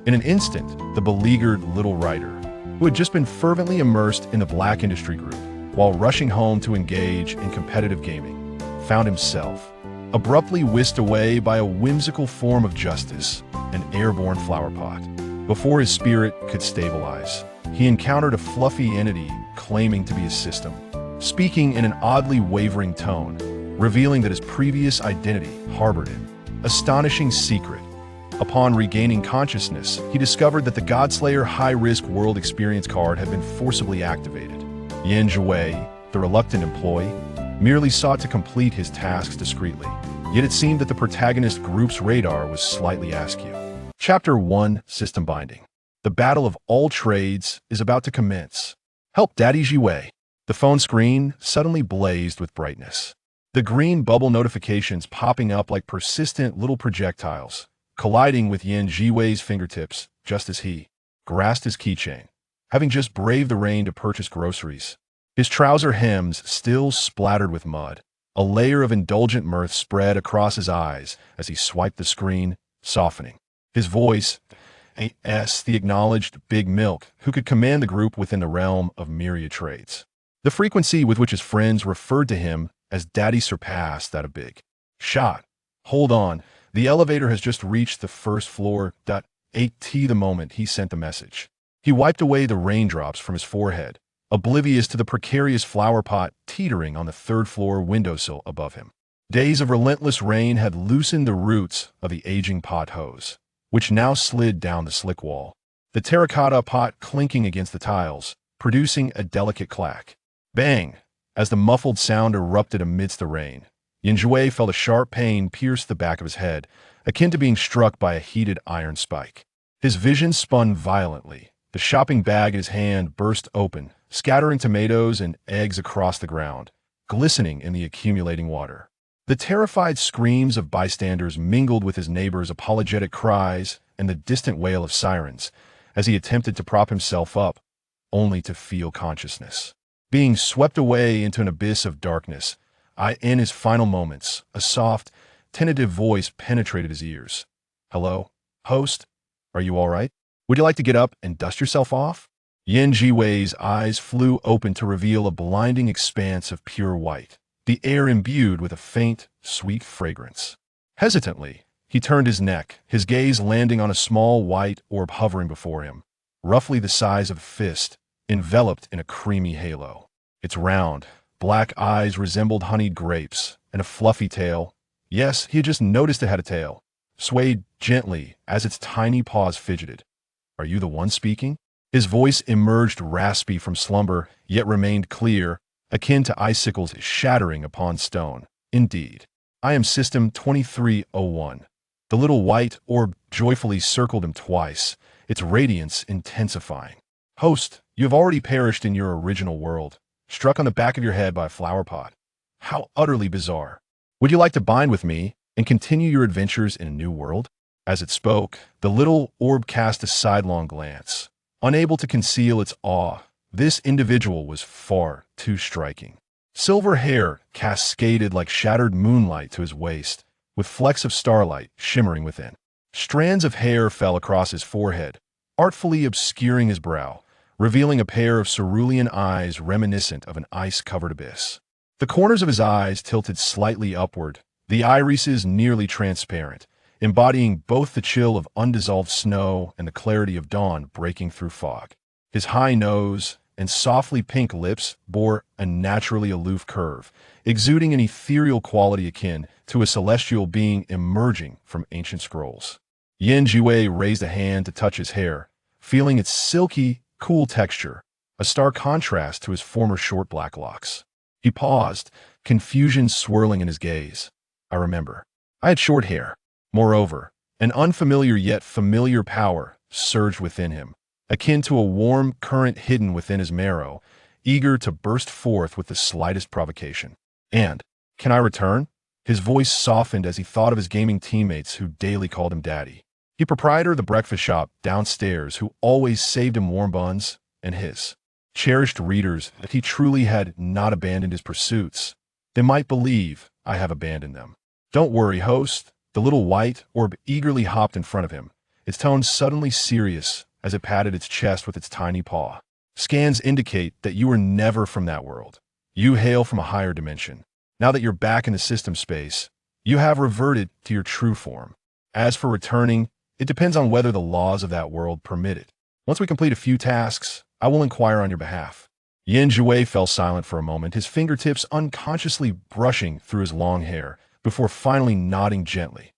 In an instant, the beleaguered little writer, who had just been fervently immersed in the black industry group while rushing home to engage in competitive gaming, found himself abruptly whisked away by a whimsical form of justice, an airborne flowerpot. Before his spirit could stabilize, he encountered a fluffy entity claiming to be his system, speaking in an oddly wavering tone, revealing that his previous identity harbored an astonishing secret. Upon regaining consciousness, he discovered that the Godslayer high-risk world experience card had been forcibly activated. Zhiwei, the reluctant employee, merely sought to complete his tasks discreetly, yet it seemed that the protagonist group's radar was slightly askew. Chapter 1: System Binding. The battle of all trades is about to commence. Help Daddy Zhiwei. The phone screen suddenly blazed with brightness. The green bubble notifications popping up like persistent little projectiles, colliding with Zhiwei's fingertips just as he grasped his keychain, having just braved the rain to purchase groceries. His trouser hems still splattered with mud. A layer of indulgent mirth spread across his eyes as he swiped the screen, softening. His voice, the acknowledged Big Milk, who could command the group within the realm of myriad trades. The frequency with which his friends referred to him as Daddy surpassed that of Big Shot. Hold on, the elevator has just reached the first floor. 8T the moment he sent the message. He wiped away the raindrops from his forehead, oblivious to the precarious flower pot teetering on the third-floor windowsill above him. Days of relentless rain had loosened the roots of the aging pot hose, which now slid down the slick wall, the terracotta pot clinking against the tiles, producing a delicate clack. Bang! As the muffled sound erupted amidst the rain, Zhiwei felt a sharp pain pierce the back of his head, akin to being struck by a heated iron spike. His vision spun violently. The shopping bag in his hand burst open, scattering tomatoes and eggs across the ground, glistening in the accumulating water. The terrified screams of bystanders mingled with his neighbors' apologetic cries and the distant wail of sirens as he attempted to prop himself up, only to feel consciousness being swept away into an abyss of darkness. In his final moments, a soft, tentative voice penetrated his ears. "Hello, host? Are you all right? Would you like to get up and dust yourself off?" Zhiwei's eyes flew open to reveal a blinding expanse of pure white, the air imbued with a faint, sweet fragrance. Hesitantly, he turned his neck, his gaze landing on a small white orb hovering before him, roughly the size of a fist, enveloped in a creamy halo. Its round, black eyes resembled honeyed grapes, and a fluffy tail, yes, he had just noticed it had a tail, swayed gently as its tiny paws fidgeted. "Are you the one speaking?" His voice emerged raspy from slumber, yet remained clear, akin to icicles shattering upon stone. "Indeed. I am System 2301. The little white orb joyfully circled him twice, its radiance intensifying. "Host, you have already perished in your original world, struck on the back of your head by a flower pot. How utterly bizarre. Would you like to bind with me and continue your adventures in a new world?" As it spoke, the little orb cast a sidelong glance, unable to conceal its awe. This individual was far too striking. Silver hair cascaded like shattered moonlight to his waist, with flecks of starlight shimmering within. Strands of hair fell across his forehead, artfully obscuring his brow, revealing a pair of cerulean eyes reminiscent of an ice-covered abyss. The corners of his eyes tilted slightly upward, the irises nearly transparent, embodying both the chill of undissolved snow and the clarity of dawn breaking through fog. His high nose and softly pink lips bore a naturally aloof curve, exuding an ethereal quality akin to a celestial being emerging from ancient scrolls. Zhiwei raised a hand to touch his hair, feeling its silky, cool texture, a stark contrast to his former short black locks. He paused, confusion swirling in his gaze. "I remember. I had short hair." Moreover, an unfamiliar yet familiar power surged within him, akin to a warm current hidden within his marrow, eager to burst forth with the slightest provocation. "And, can I return?" His voice softened as he thought of his gaming teammates who daily called him Daddy. The proprietor of the breakfast shop downstairs who always saved him warm buns, and his cherished readers that he truly had not abandoned his pursuits. They might believe I have abandoned them. "Don't worry, host." The little white orb eagerly hopped in front of him, its tone suddenly serious as it patted its chest with its tiny paw. Scans indicate that you were never from that world. You hail from a higher dimension. Now that you're back in the system space, you have reverted to your true form. As for returning, it depends on whether the laws of that world permit it. Once we complete a few tasks, I will inquire on your behalf. Zhiwei fell silent for a moment, his fingertips unconsciously brushing through his long hair, before finally nodding gently.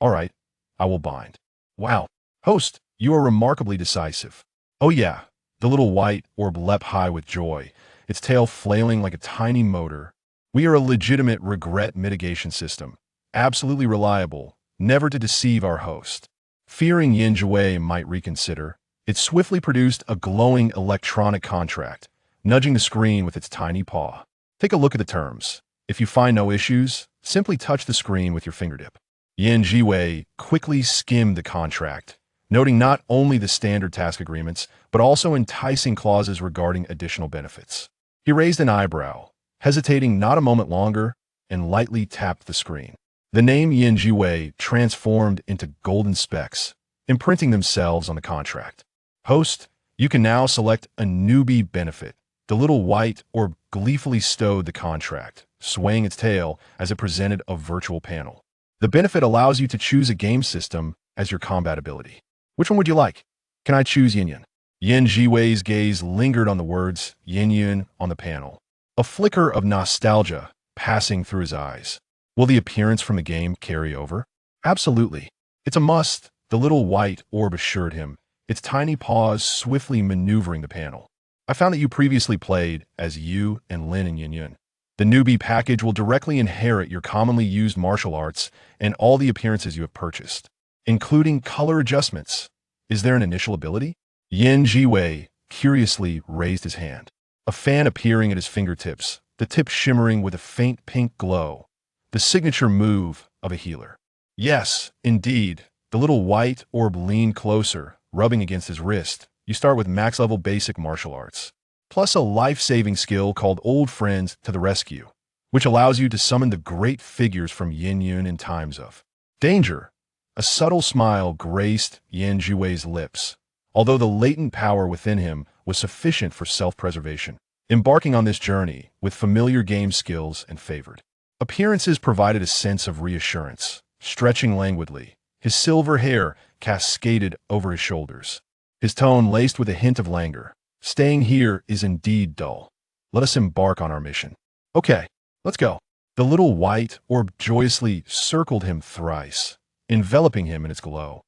All right, I will bind. Wow, host, you are remarkably decisive. Oh yeah, the little white orb leapt high with joy, its tail flailing like a tiny motor. We are a legitimate regret mitigation system, absolutely reliable, never to deceive our host. Fearing Zhiwei might reconsider, it swiftly produced a glowing electronic contract, nudging the screen with its tiny paw. Take a look at the terms. If you find no issues, simply touch the screen with your fingertip. Zhiwei quickly skimmed the contract, noting not only the standard task agreements, but also enticing clauses regarding additional benefits. He raised an eyebrow, hesitating not a moment longer, and lightly tapped the screen. The name Zhiwei transformed into golden specks, imprinting themselves on the contract. Host, you can now select a newbie benefit. The little white orb gleefully stowed the contract, swaying its tail as it presented a virtual panel. The benefit allows you to choose a game system as your combat ability. Which one would you like? Can I choose Yin? Zhiwei's gaze lingered on the words Yin on the panel, a flicker of nostalgia passing through his eyes. Will the appearance from the game carry over? Absolutely. It's a must, the little white orb assured him, its tiny paws swiftly maneuvering the panel. I found that you previously played as Yu and Lin and Yin. The newbie package will directly inherit your commonly used martial arts and all the appearances you have purchased, including color adjustments. Is there an initial ability? Zhiwei curiously raised his hand, a fan appearing at his fingertips, the tip shimmering with a faint pink glow, the signature move of a healer. Yes, indeed. The little white orb leaned closer, rubbing against his wrist. You start with max-level basic martial arts, plus a life-saving skill called Old Friends to the Rescue, which allows you to summon the great figures from Yin in times of danger. A subtle smile graced Zhiwei's lips, although the latent power within him was sufficient for self-preservation. Embarking on this journey with familiar game skills and favored appearances provided a sense of reassurance. Stretching languidly, his silver hair cascaded over his shoulders, his tone laced with a hint of languor. Staying here is indeed dull. Let us embark on our mission. Okay, let's go. The little white orb joyously circled him thrice, enveloping him in its glow.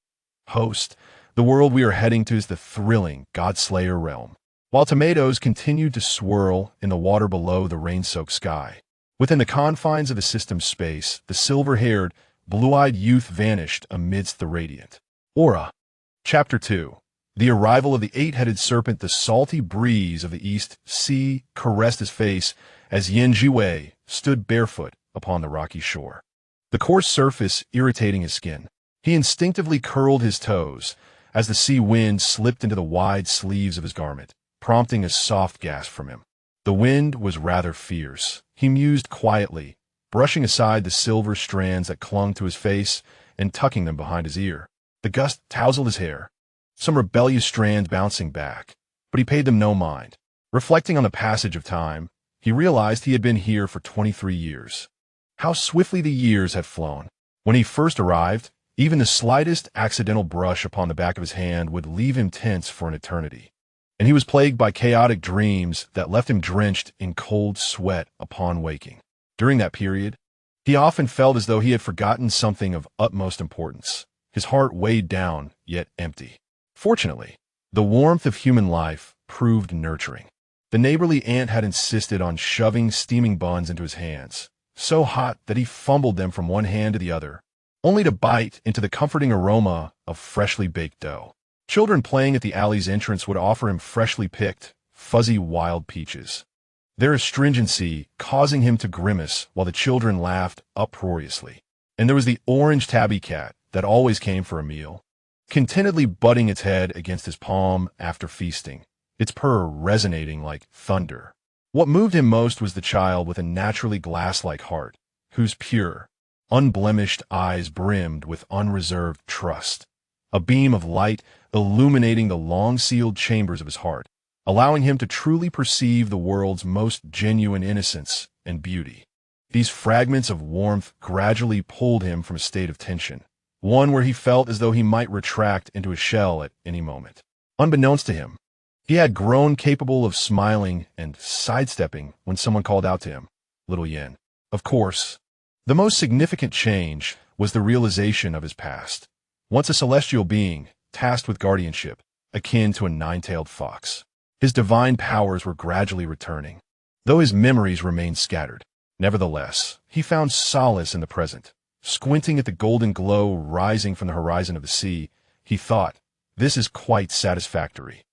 Host, the world we are heading to is the thrilling Godslayer realm. While tomatoes continued to swirl in the water below the rain-soaked sky, within the confines of the system's space, the silver-haired, blue-eyed youth vanished amidst the radiant aura. Chapter 2. The arrival of the eight-headed serpent. The salty breeze of the East Sea caressed his face as Zhiwei stood barefoot upon the rocky shore, the coarse surface irritating his skin. He instinctively curled his toes as the sea wind slipped into the wide sleeves of his garment, prompting a soft gasp from him. The wind was rather fierce. He mused quietly, brushing aside the silver strands that clung to his face and tucking them behind his ear. The gust tousled his hair, some rebellious strands bouncing back, but he paid them no mind. Reflecting on the passage of time, he realized he had been here for 23 years. How swiftly the years had flown. When he first arrived, even the slightest accidental brush upon the back of his hand would leave him tense for an eternity. And he was plagued by chaotic dreams that left him drenched in cold sweat upon waking. During that period, he often felt as though he had forgotten something of utmost importance. His heart weighed down, yet empty. Fortunately, the warmth of human life proved nurturing. The neighborly ant had insisted on shoving steaming buns into his hands, so hot that he fumbled them from one hand to the other, only to bite into the comforting aroma of freshly baked dough. Children playing at the alley's entrance would offer him freshly picked, fuzzy wild peaches, their astringency causing him to grimace while the children laughed uproariously. And there was the orange tabby cat that always came for a meal, contentedly butting its head against his palm after feasting, its purr resonating like thunder. What moved him most was the child with a naturally glass-like heart, whose pure, unblemished eyes brimmed with unreserved trust. a beam of light illuminating the long-sealed chambers of his heart, allowing him to truly perceive the world's most genuine innocence and beauty. These fragments of warmth gradually pulled him from a state of tension, one where he felt as though he might retract into a shell at any moment. Unbeknownst to him, he had grown capable of smiling and sidestepping when someone called out to him, "Little Yan." Of course, the most significant change was the realization of his past. Once a celestial being, tasked with guardianship, akin to a nine-tailed fox. His divine powers were gradually returning, though his memories remained scattered. Nevertheless, he found solace in the present. Squinting at the golden glow rising from the horizon of the sea, he thought, "This is quite satisfactory."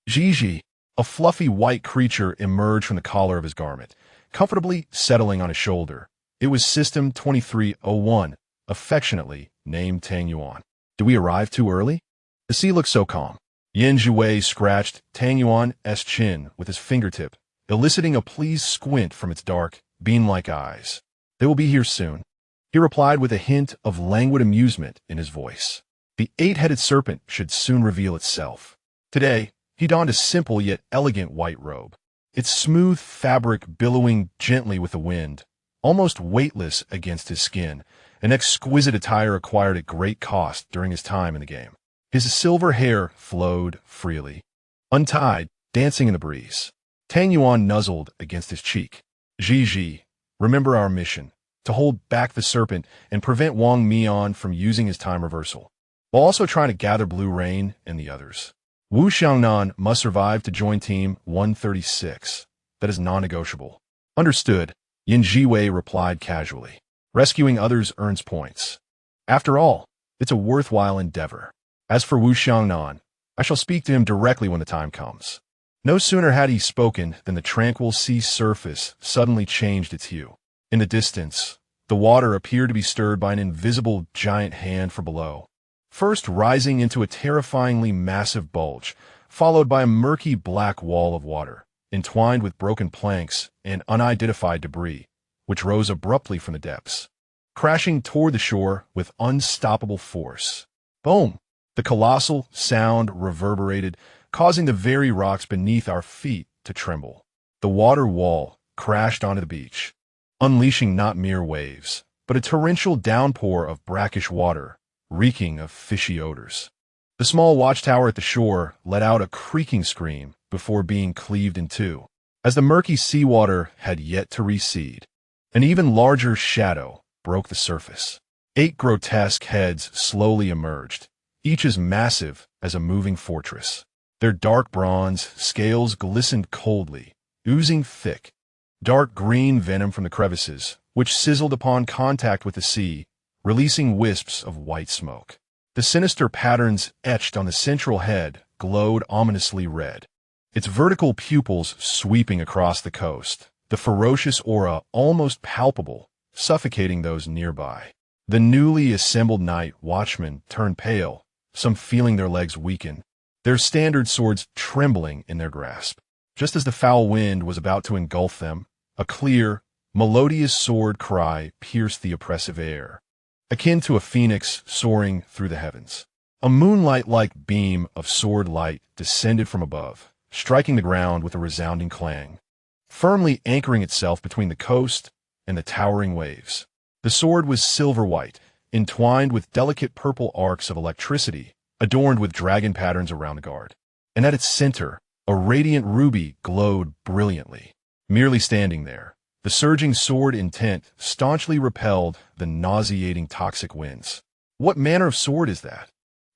Zhiwei, a fluffy white creature, emerged from the collar of his garment, comfortably settling on his shoulder. It was System 2301, affectionately named Tang Yuan. "Did we arrive too early?" The sea looked so calm. Zhiwei scratched Tang Yuan's chin with his fingertip, eliciting a pleased squint from its dark, bean-like eyes. "They will be here soon," he replied with a hint of languid amusement in his voice. The eight-headed serpent should soon reveal itself. Today, he donned a simple yet elegant white robe, its smooth fabric billowing gently with the wind, almost weightless against his skin, an exquisite attire acquired at great cost during his time in the game. His silver hair flowed freely, untied, dancing in the breeze. Tang Yuan nuzzled against his cheek. "Zhiwei, remember our mission, to hold back the serpent and prevent Wang Mian from using his time reversal, while also trying to gather Blue Rain and the others. Wu Xiangnan must survive to join Team 136. That is non-negotiable." "Understood," Zhiwei replied casually. "Rescuing others earns points. After all, it's a worthwhile endeavor. As for Wu Xiangnan, I shall speak to him directly when the time comes." No sooner had he spoken than the tranquil sea surface suddenly changed its hue. In the distance, the water appeared to be stirred by an invisible giant hand from below, first rising into a terrifyingly massive bulge, followed by a murky black wall of water, entwined with broken planks and unidentified debris, which rose abruptly from the depths, crashing toward the shore with unstoppable force. Boom! The colossal sound reverberated, causing the very rocks beneath our feet to tremble. The water wall crashed onto the beach, unleashing not mere waves, but a torrential downpour of brackish water, reeking of fishy odors. The small watchtower at the shore let out a creaking scream before being cleaved in two, as the murky seawater had yet to recede. An even larger shadow broke the surface. 8 grotesque heads slowly emerged, each as massive as a moving fortress. Their dark bronze scales glistened coldly, oozing thick, dark green venom from the crevices, which sizzled upon contact with the sea, releasing wisps of white smoke. The sinister patterns etched on the central head glowed ominously red, its vertical pupils sweeping across the coast, the ferocious aura almost palpable, suffocating those nearby. The newly assembled night watchmen turned pale, some feeling their legs weaken, their standard swords trembling in their grasp. Just as the foul wind was about to engulf them, a clear, melodious sword cry pierced the oppressive air, akin to a phoenix soaring through the heavens. A moonlight-like beam of sword light descended from above, striking the ground with a resounding clang, firmly anchoring itself between the coast and the towering waves. The sword was silver-white, entwined with delicate purple arcs of electricity, adorned with dragon patterns around the guard. And at its center, a radiant ruby glowed brilliantly. Merely standing there, the surging sword intent staunchly repelled the nauseating toxic winds. "What manner of sword is that?"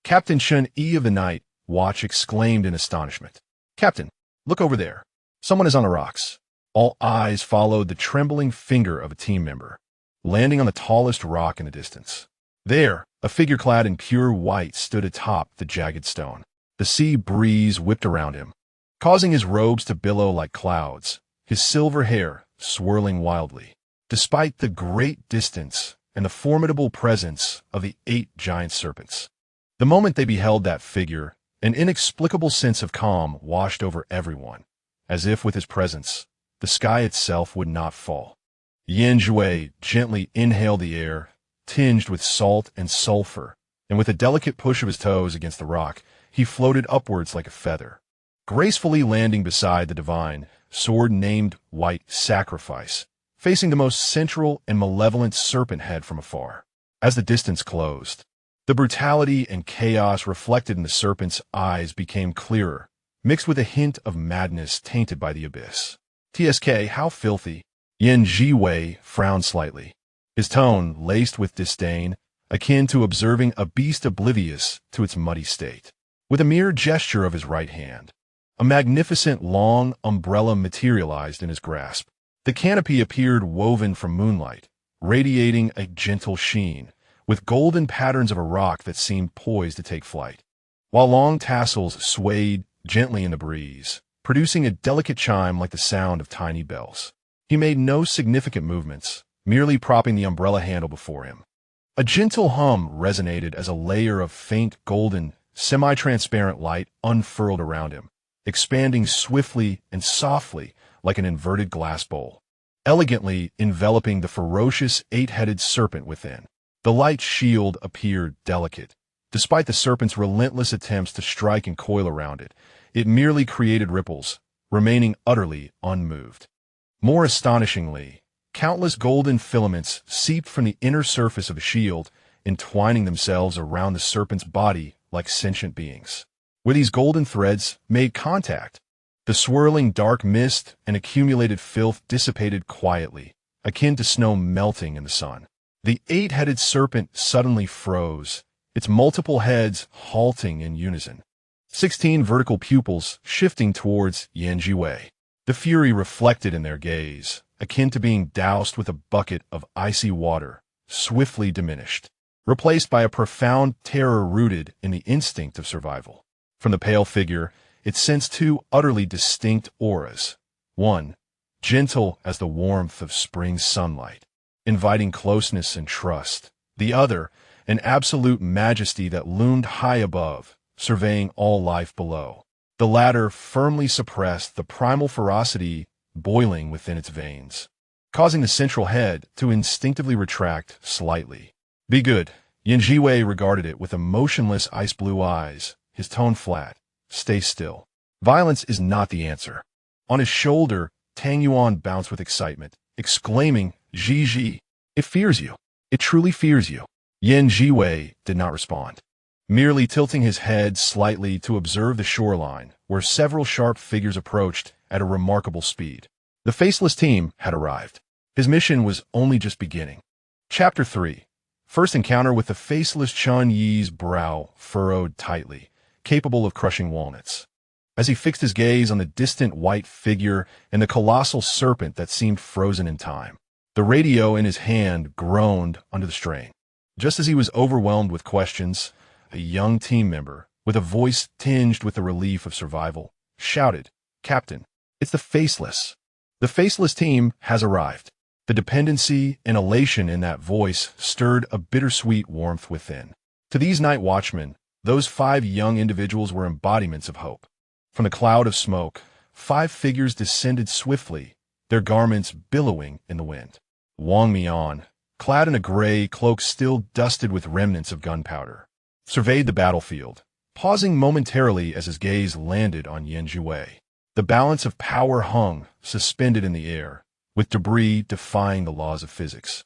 Captain Chun E of the Night Watch exclaimed in astonishment. "Captain, look over there. Someone is on the rocks." All eyes followed the trembling finger of a team member, landing on the tallest rock in the distance. There, a figure clad in pure white stood atop the jagged stone. The sea breeze whipped around him, causing his robes to billow like clouds, his silver hair swirling wildly. Despite the great distance and the formidable presence of the 8 giant serpents, the moment they beheld that figure, an inexplicable sense of calm washed over everyone, as if with his presence, the sky itself would not fall. Zhiwei gently inhaled the air, tinged with salt and sulfur, and with a delicate push of his toes against the rock, he floated upwards like a feather, gracefully landing beside the divine sword named White Sacrifice, facing the most central and malevolent serpent head from afar. As the distance closed, the brutality and chaos reflected in the serpent's eyes became clearer, mixed with a hint of madness tainted by the abyss. "TSK, how filthy." Zhiwei frowned slightly, his tone laced with disdain, akin to observing a beast oblivious to its muddy state. With a mere gesture of his right hand, a magnificent long umbrella materialized in his grasp. The canopy appeared woven from moonlight, radiating a gentle sheen, with golden patterns of a rock that seemed poised to take flight, while long tassels swayed gently in the breeze, producing a delicate chime like the sound of tiny bells. He made no significant movements, merely propping the umbrella handle before him. A gentle hum resonated as a layer of faint golden, semi-transparent light unfurled around him, expanding swiftly and softly like an inverted glass bowl, elegantly enveloping the ferocious eight-headed serpent within. The light shield appeared delicate. Despite the serpent's relentless attempts to strike and coil around it, it merely created ripples, remaining utterly unmoved. More astonishingly, countless golden filaments seeped from the inner surface of the shield, entwining themselves around the serpent's body like sentient beings. Where these golden threads made contact, the swirling dark mist and accumulated filth dissipated quietly, akin to snow melting in the sun. The eight-headed serpent suddenly froze, its multiple heads halting in unison. 16 vertical pupils shifting towards Zhiwei. The fury reflected in their gaze, akin to being doused with a bucket of icy water, swiftly diminished, replaced by a profound terror rooted in the instinct of survival. From the pale figure, it sensed two utterly distinct auras. One, gentle as the warmth of spring sunlight, inviting closeness and trust. The other, an absolute majesty that loomed high above, surveying all life below. The latter firmly suppressed the primal ferocity boiling within its veins, causing the central head to instinctively retract slightly. "Be good." Zhiwei regarded it with emotionless ice-blue eyes, his tone flat. "Stay still. Violence is not the answer." On his shoulder, Tang Yuan bounced with excitement, exclaiming, "Zhi, it fears you. It truly fears you." Zhiwei did not respond, merely tilting his head slightly to observe the shoreline, where several sharp figures approached at a remarkable speed. The faceless team had arrived. His mission was only just beginning. Chapter 3. First encounter with the faceless Chun Yi's brow furrowed tightly, capable of crushing walnuts. As he fixed his gaze on the distant white figure and the colossal serpent that seemed frozen in time, the radio in his hand groaned under the strain. Just as he was overwhelmed with questions, a young team member, with a voice tinged with the relief of survival, shouted, "Captain, it's the Faceless. The Faceless team has arrived." The dependency and elation in that voice stirred a bittersweet warmth within. To these night watchmen, those 5 young individuals were embodiments of hope. From the cloud of smoke, 5 figures descended swiftly, their garments billowing in the wind. Wang Mian, clad in a gray cloak still dusted with remnants of gunpowder, surveyed the battlefield, pausing momentarily as his gaze landed on Zhiwei. The balance of power hung, suspended in the air, with debris defying the laws of physics,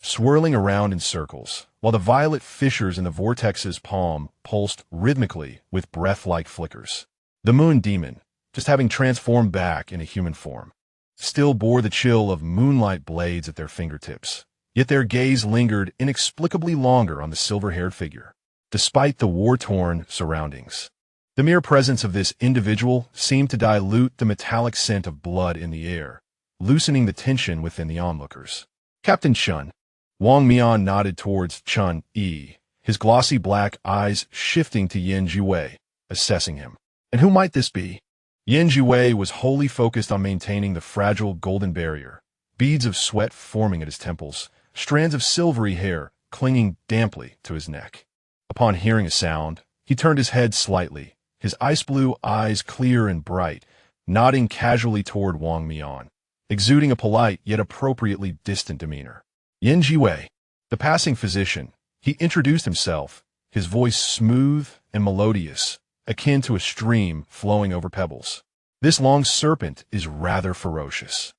swirling around in circles, while the violet fissures in the vortex's palm pulsed rhythmically with breath-like flickers. The moon demon, just having transformed back into human form, still bore the chill of moonlight blades at their fingertips, yet their gaze lingered inexplicably longer on the silver-haired figure, despite the war-torn surroundings. The mere presence of this individual seemed to dilute the metallic scent of blood in the air, loosening the tension within the onlookers. "Captain Chun." Wang Mian nodded towards Chun Yi, his glossy black eyes shifting to Zhiwei, assessing him. "And who might this be?" Zhiwei was wholly focused on maintaining the fragile golden barrier, beads of sweat forming at his temples, strands of silvery hair clinging damply to his neck. Upon hearing a sound, he turned his head slightly, his ice-blue eyes clear and bright, nodding casually toward Wang Mian, exuding a polite yet appropriately distant demeanor. "Zhiwei." The passing physician, he introduced himself, his voice smooth and melodious, akin to a stream flowing over pebbles. This long serpent is rather ferocious.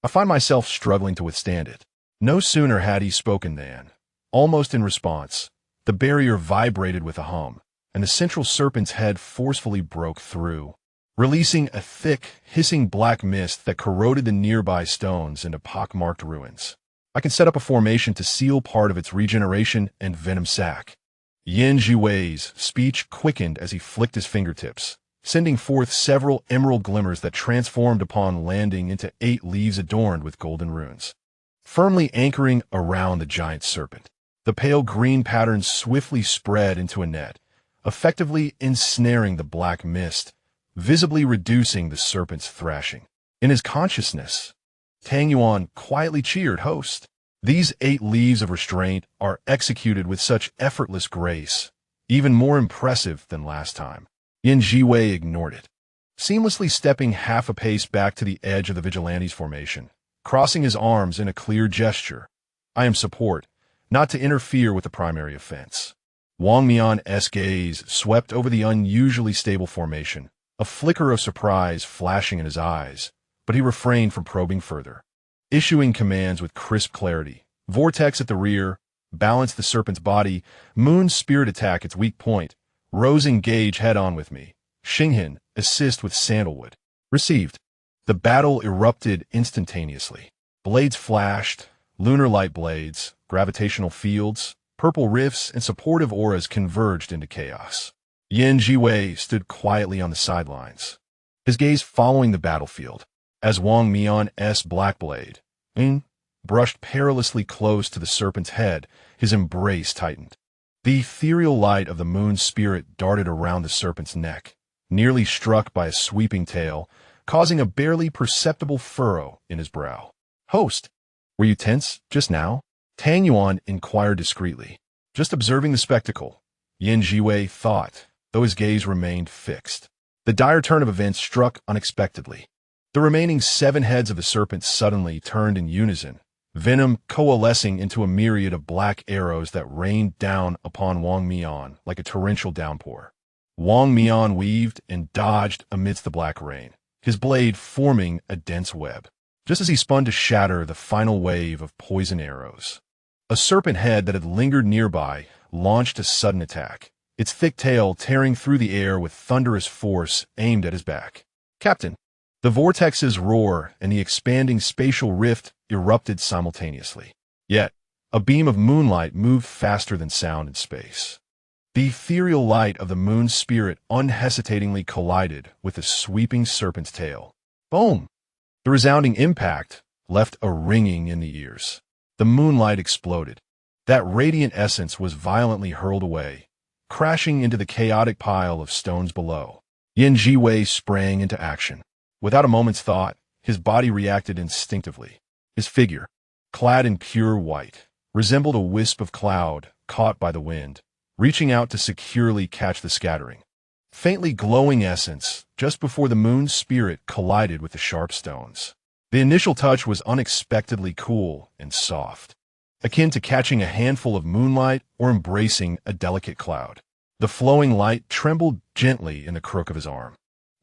I find myself struggling to withstand it. No sooner had he spoken than, almost in response, the barrier vibrated with a hum, and the central serpent's head forcefully broke through, releasing a thick, hissing black mist that corroded the nearby stones into pockmarked ruins. I can set up a formation to seal part of its regeneration and venom sac. Zhiwei's speech quickened as he flicked his fingertips, sending forth several emerald glimmers that transformed upon landing into 8 leaves adorned with golden runes, firmly anchoring around the giant serpent. The pale green pattern swiftly spread into a net, effectively ensnaring the black mist, visibly reducing the serpent's thrashing. In his consciousness, Tang Yuan quietly cheered, "Host." These 8 leaves of restraint are executed with such effortless grace, even more impressive than last time. Zhiwei ignored it, seamlessly stepping half a pace back to the edge of the vigilante's formation, crossing his arms in a clear gesture. "I am support, not to interfere with the primary offense." Wang Mian's gaze swept over the unusually stable formation, a flicker of surprise flashing in his eyes, but he refrained from probing further. Issuing commands with crisp clarity, vortex at the rear, balance the serpent's body, moon spirit attack its weak point, rose engage head-on with me, Xinghan assist with sandalwood. Received. The battle erupted instantaneously. Blades flashed, lunar light blades, gravitational fields, purple rifts, and supportive auras converged into chaos. Zhiwei stood quietly on the sidelines, his gaze following the battlefield, as Wang Mian's black blade, brushed perilously close to the serpent's head. His embrace tightened. The ethereal light of the moon spirit darted around the serpent's neck, nearly struck by a sweeping tail, causing a barely perceptible furrow in his brow. "Host, were you tense just now?" Tang Yuan inquired discreetly. "Just observing the spectacle," Zhiwei thought, though his gaze remained fixed. The dire turn of events struck unexpectedly. The remaining 7 heads of the serpent suddenly turned in unison, venom coalescing into a myriad of black arrows that rained down upon Wang Mian like a torrential downpour. Wang Mian weaved and dodged amidst the black rain, his blade forming a dense web, just as he spun to shatter the final wave of poison arrows. A serpent head that had lingered nearby launched a sudden attack, its thick tail tearing through the air with thunderous force aimed at his back. "Captain!" The vortex's roar and the expanding spatial rift erupted simultaneously. Yet, a beam of moonlight moved faster than sound in space. The ethereal light of the moon spirit unhesitatingly collided with the sweeping serpent's tail. Boom! The resounding impact left a ringing in the ears. The moonlight exploded. That radiant essence was violently hurled away, crashing into the chaotic pile of stones below. Zhiwei sprang into action. Without a moment's thought, his body reacted instinctively. His figure, clad in pure white, resembled a wisp of cloud caught by the wind, reaching out to securely catch the scattering, faintly glowing essence just before the moon's spirit collided with the sharp stones. The initial touch was unexpectedly cool and soft, akin to catching a handful of moonlight or embracing a delicate cloud. The flowing light trembled gently in the crook of his arm,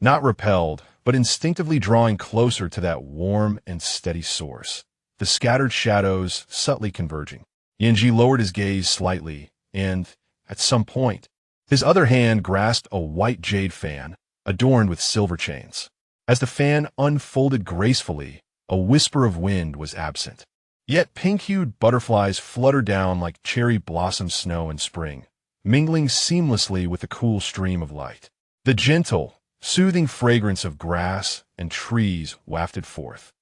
not repelled, but instinctively drawing closer to that warm and steady source, the scattered shadows subtly converging. Yanji lowered his gaze slightly, and, at some point, his other hand grasped a white jade fan, adorned with silver chains. As the fan unfolded gracefully, a whisper of wind was absent. Yet pink-hued butterflies fluttered down like cherry blossom snow in spring, mingling seamlessly with the cool stream of light. The gentle, soothing fragrance of grass and trees wafted forth,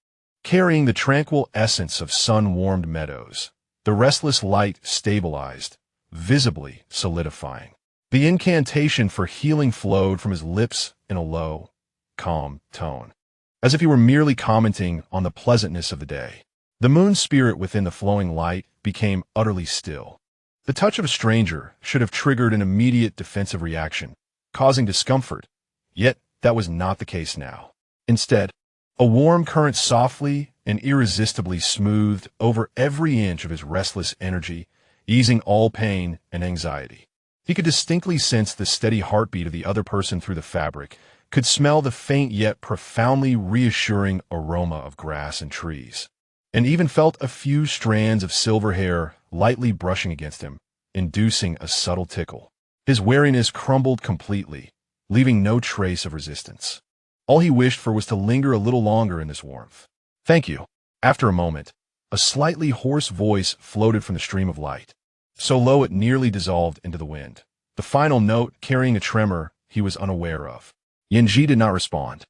carrying the tranquil essence of sun-warmed meadows. The restless light stabilized, visibly solidifying. The incantation for healing flowed from his lips in a low, calm tone, as if he were merely commenting on the pleasantness of the day. The moon spirit within the flowing light became utterly still. The touch of a stranger should have triggered an immediate defensive reaction, causing discomfort. Yet that was not the case now. Instead, a warm current softly and irresistibly smoothed over every inch of his restless energy, easing all pain and anxiety. He could distinctly sense the steady heartbeat of the other person through the fabric, could smell the faint yet profoundly reassuring aroma of grass and trees, and even felt a few strands of silver hair lightly brushing against him, inducing a subtle tickle. His wariness crumbled completely, leaving no trace of resistance. All he wished for was to linger a little longer in this warmth. "Thank you." After a moment, a slightly hoarse voice floated from the stream of light, so low it nearly dissolved into the wind, the final note carrying a tremor he was unaware of. Yanji did not respond,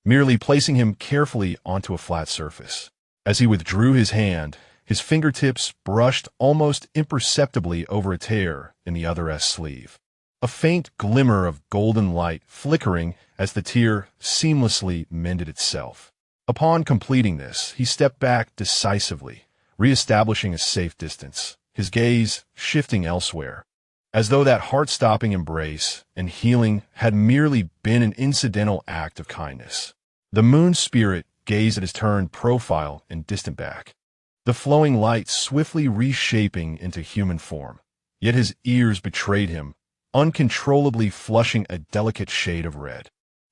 merely placing him carefully onto a flat surface. As he withdrew his hand, his fingertips brushed almost imperceptibly over a tear in the other's sleeve. A faint glimmer of golden light flickering as the tear seamlessly mended itself. Upon completing this, he stepped back decisively, reestablishing a safe distance, his gaze shifting elsewhere, as though that heart-stopping embrace and healing had merely been an incidental act of kindness. The moon spirit gazed at his turned profile and distant back, the flowing light swiftly reshaping into human form. Yet his ears betrayed him, uncontrollably flushing a delicate shade of red.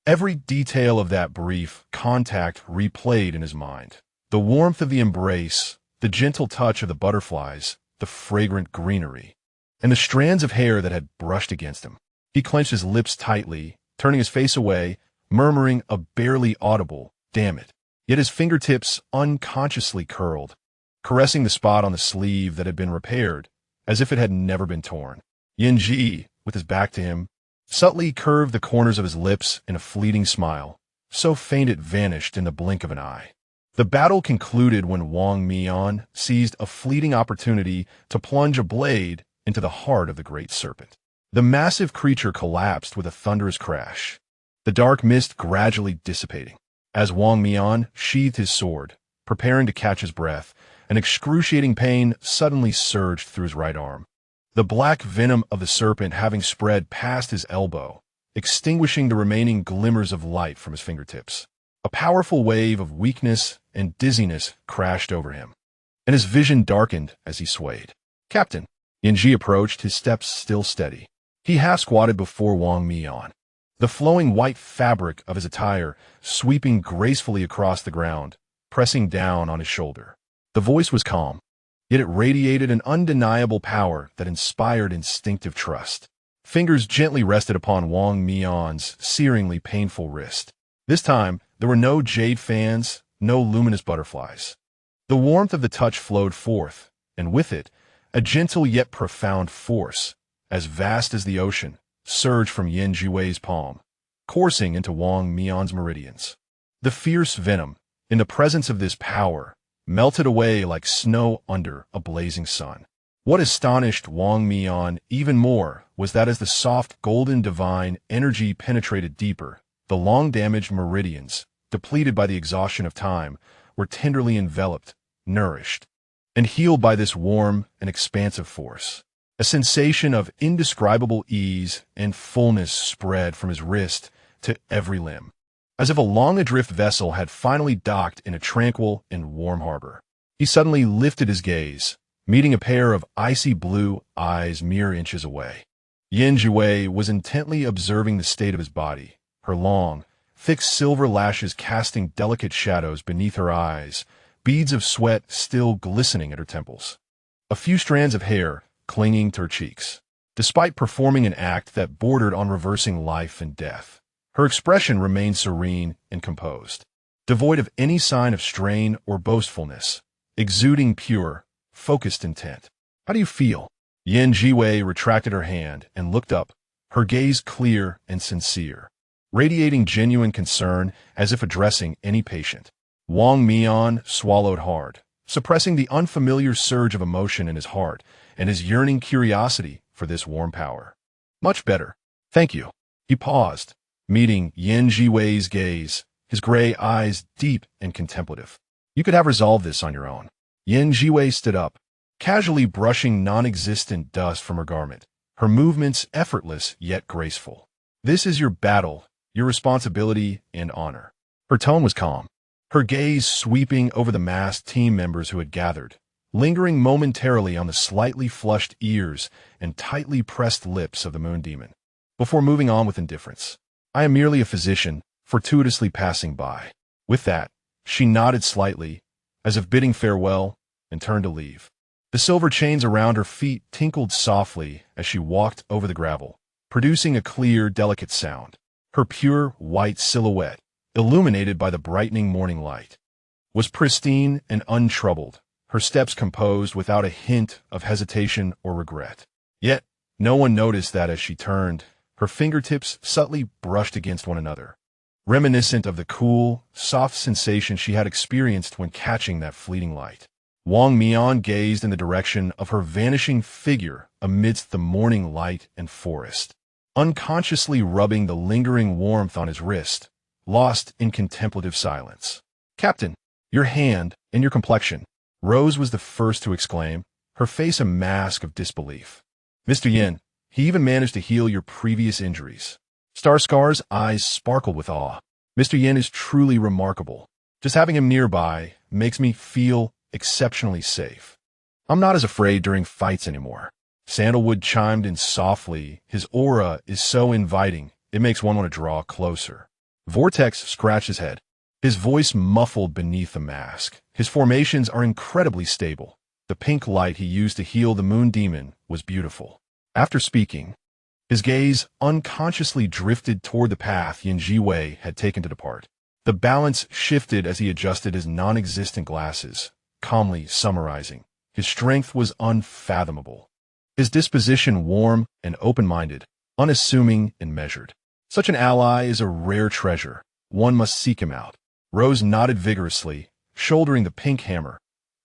Every detail of that brief contact replayed in his mind. The warmth of the embrace, the gentle touch of the butterflies, the fragrant greenery, and the strands of hair that had brushed against him. He clenched his lips tightly, turning his face away, murmuring a barely audible, "Damn it." Yet his fingertips unconsciously curled, caressing the spot on the sleeve that had been repaired, as if it had never been torn. Yanji, with his back to him, subtly curved the corners of his lips in a fleeting smile, so faint it vanished in the blink of an eye. The battle concluded when Wang Mian seized a fleeting opportunity to plunge a blade into the heart of the great serpent. The massive creature collapsed with a thunderous crash, the dark mist gradually dissipating. As Wang Mian sheathed his sword, preparing to catch his breath, an excruciating pain suddenly surged through his right arm, the black venom of the serpent having spread past his elbow, extinguishing the remaining glimmers of light from his fingertips. A powerful wave of weakness and dizziness crashed over him, and his vision darkened as he swayed. "Captain." Yanji approached, his steps still steady. He half-squatted before Wang Mian, the flowing white fabric of his attire sweeping gracefully across the ground, pressing down on his shoulder. The voice was calm, yet it radiated an undeniable power that inspired instinctive trust. Fingers gently rested upon Wang Mian's searingly painful wrist. This time, there were no jade fans, no luminous butterflies. The warmth of the touch flowed forth, and with it, a gentle yet profound force, as vast as the ocean, surged from Zhiwei's palm, coursing into Wang Mian's meridians. The fierce venom, in the presence of this power, melted away like snow under a blazing sun. What astonished Wang Mian even more was that as the soft golden divine energy penetrated deeper, the long-damaged meridians, depleted by the exhaustion of time, were tenderly enveloped, nourished, and healed by this warm and expansive force. A sensation of indescribable ease and fullness spread from his wrist to every limb, as if a long-adrift vessel had finally docked in a tranquil and warm harbor. He suddenly lifted his gaze, meeting a pair of icy blue eyes mere inches away. Zhiwei was intently observing the state of his body, her long, thick silver lashes casting delicate shadows beneath her eyes, beads of sweat still glistening at her temples, a few strands of hair clinging to her cheeks. Despite performing an act that bordered on reversing life and death, her expression remained serene and composed, devoid of any sign of strain or boastfulness, exuding pure, focused intent. "How do you feel?" Zhiwei retracted her hand and looked up, her gaze clear and sincere, radiating genuine concern as if addressing any patient. Wang Mian swallowed hard, suppressing the unfamiliar surge of emotion in his heart and his yearning curiosity for this warm power. "Much better. Thank you." He paused, meeting Zhiwei's gaze, his gray eyes deep and contemplative. "You could have resolved this on your own." Zhiwei stood up, casually brushing non-existent dust from her garment, her movements effortless yet graceful. "This is your battle, your responsibility and honor." Her tone was calm, her gaze sweeping over the massed team members who had gathered, lingering momentarily on the slightly flushed ears and tightly pressed lips of the moon demon, before moving on with indifference. I am merely a physician, fortuitously passing by. With that, she nodded slightly, as if bidding farewell, and turned to leave. The silver chains around her feet tinkled softly as she walked over the gravel, producing a clear, delicate sound. Her pure, white silhouette, illuminated by the brightening morning light, was pristine and untroubled, her steps composed without a hint of hesitation or regret. Yet, no one noticed that as she turned, her fingertips subtly brushed against one another, reminiscent of the cool, soft sensation she had experienced when catching that fleeting light. Wang Mian gazed in the direction of her vanishing figure amidst the morning light and forest, unconsciously rubbing the lingering warmth on his wrist, lost in contemplative silence. "Captain, your hand and your complexion," Rose was the first to exclaim, her face a mask of disbelief. "Mr. Yan, he even managed to heal your previous injuries." Starscar's eyes sparkled with awe. "Mr. Yan is truly remarkable. Just having him nearby makes me feel exceptionally safe. I'm not as afraid during fights anymore." Sandalwood chimed in softly. "His aura is so inviting, it makes one want to draw closer." Vortex scratched his head, his voice muffled beneath the mask. "His formations are incredibly stable. The pink light he used to heal the moon demon was beautiful." After speaking, his gaze unconsciously drifted toward the path Zhiwei had taken to depart. The balance shifted as he adjusted his non-existent glasses, calmly summarizing. His strength was unfathomable. His disposition warm and open-minded, unassuming and measured. Such an ally is a rare treasure. One must seek him out. Rose nodded vigorously, shouldering the pink hammer.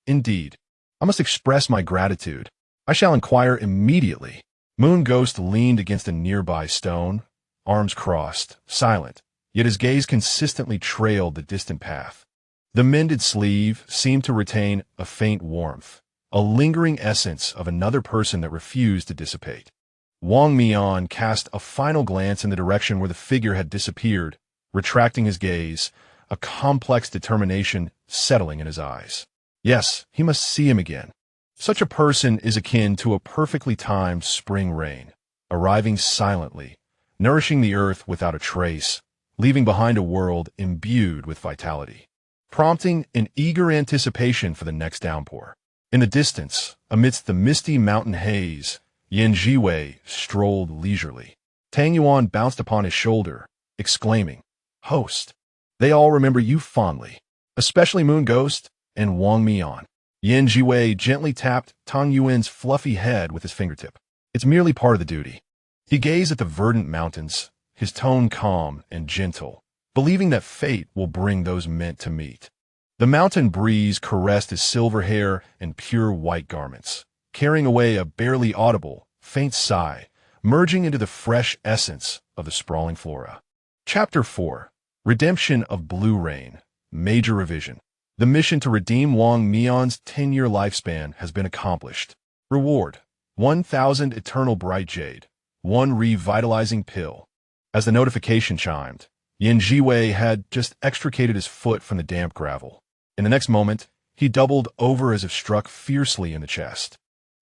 "Indeed. I must express my gratitude. I shall inquire immediately." Moon Ghost leaned against a nearby stone, arms crossed, silent, yet his gaze consistently trailed the distant path. The mended sleeve seemed to retain a faint warmth, a lingering essence of another person that refused to dissipate. Wang Mian cast a final glance in the direction where the figure had disappeared, retracting his gaze, a complex determination settling in his eyes. Yes, he must see him again. Such a person is akin to a perfectly timed spring rain, arriving silently, nourishing the earth without a trace, leaving behind a world imbued with vitality, prompting an eager anticipation for the next downpour. In the distance, amidst the misty mountain haze, Zhiwei strolled leisurely. Tang Yuan bounced upon his shoulder, exclaiming, "Host, they all remember you fondly, especially Moon Ghost and Wang Mian." Zhiwei gently tapped Tang Yuan's fluffy head with his fingertip. "It's merely part of the duty." He gazed at the verdant mountains, his tone calm and gentle, believing that fate will bring those meant to meet. The mountain breeze caressed his silver hair and pure white garments, carrying away a barely audible, faint sigh, merging into the fresh essence of the sprawling flora. Chapter 4. Redemption of Blue Rain. Major Revision. The mission to redeem Wang Mian's 10-year lifespan has been accomplished. Reward: 1,000 eternal bright jade, 1 revitalizing pill. As the notification chimed, Zhiwei had just extricated his foot from the damp gravel. In the next moment, he doubled over as if struck fiercely in the chest.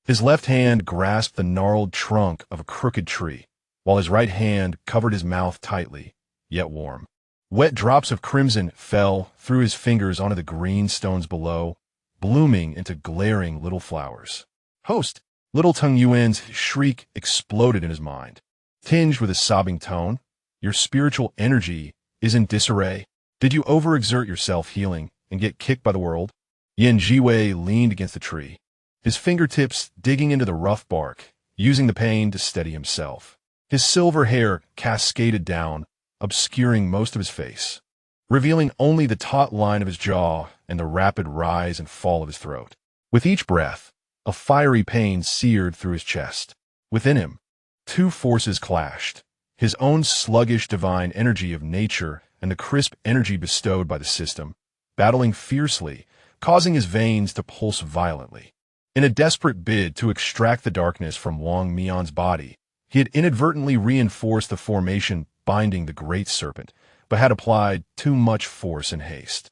His left hand grasped the gnarled trunk of a crooked tree, while his right hand covered his mouth tightly, yet warm. Wet drops of crimson fell through his fingers onto the green stones below, blooming into glaring little flowers. "Host!" Little Tang Yuan's shriek exploded in his mind. Tinged with a sobbing tone, "Your spiritual energy is in disarray. Did you overexert yourself healing and get kicked by the world?" Zhiwei leaned against the tree, his fingertips digging into the rough bark, using the pain to steady himself. His silver hair cascaded down, obscuring most of his face, revealing only the taut line of his jaw and the rapid rise and fall of his throat. With each breath, a fiery pain seared through his chest. Within him, two forces clashed, his own sluggish divine energy of nature and the crisp energy bestowed by the system, battling fiercely, causing his veins to pulse violently. In a desperate bid to extract the darkness from Wang Mian's body, he had inadvertently reinforced the formation binding the great serpent, but had applied too much force and haste.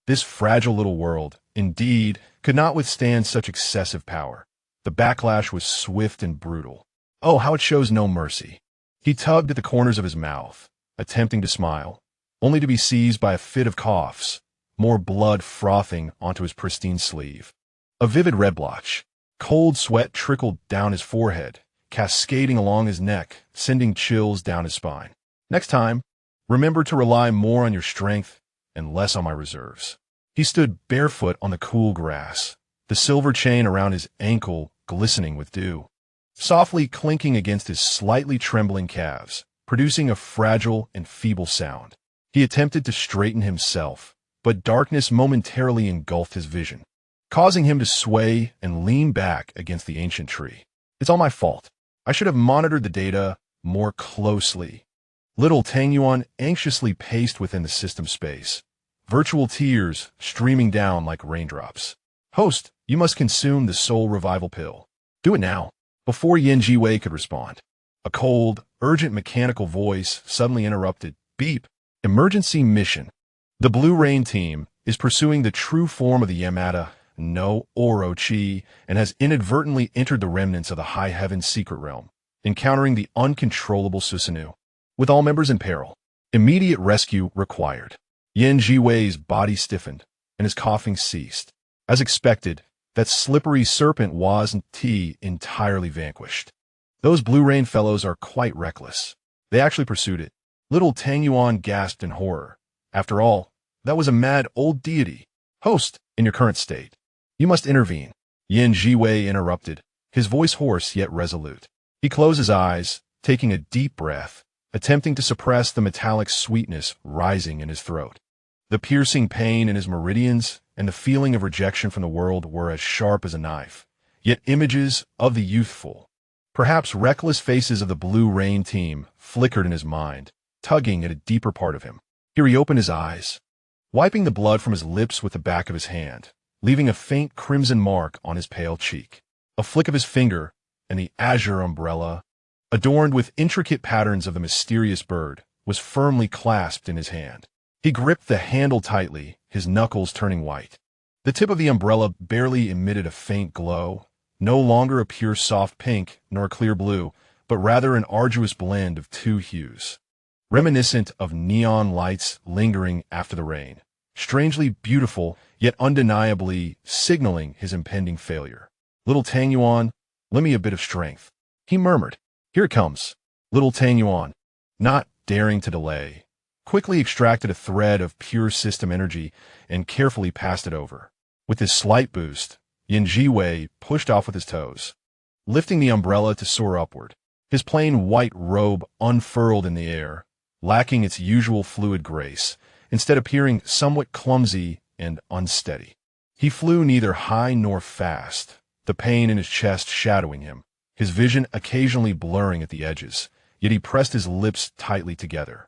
This fragile little world indeed, could not withstand such excessive power. The backlash was swift and brutal. Oh, how it shows no mercy. He tugged at the corners of his mouth, attempting to smile, only to be seized by a fit of coughs, more blood frothing onto his pristine sleeve. A vivid red blotch. Cold sweat trickled down his forehead, cascading along his neck, sending chills down his spine. Next time, remember to rely more on your strength and less on my reserves. He stood barefoot on the cool grass, the silver chain around his ankle glistening with dew, softly clinking against his slightly trembling calves, producing a fragile and feeble sound. He attempted to straighten himself, but darkness momentarily engulfed his vision, causing him to sway and lean back against the ancient tree. It's all my fault. I should have monitored the data more closely. Little Tangyuan anxiously paced within the system space, virtual tears streaming down like raindrops. Host, you must consume the soul revival pill. Do it now. Before Zhiwei could respond, a cold, urgent mechanical voice suddenly interrupted. Beep. Emergency mission. The Blue Rain team is pursuing the true form of the Yamada no Orochi and has inadvertently entered the remnants of the High Heaven's secret realm, encountering the uncontrollable Susanoo. With all members in peril, immediate rescue required. Zhiwei's body stiffened, and his coughing ceased. As expected, that slippery serpent wasn't entirely vanquished. Those Blue Rain fellows are quite reckless. They actually pursued it. Little Tangyuan gasped in horror. After all, that was a mad old deity. Host, in your current state, you must intervene. Zhiwei interrupted, his voice hoarse yet resolute. He closed his eyes, taking a deep breath, attempting to suppress the metallic sweetness rising in his throat. The piercing pain in his meridians and the feeling of rejection from the world were as sharp as a knife, yet images of the youthful, perhaps reckless faces of the Blue Rain team flickered in his mind, tugging at a deeper part of him. Here he opened his eyes, wiping the blood from his lips with the back of his hand, leaving a faint crimson mark on his pale cheek. A flick of his finger, and the azure umbrella, adorned with intricate patterns of the mysterious bird, was firmly clasped in his hand. He gripped the handle tightly, his knuckles turning white. The tip of the umbrella barely emitted a faint glow, no longer a pure soft pink nor clear blue, but rather an arduous blend of two hues, reminiscent of neon lights lingering after the rain, strangely beautiful, yet undeniably signaling his impending failure. Little Tangyuan, lend me a bit of strength, he murmured. Here it comes. Little Tangyuan, not daring to delay, quickly extracted a thread of pure system energy and carefully passed it over. With this slight boost, Zhiwei pushed off with his toes, lifting the umbrella to soar upward. His plain white robe unfurled in the air, lacking its usual fluid grace, instead appearing somewhat clumsy and unsteady. He flew neither high nor fast, the pain in his chest shadowing him, his vision occasionally blurring at the edges, yet he pressed his lips tightly together,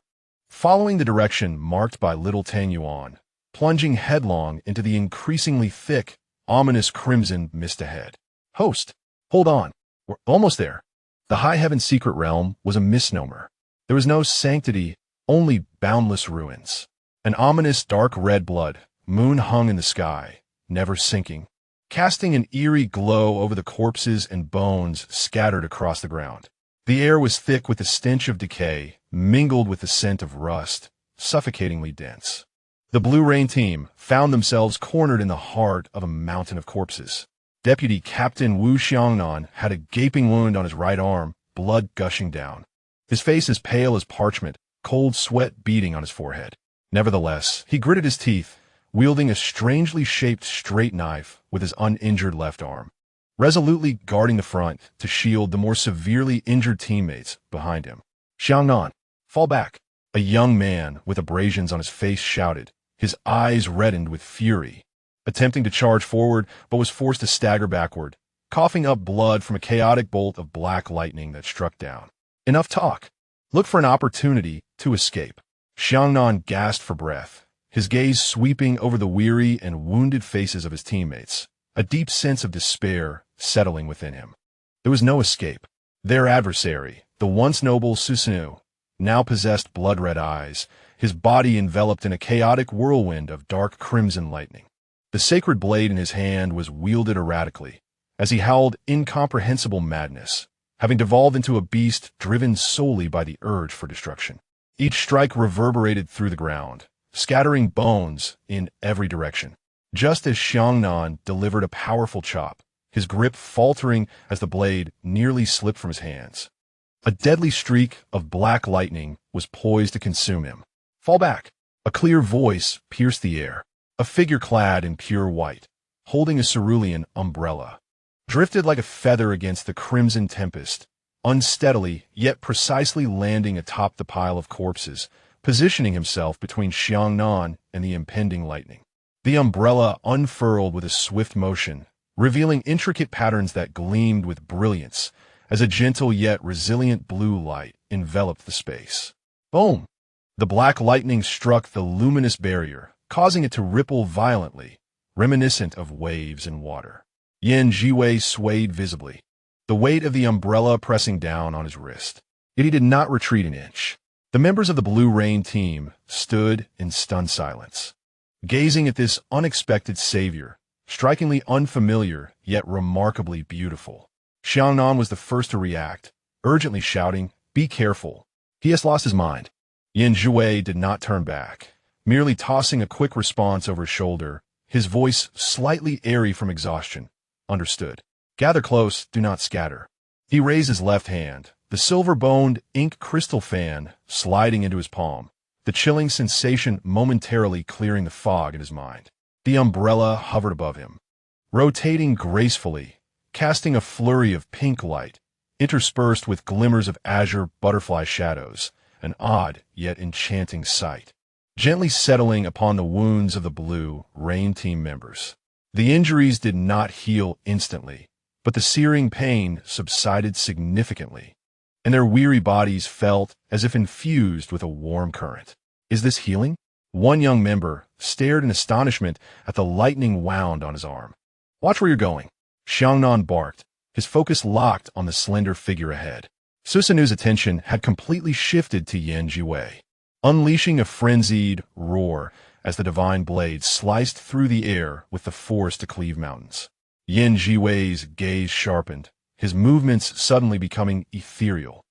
following the direction marked by Little Tangyuan, plunging headlong into the increasingly thick, ominous crimson mist ahead. Host, hold on. We're almost there. The High Heaven's secret realm was a misnomer. There was no sanctity, only boundless ruins. An ominous dark red blood moon hung in the sky, never sinking, casting an eerie glow over the corpses and bones scattered across the ground. The air was thick with the stench of decay, mingled with the scent of rust, suffocatingly dense. The Blue Rain team found themselves cornered in the heart of a mountain of corpses. Deputy Captain Wu Xiangnan had a gaping wound on his right arm, blood gushing down. His face as pale as parchment, cold sweat beading on his forehead. Nevertheless, he gritted his teeth, wielding a strangely shaped straight knife with his uninjured left arm, resolutely guarding the front to shield the more severely injured teammates behind him. Xiangnan, fall back, a young man with abrasions on his face shouted, his eyes reddened with fury, attempting to charge forward but was forced to stagger backward, coughing up blood from a chaotic bolt of black lightning that struck down. Enough talk. Look for an opportunity to escape. Xiangnan gasped for breath, his gaze sweeping over the weary and wounded faces of his teammates, a deep sense of despair settling within him. There was no escape. Their adversary, the once noble Susanoo, now possessed blood-red eyes, his body enveloped in a chaotic whirlwind of dark crimson lightning. The sacred blade in his hand was wielded erratically, as he howled incomprehensible madness, having devolved into a beast driven solely by the urge for destruction. Each strike reverberated through the ground, scattering bones in every direction. Just as Xiangnan delivered a powerful chop, his grip faltering as the blade nearly slipped from his hands. A deadly streak of black lightning was poised to consume him. "Fall back!" A clear voice pierced the air. A figure clad in pure white, holding a cerulean umbrella, drifted like a feather against the crimson tempest, unsteadily yet precisely landing atop the pile of corpses, positioning himself between Xiangnan and the impending lightning. The umbrella unfurled with a swift motion, revealing intricate patterns that gleamed with brilliance as a gentle yet resilient blue light enveloped the space. Boom! The black lightning struck the luminous barrier, causing it to ripple violently, reminiscent of waves in water. Zhiwei swayed visibly, the weight of the umbrella pressing down on his wrist. Yet he did not retreat an inch. The members of the Blue Rain team stood in stunned silence, gazing at this unexpected savior, strikingly unfamiliar yet remarkably beautiful. Xiangnan was the first to react, urgently shouting, "Be careful. He has lost his mind." Zhiwei did not turn back, merely tossing a quick response over his shoulder, his voice slightly airy from exhaustion. "Understood. Gather close, do not scatter." He raised his left hand, the silver-boned ink crystal fan sliding into his palm, the chilling sensation momentarily clearing the fog in his mind. The umbrella hovered above him, rotating gracefully, casting a flurry of pink light, interspersed with glimmers of azure butterfly shadows, an odd yet enchanting sight, gently settling upon the wounds of the Blue Rain team members. The injuries did not heal instantly, but the searing pain subsided significantly, and their weary bodies felt as if infused with a warm current. "Is this healing?" One young member stared in astonishment at the lightning wound on his arm. "Watch where you're going," Xiangnan barked, his focus locked on the slender figure ahead. Susanu's attention had completely shifted to Zhiwei, unleashing a frenzied roar as the divine blade sliced through the air with the force to cleave mountains. Zhiwei's gaze sharpened, his movements suddenly becoming ethereal,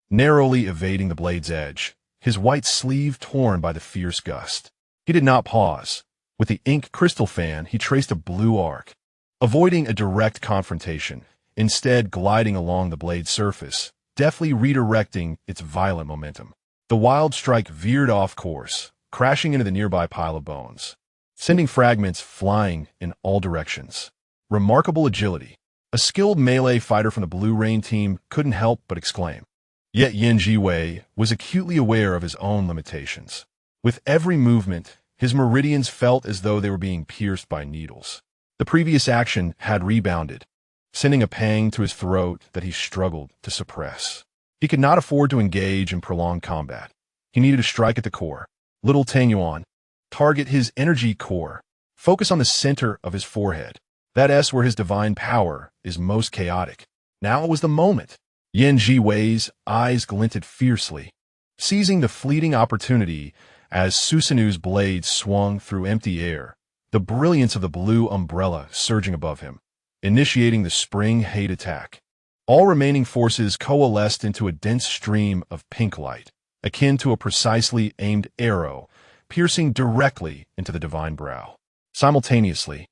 narrowly evading the blade's edge, his white sleeve torn by the fierce gust. He did not pause. With the ink crystal fan, he traced a blue arc, avoiding a direct confrontation, instead gliding along the blade's surface, deftly redirecting its violent momentum. The wild strike veered off course, crashing into the nearby pile of bones, sending fragments flying in all directions. Remarkable agility. A skilled melee fighter from the Blue Rain team couldn't help but exclaim. Yet Zhiwei was acutely aware of his own limitations. With every movement, his meridians felt as though they were being pierced by needles. The previous action had rebounded, sending a pang to his throat that he struggled to suppress. He could not afford to engage in prolonged combat. He needed to strike at the core. Little Tangyuan, target his energy core. Focus on the center of his forehead. That is where his divine power is most chaotic. Now was the moment. Zhiwei's eyes glinted fiercely, seizing the fleeting opportunity as Susanu's blade swung through empty air, the brilliance of the blue umbrella surging above him, initiating the spring hate attack. All remaining forces coalesced into a dense stream of pink light, akin to a precisely aimed arrow, piercing directly into the divine brow. Simultaneously,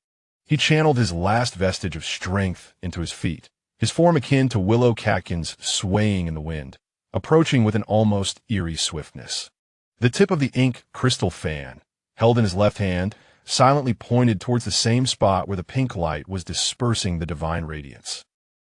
he channeled his last vestige of strength into his feet, his form akin to willow catkins swaying in the wind, approaching with an almost eerie swiftness. The tip of the ink crystal fan, held in his left hand, silently pointed towards the same spot where the pink light was dispersing the divine radiance.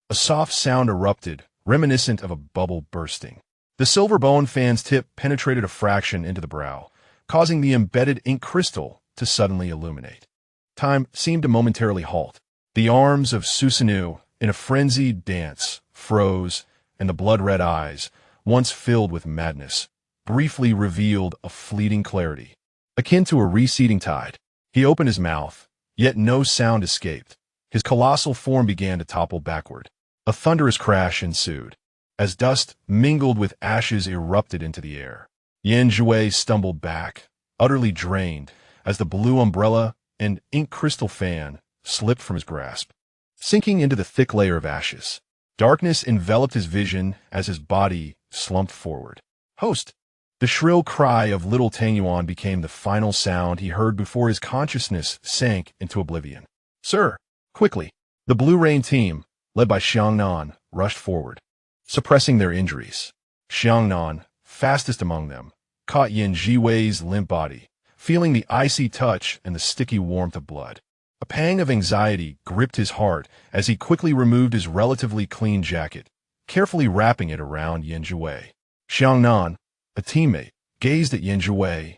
A soft sound erupted, reminiscent of a bubble bursting. The silver bone fan's tip penetrated a fraction into the brow, causing the embedded ink crystal to suddenly illuminate. Time seemed to momentarily halt. The arms of Susanu, in a frenzied dance, froze, and the blood-red eyes, once filled with madness, briefly revealed a fleeting clarity, akin to a receding tide. He opened his mouth, yet no sound escaped. His colossal form began to topple backward. A thunderous crash ensued, as dust mingled with ashes erupted into the air. Zhiwei stumbled back, utterly drained, as the blue umbrella and ink crystal fan slipped from his grasp, sinking into the thick layer of ashes. Darkness enveloped his vision as his body slumped forward. Host! The shrill cry of little Tang Yuan became the final sound he heard before his consciousness sank into oblivion. Sir! Quickly! The Blue Rain team, led by Xiangnan, rushed forward, suppressing their injuries. Xiangnan, fastest among them, caught Zhiwei's limp body, feeling the icy touch and the sticky warmth of blood. A pang of anxiety gripped his heart as he quickly removed his relatively clean jacket, carefully wrapping it around Zhiwei. Xiangnan, a teammate, gazed at Zhiwei,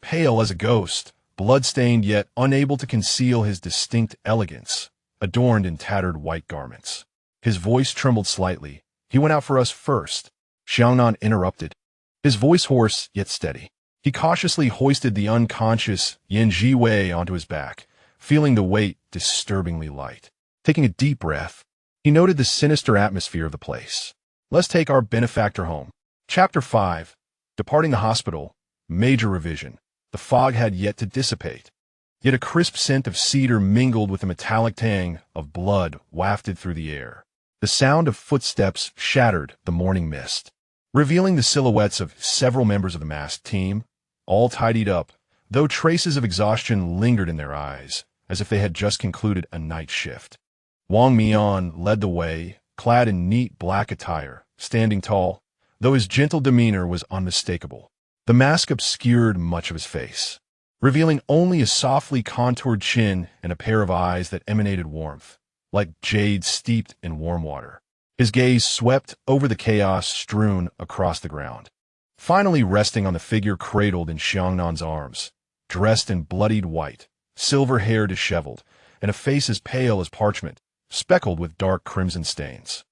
pale as a ghost, blood-stained yet unable to conceal his distinct elegance, adorned in tattered white garments. His voice trembled slightly. He went out for us first. Xiangnan interrupted, his voice hoarse yet steady. He cautiously hoisted the unconscious Zhiwei onto his back, feeling the weight disturbingly light. Taking a deep breath, he noted the sinister atmosphere of the place. Let's take our benefactor home. Chapter 5. Departing the hospital. Major revision. The fog had yet to dissipate, yet a crisp scent of cedar mingled with the metallic tang of blood wafted through the air. The sound of footsteps shattered the morning mist, revealing the silhouettes of several members of the masked team, all tidied up, though traces of exhaustion lingered in their eyes, as if they had just concluded a night shift. Wang Mian led the way, clad in neat black attire, standing tall, though his gentle demeanor was unmistakable. The mask obscured much of his face, revealing only a softly contoured chin and a pair of eyes that emanated warmth, like jade steeped in warm water. His gaze swept over the chaos strewn across the ground, finally resting on the figure cradled in Xiangnan's arms, dressed in bloodied white, silver hair disheveled, and a face as pale as parchment, speckled with dark crimson stains.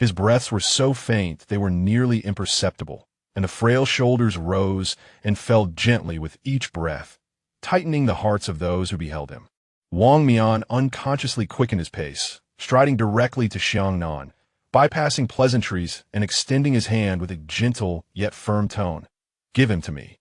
His breaths were so faint they were nearly imperceptible, and the frail shoulders rose and fell gently with each breath, tightening the hearts of those who beheld him. Wang Mian unconsciously quickened his pace, striding directly to Xiangnan, bypassing pleasantries and extending his hand with a gentle yet firm tone. Give him to me.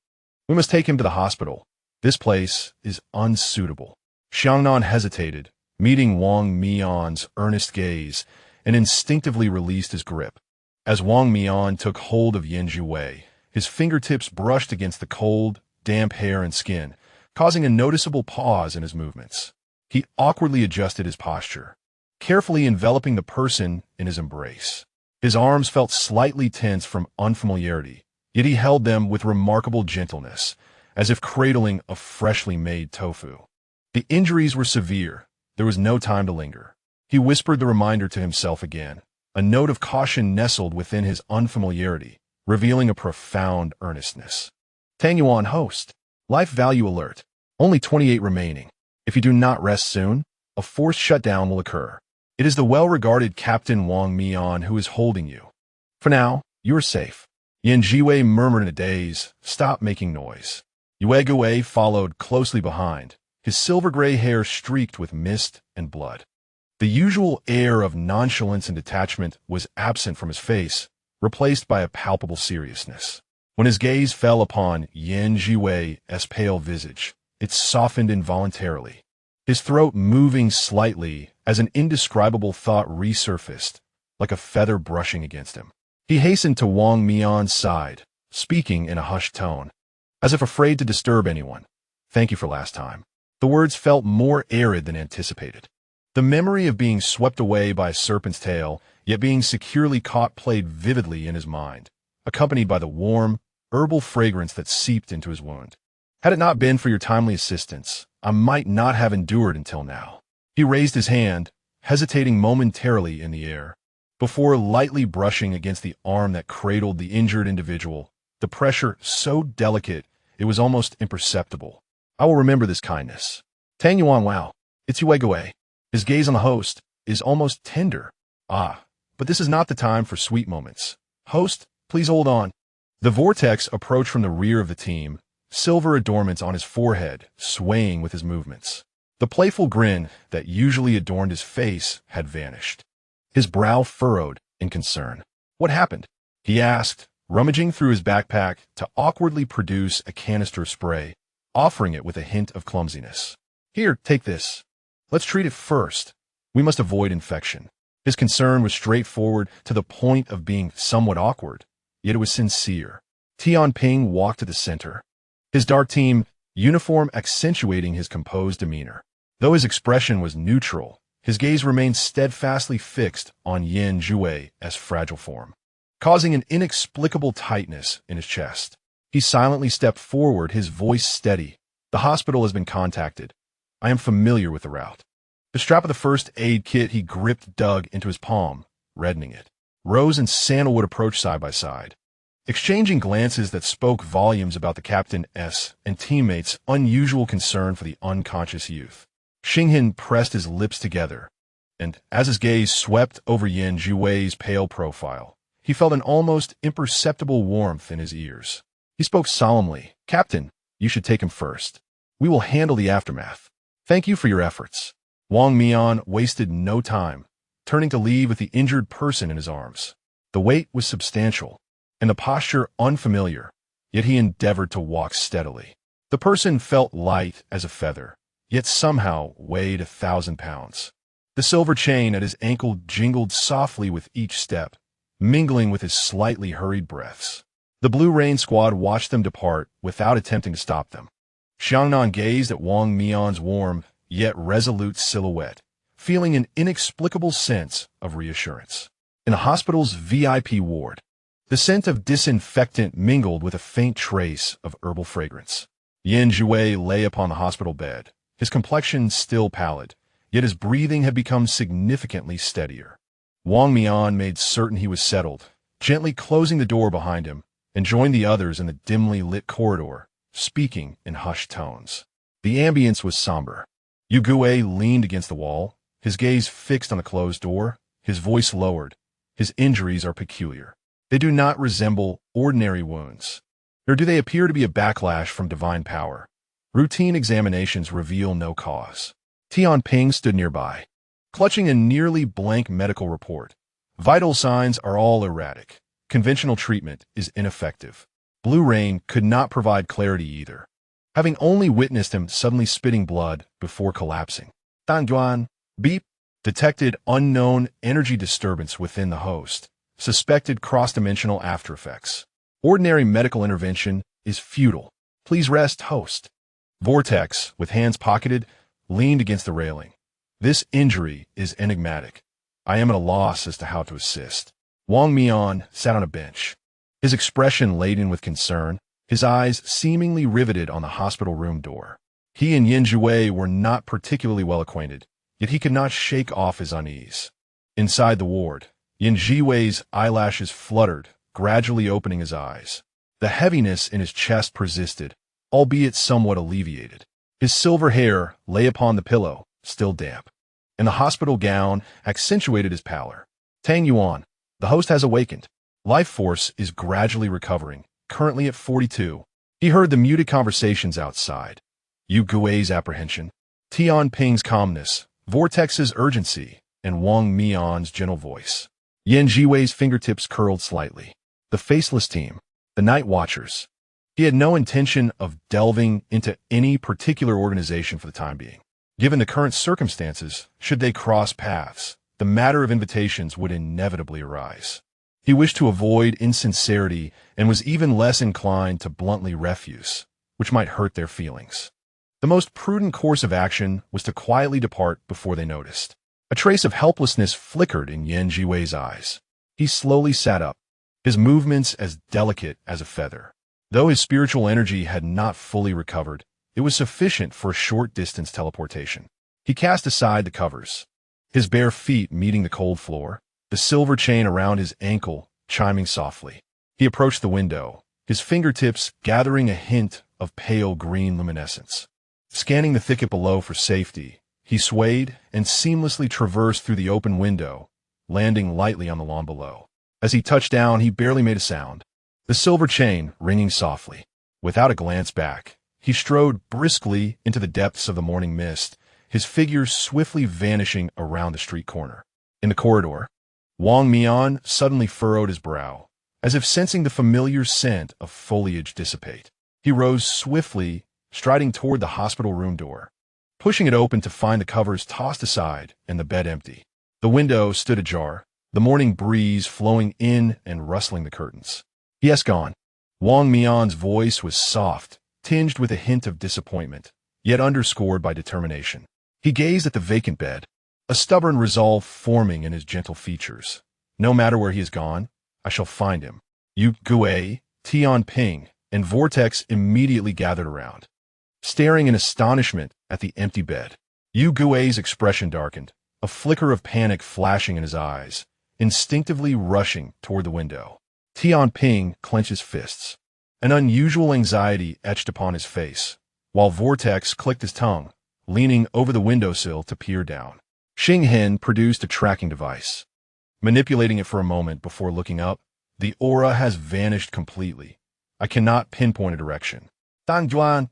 We must take him to the hospital. This place is unsuitable. Xiangnan hesitated, meeting Wang Mian's earnest gaze, and instinctively released his grip. As Wang Mian took hold of Zhiwei, his fingertips brushed against the cold, damp hair and skin, causing a noticeable pause in his movements. He awkwardly adjusted his posture, carefully enveloping the person in his embrace. His arms felt slightly tense from unfamiliarity, yet he held them with remarkable gentleness, as if cradling a freshly made tofu. The injuries were severe. There was no time to linger. He whispered the reminder to himself again. A note of caution nestled within his unfamiliarity, revealing a profound earnestness. Tang Yuan host. Life value alert. Only 28 remaining. If you do not rest soon, a forced shutdown will occur. It is the well-regarded Captain Wang Mian who is holding you. For now, you are safe. Zhiwei murmured in a daze, stop making noise. Yue followed closely behind, his silver-gray hair streaked with mist and blood. The usual air of nonchalance and detachment was absent from his face, replaced by a palpable seriousness. When his gaze fell upon Zhiwei's pale visage, it softened involuntarily, his throat moving slightly as an indescribable thought resurfaced, like a feather brushing against him. He hastened to Wang Mian's side, speaking in a hushed tone, as if afraid to disturb anyone. Thank you for last time. The words felt more arid than anticipated. The memory of being swept away by a serpent's tail, yet being securely caught, played vividly in his mind, accompanied by the warm, herbal fragrance that seeped into his wound. Had it not been for your timely assistance, I might not have endured until now. He raised his hand, hesitating momentarily in the air, before lightly brushing against the arm that cradled the injured individual, the pressure so delicate it was almost imperceptible. I will remember this kindness. Tang Yuan, wow, it's Yue. His gaze on the host is almost tender. Ah, but this is not the time for sweet moments. Host, please hold on. The vortex approached from the rear of the team, silver adornments on his forehead swaying with his movements. The playful grin that usually adorned his face had vanished. His brow furrowed in concern. What happened? He asked, rummaging through his backpack to awkwardly produce a canister of spray, offering it with a hint of clumsiness. Here, take this. Let's treat it first. We must avoid infection. His concern was straightforward to the point of being somewhat awkward, yet it was sincere. Tianping walked to the center, his dark team uniform accentuating his composed demeanor. Though his expression was neutral, his gaze remained steadfastly fixed on Yan Zhiwei as fragile form, causing an inexplicable tightness in his chest. He silently stepped forward, his voice steady. The hospital has been contacted. I am familiar with the route. The strap of the first aid kit he gripped dug into his palm, reddening it. Rose and Sandalwood approached side by side, exchanging glances that spoke volumes about the captain's and teammates' unusual concern for the unconscious youth. Xinghin pressed his lips together, and as his gaze swept over Yan Zhiwei's pale profile, he felt an almost imperceptible warmth in his ears. He spoke solemnly. Captain, you should take him first. We will handle the aftermath. Thank you for your efforts. Wang Mian wasted no time, turning to leave with the injured person in his arms. The weight was substantial, and the posture unfamiliar, yet he endeavored to walk steadily. The person felt light as a feather, yet somehow weighed 1,000 pounds. The silver chain at his ankle jingled softly with each step, mingling with his slightly hurried breaths. The Blue Rain squad watched them depart without attempting to stop them. Xiangnan gazed at Wang Mian's warm, yet resolute silhouette, feeling an inexplicable sense of reassurance. In the hospital's VIP ward, the scent of disinfectant mingled with a faint trace of herbal fragrance. Yan Zhiwei lay upon the hospital bed, his complexion still pallid, yet his breathing had become significantly steadier. Wang Mian made certain he was settled, gently closing the door behind him, and joined the others in the dimly lit corridor, speaking in hushed tones. The ambience was somber. Yu Gui leaned against the wall, his gaze fixed on the closed door, his voice lowered. His injuries are peculiar. They do not resemble ordinary wounds, nor do they appear to be a backlash from divine power. Routine examinations reveal no cause. Tianping stood nearby, clutching a nearly blank medical report. Vital signs are all erratic. Conventional treatment is ineffective. Blue Rain could not provide clarity either, having only witnessed him suddenly spitting blood before collapsing. Danjuan, beep, detected unknown energy disturbance within the host, suspected cross-dimensional aftereffects. Ordinary medical intervention is futile. Please rest, host. Vortex, with hands pocketed, leaned against the railing. This injury is enigmatic. I am at a loss as to how to assist. Wang Mian sat on a bench, his expression laden with concern, his eyes seemingly riveted on the hospital room door. He and Yan Zhiwei were not particularly well acquainted, yet he could not shake off his unease. Inside the ward, Yan Zhiwei's eyelashes fluttered, gradually opening his eyes. The heaviness in his chest persisted, albeit somewhat alleviated. His silver hair lay upon the pillow, still damp, and the hospital gown accentuated his pallor. Tang Yuan, the host has awakened. Life force is gradually recovering, currently at 42. He heard the muted conversations outside. Yu Gui's apprehension, Tianping's calmness, Vortex's urgency, and Wang Mian's gentle voice. Yan Zhiwei's fingertips curled slightly. The Faceless Team, the Night Watchers. He had no intention of delving into any particular organization for the time being. Given the current circumstances, should they cross paths, the matter of invitations would inevitably arise. He wished to avoid insincerity and was even less inclined to bluntly refuse, which might hurt their feelings. The most prudent course of action was to quietly depart before they noticed. A trace of helplessness flickered in Yan Zhiwei's eyes. He slowly sat up, his movements as delicate as a feather. Though his spiritual energy had not fully recovered, it was sufficient for a short-distance teleportation. He cast aside the covers, his bare feet meeting the cold floor, the silver chain around his ankle chiming softly. He approached the window, his fingertips gathering a hint of pale green luminescence. Scanning the thicket below for safety, he swayed and seamlessly traversed through the open window, landing lightly on the lawn below. As he touched down, he barely made a sound, the silver chain ringing softly. Without a glance back, he strode briskly into the depths of the morning mist, his figure swiftly vanishing around the street corner. In the corridor, Wang Mian suddenly furrowed his brow, as if sensing the familiar scent of foliage dissipate. He rose swiftly, striding toward the hospital room door. pushing it open to find the covers tossed aside and the bed empty. The window stood ajar, the morning breeze flowing in and rustling the curtains. "Yes, gone." Wang Mian's voice was soft, tinged with a hint of disappointment, yet underscored by determination. He gazed at the vacant bed, a stubborn resolve forming in his gentle features. "No matter where he has gone, I shall find him." Zhiwei, Tianping, and Vortex immediately gathered around, staring in astonishment at the empty bed. Zhiwei's expression darkened, a flicker of panic flashing in his eyes, instinctively rushing toward the window. Tianping clenched his fists. An unusual anxiety etched upon his face, while Vortex clicked his tongue, leaning over the windowsill to peer down. Xinghen produced a tracking device. Manipulating it for a moment before looking up, "The aura has vanished completely. I cannot pinpoint a direction." "Danjuan,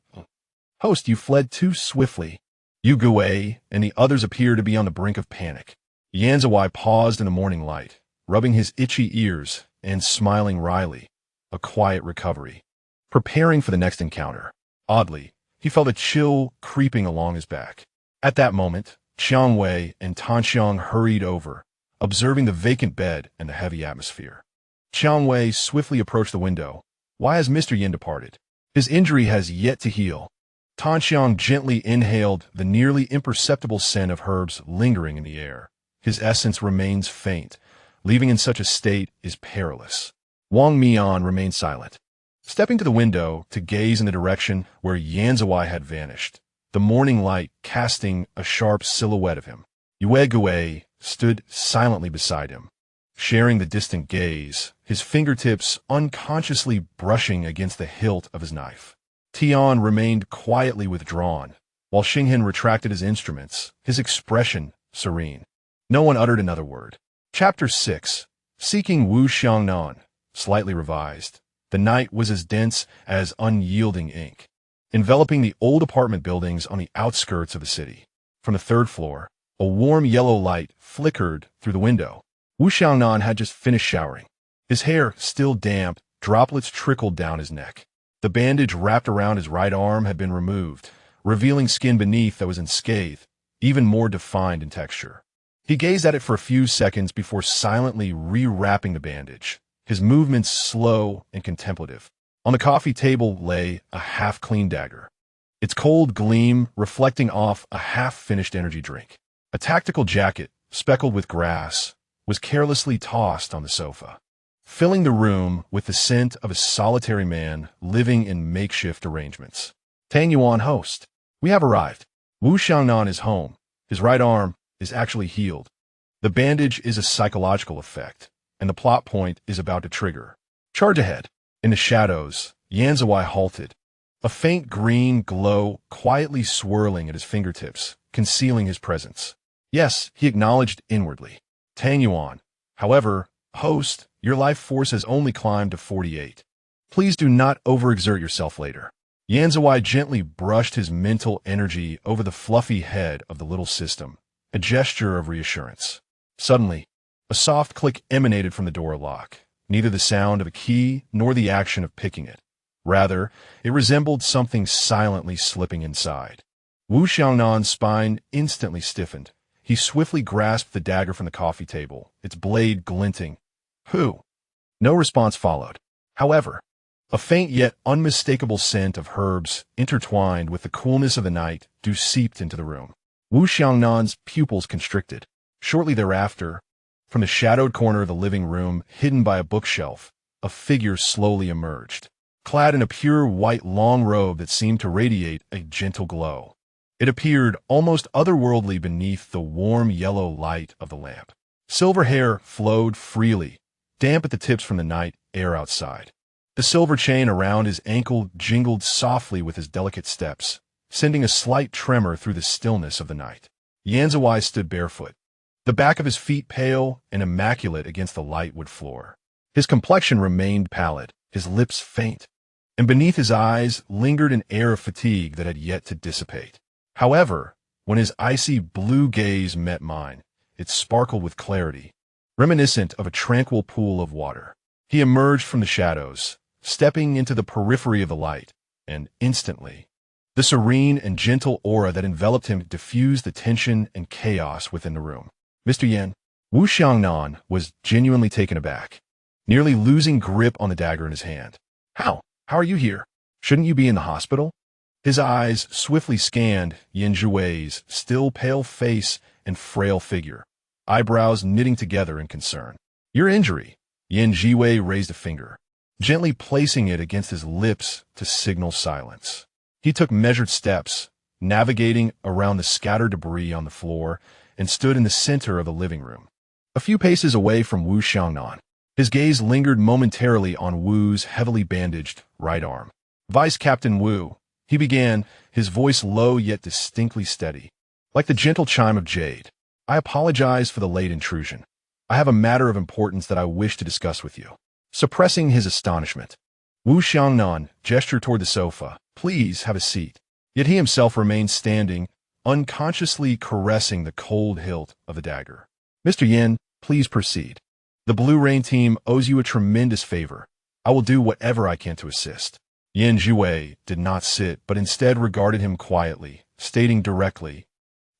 host, you fled too swiftly." Zhiwei and the others appeared to be on the brink of panic. Zhiwei paused in the morning light, rubbing his itchy ears and smiling wryly. A quiet recovery. Preparing for the next encounter. Oddly, he felt a chill creeping along his back. At that moment, Qiang Wei and Tan Xiang hurried over, observing the vacant bed and the heavy atmosphere. Qiang Wei swiftly approached the window. "Why has Mr. Yin departed? His injury has yet to heal." Tan Xiang gently inhaled the nearly imperceptible scent of herbs lingering in the air. "His essence remains faint. Leaving in such a state is perilous." Wang Mian remained silent, stepping to the window to gaze in the direction where Zhiwei had vanished, the morning light casting a sharp silhouette of him. Zhiwei stood silently beside him, sharing the distant gaze, his fingertips unconsciously brushing against the hilt of his knife. Tian remained quietly withdrawn, while Xinghen retracted his instruments, his expression serene. No one uttered another word. Chapter 6. Seeking Wu Xiangnan, slightly revised. The night was as dense as unyielding ink, enveloping the old apartment buildings on the outskirts of the city. From the third floor, a warm yellow light flickered through the window. Wu Xiangnan had just finished showering. His hair, still damp, droplets trickled down his neck. The bandage wrapped around his right arm had been removed, revealing skin beneath that was unscathed, even more defined in texture. He gazed at it for a few seconds before silently rewrapping the bandage, his movements slow and contemplative. On the coffee table lay a half-clean dagger, its cold gleam reflecting off a half-finished energy drink. A tactical jacket, speckled with grass, was carelessly tossed on the sofa, filling the room with the scent of a solitary man living in makeshift arrangements. "Tang Yuan, host, we have arrived." Wu Xiangnan is home. His right arm is actually healed. The bandage is a psychological effect, and the plot point is about to trigger. Charge ahead. In the shadows, Zhiwei halted, a faint green glow quietly swirling at his fingertips, concealing his presence. Yes, he acknowledged inwardly. "Tang Yuan. However, host, your life force has only climbed to 48. Please do not overexert yourself later." Zhiwei gently brushed his mental energy over the fluffy head of the little system, a gesture of reassurance. Suddenly, a soft click emanated from the door lock, neither the sound of a key nor the action of picking it. Rather, it resembled something silently slipping inside. Wu Xiangnan's spine instantly stiffened. He swiftly grasped the dagger from the coffee table, its blade glinting. "Who?" No response followed. However, a faint yet unmistakable scent of herbs intertwined with the coolness of the night dew seeped into the room. Wu Xiangnan's pupils constricted. Shortly thereafter, from the shadowed corner of the living room, hidden by a bookshelf, a figure slowly emerged, clad in a pure white long robe that seemed to radiate a gentle glow. It appeared almost otherworldly beneath the warm yellow light of the lamp. Silver hair flowed freely, damp at the tips from the night air outside. The silver chain around his ankle jingled softly with his delicate steps, sending a slight tremor through the stillness of the night. Zhiwei stood barefoot, the back of his feet pale and immaculate against the light wood floor. His complexion remained pallid, his lips faint, and beneath his eyes lingered an air of fatigue that had yet to dissipate. However, when his icy blue gaze met mine, it sparkled with clarity, reminiscent of a tranquil pool of water. He emerged from the shadows, stepping into the periphery of the light, and instantly, The serene and gentle aura that enveloped him diffused the tension and chaos within the room. Mr. Yan, Wu Xiangnan was genuinely taken aback, nearly losing grip on the dagger in his hand. How? How are you here? Shouldn't you be in the hospital? His eyes swiftly scanned Yan Zhiwei's still pale face and frail figure, eyebrows knitting together in concern. Your injury. Yan Zhiwei raised a finger, gently placing it against his lips to signal silence. He took measured steps, navigating around the scattered debris on the floor, and stood in the center of the living room, a few paces away from Wu Xiangnan. His gaze lingered momentarily on Wu's heavily bandaged right arm. Vice Captain Wu, he began, his voice low yet distinctly steady, like the gentle chime of jade. I apologize for the late intrusion. I have a matter of importance that I wish to discuss with you. Suppressing his astonishment, Wu Xiangnan gestured toward the sofa. Please have a seat. Yet he himself remained standing, unconsciously caressing the cold hilt of the dagger. Mr. Yan, please proceed. The Blue Rain team owes you a tremendous favor. I will do whatever I can to assist. Yan Zhiwei did not sit, but instead regarded him quietly, stating directly,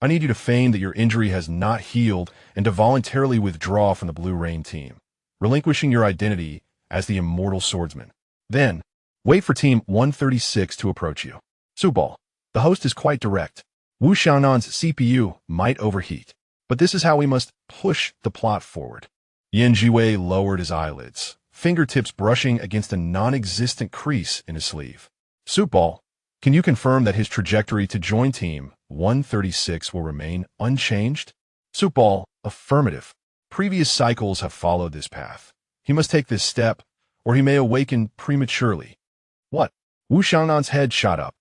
I need you to feign that your injury has not healed and to voluntarily withdraw from the Blue Rain team, relinquishing your identity as the immortal swordsman. Then, wait for Team 136 to approach you. Subal, the host is quite direct. Wu Xiaonan's CPU might overheat, but this is how we must push the plot forward. Yan Zhiwei lowered his eyelids, fingertips brushing against a non-existent crease in his sleeve. Subal, can you confirm that his trajectory to join Team 136 will remain unchanged? Subal, affirmative. Previous cycles have followed this path. He must take this step, or he may awaken prematurely. What? Wu Xiaonan's head shot up,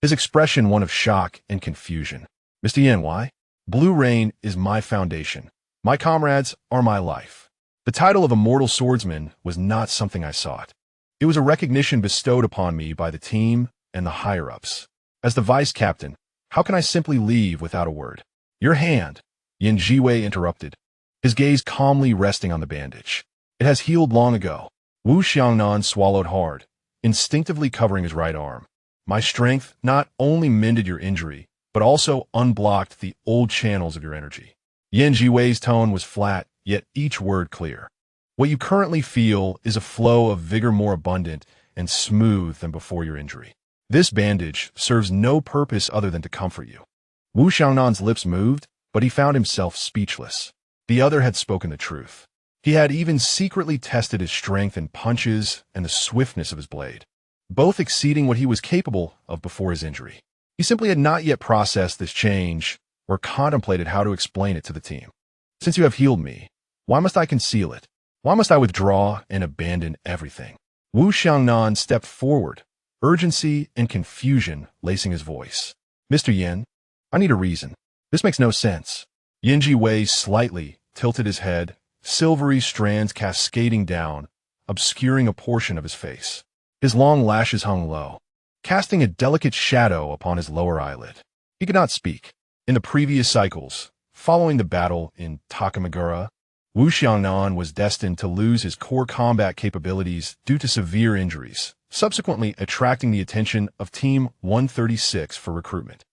his expression one of shock and confusion. Mr. Yan, why? Blue Rain is my foundation. My comrades are my life. The title of immortal swordsman was not something I sought. It was a recognition bestowed upon me by the team and the higher-ups. As the vice captain, how can I simply leave without a word? Your hand, Yan Zhiwei interrupted, his gaze calmly resting on the bandage. It has healed long ago. Wu Xiangnan swallowed hard, instinctively covering his right arm. My strength not only mended your injury, but also unblocked the old channels of your energy. Yan Zhiwei's tone was flat, yet each word clear. What you currently feel is a flow of vigor more abundant and smooth than before your injury. This bandage serves no purpose other than to comfort you. Wu Xiaonan's lips moved, but he found himself speechless. The other had spoken the truth. He had even secretly tested his strength in punches and the swiftness of his blade, both exceeding what he was capable of before his injury. He simply had not yet processed this change or contemplated how to explain it to the team. Since you have healed me, why must I conceal it? Why must I withdraw and abandon everything? Wu Xiangnan stepped forward, urgency and confusion lacing his voice. Mr. Yan, I need a reason. This makes no sense. Yan Zhiwei slightly tilted his head, silvery strands cascading down, obscuring a portion of his face. His long lashes hung low, casting a delicate shadow upon his lower eyelid. He could not speak. In the previous cycles, following the battle in Takamagura, Wu Xiangnan was destined to lose his core combat capabilities due to severe injuries, subsequently attracting the attention of Team 136 for recruitment.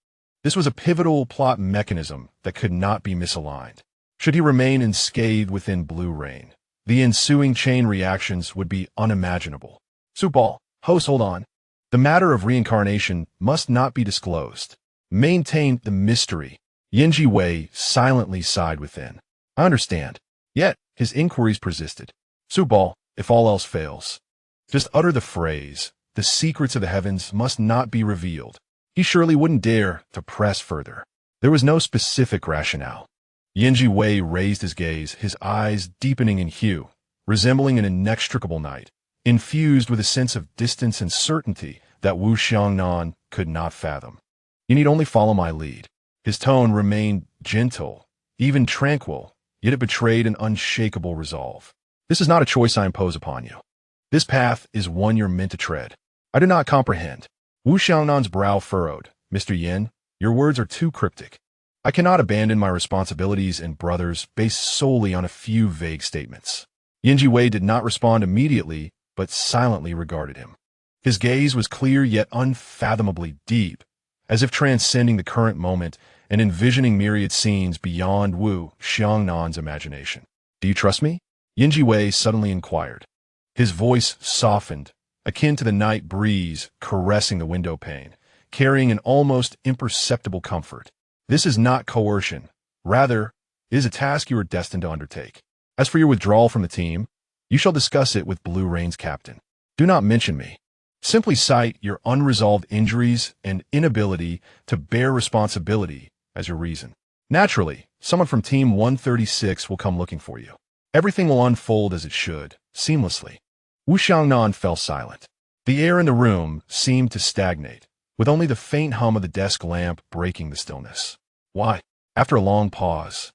This was a pivotal plot mechanism that could not be misaligned. Should he remain unscathed within Blue Rain, the ensuing chain reactions would be unimaginable. Subal, host, hold on. The matter of reincarnation must not be disclosed. Maintain the mystery. Yan Zhiwei silently sighed within. I understand. Yet, his inquiries persisted. Subal, if all else fails, just utter the phrase, the secrets of the heavens must not be revealed. He surely wouldn't dare to press further. There was no specific rationale. Yan Zhiwei raised his gaze, his eyes deepening in hue, resembling an inextricable night, infused with a sense of distance and certainty that Wu Xiangnan could not fathom. You need only follow my lead. His tone remained gentle, even tranquil, yet it betrayed an unshakable resolve. This is not a choice I impose upon you. This path is one you're meant to tread. I do not comprehend. Wu Xiaonan's brow furrowed. Mr. Yan, your words are too cryptic. I cannot abandon my responsibilities and brothers based solely on a few vague statements. Yan Zhiwei did not respond immediately, but silently regarded him. His gaze was clear yet unfathomably deep, as if transcending the current moment and envisioning myriad scenes beyond Wu Xiangnan's imagination. "Do you trust me?" Zhiwei suddenly inquired. His voice softened, akin to the night breeze caressing the window pane, carrying an almost imperceptible comfort. "This is not coercion. Rather, it is a task you are destined to undertake. As for your withdrawal from the team, you shall discuss it with Blue Rain's captain. Do not mention me. Simply cite your unresolved injuries and inability to bear responsibility as your reason. Naturally, someone from Team 136 will come looking for you. Everything will unfold as it should, seamlessly." Wu Xiangnan fell silent. The air in the room seemed to stagnate, with only the faint hum of the desk lamp breaking the stillness. "Why?" After a long pause,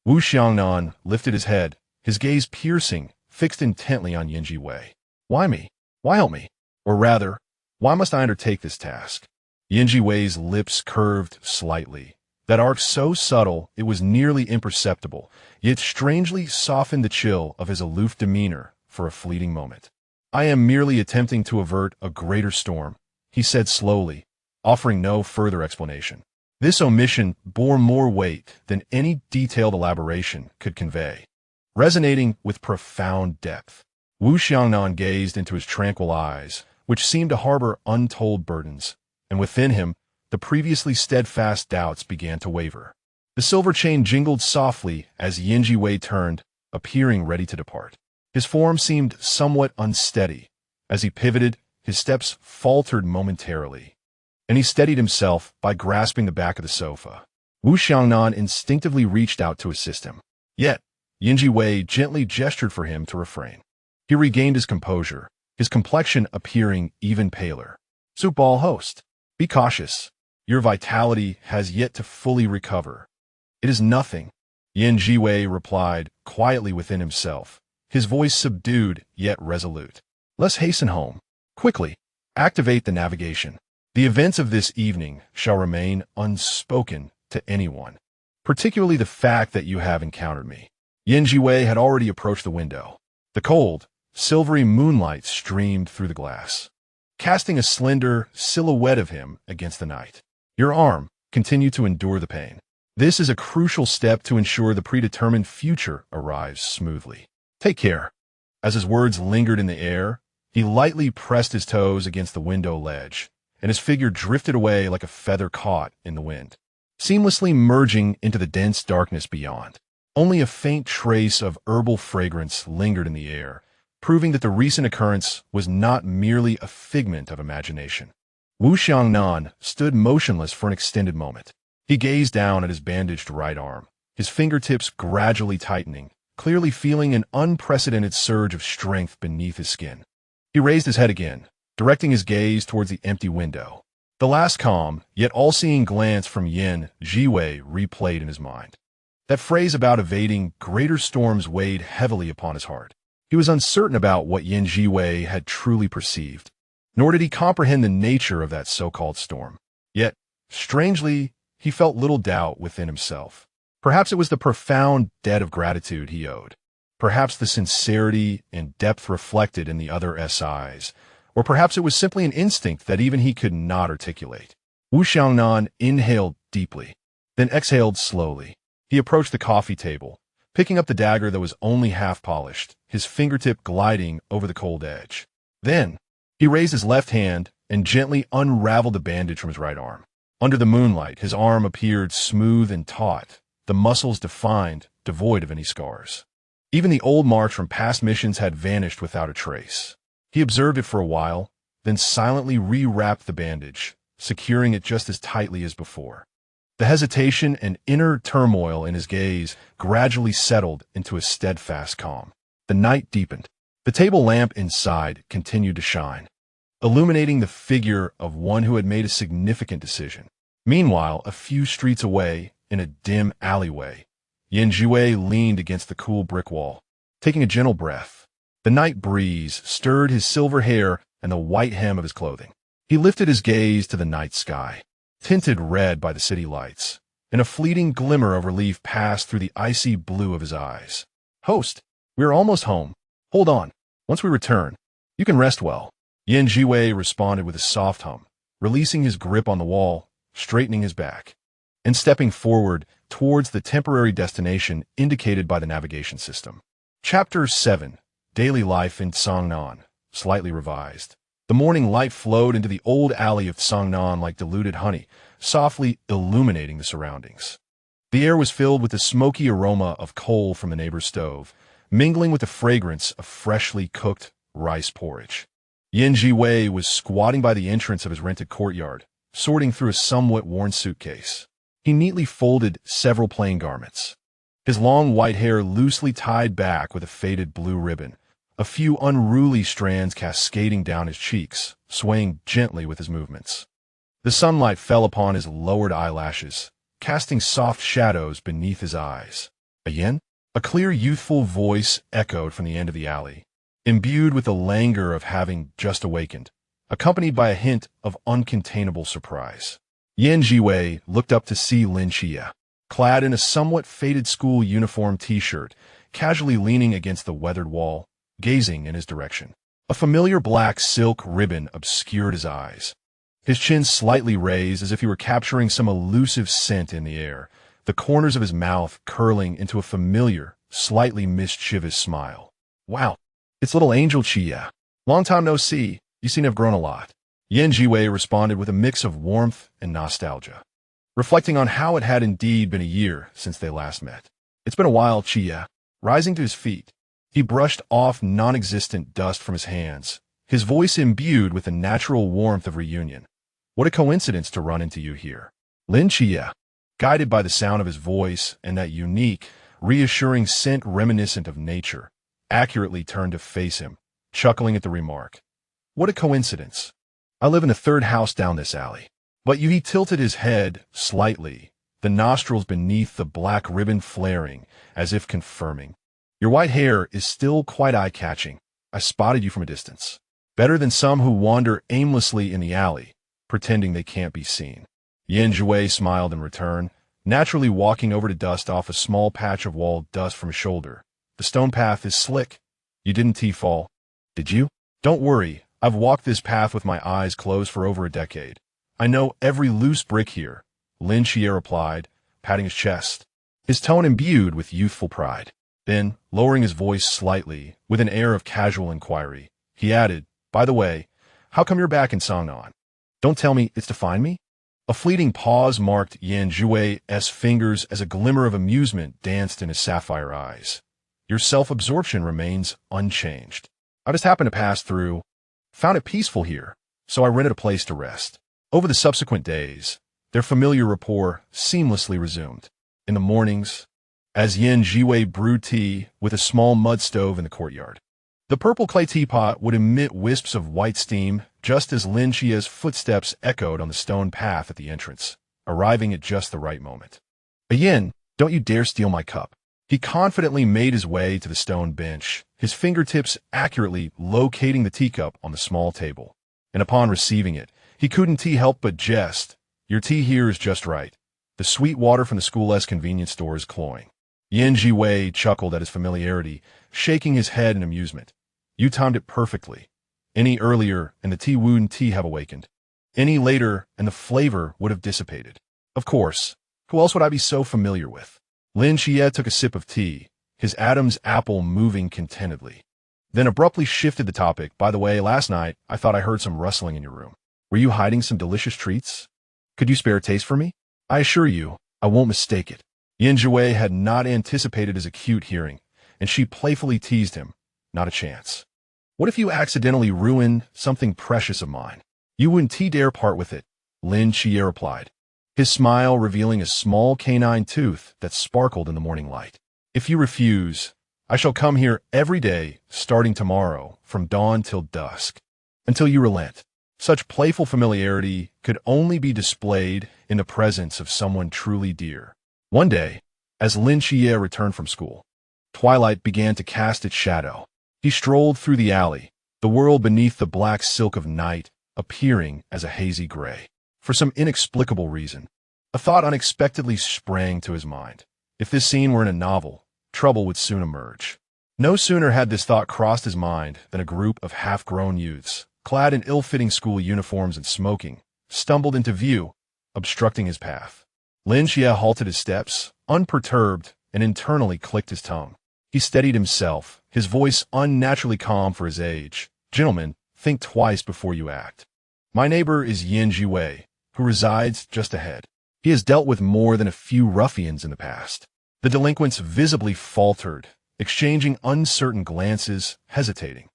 Wu Xiangnan lifted his head, his gaze piercing, fixed intently on Zhiwei. "Why me? Why help me? Or rather, why must I undertake this task?" Zhiwei's lips curved slightly, that arc so subtle it was nearly imperceptible, yet strangely softened the chill of his aloof demeanor for a fleeting moment. "I am merely attempting to avert a greater storm," he said slowly, offering no further explanation. This omission bore more weight than any detailed elaboration could convey, resonating with profound depth. Wu Xiangnan gazed into his tranquil eyes, which seemed to harbor untold burdens, and within him, the previously steadfast doubts began to waver. The silver chain jingled softly as Zhiwei turned, appearing ready to depart. His form seemed somewhat unsteady. As he pivoted, his steps faltered momentarily, and he steadied himself by grasping the back of the sofa. Wu Xiangnan instinctively reached out to assist him. Yet, Zhiwei gently gestured for him to refrain. He regained his composure, his complexion appearing even paler. "Soup ball host, be cautious. Your vitality has yet to fully recover." "It is nothing," Zhiwei replied quietly within himself, his voice subdued yet resolute. "Let's hasten home. Quickly, activate the navigation. The events of this evening shall remain unspoken to anyone, particularly the fact that you have encountered me." Zhiwei had already approached the window. The cold, silvery moonlight streamed through the glass, casting a slender silhouette of him against the night. "Your arm continued to endure the pain. This is a crucial step to ensure the predetermined future arrives smoothly. Take care." As his words lingered in the air, he lightly pressed his toes against the window ledge, and his figure drifted away like a feather caught in the wind, seamlessly merging into the dense darkness beyond. Only a faint trace of herbal fragrance lingered in the air, proving that the recent occurrence was not merely a figment of imagination. Wu Xiangnan stood motionless for an extended moment. He gazed down at his bandaged right arm, his fingertips gradually tightening, clearly feeling an unprecedented surge of strength beneath his skin. He raised his head again, directing his gaze towards the empty window. The last calm, yet all-seeing glance from Zhiwei replayed in his mind. That phrase about evading greater storms weighed heavily upon his heart. He was uncertain about what Zhiwei had truly perceived, nor did he comprehend the nature of that so-called storm. Yet, strangely, he felt little doubt within himself. Perhaps it was the profound debt of gratitude he owed. Perhaps the sincerity and depth reflected in the other SIs, or perhaps it was simply an instinct that even he could not articulate. Wu Xiangnan inhaled deeply, then exhaled slowly. He approached the coffee table, picking up the dagger that was only half polished, his fingertip gliding over the cold edge. Then, he raised his left hand and gently unraveled the bandage from his right arm. Under the moonlight, his arm appeared smooth and taut, the muscles defined, devoid of any scars. Even the old marks from past missions had vanished without a trace. He observed it for a while, then silently re-wrapped the bandage, securing it just as tightly as before. The hesitation and inner turmoil in his gaze gradually settled into a steadfast calm. The night deepened. The table lamp inside continued to shine, illuminating the figure of one who had made a significant decision. Meanwhile, a few streets away, in a dim alleyway, Zhiwei leaned against the cool brick wall, taking a gentle breath. The night breeze stirred his silver hair and the white hem of his clothing. He lifted his gaze to the night sky, tinted red by the city lights, and a fleeting glimmer of relief passed through the icy blue of his eyes. "Host, we are almost home. Hold on. Once we return, you can rest well." Zhiwei responded with a soft hum, releasing his grip on the wall, straightening his back, and stepping forward towards the temporary destination indicated by the navigation system. Chapter 7. Daily Life in Songnan, slightly revised. The morning light flowed into the old alley of Songnan like diluted honey, softly illuminating the surroundings. The air was filled with the smoky aroma of coal from the neighbor's stove, mingling with the fragrance of freshly cooked rice porridge. Zhiwei was squatting by the entrance of his rented courtyard, sorting through a somewhat worn suitcase. He neatly folded several plain garments, his long white hair loosely tied back with a faded blue ribbon, a few unruly strands cascading down his cheeks, swaying gently with his movements. The sunlight fell upon his lowered eyelashes, casting soft shadows beneath his eyes. Yan? A clear, youthful voice echoed from the end of the alley, imbued with the languor of having just awakened, accompanied by a hint of uncontainable surprise. Zhiwei looked up to see Lin Xie, clad in a somewhat faded school uniform t-shirt, casually leaning against the weathered wall, gazing in his direction. A familiar black silk ribbon obscured his eyes. His chin slightly raised as if he were capturing some elusive scent in the air, the corners of his mouth curling into a familiar, slightly mischievous smile. Wow, it's little Angel Xie. Long time no see. You seem to have grown a lot. Zhiwei responded with a mix of warmth and nostalgia, reflecting on how it had indeed been a year since they last met. It's been a while, Xie. Rising to his feet, he brushed off non-existent dust from his hands, his voice imbued with the natural warmth of reunion. What a coincidence to run into you here. Lin Xie, guided by the sound of his voice and that unique, reassuring scent reminiscent of nature, accurately turned to face him, chuckling at the remark. What a coincidence. I live in the third house down this alley. But he tilted his head slightly, the nostrils beneath the black ribbon flaring, as if confirming. Your white hair is still quite eye-catching. I spotted you from a distance. Better than some who wander aimlessly in the alley, pretending they can't be seen. Zhiwei smiled in return, naturally walking over to dust off a small patch of wall dust from his shoulder. The stone path is slick. You didn't T-fall, did you? Don't worry, I've walked this path with my eyes closed for over a decade. I know every loose brick here, Lin Xie replied, patting his chest, his tone imbued with youthful pride. Then, lowering his voice slightly, with an air of casual inquiry, he added, by the way, how come you're back in Songnan? Don't tell me it's to find me? A fleeting pause marked Zhiwei's fingers as a glimmer of amusement danced in his sapphire eyes. Your self-absorption remains unchanged. I just happened to pass through, found it peaceful here, so I rented a place to rest. Over the subsequent days, their familiar rapport seamlessly resumed. In the mornings, as Zhiwei brewed tea with a small mud stove in the courtyard, the purple clay teapot would emit wisps of white steam just as Lin Xie's footsteps echoed on the stone path at the entrance, arriving at just the right moment. Yin, don't you dare steal my cup. He confidently made his way to the stone bench, his fingertips accurately locating the teacup on the small table. And upon receiving it, he couldn't help but jest. Your tea here is just right. The sweet water from the school-esque convenience store is cloying. Zhiwei chuckled at his familiarity, shaking his head in amusement. You timed it perfectly. Any earlier, and the tea wouldn't have awakened. Any later, and the flavor would have dissipated. Of course, who else would I be so familiar with? Lin Xie took a sip of tea, his Adam's apple moving contentedly. Then abruptly shifted the topic. By the way, last night, I thought I heard some rustling in your room. Were you hiding some delicious treats? Could you spare a taste for me? I assure you, I won't mistake it. Zhiwei had not anticipated his acute hearing, and she playfully teased him. Not a chance. What if you accidentally ruined something precious of mine? You wouldn't dare part with it, Lin Xie replied, his smile revealing a small canine tooth that sparkled in the morning light. If you refuse, I shall come here every day, starting tomorrow, from dawn till dusk, until you relent. Such playful familiarity could only be displayed in the presence of someone truly dear. One day, as Lin Xie returned from school, twilight began to cast its shadow. He strolled through the alley, the world beneath the black silk of night appearing as a hazy gray. For some inexplicable reason, a thought unexpectedly sprang to his mind. If this scene were in a novel, trouble would soon emerge. No sooner had this thought crossed his mind than a group of half-grown youths, clad in ill-fitting school uniforms and smoking, stumbled into view, obstructing his path. Lin Xie halted his steps, unperturbed, and internally clicked his tongue. He steadied himself, his voice unnaturally calm for his age. "Gentlemen, think twice before you act. My neighbor is Yin Zhiwei, who resides just ahead. He has dealt with more than a few ruffians in the past." The delinquents visibly faltered, exchanging uncertain glances, hesitating.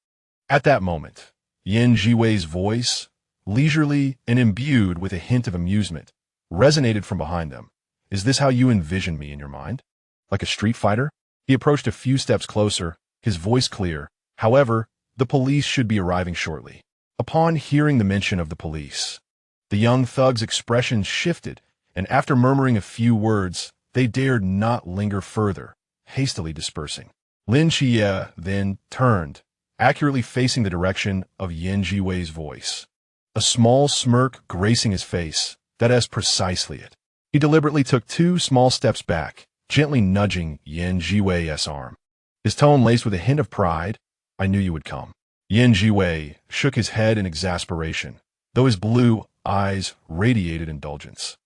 At that moment, Yin Zhiwei's voice, leisurely and imbued with a hint of amusement, resonated from behind them. "Is this how you envision me in your mind? Like a street fighter?" He approached a few steps closer, his voice clear. "However, the police should be arriving shortly." Upon hearing the mention of the police, the young thug's expression shifted, and after murmuring a few words, they dared not linger further, hastily dispersing. Lin Xie then turned, accurately facing the direction of Yin Zhiwei's voice. A small smirk gracing his face, that is precisely it. He deliberately took 2 small steps back, gently nudging Yin Zhiwei's arm. His tone laced with a hint of pride. "I knew you would come." Yin Zhiwei shook his head in exasperation, though his blue eyes radiated indulgence.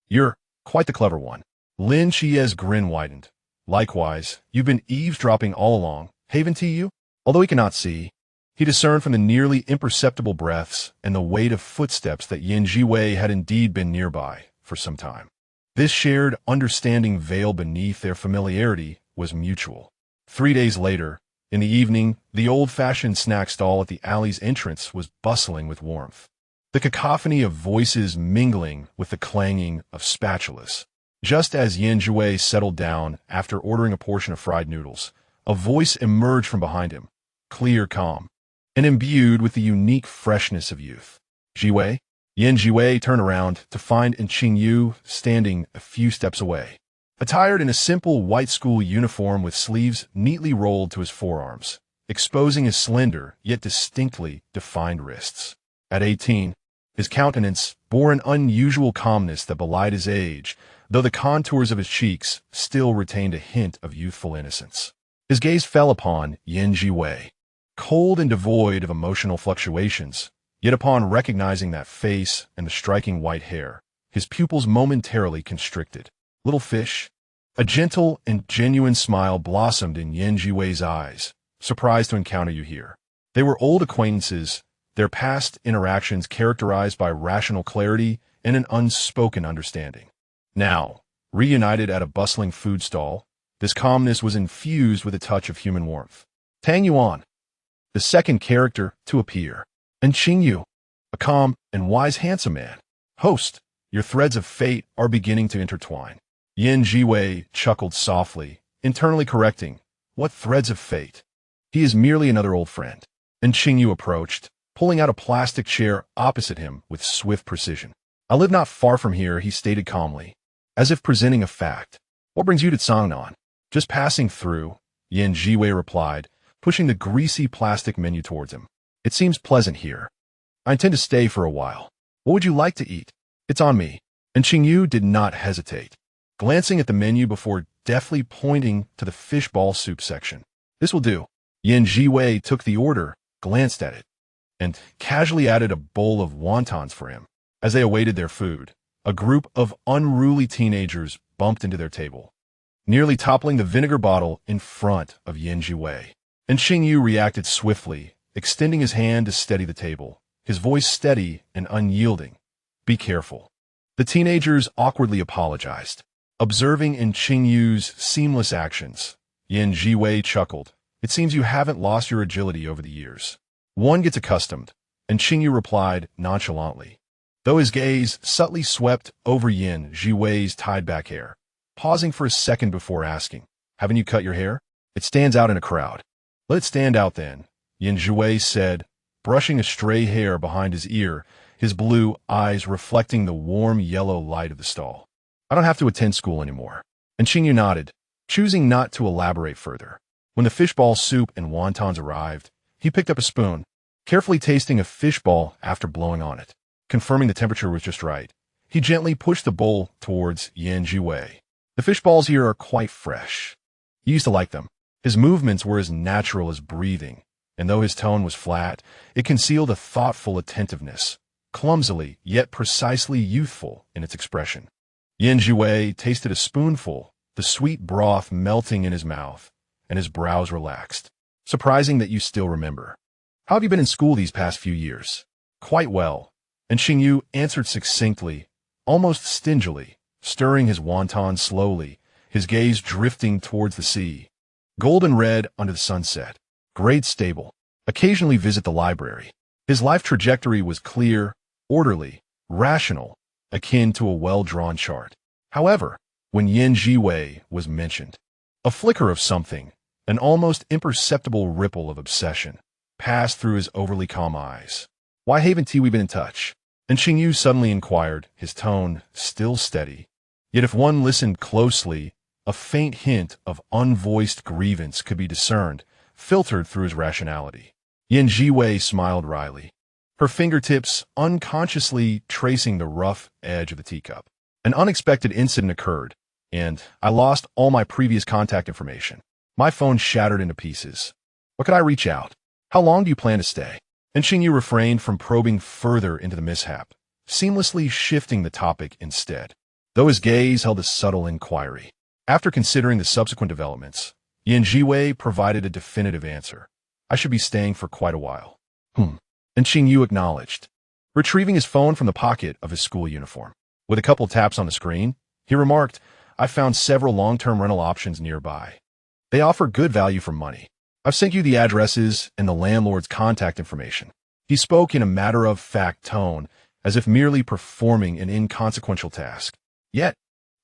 "You're quite the clever one." Lin Xie's grin widened. "Likewise, you've been eavesdropping all along, haven't you?" Although he could not see, he discerned from the nearly imperceptible breaths and the weight of footsteps that Yin Zhiwei had indeed been nearby for some time. This shared understanding veiled beneath their familiarity was mutual. 3 days later, in the evening, the old-fashioned snack stall at the alley's entrance was bustling with warmth. The cacophony of voices mingling with the clanging of spatulas. Just as Yin Zhiwei settled down after ordering a portion of fried noodles, a voice emerged from behind him, clear, calm, and imbued with the unique freshness of youth. "Zhiwei?" Yin Zhiwei turned around to find Qingyu standing a few steps away, attired in a simple white school uniform with sleeves neatly rolled to his forearms, exposing his slender yet distinctly defined wrists. At 18, his countenance bore an unusual calmness that belied his age, though the contours of his cheeks still retained a hint of youthful innocence. His gaze fell upon Yin Zhiwei, cold and devoid of emotional fluctuations, yet upon recognizing that face and the striking white hair, his pupils momentarily constricted. "Little fish?" A gentle and genuine smile blossomed in Yin Zhiwei's eyes. "Surprised to encounter you here." They were old acquaintances, their past interactions characterized by rational clarity and an unspoken understanding. Now, reunited at a bustling food stall, this calmness was infused with a touch of human warmth. Tang Yuan, the second character to appear, and Qingyu, a calm and wise handsome man. "Host, your threads of fate are beginning to intertwine." Yin Zhiwei chuckled softly, internally correcting, "What threads of fate? He is merely another old friend." And Qingyu approached, pulling out a plastic chair opposite him with swift precision. "I live not far from here," he stated calmly, as if presenting a fact. "What brings you to Cangnan?" "Just passing through," Yin Zhiwei replied, pushing the greasy plastic menu towards him. "It seems pleasant here. I intend to stay for a while. What would you like to eat?" "It's on me." And Qingyu did not hesitate, glancing at the menu before deftly pointing to the fishball soup section. "This will do." Yin Zhiwei took the order, glanced at it, and casually added a bowl of wontons for him. As they awaited their food, a group of unruly teenagers bumped into their table, nearly toppling the vinegar bottle in front of Yin Zhiwei. And Qingyu reacted swiftly, extending his hand to steady the table, his voice steady and unyielding. "Be careful." The teenagers awkwardly apologized, observing in Qingyu's seamless actions. Yin Zhiwei chuckled. "It seems you haven't lost your agility over the years." "One gets accustomed," and Qingyu replied nonchalantly, though his gaze subtly swept over Yin Zhiwei's tied-back hair, pausing for a second before asking, "Haven't you cut your hair? It stands out in a crowd." "Let it stand out then," Yin Zhiwei said, brushing a stray hair behind his ear, his blue eyes reflecting the warm yellow light of the stall. "I don't have to attend school anymore." And Qingyu nodded, choosing not to elaborate further. When the fishball soup and wontons arrived, he picked up a spoon, carefully tasting a fishball after blowing on it. Confirming the temperature was just right, he gently pushed the bowl towards Yin Zhiwei. "The fishballs here are quite fresh. You used to like them." His movements were as natural as breathing, and though his tone was flat, it concealed a thoughtful attentiveness, clumsily yet precisely youthful in its expression. Zhiwei tasted a spoonful, the sweet broth melting in his mouth, and his brows relaxed. Surprising that you still remember. How have you been in school these past few years? Quite well. And Xingyu answered succinctly, almost stingily, stirring his wonton slowly, his gaze drifting towards the sea. Golden red under the sunset. Grade stable. Occasionally visit the library. His life trajectory was clear, orderly, rational, akin to a well-drawn chart. However, when Zhiwei was mentioned, a flicker of something, an almost imperceptible ripple of obsession, passed through his overly calm eyes. Why haven't we been in touch? And Xingyu suddenly inquired, his tone still steady. Yet if one listened closely, a faint hint of unvoiced grievance could be discerned, filtered through his rationality. Zhiwei smiled wryly, her fingertips unconsciously tracing the rough edge of the teacup. An unexpected incident occurred, and I lost all my previous contact information. My phone shattered into pieces. What could I reach out? How long do you plan to stay? And Xingyu refrained from probing further into the mishap, seamlessly shifting the topic instead, though his gaze held a subtle inquiry. After considering the subsequent developments, Zhiwei provided a definitive answer. I should be staying for quite a while. And Xingyu acknowledged, retrieving his phone from the pocket of his school uniform. With a couple taps on the screen, he remarked, I found several long-term rental options nearby. They offer good value for money. I've sent you the addresses and the landlord's contact information. He spoke in a matter-of-fact tone, as if merely performing an inconsequential task. Yet,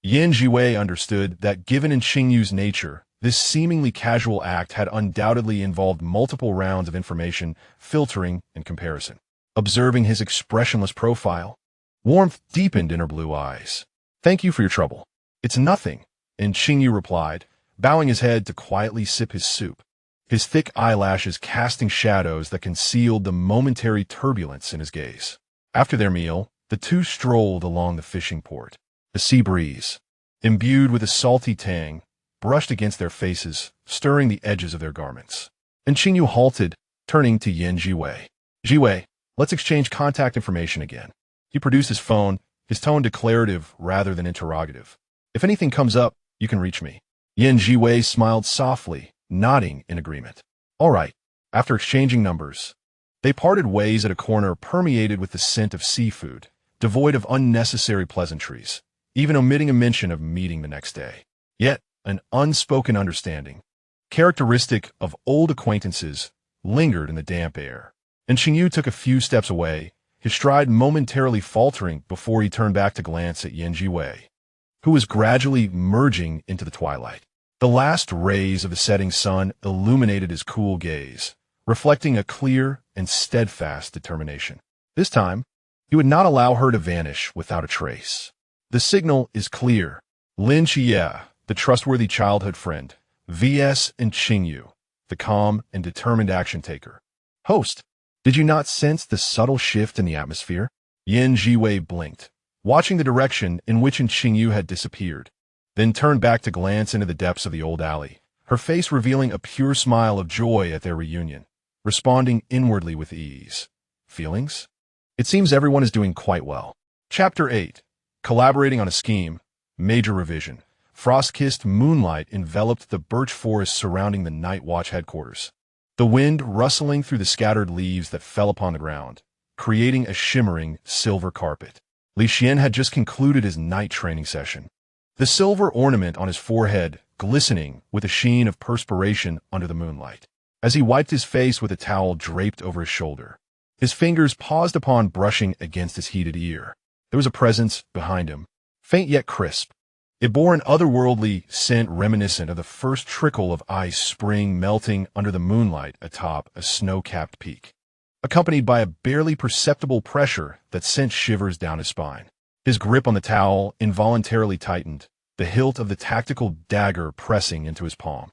Zhiwei understood that given in Xingyu's nature, this seemingly casual act had undoubtedly involved multiple rounds of information, filtering, and comparison. Observing his expressionless profile, warmth deepened in her blue eyes. Thank you for your trouble. It's nothing, and Xingyu replied, bowing his head to quietly sip his soup, his thick eyelashes casting shadows that concealed the momentary turbulence in his gaze. After their meal, the two strolled along the fishing port. The sea breeze, imbued with a salty tang, brushed against their faces, stirring the edges of their garments. And Xingyu halted, turning to Zhiwei. Zhiwei, let's exchange contact information again. He produced his phone, his tone declarative rather than interrogative. If anything comes up, you can reach me. Zhiwei smiled softly, nodding in agreement. All right. After exchanging numbers, they parted ways at a corner permeated with the scent of seafood, devoid of unnecessary pleasantries, even omitting a mention of meeting the next day. Yet, an unspoken understanding, characteristic of old acquaintances, lingered in the damp air. And Xingyu took a few steps away, his stride momentarily faltering before he turned back to glance at Zhiwei, who was gradually merging into the twilight. The last rays of the setting sun illuminated his cool gaze, reflecting a clear and steadfast determination. This time, he would not allow her to vanish without a trace. The signal is clear. Lin Xie, the trustworthy childhood friend, vs. and Xingyu, the calm and determined action-taker. Host, did you not sense the subtle shift in the atmosphere? Zhiwei blinked, watching the direction in which Xingyu had disappeared, then turned back to glance into the depths of the old alley, her face revealing a pure smile of joy at their reunion, responding inwardly with ease. Feelings? It seems everyone is doing quite well. Chapter 8. Collaborating on a scheme. Major revision. Frost-kissed moonlight enveloped the birch forest surrounding the Night Watch headquarters, the wind rustling through the scattered leaves that fell upon the ground, creating a shimmering silver carpet. Li Xian had just concluded his night training session, the silver ornament on his forehead glistening with a sheen of perspiration under the moonlight. As he wiped his face with a towel draped over his shoulder, his fingers paused upon brushing against his heated ear. There was a presence behind him, faint yet crisp. It bore an otherworldly scent reminiscent of the first trickle of ice spring melting under the moonlight atop a snow-capped peak, accompanied by a barely perceptible pressure that sent shivers down his spine. His grip on the towel involuntarily tightened, the hilt of the tactical dagger pressing into his palm.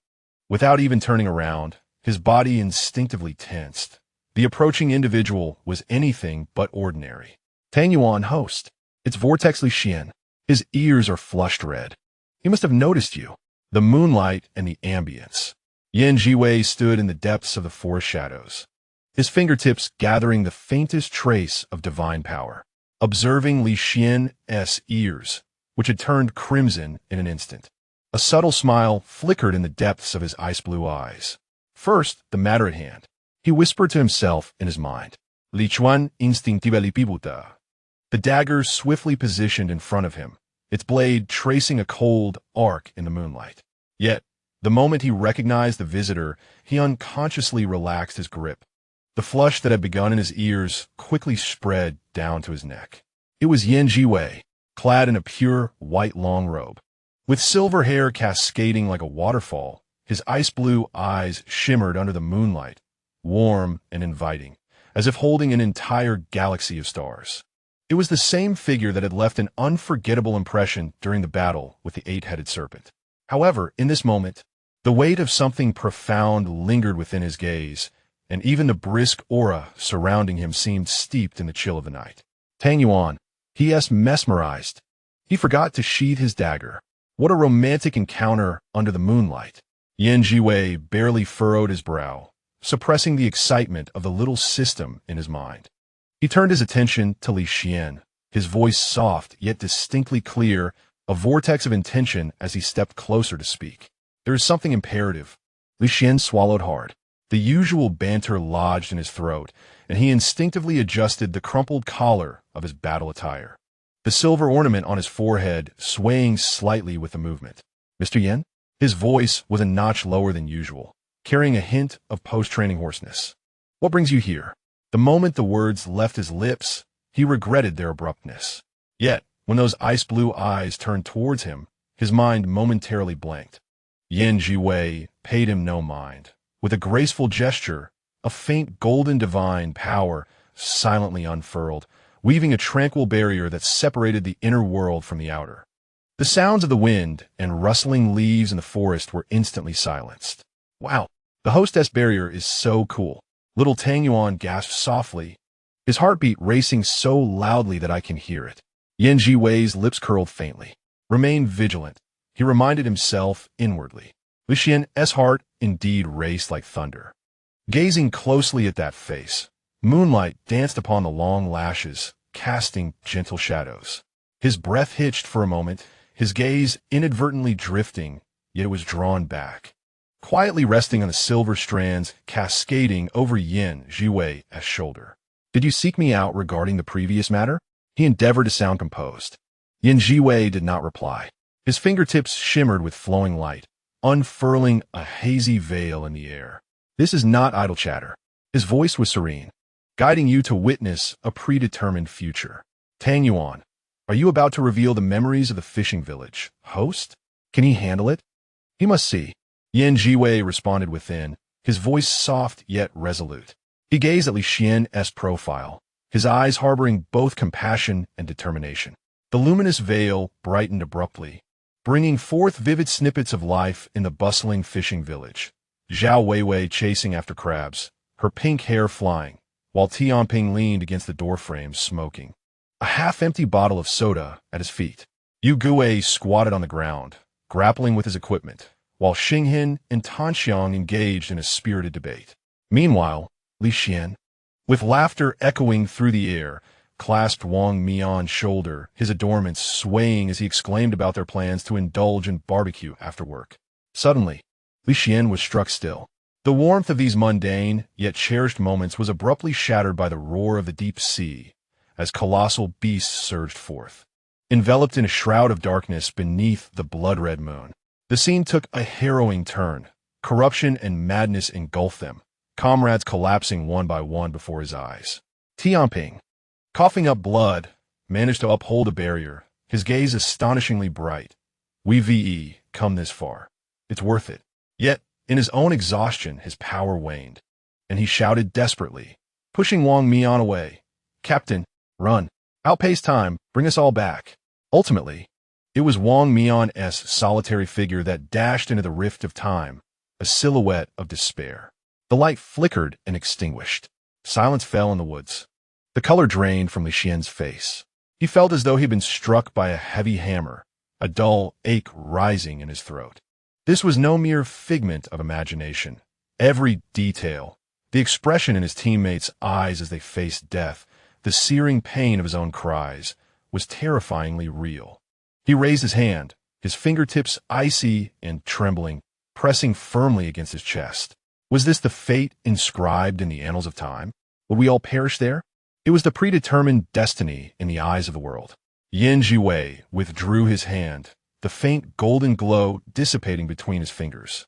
Without even turning around, his body instinctively tensed. The approaching individual was anything but ordinary. Tang Yuan, host. It's Vortex Li Xian. His ears are flushed red. He must have noticed you. The moonlight and the ambience. Zhiwei stood in the depths of the forest shadows, his fingertips gathering the faintest trace of divine power. Observing Li Xian's ears, which had turned crimson in an instant. A subtle smile flickered in the depths of his ice-blue eyes. First, the matter at hand. He whispered to himself in his mind. Li Chuan instinctively pivoted. The dagger swiftly positioned in front of him, its blade tracing a cold arc in the moonlight. Yet, the moment he recognized the visitor, he unconsciously relaxed his grip. The flush that had begun in his ears quickly spread down to his neck. It was Zhiwei, clad in a pure white long robe. With silver hair cascading like a waterfall, his ice-blue eyes shimmered under the moonlight, warm and inviting, as if holding an entire galaxy of stars. It was the same figure that had left an unforgettable impression during the battle with the eight-headed serpent. However, in this moment, the weight of something profound lingered within his gaze, and even the brisk aura surrounding him seemed steeped in the chill of the night. Tang Yuan, he mesmerized. He forgot to sheathe his dagger. What a romantic encounter under the moonlight. Zhiwei barely furrowed his brow, suppressing the excitement of the little system in his mind. He turned his attention to Li Xian, his voice soft yet distinctly clear, a vortex of intention as he stepped closer to speak. There is something imperative. Li Xian swallowed hard. The usual banter lodged in his throat, and he instinctively adjusted the crumpled collar of his battle attire. The silver ornament on his forehead swaying slightly with the movement. Mr. Yan? His voice was a notch lower than usual, carrying a hint of post-training hoarseness. What brings you here? The moment the words left his lips, he regretted their abruptness. Yet, when those ice-blue eyes turned towards him, his mind momentarily blanked. Zhiwei paid him no mind. With a graceful gesture, a faint golden divine power silently unfurled, weaving a tranquil barrier that separated the inner world from the outer. The sounds of the wind and rustling leaves in the forest were instantly silenced. Wow, the hostess barrier is so cool. Little Tang Yuan gasped softly, his heartbeat racing so loudly that I can hear it. Zhiwei's lips curled faintly. Remain vigilant, he reminded himself inwardly. Li Xian's heart indeed raced like thunder. Gazing closely at that face, moonlight danced upon the long lashes, casting gentle shadows. His breath hitched for a moment, his gaze inadvertently drifting, yet it was drawn back, quietly resting on the silver strands cascading over Zhiwei's shoulder. Did you seek me out regarding the previous matter? He endeavored to sound composed. Zhiwei did not reply. His fingertips shimmered with flowing light, unfurling a hazy veil in the air. This is not idle chatter. His voice was serene, guiding you to witness a predetermined future. Tang Yuan, are you about to reveal the memories of the fishing village? Host? Can he handle it? He must see. Zhiwei responded within, his voice soft yet resolute. He gazed at Li Xian's profile, his eyes harboring both compassion and determination. The luminous veil brightened abruptly, bringing forth vivid snippets of life in the bustling fishing village. Zhao Weiwei chasing after crabs, her pink hair flying, while Tianping leaned against the doorframe smoking. A half-empty bottle of soda at his feet. Yu Gui squatted on the ground, grappling with his equipment, while Xinghin and Tanxiang engaged in a spirited debate. Meanwhile, Li Xian, with laughter echoing through the air, clasped Wang Mian's shoulder, his adornments swaying as he exclaimed about their plans to indulge in barbecue after work. Suddenly, Li Xian was struck still. The warmth of these mundane, yet cherished moments was abruptly shattered by the roar of the deep sea, as colossal beasts surged forth. Enveloped in a shroud of darkness beneath the blood-red moon, the scene took a harrowing turn. Corruption and madness engulfed them, comrades collapsing one by one before his eyes. Tianping, coughing up blood, managed to uphold a barrier, his gaze astonishingly bright. We've come this far. It's worth it. Yet, in his own exhaustion, his power waned, and he shouted desperately, pushing Wang Mian away. Captain, run. Outpace time, bring us all back. Ultimately, it was Wang Mian's solitary figure that dashed into the rift of time, a silhouette of despair. The light flickered and extinguished. Silence fell in the woods. The color drained from Li Xian's face. He felt as though he'd been struck by a heavy hammer, a dull ache rising in his throat. This was no mere figment of imagination. Every detail, The expression in his teammates' eyes as they faced death, the searing pain of his own cries, was terrifyingly real. He raised his hand, his fingertips icy and trembling, pressing firmly against his chest. Was this the fate inscribed in the annals of time? Would we all perish there? It was the predetermined destiny in the eyes of the world. Zhiwei withdrew his hand, the faint golden glow dissipating between his fingers.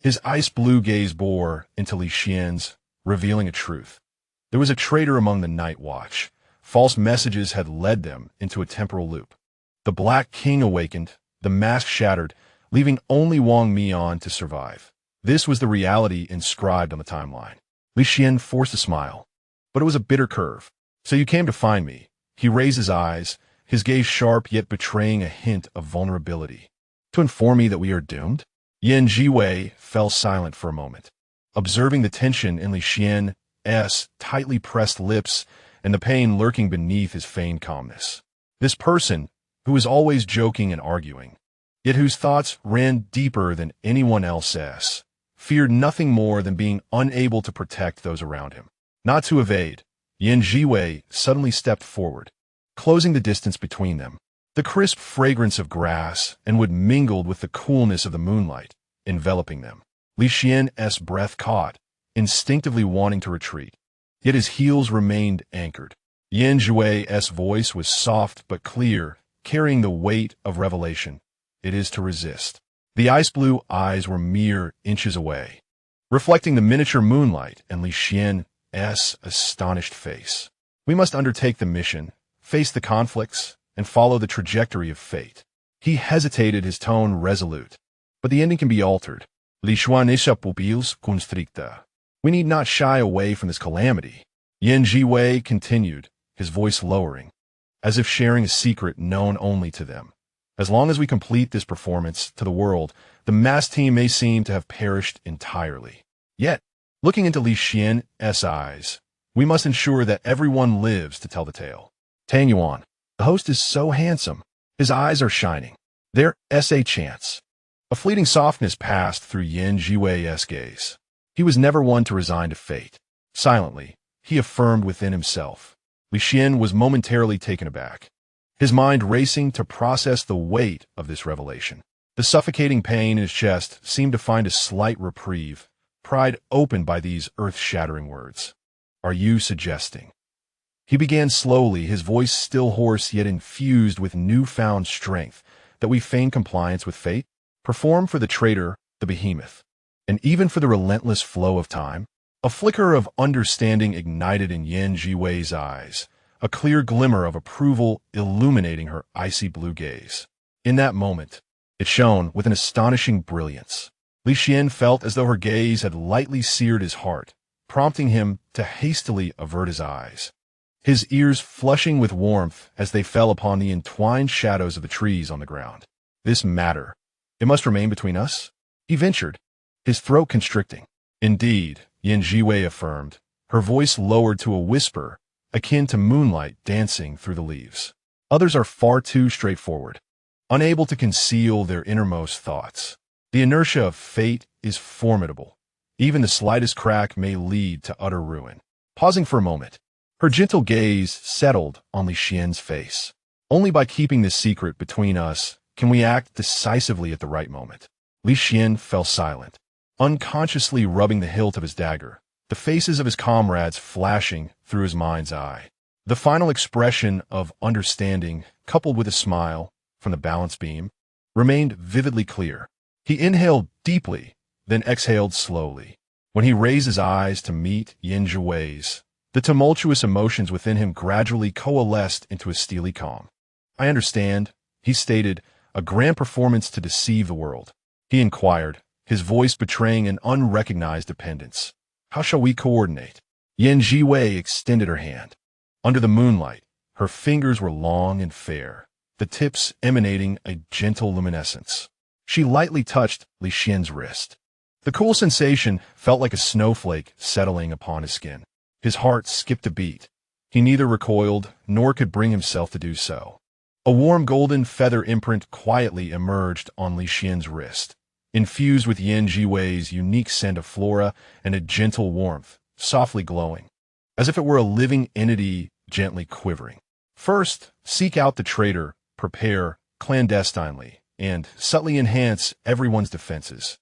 His ice-blue gaze bore into Li Xian's, revealing a truth. There was a traitor among the Night Watch. False messages had led them into a temporal loop. The Black King awakened, the mask shattered, leaving only Wang Mian to survive. This was the reality inscribed on the timeline. Li Xian forced a smile, but it was a bitter curve. So you came to find me. He raised his eyes, his gaze sharp yet betraying a hint of vulnerability. To inform me that we are doomed? Zhiwei fell silent for a moment, observing the tension in Li Xian's tightly pressed lips and the pain lurking beneath his feigned calmness. This person, who was always joking and arguing, yet whose thoughts ran deeper than anyone else's, feared nothing more than being unable to protect those around him. Not to evade, Zhiwei suddenly stepped forward, closing the distance between them. The crisp fragrance of grass and wood mingled with the coolness of the moonlight, enveloping them. Li Xian's breath caught, instinctively wanting to retreat. Yet his heels remained anchored. Zhiwei's voice was soft but clear, carrying the weight of revelation. It is to resist. The ice-blue eyes were mere inches away, reflecting the miniature moonlight and Li Xian's astonished face. We must undertake the mission, face the conflicts, and follow the trajectory of fate. He hesitated, his tone resolute. But the ending can be altered. Li Xuan isha pupils constricta. We need not shy away from this calamity. Zhiwei continued, his voice lowering, as if sharing a secret known only to them. As long as we complete this performance to the world, the mass team may seem to have perished entirely. Yet, looking into Li Xian's eyes, we must ensure that everyone lives to tell the tale. Tang Yuan, the host is so handsome. His eyes are shining. There's a chance. A fleeting softness passed through Zhiwei's gaze. He was never one to resign to fate. Silently, he affirmed within himself. Li Xian was momentarily taken aback, his mind racing to process the weight of this revelation. The suffocating pain in his chest seemed to find a slight reprieve, pried open by these earth-shattering words. Are you suggesting? He began slowly, his voice still hoarse yet infused with newfound strength, that we feign compliance with fate, perform for the traitor, the behemoth, and even for the relentless flow of time. A flicker of understanding ignited in Zhiwei's eyes, a clear glimmer of approval illuminating her icy blue gaze. In that moment, it shone with an astonishing brilliance. Li Xian felt as though her gaze had lightly seared his heart, prompting him to hastily avert his eyes, his ears flushing with warmth as they fell upon the entwined shadows of the trees on the ground. This matter, it must remain between us? He ventured, his throat constricting. Indeed, Zhiwei affirmed, her voice lowered to a whisper, akin to moonlight dancing through the leaves. Others are far too straightforward, unable to conceal their innermost thoughts. The inertia of fate is formidable. Even the slightest crack may lead to utter ruin. Pausing for a moment, her gentle gaze settled on Li Xian's face. Only by keeping this secret between us can we act decisively at the right moment. Li Xian fell silent, unconsciously rubbing the hilt of his dagger, the faces of his comrades flashing through his mind's eye. The final expression of understanding, coupled with a smile from the balance beam, remained vividly clear. He inhaled deeply, then exhaled slowly. When he raised his eyes to meet Zhiwei's, the tumultuous emotions within him gradually coalesced into a steely calm. I understand, he stated, a grand performance to deceive the world. He inquired, his voice betraying an unrecognized dependence. How shall we coordinate? Zhiwei extended her hand. Under the moonlight, her fingers were long and fair, the tips emanating a gentle luminescence. She lightly touched Li Xian's wrist. The cool sensation felt like a snowflake settling upon his skin. His heart skipped a beat. He neither recoiled nor could bring himself to do so. A warm golden feather imprint quietly emerged on Li Xian's wrist, infused with Zhiwei's unique scent of flora and a gentle warmth, softly glowing, as if it were a living entity gently quivering. First, seek out the traitor, prepare clandestinely, and subtly enhance everyone's defenses.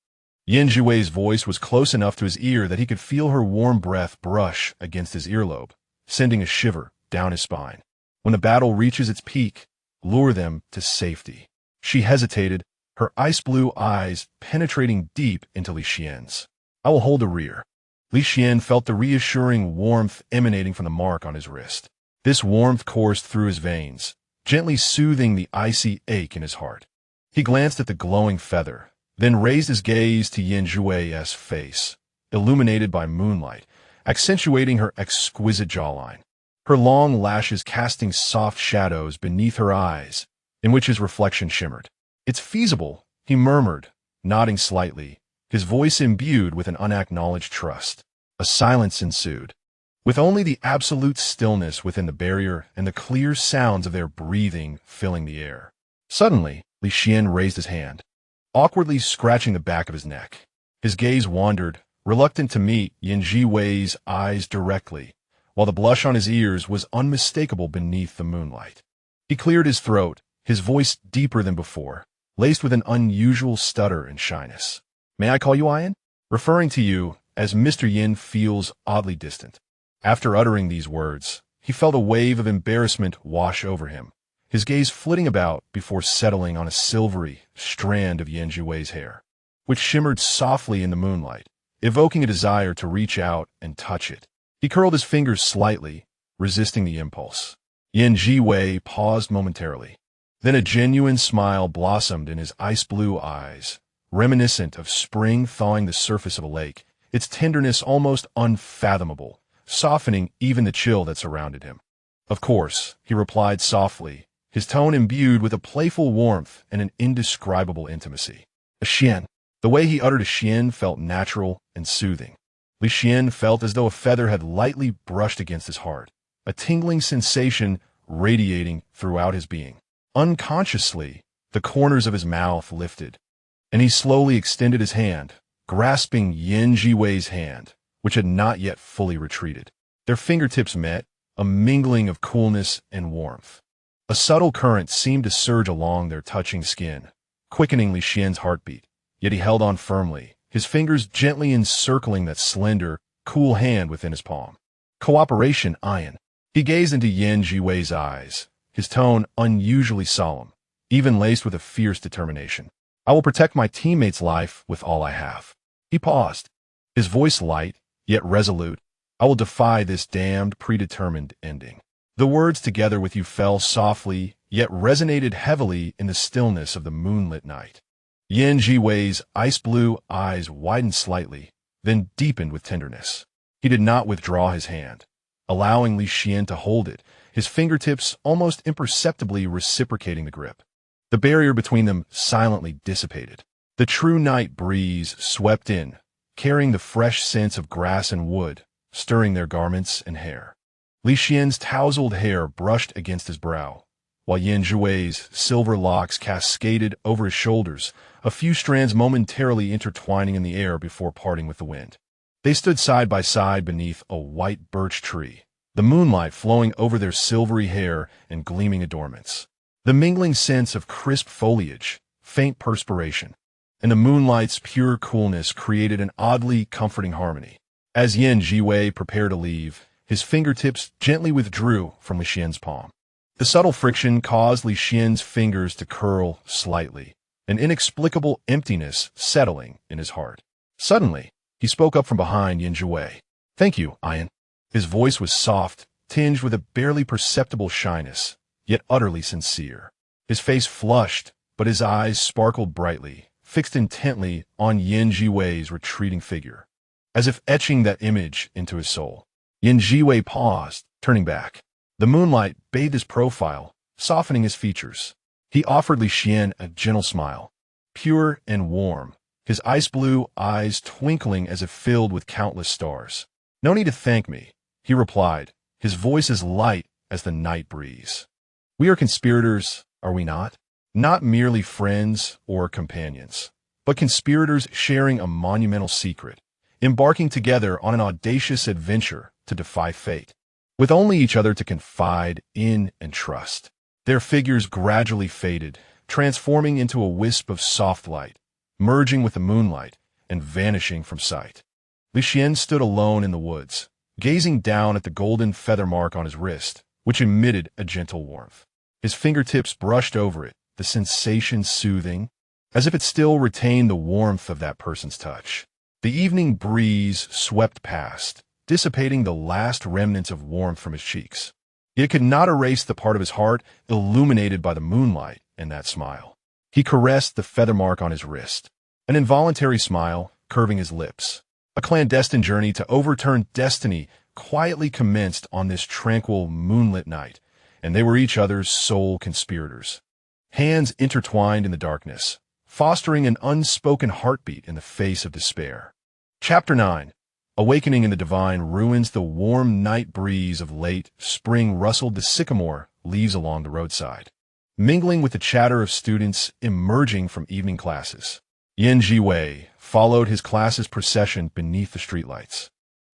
Zhiwei's voice was close enough to his ear that he could feel her warm breath brush against his earlobe, sending a shiver down his spine. When the battle reaches its peak, lure them to safety. She hesitated, her ice-blue eyes penetrating deep into Li Xian's. I will hold the rear. Li Xian felt the reassuring warmth emanating from the mark on his wrist. This warmth coursed through his veins, gently soothing the icy ache in his heart. He glanced at the glowing feather, then raised his gaze to Zhiwei's face, illuminated by moonlight, accentuating her exquisite jawline. Her long lashes casting soft shadows beneath her eyes, in which his reflection shimmered. "It's feasible," he murmured, nodding slightly, his voice imbued with an unacknowledged trust. A silence ensued, with only the absolute stillness within the barrier and the clear sounds of their breathing filling the air. Suddenly, Li Xian raised his hand, awkwardly scratching the back of his neck. His gaze wandered, reluctant to meet Zhiwei's eyes directly, while the blush on his ears was unmistakable beneath the moonlight. He cleared his throat, his voice deeper than before, laced with an unusual stutter and shyness. "May I call you Ian? Referring to you as Mr. Yin feels oddly distant." After uttering these words, he felt a wave of embarrassment wash over him, his gaze flitting about before settling on a silvery strand of Zhiwei's hair, which shimmered softly in the moonlight, evoking a desire to reach out and touch it. He curled his fingers slightly, resisting the impulse. Zhiwei paused momentarily. Then a genuine smile blossomed in his ice-blue eyes, reminiscent of spring thawing the surface of a lake, its tenderness almost unfathomable, softening even the chill that surrounded him. "Of course," he replied softly, his tone imbued with a playful warmth and an indescribable intimacy. "A Xian." The way he uttered a Xian felt natural and soothing. Li Xian felt as though a feather had lightly brushed against his heart, a tingling sensation radiating throughout his being. Unconsciously, the corners of his mouth lifted, and he slowly extended his hand, grasping Zhiwei's hand, which had not yet fully retreated. Their fingertips met, a mingling of coolness and warmth. A subtle current seemed to surge along their touching skin, quickening Li Xian's heartbeat, yet he held on firmly, his fingers gently encircling that slender, cool hand within his palm. "Cooperation, Ian." He gazed into Zhiwei's eyes, his tone unusually solemn, even laced with a fierce determination. "I will protect my teammate's life with all I have." He paused, his voice light, yet resolute. "I will defy this damned predetermined ending." The words "together with you" fell softly, yet resonated heavily in the stillness of the moonlit night. Zhiwei's ice-blue eyes widened slightly, then deepened with tenderness. He did not withdraw his hand, allowing Li Xian to hold it, his fingertips almost imperceptibly reciprocating the grip. The barrier between them silently dissipated. The true night breeze swept in, carrying the fresh scents of grass and wood, stirring their garments and hair. Li Xian's tousled hair brushed against his brow, while Zhiwei's silver locks cascaded over his shoulders, a few strands momentarily intertwining in the air before parting with the wind. They stood side by side beneath a white birch tree, the moonlight flowing over their silvery hair and gleaming adornments. The mingling sense of crisp foliage, faint perspiration, and the moonlight's pure coolness created an oddly comforting harmony. As Zhiwei prepared to leave, his fingertips gently withdrew from Li Xian's palm. The subtle friction caused Li Xian's fingers to curl slightly, an inexplicable emptiness settling in his heart. Suddenly, he spoke up from behind Zhiwei. "Thank you, Ian." His voice was soft, tinged with a barely perceptible shyness, yet utterly sincere. His face flushed, but his eyes sparkled brightly, fixed intently on Zhiwei's retreating figure, as if etching that image into his soul. Zhiwei paused, turning back. The moonlight bathed his profile, softening his features. He offered Li Xian a gentle smile, pure and warm, his ice-blue eyes twinkling as if filled with countless stars. "No need to thank me," he replied, his voice as light as the night breeze. "We are conspirators, are we not? Not merely friends or companions, but conspirators sharing a monumental secret, embarking together on an audacious adventure to defy fate. With only each other to confide in and trust, their figures gradually faded, transforming into a wisp of soft light, merging with the moonlight and vanishing from sight. Li Xian stood alone in the woods, gazing down at the golden feather mark on his wrist, which emitted a gentle warmth. His fingertips brushed over it, the sensation soothing, as if it still retained the warmth of that person's touch. The evening breeze swept past, dissipating the last remnants of warmth from his cheeks. It could not erase the part of his heart illuminated by the moonlight and that smile. He caressed the feather mark on his wrist, an involuntary smile curving his lips. A clandestine journey to overturn destiny quietly commenced on this tranquil, moonlit night, and they were each other's sole conspirators. Hands intertwined in the darkness, fostering an unspoken heartbeat in the face of despair. Chapter 9. Awakening in the divine ruins. The warm night breeze of late spring rustled the sycamore leaves along the roadside, mingling with the chatter of students emerging from evening classes. Zhiwei followed his class's procession beneath the streetlights,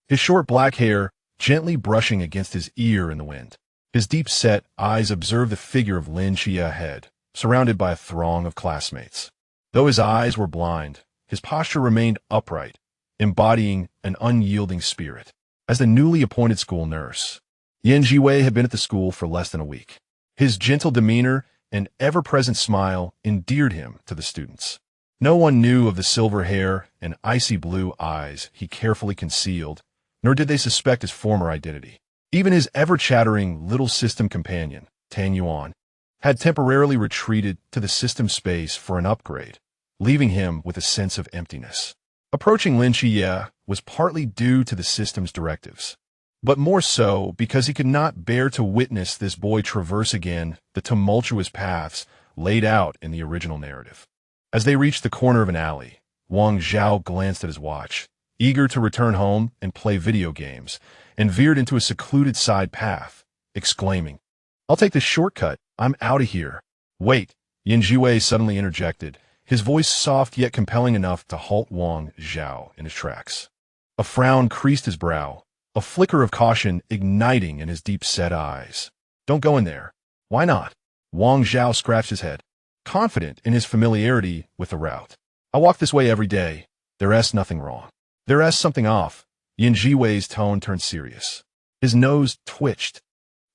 his short black hair gently brushing against his ear in the wind. His deep-set eyes observed the figure of Lin Xie ahead, surrounded by a throng of classmates. Though his eyes were blind, his posture remained upright, embodying an unyielding spirit. As the newly appointed school nurse, Zhiwei had been at the school for less than a week. His gentle demeanor and ever-present smile endeared him to the students. No one knew of the silver hair and icy blue eyes he carefully concealed, nor did they suspect his former identity. Even his ever-chattering little system companion, Tan Yuan, had temporarily retreated to the system space for an upgrade, leaving him with a sense of emptiness. Approaching Lin Xie was partly due to the system's directives, but more so because he could not bear to witness this boy traverse again the tumultuous paths laid out in the original narrative. As they reached the corner of an alley, Wang Zhao glanced at his watch, eager to return home and play video games, and veered into a secluded side path, exclaiming, "I'll take this shortcut. I'm out of here." "Wait," Zhiwei suddenly interjected, his voice soft yet compelling enough to halt Wang Zhao in his tracks. A frown creased his brow, a flicker of caution igniting in his deep-set eyes. "Don't go in there." "Why not?" Wang Zhao scratched his head, confident in his familiarity with the route. "I walk this way every day. There's nothing wrong." "There's something off." Zhiwei's tone turned serious. His nose twitched,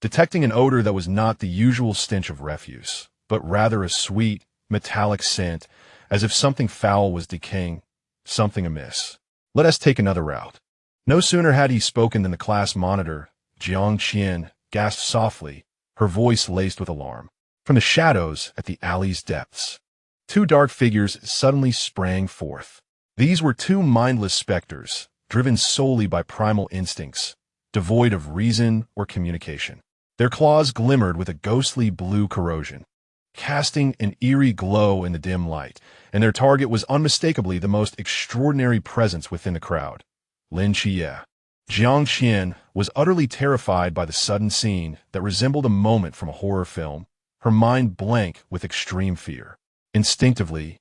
detecting an odor that was not the usual stench of refuse, but rather a sweet, metallic scent, as if something foul was decaying, something amiss. "Let us take another route." No sooner had he spoken than the class monitor, Jiang Qian, gasped softly, her voice laced with alarm. From the shadows at the alley's depths, two dark figures suddenly sprang forth. These were two mindless specters, driven solely by primal instincts, devoid of reason or communication. Their claws glimmered with a ghostly blue corrosion, casting an eerie glow in the dim light, and their target was unmistakably the most extraordinary presence within the crowd, Lin Xie. Jiang Qian was utterly terrified by the sudden scene that resembled a moment from a horror film, her mind blank with extreme fear. Instinctively,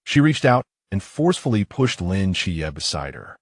she reached out and forcefully pushed Lin Xie beside her.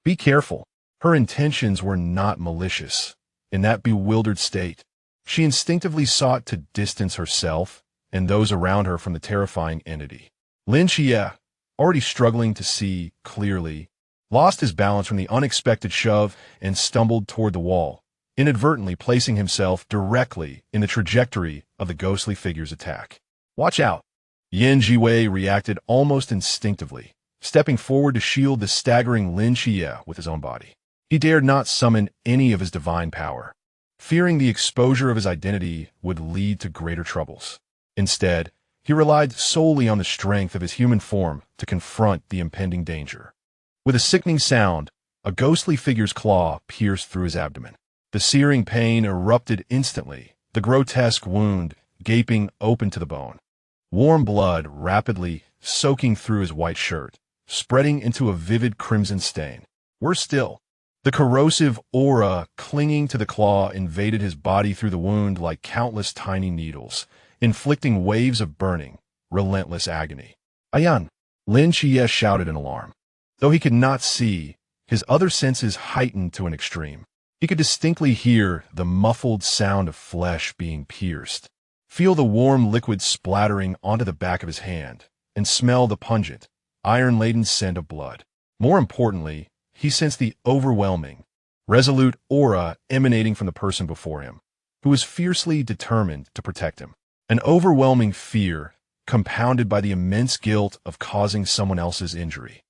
Be careful." Her intentions were not malicious. In that bewildered state, she instinctively sought to distance herself and those around her from the terrifying entity. Lin Xie, already struggling to see clearly, lost his balance from the unexpected shove and stumbled toward the wall, inadvertently placing himself directly in the trajectory of the ghostly figure's attack. "Watch out!" Zhiwei reacted almost instinctively, stepping forward to shield the staggering Lin Xie with his own body. He dared not summon any of his divine power, fearing the exposure of his identity would lead to greater troubles. Instead, he relied solely on the strength of his human form to confront the impending danger. With a sickening sound, a ghostly figure's claw pierced through his abdomen. The searing pain erupted instantly, the grotesque wound gaping open to the bone. Warm blood rapidly soaking through his white shirt, spreading into a vivid crimson stain. Worse still, the corrosive aura clinging to the claw invaded his body through the wound like countless tiny needles, inflicting waves of burning, relentless agony. "Ayan!" Lin Xie shouted in alarm. Though he could not see, his other senses heightened to an extreme. He could distinctly hear the muffled sound of flesh being pierced, feel the warm liquid splattering onto the back of his hand, and smell the pungent, iron-laden scent of blood. More importantly, he sensed the overwhelming, resolute aura emanating from the person before him, who was fiercely determined to protect him. An overwhelming fear, compounded by the immense guilt of causing someone else's injury,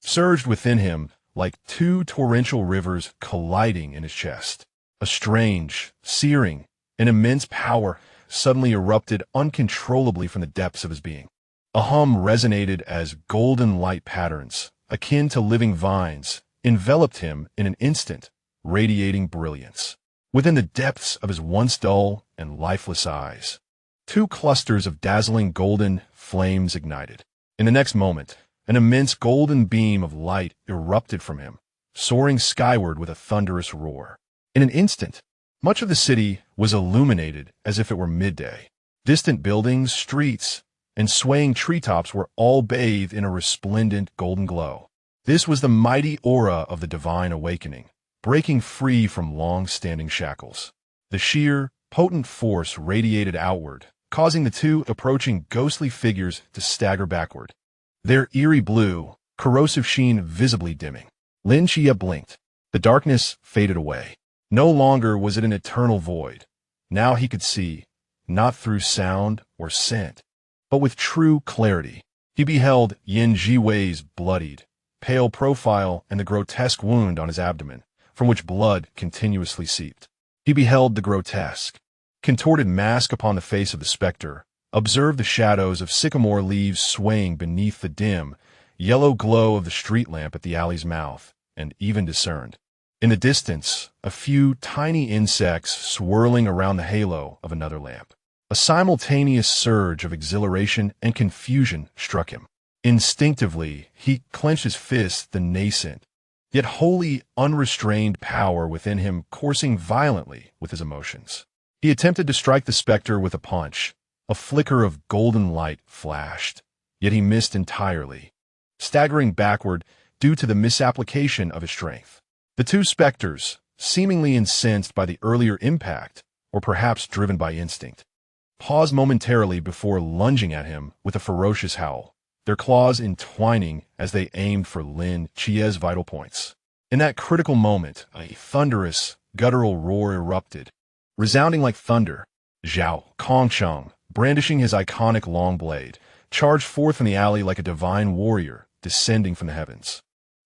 surged within him like two torrential rivers colliding in his chest. A strange, searing, and immense power suddenly erupted uncontrollably from the depths of his being. A hum resonated as golden light patterns, akin to living vines, enveloped him in an instant, radiating brilliance. Within the depths of his once dull and lifeless eyes, two clusters of dazzling golden flames ignited. In the next moment, an immense golden beam of light erupted from him, soaring skyward with a thunderous roar. In an instant, much of the city was illuminated as if it were midday. Distant buildings, streets, and swaying treetops were all bathed in a resplendent golden glow. This was the mighty aura of the divine awakening, breaking free from long-standing shackles. The sheer, potent force radiated outward, causing the two approaching ghostly figures to stagger backward, their eerie blue, corrosive sheen visibly dimming. Lin Xie blinked. The darkness faded away. No longer was it an eternal void. Now he could see, not through sound or scent, but with true clarity. He beheld Yin Zhiwei's bloodied, pale profile and the grotesque wound on his abdomen, from which blood continuously seeped. He beheld the grotesque, contorted mask upon the face of the specter, observed the shadows of sycamore leaves swaying beneath the dim, yellow glow of the street lamp at the alley's mouth, and even discerned, in the distance, a few tiny insects swirling around the halo of another lamp. A simultaneous surge of exhilaration and confusion struck him. Instinctively, he clenched his fist, the nascent, yet wholly unrestrained power within him coursing violently with his emotions. He attempted to strike the specter with a punch. A flicker of golden light flashed, yet he missed entirely, staggering backward due to the misapplication of his strength. The two specters, seemingly incensed by the earlier impact, or perhaps driven by instinct, paused momentarily before lunging at him with a ferocious howl, their claws entwining as they aimed for Lin Xie's vital points. In that critical moment, a thunderous, guttural roar erupted, resounding like thunder. Zhao Kongsheng, brandishing his iconic long blade, charged forth from the alley like a divine warrior descending from the heavens.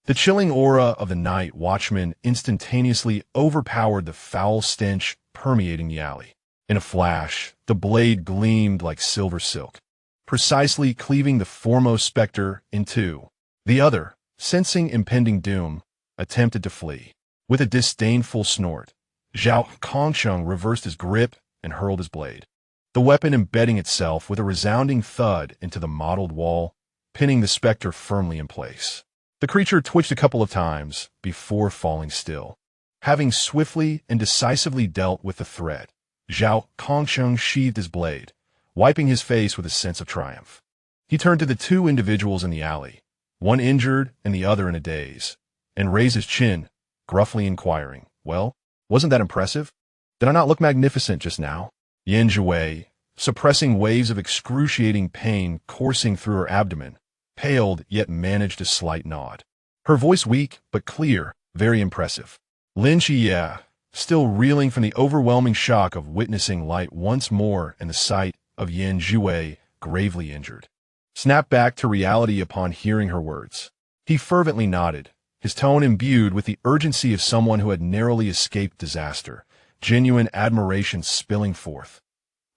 The chilling aura of the night watchman instantaneously overpowered the foul stench permeating the alley. In a flash, the blade gleamed like silver silk, precisely cleaving the foremost specter in two. The other, sensing impending doom, attempted to flee. With a disdainful snort, Zhao Kongsheng reversed his grip and hurled his blade, the weapon embedding itself with a resounding thud into the mottled wall, pinning the specter firmly in place. The creature twitched a couple of times before falling still. Having swiftly and decisively dealt with the threat, Zhao Kongsheng sheathed his blade, wiping his face with a sense of triumph. He turned to the two individuals in the alley, one injured and the other in a daze, and raised his chin, gruffly inquiring, "Well, wasn't that impressive? Did I not look magnificent just now?" Yin Zhiwei, suppressing waves of excruciating pain coursing through her abdomen, paled yet managed a slight nod. Her voice weak but clear, very impressive. Lin Xie, still reeling from the overwhelming shock of witnessing light once more and the sight of Yin Zhiwei gravely injured, snapped back to reality upon hearing her words. He fervently nodded, his tone imbued with the urgency of someone who had narrowly escaped disaster, genuine admiration spilling forth.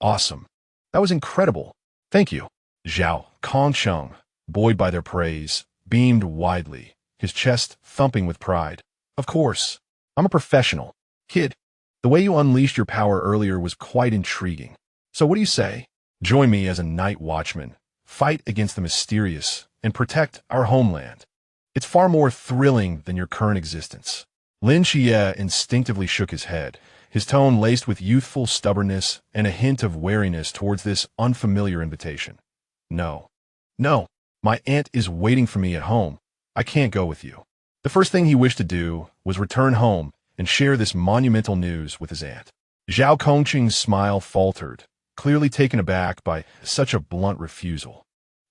"Awesome. That was incredible. Thank you." Zhao Kongsheng, buoyed by their praise, beamed widely, his chest thumping with pride. "Of course. I'm a professional. Kid, the way you unleashed your power earlier was quite intriguing. So what do you say? Join me as a night watchman, fight against the mysterious, and protect our homeland. It's far more thrilling than your current existence." Lin Xie instinctively shook his head, his tone laced with youthful stubbornness and a hint of wariness towards this unfamiliar invitation. No, my aunt is waiting for me at home. I can't go with you. The first thing he wished to do was return home and share this monumental news with his aunt. Zhao Kongqing's smile faltered, clearly taken aback by such a blunt refusal.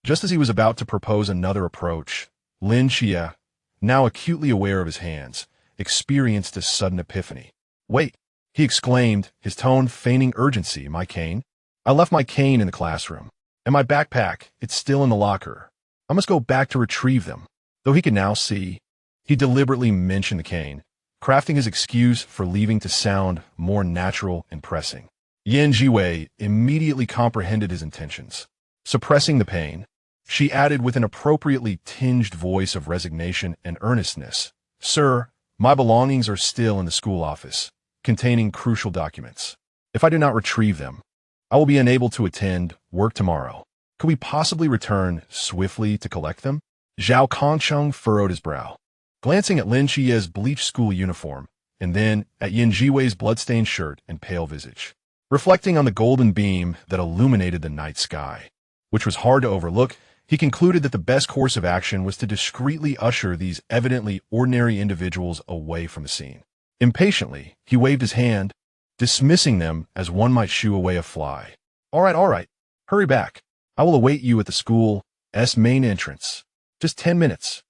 Just as he was about to propose another approach, Lin Xie, now acutely aware of his hands, experienced a sudden epiphany. "Wait," he exclaimed, his tone feigning urgency. "My cane? I left my cane in the classroom. And my backpack, it's still in the locker. I must go back to retrieve them." Though he could now see, he deliberately mentioned the cane, crafting his excuse for leaving to sound more natural and pressing. Yan Zhiwei immediately comprehended his intentions. Suppressing the pain, she added with an appropriately tinged voice of resignation and earnestness, "Sir, my belongings are still in the school office, containing crucial documents. If I do not retrieve them, I will be unable to attend work tomorrow. Could we possibly return swiftly to collect them?" Zhao Kongqing furrowed his brow, glancing at Lin Xie's bleached school uniform, and then at Yan Zhiwei's bloodstained shirt and pale visage. Reflecting on the golden beam that illuminated the night sky, which was hard to overlook, he concluded that the best course of action was to discreetly usher these evidently ordinary individuals away from the scene. Impatiently, he waved his hand, dismissing them as one might shoo away a fly. All right. Hurry back. I will await you at the school's main entrance. Just 10 minutes.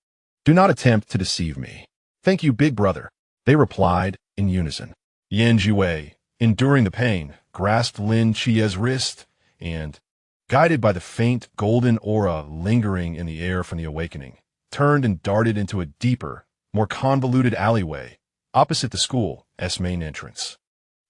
Do not attempt to deceive me." "Thank you, big brother," they replied in unison. Yan Zhiwei, enduring the pain, grasped Lin Xie's wrist and, guided by the faint golden aura lingering in the air from the awakening, turned and darted into a deeper, more convoluted alleyway opposite the school's main entrance.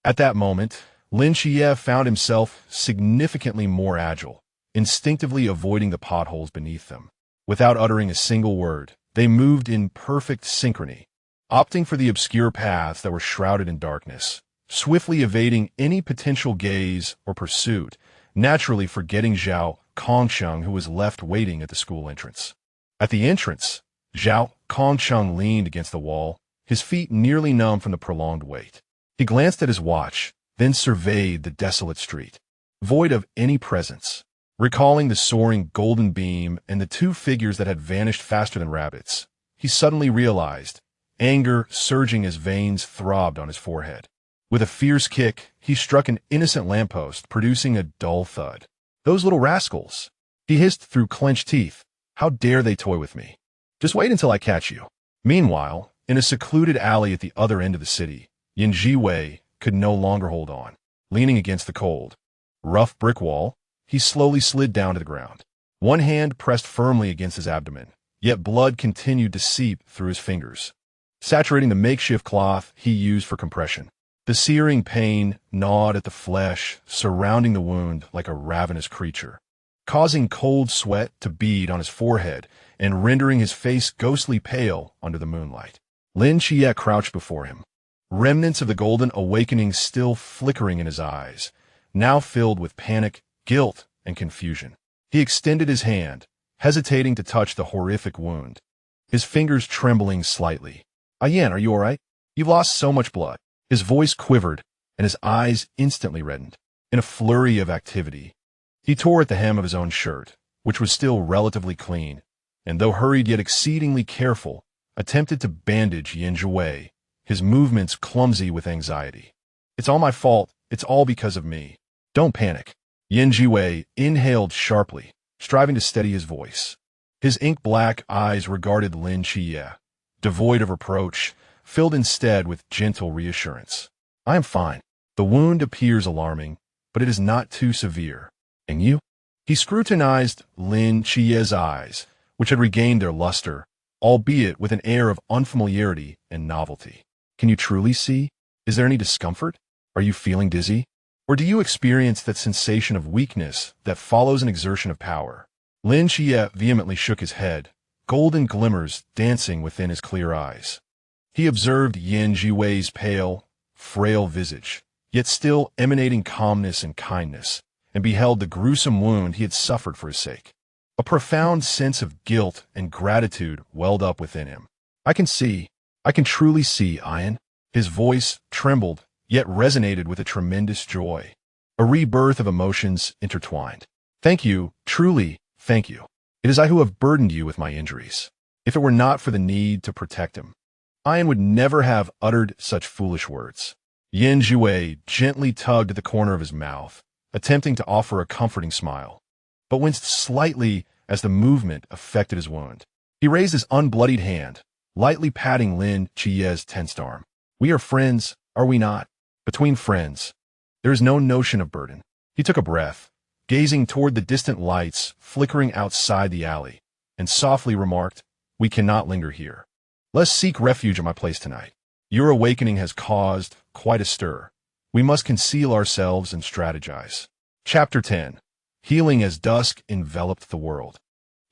At that moment, Lin Xie found himself significantly more agile, instinctively avoiding the potholes beneath them. Without uttering a single word, they moved in perfect synchrony, opting for the obscure paths that were shrouded in darkness, swiftly evading any potential gaze or pursuit, naturally forgetting Zhao Kongqing, who was left waiting at the school entrance. At the entrance, Zhao Kongqing leaned against the wall, his feet nearly numb from the prolonged wait. He glanced at his watch, then surveyed the desolate street, void of any presence. Recalling the soaring golden beam and the two figures that had vanished faster than rabbits, he suddenly realized, anger surging as veins throbbed on his forehead. With a fierce kick, he struck an innocent lamppost, producing a dull thud. "Those little rascals," he hissed through clenched teeth. "How dare they toy with me? Just wait until I catch you." Meanwhile, in a secluded alley at the other end of the city, Yan Zhiwei could no longer hold on. Leaning against the cold, rough brick wall, he slowly slid down to the ground. One hand pressed firmly against his abdomen, yet blood continued to seep through his fingers, saturating the makeshift cloth he used for compression. The searing pain gnawed at the flesh surrounding the wound like a ravenous creature, causing cold sweat to bead on his forehead and rendering his face ghostly pale under the moonlight. Lin Xie crouched before him, remnants of the golden awakening still flickering in his eyes, now filled with panic, guilt, and confusion. He extended his hand, hesitating to touch the horrific wound, his fingers trembling slightly. "Yan, are you all right? You've lost so much blood." His voice quivered, and his eyes instantly reddened. In a flurry of activity, he tore at the hem of his own shirt, which was still relatively clean, and though hurried yet exceedingly careful, attempted to bandage Yan Zhiwei, his movements clumsy with anxiety. "It's all my fault. It's all because of me. Don't panic." Yan Zhiwei inhaled sharply, striving to steady his voice. His ink-black eyes regarded Lin Xie, devoid of reproach, filled instead with gentle reassurance. "I am fine. The wound appears alarming, but it is not too severe. And you?" He scrutinized Lin Xie's eyes, which had regained their luster, albeit with an air of unfamiliarity and novelty. "Can you truly see? Is there any discomfort? Are you feeling dizzy? Or do you experience that sensation of weakness that follows an exertion of power?" Lin Xie vehemently shook his head, golden glimmers dancing within his clear eyes. He observed Yan Zhiwei's pale, frail visage, yet still emanating calmness and kindness, and beheld the gruesome wound he had suffered for his sake. A profound sense of guilt and gratitude welled up within him. I can truly see, Yan." His voice trembled, yet resonated with a tremendous joy, a rebirth of emotions intertwined. "Thank you, truly, thank you. It is I who have burdened you with my injuries. if it were not for the need to protect him. Yan would never have uttered such foolish words. Zhiwei gently tugged at the corner of his mouth, attempting to offer a comforting smile, but winced slightly as the movement affected his wound. He raised his unbloodied hand, lightly patting Lin Chie's tensed arm. We are friends, are we not? Between friends, there is no notion of burden. He took a breath, gazing toward the distant lights flickering outside the alley, and softly remarked, "We cannot linger here. Let's seek refuge at my place tonight. Your awakening has caused quite a stir. We must conceal ourselves and strategize." Chapter 10. Healing as dusk enveloped the world.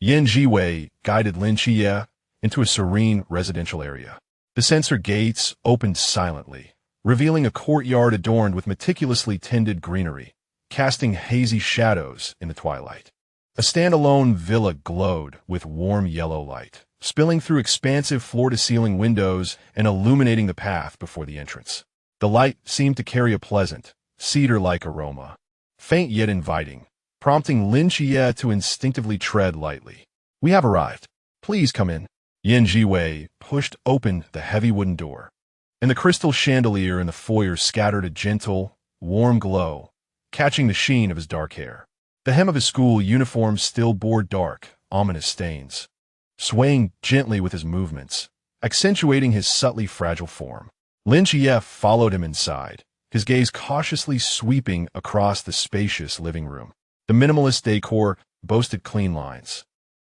Zhiwei guided Lin Chie into a serene residential area. The sensor gates opened silently, revealing a courtyard adorned with meticulously tended greenery, casting hazy shadows in the twilight. A standalone villa glowed with warm yellow light, spilling through expansive floor-to-ceiling windows and illuminating the path before the entrance. The light seemed to carry a pleasant, cedar-like aroma, faint yet inviting, prompting Lin Chie to instinctively tread lightly. "We have arrived. Please come in." Zhiwei pushed open the heavy wooden door, and the crystal chandelier in the foyer scattered a gentle, warm glow, catching the sheen of his dark hair. The hem of his school uniform still bore dark, ominous stains, swaying gently with his movements, accentuating his subtly fragile form. Lin Chie followed him inside, his gaze cautiously sweeping across the spacious living room. The minimalist decor boasted clean lines,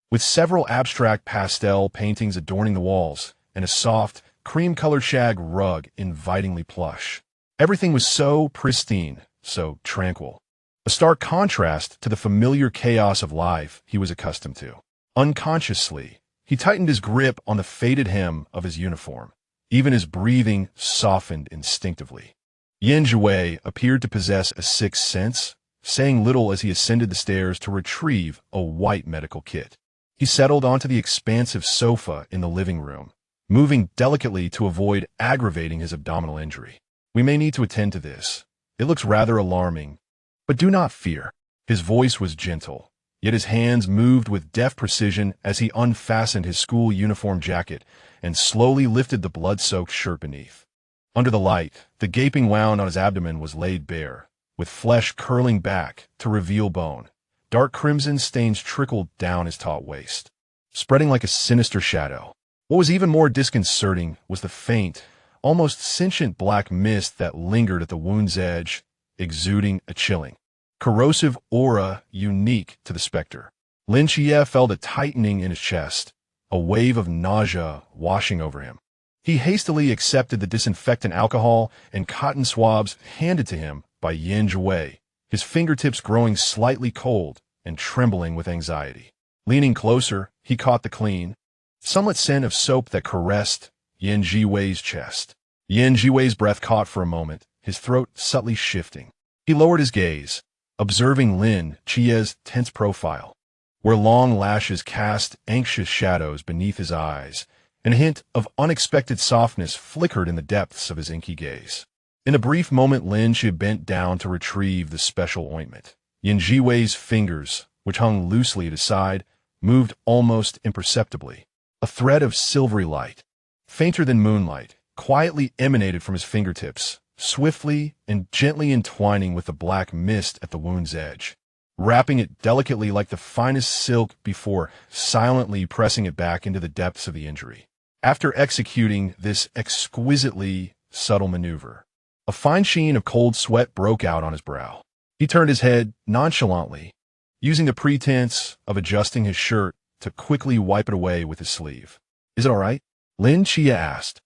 with several abstract pastel paintings adorning the walls and a soft, cream-colored shag rug invitingly plush. Everything was so pristine, so tranquil, a stark contrast to the familiar chaos of life he was accustomed to. Unconsciously, he tightened his grip on the faded hem of his uniform. Even his breathing softened instinctively. Zhiwei appeared to possess a sixth sense, saying little as he ascended the stairs to retrieve a white medical kit. He settled onto the expansive sofa in the living room, moving delicately to avoid aggravating his abdominal injury. "We may need to attend to this. It looks rather alarming, but do not fear." His voice was gentle, yet his hands moved with deft precision as he unfastened his school uniform jacket and slowly lifted the blood-soaked shirt beneath. Under the light, the gaping wound on his abdomen was laid bare, with flesh curling back to reveal bone. Dark crimson stains trickled down his taut waist, spreading like a sinister shadow. What was even more disconcerting was the faint, almost sentient black mist that lingered at the wound's edge, exuding a chilling, corrosive aura unique to the specter. Lin Chie felt a tightening in his chest, a wave of nausea washing over him. He hastily accepted the disinfectant alcohol and cotton swabs handed to him by Zhiwei, his fingertips growing slightly cold and trembling with anxiety. Leaning closer, he caught the clean, sunlit scent of soap that caressed Zhiwei's chest. Zhiwei's breath caught for a moment, his throat subtly shifting. He lowered his gaze, observing Lin Chie's tense profile, where long lashes cast anxious shadows beneath his eyes, and a hint of unexpected softness flickered in the depths of his inky gaze. In a brief moment, Lin Chie bent down to retrieve the special ointment. Zhiwei's fingers, which hung loosely at his side, moved almost imperceptibly. A thread of silvery light, fainter than moonlight, quietly emanated from his fingertips, swiftly and gently entwining with the black mist at the wound's edge, wrapping it delicately like the finest silk before silently pressing it back into the depths of the injury. After executing this exquisitely subtle maneuver, a fine sheen of cold sweat broke out on his brow. He turned his head nonchalantly, using the pretense of adjusting his shirt to quickly wipe it away with his sleeve. "Is it all right?" Lin Chie asked,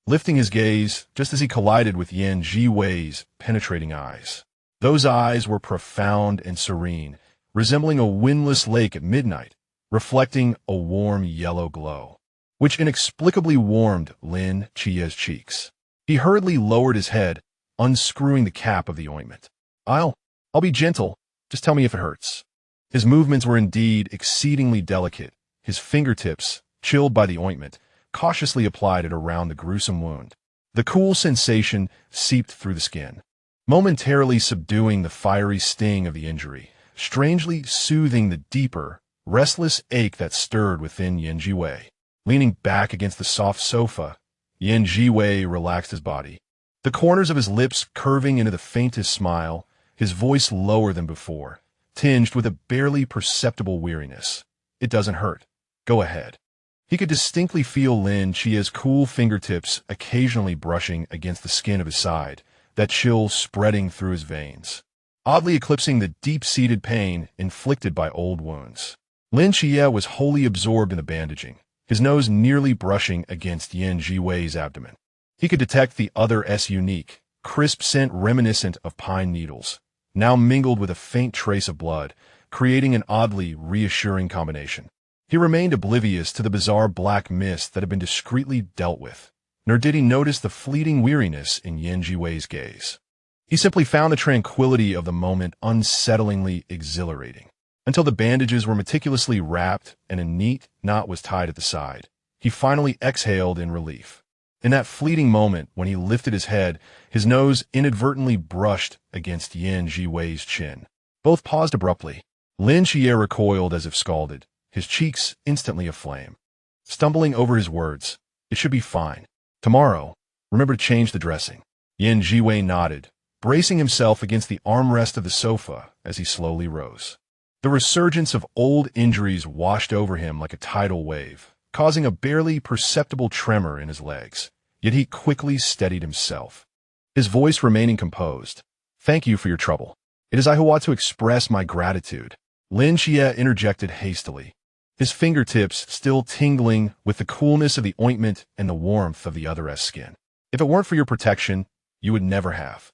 lifting his gaze just as he collided with Zhiwei's penetrating eyes. Those eyes were profound and serene, resembling a windless lake at midnight, reflecting a warm yellow glow, which inexplicably warmed Lin Chie's cheeks. He hurriedly lowered his head, unscrewing the cap of the ointment. I'll be gentle. Just tell me if it hurts." His movements were indeed exceedingly delicate, his fingertips, chilled by the ointment, cautiously applied it around the gruesome wound. The cool sensation seeped through the skin, momentarily subduing the fiery sting of the injury, strangely soothing the deeper, restless ache that stirred within Zhiwei. Leaning back against the soft sofa, Zhiwei relaxed his body. The corners of his lips curving into the faintest smile, his voice lower than before, tinged with a barely perceptible weariness. It doesn't hurt. Go ahead. He could distinctly feel Lin Chia's cool fingertips occasionally brushing against the skin of his side, that chill spreading through his veins, oddly eclipsing the deep-seated pain inflicted by old wounds. Lin Chia was wholly absorbed in the bandaging, his nose nearly brushing against Zhiwei's abdomen. He could detect the other's unique, crisp scent reminiscent of pine needles, now mingled with a faint trace of blood, creating an oddly reassuring combination. He remained oblivious to the bizarre black mist that had been discreetly dealt with, nor did he notice the fleeting weariness in Zhiwei's gaze. He simply found the tranquility of the moment unsettlingly exhilarating. Until the bandages were meticulously wrapped and a neat knot was tied at the side, he finally exhaled in relief. In that fleeting moment, when he lifted his head, his nose inadvertently brushed against Zhiwei's chin. Both paused abruptly. Lin Chia recoiled as if scalded, his cheeks instantly aflame. Stumbling over his words, "It should be fine. Tomorrow, remember to change the dressing." Zhiwei nodded, bracing himself against the armrest of the sofa as he slowly rose. The resurgence of old injuries washed over him like a tidal wave, causing a barely perceptible tremor in his legs. Yet he quickly steadied himself, his voice remaining composed. "Thank you for your trouble. It is I who ought to express my gratitude." Lin Chia interjected hastily, his fingertips still tingling with the coolness of the ointment and the warmth of the other's skin. "If it weren't for your protection, you would never have."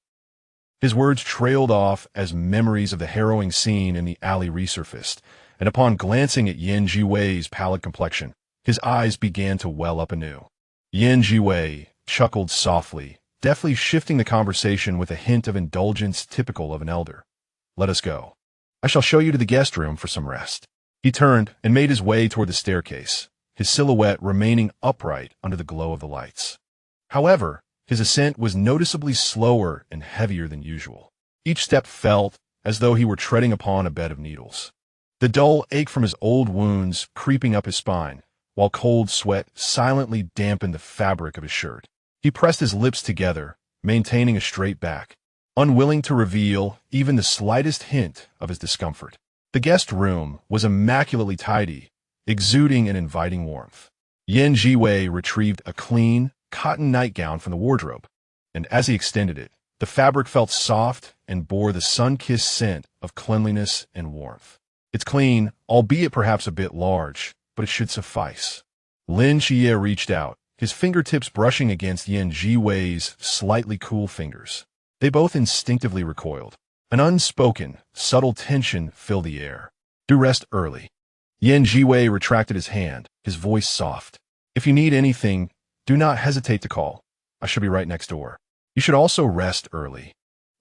His words trailed off as memories of the harrowing scene in the alley resurfaced, and upon glancing at Zhiwei's pallid complexion, his eyes began to well up anew. Zhiwei chuckled softly, deftly shifting the conversation with a hint of indulgence typical of an elder. "Let us go. I shall show you to the guest room for some rest." He turned and made his way toward the staircase, his silhouette remaining upright under the glow of the lights. However, his ascent was noticeably slower and heavier than usual. Each step felt as though he were treading upon a bed of needles. The dull ache from his old wounds creeping up his spine, while cold sweat silently dampened the fabric of his shirt. He pressed his lips together, maintaining a straight back, unwilling to reveal even the slightest hint of his discomfort. The guest room was immaculately tidy, exuding an inviting warmth. Zhiwei retrieved a clean, cotton nightgown from the wardrobe, and as he extended it, the fabric felt soft and bore the sun-kissed scent of cleanliness and warmth. "It's clean, albeit perhaps a bit large, but it should suffice." Lin Chia reached out, his fingertips brushing against Zhiwei's slightly cool fingers. They both instinctively recoiled. An unspoken, subtle tension filled the air. "Do rest early." Zhiwei retracted his hand, his voice soft. "If you need anything, do not hesitate to call. I shall be right next door." "You should also rest early,"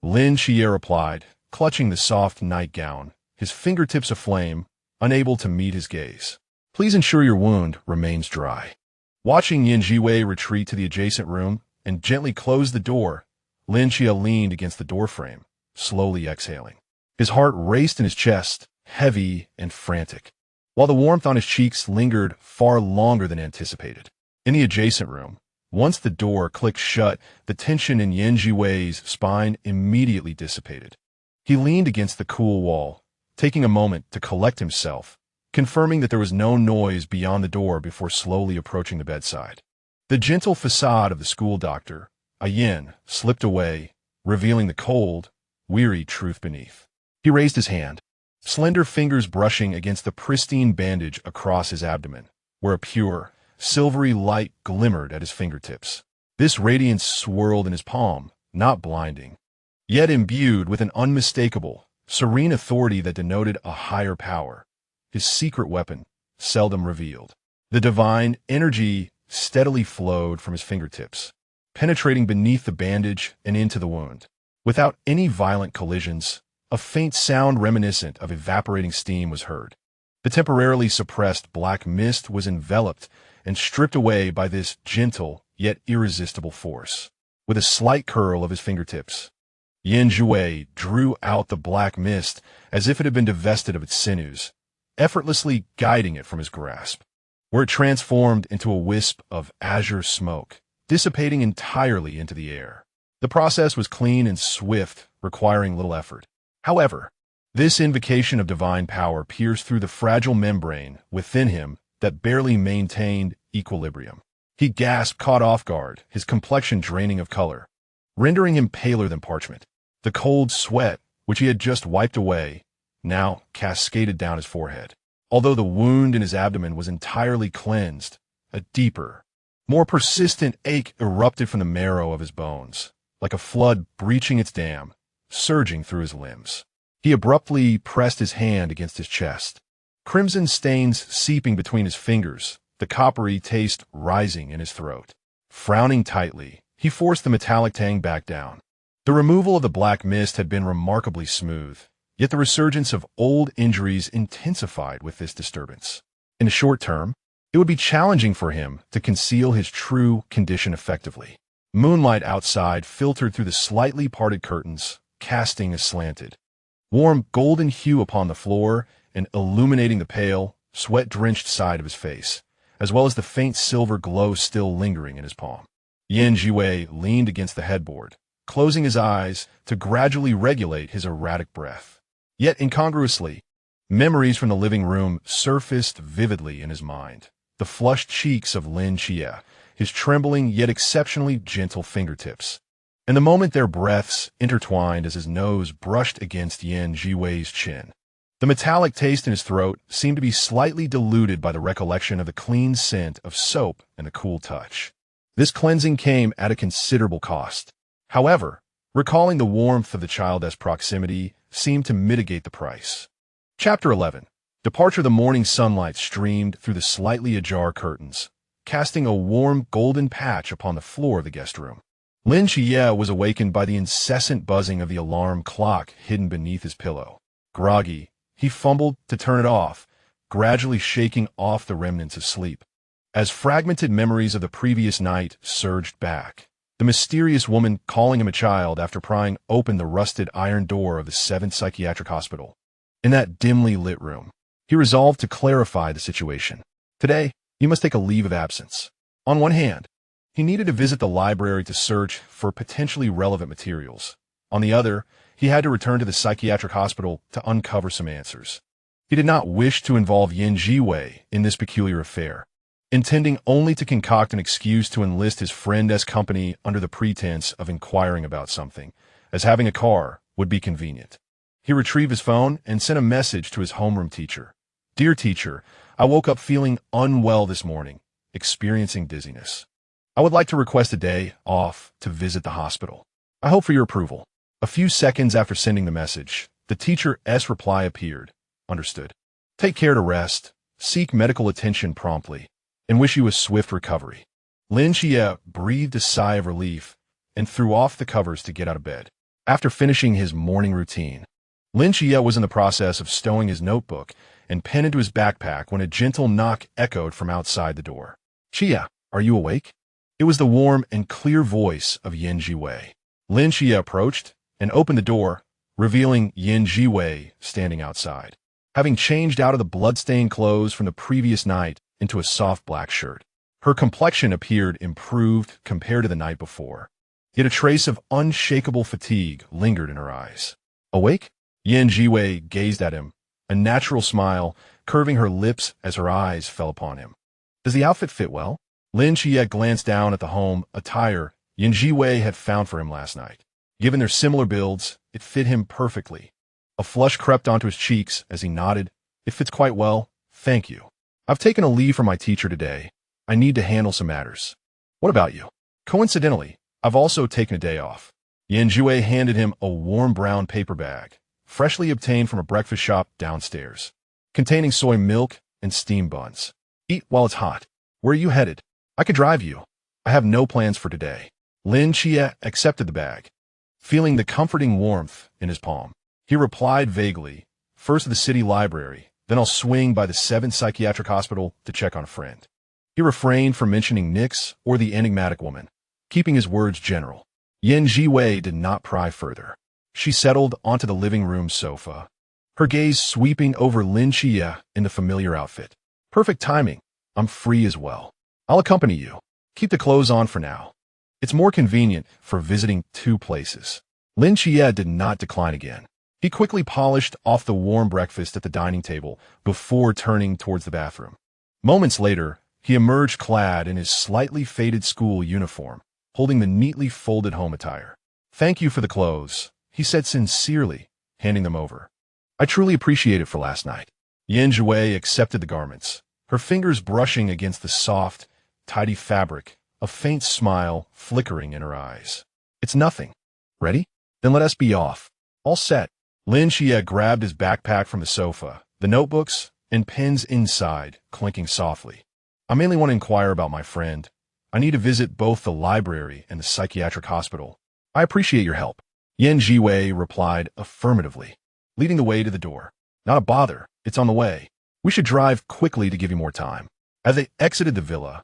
Lin Chia replied, clutching the soft nightgown, his fingertips aflame, unable to meet his gaze. "Please ensure your wound remains dry." Watching Zhiwei retreat to the adjacent room and gently close the door, Lin Chia leaned against the doorframe, slowly exhaling. His heart raced in his chest, heavy and frantic, while the warmth on his cheeks lingered far longer than anticipated. In the adjacent room, once the door clicked shut, the tension in Zhiwei's spine immediately dissipated. He leaned against the cool wall, taking a moment to collect himself, confirming that there was no noise beyond the door before slowly approaching the bedside. The gentle facade of the school doctor, Yan, slipped away, revealing the cold, weary truth beneath. He raised his hand, slender fingers brushing against the pristine bandage across his abdomen, where a pure, silvery light glimmered at his fingertips. This radiance swirled in his palm, not blinding, yet imbued with an unmistakable, serene authority that denoted a higher power, his secret weapon, seldom revealed. The divine energy steadily flowed from his fingertips, penetrating beneath the bandage and into the wound. Without any violent collisions, a faint sound reminiscent of evaporating steam was heard. The temporarily suppressed black mist was enveloped and stripped away by this gentle yet irresistible force. With a slight curl of his fingertips, Zhiwei drew out the black mist as if it had been divested of its sinews, effortlessly guiding it from his grasp. where it transformed into a wisp of azure smoke, dissipating entirely into the air. The process was clean and swift, requiring little effort. However, this invocation of divine power pierced through the fragile membrane within him that barely maintained equilibrium. He gasped, caught off guard, his complexion draining of color, rendering him paler than parchment. The cold sweat, which he had just wiped away, now cascaded down his forehead. Although the wound in his abdomen was entirely cleansed, a deeper, more persistent ache erupted from the marrow of his bones, like a flood breaching its dam, surging through his limbs. He abruptly pressed his hand against his chest, crimson stains seeping between his fingers, the coppery taste rising in his throat. Frowning tightly, he forced the metallic tang back down. The removal of the black mist had been remarkably smooth, yet the resurgence of old injuries intensified with this disturbance. In the short term, it would be challenging for him to conceal his true condition effectively. Moonlight outside filtered through the slightly parted curtains, casting a slanted, warm golden hue upon the floor and illuminating the pale, sweat-drenched side of his face, as well as the faint silver glow still lingering in his palm. Zhiwei leaned against the headboard, closing his eyes to gradually regulate his erratic breath. Yet incongruously, memories from the living room surfaced vividly in his mind. The flushed cheeks of Lin Xie, his trembling yet exceptionally gentle fingertips, and the moment their breaths intertwined as his nose brushed against Zhiwei's chin. The metallic taste in his throat seemed to be slightly diluted by the recollection of the clean scent of soap and the cool touch. This cleansing came at a considerable cost. However, recalling the warmth of the child's proximity seemed to mitigate the price. Chapter 11. Departure. The morning sunlight streamed through the slightly ajar curtains, casting a warm golden patch upon the floor of the guest room. Lin Xie was awakened by the incessant buzzing of the alarm clock hidden beneath his pillow. Groggy, he fumbled to turn it off, gradually shaking off the remnants of sleep. As fragmented memories of the previous night surged back, the mysterious woman calling him a child after prying open the rusted iron door of the 7th Psychiatric Hospital. In that dimly lit room, he resolved to clarify the situation. Today, he must take a leave of absence. On one hand, he needed to visit the library to search for potentially relevant materials. On the other, he had to return to the psychiatric hospital to uncover some answers. He did not wish to involve Zhiwei in this peculiar affair, intending only to concoct an excuse to enlist his friend as company under the pretense of inquiring about something, as having a car would be convenient. He retrieved his phone and sent a message to his homeroom teacher. "Dear teacher, I woke up feeling unwell this morning, experiencing dizziness. I would like to request a day off to visit the hospital. I hope for your approval." A few seconds after sending the message, the teacher's reply appeared. "Understood. Take care to rest, seek medical attention promptly, and wish you a swift recovery." Lin Xie breathed a sigh of relief and threw off the covers to get out of bed. After finishing his morning routine, Lin Xie was in the process of stowing his notebook and pen into his backpack when a gentle knock echoed from outside the door. "Xie, are you awake?" It was the warm and clear voice of Zhiwei. Lin Xie approached and opened the door, revealing Zhiwei standing outside, having changed out of the blood-stained clothes from the previous night into a soft black shirt. Her complexion appeared improved compared to the night before, yet a trace of unshakable fatigue lingered in her eyes. "Awake?" Zhiwei gazed at him, a natural smile curving her lips as her eyes fell upon him. "Does the outfit fit well?" Lin Xie glanced down at the home attire Zhiwei had found for him last night. Given their similar builds, it fit him perfectly. A flush crept onto his cheeks as he nodded. "It fits quite well, thank you. I've taken a leave from my teacher today. I need to handle some matters." "What about you?" "Coincidentally, I've also taken a day off." Zhiwei handed him a warm brown paper bag, freshly obtained from a breakfast shop downstairs, containing soy milk and steamed buns. "Eat while it's hot." "Where are you headed?" "I could drive you. I have no plans for today." Lin Xie accepted the bag, feeling the comforting warmth in his palm. He replied vaguely, "First to the city library, then I'll swing by the 7th Psychiatric Hospital to check on a friend." He refrained from mentioning Nix or the enigmatic woman, keeping his words general. Zhiwei did not pry further. She settled onto the living room sofa, her gaze sweeping over Lin Xie in the familiar outfit. Perfect timing. I'm free as well. I'll accompany you. Keep the clothes on for now. It's more convenient for visiting two places. Lin Chia did not decline again. He quickly polished off the warm breakfast at the dining table before turning towards the bathroom. Moments later, he emerged clad in his slightly faded school uniform, holding the neatly folded home attire. "Thank you for the clothes," he said sincerely, handing them over. "I truly appreciate it for last night." Zhiwei accepted the garments, her fingers brushing against the soft, tidy fabric, a faint smile flickering in her eyes. "It's nothing. Ready? Then let us be off." "All set." Lin Xie grabbed his backpack from the sofa, the notebooks and pens inside, clinking softly. "I mainly want to inquire about my friend. I need to visit both the library and the psychiatric hospital." "I appreciate your help." Zhiwei replied affirmatively, leading the way to the door. "Not a bother. It's on the way. We should drive quickly to give you more time." As they exited the villa,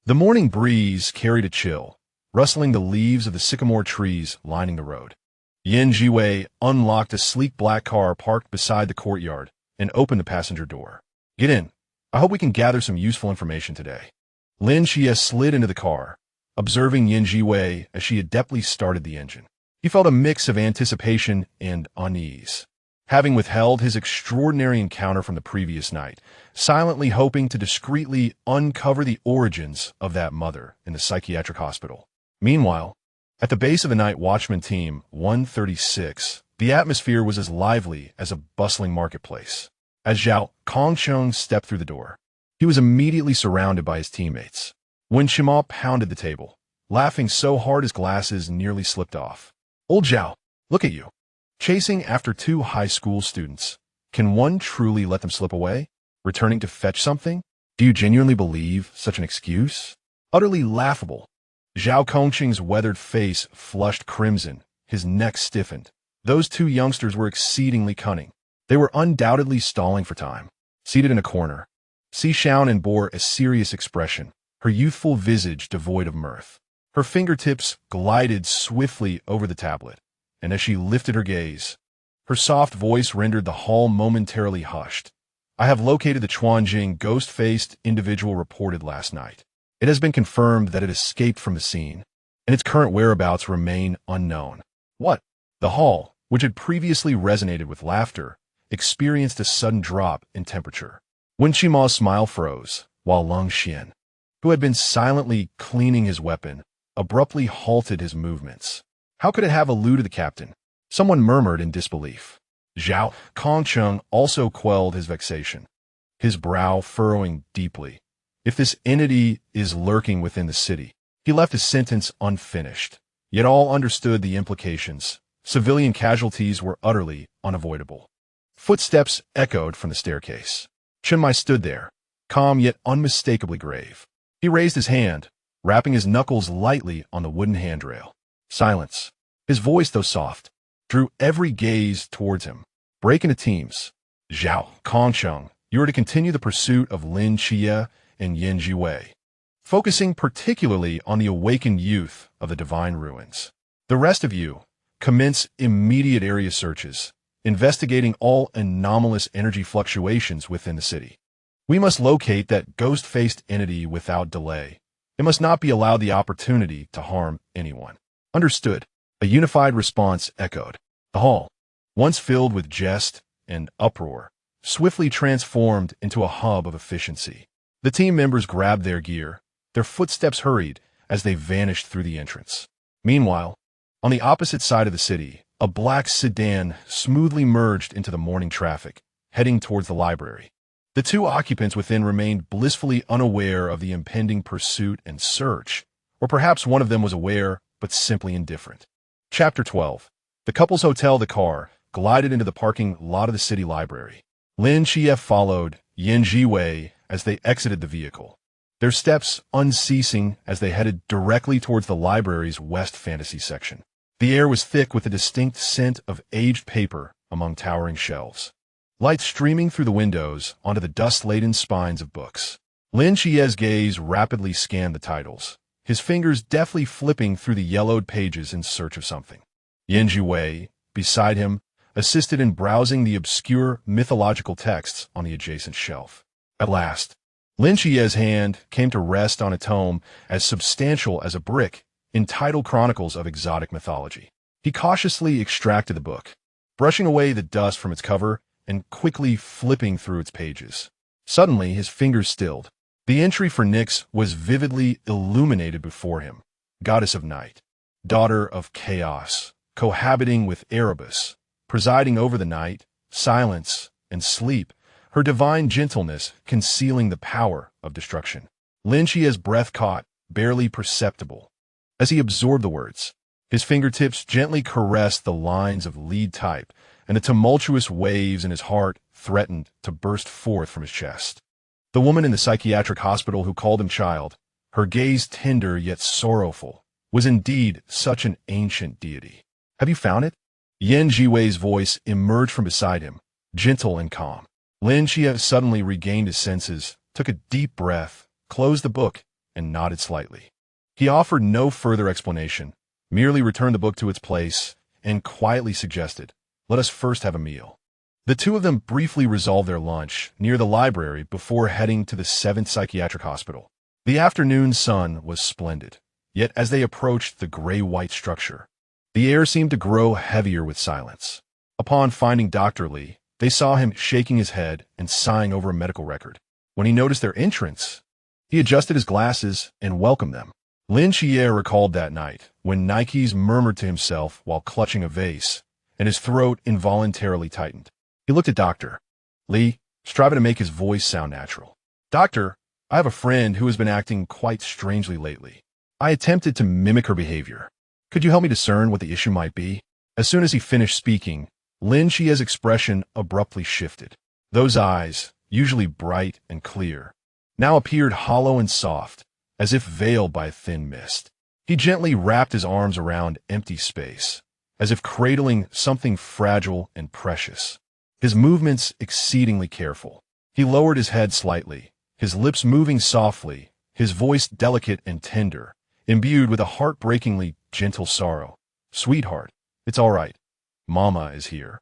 the morning breeze carried a chill, rustling the leaves of the sycamore trees lining the road. Zhiwei unlocked a sleek black car parked beside the courtyard and opened the passenger door. "Get in. I hope we can gather some useful information today." Lin Xie slid into the car, observing Zhiwei as she adeptly started the engine. He felt a mix of anticipation and unease, having withheld his extraordinary encounter from the previous night, silently hoping to discreetly uncover the origins of that mother in the psychiatric hospital. Meanwhile, at the base of the night watchman team 136, the atmosphere was as lively as a bustling marketplace. As Zhao Kongcheng stepped through the door, he was immediately surrounded by his teammates. When Shima pounded the table, laughing so hard his glasses nearly slipped off. "Old Zhao, look at you. Chasing after two high school students. Can one truly let them slip away? Returning to fetch something? Do you genuinely believe such an excuse? Utterly laughable." Zhao Kongqing's weathered face flushed crimson, his neck stiffened. Those two youngsters were exceedingly cunning. They were undoubtedly stalling for time. Seated in a corner, Si Xiaonan bore a serious expression, her youthful visage devoid of mirth. Her fingertips glided swiftly over the tablet, and as she lifted her gaze, her soft voice rendered the hall momentarily hushed. "I have located the Chuanjing ghost-faced individual reported last night. It has been confirmed that it escaped from the scene, and its current whereabouts remain unknown." "What?" The hall, which had previously resonated with laughter, experienced a sudden drop in temperature. Wen Qimao's smile froze, while Leng Xian, who had been silently cleaning his weapon, abruptly halted his movements. "How could it have eluded the captain?" Someone murmured in disbelief. Zhao Kongcheng also quelled his vexation, his brow furrowing deeply. "If this entity is lurking within the city," he left his sentence unfinished. Yet all understood the implications. Civilian casualties were utterly unavoidable. Footsteps echoed from the staircase. Chenmai stood there, calm yet unmistakably grave. He raised his hand, rapping his knuckles lightly on the wooden handrail. Silence. His voice, though soft, drew every gaze towards him. "Break into teams. Zhao Kongcheng, you are to continue the pursuit of Lin Xie and Zhiwei, focusing particularly on the awakened youth of the Divine Ruins. The rest of you, commence immediate area searches, investigating all anomalous energy fluctuations within the city. We must locate that ghost-faced entity without delay. It must not be allowed the opportunity to harm anyone." "Understood." A unified response echoed. The hall, once filled with jest and uproar, swiftly transformed into a hub of efficiency. The team members grabbed their gear, their footsteps hurried as they vanished through the entrance. Meanwhile, on the opposite side of the city, a black sedan smoothly merged into the morning traffic, heading towards the library. The two occupants within remained blissfully unaware of the impending pursuit and search, or perhaps one of them was aware but simply indifferent. Chapter 12. The couple's hotel, the car, glided into the parking lot of the city library. Lin Xie followed Zhiwei as they exited the vehicle, their steps unceasing as they headed directly towards the library's West Fantasy section. The air was thick with a distinct scent of aged paper among towering shelves, light streaming through the windows onto the dust-laden spines of books. Lin Xie's gaze rapidly scanned the titles, his fingers deftly flipping through the yellowed pages in search of something. Zhiwei, beside him, assisted in browsing the obscure mythological texts on the adjacent shelf. At last, Lin Chie's hand came to rest on a tome as substantial as a brick entitled Chronicles of Exotic Mythology. He cautiously extracted the book, brushing away the dust from its cover and quickly flipping through its pages. Suddenly, his fingers stilled. The entry for Nyx was vividly illuminated before him. Goddess of night, daughter of chaos, cohabiting with Erebus, presiding over the night, silence, and sleep, her divine gentleness concealing the power of destruction. Lin Chie's breath caught, barely perceptible. As he absorbed the words, his fingertips gently caressed the lines of lead type, and the tumultuous waves in his heart threatened to burst forth from his chest. The woman in the psychiatric hospital who called him child, her gaze tender yet sorrowful, was indeed such an ancient deity. Have you found it? Yan Zhiwei's voice emerged from beside him, gentle and calm. Lin Chie suddenly regained his senses, took a deep breath, closed the book, and nodded slightly. He offered no further explanation, merely returned the book to its place, and quietly suggested, "Let us first have a meal." The two of them briefly resolved their lunch near the library before heading to the 7th Psychiatric Hospital. The afternoon sun was splendid, yet as they approached the gray-white structure, the air seemed to grow heavier with silence. Upon finding Dr. Li, they saw him shaking his head and sighing over a medical record. When he noticed their entrance, he adjusted his glasses and welcomed them. Lin Chie recalled that night when Nikes murmured to himself while clutching a vase, and his throat involuntarily tightened. He looked at Dr. Li, striving to make his voice sound natural. "Doctor, I have a friend who has been acting quite strangely lately. I attempted to mimic her behavior. Could you help me discern what the issue might be?" As soon as he finished speaking, Lin Chie's expression abruptly shifted. Those eyes, usually bright and clear, now appeared hollow and soft, as if veiled by a thin mist. He gently wrapped his arms around empty space, as if cradling something fragile and precious. His movements exceedingly careful. He lowered his head slightly, his lips moving softly, his voice delicate and tender, imbued with a heartbreakingly gentle sorrow. "Sweetheart, it's all right. Mama is here.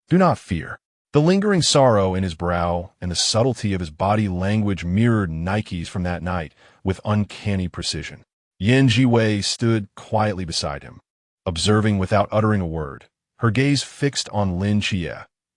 Do not fear." The lingering sorrow in his brow and the subtlety of his body language mirrored Nikes from that night with uncanny precision. Yan Zhiwei stood quietly beside him, observing without uttering a word, her gaze fixed on Lin Chie,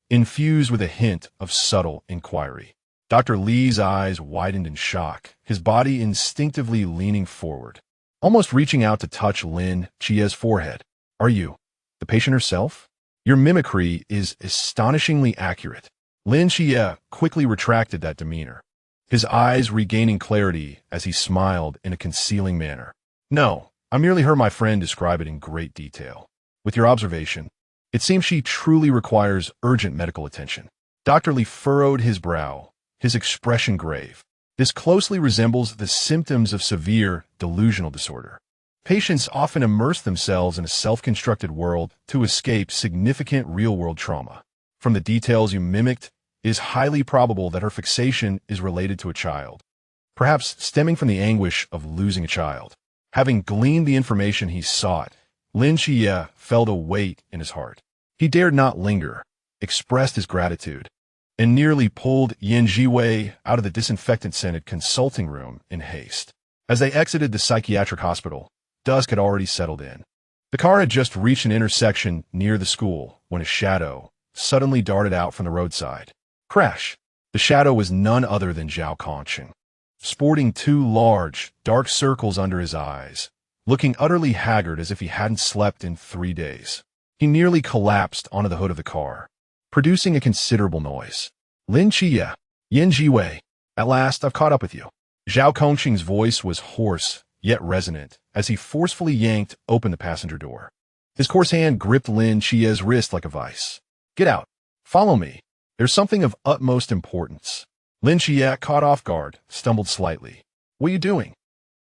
infused with a hint of subtle inquiry. Dr. Li's eyes widened in shock, his body instinctively leaning forward, almost reaching out to touch Lin Chie's forehead. "Are you the patient herself? Your mimicry is astonishingly accurate." Lin Chie quickly retracted that demeanor, his eyes regaining clarity as he smiled in a concealing manner. "No, I merely heard my friend describe it in great detail. With your observation, it seems she truly requires urgent medical attention." Dr. Li furrowed his brow, his expression grave. "This closely resembles the symptoms of severe delusional disorder. Patients often immerse themselves in a self-constructed world to escape significant real-world trauma. From the details you mimicked, it is highly probable that her fixation is related to a child, perhaps stemming from the anguish of losing a child." Having gleaned the information he sought, Lin Chie felt a weight in his heart. He dared not linger, expressed his gratitude, and nearly pulled Yan Zhiwei out of the disinfectant-scented consulting room in haste. As they exited the psychiatric hospital, dusk had already settled in. The car had just reached an intersection near the school when a shadow suddenly darted out from the roadside. Crash! The shadow was none other than Zhao Kongqing, sporting two large, dark circles under his eyes, looking utterly haggard as if he hadn't slept in 3 days. He nearly collapsed onto the hood of the car, producing a considerable noise. "Lin Chie, Yan Zhiwei, at last I've caught up with you." Zhao Kongqing's voice was hoarse, yet resonant, as he forcefully yanked open the passenger door. His coarse hand gripped Lin Chie's wrist like a vice. "Get out. Follow me. There's something of utmost importance." Lin Chie, caught off guard, stumbled slightly. "What are you doing?"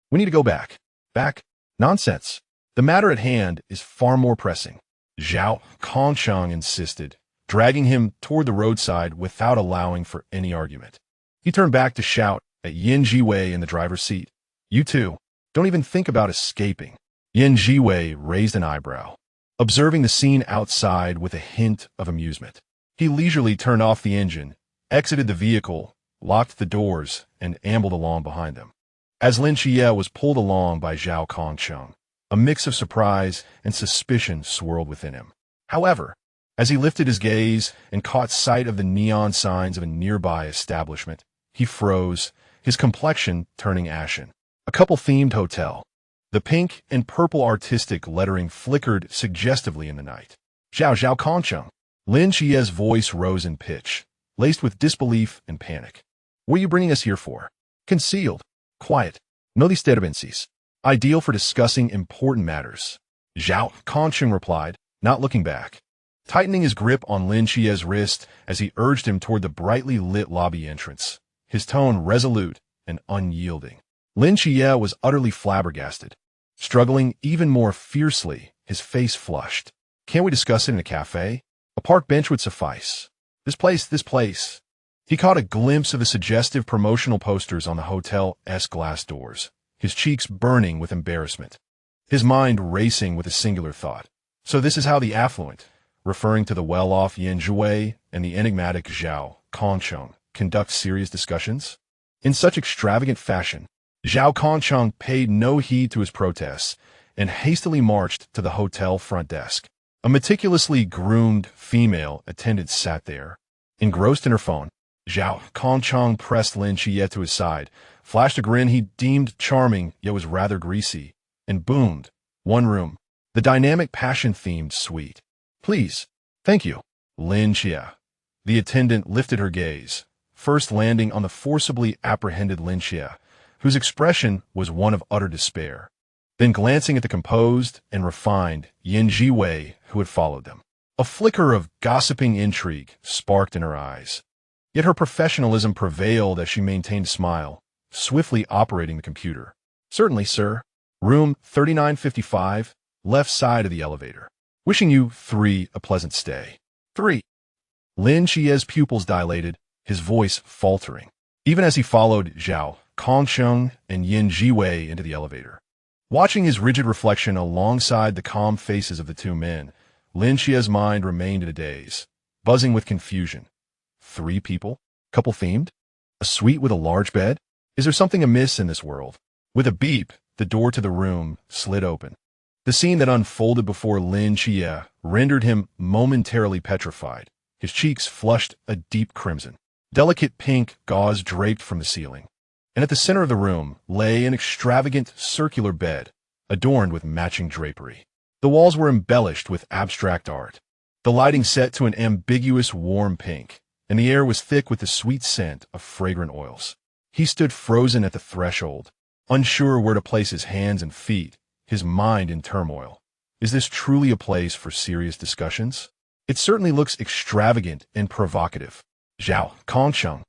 "We need to go back." "Back? Nonsense. The matter at hand is far more pressing," Zhao Kongqing insisted, dragging him toward the roadside without allowing for any argument. He turned back to shout at Yan Zhiwei in the driver's seat. "You two, don't even think about escaping." Yan Zhiwei raised an eyebrow, observing the scene outside with a hint of amusement. He leisurely turned off the engine, exited the vehicle, locked the doors, and ambled along behind them. As Lin Xie was pulled along by Zhao Kongcheng, a mix of surprise and suspicion swirled within him. However, as he lifted his gaze and caught sight of the neon signs of a nearby establishment, he froze, his complexion turning ashen. A couple-themed hotel. The pink and purple artistic lettering flickered suggestively in the night. Zhao Kongcheng. Lin Xie's voice rose in pitch, laced with disbelief and panic. What are you bringing us here for? Concealed. Quiet. No disturbances. Ideal for discussing important matters. Zhao Kongcheng replied, not looking back, tightening his grip on Lin Xie's wrist as he urged him toward the brightly lit lobby entrance, his tone resolute and unyielding. Lin Xie was utterly flabbergasted, struggling even more fiercely, his face flushed. Can't we discuss it in a cafe? A park bench would suffice. This place. He caught a glimpse of the suggestive promotional posters on the hotel's glass doors, his cheeks burning with embarrassment, his mind racing with a singular thought. So this is how the affluent, referring to the well-off Zhiwei and the enigmatic Zhao Kongcheng, conduct serious discussions? In such extravagant fashion, Zhao Kongcheng paid no heed to his protests and hastily marched to the hotel front desk. A meticulously groomed female attendant sat there, engrossed in her phone. Zhao Kongcheng pressed Lin Xie to his side, flashed a grin he deemed charming yet was rather greasy, and boomed, "One room. The dynamic passion-themed suite. Please. Thank you." Lin Xie. The attendant lifted her gaze, first landing on the forcibly apprehended Lin Xie, whose expression was one of utter despair, then glancing at the composed and refined Zhiwei who had followed them. A flicker of gossiping intrigue sparked in her eyes. Yet her professionalism prevailed as she maintained a smile, swiftly operating the computer. "Certainly, sir. Room 3955, left side of the elevator. Wishing you 3 a pleasant stay." 3. Lin Xie's pupils dilated, his voice faltering, even as he followed Zhao Kongcheng and Zhiwei into the elevator. Watching his rigid reflection alongside the calm faces of the two men, Lin Xie's mind remained in a daze, buzzing with confusion. 3 people? Couple-themed? A suite with a large bed? Is there something amiss in this world? With a beep, the door to the room slid open. The scene that unfolded before Lin Xie rendered him momentarily petrified, his cheeks flushed a deep crimson. Delicate pink gauze draped from the ceiling, and at the center of the room lay an extravagant circular bed, adorned with matching drapery. The walls were embellished with abstract art, the lighting set to an ambiguous warm pink, and the air was thick with the sweet scent of fragrant oils. He stood frozen at the threshold, unsure where to place his hands and feet, his mind in turmoil. Is this truly a place for serious discussions? It certainly looks extravagant and provocative. Zhao Kongcheng,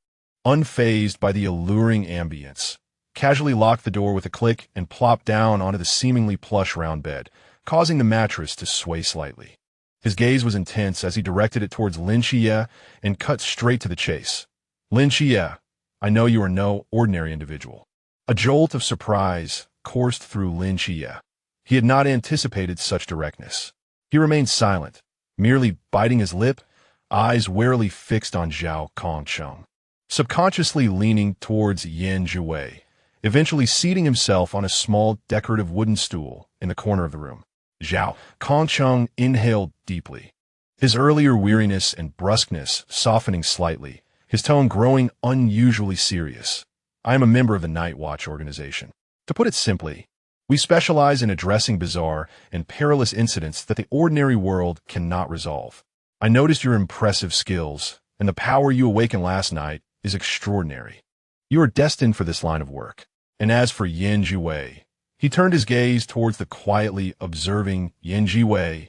unfazed by the alluring ambience, casually locked the door with a click and plopped down onto the seemingly plush round bed, causing the mattress to sway slightly. His gaze was intense as he directed it towards Lin Xie and cut straight to the chase. "Lin Xie, I know you are no ordinary individual." A jolt of surprise coursed through Lin Xie. He had not anticipated such directness. He remained silent, merely biting his lip, eyes warily fixed on Zhao Kongcheng, subconsciously leaning towards Zhiwei, eventually seating himself on a small decorative wooden stool in the corner of the room. Zhao Kongcheng inhaled deeply, his earlier weariness and brusqueness softening slightly, his tone growing unusually serious. "I am a member of the Night Watch organization. To put it simply, we specialize in addressing bizarre and perilous incidents that the ordinary world cannot resolve. I noticed your impressive skills, and the power you awakened last night is extraordinary. You are destined for this line of work." And as for Zhiwei, he turned his gaze towards the quietly observing Zhiwei,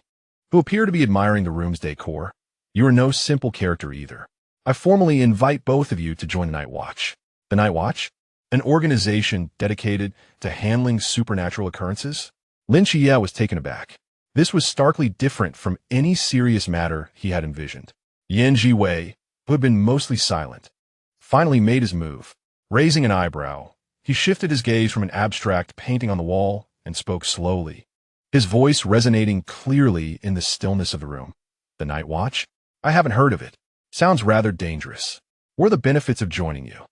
who appeared to be admiring the room's decor. "You are no simple character either. I formally invite both of you to join the Night Watch." The Night Watch? An organization dedicated to handling supernatural occurrences? Lin Xie was taken aback. This was starkly different from any serious matter he had envisioned. Zhiwei, who had been mostly silent, finally made his move. Raising an eyebrow, he shifted his gaze from an abstract painting on the wall and spoke slowly, his voice resonating clearly in the stillness of the room. "The Night Watch? I haven't heard of it. Sounds rather dangerous. What are the benefits of joining you?"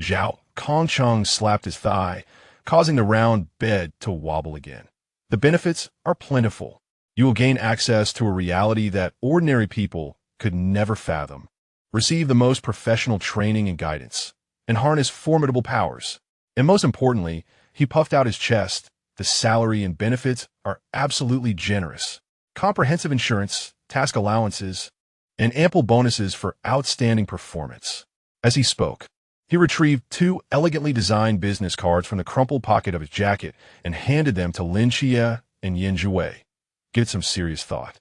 Zhao Kongcheng slapped his thigh, causing the round bed to wobble again. The benefits are plentiful. You will gain access to a reality that ordinary people could never fathom, receive the most professional training and guidance, and harness formidable powers. And most importantly, he puffed out his chest, the salary and benefits are absolutely generous. Comprehensive insurance, task allowances, and ample bonuses for outstanding performance. As he spoke, he retrieved 2 elegantly designed business cards from the crumpled pocket of his jacket and handed them to Lin Xie and Yin Zhiwei. Give it some serious thought.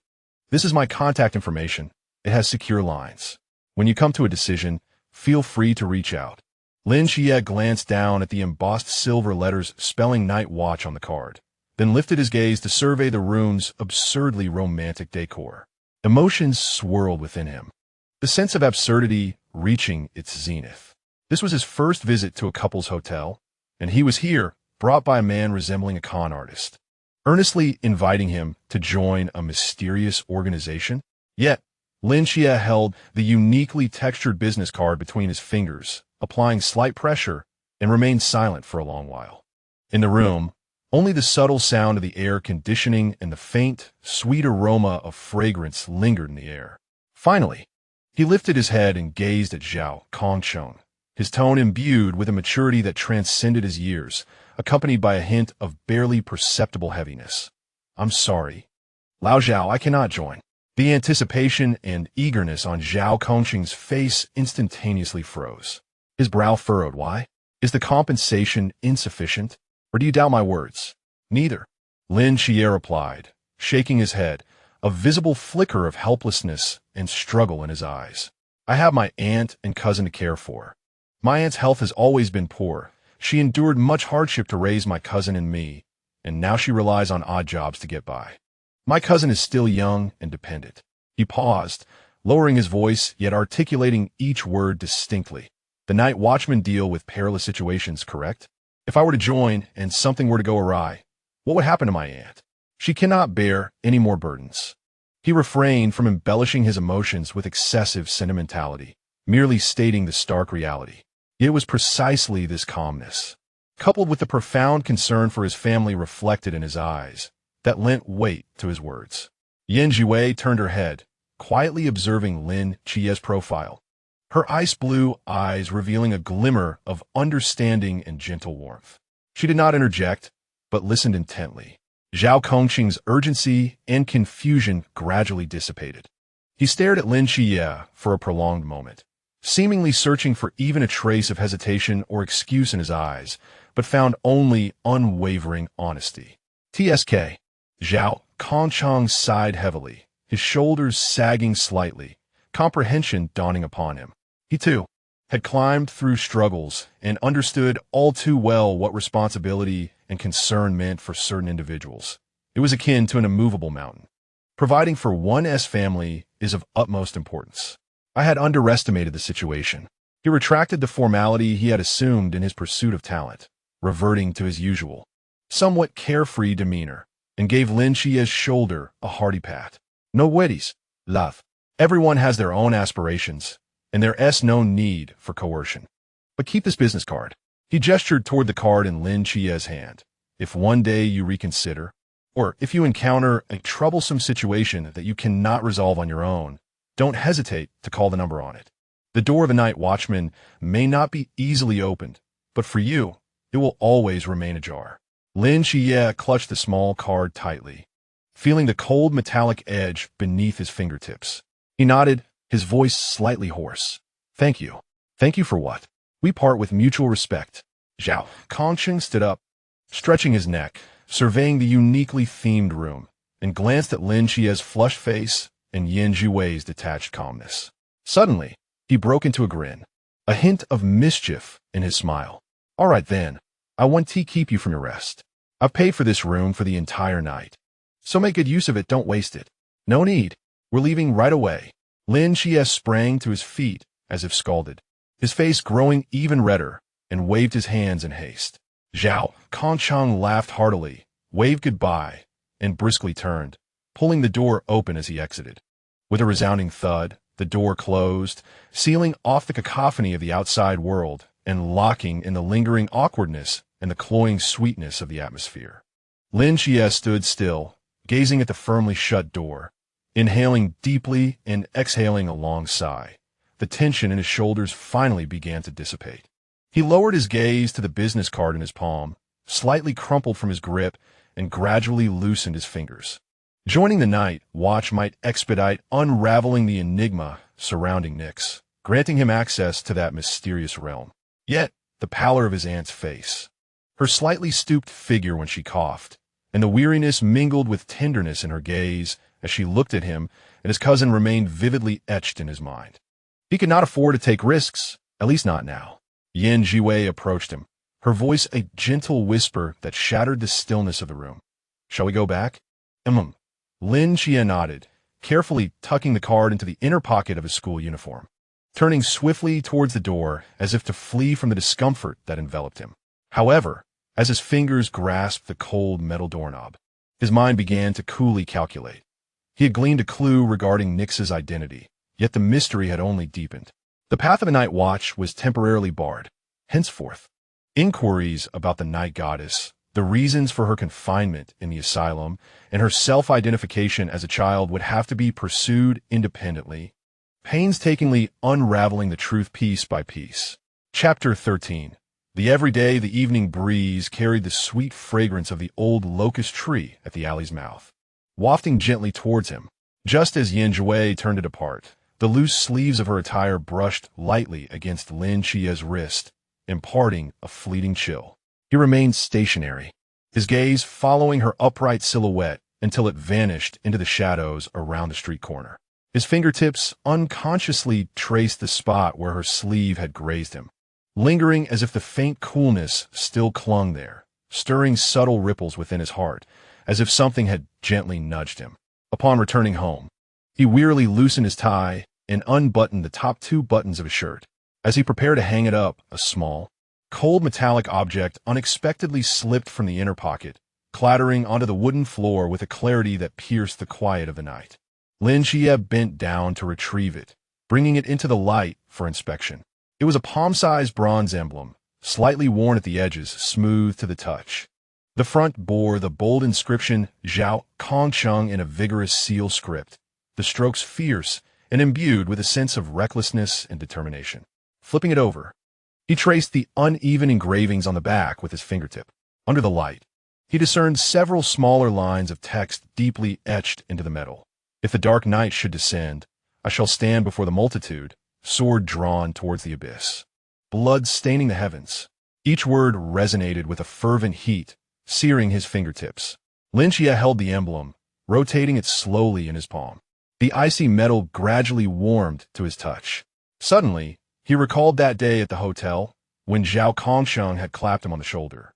This is my contact information. It has secure lines. When you come to a decision, feel free to reach out. Lin Xie glanced down at the embossed silver letters spelling Night Watch on the card, then lifted his gaze to survey the room's absurdly romantic decor. Emotions swirled within him, the sense of absurdity reaching its zenith. This was his first visit to a couple's hotel, and he was here, brought by a man resembling a con artist, earnestly inviting him to join a mysterious organization. Yet, Lin Xie held the uniquely textured business card between his fingers, applying slight pressure, and remained silent for a long while. In the room, only the subtle sound of the air conditioning and the faint, sweet aroma of fragrance lingered in the air. Finally, he lifted his head and gazed at Zhao Kongcheng, his tone imbued with a maturity that transcended his years, accompanied by a hint of barely perceptible heaviness. "I'm sorry. Lao Zhao, I cannot join." The anticipation and eagerness on Zhao Kongcheng's face instantaneously froze. His brow furrowed. Why? Is the compensation insufficient? Or do you doubt my words? Neither. Lin Xie replied, shaking his head, a visible flicker of helplessness and struggle in his eyes. I have my aunt and cousin to care for. My aunt's health has always been poor. She endured much hardship to raise my cousin and me, and now she relies on odd jobs to get by. My cousin is still young and dependent. He paused, lowering his voice, yet articulating each word distinctly. The night watchman deal with perilous situations, correct? If I were to join and something were to go awry, what would happen to my aunt? She cannot bear any more burdens. He refrained from embellishing his emotions with excessive sentimentality, merely stating the stark reality. It was precisely this calmness, coupled with the profound concern for his family reflected in his eyes, that lent weight to his words. Yin Zhiwei turned her head, quietly observing Lin Xie's profile, her ice blue eyes revealing a glimmer of understanding and gentle warmth. She did not interject, but listened intently. Zhao Kongqing's urgency and confusion gradually dissipated. He stared at Lin Xie for a prolonged moment, seemingly searching for even a trace of hesitation or excuse in his eyes, but found only unwavering honesty. TSK. Zhao Kongcheng sighed heavily, his shoulders sagging slightly, comprehension dawning upon him. He, too, had climbed through struggles and understood all too well what responsibility and concern meant for certain individuals. It was akin to an immovable mountain. Providing for one's family is of utmost importance. I had underestimated the situation. He retracted the formality he had assumed in his pursuit of talent, reverting to his usual, somewhat carefree demeanor, and gave Lin Xie's shoulder a hearty pat. No weddies, love. Everyone has their own aspirations, and there's no need for coercion. But keep this business card. He gestured toward the card in Lin Xie's hand. If one day you reconsider, or if you encounter a troublesome situation that you cannot resolve on your own, don't hesitate to call the number on it. The door of the night watchman may not be easily opened, but for you, it will always remain ajar. Lin Xie clutched the small card tightly, feeling the cold metallic edge beneath his fingertips. He nodded, his voice slightly hoarse. Thank you. Thank you for what? We part with mutual respect. Zhao Kongcheng stood up, stretching his neck, surveying the uniquely themed room, and glanced at Lin Xie's flushed face and Yin Zhiwei's detached calmness. Suddenly, he broke into a grin, a hint of mischief in his smile. All right then, I want to keep you from your rest. I've paid for this room for the entire night, so make good use of it, don't waste it. No need. We're leaving right away. Lin Xie sprang to his feet as if scalded, his face growing even redder, and waved his hands in haste. Zhao Kongcheng laughed heartily, waved goodbye, and briskly turned, pulling the door open as he exited. With a resounding thud, the door closed, sealing off the cacophony of the outside world and locking in the lingering awkwardness and the cloying sweetness of the atmosphere. Lin Xie stood still, gazing at the firmly shut door, inhaling deeply and exhaling a long sigh. The tension in his shoulders finally began to dissipate. He lowered his gaze to the business card in his palm, slightly crumpled from his grip, and gradually loosened his fingers. Joining the night watch might expedite unraveling the enigma surrounding Nyx, granting him access to that mysterious realm. Yet, the pallor of his aunt's face, her slightly stooped figure when she coughed, and the weariness mingled with tenderness in her gaze as she looked at him, and his cousin remained vividly etched in his mind. He could not afford to take risks, at least not now. Zhiwei approached him, her voice a gentle whisper that shattered the stillness of the room. "Shall we go back?" Lin Xie nodded, carefully tucking the card into the inner pocket of his school uniform, turning swiftly towards the door as if to flee from the discomfort that enveloped him. However, as his fingers grasped the cold metal doorknob, his mind began to coolly calculate. He had gleaned a clue regarding Nyx's identity, yet the mystery had only deepened. The path of the night watch was temporarily barred. Henceforth, inquiries about the night goddess, the reasons for her confinement in the asylum, and her self-identification as a child would have to be pursued independently, painstakingly unraveling the truth piece by piece. Chapter 13. Every day the evening breeze carried the sweet fragrance of the old locust tree at the alley's mouth, wafting gently towards him. Just as Zhiwei turned it apart, the loose sleeves of her attire brushed lightly against Lin Xie's wrist, imparting a fleeting chill. He remained stationary, his gaze following her upright silhouette until it vanished into the shadows around the street corner. His fingertips unconsciously traced the spot where her sleeve had grazed him, lingering as if the faint coolness still clung there, stirring subtle ripples within his heart, as if something had gently nudged him. Upon returning home, he wearily loosened his tie and unbuttoned the top 2 buttons of his shirt. As he prepared to hang it up, a small, cold metallic object unexpectedly slipped from the inner pocket, clattering onto the wooden floor with a clarity that pierced the quiet of the night. Lin Xie bent down to retrieve it, bringing it into the light for inspection. It was a palm-sized bronze emblem, slightly worn at the edges, smooth to the touch. The front bore the bold inscription Zhao Kongcheng in a vigorous seal script, the strokes fierce and imbued with a sense of recklessness and determination. Flipping it over, he traced the uneven engravings on the back with his fingertip. Under the light, he discerned several smaller lines of text deeply etched into the metal. "If the dark night should descend, I shall stand before the multitude, sword drawn towards the abyss, blood staining the heavens." Each word resonated with a fervent heat, searing his fingertips. Lin Xie held the emblem, rotating it slowly in his palm. The icy metal gradually warmed to his touch. Suddenly, he recalled that day at the hotel, when Zhao Kongsheng had clapped him on the shoulder,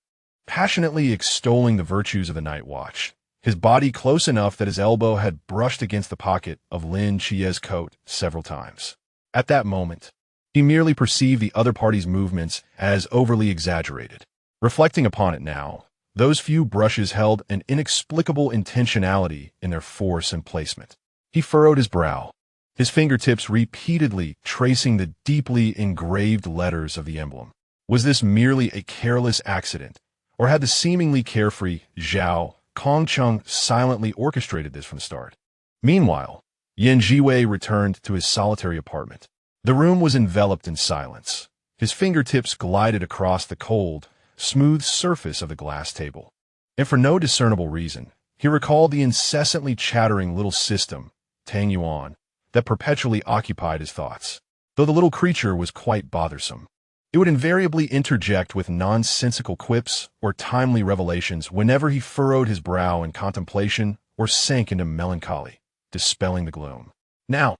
passionately extolling the virtues of the night watch, his body close enough that his elbow had brushed against the pocket of Lin Xie's coat several times. At that moment, he merely perceived the other party's movements as overly exaggerated. Reflecting upon it now, those few brushes held an inexplicable intentionality in their force and placement. He furrowed his brow, his fingertips repeatedly tracing the deeply engraved letters of the emblem. Was this merely a careless accident, or had the seemingly carefree Zhao Kongcheng silently orchestrated this from the start? Meanwhile, Zhiwei returned to his solitary apartment. The room was enveloped in silence. His fingertips glided across the cold, smooth surface of the glass table, and for no discernible reason, he recalled the incessantly chattering little system, Tang Yuan, that perpetually occupied his thoughts. Though the little creature was quite bothersome, it would invariably interject with nonsensical quips or timely revelations whenever he furrowed his brow in contemplation or sank into melancholy, dispelling the gloom. Now,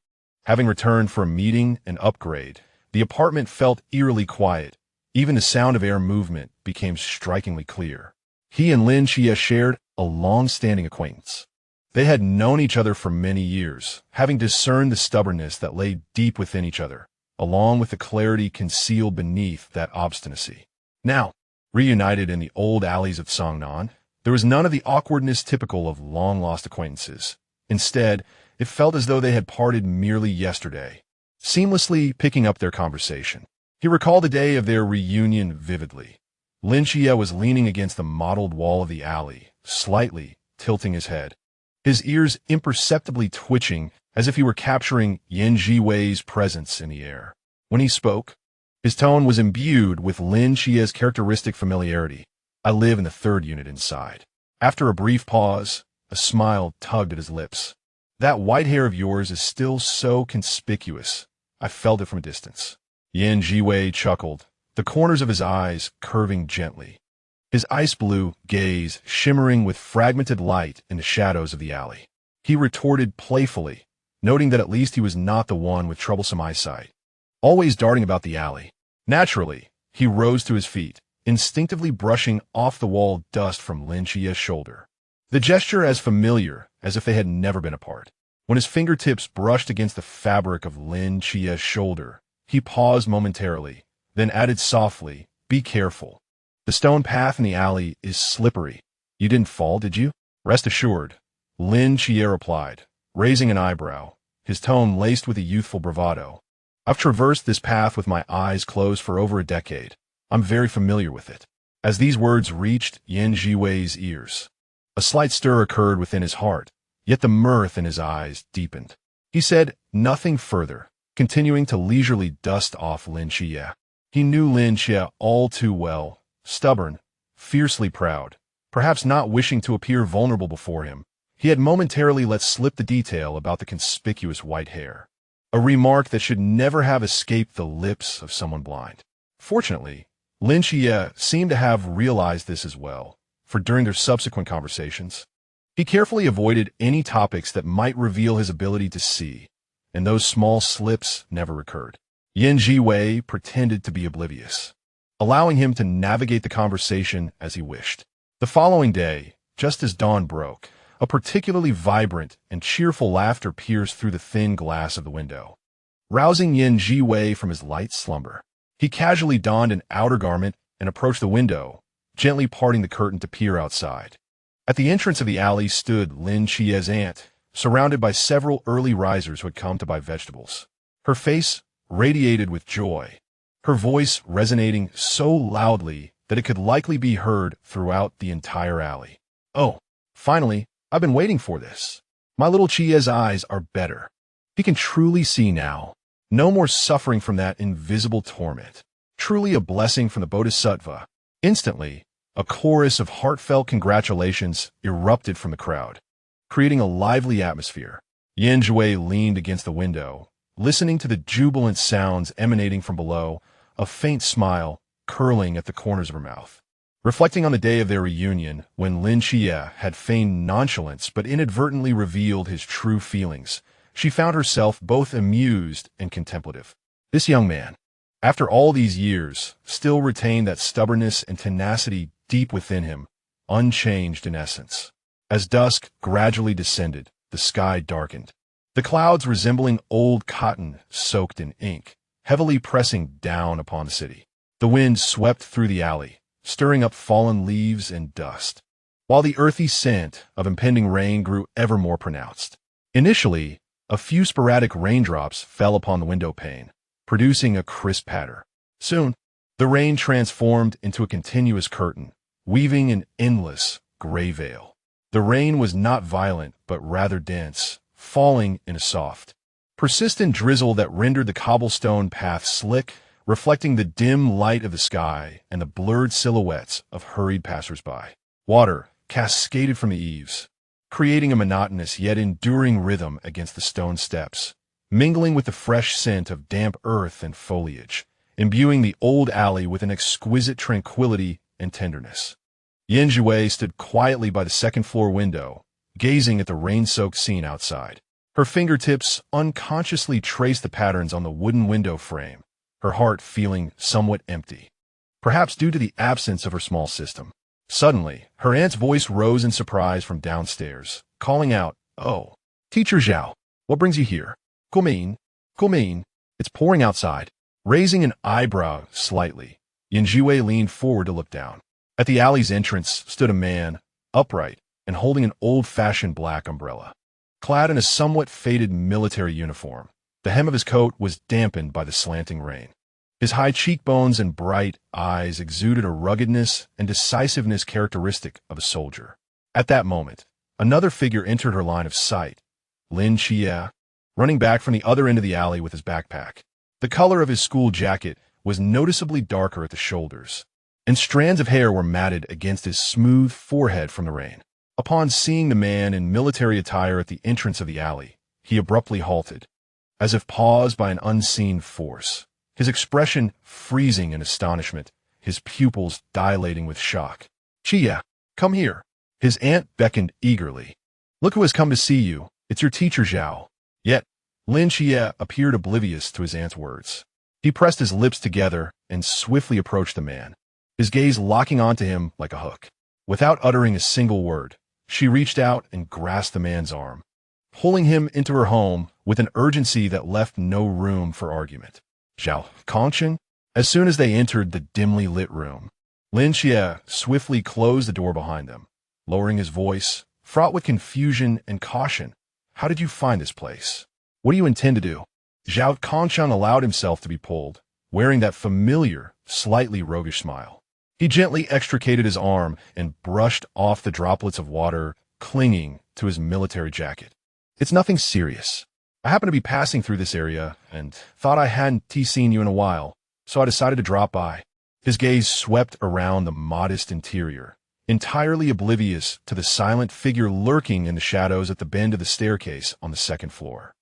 having returned for a meeting and upgrade, the apartment felt eerily quiet. Even the sound of air movement became strikingly clear. He and Lin Xie shared a long-standing acquaintance. They had known each other for many years, having discerned the stubbornness that lay deep within each other, along with the clarity concealed beneath that obstinacy. Now, reunited in the old alleys of Songnan, there was none of the awkwardness typical of long-lost acquaintances. Instead, it felt as though they had parted merely yesterday, seamlessly picking up their conversation. He recalled the day of their reunion vividly. Lin Xie was leaning against the mottled wall of the alley, slightly tilting his head, his ears imperceptibly twitching as if he were capturing Zhiwei's presence in the air. When he spoke, his tone was imbued with Lin Xie's characteristic familiarity. "I live in the third unit inside." After a brief pause, a smile tugged at his lips. "That white hair of yours is still so conspicuous. I felt it from a distance." Zhiwei chuckled, the corners of his eyes curving gently, his ice blue gaze shimmering with fragmented light in the shadows of the alley. He retorted playfully, noting that at least he was not the one with troublesome eyesight, always darting about the alley. Naturally, he rose to his feet, instinctively brushing off the wall dust from Lin Xie's shoulder, the gesture as familiar as if they had never been apart. When his fingertips brushed against the fabric of Lin Xie's shoulder, he paused momentarily, then added softly, "Be careful. The stone path in the alley is slippery. You didn't fall, did you?" "Rest assured," Lin Xie replied, raising an eyebrow, his tone laced with a youthful bravado. "I've traversed this path with my eyes closed for over a decade. I'm very familiar with it." As these words reached Zhiwei's ears, a slight stir occurred within his heart, yet the mirth in his eyes deepened. He said nothing further, continuing to leisurely dust off Lin Xie. He knew Lin Xie all too well, stubborn, fiercely proud, perhaps not wishing to appear vulnerable before him. He had momentarily let slip the detail about the conspicuous white hair, a remark that should never have escaped the lips of someone blind. Fortunately, Lin Xie seemed to have realized this as well, for during their subsequent conversations, he carefully avoided any topics that might reveal his ability to see, and those small slips never recurred. Zhiwei pretended to be oblivious, allowing him to navigate the conversation as he wished. The following day, just as dawn broke, a particularly vibrant and cheerful laughter pierced through the thin glass of the window, rousing Zhiwei from his light slumber. He casually donned an outer garment and approached the window, gently parting the curtain to peer outside. At the entrance of the alley stood Lin Xie's aunt, surrounded by several early risers who had come to buy vegetables. Her face radiated with joy, her voice resonating so loudly that it could likely be heard throughout the entire alley. "Oh, finally, I've been waiting for this. My little Xie's eyes are better. He can truly see now. No more suffering from that invisible torment. Truly a blessing from the Bodhisattva." Instantly, a chorus of heartfelt congratulations erupted from the crowd, creating a lively atmosphere. Zhiwei leaned against the window, listening to the jubilant sounds emanating from below, a faint smile curling at the corners of her mouth. Reflecting on the day of their reunion, when Lin Xie had feigned nonchalance but inadvertently revealed his true feelings, she found herself both amused and contemplative. This young man, after all these years, still retained that stubbornness and tenacity deep within him, unchanged in essence. As dusk gradually descended, the sky darkened, the clouds resembling old cotton soaked in ink, heavily pressing down upon the city. The wind swept through the alley, stirring up fallen leaves and dust, while the earthy scent of impending rain grew ever more pronounced. Initially, a few sporadic raindrops fell upon the window pane, producing a crisp patter. Soon, the rain transformed into a continuous curtain, weaving an endless gray veil. The rain was not violent, but rather dense, falling in a soft, persistent drizzle that rendered the cobblestone path slick, reflecting the dim light of the sky and the blurred silhouettes of hurried passersby. Water cascaded from the eaves, creating a monotonous yet enduring rhythm against the stone steps, mingling with the fresh scent of damp earth and foliage, imbuing the old alley with an exquisite tranquility and tenderness. Zhiwei stood quietly by the second-floor window, gazing at the rain-soaked scene outside. Her fingertips unconsciously traced the patterns on the wooden window frame, her heart feeling somewhat empty, perhaps due to the absence of her small system. Suddenly, her aunt's voice rose in surprise from downstairs, calling out, "Oh, Teacher Zhao, what brings you here? Come in, it's pouring outside." Raising an eyebrow slightly, Zhiwei leaned forward to look down. At the alley's entrance stood a man, upright and holding an old-fashioned black umbrella. Clad in a somewhat faded military uniform, the hem of his coat was dampened by the slanting rain. His high cheekbones and bright eyes exuded a ruggedness and decisiveness characteristic of a soldier. At that moment, another figure entered her line of sight, Lin Xie, running back from the other end of the alley with his backpack. The color of his school jacket was noticeably darker at the shoulders, and strands of hair were matted against his smooth forehead from the rain. Upon seeing the man in military attire at the entrance of the alley, he abruptly halted, as if paused by an unseen force, his expression freezing in astonishment, his pupils dilating with shock. "Xie, come here." His aunt beckoned eagerly. "Look who has come to see you. It's your teacher, Zhao." Yet, Lin Xie appeared oblivious to his aunt's words. He pressed his lips together and swiftly approached the man, his gaze locking onto him like a hook. Without uttering a single word, she reached out and grasped the man's arm, pulling him into her home with an urgency that left no room for argument. "Zhao Kongqing?" As soon as they entered the dimly lit room, Lin Xie swiftly closed the door behind them, lowering his voice, fraught with confusion and caution. "How did you find this place? What do you intend to do?" Zhao Kongqing allowed himself to be pulled, wearing that familiar, slightly roguish smile. He gently extricated his arm and brushed off the droplets of water clinging to his military jacket. "It's nothing serious. I happened to be passing through this area and thought I hadn't seen you in a while, so I decided to drop by." His gaze swept around the modest interior, entirely oblivious to the silent figure lurking in the shadows at the bend of the staircase on the second floor.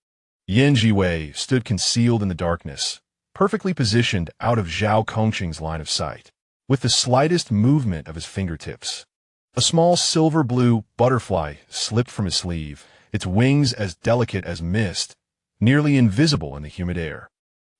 Zhiwei stood concealed in the darkness, perfectly positioned out of Zhao Kongqing's line of sight. With the slightest movement of his fingertips, a small silver-blue butterfly slipped from his sleeve, its wings as delicate as mist, nearly invisible in the humid air.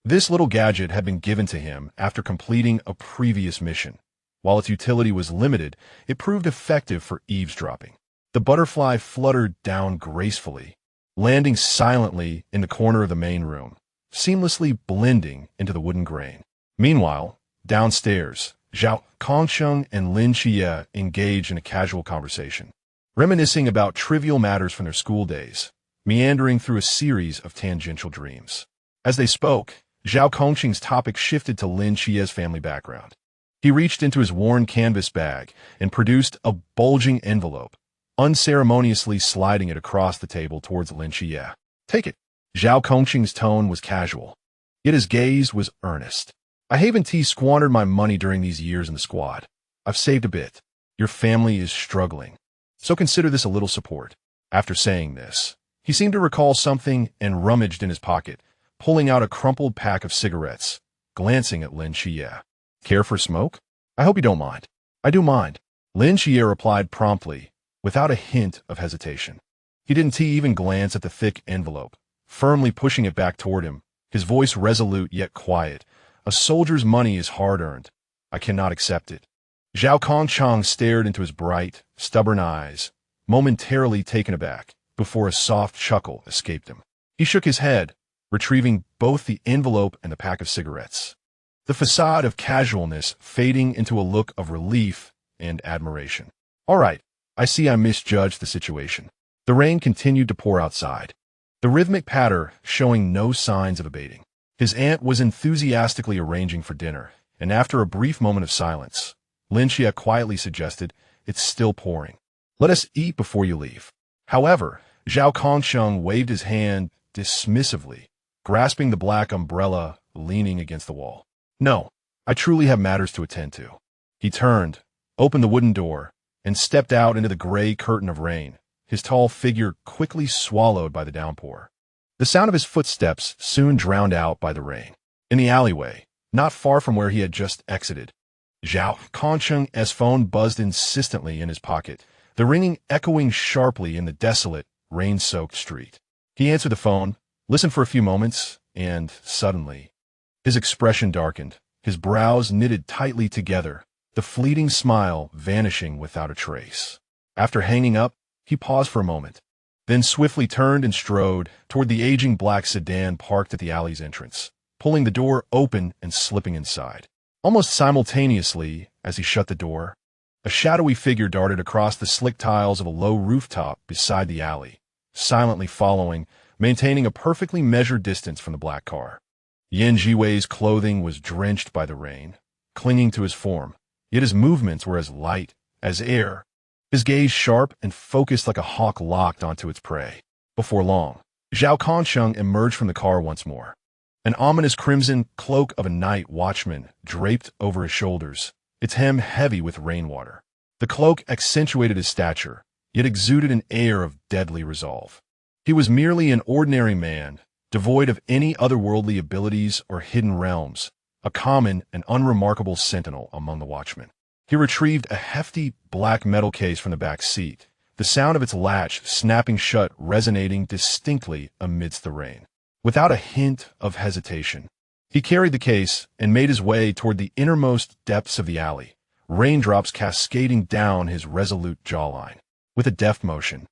This little gadget had been given to him after completing a previous mission. While its utility was limited, it proved effective for eavesdropping. The butterfly fluttered down gracefully, landing silently in the corner of the main room, seamlessly blending into the wooden grain. Meanwhile, downstairs, Zhao Kongqing and Lin Xie engaged in a casual conversation, reminiscing about trivial matters from their school days, meandering through a series of tangential dreams. As they spoke, Zhao Kongqing's topic shifted to Lin Xie's family background. He reached into his worn canvas bag and produced a bulging envelope, unceremoniously sliding it across the table towards Lin Xie. "Take it." Zhao Kongqing's tone was casual, yet his gaze was earnest. "I haven't squandered my money during these years in the squad. I've saved a bit. Your family is struggling, so consider this a little support." After saying this, he seemed to recall something and rummaged in his pocket, pulling out a crumpled pack of cigarettes, glancing at Lin Xie. "Care for smoke? I hope you don't mind." "I do mind," Lin Xie replied promptly, without a hint of hesitation. He didn't even glance at the thick envelope, firmly pushing it back toward him, his voice resolute yet quiet. "A soldier's money is hard-earned. I cannot accept it." Zhao Kongqing stared into his bright, stubborn eyes, momentarily taken aback, before a soft chuckle escaped him. He shook his head, retrieving both the envelope and the pack of cigarettes, the facade of casualness fading into a look of relief and admiration. "All right, I see I misjudged the situation." The rain continued to pour outside, the rhythmic patter showing no signs of abating. His aunt was enthusiastically arranging for dinner, and after a brief moment of silence, Lin Xie quietly suggested, "It's still pouring. Let us eat before you leave." However, Zhao Kongqing waved his hand dismissively, grasping the black umbrella leaning against the wall. "No, I truly have matters to attend to." He turned, opened the wooden door, and stepped out into the gray curtain of rain, his tall figure quickly swallowed by the downpour. The sound of his footsteps soon drowned out by the rain. In the alleyway, not far from where he had just exited, Zhao Kongqing's phone buzzed insistently in his pocket, the ringing echoing sharply in the desolate, rain-soaked street. He answered the phone, listened for a few moments, and suddenly, his expression darkened, his brows knitted tightly together, the fleeting smile vanishing without a trace. After hanging up, he paused for a moment, then swiftly turned and strode toward the aging black sedan parked at the alley's entrance, pulling the door open and slipping inside. Almost simultaneously, as he shut the door, a shadowy figure darted across the slick tiles of a low rooftop beside the alley, silently following, maintaining a perfectly measured distance from the black car. Zhiwei's clothing was drenched by the rain, clinging to his form, yet his movements were as light as air, his gaze sharp and focused like a hawk locked onto its prey. Before long, Zhao Kongsheng emerged from the car once more. An ominous crimson cloak of a night watchman draped over his shoulders, its hem heavy with rainwater. The cloak accentuated his stature, yet exuded an air of deadly resolve. He was merely an ordinary man, devoid of any otherworldly abilities or hidden realms, a common and unremarkable sentinel among the watchmen. He retrieved a hefty black metal case from the back seat, the sound of its latch snapping shut resonating distinctly amidst the rain. Without a hint of hesitation, he carried the case and made his way toward the innermost depths of the alley, raindrops cascading down his resolute jawline. With a deft motion,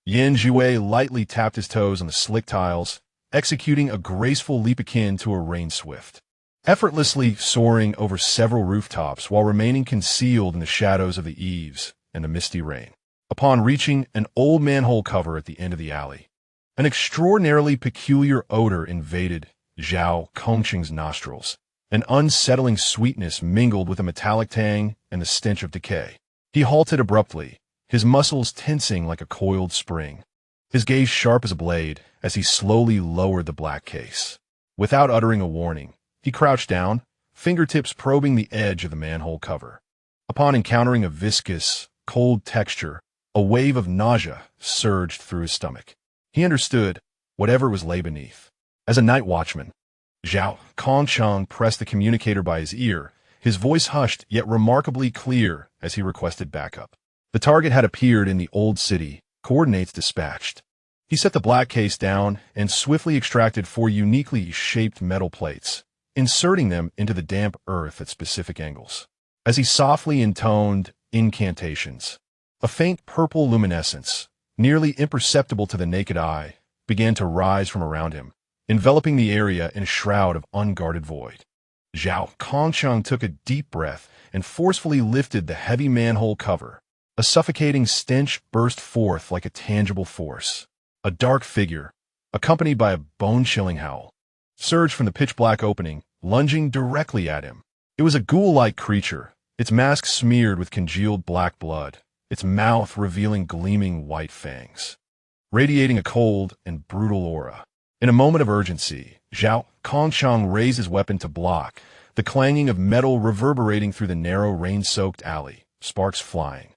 Zhiwei lightly tapped his toes on the slick tiles, executing a graceful leap akin to a rain swift, effortlessly soaring over several rooftops while remaining concealed in the shadows of the eaves and the misty rain. Upon reaching an old manhole cover at the end of the alley, an extraordinarily peculiar odor invaded Zhao Kongsheng's nostrils. An unsettling sweetness mingled with a metallic tang and the stench of decay. He halted abruptly, his muscles tensing like a coiled spring, his gaze sharp as a blade as he slowly lowered the black case. Without uttering a warning, he crouched down, fingertips probing the edge of the manhole cover. Upon encountering a viscous, cold texture, a wave of nausea surged through his stomach. He understood whatever was lay beneath. As a night watchman, Zhao Kongsheng pressed the communicator by his ear, his voice hushed yet remarkably clear as he requested backup. The target had appeared in the old city, coordinates dispatched. He set the black case down and swiftly extracted 4 uniquely shaped metal plates, inserting them into the damp earth at specific angles. As he softly intoned incantations, a faint purple luminescence, nearly imperceptible to the naked eye, began to rise from around him, enveloping the area in a shroud of unguarded void. Zhao Kongsheng took a deep breath and forcefully lifted the heavy manhole cover. A suffocating stench burst forth like a tangible force. A dark figure, accompanied by a bone-chilling howl, surged from the pitch-black opening, lunging directly at him. It was a ghoul-like creature, its mask smeared with congealed black blood, its mouth revealing gleaming white fangs, radiating a cold and brutal aura. In a moment of urgency, Zhao Kongsheng raised his weapon to block, the clanging of metal reverberating through the narrow rain-soaked alley, sparks flying.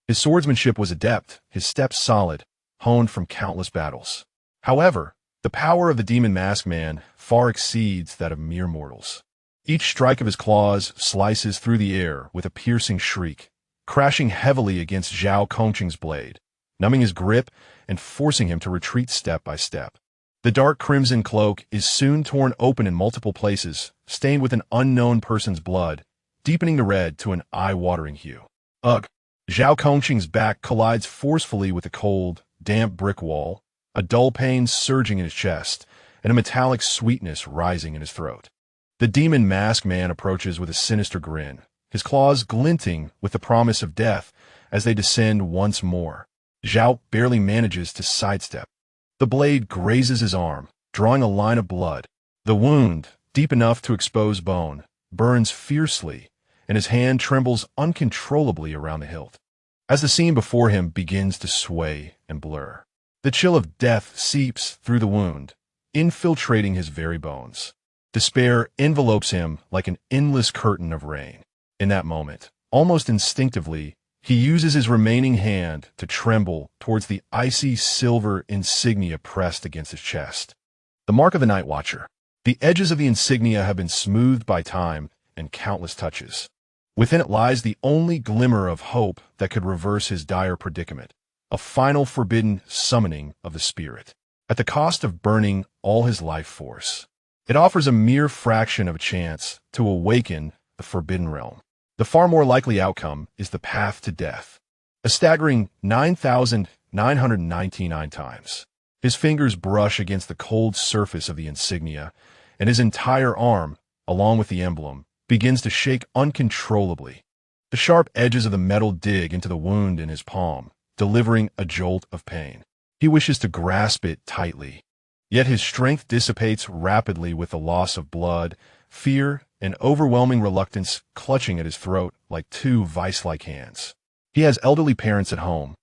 His swordsmanship was adept, his steps solid, honed from countless battles. However, the power of the demon masked man far exceeds that of mere mortals. Each strike of his claws slices through the air with a piercing shriek, crashing heavily against Zhao Kongsheng's blade, numbing his grip and forcing him to retreat step by step. The dark crimson cloak is soon torn open in multiple places, stained with an unknown person's blood, deepening the red to an eye-watering hue. Ugh! Zhao Kongsheng's back collides forcefully with a cold, damp brick wall, a dull pain surging in his chest, and a metallic sweetness rising in his throat. The demon masked man approaches with a sinister grin, his claws glinting with the promise of death as they descend once more. Zhao barely manages to sidestep. The blade grazes his arm, drawing a line of blood. The wound, deep enough to expose bone, burns fiercely, and his hand trembles uncontrollably around the hilt. As the scene before him begins to sway and blur, the chill of death seeps through the wound, infiltrating his very bones. Despair envelopes him like an endless curtain of rain. In that moment, almost instinctively, he uses his remaining hand to tremble towards the icy silver insignia pressed against his chest. The mark of the Night Watcher. The edges of the insignia have been smoothed by time and countless touches. Within it lies the only glimmer of hope that could reverse his dire predicament, a final forbidden summoning of the spirit. At the cost of burning all his life force, it offers a mere fraction of a chance to awaken the forbidden realm. The far more likely outcome is the path to death, a staggering 9,999 times. His fingers brush against the cold surface of the insignia, and his entire arm, along with the emblem, begins to shake uncontrollably. The sharp edges of the metal dig into the wound in his palm, delivering a jolt of pain. He wishes to grasp it tightly, Yet his strength dissipates rapidly with the loss of blood, fear, and overwhelming reluctance clutching at his throat like two vice-like hands. He has elderly parents at home,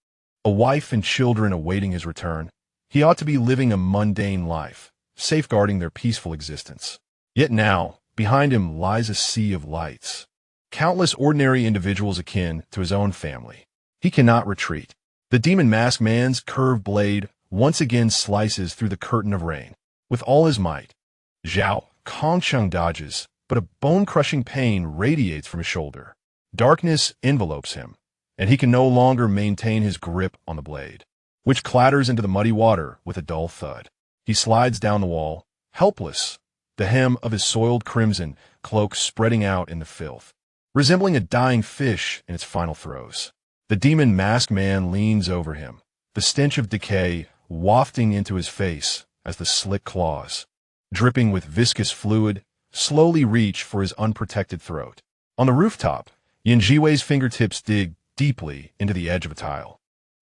a wife and children awaiting his return. He ought to be living a mundane life, safeguarding their peaceful existence. Yet now, behind him lies a sea of lights. Countless ordinary individuals akin to his own family. He cannot retreat. The demon masked man's curved blade once again slices through the curtain of rain. With all his might, Zhao Kongsheng dodges, but a bone-crushing pain radiates from his shoulder. Darkness envelopes him, and he can no longer maintain his grip on the blade, which clatters into the muddy water with a dull thud. He slides down the wall, helpless, the hem of his soiled crimson cloak spreading out in the filth, resembling a dying fish in its final throes. The demon masked man leans over him, the stench of decay wafting into his face as the slick claws, dripping with viscous fluid, slowly reach for his unprotected throat. On the rooftop, Zhiwei's fingertips dig deeply into the edge of a tile,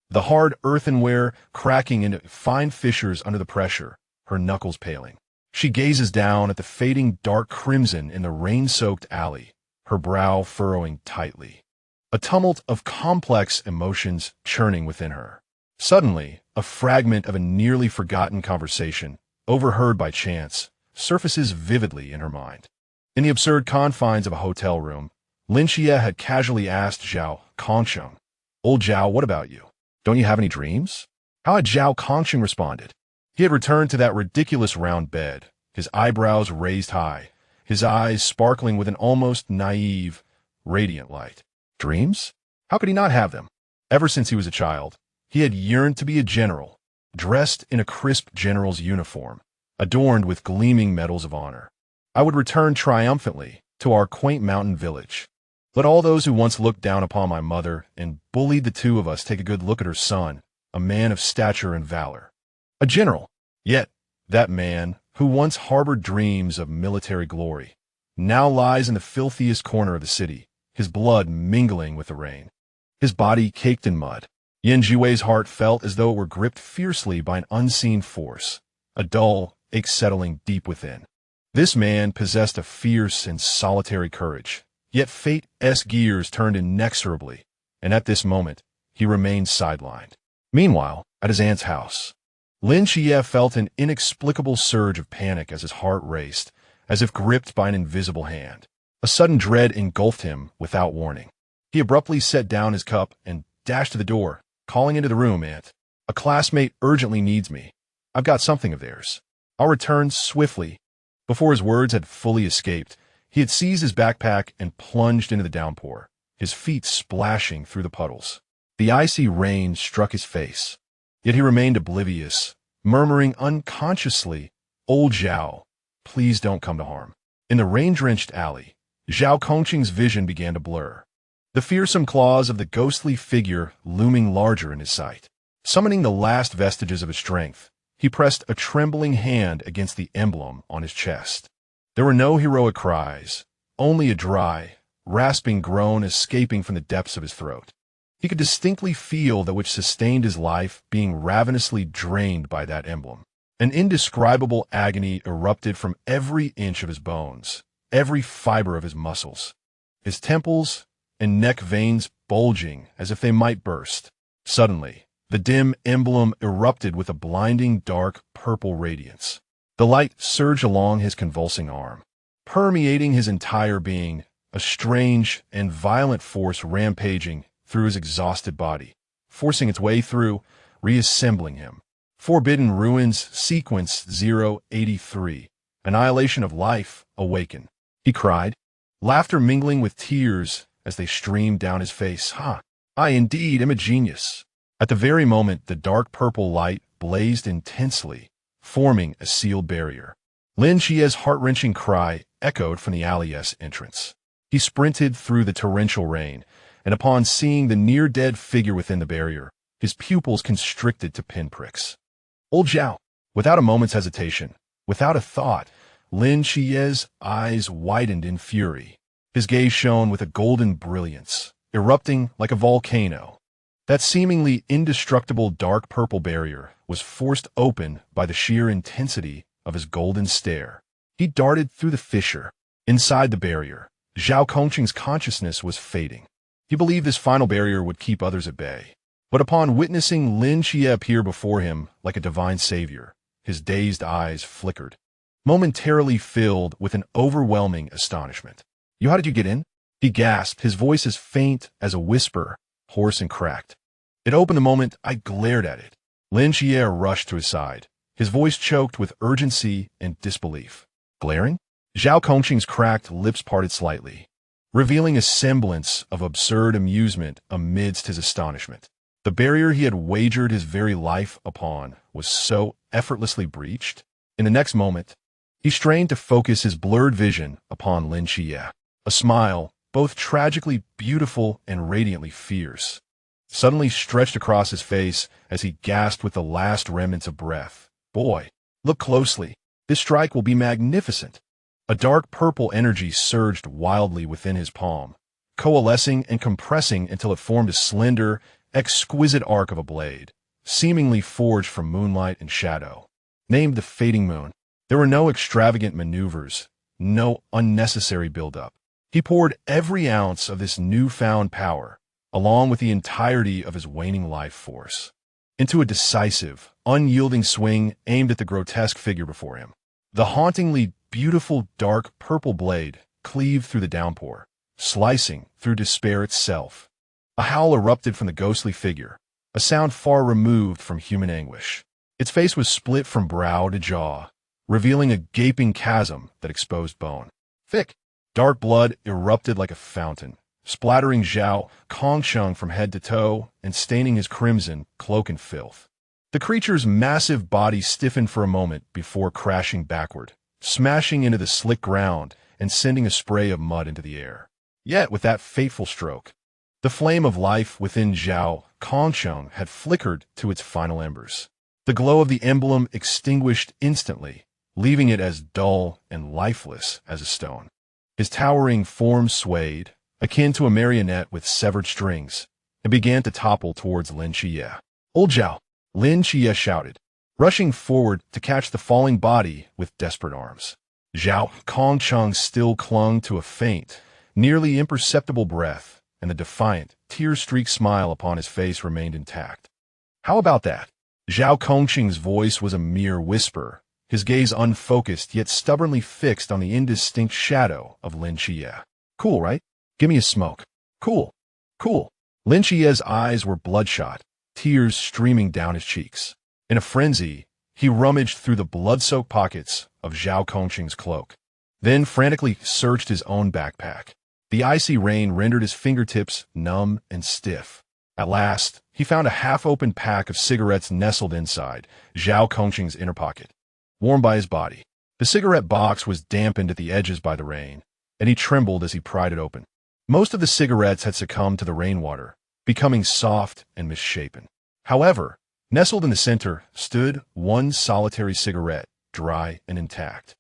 the hard earthenware cracking into fine fissures under the pressure, her knuckles paling. She gazes down at the fading dark crimson in the rain-soaked alley, her brow furrowing tightly, a tumult of complex emotions churning within her. Suddenly, a fragment of a nearly forgotten conversation, overheard by chance, surfaces vividly in her mind. In the absurd confines of a hotel room, Lin Xie had casually asked Zhao Kongsheng, "Old Zhao, what about you? Don't you have any dreams?" How had Zhao Kongsheng responded? He had returned to that ridiculous round bed, his eyebrows raised high, his eyes sparkling with an almost naive, radiant light. Dreams? How could he not have them? Ever since he was a child, he had yearned to be a general, dressed in a crisp general's uniform, adorned with gleaming medals of honor. I would return triumphantly to our quaint mountain village. Let all those who once looked down upon my mother and bullied the two of us take a good look at her son, a man of stature and valor. A general. Yet, that man, who once harbored dreams of military glory, now lies in the filthiest corner of the city, his blood mingling with the rain, his body caked in mud. Zhiwei's heart felt as though it were gripped fiercely by an unseen force, a dull ache settling deep within. This man possessed a fierce and solitary courage, yet fate's gears turned inexorably, and at this moment, he remained sidelined. Meanwhile, at his aunt's house, Lin Xie felt an inexplicable surge of panic as his heart raced, as if gripped by an invisible hand. A sudden dread engulfed him without warning. He abruptly set down his cup and dashed to the door, calling into the room, "Aunt, a classmate urgently needs me. I've got something of theirs. I'll return swiftly." Before his words had fully escaped, he had seized his backpack and plunged into the downpour, his feet splashing through the puddles. The icy rain struck his face, yet he remained oblivious, murmuring unconsciously, "Old Zhao, please don't come to harm." In the rain-drenched alley, Zhao Kongqing's vision began to blur, the fearsome claws of the ghostly figure looming larger in his sight. Summoning the last vestiges of his strength, he pressed a trembling hand against the emblem on his chest. There were no heroic cries, only a dry, rasping groan escaping from the depths of his throat. He could distinctly feel that which sustained his life being ravenously drained by that emblem. An indescribable agony erupted from every inch of his bones, every fiber of his muscles, his temples and neck veins bulging as if they might burst. Suddenly, the dim emblem erupted with a blinding dark purple radiance. The light surged along his convulsing arm, permeating his entire being, a strange and violent force rampaging through his exhausted body, forcing its way through, reassembling him. Forbidden Ruins Sequence 083. Annihilation of Life Awaken. He cried, laughter mingling with tears as they streamed down his face. I indeed am a genius. At the very moment the dark purple light blazed intensely, forming a sealed barrier. Lin Xie's heart-wrenching cry echoed from the alley's entrance. He sprinted through the torrential rain, and upon seeing the near-dead figure within the barrier, his pupils constricted to pinpricks. Old Zhao, without a moment's hesitation, without a thought, Lin Xie's eyes widened in fury. His gaze shone with a golden brilliance, erupting like a volcano. That seemingly indestructible dark purple barrier was forced open by the sheer intensity of his golden stare. He darted through the fissure. Inside the barrier, Zhao Kongqing's consciousness was fading. He believed this final barrier would keep others at bay. But upon witnessing Lin Xie appear before him like a divine savior, his dazed eyes flickered, momentarily filled with an overwhelming astonishment. How did you get in?" He gasped, his voice as faint as a whisper, hoarse and cracked. "It opened the moment I glared at it." Lin Xie rushed to his side, his voice choked with urgency and disbelief. "Glaring?" Zhao Kongqing's cracked lips parted slightly, revealing a semblance of absurd amusement amidst his astonishment. The barrier he had wagered his very life upon was so effortlessly breached. In the next moment, he strained to focus his blurred vision upon Lin Xie. A smile, both tragically beautiful and radiantly fierce, suddenly stretched across his face as he gasped with the last remnants of breath. "Boy, look closely. This strike will be magnificent." A dark purple energy surged wildly within his palm, coalescing and compressing until it formed a slender, exquisite arc of a blade, seemingly forged from moonlight and shadow. Named the Fading Moon, there were no extravagant maneuvers, no unnecessary buildup. He poured every ounce of this newfound power, along with the entirety of his waning life force, into a decisive, unyielding swing aimed at the grotesque figure before him. The hauntingly beautiful dark purple blade cleaved through the downpour, slicing through despair itself. A howl erupted from the ghostly figure, a sound far removed from human anguish. Its face was split from brow to jaw, revealing a gaping chasm that exposed bone. Thick, dark blood erupted like a fountain, splattering Zhao Kongqing from head to toe and staining his crimson cloak in filth. The creature's massive body stiffened for a moment before crashing backward, smashing into the slick ground and sending a spray of mud into the air. Yet with that fateful stroke, the flame of life within Zhao Kongqing had flickered to its final embers. The glow of the emblem extinguished instantly, leaving it as dull and lifeless as a stone. His towering form swayed, akin to a marionette with severed strings, and began to topple towards Lin Xie. "Old Zhao!" Lin Xie shouted, rushing forward to catch the falling body with desperate arms. Zhao Kongqing still clung to a faint, nearly imperceptible breath, and the defiant, tear-streaked smile upon his face remained intact. "How about that?" Zhao Kongqing's voice was a mere whisper, his gaze unfocused yet stubbornly fixed on the indistinct shadow of Lin Xie. "Cool, right? Give me a smoke." "Cool. Cool." Lin Xie's eyes were bloodshot, tears streaming down his cheeks. In a frenzy, he rummaged through the blood-soaked pockets of Zhao Kongqing's cloak, then frantically searched his own backpack. The icy rain rendered his fingertips numb and stiff. At last, he found a half-open pack of cigarettes nestled inside Zhao Kongqing's inner pocket, warm by his body. The cigarette box was dampened at the edges by the rain, and he trembled as he pried it open. Most of the cigarettes had succumbed to the rainwater, becoming soft and misshapen. However, nestled in the center stood one solitary cigarette, dry and intact.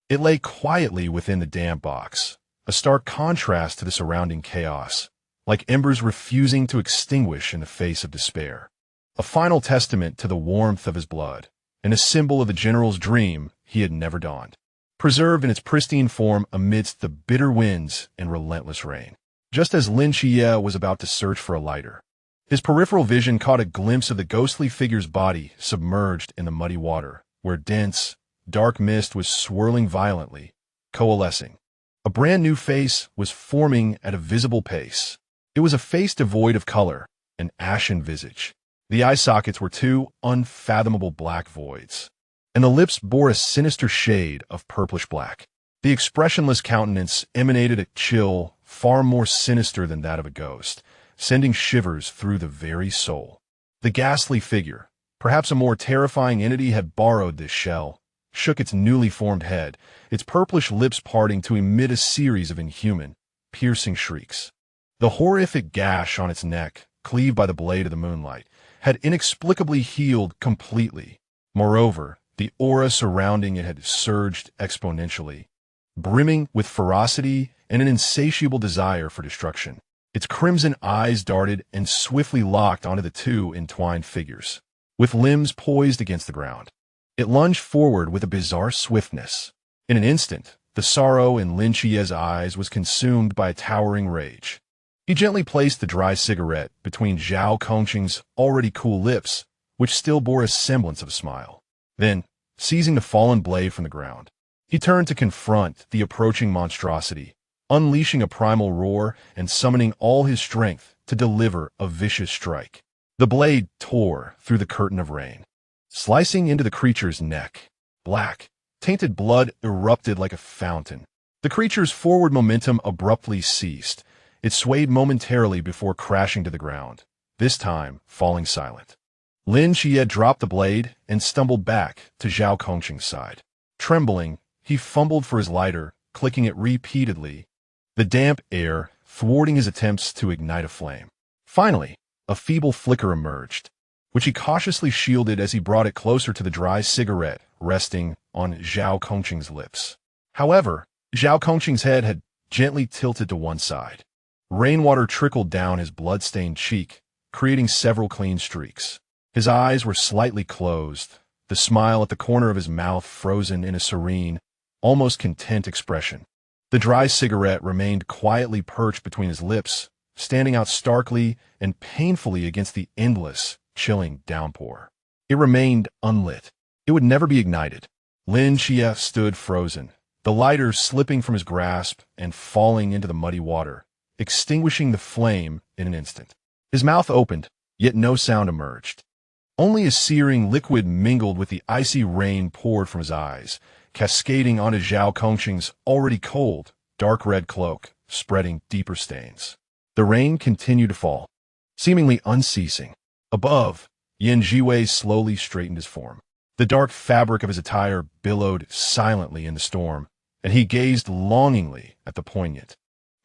It lay quietly within the damp box, a stark contrast to the surrounding chaos, like embers refusing to extinguish in the face of despair. A final testament to the warmth of his blood, and a symbol of the general's dream he had never donned, preserved in its pristine form amidst the bitter winds and relentless rain. Just as Lin Xie was about to search for a lighter, his peripheral vision caught a glimpse of the ghostly figure's body submerged in the muddy water, where dense, dark mist was swirling violently, coalescing. A brand new face was forming at a visible pace. It was a face devoid of color, an ashen visage. The eye sockets were two unfathomable black voids, and the lips bore a sinister shade of purplish black. The expressionless countenance emanated a chill far more sinister than that of a ghost, sending shivers through the very soul. The ghastly figure, perhaps a more terrifying entity, had borrowed this shell, shook its newly formed head, its purplish lips parting to emit a series of inhuman, piercing shrieks. The horrific gash on its neck, cleaved by the blade of the moonlight, had inexplicably healed completely. Moreover, the aura surrounding it had surged exponentially, brimming with ferocity and an insatiable desire for destruction. Its crimson eyes darted and swiftly locked onto the two entwined figures. With limbs poised against the ground, it lunged forward with a bizarre swiftness. In an instant, the sorrow in Lin Chie's eyes was consumed by a towering rage. He gently placed the dry cigarette between Zhao Kongqing's already cool lips, which still bore a semblance of a smile. Then, seizing the fallen blade from the ground, he turned to confront the approaching monstrosity, unleashing a primal roar and summoning all his strength to deliver a vicious strike. The blade tore through the curtain of rain, slicing into the creature's neck. Black, tainted blood erupted like a fountain. The creature's forward momentum abruptly ceased. It swayed momentarily before crashing to the ground, this time falling silent. Lin Chie dropped the blade and stumbled back to Zhao Kongqing's side. Trembling, he fumbled for his lighter, clicking it repeatedly, the damp air thwarting his attempts to ignite a flame. Finally, a feeble flicker emerged, which he cautiously shielded as he brought it closer to the dry cigarette resting on Zhao Kongqing's lips. However, Zhao Kongqing's head had gently tilted to one side. Rainwater trickled down his blood-stained cheek, creating several clean streaks. His eyes were slightly closed, the smile at the corner of his mouth frozen in a serene, almost content expression. The dry cigarette remained quietly perched between his lips, standing out starkly and painfully against the endless, chilling downpour. It remained unlit. It would never be ignited. Lin Chie stood frozen, the lighter slipping from his grasp and falling into the muddy water, extinguishing the flame in an instant. His mouth opened, yet no sound emerged. Only a searing liquid mingled with the icy rain poured from his eyes, cascading onto Zhao Kongqing's already cold, dark red cloak, spreading deeper stains. The rain continued to fall, seemingly unceasing. Above, Zhiwei slowly straightened his form. The dark fabric of his attire billowed silently in the storm, and he gazed longingly at the poignant,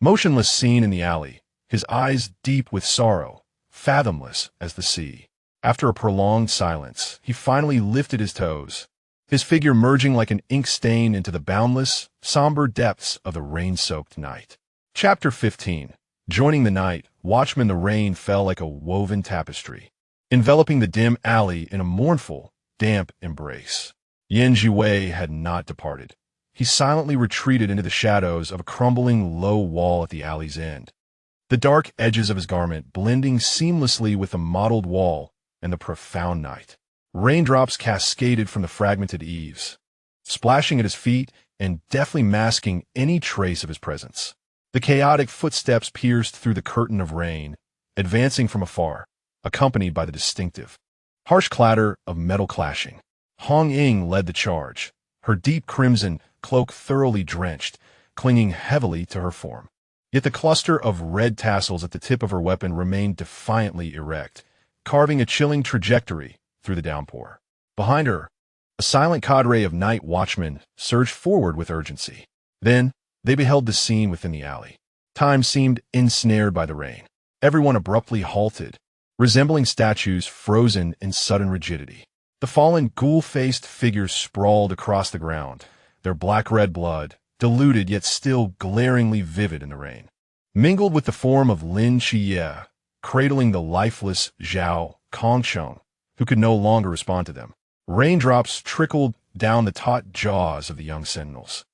motionless scene in the alley, his eyes deep with sorrow, fathomless as the sea. After a prolonged silence, he finally lifted his toes, his figure merging like an ink stain into the boundless, somber depths of the rain-soaked night. Chapter 15. Joining the night, watchman, the rain fell like a woven tapestry, enveloping the dim alley in a mournful, damp embrace. Zhiwei had not departed. He silently retreated into the shadows of a crumbling low wall at the alley's end, the dark edges of his garment blending seamlessly with the mottled wall and the profound night. Raindrops cascaded from the fragmented eaves, splashing at his feet and deftly masking any trace of his presence. The chaotic footsteps pierced through the curtain of rain, advancing from afar, accompanied by the distinctive, harsh clatter of metal clashing. Hong Ying led the charge, her deep crimson cloak thoroughly drenched, clinging heavily to her form. Yet the cluster of red tassels at the tip of her weapon remained defiantly erect, carving a chilling trajectory through the downpour. Behind her, a silent cadre of night watchmen surged forward with urgency. Then, they beheld the scene within the alley. Time seemed ensnared by the rain. Everyone abruptly halted, resembling statues frozen in sudden rigidity. The fallen ghoul-faced figures sprawled across the ground, their black-red blood, diluted yet still glaringly vivid in the rain. Mingled with the form of Lin Chie, cradling the lifeless Zhao Kongqing, who could no longer respond to them. Raindrops trickled down the taut jaws of the young sentinels,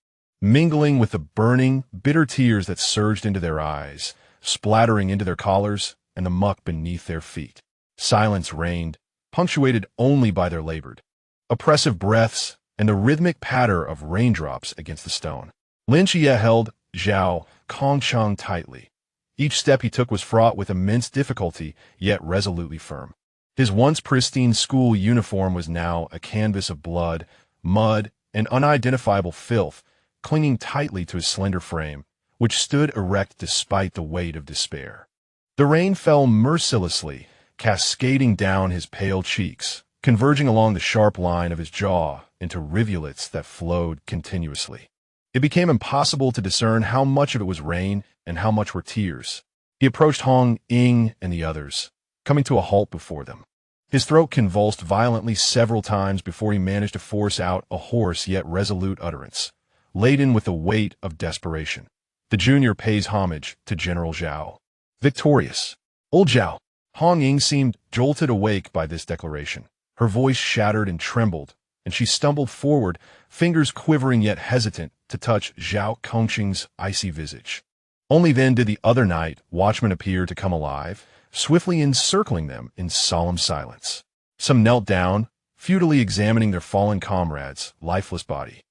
mingling with the burning, bitter tears that surged into their eyes, splattering into their collars and the muck beneath their feet. Silence reigned, punctuated only by their labored, oppressive breaths and the rhythmic patter of raindrops against the stone. Lin Chie held Zhao Kongqing tightly. Each step he took was fraught with immense difficulty, yet resolutely firm. His once pristine school uniform was now a canvas of blood, mud, and unidentifiable filth, clinging tightly to his slender frame, which stood erect despite the weight of despair. The rain fell mercilessly, cascading down his pale cheeks, converging along the sharp line of his jaw into rivulets that flowed continuously. It became impossible to discern how much of it was rain and how much were tears. He approached Hong Ying and the others, coming to a halt before them. His throat convulsed violently several times before he managed to force out a hoarse yet resolute utterance, laden with the weight of desperation. The junior pays homage to General Zhao. victorious. Old Zhao. Hong Ying seemed jolted awake by this declaration. Her voice shattered and trembled, and she stumbled forward, fingers quivering yet hesitant to touch Zhao Kongqing's icy visage. Only then did the other night watchmen appear to come alive, swiftly encircling them in solemn silence. Some knelt down, futilely examining their fallen comrade's lifeless body.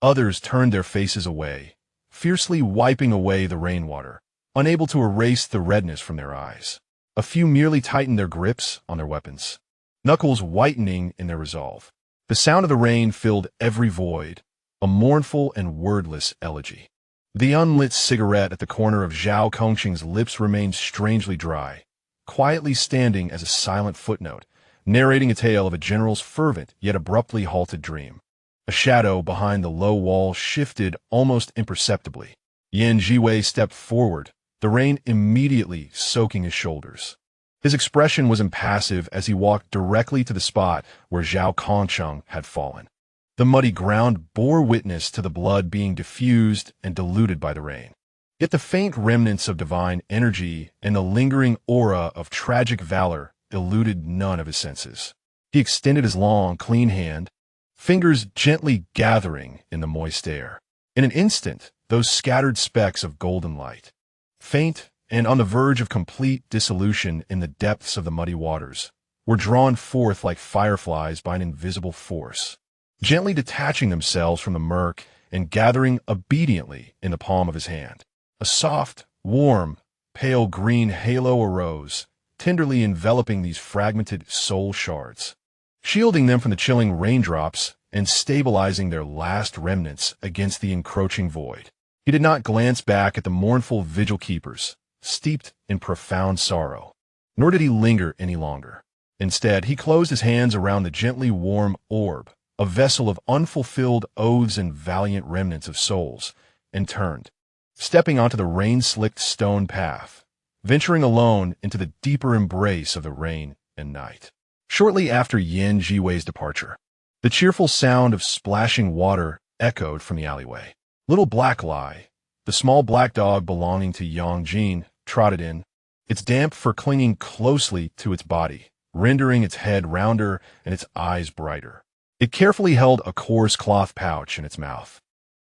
Others turned their faces away, fiercely wiping away the rainwater, unable to erase the redness from their eyes. A few merely tightened their grips on their weapons, knuckles whitening in their resolve. The sound of the rain filled every void, a mournful and wordless elegy. The unlit cigarette at the corner of Zhao Kongqing's lips remained strangely dry, quietly standing as a silent footnote, narrating a tale of a general's fervent yet abruptly halted dream. A shadow behind the low wall shifted almost imperceptibly. Zhiwei stepped forward, the rain immediately soaking his shoulders. His expression was impassive as he walked directly to the spot where Zhao Kongqing had fallen. The muddy ground bore witness to the blood being diffused and diluted by the rain. Yet the faint remnants of divine energy and the lingering aura of tragic valor eluded none of his senses. He extended his long, clean hand, fingers gently gathering in the moist air. In an instant, those scattered specks of golden light, faint and on the verge of complete dissolution in the depths of the muddy waters, were drawn forth like fireflies by an invisible force, gently detaching themselves from the murk and gathering obediently in the palm of his hand. A soft, warm, pale green halo arose, tenderly enveloping these fragmented soul shards, shielding them from the chilling raindrops and stabilizing their last remnants against the encroaching void. He did not glance back at the mournful vigil keepers, steeped in profound sorrow, nor did he linger any longer. Instead, he closed his hands around the gently warm orb, a vessel of unfulfilled oaths and valiant remnants of souls, and turned, stepping onto the rain-slicked stone path, venturing alone into the deeper embrace of the rain and night. Shortly after Zhiwei's departure, the cheerful sound of splashing water echoed from the alleyway. Little Black Lie, the small black dog belonging to Yang Jin, trotted in, its damp fur clinging closely to its body, rendering its head rounder and its eyes brighter. It carefully held a coarse cloth pouch in its mouth,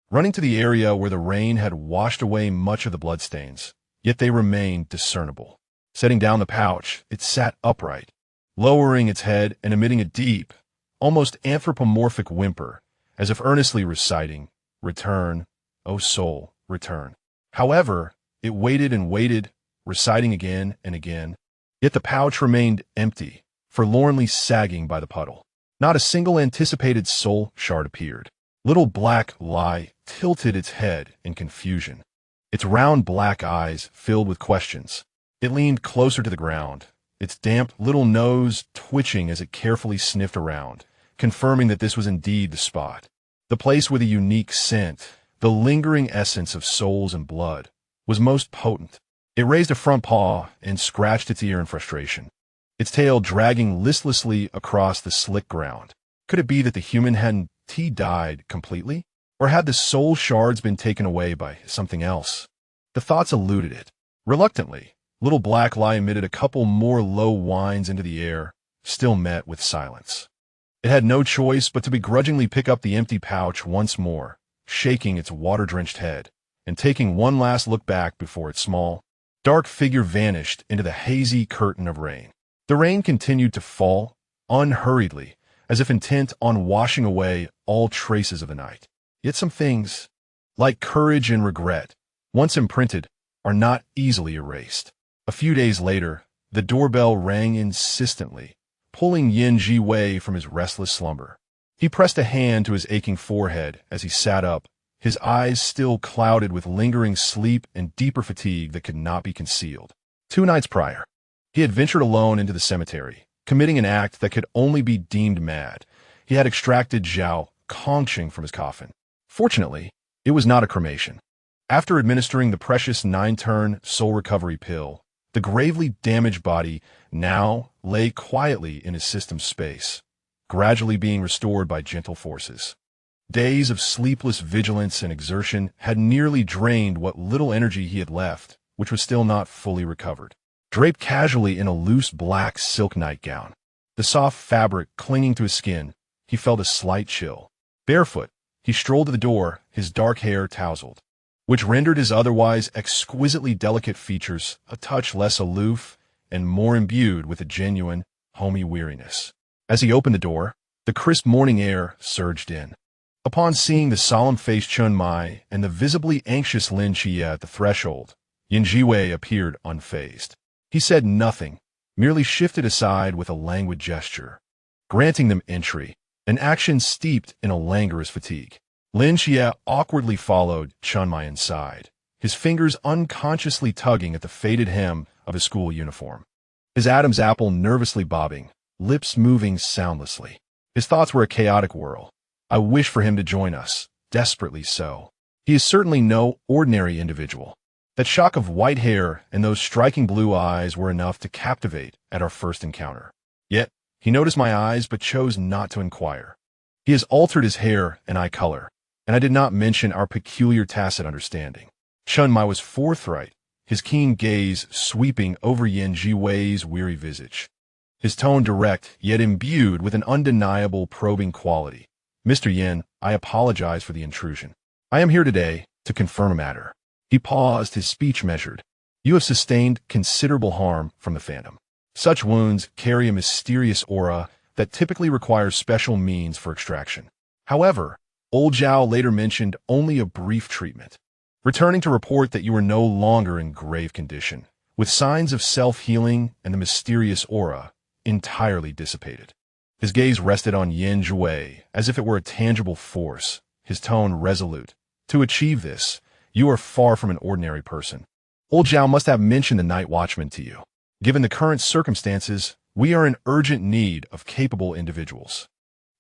running to the area where the rain had washed away much of the bloodstains, yet they remained discernible. Setting down the pouch, it sat upright, lowering its head and emitting a deep, almost anthropomorphic whimper, as if earnestly reciting, "Return, O soul, return." However, it waited and waited, reciting again and again, yet the pouch remained empty, forlornly sagging by the puddle. Not a single anticipated soul shard appeared. Little Black Lie tilted its head in confusion, its round black eyes filled with questions. It leaned closer to the ground, its damp little nose twitching as it carefully sniffed around, confirming that this was indeed the spot. The place with a unique scent, the lingering essence of souls and blood, was most potent. It raised a front paw and scratched its ear in frustration, its tail dragging listlessly across the slick ground. Could it be that the human hadn't died completely? Or had the soul shards been taken away by something else? The thoughts eluded it. Reluctantly, Little Black Lie emitted a couple more low whines into the air, still met with silence. It had no choice but to begrudgingly pick up the empty pouch once more, shaking its water-drenched head, and taking one last look back before its small, dark figure vanished into the hazy curtain of rain. The rain continued to fall, unhurriedly, as if intent on washing away all traces of the night. Yet some things, like courage and regret, once imprinted, are not easily erased. A few days later, the doorbell rang insistently, pulling Zhiwei from his restless slumber. He pressed a hand to his aching forehead as he sat up, his eyes still clouded with lingering sleep and deeper fatigue that could not be concealed. 2 nights prior, he had ventured alone into the cemetery, committing an act that could only be deemed mad. He had extracted Zhao Kongqing from his coffin. Fortunately, it was not a cremation. After administering the precious 9-turn soul recovery pill, the gravely damaged body now lay quietly in his system's space, gradually being restored by gentle forces. Days of sleepless vigilance and exertion had nearly drained what little energy he had left, which was still not fully recovered. Draped casually in a loose black silk nightgown, the soft fabric clinging to his skin, he felt a slight chill. Barefoot, he strolled to the door, his dark hair tousled, which rendered his otherwise exquisitely delicate features a touch less aloof and more imbued with a genuine, homey weariness. As he opened the door, the crisp morning air surged in. Upon seeing the solemn-faced Chun Mai and the visibly anxious Lin Chia at the threshold, Zhiwei appeared unfazed. He said nothing, merely shifted aside with a languid gesture, granting them entry, an action steeped in a languorous fatigue. Lin Chia awkwardly followed Chun Mai inside, his fingers unconsciously tugging at the faded hem of his school uniform. His Adam's apple nervously bobbing, lips moving soundlessly. His thoughts were a chaotic whirl. I wish for him to join us, desperately so. He is certainly no ordinary individual. That shock of white hair and those striking blue eyes were enough to captivate at our first encounter. Yet, he noticed my eyes but chose not to inquire. He has altered his hair and eye color, and I did not mention our peculiar tacit understanding. Chun Mai was forthright, his keen gaze sweeping over Zhiwei's weary visage. His tone direct, yet imbued with an undeniable probing quality. Mr. Yan, I apologize for the intrusion. I am here today to confirm a matter. He paused, his speech measured. You have sustained considerable harm from the Phantom. Such wounds carry a mysterious aura that typically requires special means for extraction. However, Old Zhao later mentioned only a brief treatment, returning to report that you were no longer in grave condition, with signs of self-healing and the mysterious aura entirely dissipated. His gaze rested on Zhiwei as if it were a tangible force, his tone resolute. To achieve this, you are far from an ordinary person. Old Zhao must have mentioned the night watchman to you. Given the current circumstances, we are in urgent need of capable individuals.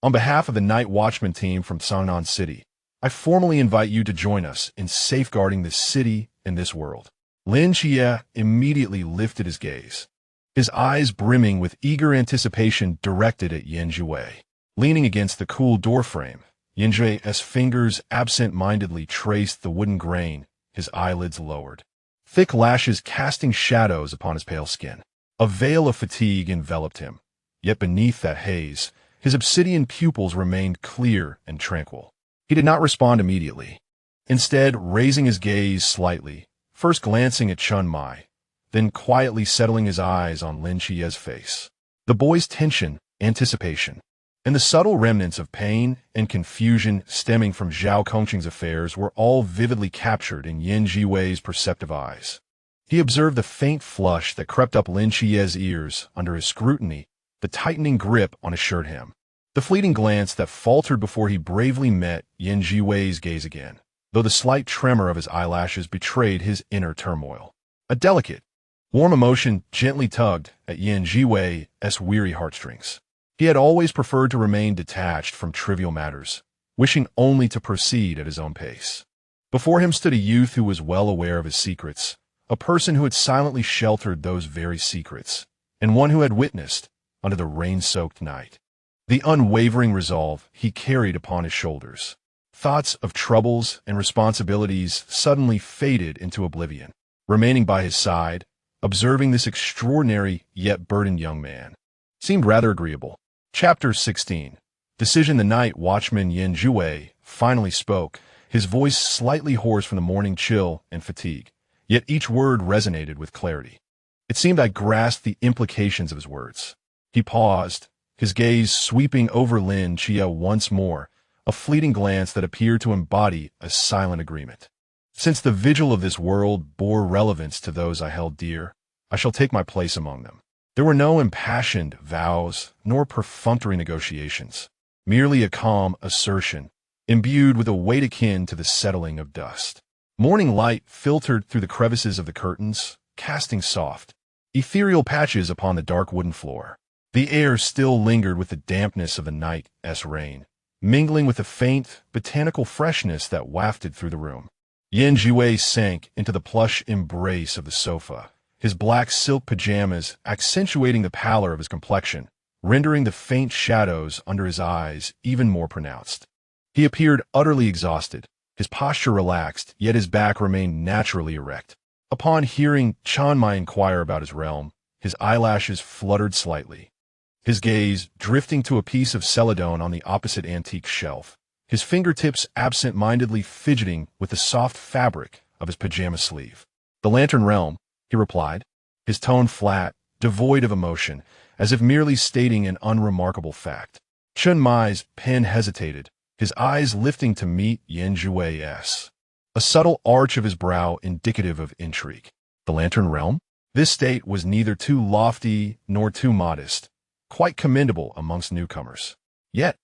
On behalf of the night watchman team from Sangnan City, I formally invite you to join us in safeguarding this city and this world. Lin Chia immediately lifted his gaze, his eyes brimming with eager anticipation directed at Zhiwei. Leaning against the cool doorframe, Zhiwei's fingers absent-mindedly traced the wooden grain, his eyelids lowered, thick lashes casting shadows upon his pale skin. A veil of fatigue enveloped him, yet beneath that haze, his obsidian pupils remained clear and tranquil. He did not respond immediately, instead raising his gaze slightly, first glancing at Chun Mai, then quietly settling his eyes on Lin Chia's face. The boy's tension, anticipation, and the subtle remnants of pain and confusion stemming from Zhao Kongqing's affairs were all vividly captured in Zhiwei's perceptive eyes. He observed the faint flush that crept up Lin Chia's ears under his scrutiny, the tightening grip on his shirt hem, the fleeting glance that faltered before he bravely met Zhiwei's gaze again, though the slight tremor of his eyelashes betrayed his inner turmoil. A delicate, warm emotion gently tugged at Zhiwei's weary heartstrings. He had always preferred to remain detached from trivial matters, wishing only to proceed at his own pace. Before him stood a youth who was well aware of his secrets, a person who had silently sheltered those very secrets, and one who had witnessed, under the rain-soaked night, the unwavering resolve he carried upon his shoulders. Thoughts of troubles and responsibilities suddenly faded into oblivion. Remaining by his side, observing this extraordinary yet burdened young man, seemed rather agreeable. Chapter 16. Decision. The night watchman Zhiwei finally spoke, his voice slightly hoarse from the morning chill and fatigue, yet each word resonated with clarity. It seemed I grasped the implications of his words. He paused, his gaze sweeping over Lin Chia once more, a fleeting glance that appeared to embody a silent agreement. Since the vigil of this world bore relevance to those I held dear, I shall take my place among them. There were no impassioned vows nor perfunctory negotiations, merely a calm assertion, imbued with a weight akin to the settling of dust. Morning light filtered through the crevices of the curtains, casting soft, ethereal patches upon the dark wooden floor. The air still lingered with the dampness of the night's rain, mingling with the faint, botanical freshness that wafted through the room. Zhiwei sank into the plush embrace of the sofa, his black silk pajamas accentuating the pallor of his complexion, rendering the faint shadows under his eyes even more pronounced. He appeared utterly exhausted, his posture relaxed, yet his back remained naturally erect. Upon hearing Chanmai inquire about his realm, his eyelashes fluttered slightly. His gaze drifting to a piece of celadon on the opposite antique shelf, his fingertips absent-mindedly fidgeting with the soft fabric of his pajama sleeve. "The Lantern Realm," he replied, his tone flat, devoid of emotion, as if merely stating an unremarkable fact. Chunmai's pen hesitated, his eyes lifting to meet Zhiwei's. A subtle arch of his brow indicative of intrigue. The Lantern Realm? This state was neither too lofty nor too modest, quite commendable amongst newcomers. Yet,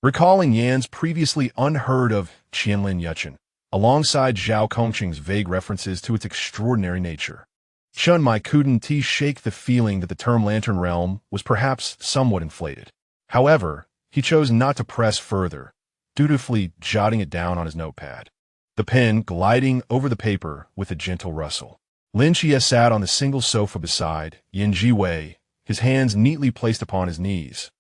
recalling Yan's previously unheard of Qianlin Yuchen, alongside Zhao Kongqing's vague references to its extraordinary nature, Chunmai couldn't shake the feeling that the term Lantern Realm was perhaps somewhat inflated. However, he chose not to press further, dutifully jotting it down on his notepad, the pen gliding over the paper with a gentle rustle. Lin Xie sat on the single sofa beside Zhiwei, his hands neatly placed upon his knees,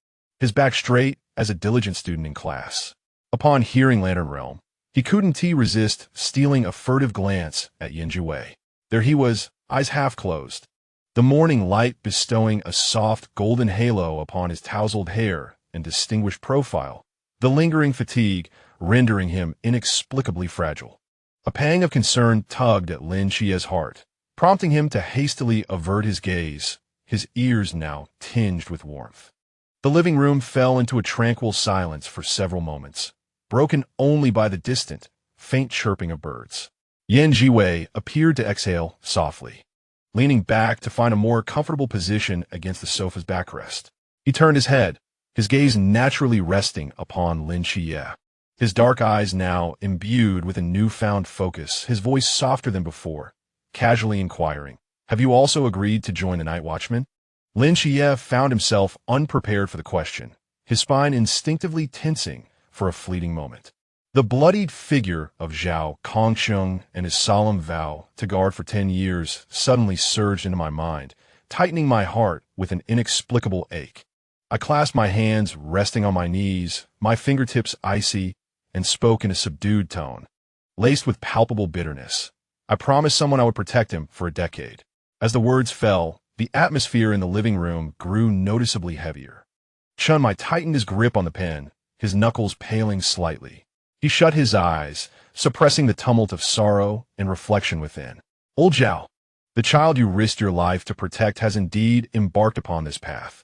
his back straight as a diligent student in class. Upon hearing Lantern Realm, he couldn't resist stealing a furtive glance at Zhiwei. There he was, eyes half closed, the morning light bestowing a soft golden halo upon his tousled hair and distinguished profile, the lingering fatigue rendering him inexplicably fragile. A pang of concern tugged at Lin Xie's heart, prompting him to hastily avert his gaze, his ears now tinged with warmth. The living room fell into a tranquil silence for several moments, broken only by the distant, faint chirping of birds. Zhiwei appeared to exhale softly, leaning back to find a more comfortable position against the sofa's backrest. He turned his head, his gaze naturally resting upon Lin Xie. His dark eyes now imbued with a newfound focus, his voice softer than before, casually inquiring, "Have you also agreed to join the Night Watchman?" Lin Xie found himself unprepared for the question, his spine instinctively tensing for a fleeting moment. The bloodied figure of Zhao Kongqing and his solemn vow to guard for 10 years suddenly surged into my mind, tightening my heart with an inexplicable ache. I clasped my hands resting on my knees, my fingertips icy, and spoke in a subdued tone, laced with palpable bitterness. I promised someone I would protect him for a decade. As the words fell, the atmosphere in the living room grew noticeably heavier. Chunmai tightened his grip on the pen, his knuckles paling slightly. He shut his eyes, suppressing the tumult of sorrow and reflection within. "Old Zhao, the child you risked your life to protect has indeed embarked upon this path."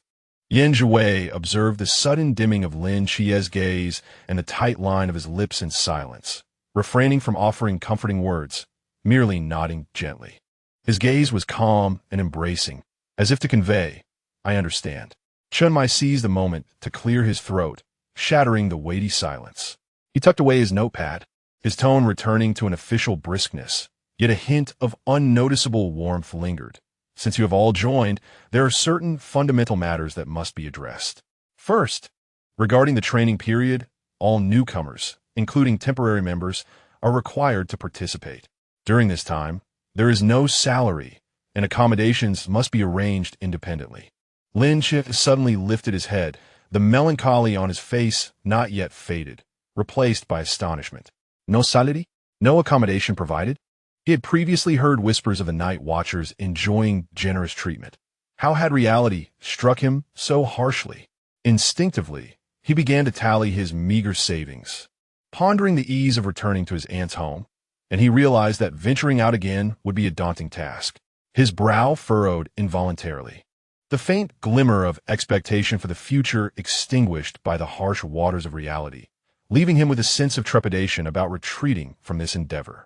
Zhiwei observed the sudden dimming of Lin Xie's gaze and the tight line of his lips in silence, refraining from offering comforting words, merely nodding gently. His gaze was calm and embracing, as if to convey, "I understand." Chunmai seized the moment to clear his throat, shattering the weighty silence. He tucked away his notepad, his tone returning to an official briskness, yet a hint of unnoticeable warmth lingered. "Since you have all joined, there are certain fundamental matters that must be addressed. First, regarding the training period, all newcomers, including temporary members, are required to participate. During this time, there is no salary, and accommodations must be arranged independently." Lin Xie suddenly lifted his head, the melancholy on his face not yet faded, replaced by astonishment. "No salary? No accommodation provided?" He had previously heard whispers of the night watchers enjoying generous treatment. How had reality struck him so harshly? Instinctively, he began to tally his meager savings, pondering the ease of returning to his aunt's home, and he realized that venturing out again would be a daunting task. His brow furrowed involuntarily, the faint glimmer of expectation for the future extinguished by the harsh waters of reality, leaving him with a sense of trepidation about retreating from this endeavor.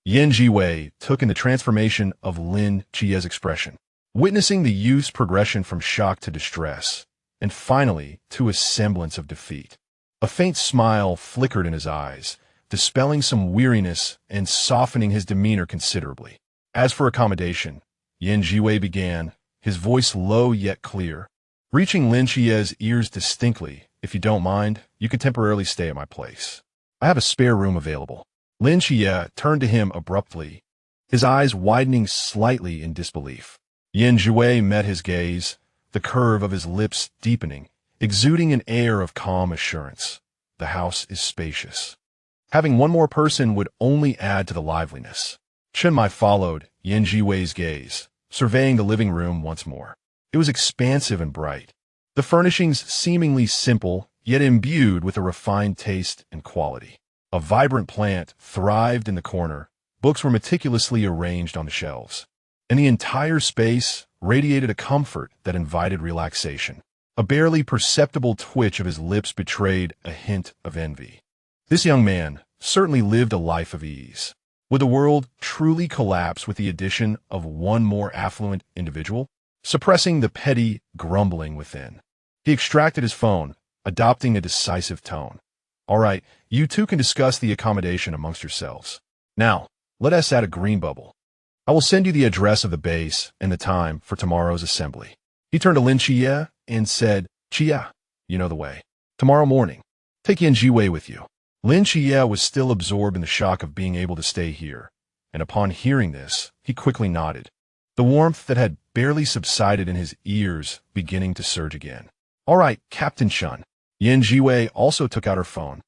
Zhiwei took in the transformation of Lin Xie's expression, witnessing the youth's progression from shock to distress, and finally to a semblance of defeat. A faint smile flickered in his eyes, dispelling some weariness and softening his demeanor considerably. As for accommodation, Zhiwei began, his voice low yet clear, reaching Lin Xie's ears distinctly. "If you don't mind, you can temporarily stay at my place. I have a spare room available." Lin Xie turned to him abruptly, his eyes widening slightly in disbelief. Zhiwei met his gaze, the curve of his lips deepening, exuding an air of calm assurance. "The house is spacious. Having one more person would only add to the liveliness." Zhiwei followed Zhiwei's gaze, surveying the living room once more. It was expansive and bright, the furnishings seemingly simple, yet imbued with a refined taste and quality. A vibrant plant thrived in the corner, books were meticulously arranged on the shelves, and the entire space radiated a comfort that invited relaxation. A barely perceptible twitch of his lips betrayed a hint of envy. This young man certainly lived a life of ease. Would the world truly collapse with the addition of one more affluent individual? Suppressing the petty grumbling within, he extracted his phone, adopting a decisive tone. All right, you two can discuss the accommodation amongst yourselves. Now, let us add a green bubble. I will send you the address of the base and the time for tomorrow's assembly. He turned to Lin Chia and said, Chia, you know the way. Tomorrow morning, take Zhiwei with you. Lin Chia was still absorbed in the shock of being able to stay here, and upon hearing this, he quickly nodded, the warmth that had barely subsided in his ears beginning to surge again. All right, Captain Shun. Zhiwei also took out her phone,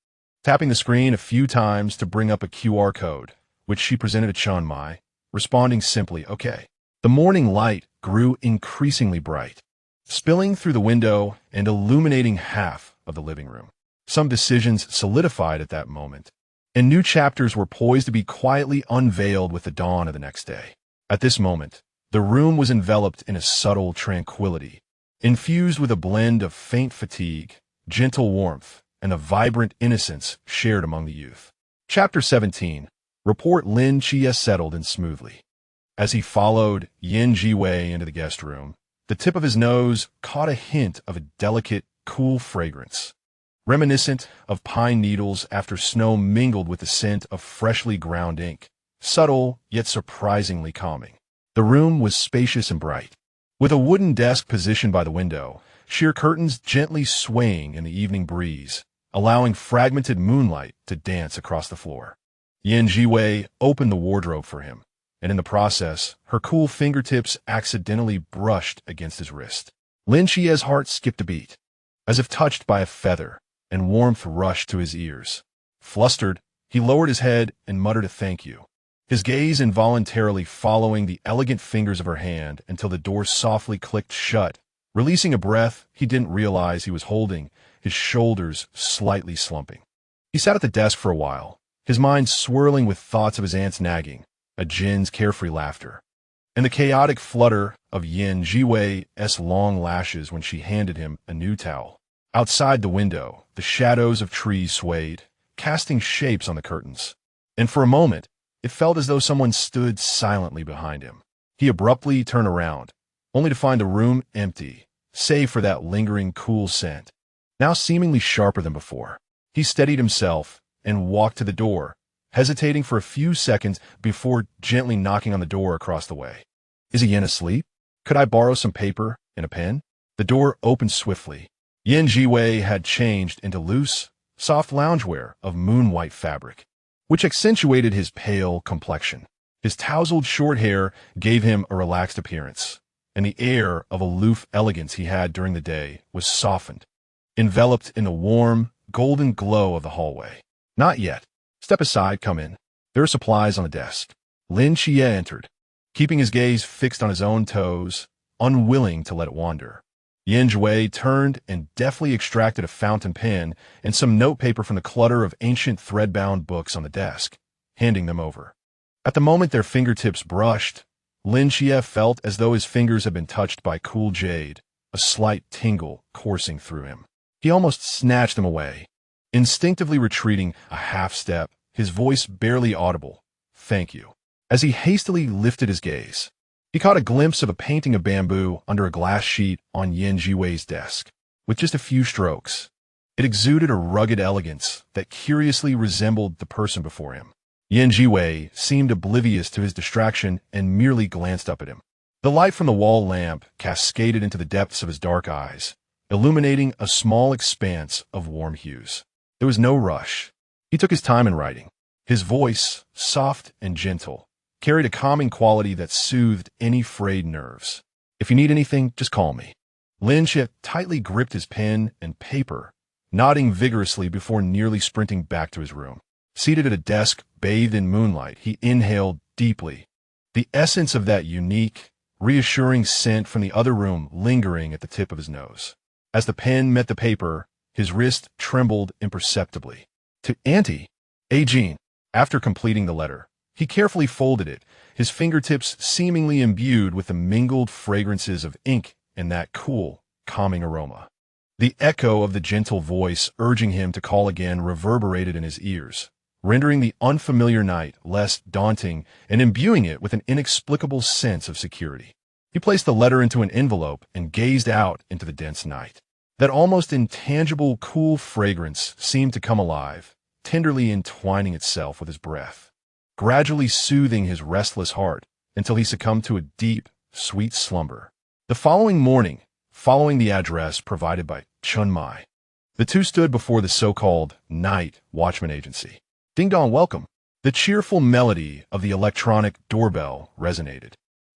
tapping the screen a few times to bring up a QR code, which she presented to Chun Mai, responding simply, okay. The morning light grew increasingly bright, spilling through the window and illuminating half of the living room. Some decisions solidified at that moment, and new chapters were poised to be quietly unveiled with the dawn of the next day. At this moment, the room was enveloped in a subtle tranquility, infused with a blend of faint fatigue, gentle warmth, and a vibrant innocence shared among the youth. Chapter 17. Report. Lin Chia settled in smoothly. As he followed Zhiwei into the guest room, the tip of his nose caught a hint of a delicate, cool fragrance, reminiscent of pine needles after snow mingled with the scent of freshly ground ink, subtle yet surprisingly calming. The room was spacious and bright, with a wooden desk positioned by the window, sheer curtains gently swaying in the evening breeze, allowing fragmented moonlight to dance across the floor. Zhiwei opened the wardrobe for him, and in the process, her cool fingertips accidentally brushed against his wrist. Lin Chia's heart skipped a beat, as if touched by a feather, and warmth rushed to his ears. Flustered, he lowered his head and muttered a thank you, his gaze involuntarily following the elegant fingers of her hand until the door softly clicked shut, releasing a breath he didn't realize he was holding, his shoulders slightly slumping. He sat at the desk for a while, his mind swirling with thoughts of his aunt's nagging, a Jin's carefree laughter, and the chaotic flutter of Zhiwei's long lashes when she handed him a new towel. Outside the window, the shadows of trees swayed, casting shapes on the curtains, and for a moment, it felt as though someone stood silently behind him. He abruptly turned around, only to find the room empty, save for that lingering cool scent, now seemingly sharper than before. He steadied himself and walked to the door, hesitating for a few seconds before gently knocking on the door across the way. Is Yan asleep? Could I borrow some paper and a pen? The door opened swiftly. Zhiwei had changed into loose, soft loungewear of moon-white fabric, which accentuated his pale complexion. His tousled short hair gave him a relaxed appearance, and the air of aloof elegance he had during the day was softened, enveloped in the warm, golden glow of the hallway. Not yet. Step aside, come in. There are supplies on the desk. Lin Chia entered, keeping his gaze fixed on his own toes, unwilling to let it wander. Zhiwei turned and deftly extracted a fountain pen and some notepaper from the clutter of ancient thread-bound books on the desk, handing them over. At the moment their fingertips brushed, Lin Chia felt as though his fingers had been touched by cool jade, a slight tingle coursing through him. He almost snatched them away, instinctively retreating a half-step, his voice barely audible. Thank you. As he hastily lifted his gaze, he caught a glimpse of a painting of bamboo under a glass sheet on Zhiwei's desk. With just a few strokes, it exuded a rugged elegance that curiously resembled the person before him. Zhiwei seemed oblivious to his distraction and merely glanced up at him. The light from the wall lamp cascaded into the depths of his dark eyes, illuminating a small expanse of warm hues. There was no rush. He took his time in writing. His voice, soft and gentle, carried a calming quality that soothed any frayed nerves. If you need anything, just call me. Lin Chia tightly gripped his pen and paper, nodding vigorously before nearly sprinting back to his room. Seated at a desk bathed in moonlight, he inhaled deeply, the essence of that unique, reassuring scent from the other room lingering at the tip of his nose. As the pen met the paper, his wrist trembled imperceptibly. To Auntie, Jean. After completing the letter, he carefully folded it, his fingertips seemingly imbued with the mingled fragrances of ink and that cool, calming aroma. The echo of the gentle voice urging him to call again reverberated in his ears, rendering the unfamiliar night less daunting and imbuing it with an inexplicable sense of security. He placed the letter into an envelope and gazed out into the dense night. That almost intangible, cool fragrance seemed to come alive, tenderly entwining itself with his breath, gradually soothing his restless heart until he succumbed to a deep, sweet slumber. The following morning, following the address provided by Chun Mai, the two stood before the so-called night watchman agency. Ding dong, welcome. The cheerful melody of the electronic doorbell resonated.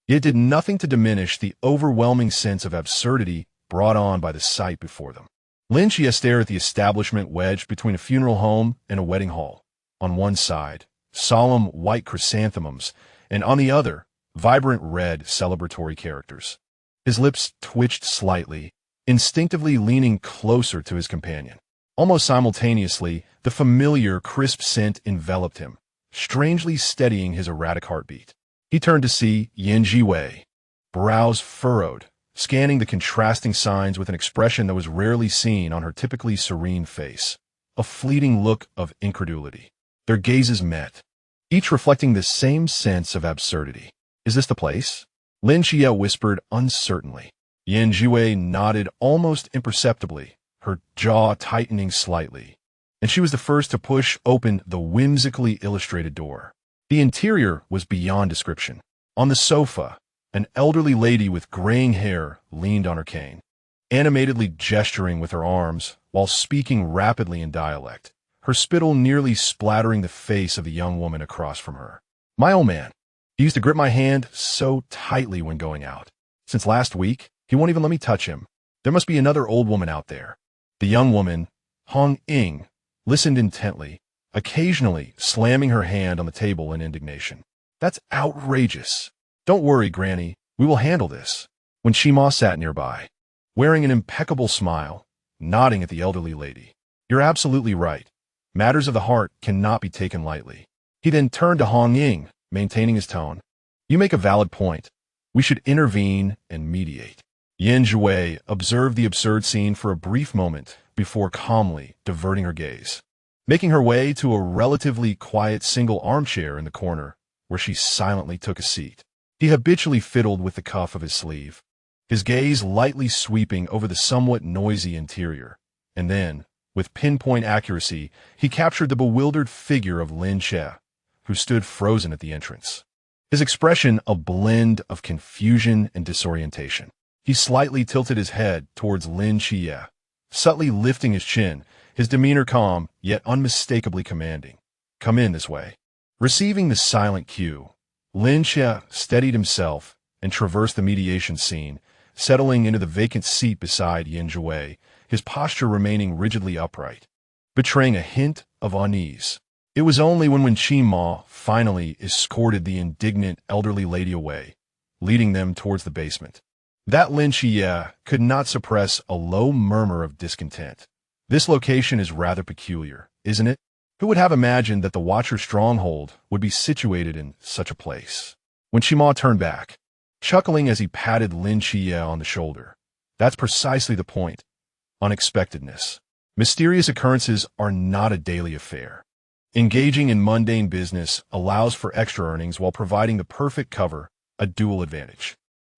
It did nothing to diminish the overwhelming sense of absurdity brought on by the sight before them. Lin Xie stared at the establishment wedged between a funeral home and a wedding hall. On one side, solemn white chrysanthemums, and on the other, vibrant red celebratory characters. His lips twitched slightly, instinctively leaning closer to his companion. Almost simultaneously, the familiar, crisp scent enveloped him, strangely steadying his erratic heartbeat. He turned to see Zhiwei, brows furrowed, scanning the contrasting signs with an expression that was rarely seen on her typically serene face, a fleeting look of incredulity. Their gazes met, each reflecting the same sense of absurdity. Is this the place? Lin Xie whispered uncertainly. Zhiwei nodded almost imperceptibly, her jaw tightening slightly, and she was the first to push open the whimsically illustrated door. The interior was beyond description. On the sofa, an elderly lady with graying hair leaned on her cane, animatedly gesturing with her arms while speaking rapidly in dialect, her spittle nearly splattering the face of the young woman across from her. My old man. He used to grip my hand so tightly when going out. Since last week, he won't even let me touch him. There must be another old woman out there. The young woman, Hong Ying, listened intently, occasionally slamming her hand on the table in indignation. That's outrageous. Don't worry, Granny. We will handle this. When Shima sat nearby, wearing an impeccable smile, nodding at the elderly lady. You're absolutely right. Matters of the heart cannot be taken lightly. He then turned to Hong Ying, maintaining his tone. You make a valid point. We should intervene and mediate. Zhiwei observed the absurd scene for a brief moment before calmly diverting her gaze, making her way to a relatively quiet single armchair in the corner, where she silently took a seat. He habitually fiddled with the cuff of his sleeve, his gaze lightly sweeping over the somewhat noisy interior, and then, with pinpoint accuracy, he captured the bewildered figure of Lin Xie, who stood frozen at the entrance. His expression a blend of confusion and disorientation. He slightly tilted his head towards Lin Xie, subtly lifting his chin, his demeanor calm, yet unmistakably commanding. Come in this way. Receiving the silent cue, Lin Xie steadied himself and traversed the mediation scene, settling into the vacant seat beside Zhiwei, his posture remaining rigidly upright, betraying a hint of unease. It was only when Qima finally escorted the indignant elderly lady away, leading them towards the basement, that Lin Xie could not suppress a low murmur of discontent. This location is rather peculiar, isn't it? Who would have imagined that the Watcher's stronghold would be situated in such a place? When Qima turned back, chuckling as he patted Lin Xie on the shoulder. That's precisely the point. Unexpectedness. Mysterious occurrences are not a daily affair. Engaging in mundane business allows for extra earnings while providing the perfect cover, a dual advantage.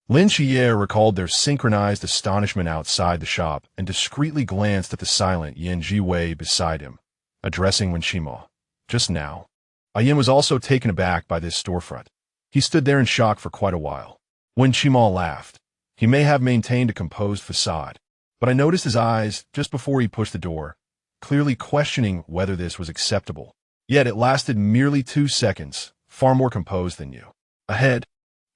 Lin Xie recalled their synchronized astonishment outside the shop and discreetly glanced at the silent Zhiwei beside him, addressing Qima. Just now. Yan was also taken aback by this storefront. He stood there in shock for quite a while. When Qima laughed, he may have maintained a composed facade, but I noticed his eyes just before he pushed the door, clearly questioning whether this was acceptable. Yet it lasted merely 2 seconds, far more composed than you. Ahead,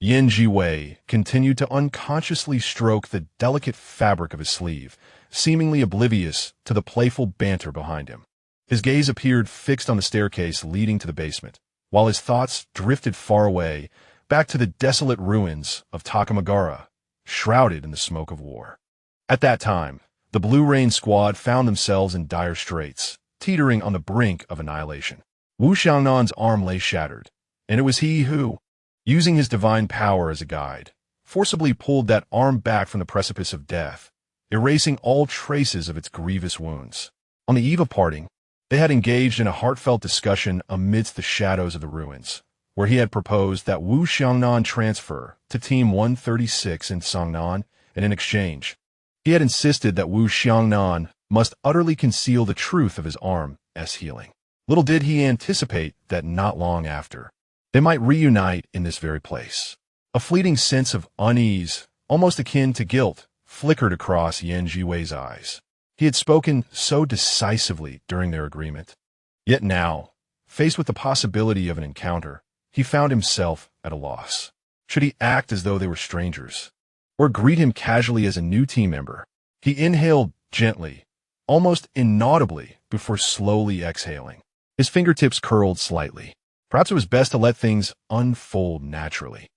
Zhiwei continued to unconsciously stroke the delicate fabric of his sleeve, seemingly oblivious to the playful banter behind him. His gaze appeared fixed on the staircase leading to the basement, while his thoughts drifted far away, back to the desolate ruins of Takamagara, shrouded in the smoke of war. At that time, the Blue Rain squad found themselves in dire straits, teetering on the brink of annihilation. Wu Xiangnan's arm lay shattered, and it was he who, using his divine power as a guide, forcibly pulled that arm back from the precipice of death, erasing all traces of its grievous wounds. On the eve of parting, they had engaged in a heartfelt discussion amidst the shadows of the ruins, where he had proposed that Wu Xiangnan transfer to Team 136 in Songnan, and in exchange, he had insisted that Wu Xiangnan must utterly conceal the truth of his arm's healing. Little did he anticipate that not long after, they might reunite in this very place. A fleeting sense of unease, almost akin to guilt, flickered across Yan Zhiwei's eyes. He had spoken so decisively during their agreement. Yet now, faced with the possibility of an encounter, he found himself at a loss. Should he act as though they were strangers, or greet him casually as a new team member? He inhaled gently, almost inaudibly, before slowly exhaling. His fingertips curled slightly. Perhaps it was best to let things unfold naturally.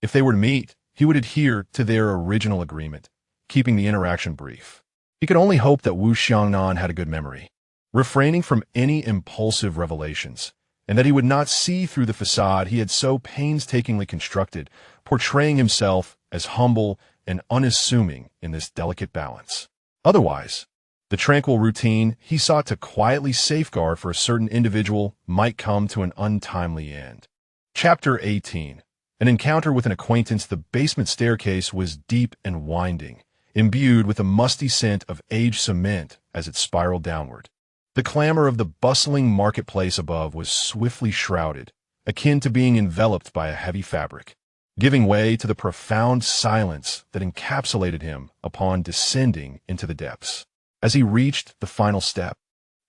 If they were to meet, he would adhere to their original agreement, keeping the interaction brief. He could only hope that Wu Xiangnan had a good memory, refraining from any impulsive revelations, and that he would not see through the facade he had so painstakingly constructed, portraying himself as humble and unassuming in this delicate balance. Otherwise, the tranquil routine he sought to quietly safeguard for a certain individual might come to an untimely end. Chapter 18. An encounter with an acquaintance. The basement staircase was deep and winding, imbued with a musty scent of aged cement as it spiraled downward. The clamor of the bustling marketplace above was swiftly shrouded, akin to being enveloped by a heavy fabric, giving way to the profound silence that encapsulated him upon descending into the depths. As he reached the final step,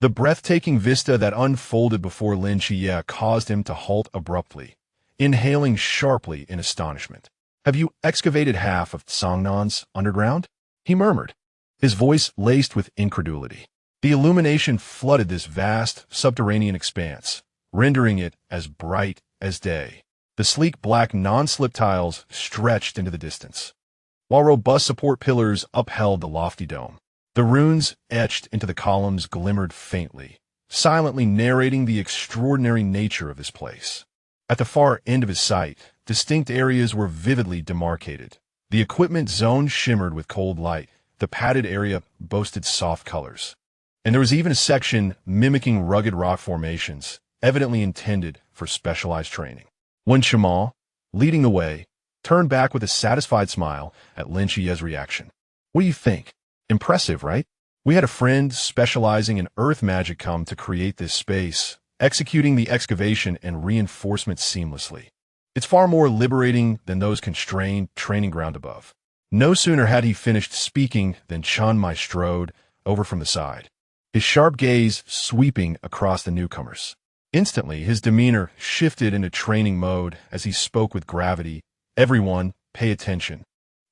the breathtaking vista that unfolded before Lin Chiye caused him to halt abruptly, inhaling sharply in astonishment. "Have you excavated half of Songnan's underground?" he murmured, his voice laced with incredulity. The illumination flooded this vast, subterranean expanse, rendering it as bright as day. The sleek black non-slip tiles stretched into the distance, while robust support pillars upheld the lofty dome. The runes etched into the columns glimmered faintly, silently narrating the extraordinary nature of this place. At the far end of his sight, distinct areas were vividly demarcated. The equipment zone shimmered with cold light, the padded area boasted soft colors, and there was even a section mimicking rugged rock formations, evidently intended for specialized training. Wen Shima, leading the way, turned back with a satisfied smile at Lin Chiye's reaction. "What do you think? Impressive, right? We had a friend specializing in earth magic come to create this space, executing the excavation and reinforcement seamlessly. It's far more liberating than those constrained training ground above." No sooner had he finished speaking than Chun Mai strode over from the side, his sharp gaze sweeping across the newcomers. Instantly, his demeanor shifted into training mode as he spoke with gravity. "Everyone, pay attention.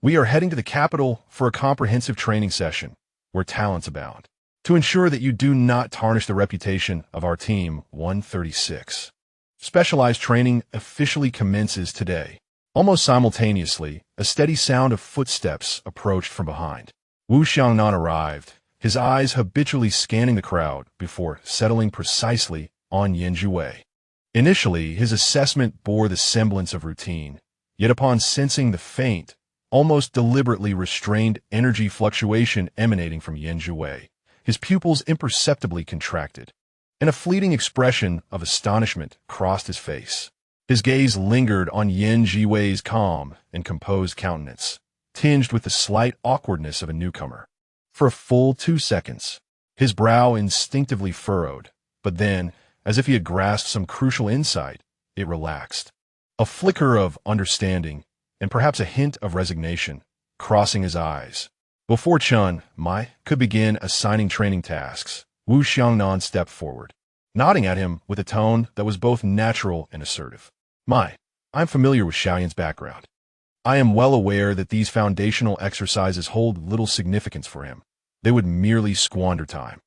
We are heading to the capital for a comprehensive training session, where talents abound, to ensure that you do not tarnish the reputation of our Team 136. Specialized training officially commences today." Almost simultaneously, a steady sound of footsteps approached from behind. Wu Xiangnan arrived, his eyes habitually scanning the crowd before settling precisely on Yan Zhiwei. Initially, his assessment bore the semblance of routine, yet upon sensing the faint, almost deliberately restrained energy fluctuation emanating from Yan Zhiwei, his pupils imperceptibly contracted, and a fleeting expression of astonishment crossed his face. His gaze lingered on Yan Zhiwei's calm and composed countenance, tinged with the slight awkwardness of a newcomer. For a full 2 seconds, his brow instinctively furrowed, but then, as if he had grasped some crucial insight, it relaxed. A flicker of understanding, and perhaps a hint of resignation, crossing his eyes. Before Chun Mai could begin assigning training tasks, Wu Xiangnan stepped forward, nodding at him with a tone that was both natural and assertive. "Mai, I'm familiar with Xiaoyan's background. I am well aware that these foundational exercises hold little significance for him. They would merely squander time.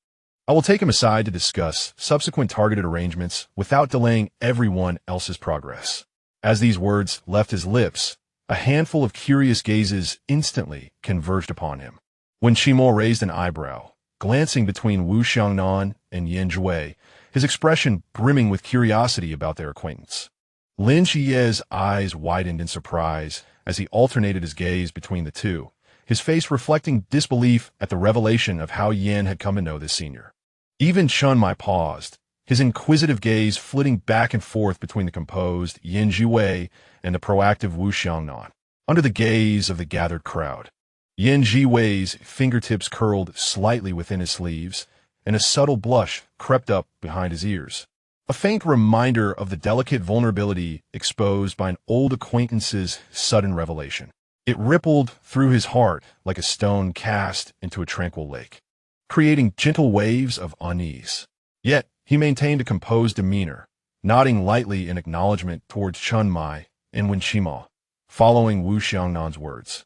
I will take him aside to discuss subsequent targeted arrangements without delaying everyone else's progress. As these words left his lips, a handful of curious gazes instantly converged upon him. When Qimo raised an eyebrow, glancing between Wu Xiangnan and Zhiwei, his expression brimming with curiosity about their acquaintance. Lin Qiye's eyes widened in surprise as he alternated his gaze between the two, his face reflecting disbelief at the revelation of how Yan had come to know this senior. Even Chun Mai paused, his inquisitive gaze flitting back and forth between the composed Zhiwei and the proactive Wu Xiangnan. Under the gaze of the gathered crowd, Zhiwei's fingertips curled slightly within his sleeves, and a subtle blush crept up behind his ears. A faint reminder of the delicate vulnerability exposed by an old acquaintance's sudden revelation. It rippled through his heart like a stone cast into a tranquil lake, creating gentle waves of unease. Yet, he maintained a composed demeanor, nodding lightly in acknowledgement towards Chun Mai and Wen Qimo, following Wu Xiangnan's words.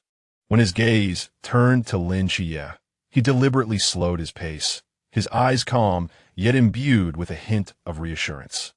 When his gaze turned to Lin Qiye, he deliberately slowed his pace, his eyes calm, yet imbued with a hint of reassurance,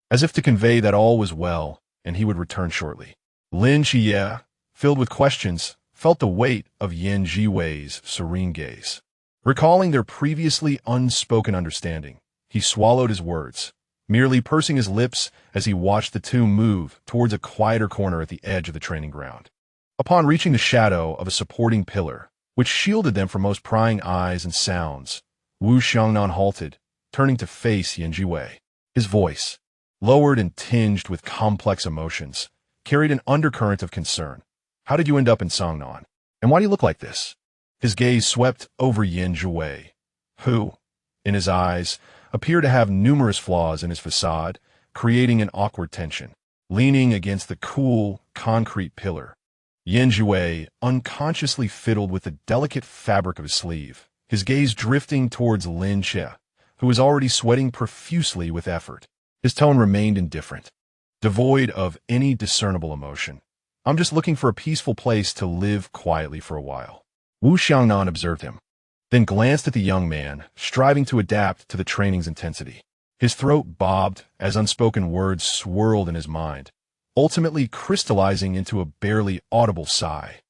as if to convey that all was well and he would return shortly. Lin Qiye, filled with questions, felt the weight of Zhiwei's serene gaze. Recalling their previously unspoken understanding, he swallowed his words, merely pursing his lips as he watched the two move towards a quieter corner at the edge of the training ground. Upon reaching the shadow of a supporting pillar, which shielded them from most prying eyes and sounds, Wu Xiangnan halted, turning to face Zhiwei. His voice, lowered and tinged with complex emotions, carried an undercurrent of concern. How did you end up in Songnan? And why do you look like this? His gaze swept over Zhiwei, who, in his eyes, appeared to have numerous flaws in his facade, creating an awkward tension. Leaning against the cool, concrete pillar, Zhiwei unconsciously fiddled with the delicate fabric of his sleeve, his gaze drifting towards Lin Qiye, who was already sweating profusely with effort. His tone remained indifferent, devoid of any discernible emotion. I'm just looking for a peaceful place to live quietly for a while. Wu Xiangnan observed him, then glanced at the young man, striving to adapt to the training's intensity. His throat bobbed as unspoken words swirled in his mind, ultimately crystallizing into a barely audible sigh.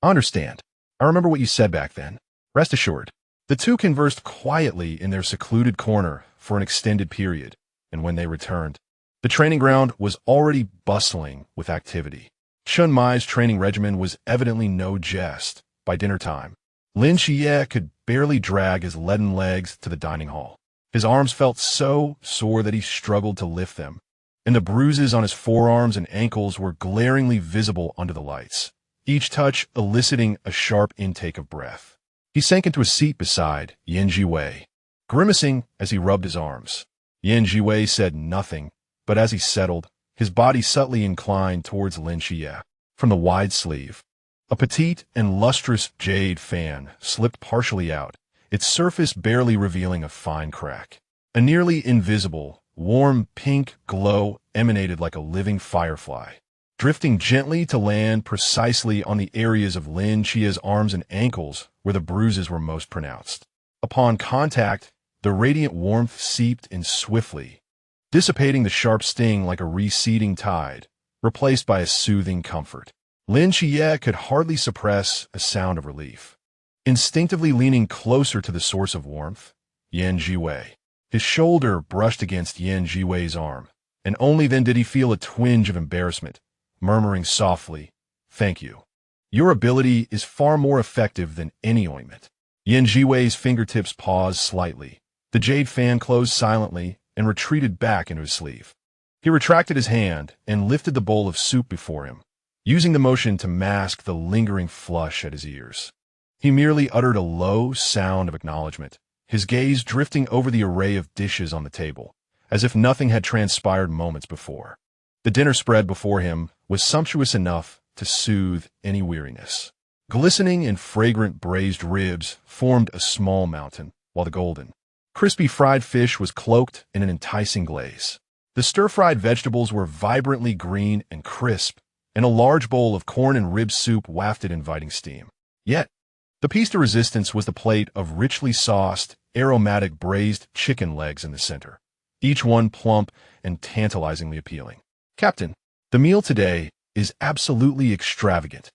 I understand. I remember what you said back then. Rest assured. The two conversed quietly in their secluded corner for an extended period, and when they returned, the training ground was already bustling with activity. Chun Mai's training regimen was evidently no jest. By dinner time, Lin Qiye could barely drag his leaden legs to the dining hall. His arms felt so sore that he struggled to lift them, and the bruises on his forearms and ankles were glaringly visible under the lights, each touch eliciting a sharp intake of breath. He sank into a seat beside Zhiwei, grimacing as he rubbed his arms. Zhiwei said nothing, but as he settled, his body subtly inclined towards Lin Qiye. From the wide sleeve, a petite and lustrous jade fan slipped partially out, its surface barely revealing a fine crack. A nearly invisible, warm pink glow emanated like a living firefly, drifting gently to land precisely on the areas of Lin Qiye's arms and ankles where the bruises were most pronounced. Upon contact, the radiant warmth seeped in swiftly, dissipating the sharp sting like a receding tide, replaced by a soothing comfort. Lin Qiye could hardly suppress a sound of relief. Instinctively leaning closer to the source of warmth, Zhiwei, his shoulder brushed against Zhiwei's arm, and only then did he feel a twinge of embarrassment, murmuring softly, "Thank you. Your ability is far more effective than any ointment." Zhiwei's fingertips paused slightly. The jade fan closed silently and retreated back into his sleeve. He retracted his hand and lifted the bowl of soup before him, using the motion to mask the lingering flush at his ears. He merely uttered a low sound of acknowledgement, his gaze drifting over the array of dishes on the table, as if nothing had transpired moments before. The dinner spread before him was sumptuous enough to soothe any weariness. Glistening and fragrant braised ribs formed a small mountain, while the golden, crispy fried fish was cloaked in an enticing glaze. The stir-fried vegetables were vibrantly green and crisp, and a large bowl of corn and rib soup wafted inviting steam. Yet, the piece de resistance was the plate of richly sauced aromatic braised chicken legs in the center, each one plump and tantalizingly appealing. "Captain, the meal today is absolutely extravagant,"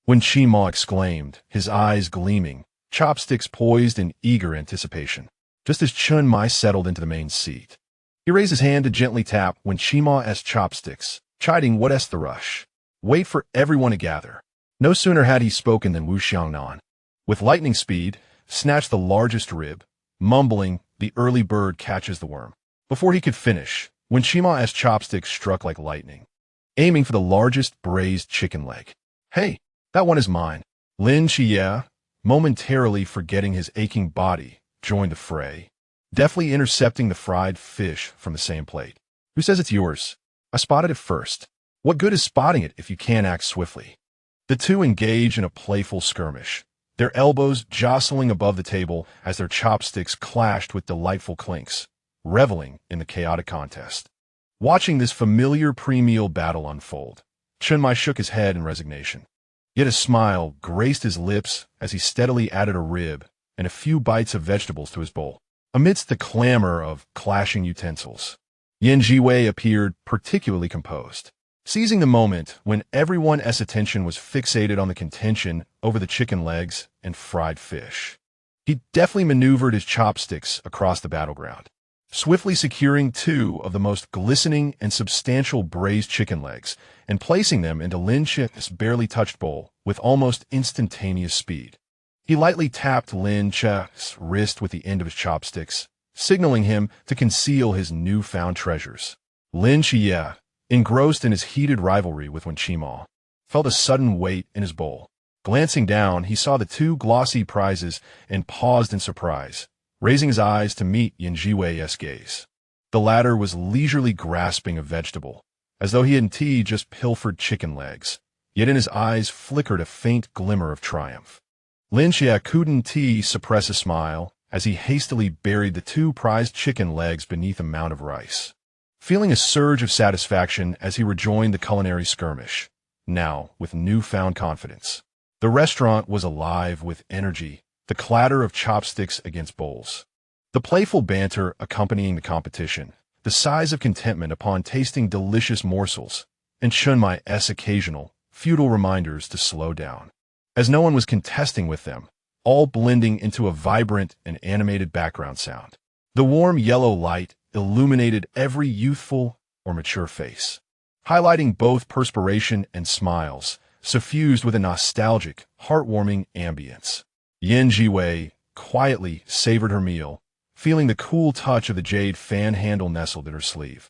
Wen Qima exclaimed, his eyes gleaming, chopsticks poised in eager anticipation, just as Chun Mai settled into the main seat. He raised his hand to gently tap Wen Qima's chopsticks, chiding what's the rush. Wait for everyone to gather. No sooner had he spoken than Wu Xiangnan, with lightning speed, snatched the largest rib, mumbling, "The early bird catches the worm." Before he could finish, Wen Qima's chopsticks struck like lightning, aiming for the largest braised chicken leg. "Hey, that one is mine." Lin Chia, momentarily forgetting his aching body, joined the fray, deftly intercepting the fried fish from the same plate. "Who says it's yours? I spotted it first." "What good is spotting it if you can't act swiftly?" The two engage in a playful skirmish, their elbows jostling above the table as their chopsticks clashed with delightful clinks, reveling in the chaotic contest. Watching this familiar pre-meal battle unfold, Chun Mai shook his head in resignation. Yet a smile graced his lips as he steadily added a rib and a few bites of vegetables to his bowl. Amidst the clamor of clashing utensils, Zhiwei appeared particularly composed, seizing the moment when everyone's attention was fixated on the contention over the chicken legs and fried fish. He deftly maneuvered his chopsticks across the battleground, swiftly securing two of the most glistening and substantial braised chicken legs and placing them into Lin Chi's barely touched bowl with almost instantaneous speed. He lightly tapped Lin Chi's wrist with the end of his chopsticks, signaling him to conceal his newfound treasures. Lin Chia, engrossed in his heated rivalry with Wen Qima, felt a sudden weight in his bowl. Glancing down, he saw the two glossy prizes and paused in surprise, raising his eyes to meet Zhiwei's gaze. The latter was leisurely grasping a vegetable, as though he had indeed just pilfered chicken legs, yet in his eyes flickered a faint glimmer of triumph. Lin Xia couldn't suppress a smile as he hastily buried the two prized chicken legs beneath a mound of rice, feeling a surge of satisfaction as he rejoined the culinary skirmish, now with newfound confidence. The restaurant was alive with energy, the clatter of chopsticks against bowls, the playful banter accompanying the competition, the sighs of contentment upon tasting delicious morsels, and Chun Mai's occasional, futile reminders to slow down, as no one was contesting with them, all blending into a vibrant and animated background sound. The warm yellow light illuminated every youthful or mature face, highlighting both perspiration and smiles, suffused with a nostalgic, heartwarming ambience. Zhiwei quietly savored her meal, feeling the cool touch of the jade fan handle nestled in her sleeve,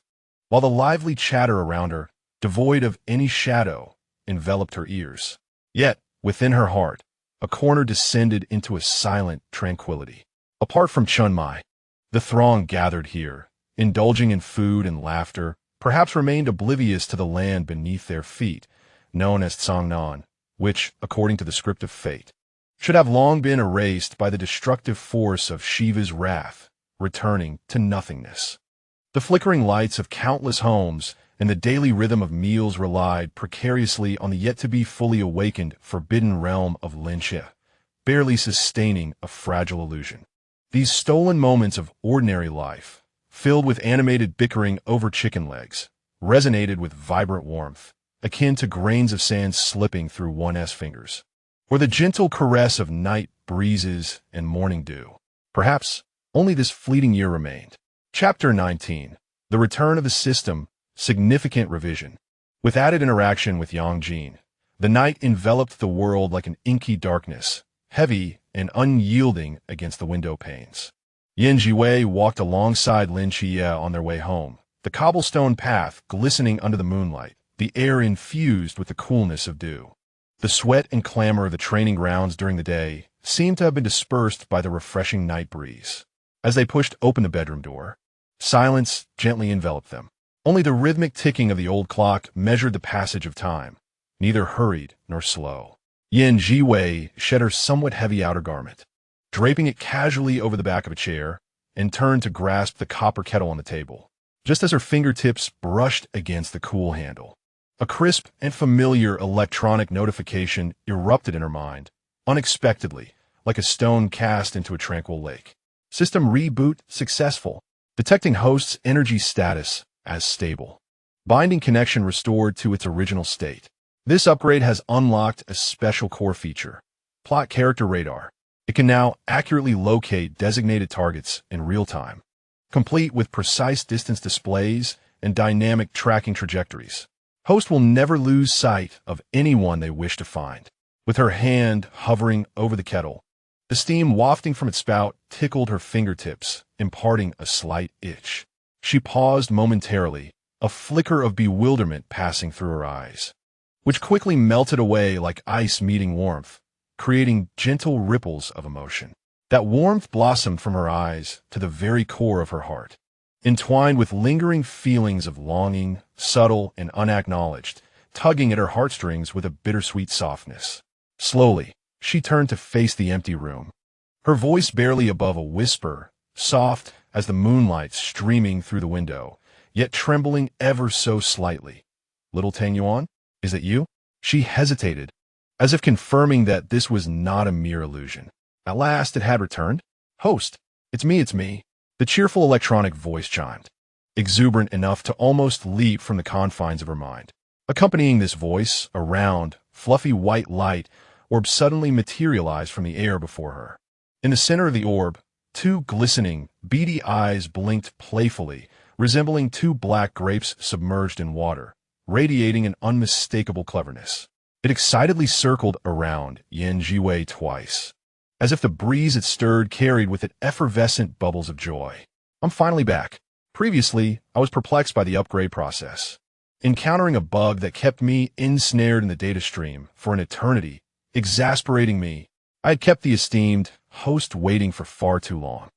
while the lively chatter around her, devoid of any shadow, enveloped her ears. Yet, within her heart, a corner descended into a silent tranquility. Apart from Chun Mai, the throng gathered here, indulging in food and laughter, perhaps remained oblivious to the land beneath their feet, known as Tsangnan, which, according to the script of fate, should have long been erased by the destructive force of Shiva's wrath, returning to nothingness. The flickering lights of countless homes and the daily rhythm of meals relied precariously on the yet-to-be fully awakened forbidden realm of Lin Xia, barely sustaining a fragile illusion. These stolen moments of ordinary life, filled with animated bickering over chicken legs, resonated with vibrant warmth, akin to grains of sand slipping through one's fingers, or the gentle caress of night breezes and morning dew. Perhaps only this fleeting year remained. Chapter 19. The Return of the System, Significant Revision. With added interaction with Yang Jin, the night enveloped the world like an inky darkness, heavy and unyielding against the window panes. Zhiwei walked alongside Lin Xia on their way home, the cobblestone path glistening under the moonlight, the air infused with the coolness of dew. The sweat and clamor of the training grounds during the day seemed to have been dispersed by the refreshing night breeze. As they pushed open the bedroom door, silence gently enveloped them. Only the rhythmic ticking of the old clock measured the passage of time, neither hurried nor slow. Zhiwei shed her somewhat heavy outer garment, draping it casually over the back of a chair, and turned to grasp the copper kettle on the table, just as her fingertips brushed against the cool handle. A crisp and familiar electronic notification erupted in her mind, unexpectedly, like a stone cast into a tranquil lake. System reboot successful. Detecting host's energy status as stable. Binding connection restored to its original state. This upgrade has unlocked a special core feature, plot character radar. It can now accurately locate designated targets in real time, complete with precise distance displays and dynamic tracking trajectories. Host will never lose sight of anyone they wish to find. With her hand hovering over the kettle, the steam wafting from its spout tickled her fingertips, imparting a slight itch. She paused momentarily, a flicker of bewilderment passing through her eyes, which quickly melted away like ice meeting warmth, creating gentle ripples of emotion. That warmth blossomed from her eyes to the very core of her heart, entwined with lingering feelings of longing, subtle and unacknowledged, tugging at her heartstrings with a bittersweet softness. Slowly, she turned to face the empty room, her voice barely above a whisper, soft as the moonlight streaming through the window, yet trembling ever so slightly. "Little Tang-Yuan, is it you?" She hesitated, as if confirming that this was not a mere illusion. At last it had returned. "Host, it's me. The cheerful electronic voice chimed, exuberant enough to almost leap from the confines of her mind. Accompanying this voice, a round, fluffy white light orb suddenly materialized from the air before her. In the center of the orb, two glistening, beady eyes blinked playfully, resembling two black grapes submerged in water, radiating an unmistakable cleverness. It excitedly circled around Zhiwei twice, as if the breeze it stirred carried with it effervescent bubbles of joy. "I'm finally back. Previously, I was perplexed by the upgrade process, encountering a bug that kept me ensnared in the data stream for an eternity, exasperating me. I had kept the esteemed host waiting for far too long."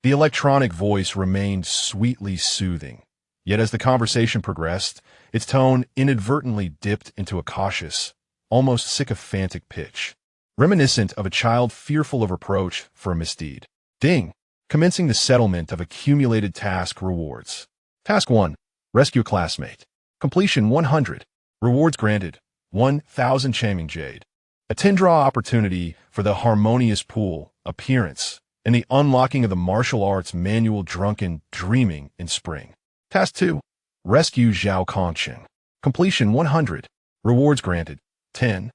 The electronic voice remained sweetly soothing, yet as the conversation progressed, its tone inadvertently dipped into a cautious, almost sycophantic pitch, reminiscent of a child fearful of reproach for a misdeed. "Ding! Commencing the settlement of accumulated task rewards. Task 1. Rescue a classmate. Completion 100. Rewards granted. 1,000 Chaming Jade. A 10-draw opportunity for the harmonious pool, appearance, and the unlocking of the martial arts manual Drunken Dreaming in Spring. Task 2. Rescue Zhao Kongqing. Completion 100. Rewards granted. 10,000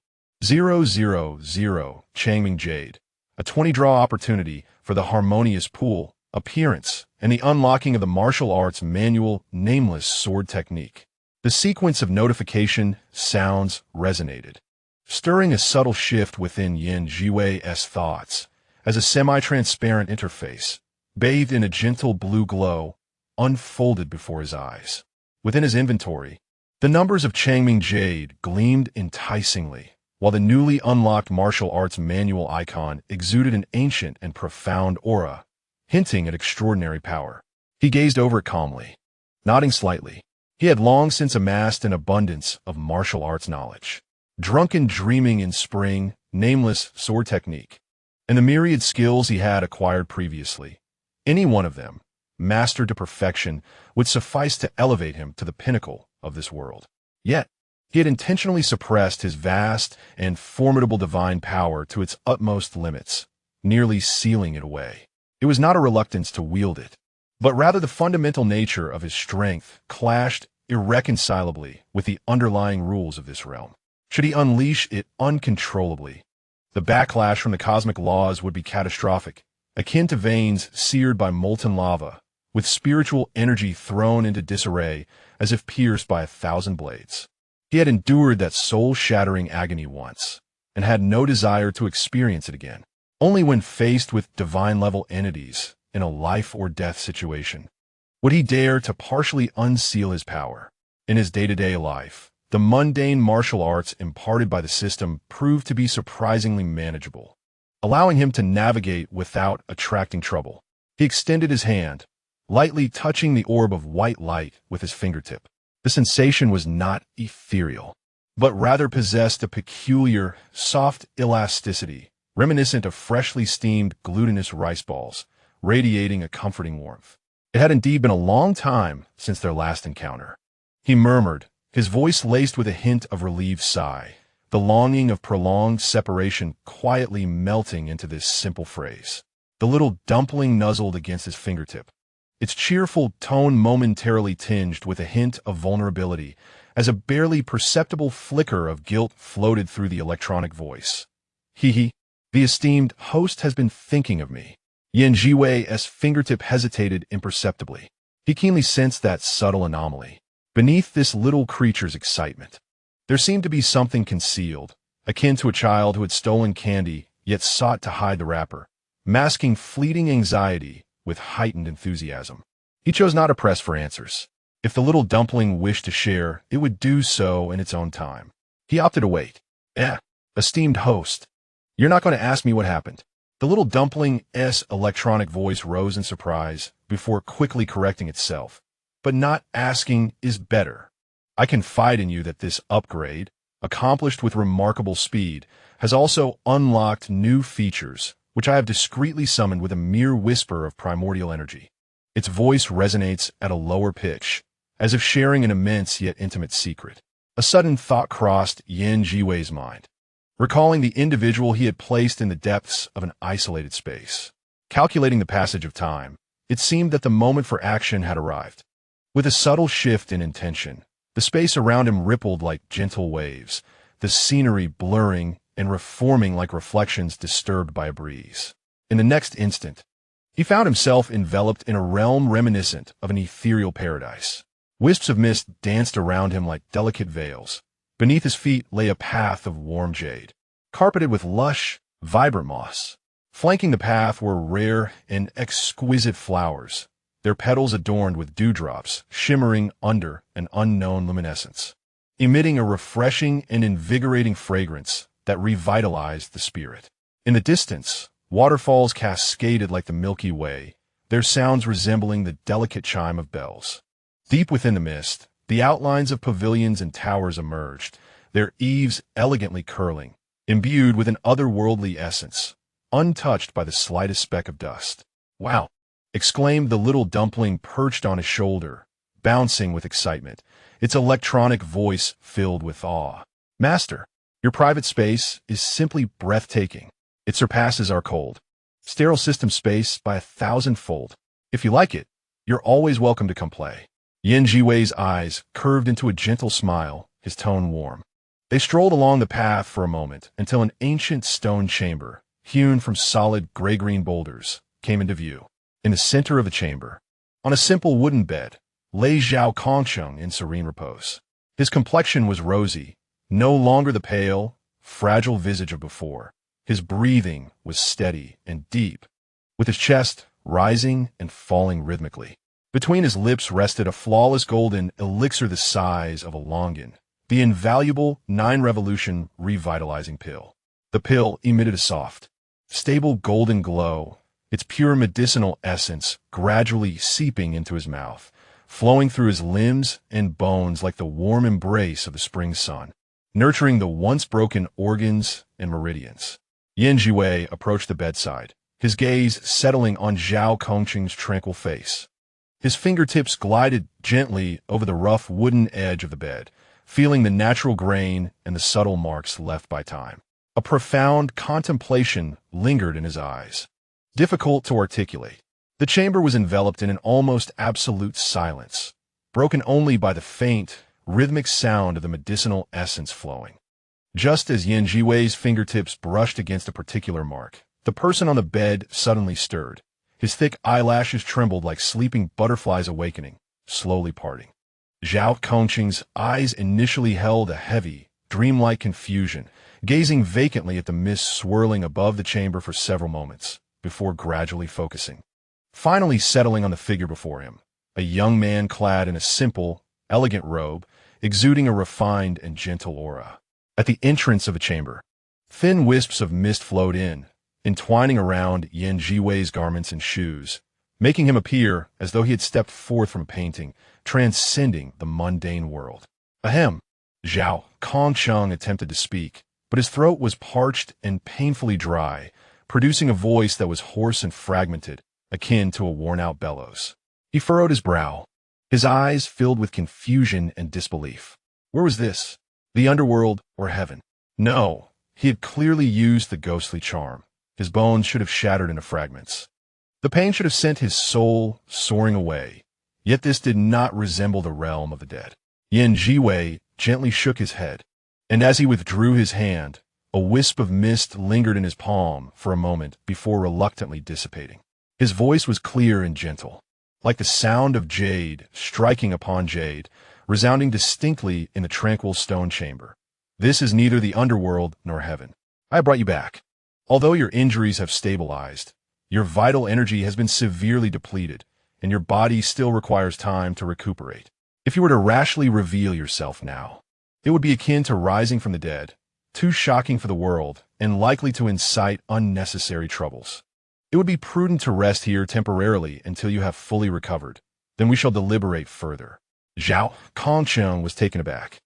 Changming Jade. A 20-draw opportunity for the harmonious pool, appearance, and the unlocking of the martial arts manual Nameless Sword Technique. The sequence of notification sounds resonated, stirring a subtle shift within Zhiwei's thoughts as a semi-transparent interface, bathed in a gentle blue glow, unfolded before his eyes. Within his inventory, the numbers of Changming Jade gleamed enticingly, while the newly unlocked martial arts manual icon exuded an ancient and profound aura, hinting at extraordinary power. He gazed over it calmly, nodding slightly. He had long since amassed an abundance of martial arts knowledge. Drunken Dreaming in Spring, Nameless Sword Technique, and the myriad skills he had acquired previously. Any one of them, mastered to perfection, would suffice to elevate him to the pinnacle of this world. Yet, he had intentionally suppressed his vast and formidable divine power to its utmost limits, nearly sealing it away. It was not a reluctance to wield it, but rather the fundamental nature of his strength clashed irreconcilably with the underlying rules of this realm. Should he unleash it uncontrollably, the backlash from the cosmic laws would be catastrophic, akin to veins seared by molten lava, with spiritual energy thrown into disarray as if pierced by 1,000 blades. He had endured that soul-shattering agony once, and had no desire to experience it again. Only when faced with divine-level entities in a life-or-death situation would he dare to partially unseal his power. In his day-to-day life, the mundane martial arts imparted by the system proved to be surprisingly manageable, allowing him to navigate without attracting trouble. He extended his hand, lightly touching the orb of white light with his fingertip. The sensation was not ethereal, but rather possessed a peculiar, soft elasticity, reminiscent of freshly steamed glutinous rice balls, radiating a comforting warmth. It had indeed been a long time since their last encounter. He murmured, his voice laced with a hint of relieved sigh, the longing of prolonged separation quietly melting into this simple phrase. The little dumpling nuzzled against his fingertip. Its cheerful tone momentarily tinged with a hint of vulnerability as a barely perceptible flicker of guilt floated through the electronic voice. Hee. The esteemed host has been thinking of me. Zhiwei's fingertip hesitated imperceptibly. He keenly sensed that subtle anomaly. Beneath this little creature's excitement, there seemed to be something concealed, akin to a child who had stolen candy yet sought to hide the wrapper, masking fleeting anxiety with heightened enthusiasm. He chose not to press for answers. If the little dumpling wished to share, it would do so in its own time. He opted to wait. Esteemed host, you're not going to ask me what happened. The little dumpling's electronic voice rose in surprise before quickly correcting itself. But not asking is better. I confide in you that this upgrade, accomplished with remarkable speed, has also unlocked new features, which I have discreetly summoned with a mere whisper of primordial energy. Its voice resonates at a lower pitch, as if sharing an immense yet intimate secret. A sudden thought crossed Zhiwei's mind, recalling the individual he had placed in the depths of an isolated space. Calculating the passage of time, it seemed that the moment for action had arrived. With a subtle shift in intention, the space around him rippled like gentle waves, the scenery blurring and reforming like reflections disturbed by a breeze. In the next instant, he found himself enveloped in a realm reminiscent of an ethereal paradise. Wisps of mist danced around him like delicate veils. Beneath his feet lay a path of warm jade, carpeted with lush, vibrant moss. Flanking the path were rare and exquisite flowers, their petals adorned with dewdrops shimmering under an unknown luminescence, emitting a refreshing and invigorating fragrance that revitalized the spirit. In the distance, waterfalls cascaded like the Milky Way, their sounds resembling the delicate chime of bells. Deep within the mist, the outlines of pavilions and towers emerged, their eaves elegantly curling, imbued with an otherworldly essence, untouched by the slightest speck of dust. "Wow!" exclaimed the little dumpling perched on his shoulder, bouncing with excitement, its electronic voice filled with awe. "Master, your private space is simply breathtaking. It surpasses our cold, sterile system space by 1,000-fold. If you like it, you're always welcome to come play." Zhiwei's eyes curved into a gentle smile, his tone warm. They strolled along the path for a moment until an ancient stone chamber, hewn from solid gray-green boulders, came into view. In the center of the chamber, on a simple wooden bed, lay Zhao Kongsheng in serene repose. His complexion was rosy, no longer the pale, fragile visage of before. His breathing was steady and deep, with his chest rising and falling rhythmically. Between his lips rested a flawless golden elixir the size of a longan, the invaluable 9-revolution revitalizing pill. The pill emitted a soft, stable golden glow, its pure medicinal essence gradually seeping into his mouth, flowing through his limbs and bones like the warm embrace of the spring sun, nurturing the once broken organs and meridians. Zhiwei approached the bedside, his gaze settling on Zhao Kongqing's tranquil face. His fingertips glided gently over the rough wooden edge of the bed, feeling the natural grain and the subtle marks left by time. A profound contemplation lingered in his eyes, difficult to articulate. The chamber was enveloped in an almost absolute silence, broken only by the faint, rhythmic sound of the medicinal essence flowing. Just as Zhiwei's fingertips brushed against a particular mark, the person on the bed suddenly stirred. His thick eyelashes trembled like sleeping butterflies awakening, slowly parting. Zhao Kongqing's eyes initially held a heavy, dreamlike confusion, gazing vacantly at the mist swirling above the chamber for several moments, before gradually focusing. Finally settling on the figure before him, a young man clad in a simple, elegant robe, exuding a refined and gentle aura. At the entrance of the chamber, thin wisps of mist flowed in, entwining around Zhiwei's garments and shoes, making him appear as though he had stepped forth from a painting, transcending the mundane world. Ahem! Zhao Kongsheng attempted to speak, but his throat was parched and painfully dry, producing a voice that was hoarse and fragmented, akin to a worn-out bellows. He furrowed his brow, his eyes filled with confusion and disbelief. Where was this? The underworld or heaven? No, he had clearly used the ghostly charm. His bones should have shattered into fragments. The pain should have sent his soul soaring away, yet this did not resemble the realm of the dead. Zhiwei gently shook his head, and as he withdrew his hand, a wisp of mist lingered in his palm for a moment before reluctantly dissipating. His voice was clear and gentle, like the sound of jade striking upon jade, resounding distinctly in the tranquil stone chamber. This is neither the underworld nor heaven. I brought you back. Although your injuries have stabilized, your vital energy has been severely depleted, and your body still requires time to recuperate. If you were to rashly reveal yourself now, it would be akin to rising from the dead, too shocking for the world, and likely to incite unnecessary troubles. It would be prudent to rest here temporarily until you have fully recovered. Then we shall deliberate further. Zhao Kongcheng was taken aback,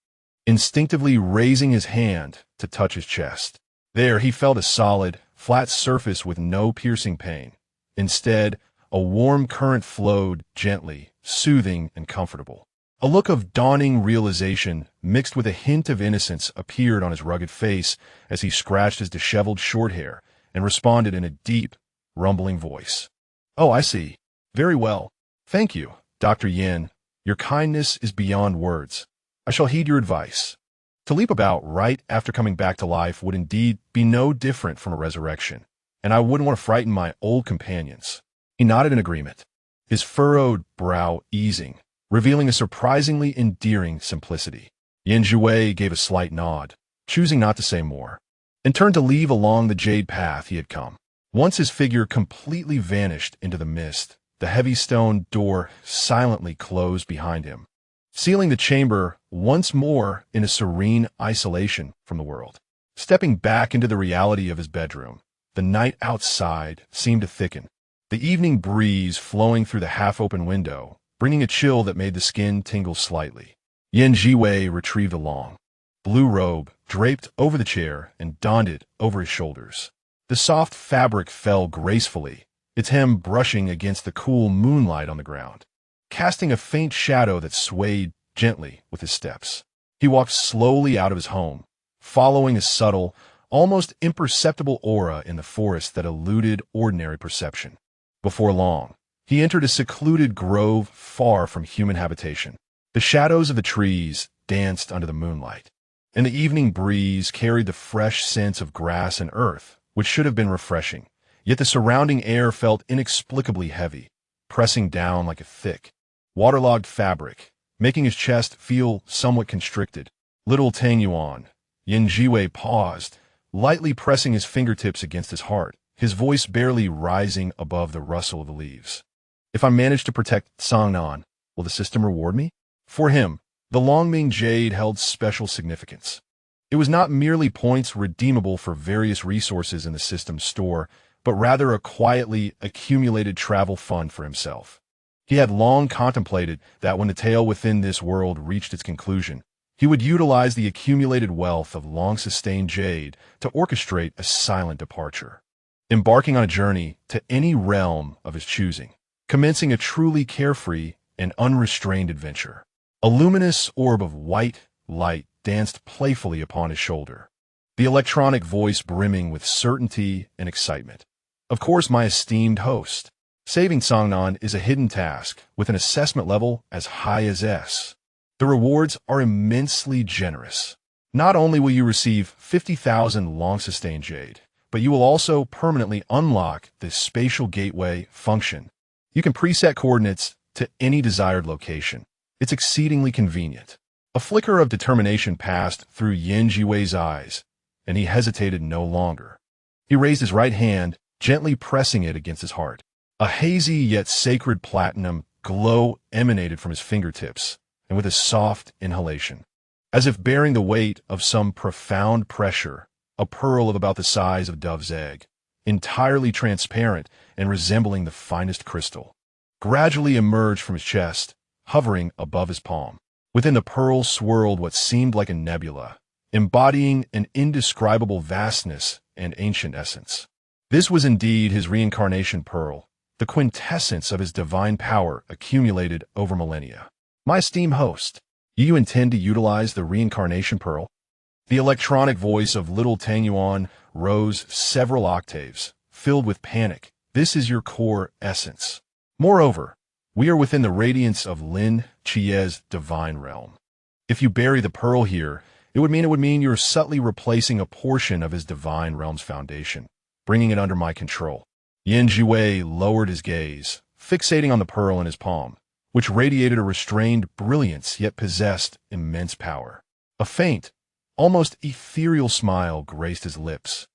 instinctively raising his hand to touch his chest. There he felt a solid, flat surface with no piercing pain. Instead, a warm current flowed gently, soothing and comfortable. A look of dawning realization mixed with a hint of innocence appeared on his rugged face as he scratched his disheveled short hair and responded in a deep, rumbling voice. "Oh, I see. Very well. Thank you, Dr. Yan. Your kindness is beyond words. I shall heed your advice." To leap about right after coming back to life would indeed be no different from a resurrection, and I wouldn't want to frighten my old companions. He nodded in agreement, his furrowed brow easing, revealing a surprisingly endearing simplicity. Zhiwei gave a slight nod, choosing not to say more, and turned to leave along the jade path he had come. Once his figure completely vanished into the mist, the heavy stone door silently closed behind him, sealing the chamber once more in a serene isolation from the world. Stepping back into the reality of his bedroom, the night outside seemed to thicken, the evening breeze flowing through the half-open window, bringing a chill that made the skin tingle slightly. Zhiwei retrieved a long, blue robe draped over the chair and donned it over his shoulders. The soft fabric fell gracefully, its hem brushing against the cool moonlight on the ground, casting a faint shadow that swayed gently with his steps. He walked slowly out of his home, following a subtle, almost imperceptible aura in the forest that eluded ordinary perception. Before long, he entered a secluded grove far from human habitation. The shadows of the trees danced under the moonlight, and the evening breeze carried the fresh scents of grass and earth, which should have been refreshing. Yet the surrounding air felt inexplicably heavy, pressing down like a thick, waterlogged fabric, making his chest feel somewhat constricted. Little Tangyuan, Zhiwei paused, lightly pressing his fingertips against his heart, his voice barely rising above the rustle of the leaves. "If I manage to protect Sangnan, will the system reward me?" For him, the Longming Jade held special significance. It was not merely points redeemable for various resources in the system's store, but rather a quietly accumulated travel fund for himself. He had long contemplated that when the tale within this world reached its conclusion, he would utilize the accumulated wealth of long-sustained jade to orchestrate a silent departure, embarking on a journey to any realm of his choosing, commencing a truly carefree and unrestrained adventure. A luminous orb of white light danced playfully upon his shoulder, the electronic voice brimming with certainty and excitement. "Of course, my esteemed host. Saving Sangnan is a hidden task with an assessment level as high as S. The rewards are immensely generous. Not only will you receive 50,000 long-sustained jade, but you will also permanently unlock the spatial gateway function. You can preset coordinates to any desired location. It's exceedingly convenient." A flicker of determination passed through Zhiwei's eyes, and he hesitated no longer. He raised his right hand, gently pressing it against his heart. A hazy yet sacred platinum glow emanated from his fingertips, and with a soft inhalation, as if bearing the weight of some profound pressure, a pearl of about the size of a dove's egg, entirely transparent and resembling the finest crystal, gradually emerged from his chest, hovering above his palm. Within the pearl swirled what seemed like a nebula, embodying an indescribable vastness and ancient essence. This was indeed his reincarnation pearl, the quintessence of his divine power accumulated over millennia. "My esteemed host, do you intend to utilize the reincarnation pearl?" The electronic voice of little Tangyuan rose several octaves, filled with panic. This is your core essence. Moreover, we are within the radiance of Lin Chie's divine realm. If you bury the pearl here, it would mean you're subtly replacing a portion of his divine realm's foundation, bringing it under my control. Zhiwei lowered his gaze, fixating on the pearl in his palm, which radiated a restrained brilliance yet possessed immense power. A faint, almost ethereal smile graced his lips,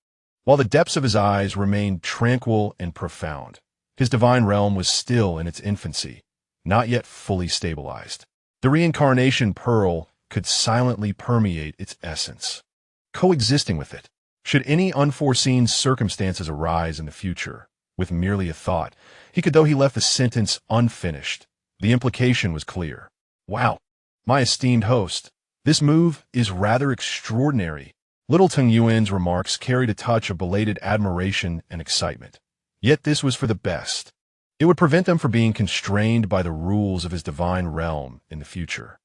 while the depths of his eyes remained tranquil and profound. His divine realm was still in its infancy, not yet fully stabilized. The reincarnation pearl could silently permeate its essence, coexisting with it. Should any unforeseen circumstances arise in the future, with merely a thought, though he left the sentence unfinished. The implication was clear. Wow, my esteemed host, this move is rather extraordinary. Little Tung Yuan's remarks carried a touch of belated admiration and excitement. Yet this was for the best. It would prevent them from being constrained by the rules of his divine realm in the future.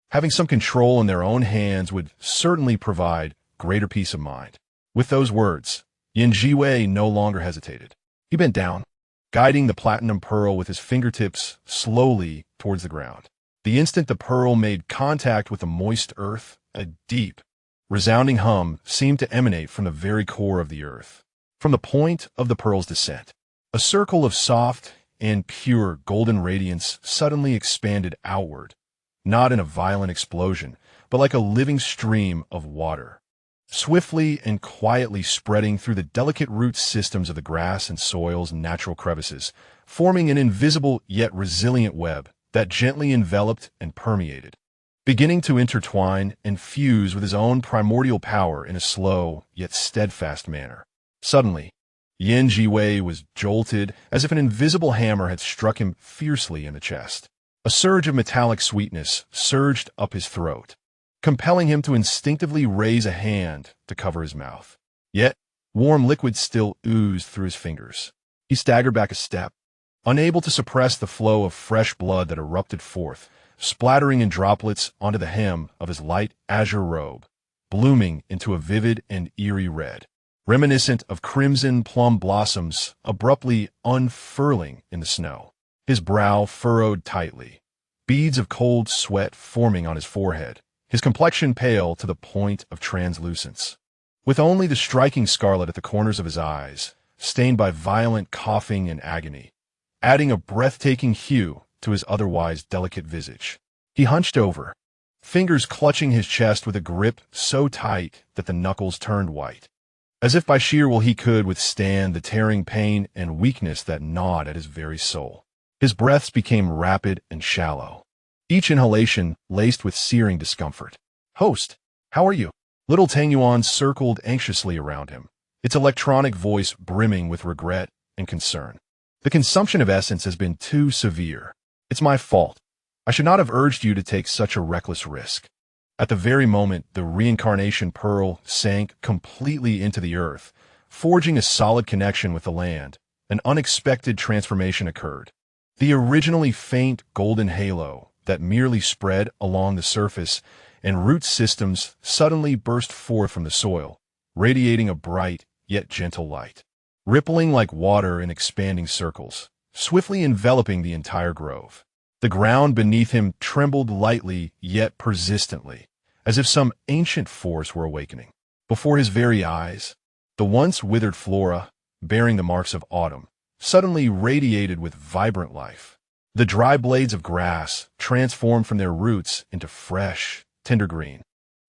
Having some control in their own hands would certainly provide greater peace of mind. With those words, Zhiwei no longer hesitated. He bent down, guiding the platinum pearl with his fingertips slowly towards the ground. The instant the pearl made contact with the moist earth, a deep, resounding hum seemed to emanate from the very core of the earth. From the point of the pearl's descent, a circle of soft and pure golden radiance suddenly expanded outward, not in a violent explosion, but like a living stream of water, swiftly and quietly spreading through the delicate root systems of the grass and soil's natural crevices, forming an invisible yet resilient web that gently enveloped and permeated, beginning to intertwine and fuse with his own primordial power in a slow yet steadfast manner. Suddenly, Zhiwei was jolted as if an invisible hammer had struck him fiercely in the chest. A surge of metallic sweetness surged up his throat, compelling him to instinctively raise a hand to cover his mouth. Yet, warm liquid still oozed through his fingers. He staggered back a step, unable to suppress the flow of fresh blood that erupted forth, splattering in droplets onto the hem of his light azure robe, blooming into a vivid and eerie red, reminiscent of crimson plum blossoms abruptly unfurling in the snow. His brow furrowed tightly, beads of cold sweat forming on his forehead, his complexion pale to the point of translucence, with only the striking scarlet at the corners of his eyes, stained by violent coughing and agony, adding a breathtaking hue to his otherwise delicate visage. He hunched over, fingers clutching his chest with a grip so tight that the knuckles turned white, as if by sheer will he could withstand the tearing pain and weakness that gnawed at his very soul. His breaths became rapid and shallow, each inhalation laced with searing discomfort. "Host, how are you?" Little Tang Yuan circled anxiously around him, its electronic voice brimming with regret and concern. "The consumption of essence has been too severe. It's my fault. I should not have urged you to take such a reckless risk." At the very moment the reincarnation pearl sank completely into the earth, forging a solid connection with the land, an unexpected transformation occurred. The originally faint golden halo that merely spread along the surface and root systems suddenly burst forth from the soil, radiating a bright yet gentle light, rippling like water in expanding circles, swiftly enveloping the entire grove. The ground beneath him trembled lightly yet persistently, as if some ancient force were awakening. Before his very eyes, the once withered flora, bearing the marks of autumn, suddenly radiated with vibrant life. The dry blades of grass transformed from their roots into fresh, tender green,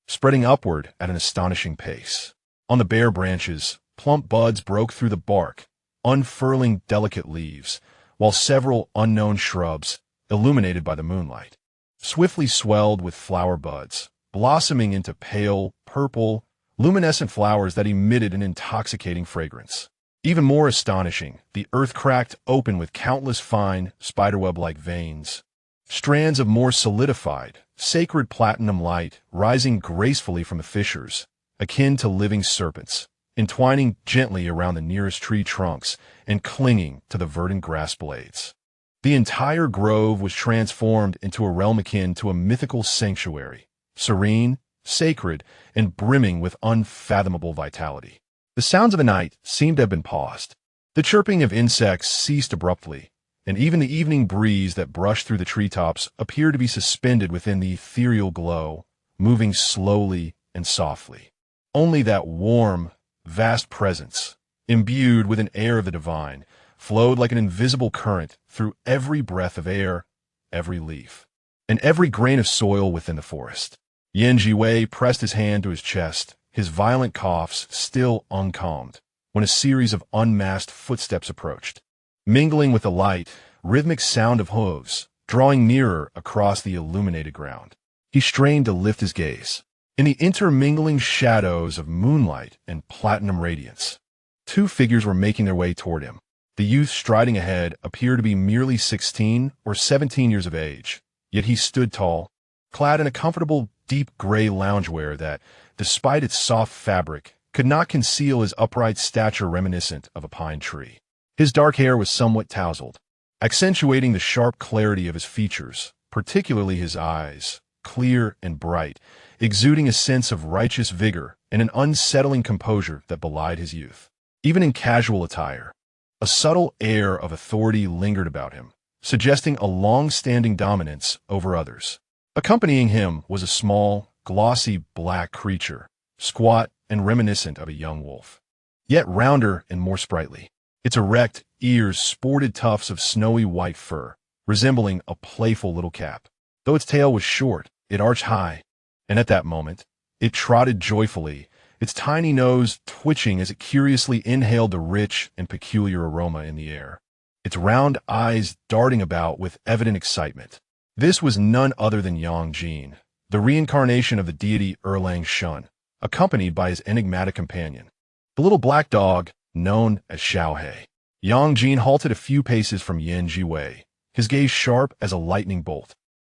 spreading upward at an astonishing pace. On the bare branches, plump buds broke through the bark, unfurling delicate leaves, while several unknown shrubs, illuminated by the moonlight, swiftly swelled with flower buds, blossoming into pale, purple, luminescent flowers that emitted an intoxicating fragrance. Even more astonishing, the earth cracked open with countless fine, spiderweb-like veins, strands of more solidified, sacred platinum light rising gracefully from the fissures, akin to living serpents, entwining gently around the nearest tree trunks and clinging to the verdant grass blades. The entire grove was transformed into a realm akin to a mythical sanctuary, serene, sacred, and brimming with unfathomable vitality. The sounds of the night seemed to have been paused. The The chirping of insects ceased abruptly, and even the evening breeze that brushed through the treetops appeared to be suspended within the ethereal glow, moving slowly and softly. Only that warm, vast presence, imbued with an air of the divine, flowed like an invisible current through every breath of air, every leaf, and every grain of soil within the forest. Zhiwei pressed his hand to his chest, his violent coughs still uncalmed, when a series of unmasked footsteps approached. Mingling with the light, rhythmic sound of hooves, drawing nearer across the illuminated ground. He strained to lift his gaze. In the intermingling shadows of moonlight and platinum radiance, two figures were making their way toward him. The youth striding ahead appeared to be merely 16 or 17 years of age, yet he stood tall, clad in a comfortable, deep gray loungewear that, despite its soft fabric, could not conceal his upright stature reminiscent of a pine tree. His dark hair was somewhat tousled, accentuating the sharp clarity of his features, particularly his eyes, clear and bright, exuding a sense of righteous vigor and an unsettling composure that belied his youth. Even in casual attire, a subtle air of authority lingered about him, suggesting a long-standing dominance over others. Accompanying him was a small, glossy black creature, squat and reminiscent of a young wolf, yet rounder and more sprightly. Its erect ears sported tufts of snowy white fur, resembling a playful little cap. Though its tail was short, it arched high, and at that moment, it trotted joyfully, its tiny nose twitching as it curiously inhaled the rich and peculiar aroma in the air, its round eyes darting about with evident excitement. This was none other than Yang Jin, the reincarnation of the deity Erlang Shun, accompanied by his enigmatic companion, the little black dog known as Zhiwei. Yang Jin halted a few paces from Zhiwei, his gaze sharp as a lightning bolt,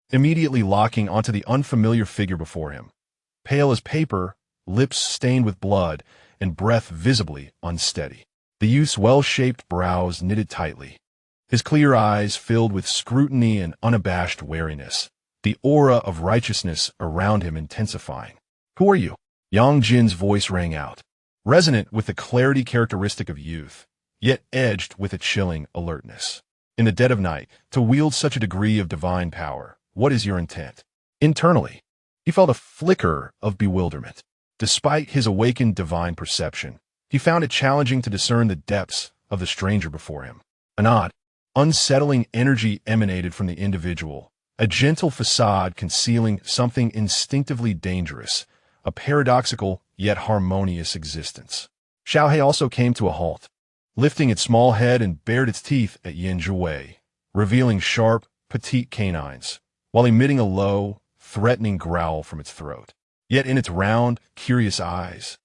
immediately locking onto the unfamiliar figure before him. Pale as paper, lips stained with blood, and breath visibly unsteady. The youth's well-shaped brows knitted tightly, his clear eyes filled with scrutiny and unabashed wariness, the aura of righteousness around him intensifying. "Who are you?" Yang Jin's voice rang out, resonant with the clarity characteristic of youth, yet edged with a chilling alertness. In the dead of night, to wield such a degree of divine power, what is your intent? Internally, he felt a flicker of bewilderment. Despite his awakened divine perception, he found it challenging to discern the depths of the stranger before him. An odd, unsettling energy emanated from the individual, a gentle facade concealing something instinctively dangerous, a paradoxical yet harmonious existence. Zhiwei also came to a halt, lifting its small head and bared its teeth at Zhiwei, revealing sharp, petite canines, while emitting a low, threatening growl from its throat. Yet in its round, curious eyes,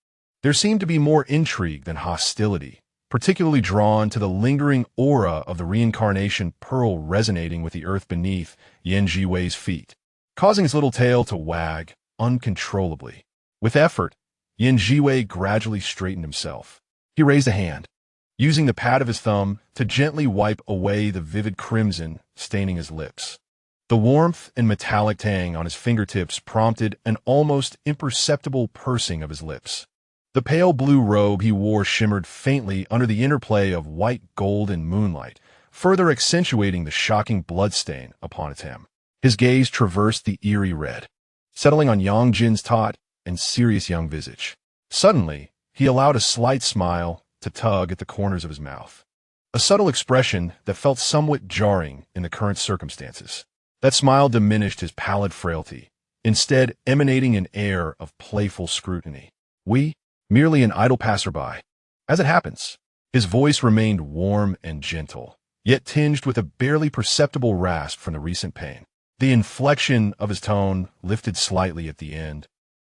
there seemed to be more intrigue than hostility, particularly drawn to the lingering aura of the reincarnation pearl resonating with the earth beneath Zhiwei's feet, causing its little tail to wag uncontrollably. With effort, Zhiwei gradually straightened himself. He raised a hand, using the pad of his thumb to gently wipe away the vivid crimson staining his lips. The warmth and metallic tang on his fingertips prompted an almost imperceptible pursing of his lips. The pale blue robe he wore shimmered faintly under the interplay of white, gold, and moonlight, further accentuating the shocking bloodstain upon its hem. His gaze traversed the eerie red, settling on Yang Jin's taut and serious young visage. Suddenly, he allowed a slight smile to tug at the corners of his mouth, a subtle expression that felt somewhat jarring in the current circumstances. That smile diminished his pallid frailty, instead emanating an air of playful scrutiny. "We, merely an idle passerby." As it happens, his voice remained warm and gentle, yet tinged with a barely perceptible rasp from the recent pain. The inflection of his tone lifted slightly at the end,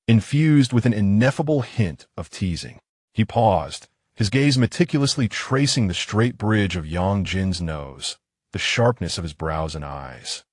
infused with an ineffable hint of teasing. He paused, his gaze meticulously tracing the straight bridge of Yang Jin's nose, the sharpness of his brows and eyes,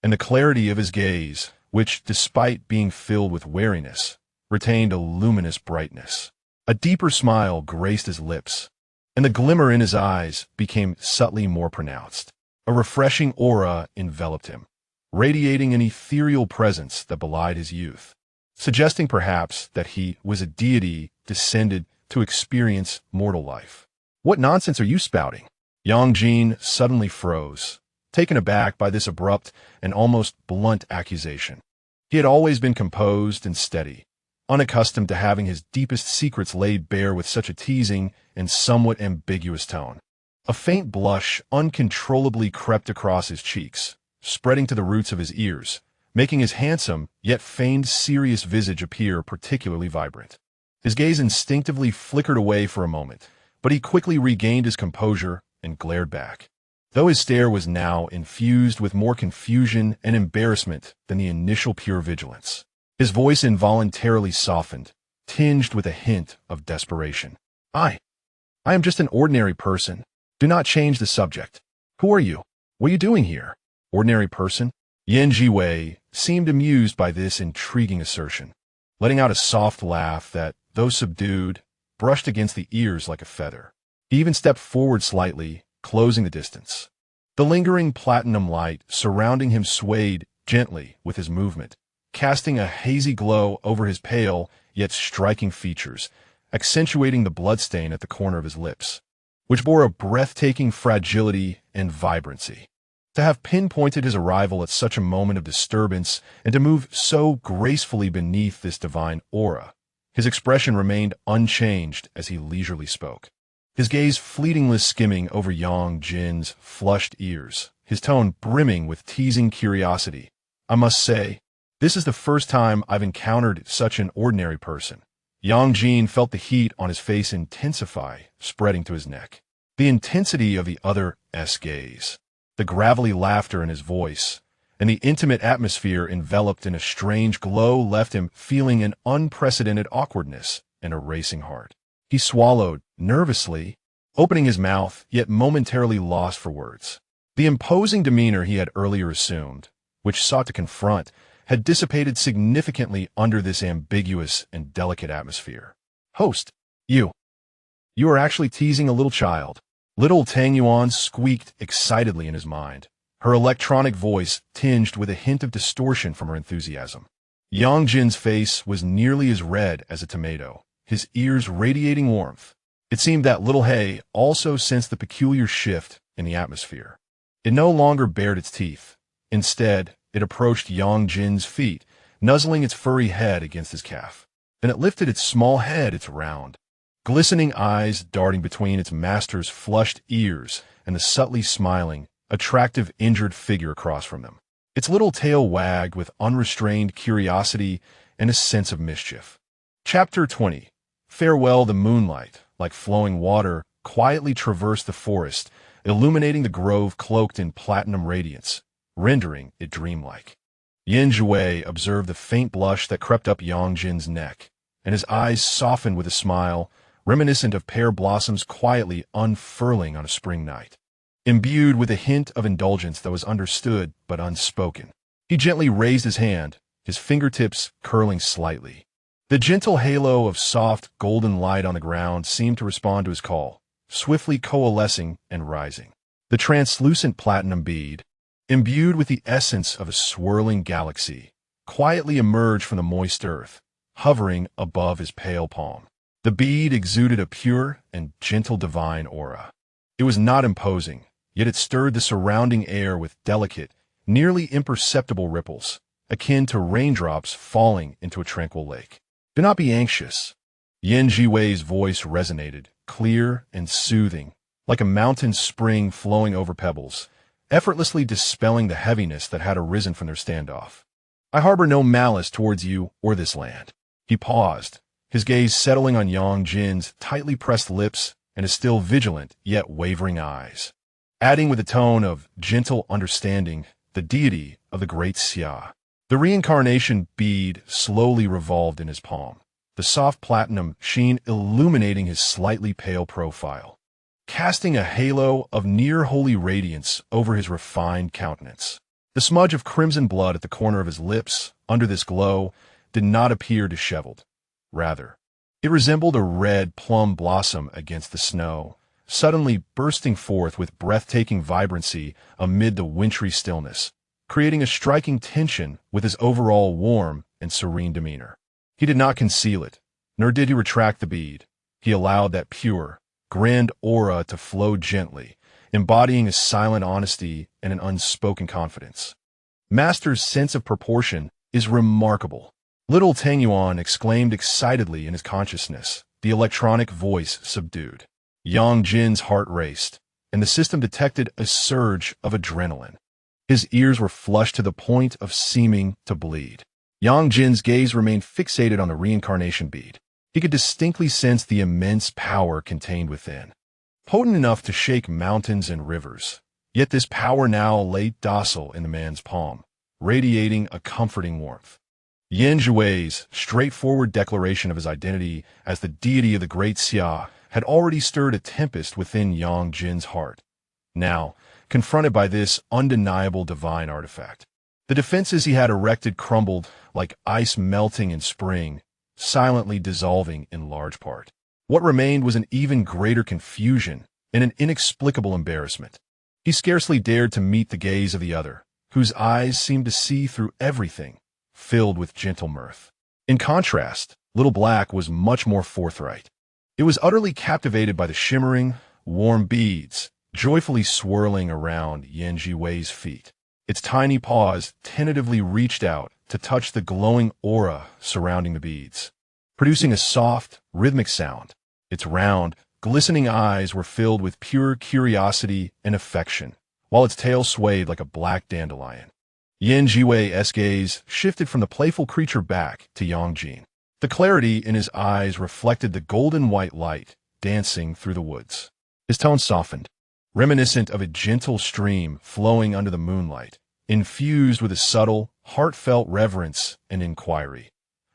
and the clarity of his gaze, which, despite being filled with wariness, retained a luminous brightness. A deeper smile graced his lips, and the glimmer in his eyes became subtly more pronounced. A refreshing aura enveloped him, radiating an ethereal presence that belied his youth, suggesting perhaps that he was a deity descended to experience mortal life. What nonsense are you spouting? Yang Jin suddenly froze, taken aback by this abrupt and almost blunt accusation. He had always been composed and steady, unaccustomed to having his deepest secrets laid bare with such a teasing and somewhat ambiguous tone. A faint blush uncontrollably crept across his cheeks, spreading to the roots of his ears, making his handsome, yet feigned serious visage appear particularly vibrant. His gaze instinctively flickered away for a moment, but he quickly regained his composure and glared back. Though his stare was now infused with more confusion and embarrassment than the initial pure vigilance, his voice involuntarily softened, tinged with a hint of desperation. I am just an ordinary person. Do not change the subject. Who are you? What are you doing here? Ordinary person? Zhiwei seemed amused by this intriguing assertion, letting out a soft laugh that, though subdued, brushed against the ears like a feather. He even stepped forward slightly, closing the distance. The lingering platinum light surrounding him swayed gently with his movement, casting a hazy glow over his pale yet striking features, accentuating the bloodstain at the corner of his lips, which bore a breathtaking fragility and vibrancy. To have pinpointed his arrival at such a moment of disturbance and to move so gracefully beneath this divine aura, his expression remained unchanged as he leisurely spoke, his gaze fleetingly skimming over Yang Jin's flushed ears, his tone brimming with teasing curiosity. I must say, this is the first time I've encountered such an ordinary person. Yang Jin felt the heat on his face intensify, spreading to his neck. The intensity of the other's gaze, the gravelly laughter in his voice, and the intimate atmosphere enveloped in a strange glow left him feeling an unprecedented awkwardness and a racing heart. He swallowed, nervously, opening his mouth, yet momentarily lost for words. The imposing demeanor he had earlier assumed, which sought to confront, had dissipated significantly under this ambiguous and delicate atmosphere. Host, you are actually teasing a little child. Little Tang Yuan squeaked excitedly in his mind, her electronic voice tinged with a hint of distortion from her enthusiasm. Yang Jin's face was nearly as red as a tomato, his ears radiating warmth. It seemed that little Hay also sensed the peculiar shift in the atmosphere. It no longer bared its teeth. Instead, it approached Yang Jin's feet, nuzzling its furry head against his calf. Then it lifted its small head, its round, glistening eyes darting between its master's flushed ears and the subtly smiling, attractive injured figure across from them. Its little tail wagged with unrestrained curiosity and a sense of mischief. Chapter 20. Farewell. The moonlight, like flowing water, quietly traversed the forest, illuminating the grove cloaked in platinum radiance, rendering it dreamlike. Zhiwei observed the faint blush that crept up Yang Jin's neck, and his eyes softened with a smile, reminiscent of pear blossoms quietly unfurling on a spring night. Imbued with a hint of indulgence that was understood but unspoken, he gently raised his hand, his fingertips curling slightly. The gentle halo of soft, golden light on the ground seemed to respond to his call, swiftly coalescing and rising. The translucent platinum bead, imbued with the essence of a swirling galaxy, quietly emerged from the moist earth, hovering above his pale palm. The bead exuded a pure and gentle divine aura. It was not imposing, yet it stirred the surrounding air with delicate, nearly imperceptible ripples, akin to raindrops falling into a tranquil lake. Do not be anxious. Zhiwei's voice resonated, clear and soothing, like a mountain spring flowing over pebbles, effortlessly dispelling the heaviness that had arisen from their standoff. I harbor no malice towards you or this land. He paused, his gaze settling on Yang Jin's tightly pressed lips and his still vigilant yet wavering eyes, adding with a tone of gentle understanding the deity of the great Xia. The reincarnation bead slowly revolved in his palm, the soft platinum sheen illuminating his slightly pale profile, casting a halo of near-holy radiance over his refined countenance. The smudge of crimson blood at the corner of his lips, under this glow, did not appear disheveled. Rather, it resembled a red plum blossom against the snow, suddenly bursting forth with breathtaking vibrancy amid the wintry stillness, creating a striking tension with his overall warm and serene demeanor. He did not conceal it, nor did he retract the bead. He allowed that pure, grand aura to flow gently, embodying a silent honesty and an unspoken confidence. Master's sense of proportion is remarkable. Little Tangyuan exclaimed excitedly in his consciousness, the electronic voice subdued. Yang Jin's heart raced, and the system detected a surge of adrenaline. His ears were flushed to the point of seeming to bleed. Yang Jin's gaze remained fixated on the reincarnation bead. He could distinctly sense the immense power contained within, potent enough to shake mountains and rivers. Yet this power now lay docile in the man's palm, radiating a comforting warmth. Yan Zhiwei's straightforward declaration of his identity as the deity of the Great Xia had already stirred a tempest within Yang Jin's heart. Now, confronted by this undeniable divine artifact, the defenses he had erected crumbled like ice melting in spring, silently dissolving in large part. What remained was an even greater confusion and an inexplicable embarrassment. He scarcely dared to meet the gaze of the other, whose eyes seemed to see through everything, filled with gentle mirth. In contrast, Little Black was much more forthright. It was utterly captivated by the shimmering, warm beads, joyfully swirling around Yan Zhiwei's feet. Its tiny paws tentatively reached out to touch the glowing aura surrounding the beads, producing a soft, rhythmic sound. Its round, glistening eyes were filled with pure curiosity and affection, while its tail swayed like a black dandelion. Yan Zhiwei's gaze shifted from the playful creature back to Yang Jin. The clarity in his eyes reflected the golden white light dancing through the woods. His tone softened, reminiscent of a gentle stream flowing under the moonlight, infused with a subtle, heartfelt reverence and inquiry.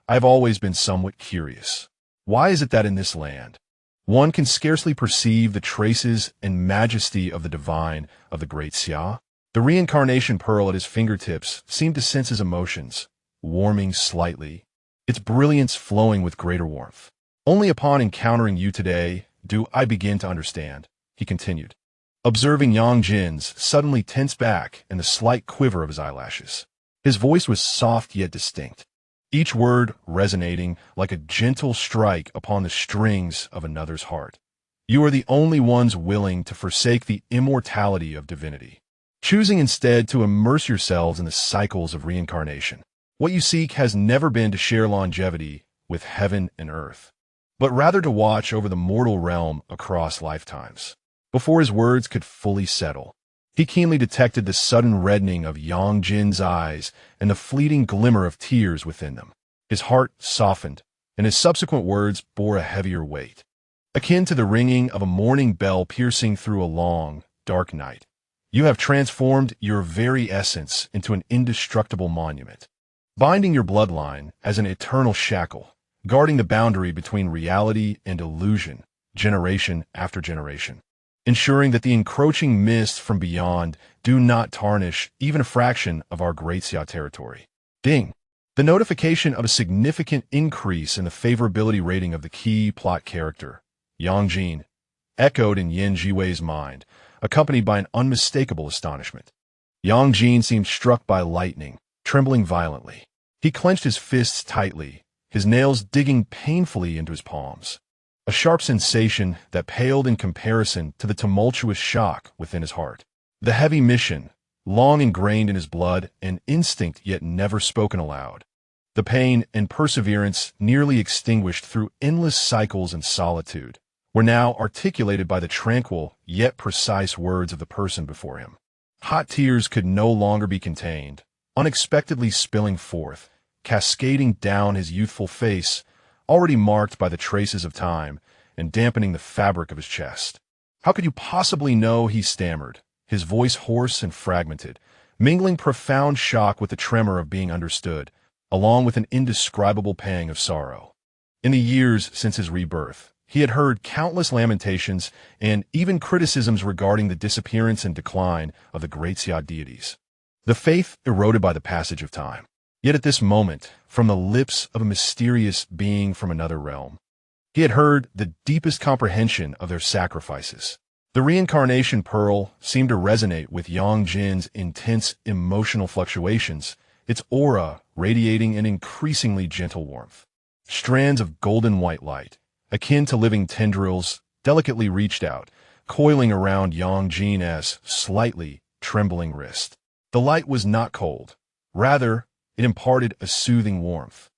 I've always been somewhat curious. Why is it that in this land, one can scarcely perceive the traces and majesty of the divine of the Great Xia? The reincarnation pearl at his fingertips seemed to sense his emotions, warming slightly, its brilliance flowing with greater warmth. Only upon encountering you today do I begin to understand, he continued, observing Yang Jin's suddenly tense back and the slight quiver of his eyelashes. His voice was soft yet distinct, each word resonating like a gentle strike upon the strings of another's heart. You are the only ones willing to forsake the immortality of divinity, choosing instead to immerse yourselves in the cycles of reincarnation. What you seek has never been to share longevity with heaven and earth, but rather to watch over the mortal realm across lifetimes. Before his words could fully settle, he keenly detected the sudden reddening of Yang Jin's eyes and the fleeting glimmer of tears within them. His heart softened, and his subsequent words bore a heavier weight, akin to the ringing of a morning bell piercing through a long, dark night. You have transformed your very essence into an indestructible monument, binding your bloodline as an eternal shackle, guarding the boundary between reality and illusion, generation after generation, ensuring that the encroaching mists from beyond do not tarnish even a fraction of our Great Xia territory. Ding! The notification of a significant increase in the favorability rating of the key plot character, Yang Jin, echoed in Yan Zhiwei's mind, accompanied by an unmistakable astonishment. Yang Jin seemed struck by lightning, trembling violently. He clenched his fists tightly, his nails digging painfully into his palms, a sharp sensation that paled in comparison to the tumultuous shock within his heart. The heavy mission, long ingrained in his blood, an instinct yet never spoken aloud. The pain and perseverance nearly extinguished through endless cycles and solitude, were now articulated by the tranquil yet precise words of the person before him. Hot tears could no longer be contained, unexpectedly spilling forth, cascading down his youthful face, already marked by the traces of time, and dampening the fabric of his chest. How could you possibly know, he stammered, his voice hoarse and fragmented, mingling profound shock with the tremor of being understood, along with an indescribable pang of sorrow. In the years since his rebirth, he had heard countless lamentations and even criticisms regarding the disappearance and decline of the Great Xia deities, the faith eroded by the passage of time. Yet at this moment, from the lips of a mysterious being from another realm, he had heard the deepest comprehension of their sacrifices. The reincarnation pearl seemed to resonate with Yang Jin's intense emotional fluctuations, its aura radiating an increasingly gentle warmth. Strands of golden white light, akin to living tendrils, delicately reached out, coiling around Yang Jin's slightly trembling wrist. The light was not cold. Rather, it imparted a soothing warmth,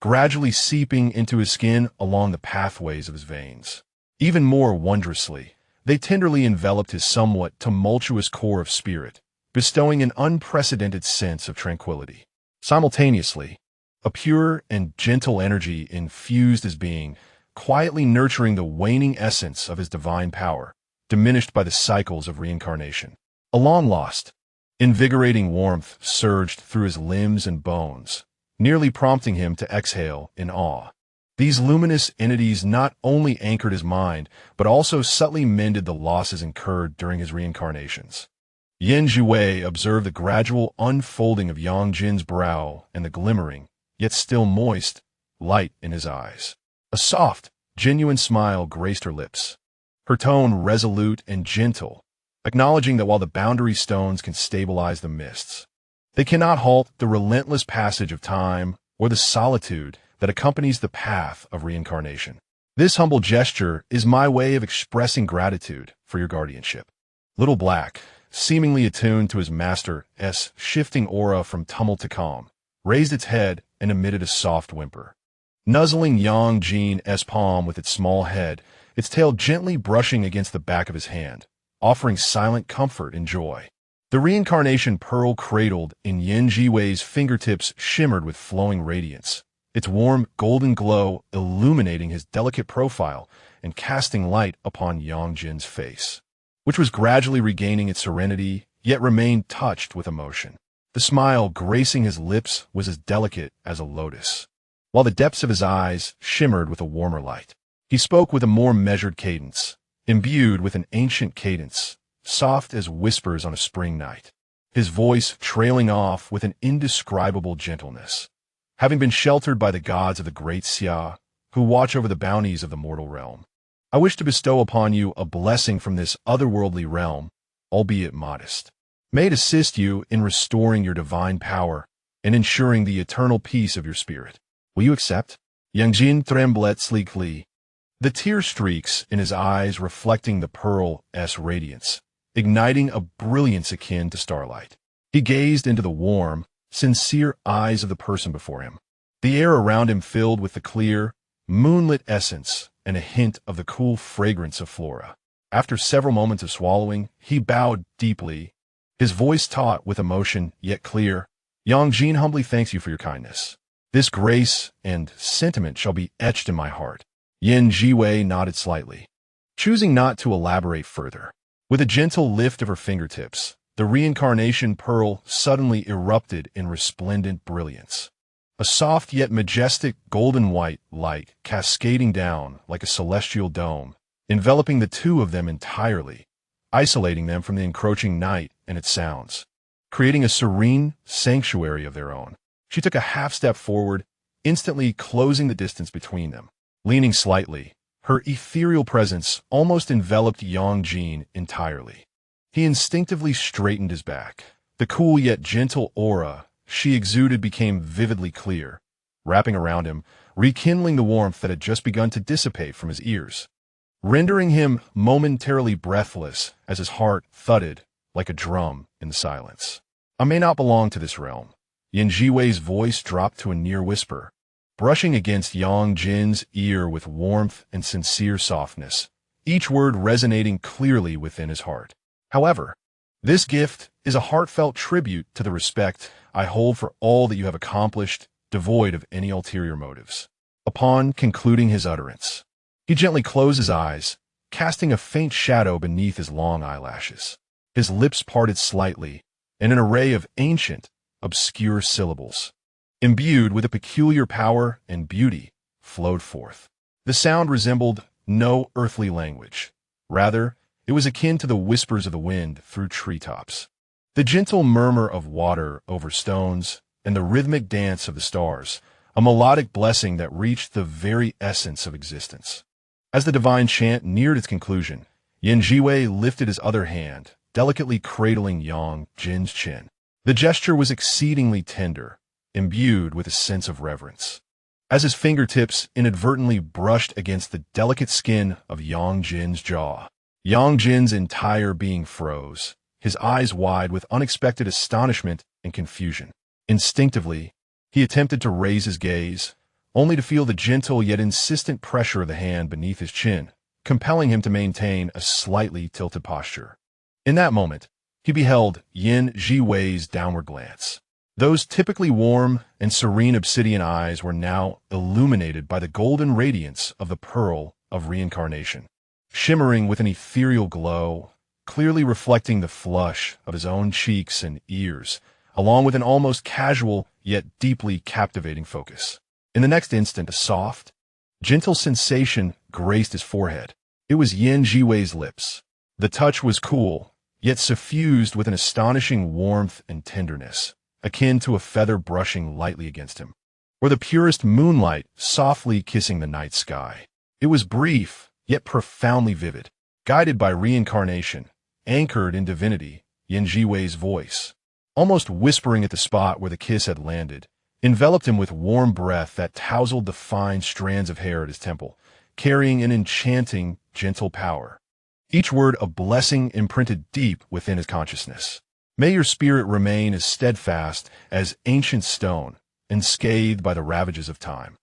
gradually seeping into his skin along the pathways of his veins. Even more wondrously, they tenderly enveloped his somewhat tumultuous core of spirit, bestowing an unprecedented sense of tranquility. Simultaneously, a pure and gentle energy infused his being, quietly nurturing the waning essence of his divine power, diminished by the cycles of reincarnation. A long-lost, invigorating warmth surged through his limbs and bones, nearly prompting him to exhale in awe. These luminous entities not only anchored his mind, but also subtly mended the losses incurred during his reincarnations. Zhiwei observed the gradual unfolding of Yang Jin's brow and the glimmering, yet still moist, light in his eyes. A soft, genuine smile graced her lips, her tone resolute and gentle, acknowledging that while the boundary stones can stabilize the mists, they cannot halt the relentless passage of time or the solitude that accompanies the path of reincarnation. This humble gesture is my way of expressing gratitude for your guardianship. Little Black, seemingly attuned to his master's shifting aura from tumult to calm, raised its head and emitted a soft whimper. Nuzzling Yang Jin's palm with its small head, its tail gently brushing against the back of his hand, offering silent comfort and joy. The reincarnation pearl cradled in Zhiwei's fingertips shimmered with flowing radiance, its warm golden glow illuminating his delicate profile and casting light upon Yang Jin's face, which was gradually regaining its serenity, yet remained touched with emotion. The smile gracing his lips was as delicate as a lotus, while the depths of his eyes shimmered with a warmer light. He spoke with a more measured cadence, imbued with an ancient cadence, soft as whispers on a spring night, his voice trailing off with an indescribable gentleness. Having been sheltered by the gods of the great Xia, who watch over the bounties of the mortal realm, I wish to bestow upon you a blessing from this otherworldly realm, albeit modest. May it assist you in restoring your divine power and ensuring the eternal peace of your spirit. Will you accept? Yang Jin trembled sleekly, the tear streaks in his eyes reflecting the pearl's radiance, igniting a brilliance akin to starlight. He gazed into the warm, sincere eyes of the person before him, the air around him filled with the clear, moonlit essence and a hint of the cool fragrance of flora. After several moments of swallowing, he bowed deeply, his voice taut with emotion yet clear. Yang Jin humbly thanks you for your kindness. This grace and sentiment shall be etched in my heart. Zhiwei nodded slightly, choosing not to elaborate further. With a gentle lift of her fingertips, the reincarnation pearl suddenly erupted in resplendent brilliance. A soft yet majestic golden white light cascading down like a celestial dome, enveloping the two of them entirely, isolating them from the encroaching night and its sounds, creating a serene sanctuary of their own. She took a half step forward, instantly closing the distance between them. Leaning slightly, her ethereal presence almost enveloped Yang Jin entirely. He instinctively straightened his back. The cool yet gentle aura she exuded became vividly clear, wrapping around him, rekindling the warmth that had just begun to dissipate from his ears, rendering him momentarily breathless as his heart thudded like a drum in the silence. I may not belong to this realm. Zhiwei's voice dropped to a near whisper, brushing against Yang Jin's ear with warmth and sincere softness, each word resonating clearly within his heart. However, this gift is a heartfelt tribute to the respect I hold for all that you have accomplished, devoid of any ulterior motives. Upon concluding his utterance, he gently closed his eyes, casting a faint shadow beneath his long eyelashes. His lips parted slightly, and an array of ancient, obscure syllables, imbued with a peculiar power and beauty, flowed forth. The sound resembled no earthly language. Rather, it was akin to the whispers of the wind through treetops, the gentle murmur of water over stones, and the rhythmic dance of the stars, a melodic blessing that reached the very essence of existence. As the divine chant neared its conclusion, Zhiwei lifted his other hand, delicately cradling Yang Jin's chin. The gesture was exceedingly tender, imbued with a sense of reverence. as his fingertips inadvertently brushed against the delicate skin of Yang Jin's jaw. Yang Jin's entire being froze, his eyes wide with unexpected astonishment and confusion. Instinctively, he attempted to raise his gaze, only to feel the gentle yet insistent pressure of the hand beneath his chin, compelling him to maintain a slightly tilted posture. In that moment, he beheld Zhiwei's downward glance. Those typically warm and serene obsidian eyes were now illuminated by the golden radiance of the pearl of reincarnation, shimmering with an ethereal glow, clearly reflecting the flush of his own cheeks and ears, along with an almost casual yet deeply captivating focus. In the next instant, a soft, gentle sensation graced his forehead. It was Zhiwei's lips. The touch was cool, yet suffused with an astonishing warmth and tenderness, akin to a feather brushing lightly against him, or the purest moonlight softly kissing the night sky. It was brief, yet profoundly vivid, guided by reincarnation, anchored in divinity. Zhiwei's voice, almost whispering at the spot where the kiss had landed, enveloped him with warm breath that tousled the fine strands of hair at his temple, carrying an enchanting, gentle power. Each word a blessing imprinted deep within his consciousness. May your spirit remain as steadfast as ancient stone, unscathed by the ravages of time.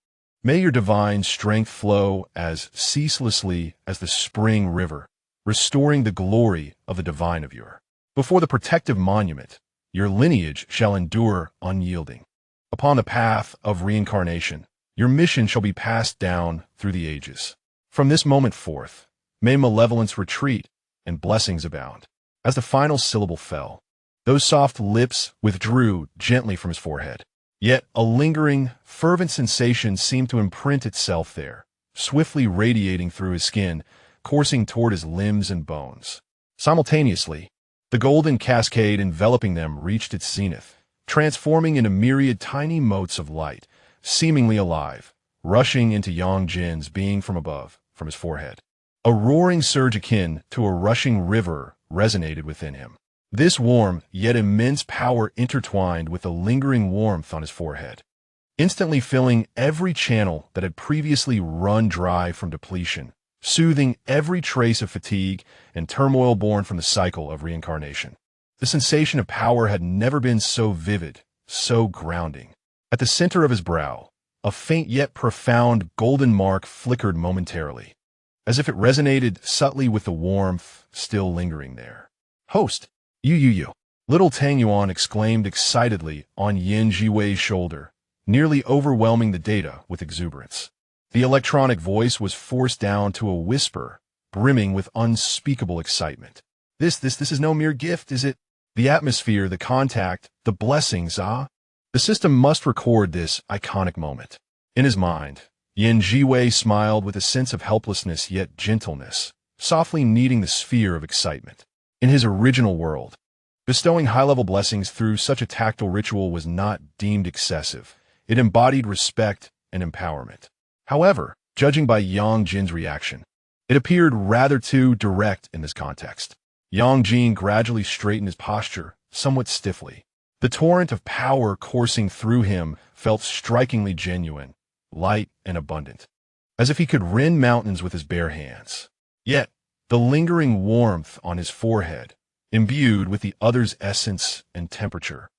May your divine strength flow as ceaselessly as the spring river, restoring the glory of the divine of your. Before the protective monument, your lineage shall endure unyielding. Upon the path of reincarnation, your mission shall be passed down through the ages. From this moment forth, may malevolence retreat and blessings abound. As the final syllable fell, those soft lips withdrew gently from his forehead. Yet a lingering, fervent sensation seemed to imprint itself there, swiftly radiating through his skin, coursing toward his limbs and bones. Simultaneously, the golden cascade enveloping them reached its zenith, transforming into myriad tiny motes of light, seemingly alive, rushing into Yang Jin's being from above, from his forehead. A roaring surge akin to a rushing river resonated within him. This warm, yet immense power intertwined with the lingering warmth on his forehead, instantly filling every channel that had previously run dry from depletion, soothing every trace of fatigue and turmoil born from the cycle of reincarnation. The sensation of power had never been so vivid, so grounding. At the center of his brow, a faint yet profound golden mark flickered momentarily, as if it resonated subtly with the warmth still lingering there. "Host, you. Little Tang Yuan exclaimed excitedly on Zhiwei's shoulder, nearly overwhelming the data with exuberance. The electronic voice was forced down to a whisper, brimming with unspeakable excitement. This is no mere gift, is it? The atmosphere, the contact, the blessings, ah? The system must record this iconic moment." In his mind, Zhiwei smiled with a sense of helplessness yet gentleness, softly kneading the sphere of excitement. In his original world, bestowing high-level blessings through such a tactile ritual was not deemed excessive. It embodied respect and empowerment. However, judging by Yang Jin's reaction, it appeared rather too direct in this context. Yang Jin gradually straightened his posture, somewhat stiffly. The torrent of power coursing through him felt strikingly genuine, light and abundant, as if he could rend mountains with his bare hands. Yet, the lingering warmth on his forehead, imbued with the other's essence and temperature,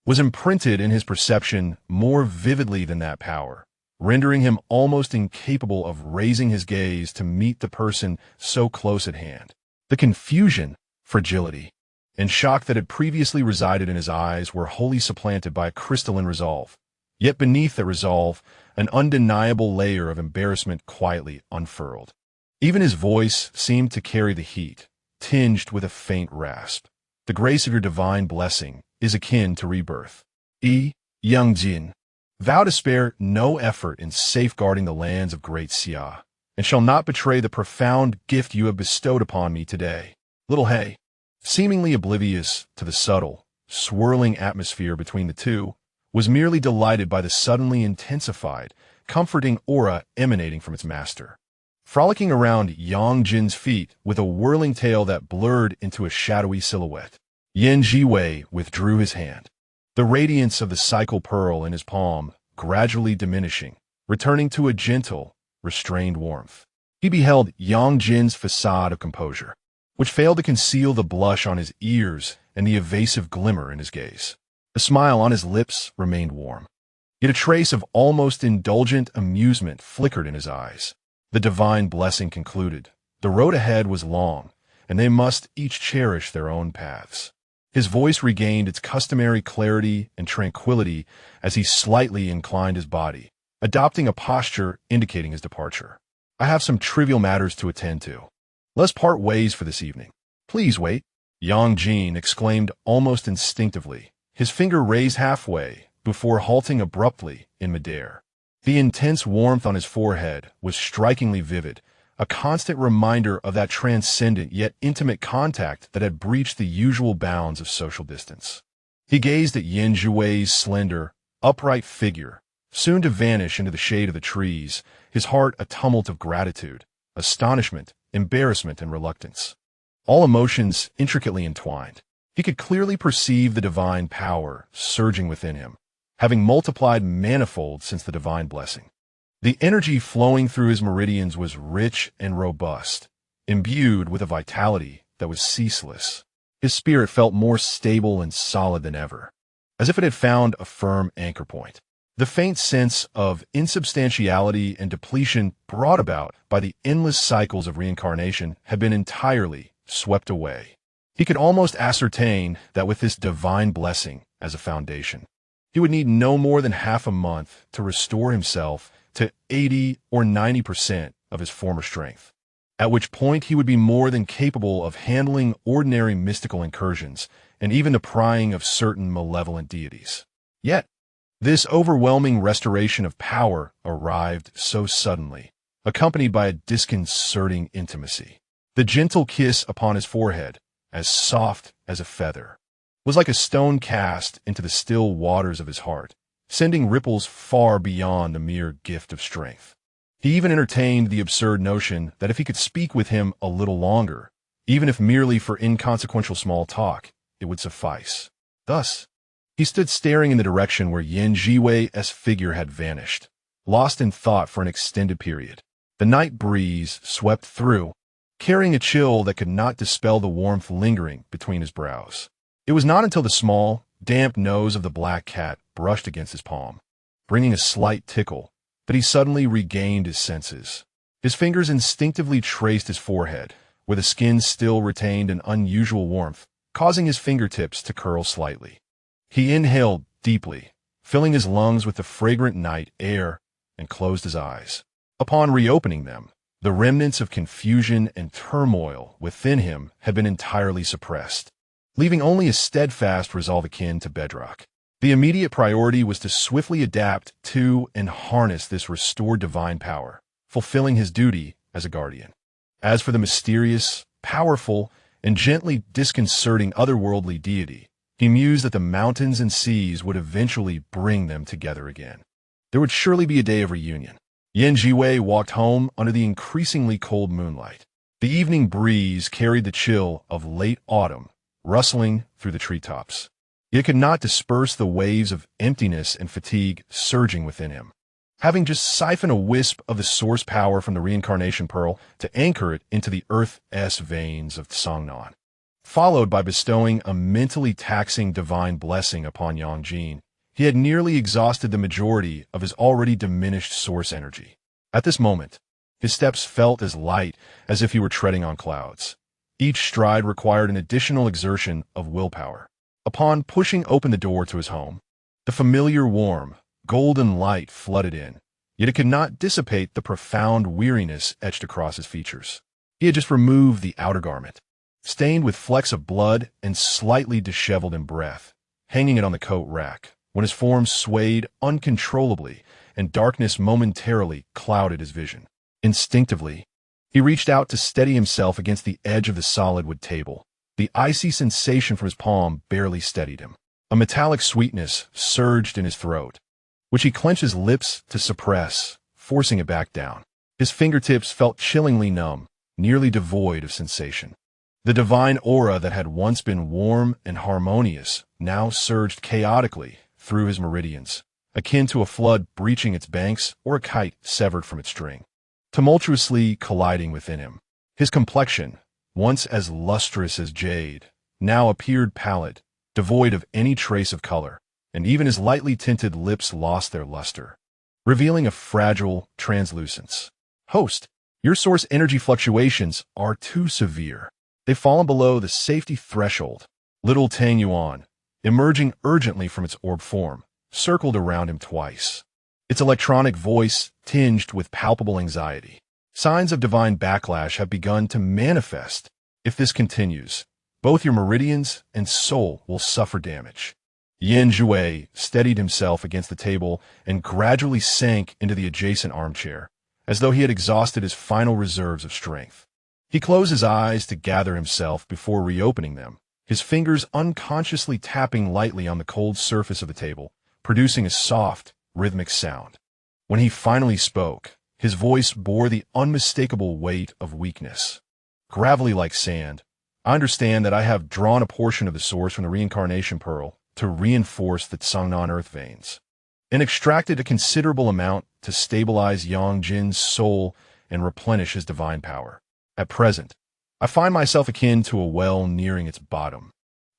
was imprinted in his perception more vividly than that power, rendering him almost incapable of raising his gaze to meet the person so close at hand. The confusion, fragility, and shock that had previously resided in his eyes were wholly supplanted by a crystalline resolve. Yet beneath that resolve, an undeniable layer of embarrassment quietly unfurled. Even his voice seemed to carry the heat, tinged with a faint rasp. "The grace of your divine blessing is akin to rebirth. Yang Jin, vow to spare no effort in safeguarding the lands of Great Xia, and shall not betray the profound gift you have bestowed upon me today." Little He, seemingly oblivious to the subtle, swirling atmosphere between the two, was merely delighted by the suddenly intensified, comforting aura emanating from its master. Frolicking around Yang Jin's feet with a whirling tail that blurred into a shadowy silhouette, Zhiwei withdrew his hand, the radiance of the cycle pearl in his palm gradually diminishing, returning to a gentle, restrained warmth. He beheld Yang Jin's facade of composure, which failed to conceal the blush on his ears and the evasive glimmer in his gaze. The smile on his lips remained warm, yet a trace of almost indulgent amusement flickered in his eyes. The divine blessing concluded. The road ahead was long, and they must each cherish their own paths. His voice regained its customary clarity and tranquility as he slightly inclined his body, adopting a posture indicating his departure. I have some trivial matters to attend to. Let's part ways for this evening. Please wait, Yang Jin exclaimed almost instinctively, his finger raised halfway before halting abruptly in midair. The intense warmth on his forehead was strikingly vivid, a constant reminder of that transcendent yet intimate contact that had breached the usual bounds of social distance. He gazed at Zhiwei's slender, upright figure, soon to vanish into the shade of the trees, his heart a tumult of gratitude, astonishment, embarrassment, and reluctance. All emotions intricately entwined. He could clearly perceive the divine power surging within him, having multiplied manifold since the divine blessing. The energy flowing through his meridians was rich and robust, imbued with a vitality that was ceaseless. His spirit felt more stable and solid than ever, as if it had found a firm anchor point. The faint sense of insubstantiality and depletion brought about by the endless cycles of reincarnation had been entirely swept away. He could almost ascertain that with this divine blessing as a foundation, he would need no more than half a month to restore himself to 80 or 90% of his former strength, at which point he would be more than capable of handling ordinary mystical incursions and even the prying of certain malevolent deities. Yet, this overwhelming restoration of power arrived so suddenly, accompanied by a disconcerting intimacy. The gentle kiss upon his forehead, as soft as a feather, was like a stone cast into the still waters of his heart, sending ripples far beyond the mere gift of strength. He even entertained the absurd notion that if he could speak with him a little longer, even if merely for inconsequential small talk, it would suffice. Thus, he stood staring in the direction where Zhiwei's figure had vanished, lost in thought for an extended period. The night breeze swept through, carrying a chill that could not dispel the warmth lingering between his brows. It was not until the small, damp nose of the black cat brushed against his palm, bringing a slight tickle, that he suddenly regained his senses. His fingers instinctively traced his forehead, where the skin still retained an unusual warmth, causing his fingertips to curl slightly. He inhaled deeply, filling his lungs with the fragrant night air, and closed his eyes. Upon reopening them, the remnants of confusion and turmoil within him had been entirely suppressed, leaving only a steadfast resolve akin to bedrock. The immediate priority was to swiftly adapt to and harness this restored divine power, fulfilling his duty as a guardian. As for the mysterious, powerful, and gently disconcerting otherworldly deity, he mused that the mountains and seas would eventually bring them together again. There would surely be a day of reunion. Zhiwei walked home under the increasingly cold moonlight. The evening breeze carried the chill of late autumn, rustling through the treetops. It could not disperse the waves of emptiness and fatigue surging within him. Having just siphoned a wisp of the source power from the reincarnation pearl to anchor it into the earth's veins of Songnan, followed by bestowing a mentally taxing divine blessing upon Yang Jin, he had nearly exhausted the majority of his already diminished source energy. At this moment, his steps felt as light as if he were treading on clouds. Each stride required an additional exertion of willpower. Upon pushing open the door to his home, the familiar warm, golden light flooded in, yet it could not dissipate the profound weariness etched across his features. He had just removed the outer garment, stained with flecks of blood and slightly disheveled in breath, hanging it on the coat rack, when his form swayed uncontrollably and darkness momentarily clouded his vision. Instinctively, he reached out to steady himself against the edge of the solid wood table. The icy sensation from his palm barely steadied him. A metallic sweetness surged in his throat, which he clenched his lips to suppress, forcing it back down. His fingertips felt chillingly numb, nearly devoid of sensation. The divine aura that had once been warm and harmonious now surged chaotically through his meridians, akin to a flood breaching its banks or a kite severed from its string, tumultuously colliding within him. His complexion, once as lustrous as jade, now appeared pallid, devoid of any trace of color, and even his lightly tinted lips lost their luster, revealing a fragile translucence. Host, your source energy fluctuations are too severe. They've fallen below the safety threshold. Little Tang-Yuan, emerging urgently from its orb form, circled around him twice. Its electronic voice tinged with palpable anxiety. Signs of divine backlash have begun to manifest. If this continues, both your meridians and soul will suffer damage. Zhiwei steadied himself against the table and gradually sank into the adjacent armchair, as though he had exhausted his final reserves of strength. He closed his eyes to gather himself before reopening them, his fingers unconsciously tapping lightly on the cold surface of the table, producing a soft, rhythmic sound. When he finally spoke, his voice bore the unmistakable weight of weakness. Gravelly like sand, I understand that I have drawn a portion of the source from the reincarnation pearl to reinforce the Tsangnan earth veins, and extracted a considerable amount to stabilize Yang Jin's soul and replenish his divine power. At present, I find myself akin to a well nearing its bottom,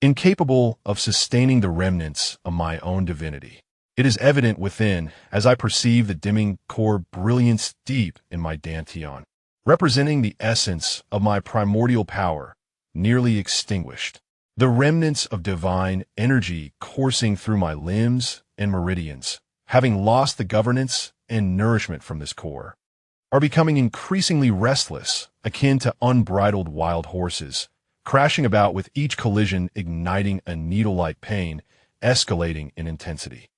incapable of sustaining the remnants of my own divinity. It is evident within as I perceive the dimming core brilliance deep in my dantian, representing the essence of my primordial power, nearly extinguished. The remnants of divine energy coursing through my limbs and meridians, having lost the governance and nourishment from this core, are becoming increasingly restless, akin to unbridled wild horses, crashing about with each collision igniting a needle-like pain, escalating in intensity.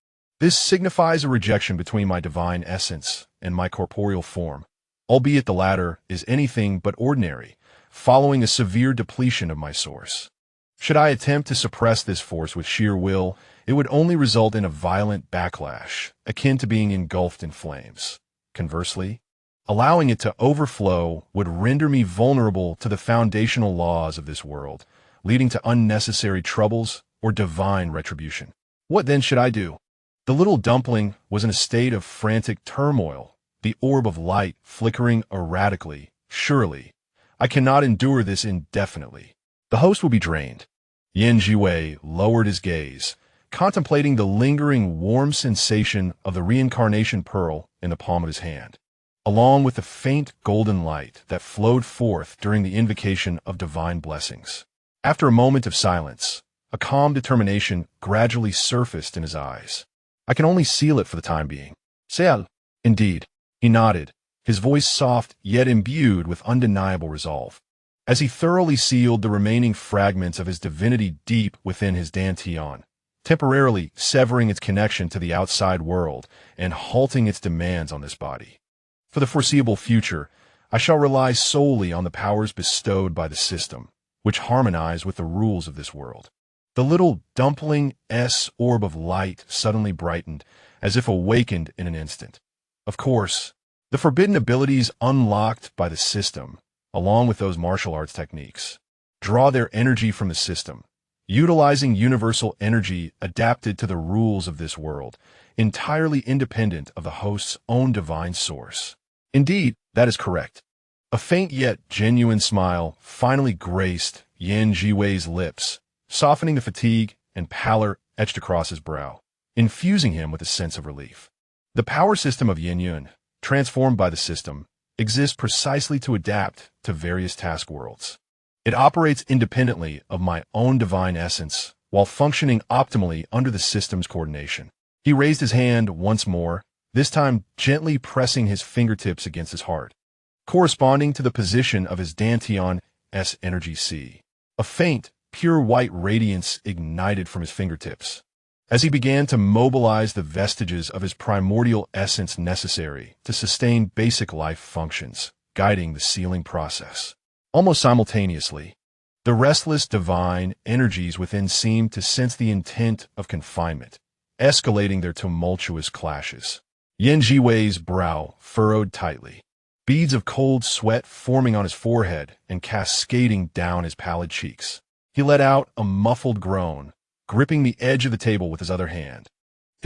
This signifies a rejection between my divine essence and my corporeal form, albeit the latter is anything but ordinary, following a severe depletion of my source. Should I attempt to suppress this force with sheer will, it would only result in a violent backlash, akin to being engulfed in flames. Conversely, allowing it to overflow would render me vulnerable to the foundational laws of this world, leading to unnecessary troubles or divine retribution. What then should I do? The little dumpling was in a state of frantic turmoil, the orb of light flickering erratically. Surely, I cannot endure this indefinitely. The host will be drained. Zhiwei lowered his gaze, contemplating the lingering warm sensation of the reincarnation pearl in the palm of his hand, along with the faint golden light that flowed forth during the invocation of divine blessings. After a moment of silence, a calm determination gradually surfaced in his eyes. I can only seal it for the time being. Seal. Indeed. He nodded, his voice soft yet imbued with undeniable resolve. As he thoroughly sealed the remaining fragments of his divinity deep within his dantian, temporarily severing its connection to the outside world and halting its demands on this body. For the foreseeable future, I shall rely solely on the powers bestowed by the system, which harmonize with the rules of this world. The little dumpling-s orb of light suddenly brightened, as if awakened in an instant. Of course, the forbidden abilities unlocked by the system, along with those martial arts techniques, draw their energy from the system, utilizing universal energy adapted to the rules of this world, entirely independent of the host's own divine source. Indeed, that is correct. A faint yet genuine smile finally graced Zhiwei's lips, softening the fatigue and pallor etched across his brow, infusing him with a sense of relief. The power system of Yin, transformed by the system, exists precisely to adapt to various task worlds. It operates independently of my own divine essence, while functioning optimally under the system's coordination. He raised his hand once more, this time gently pressing his fingertips against his heart, corresponding to the position of his dantian's energy C. A faint, pure white radiance ignited from his fingertips, as he began to mobilize the vestiges of his primordial essence necessary to sustain basic life functions, guiding the sealing process. Almost simultaneously, the restless divine energies within seemed to sense the intent of confinement, escalating their tumultuous clashes. Zhiwei's brow furrowed tightly, beads of cold sweat forming on his forehead and cascading down his pallid cheeks. He let out a muffled groan, gripping the edge of the table with his other hand.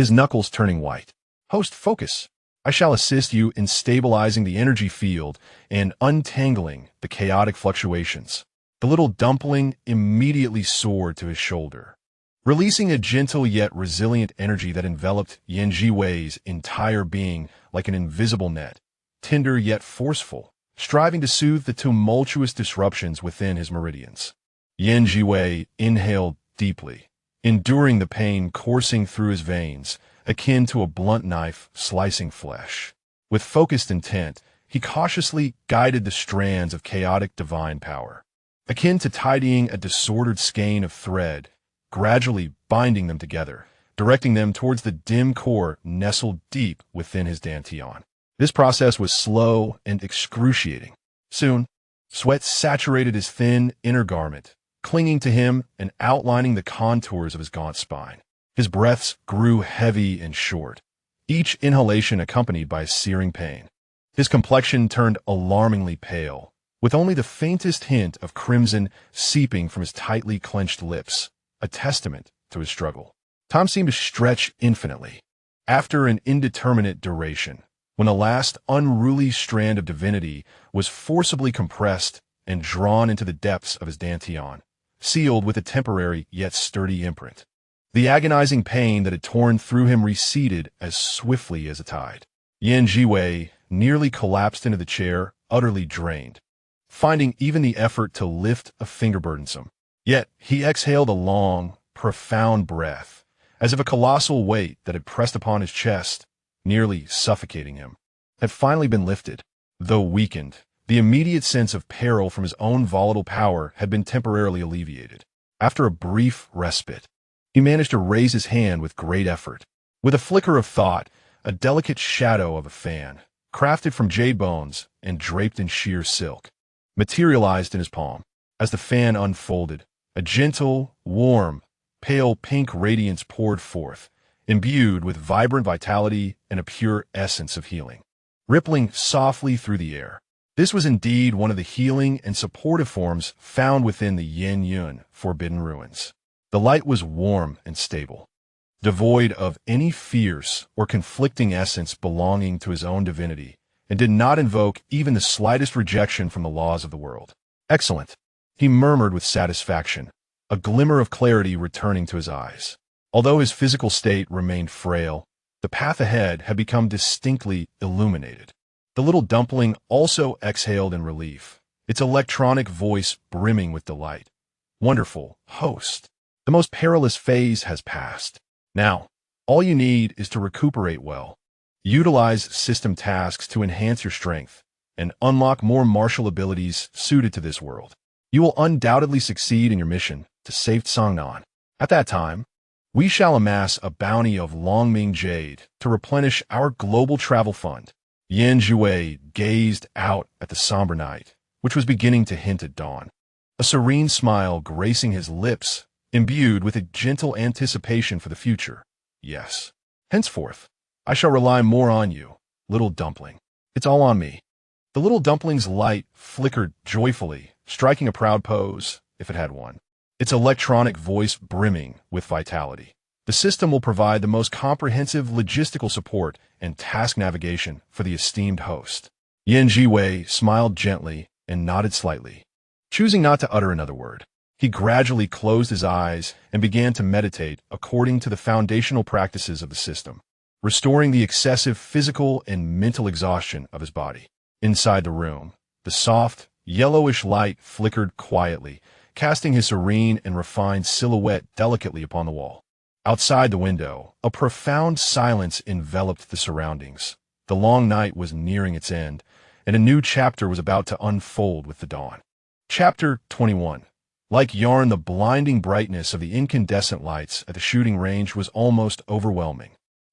his knuckles turning white. Host, focus. I shall assist you in stabilizing the energy field and untangling the chaotic fluctuations. The little dumpling immediately soared to his shoulder, releasing a gentle yet resilient energy that enveloped Zhiwei's entire being like an invisible net, tender yet forceful, striving to soothe the tumultuous disruptions within his meridians. Zhiwei inhaled deeply, enduring the pain coursing through his veins, akin to a blunt knife slicing flesh. With focused intent, he cautiously guided the strands of chaotic divine power, akin to tidying a disordered skein of thread, gradually binding them together, directing them towards the dim core nestled deep within his dantian. This process was slow and excruciating. Soon, sweat saturated his thin inner garment, clinging to him and outlining the contours of his gaunt spine. His breaths grew heavy and short, each inhalation accompanied by a searing pain. His complexion turned alarmingly pale, with only the faintest hint of crimson seeping from his tightly clenched lips, a testament to his struggle. Time seemed to stretch infinitely. After an indeterminate duration, when the last unruly strand of divinity was forcibly compressed and drawn into the depths of his dantian, sealed with a temporary yet sturdy imprint, the agonizing pain that had torn through him receded as swiftly as a tide. Zhiwei nearly collapsed into the chair, utterly drained, finding even the effort to lift a finger burdensome. Yet he exhaled a long, profound breath, as if a colossal weight that had pressed upon his chest, nearly suffocating him, had finally been lifted. Though weakened, the immediate sense of peril from his own volatile power had been temporarily alleviated. After a brief respite, he managed to raise his hand with great effort. With a flicker of thought, a delicate shadow of a fan, crafted from jade bones and draped in sheer silk, materialized in his palm. As the fan unfolded, a gentle, warm, pale pink radiance poured forth, imbued with vibrant vitality and a pure essence of healing, rippling softly through the air. This was indeed one of the healing and supportive forms found within the Yan Forbidden Ruins. The light was warm and stable, devoid of any fierce or conflicting essence belonging to his own divinity, and did not invoke even the slightest rejection from the laws of the world. Excellent, he murmured with satisfaction, a glimmer of clarity returning to his eyes. Although his physical state remained frail, the path ahead had become distinctly illuminated. The little dumpling also exhaled in relief, its electronic voice brimming with delight. Wonderful, host. The most perilous phase has passed. Now, all you need is to recuperate well, utilize system tasks to enhance your strength, and unlock more martial abilities suited to this world. You will undoubtedly succeed in your mission to save Songnan. At that time, we shall amass a bounty of Longming Jade to replenish our global travel fund. Zhiwei gazed out at the somber night, which was beginning to hint at dawn, a serene smile gracing his lips, imbued with a gentle anticipation for the future. Yes. Henceforth, I shall rely more on you, little dumpling. It's all on me. The little dumpling's light flickered joyfully, striking a proud pose, if it had one, its electronic voice brimming with vitality. The system will provide the most comprehensive logistical support and task navigation for the esteemed host. Zhiwei smiled gently and nodded slightly, choosing not to utter another word. He gradually closed his eyes and began to meditate according to the foundational practices of the system, restoring the excessive physical and mental exhaustion of his body. Inside the room, the soft, yellowish light flickered quietly, casting his serene and refined silhouette delicately upon the wall. Outside the window, a profound silence enveloped the surroundings. The long night was nearing its end, and a new chapter was about to unfold with the dawn. Chapter 21. Like yarn, the blinding brightness of the incandescent lights at the shooting range was almost overwhelming,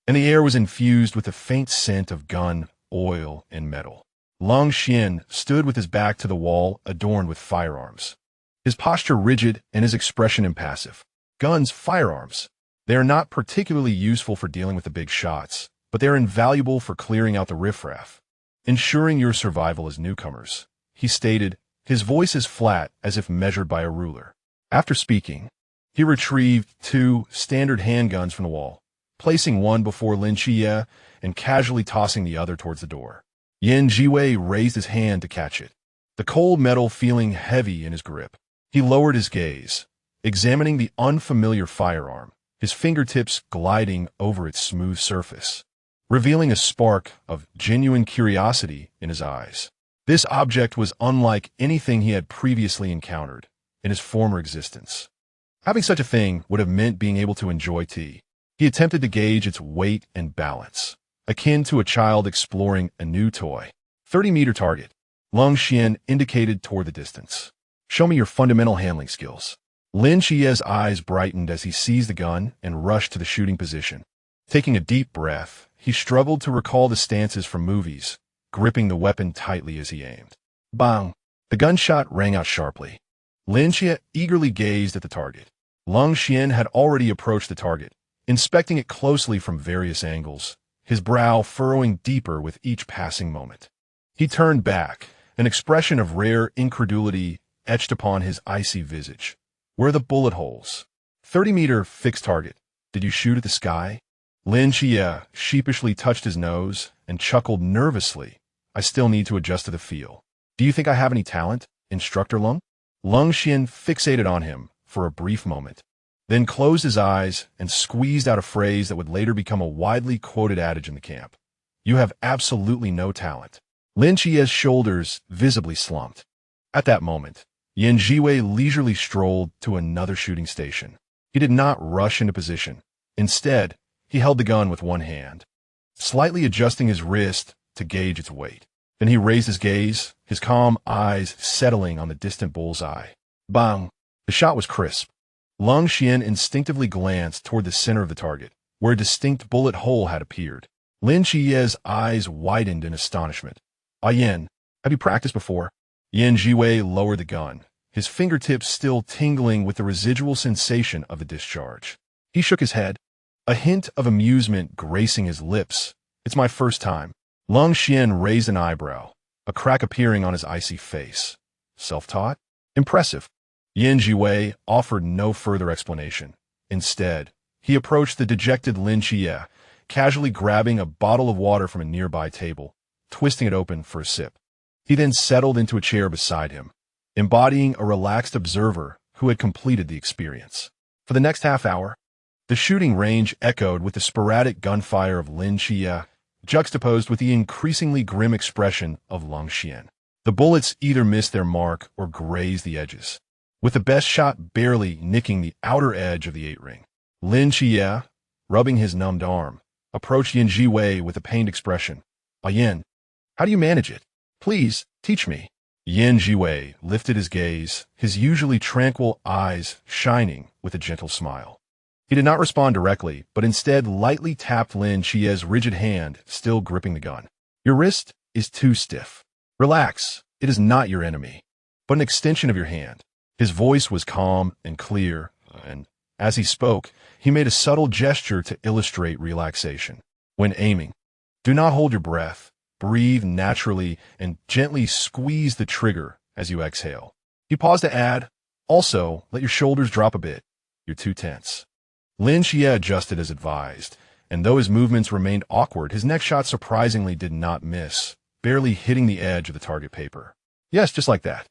and the air was infused with the faint scent of gun, oil, and metal. Long Xian stood with his back to the wall, adorned with firearms, his posture rigid and his expression impassive. Guns, firearms. They are not particularly useful for dealing with the big shots, but they are invaluable for clearing out the riffraff, ensuring your survival as newcomers, he stated, his voice as flat as if measured by a ruler. After speaking, he retrieved 2 standard handguns from the wall, placing one before Lin Xie and casually tossing the other towards the door. Zhiwei raised his hand to catch it, the cold metal feeling heavy in his grip. He lowered his gaze, examining the unfamiliar firearm, his fingertips gliding over its smooth surface, revealing a spark of genuine curiosity in his eyes. This object was unlike anything he had previously encountered in his former existence. Having such a thing would have meant being able to enjoy tea. He attempted to gauge its weight and balance, akin to a child exploring a new toy. 30-meter target. Lung Xian indicated toward the distance. Show me your fundamental handling skills. Lin Xie's eyes brightened as he seized the gun and rushed to the shooting position. Taking a deep breath, he struggled to recall the stances from movies, gripping the weapon tightly as he aimed. Bang! The gunshot rang out sharply. Lin Xie eagerly gazed at the target. Lung Xian had already approached the target, inspecting it closely from various angles, his brow furrowing deeper with each passing moment. He turned back, an expression of rare incredulity etched upon his icy visage. Where are the bullet holes? 30-meter fixed target. Did you shoot at the sky? Lin Xie sheepishly touched his nose and chuckled nervously. I still need to adjust to the feel. Do you think I have any talent, Instructor Lung? Lung Xian fixated on him for a brief moment, then closed his eyes and squeezed out a phrase that would later become a widely quoted adage in the camp. You have absolutely no talent. Lin Xie's shoulders visibly slumped. At that moment, Zhiwei leisurely strolled to another shooting station. He did not rush into position. Instead, he held the gun with one hand, slightly adjusting his wrist to gauge its weight. Then he raised his gaze, his calm eyes settling on the distant bullseye. Bang! The shot was crisp. Lung Xian instinctively glanced toward the center of the target, where a distinct bullet hole had appeared. Lin Xie's eyes widened in astonishment. Yan, have you practiced before? Zhiwei lowered the gun, his fingertips still tingling with the residual sensation of the discharge. He shook his head, a hint of amusement gracing his lips. It's my first time. Lung Xian raised an eyebrow, a crack appearing on his icy face. Self-taught? Impressive. Zhiwei offered no further explanation. Instead, he approached the dejected Lin Xie, casually grabbing a bottle of water from a nearby table, twisting it open for a sip. He then settled into a chair beside him, embodying a relaxed observer who had completed the experience. For the next half hour, the shooting range echoed with the sporadic gunfire of Lin Xie, juxtaposed with the increasingly grim expression of Lung Xian. The bullets either missed their mark or grazed the edges, with the best shot barely nicking the outer edge of the 8-ring. Lin Xie, rubbing his numbed arm, approached Zhiwei with a pained expression. Yan, how do you manage it? Please, teach me. Zhiwei lifted his gaze, his usually tranquil eyes shining with a gentle smile. He did not respond directly, but instead lightly tapped Lin Xie's rigid hand, still gripping the gun. Your wrist is too stiff. Relax, it is not your enemy, but an extension of your hand. His voice was calm and clear, and as he spoke, he made a subtle gesture to illustrate relaxation. When aiming, do not hold your breath. Breathe naturally and gently squeeze the trigger as you exhale. He paused to add, also, let your shoulders drop a bit. You're too tense. Lin Xie adjusted as advised, and though his movements remained awkward, his next shot surprisingly did not miss, barely hitting the edge of the target paper. Yes, just like that.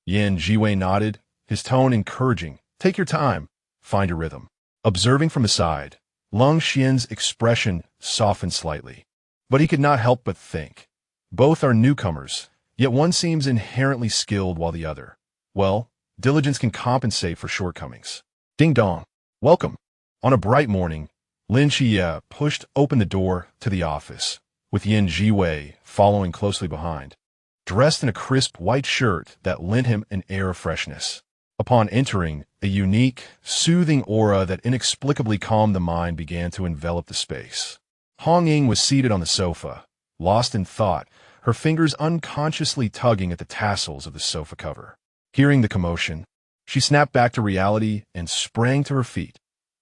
Zhiwei nodded, his tone encouraging. Take your time. Find your rhythm. Observing from the side, Lung Xian's expression softened slightly. But he could not help but think. Both are newcomers, yet one seems inherently skilled while the other. Well, diligence can compensate for shortcomings. Ding dong. Welcome. On a bright morning, Lin Xie pushed open the door to the office, with Zhiwei following closely behind, dressed in a crisp white shirt that lent him an air of freshness. Upon entering, a unique, soothing aura that inexplicably calmed the mind began to envelop the space. Hong Ying was seated on the sofa, lost in thought, her fingers unconsciously tugging at the tassels of the sofa cover. Hearing the commotion, she snapped back to reality and sprang to her feet.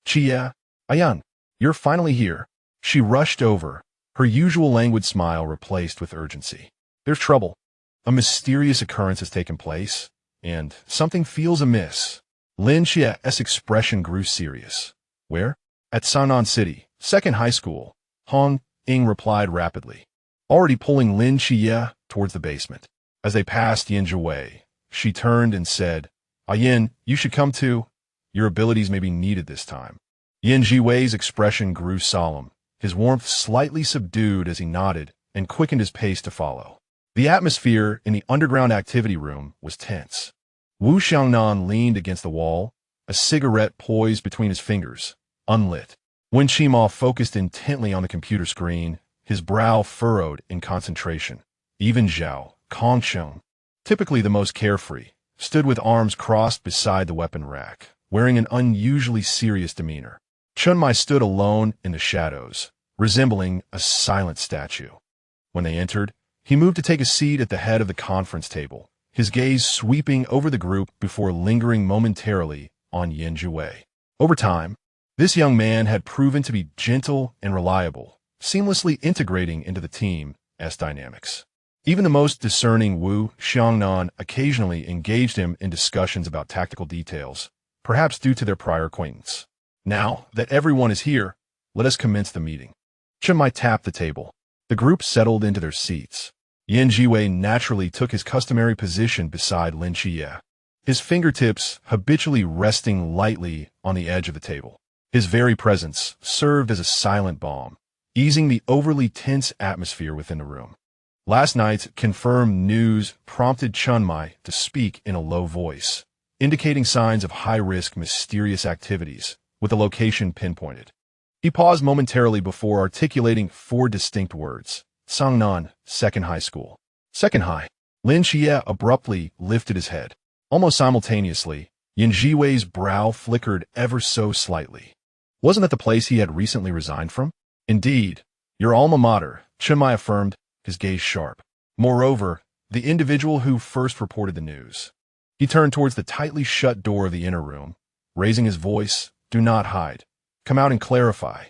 Chia, Yan, you're finally here. She rushed over, her usual languid smile replaced with urgency. There's trouble. A mysterious occurrence has taken place, and something feels amiss. Lin Xie's expression grew serious. Where? At Sanan City. Second high school, Hong Ying replied rapidly, already pulling Lin Qiye towards the basement. As they passed Yin Zhiwei, she turned and said, Yin, you should come too. Your abilities may be needed this time. Yin Zhiwei's expression grew solemn, his warmth slightly subdued as he nodded and quickened his pace to follow. The atmosphere in the underground activity room was tense. Wu Xiangnan leaned against the wall, a cigarette poised between his fingers, unlit. Wen Qima focused intently on the computer screen, his brow furrowed in concentration. Even Zhao Kongsheng, typically the most carefree, stood with arms crossed beside the weapon rack, wearing an unusually serious demeanor. Chunmai stood alone in the shadows, resembling a silent statue. When they entered, he moved to take a seat at the head of the conference table, his gaze sweeping over the group before lingering momentarily on Yin Zhiwei. Over time, this young man had proven to be gentle and reliable, seamlessly integrating into the team's dynamics. Even the most discerning Wu Xiangnan occasionally engaged him in discussions about tactical details, perhaps due to their prior acquaintance. Now that everyone is here, let us commence the meeting. Chunmai tapped the table. The group settled into their seats. Yin Zhiwei naturally took his customary position beside Lin Qiye, his fingertips habitually resting lightly on the edge of the table. His very presence served as a silent balm, easing the overly tense atmosphere within the room. Last night's confirmed news prompted Chunmai to speak in a low voice, indicating signs of high-risk, mysterious activities, with a location pinpointed. He paused momentarily before articulating 4 distinct words. Sangnan, second high school. Second high. Lin Qiye abruptly lifted his head. Almost simultaneously, Yin Zhiwei's brow flickered ever so slightly. Wasn't that the place he had recently resigned from? Indeed, your alma mater, Chunmai affirmed, his gaze sharp. Moreover, the individual who first reported the news. He turned towards the tightly shut door of the inner room, raising his voice, do not hide. Come out and clarify.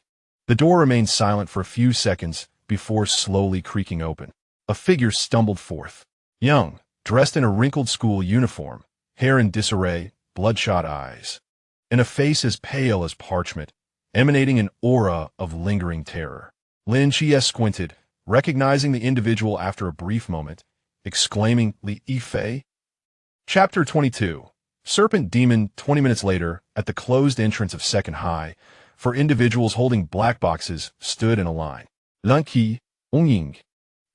The door remained silent for a few seconds before slowly creaking open. A figure stumbled forth. Young, dressed in a wrinkled school uniform, hair in disarray, bloodshot eyes, and a face as pale as parchment, emanating an aura of lingering terror. Lin Qiye squinted, recognizing the individual after a brief moment, exclaiming, Li Yifei? Chapter 22. Serpent Demon. 20 minutes later, at the closed entrance of Second High, 4 individuals holding black boxes stood in a line. Lan Qi, Hong Ying,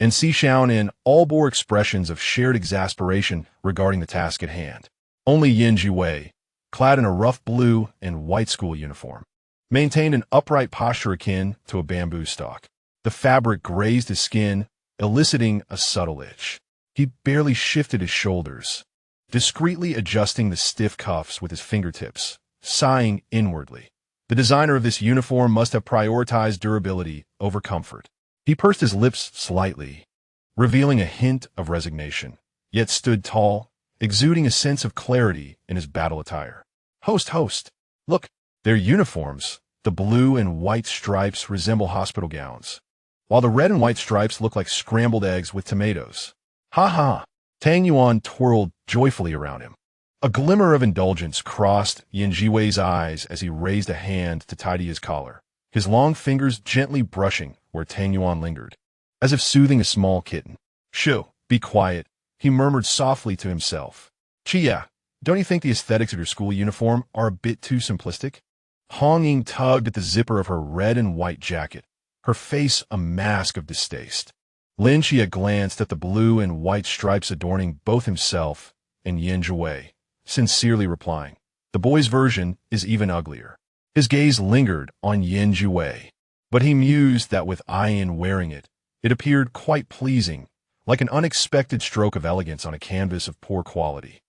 and Si Xiaonan all bore expressions of shared exasperation regarding the task at hand. Only Yin Zhiwei, clad in a rough blue and white school uniform, maintained an upright posture akin to a bamboo stalk. The fabric grazed his skin, eliciting a subtle itch. He barely shifted his shoulders, discreetly adjusting the stiff cuffs with his fingertips, sighing inwardly. The designer of this uniform must have prioritized durability over comfort. He pursed his lips slightly, revealing a hint of resignation, yet stood tall, exuding a sense of clarity in his battle attire. Host, look, their uniforms, the blue and white stripes resemble hospital gowns, while the red and white stripes look like scrambled eggs with tomatoes. Ha ha! Tang Yuan twirled joyfully around him. A glimmer of indulgence crossed Yin Zhiwei's eyes as he raised a hand to tidy his collar, his long fingers gently brushing where Tang Yuan lingered, as if soothing a small kitten. Shoo, be quiet, he murmured softly to himself. Qiye, don't you think the aesthetics of your school uniform are a bit too simplistic? Hong Ying tugged at the zipper of her red and white jacket, her face a mask of distaste. Lin Qiye glanced at the blue and white stripes adorning both himself and Yin Zhiwei, sincerely replying, the boy's version is even uglier. His gaze lingered on Yin Zhiwei, but he mused that with Ayin wearing it, it appeared quite pleasing, like an unexpected stroke of elegance on a canvas of poor quality.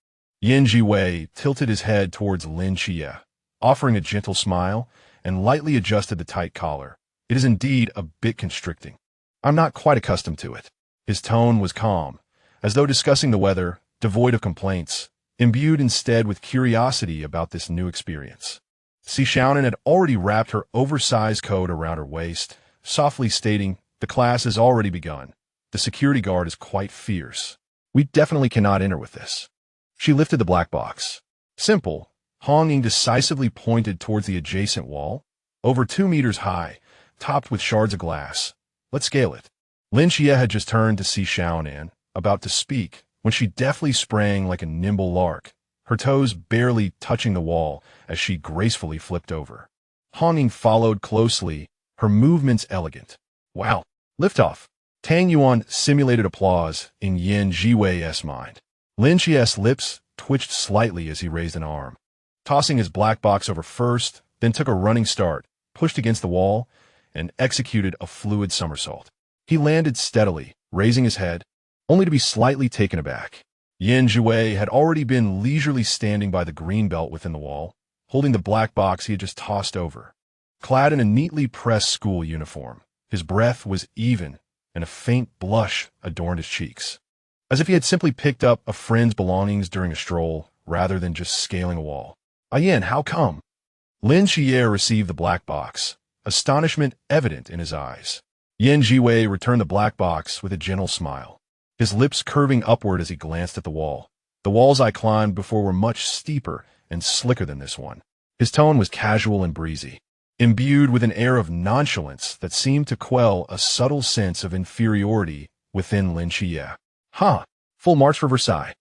Yin Zhiwei tilted his head towards Lin Qiye, offering a gentle smile, and lightly adjusted the tight collar. It is indeed a bit constricting. I'm not quite accustomed to it. His tone was calm, as though discussing the weather, devoid of complaints, imbued instead with curiosity about this new experience. Si Xiaonan had already wrapped her oversized coat around her waist, softly stating, the class has already begun. The security guard is quite fierce. We definitely cannot enter with this. She lifted the black box. Simple. Hong Ying decisively pointed towards the adjacent wall, over 2 meters high, topped with shards of glass. Let's scale it. Lin Xie had just turned to see Xiaonan, about to speak, when she deftly sprang like a nimble lark, her toes barely touching the wall as she gracefully flipped over. Honging followed closely, her movements elegant. Wow! Liftoff! Tang Yuan simulated applause in Yan Zhiwei's mind. Lin Xie's lips twitched slightly as he raised an arm. Tossing his black box over first, then took a running start, pushed against the wall, and executed a fluid somersault. He landed steadily, raising his head, only to be slightly taken aback. Yan Zhiwei had already been leisurely standing by the green belt within the wall, holding the black box he had just tossed over. Clad in a neatly pressed school uniform, his breath was even, and a faint blush adorned his cheeks, as if he had simply picked up a friend's belongings during a stroll, rather than just scaling a wall. Yan, how come? Lin Xie received the black box, astonishment evident in his eyes. Yan Zhiwei returned the black box with a gentle smile, his lips curving upward as he glanced at the wall. The walls I climbed before were much steeper and slicker than this one. His tone was casual and breezy, imbued with an air of nonchalance that seemed to quell a subtle sense of inferiority within Lin Xie. Full march for Versailles.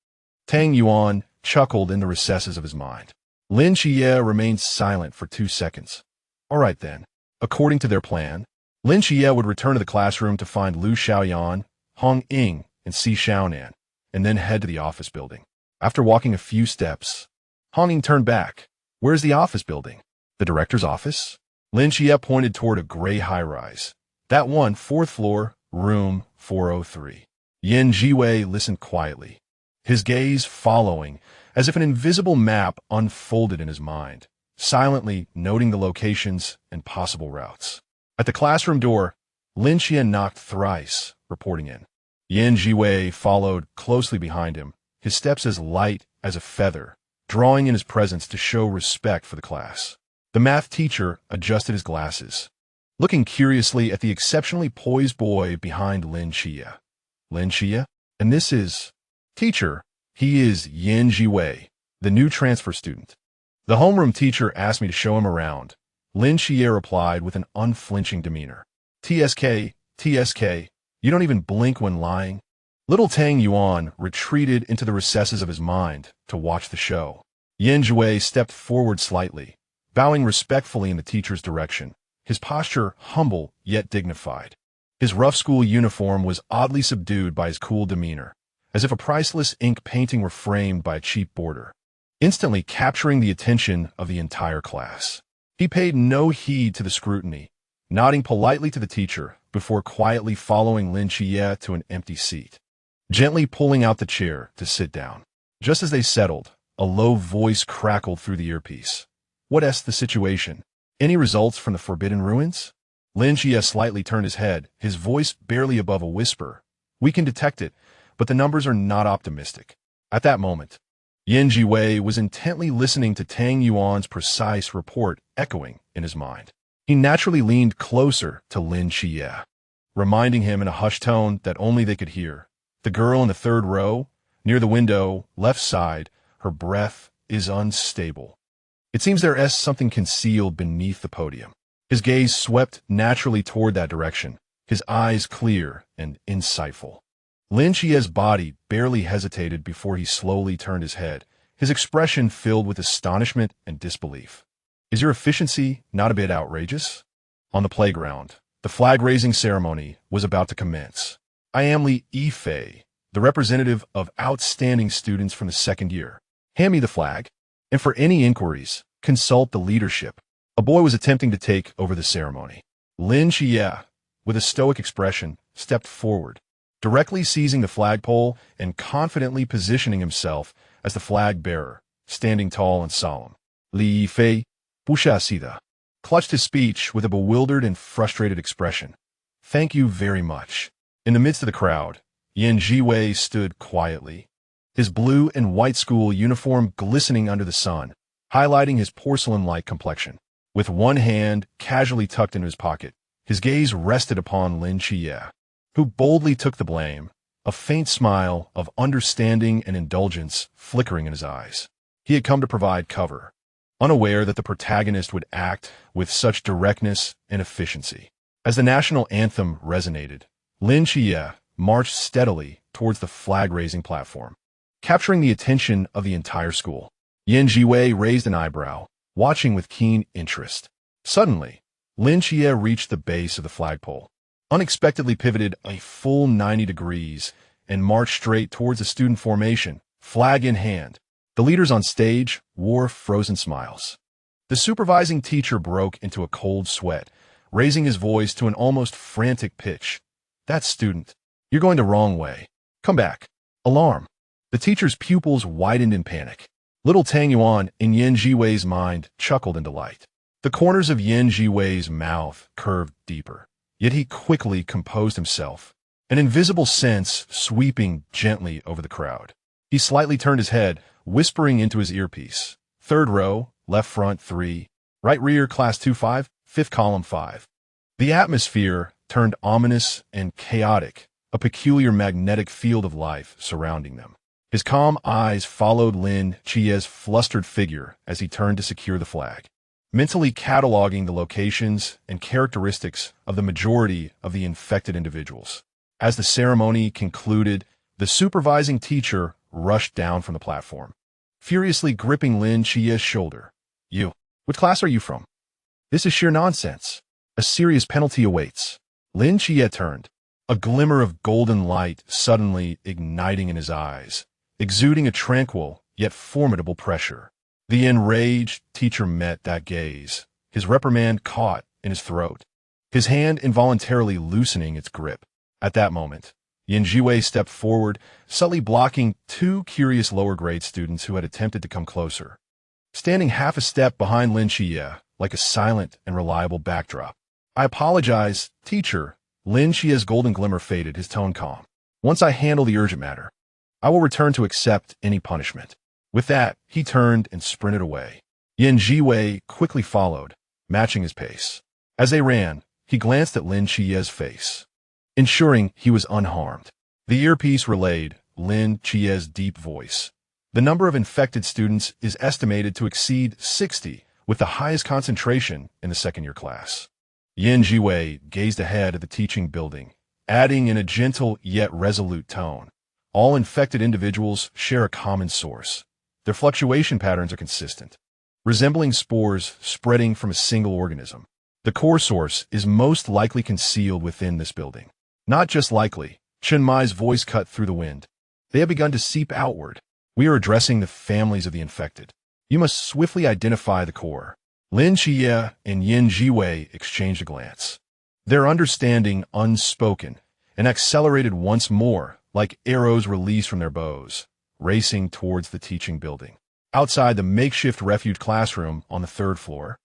Tang Yuan chuckled in the recesses of his mind. Lin Xie remained silent for 2 seconds. All right then. According to their plan, Lin Xie would return to the classroom to find Lu Xiaoyan, Hong Ying, and Si Xiaonan, and then head to the office building. After walking a few steps, Hong Ying turned back. Where's the office building? The director's office? Lin Xie pointed toward a gray high-rise. That one, 4th floor, room 403. Yan Zhiwei listened quietly, his gaze following, as if an invisible map unfolded in his mind, silently noting the locations and possible routes. At the classroom door, Lin Xie knocked thrice, reporting in. Yan Zhiwei followed closely behind him, his steps as light as a feather, drawing in his presence to show respect for the class. The math teacher adjusted his glasses, looking curiously at the exceptionally poised boy behind Lin Xie. Lin Xie? And this is... Teacher, he is Yan Zhiwei, the new transfer student. The homeroom teacher asked me to show him around. Lin Xie replied with an unflinching demeanor. TSK, you don't even blink when lying. Little Tang Yuan retreated into the recesses of his mind to watch the show. Yan Zhiwei stepped forward slightly, bowing respectfully in the teacher's direction, his posture humble yet dignified. His rough school uniform was oddly subdued by his cool demeanor, as if a priceless ink painting were framed by a cheap border, instantly capturing the attention of the entire class. He paid no heed to the scrutiny, nodding politely to the teacher before quietly following Lin Xie to an empty seat, gently pulling out the chair to sit down. Just as they settled, a low voice crackled through the earpiece. What's the situation? Any results from the Forbidden Ruins? Lin Xie slightly turned his head, his voice barely above a whisper. We can detect it, but the numbers are not optimistic. At that moment, Yan Zhiwei was intently listening to Tang Yuan's precise report echoing in his mind. He naturally leaned closer to Lin Xie, reminding him in a hushed tone that only they could hear. The girl in the 3rd row, near the window, left side, her breath is unstable. It seems there is something concealed beneath the podium. His gaze swept naturally toward that direction, his eyes clear and insightful. Lin Xie's body barely hesitated before he slowly turned his head, his expression filled with astonishment and disbelief. Is your efficiency not a bit outrageous? On the playground, the flag-raising ceremony was about to commence. I am Li Yifei, the representative of outstanding students from the 2nd year. Hand me the flag, and for any inquiries, consult the leadership. A boy was attempting to take over the ceremony. Lin Xie, with a stoic expression, stepped forward, directly seizing the flagpole and confidently positioning himself as the flag bearer, standing tall and solemn. Li Yifei, Bushasida, clutched his speech with a bewildered and frustrated expression. Thank you very much. In the midst of the crowd, Yan Zhiwei stood quietly, his blue and white school uniform glistening under the sun, highlighting his porcelain-like complexion. With one hand casually tucked into his pocket, his gaze rested upon Lin Xie, who boldly took the blame, a faint smile of understanding and indulgence flickering in his eyes. He had come to provide cover, unaware that the protagonist would act with such directness and efficiency. As the national anthem resonated, Lin Xie marched steadily towards the flag-raising platform, capturing the attention of the entire school. Zhiwei raised an eyebrow, watching with keen interest. Suddenly, Lin Xie reached the base of the flagpole, unexpectedly pivoted a full 90 degrees, and marched straight towards the student formation, flag in hand. The leaders on stage wore frozen smiles. The supervising teacher broke into a cold sweat, raising his voice to an almost frantic pitch. "That student, you're going the wrong way. Come back." Alarm. The teacher's pupils widened in panic. Little Tang Yuan in Yan Zhiwei's mind chuckled in delight. The corners of Yan Zhiwei's mouth curved deeper, yet he quickly composed himself, an invisible sense sweeping gently over the crowd. He slightly turned his head, whispering into his earpiece. "Third row, left front 3, right rear class 2-5, fifth column 5. The atmosphere turned ominous and chaotic, a peculiar magnetic field of life surrounding them. His calm eyes followed Lin Xie's flustered figure as he turned to secure the flag, mentally cataloging the locations and characteristics of the majority of the infected individuals. As the ceremony concluded, the supervising teacher rushed down from the platform, furiously gripping Lin Xie's shoulder. "You, what class are you from? This is sheer nonsense. A serious penalty awaits." Lin Xie turned, a glimmer of golden light suddenly igniting in his eyes, exuding a tranquil yet formidable pressure. The enraged teacher met that gaze, his reprimand caught in his throat, his hand involuntarily loosening its grip. At that moment, Yan Zhiwei stepped forward, subtly blocking 2 curious lower-grade students who had attempted to come closer, standing half a step behind Lin Xie like a silent and reliable backdrop. "I apologize, teacher." Lin Xie's golden glimmer faded, his tone calm. "Once I handle the urgent matter, I will return to accept any punishment." With that, he turned and sprinted away. Yan Zhiwei quickly followed, matching his pace. As they ran, he glanced at Lin Xie's face, ensuring he was unharmed. The earpiece relayed Lin Xie's deep voice. "The number of infected students is estimated to exceed 60, with the highest concentration in the second-year class." Yan Zhiwei gazed ahead at the teaching building, adding in a gentle yet resolute tone, "All infected individuals share a common source. Their fluctuation patterns are consistent, resembling spores spreading from a single organism. The core source is most likely concealed within this building." "Not just likely," Chen Mai's voice cut through the wind. "They have begun to seep outward. We are addressing the families of the infected. You must swiftly identify the core." Lin Xie and Yan Zhiwei exchanged a glance, their understanding unspoken, and accelerated once more, like arrows released from their bows, racing towards the teaching building. Outside the makeshift refuge classroom on the 3rd floor,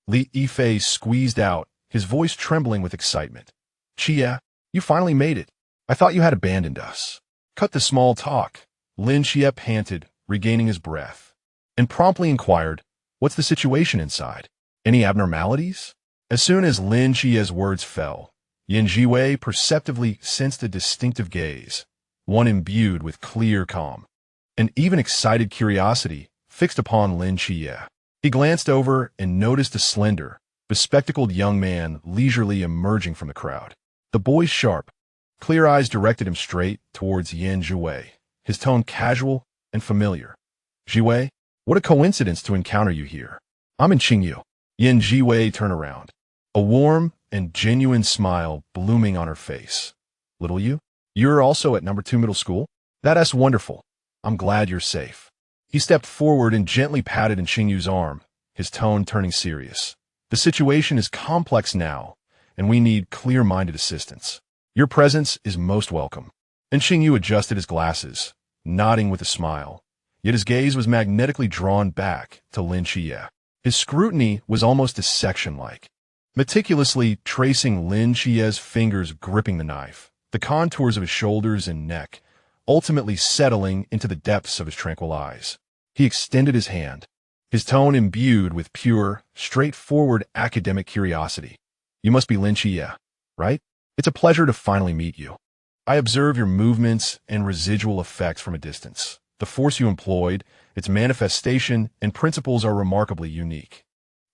Li Yifei squeezed out, his voice trembling with excitement. "Xie, you finally made it. I thought you had abandoned us." "Cut the small talk," Lin Xie panted, regaining his breath, and promptly inquired, "What's the situation inside? Any abnormalities?" As soon as Lin Xie's words fell, Yan Zhiwei perceptibly sensed a distinctive gaze, one imbued with clear calm, and even excited curiosity fixed upon Lin Xie. He glanced over and noticed a slender, bespectacled young man leisurely emerging from the crowd. The boy's sharp, clear eyes directed him straight towards Yan Zhiwei, his tone casual and familiar. "Zhiwei, what a coincidence to encounter you here. I'm in Qingyu." Yan Zhiwei turned around, a warm and genuine smile blooming on her face. "Little you? You're also at number 2 middle school? That's wonderful. I'm glad you're safe." He stepped forward and gently patted Qingyu's arm, his tone turning serious. "The situation is complex now, and we need clear-minded assistance. Your presence is most welcome." And Qingyu adjusted his glasses, nodding with a smile. Yet his gaze was magnetically drawn back to Lin Xie. His scrutiny was almost dissection-like, meticulously tracing Lin Xie's fingers gripping the knife, the contours of his shoulders and neck, ultimately settling into the depths of his tranquil eyes. He extended his hand, his tone imbued with pure, straightforward academic curiosity. "You must be Lin Xie, right? It's a pleasure to finally meet you. I observe your movements and residual effects from a distance. The force you employed, its manifestation, and principles are remarkably unique."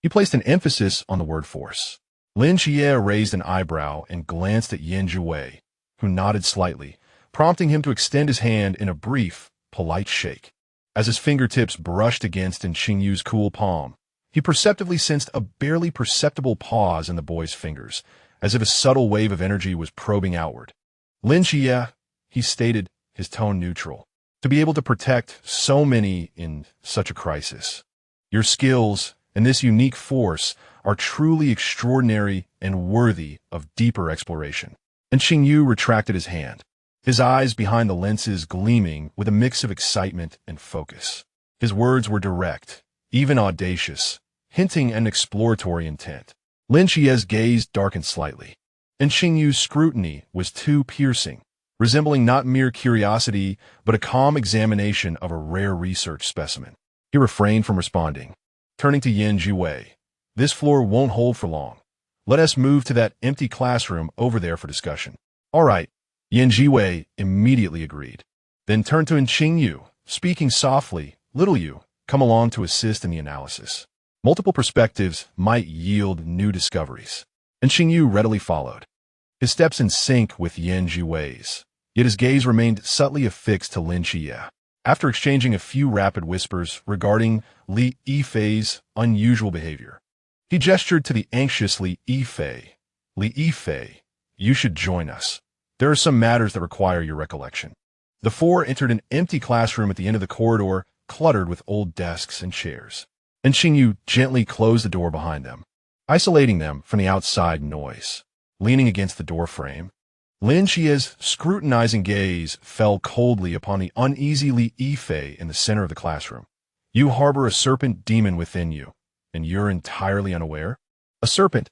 He placed an emphasis on the word force. Lin Xie raised an eyebrow and glanced at Zhiwei, who nodded slightly, prompting him to extend his hand in a brief, polite shake. As his fingertips brushed against Qingyu's cool palm, he perceptively sensed a barely perceptible pause in the boy's fingers, as if a subtle wave of energy was probing outward. Lin Xie, he stated, his tone neutral, to be able to protect so many in such a crisis. Your skills and this unique force are truly extraordinary and worthy of deeper exploration. And Qingyu retracted his hand, his eyes behind the lenses gleaming with a mix of excitement and focus. His words were direct, even audacious, hinting at an exploratory intent. Lin Xie's gaze darkened slightly, and Qingyu's scrutiny was too piercing, resembling not mere curiosity, but a calm examination of a rare research specimen. He refrained from responding, turning to Zhiwei. This floor won't hold for long. Let us move to that empty classroom over there for discussion. All right, Zhiwei immediately agreed, then turned to Qingyu, speaking softly, Little you, come along to assist in the analysis. Multiple perspectives might yield new discoveries. And Qingyu readily followed, his steps in sync with Zhiwei's, yet his gaze remained subtly affixed to Lin Xie. After exchanging a few rapid whispers regarding Li Yifei's unusual behavior, he gestured to the anxious Li Yifei. Li Yifei, you should join us. There are some matters that require your recollection. The four entered an empty classroom at the end of the corridor, cluttered with old desks and chairs. And Qingyu gently closed the door behind them, isolating them from the outside noise. Leaning against the doorframe, Lin Xie's scrutinizing gaze fell coldly upon the uneasy Li Yifei in the center of the classroom. You harbor a serpent demon within you, and you're entirely unaware? A serpent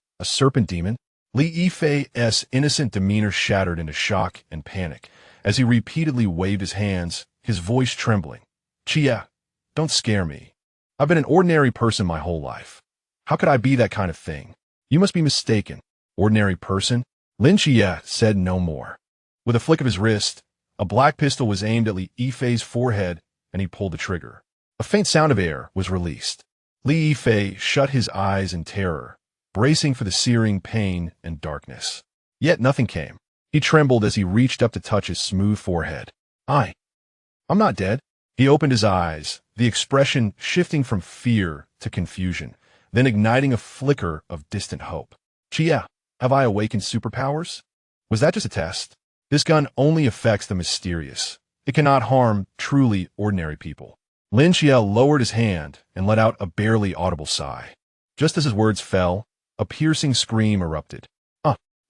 demon? Li Yifei's innocent demeanor shattered into shock and panic as he repeatedly waved his hands, his voice trembling. Chia, don't scare me. I've been an ordinary person my whole life. How could I be that kind of thing? You must be mistaken. Ordinary person? Lin Xie said no more. With a flick of his wrist, a black pistol was aimed at Li Yifei's forehead, and he pulled the trigger. A faint sound of air was released. Li Yifei shut his eyes in terror, bracing for the searing pain and darkness. Yet nothing came. He trembled as he reached up to touch his smooth forehead. I'm not dead. He opened his eyes, the expression shifting from fear to confusion, then igniting a flicker of distant hope. Chia, have I awakened superpowers? Was that just a test? This gun only affects the mysterious. It cannot harm truly ordinary people. Lin Xie lowered his hand and let out a barely audible sigh. Just as his words fell, a piercing scream erupted.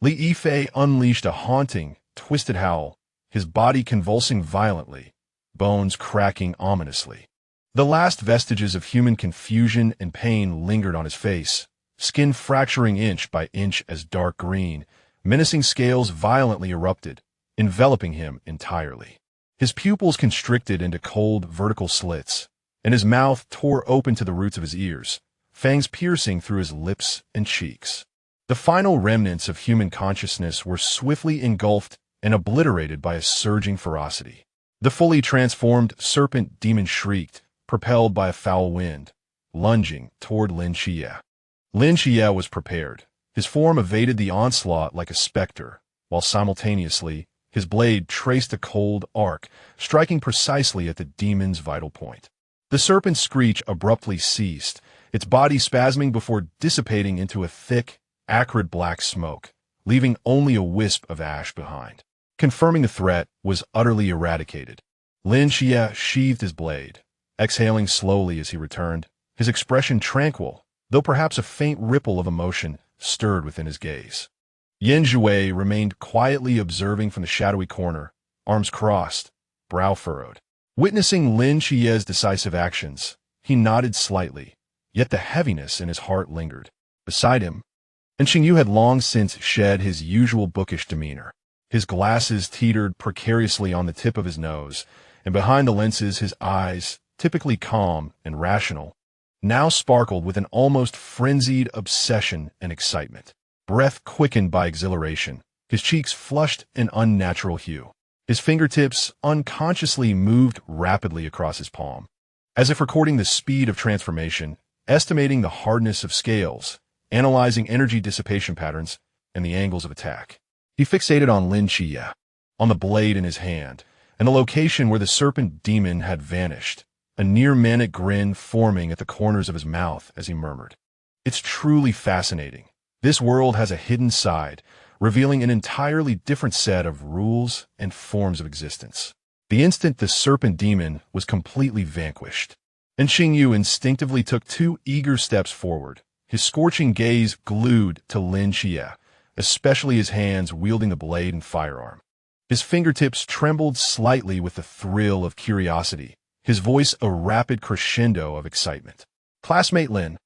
Li Yifei unleashed a haunting, twisted howl, his body convulsing violently, bones cracking ominously. The last vestiges of human confusion and pain lingered on his face, skin fracturing inch by inch as dark green, menacing scales violently erupted, enveloping him entirely. His pupils constricted into cold vertical slits, and his mouth tore open to the roots of his ears, fangs piercing through his lips and cheeks. The final remnants of human consciousness were swiftly engulfed and obliterated by a surging ferocity. The fully transformed serpent demon shrieked, propelled by a foul wind, lunging toward Lin Xie. Lin Xie was prepared. His form evaded the onslaught like a specter, while simultaneously, his blade traced a cold arc, striking precisely at the demon's vital point. The serpent's screech abruptly ceased, its body spasming before dissipating into a thick, acrid black smoke, leaving only a wisp of ash behind. Confirming the threat was utterly eradicated. Lin Xie sheathed his blade, exhaling slowly as he returned, his expression tranquil, though perhaps a faint ripple of emotion stirred within his gaze. Zhiwei remained quietly observing from the shadowy corner, arms crossed, brow furrowed. Witnessing Lin Xie's decisive actions, he nodded slightly, yet the heaviness in his heart lingered. Beside him, Qingyu had long since shed his usual bookish demeanor. His glasses teetered precariously on the tip of his nose, and behind the lenses his eyes, typically calm and rational, now sparkled with an almost frenzied obsession and excitement. Breath quickened by exhilaration, his cheeks flushed an unnatural hue. His fingertips unconsciously moved rapidly across his palm, as if recording the speed of transformation, estimating the hardness of scales, analyzing energy dissipation patterns and the angles of attack. He fixated on Lin Qie, on the blade in his hand, and the location where the serpent demon had vanished, a near-manic grin forming at the corners of his mouth as he murmured, "It's truly fascinating. This world has a hidden side, revealing an entirely different set of rules and forms of existence." The instant the serpent demon was completely vanquished, and Xingyu instinctively took 2 eager steps forward, his scorching gaze glued to Lin Qie, especially his hands wielding the blade and firearm. His fingertips trembled slightly with the thrill of curiosity, his voice a rapid crescendo of excitement. "Classmate Lin,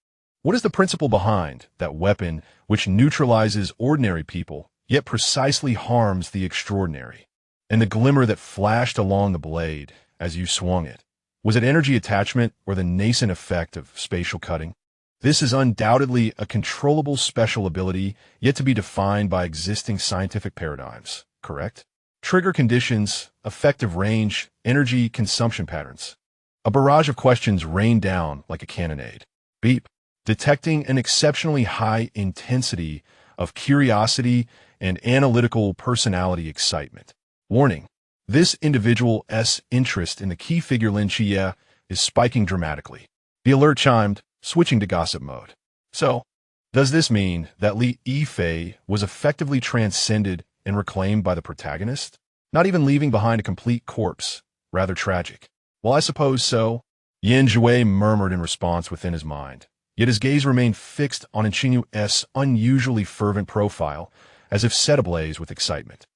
what is the principle behind that weapon which neutralizes ordinary people, yet precisely harms the extraordinary?" And the glimmer that flashed along the blade as you swung it, was it energy attachment or the nascent effect of spatial cutting? This is undoubtedly a controllable special ability yet to be defined by existing scientific paradigms, correct? Trigger conditions, effective range, energy consumption patterns. A barrage of questions rained down like a cannonade. Beep, detecting an exceptionally high intensity of curiosity and analytical personality excitement. Warning, this individual's interest in the key figure Lin Qie is spiking dramatically. The alert chimed, switching to gossip mode. So, does this mean that Li Yifei was effectively transcended and reclaimed by the protagonist? Not even leaving behind a complete corpse. Rather tragic. Well, I suppose so, Zhiwei murmured in response within his mind. Yet his gaze remained fixed on Xingyu's unusually fervent profile, as if set ablaze with excitement.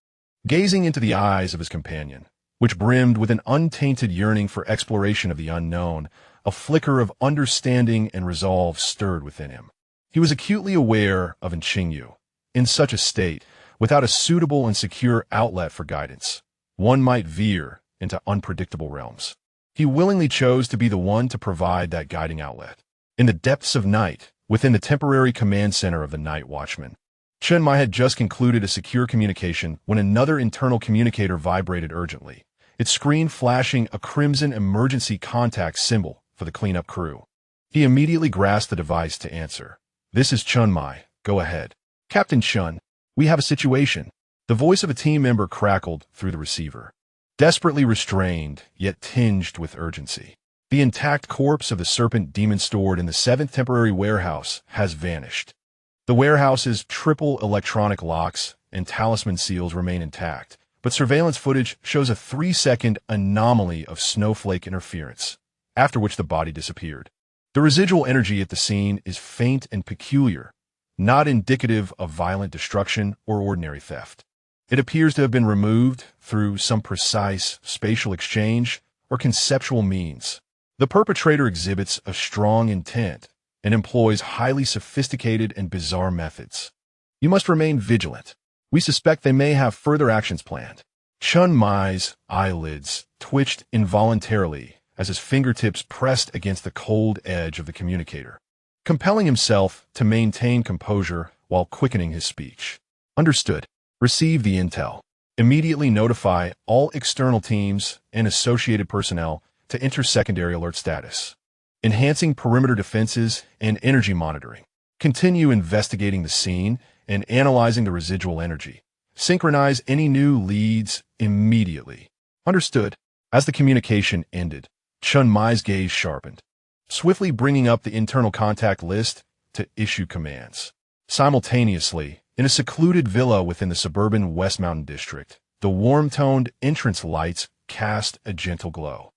Gazing into the eyes of his companion, which brimmed with an untainted yearning for exploration of the unknown, a flicker of understanding and resolve stirred within him. He was acutely aware of Xingyu. In such a state, without a suitable and secure outlet for guidance, one might veer into unpredictable realms. He willingly chose to be the one to provide that guiding outlet. In the depths of night, within the temporary command center of the Night Watchman, Chen Mai had just concluded a secure communication when another internal communicator vibrated urgently, its screen flashing a crimson emergency contact symbol for the cleanup crew. He immediately grasped the device to answer. "This is Chen Mai. Go ahead." "Captain Chen, we have a situation." The voice of a team member crackled through the receiver, desperately restrained, yet tinged with urgency. "The intact corpse of the serpent demon stored in the 7th temporary warehouse has vanished. The warehouse's triple electronic locks and talisman seals remain intact, but surveillance footage shows a 3-second anomaly of snowflake interference, after which the body disappeared. The residual energy at the scene is faint and peculiar, not indicative of violent destruction or ordinary theft. It appears to have been removed through some precise spatial exchange or conceptual means. The perpetrator exhibits a strong intent and employs highly sophisticated and bizarre methods. You must remain vigilant. We suspect they may have further actions planned." Chen Mai's eyelids twitched involuntarily as his fingertips pressed against the cold edge of the communicator, compelling himself to maintain composure while quickening his speech. "Understood. Receive the intel. Immediately notify all external teams and associated personnel to enter secondary alert status. Enhancing perimeter defenses and energy monitoring. Continue investigating the scene and analyzing the residual energy. Synchronize any new leads immediately." "Understood." As the communication ended, Chen Mai's gaze sharpened, swiftly bringing up the internal contact list to issue commands. Simultaneously, in a secluded villa within the suburban West Mountain district, the warm-toned entrance lights cast a gentle glow.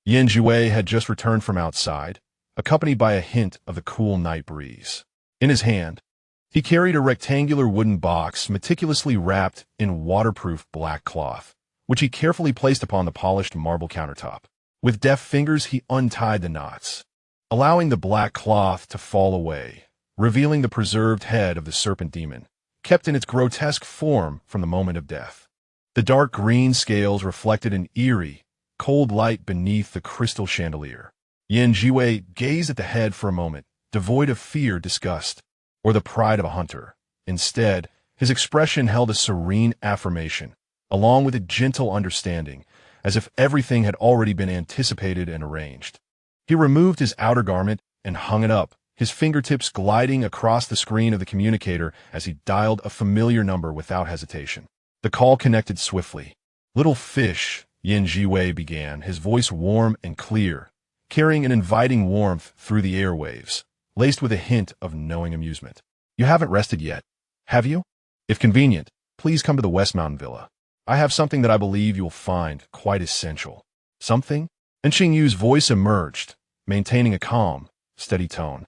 Zhiwei had just returned from outside, accompanied by a hint of the cool night breeze. In his hand, he carried a rectangular wooden box meticulously wrapped in waterproof black cloth, which he carefully placed upon the polished marble countertop. With deft fingers, he untied the knots, allowing the black cloth to fall away, revealing the preserved head of the serpent demon, kept in its grotesque form from the moment of death. The dark green scales reflected an eerie, cold light beneath the crystal chandelier. Zhiwei gazed at the head for a moment, devoid of fear, disgust, or the pride of a hunter. Instead, his expression held a serene affirmation, along with a gentle understanding, as if everything had already been anticipated and arranged. He removed his outer garment and hung it up, his fingertips gliding across the screen of the communicator as he dialed a familiar number without hesitation. The call connected swiftly. "Little fish," Zhiwei began, his voice warm and clear, carrying an inviting warmth through the airwaves, laced with a hint of knowing amusement. "You haven't rested yet, have you? If convenient, please come to the West Mountain Villa. I have something that I believe you'll find quite essential." "Something?" And Xingyu's voice emerged, maintaining a calm, steady tone.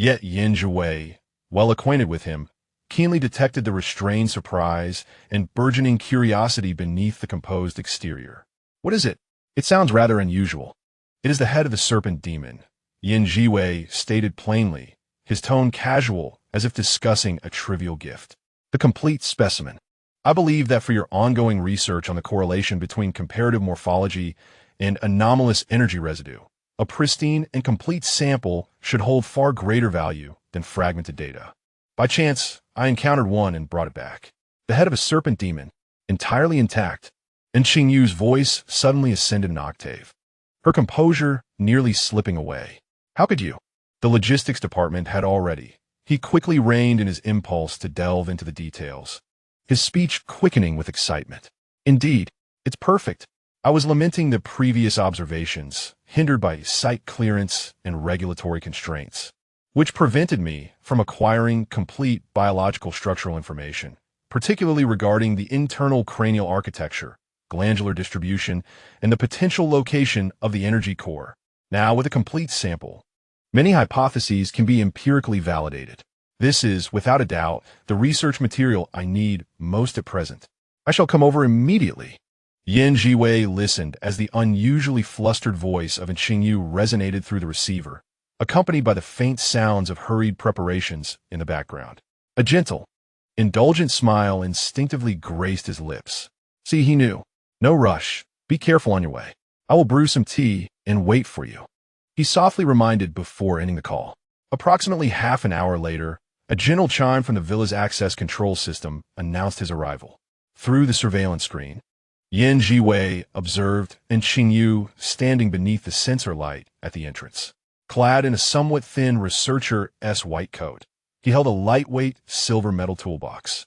Yet Zhiwei, well acquainted with him, keenly detected the restrained surprise and burgeoning curiosity beneath the composed exterior. "What is it? It sounds rather unusual." "It is the head of the serpent demon," Zhiwei stated plainly, his tone casual as if discussing a trivial gift. "The complete specimen. I believe that for your ongoing research on the correlation between comparative morphology and anomalous energy residue, a pristine and complete sample should hold far greater value than fragmented data. By chance, I encountered one and brought it back. The head of a serpent demon, entirely intact," and Xingyu's voice suddenly ascended an octave, her composure nearly slipping away. "How could you?" The logistics department had already. He quickly reined in his impulse to delve into the details, his speech quickening with excitement. "Indeed, it's perfect. I was lamenting the previous observations, hindered by site clearance and regulatory constraints, which prevented me from acquiring complete biological structural information, particularly regarding the internal cranial architecture, glandular distribution, and the potential location of the energy core. Now, with a complete sample, many hypotheses can be empirically validated. This is, without a doubt, the research material I need most at present. I shall come over immediately." Zhiwei listened as the unusually flustered voice of Xingyu resonated through the receiver, accompanied by the faint sounds of hurried preparations in the background. A gentle, indulgent smile instinctively graced his lips. See, he knew. "No rush. Be careful on your way. I will brew some tea and wait for you," he softly reminded before ending the call. Approximately half an hour later, a gentle chime from the villa's access control system announced his arrival. Through the surveillance screen, Zhiwei observed and Xingyu standing beneath the sensor light at the entrance. Clad in a somewhat thin researcher-esque white coat, he held a lightweight silver metal toolbox,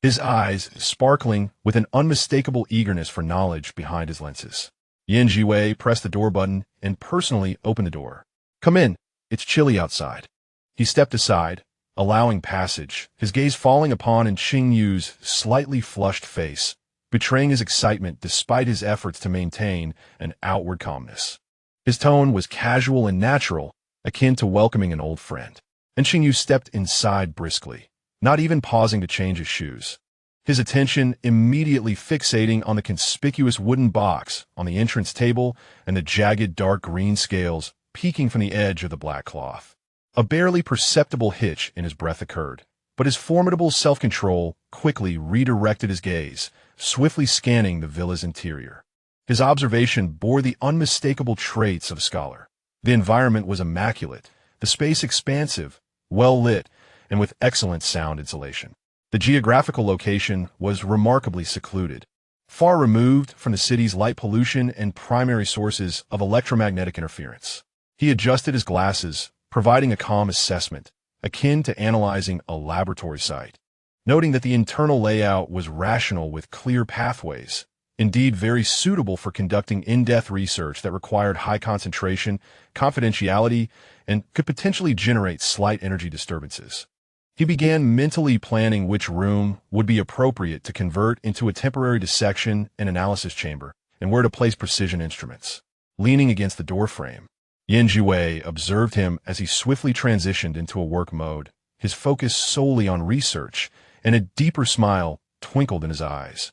his eyes sparkling with an unmistakable eagerness for knowledge behind his lenses. Zhiwei pressed the door button and personally opened the door. "Come in. It's chilly outside." He stepped aside, allowing passage, his gaze falling upon Xingyu's slightly flushed face, betraying his excitement despite his efforts to maintain an outward calmness. His tone was casual and natural, akin to welcoming an old friend. And Xingyu stepped inside briskly, not even pausing to change his shoes, his attention immediately fixating on the conspicuous wooden box on the entrance table and the jagged dark green scales peeking from the edge of the black cloth. A barely perceptible hitch in his breath occurred, but his formidable self-control quickly redirected his gaze, swiftly scanning the villa's interior. His observation bore the unmistakable traits of a scholar. The environment was immaculate, the space expansive, well-lit, and with excellent sound insulation. The geographical location was remarkably secluded, far removed from the city's light pollution and primary sources of electromagnetic interference. He adjusted his glasses, providing a calm assessment, akin to analyzing a laboratory site, noting that the internal layout was rational with clear pathways, indeed very suitable for conducting in-depth research that required high concentration, confidentiality, and could potentially generate slight energy disturbances. He began mentally planning which room would be appropriate to convert into a temporary dissection and analysis chamber, and where to place precision instruments. Leaning against the doorframe, Zhiwei observed him as he swiftly transitioned into a work mode, his focus solely on research, and a deeper smile twinkled in his eyes.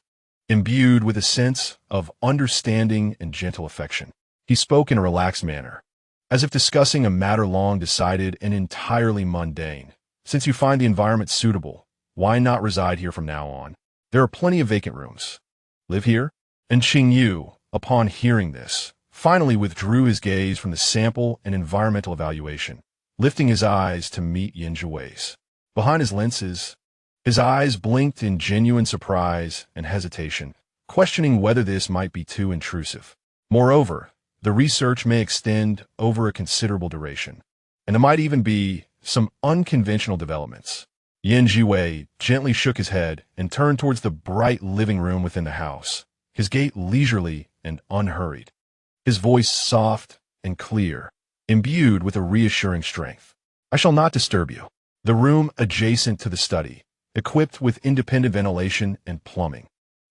Imbued with a sense of understanding and gentle affection, he spoke in a relaxed manner, as if discussing a matter long decided and entirely mundane. "Since you find the environment suitable, why not reside here from now on? There are plenty of vacant rooms. Live here?" And Xingyu, upon hearing this, finally withdrew his gaze from the sample and environmental evaluation, lifting his eyes to meet Zhiwei's. Behind his lenses, his eyes blinked in genuine surprise and hesitation, questioning whether this might be too intrusive. Moreover, the research may extend over a considerable duration, and it might even be some unconventional developments. Zhiwei gently shook his head and turned towards the bright living room within the house, his gait leisurely and unhurried, his voice soft and clear, imbued with a reassuring strength. I shall not disturb you. The room adjacent to the study, equipped with independent ventilation and plumbing,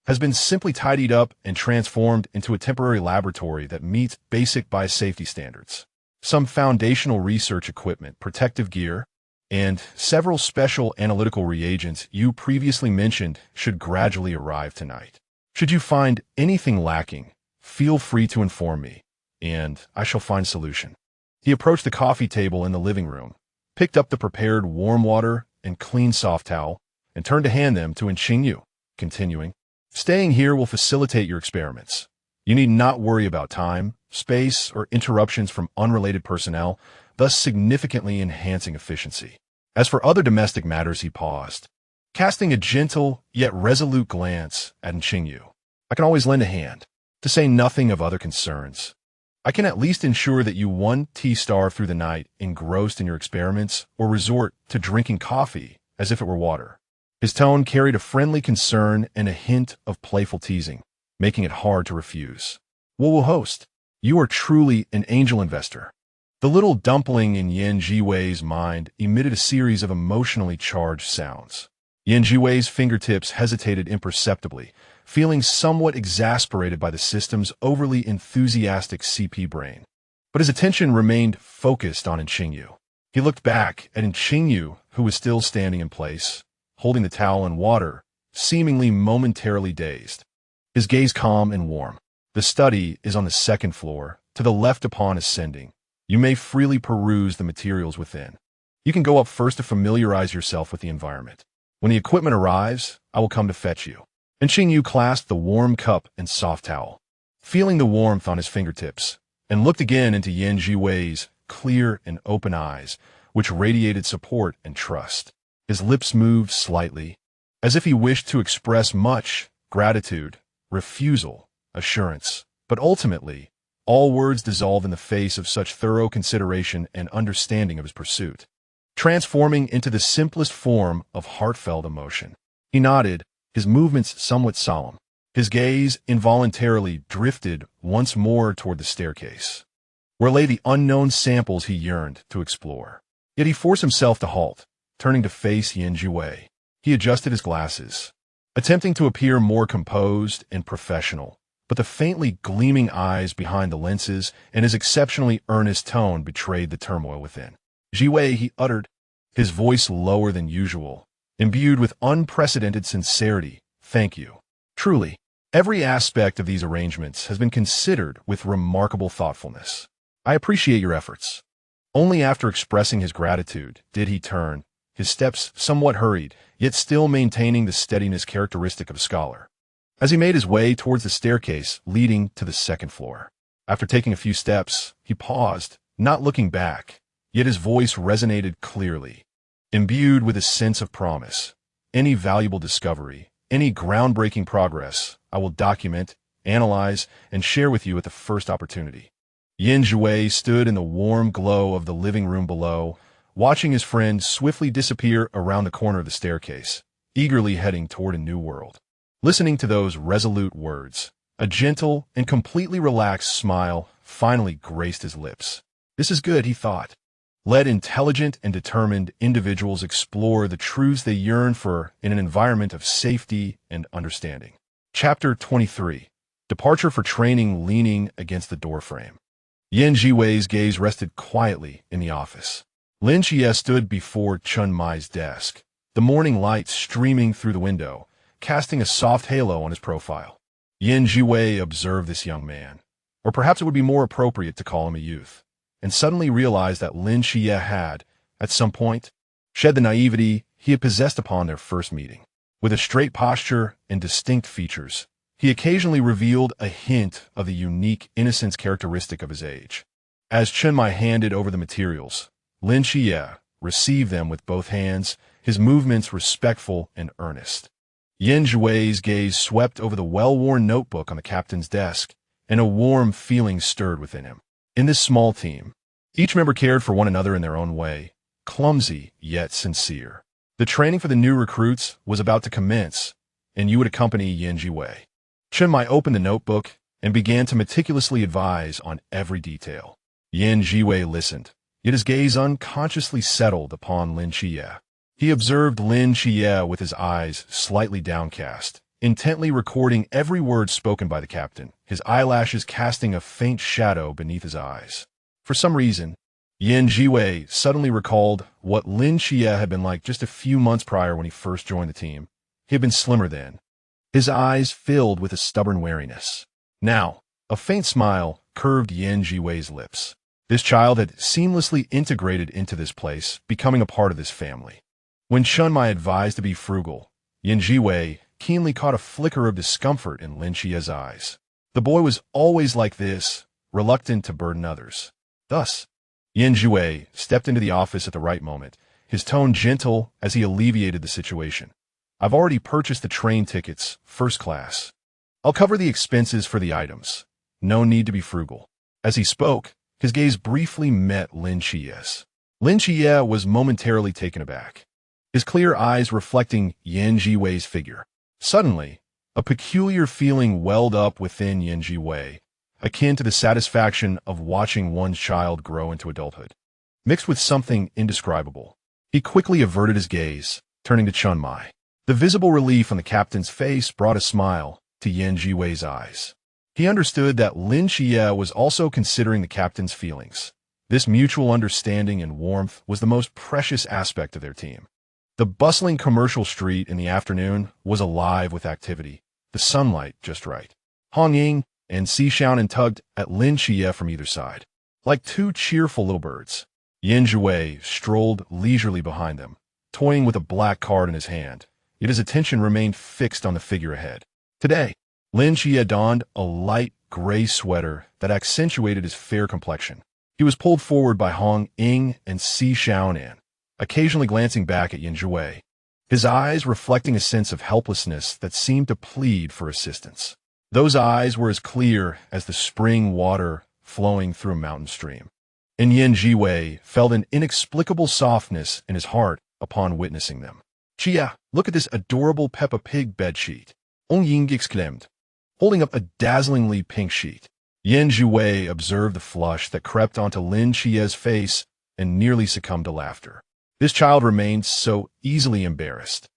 has been simply tidied up and transformed into a temporary laboratory that meets basic biosafety standards. Some foundational research equipment, protective gear, and several special analytical reagents you previously mentioned should gradually arrive tonight. Should you find anything lacking, feel free to inform me, and I shall find a solution. He approached the coffee table in the living room, picked up the prepared warm water and clean soft towel, and turned to hand them to Qingyu, continuing, "Staying here will facilitate your experiments. You need not worry about time, space, or interruptions from unrelated personnel, thus significantly enhancing efficiency. As for other domestic matters," he paused, casting a gentle yet resolute glance at Qingyu. "I can always lend a hand, to say nothing of other concerns. I can at least ensure that you won't starve through the night engrossed in your experiments or resort to drinking coffee as if it were water." His tone carried a friendly concern and a hint of playful teasing, making it hard to refuse. "We'll host. You are truly an angel investor." The little dumpling in Zhiwei's mind emitted a series of emotionally charged sounds. Zhiwei's fingertips hesitated imperceptibly, feeling somewhat exasperated by the system's overly enthusiastic CP brain. But his attention remained focused on Qingyu. He looked back at Qingyu, who was still standing in place, holding the towel and water, seemingly momentarily dazed. His gaze calm and warm. "The study is on the second floor, to the left upon ascending. You may freely peruse the materials within. You can go up first to familiarize yourself with the environment. When the equipment arrives, I will come to fetch you." And Qingyu clasped the warm cup and soft towel, feeling the warmth on his fingertips, and looked again into Zhiwei's clear and open eyes, which radiated support and trust. His lips moved slightly, as if he wished to express much gratitude, refusal, assurance. But ultimately, all words dissolve in the face of such thorough consideration and understanding of his pursuit, transforming into the simplest form of heartfelt emotion. He nodded, his movements somewhat solemn. His gaze involuntarily drifted once more toward the staircase, where lay the unknown samples he yearned to explore. Yet he forced himself to halt, turning to face Zhiwei. He adjusted his glasses, attempting to appear more composed and professional, but the faintly gleaming eyes behind the lenses and his exceptionally earnest tone betrayed the turmoil within. "Zhiwei," he uttered, his voice lower than usual, imbued with unprecedented sincerity, "thank you. Truly, every aspect of these arrangements has been considered with remarkable thoughtfulness. I appreciate your efforts." Only after expressing his gratitude did he turn, his steps somewhat hurried, yet still maintaining the steadiness characteristic of a scholar, as he made his way towards the staircase leading to the second floor. After taking a few steps, he paused, not looking back, yet his voice resonated clearly, imbued with a sense of promise. "Any valuable discovery, any groundbreaking progress, I will document, analyze, and share with you at the first opportunity." Zhiwei stood in the warm glow of the living room below, watching his friend swiftly disappear around the corner of the staircase, eagerly heading toward a new world. Listening to those resolute words, a gentle and completely relaxed smile finally graced his lips. This is good, he thought. Let intelligent and determined individuals explore the truths they yearn for in an environment of safety and understanding. Chapter 23. Departure for Training. Leaning against the doorframe, Zhiwei's gaze rested quietly in the office. Lin Xie stood before Chun Mai's desk, the morning light streaming through the window, casting a soft halo on his profile. Zhiwei observed this young man, or perhaps it would be more appropriate to call him a youth, and suddenly realized that Lin Xie had, at some point, shed the naivety he had possessed upon their first meeting. With a straight posture and distinct features, he occasionally revealed a hint of the unique innocence characteristic of his age. As Chun Mai handed over the materials, Lin Xie received them with both hands, his movements respectful and earnest. Zhiwei's gaze swept over the well-worn notebook on the captain's desk, and a warm feeling stirred within him. In this small team, each member cared for one another in their own way, clumsy yet sincere. The training for the new recruits was about to commence, and you would accompany Yan Zhiwei. Zhiwei opened the notebook and began to meticulously advise on every detail. Yan Zhiwei listened, yet his gaze unconsciously settled upon Lin Qiye. He observed Lin Qiye with his eyes slightly downcast, intently recording every word spoken by the captain, his eyelashes casting a faint shadow beneath his eyes. For some reason, Yan Zhiwei suddenly recalled what Lin Qiye had been like just a few months prior when he first joined the team. He had been slimmer then, his eyes filled with a stubborn wariness. Now, a faint smile curved Yan Zhiwei's lips. This child had seamlessly integrated into this place, becoming a part of this family. When Zhiwei advised to be frugal, Yan Zhiwei keenly caught a flicker of discomfort in Lin Qiye's eyes. The boy was always like this, reluctant to burden others. Thus, Yan Zhiwei stepped into the office at the right moment, his tone gentle as he alleviated the situation. I've already purchased the train tickets, first class. I'll cover the expenses for the items. No need to be frugal. As he spoke, his gaze briefly met Lin Qiye's. Lin Qiye was momentarily taken aback, his clear eyes reflecting Yan Zhiwei's figure. Suddenly, a peculiar feeling welled up within Yan Zhiwei, akin to the satisfaction of watching one's child grow into adulthood. Mixed with something indescribable, he quickly averted his gaze, turning to Zhiwei. The visible relief on the captain's face brought a smile to Yan Zhiwei's eyes. He understood that Lin Qiye was also considering the captain's feelings. This mutual understanding and warmth was the most precious aspect of their team. The bustling commercial street in the afternoon was alive with activity, the sunlight just right. Hong Ying and Si Xiaonan tugged at Lin Qiye from either side. Like two cheerful little birds, Yan Zhiwei strolled leisurely behind them, toying with a black card in his hand, yet his attention remained fixed on the figure ahead. Today, Lin Qiye donned a light gray sweater that accentuated his fair complexion. He was pulled forward by Hong Ying and Si Xiaonan, occasionally glancing back at Yan Zhiwei, his eyes reflecting a sense of helplessness that seemed to plead for assistance. Those eyes were as clear as the spring water flowing through a mountain stream. And Yan Zhiwei felt an inexplicable softness in his heart upon witnessing them. "Qiye, look at this adorable Peppa Pig bedsheet," Hong Ying exclaimed, holding up a dazzlingly pink sheet. Yan Zhiwei observed the flush that crept onto Lin Qiye's face and nearly succumbed to laughter. This child remained so easily embarrassed.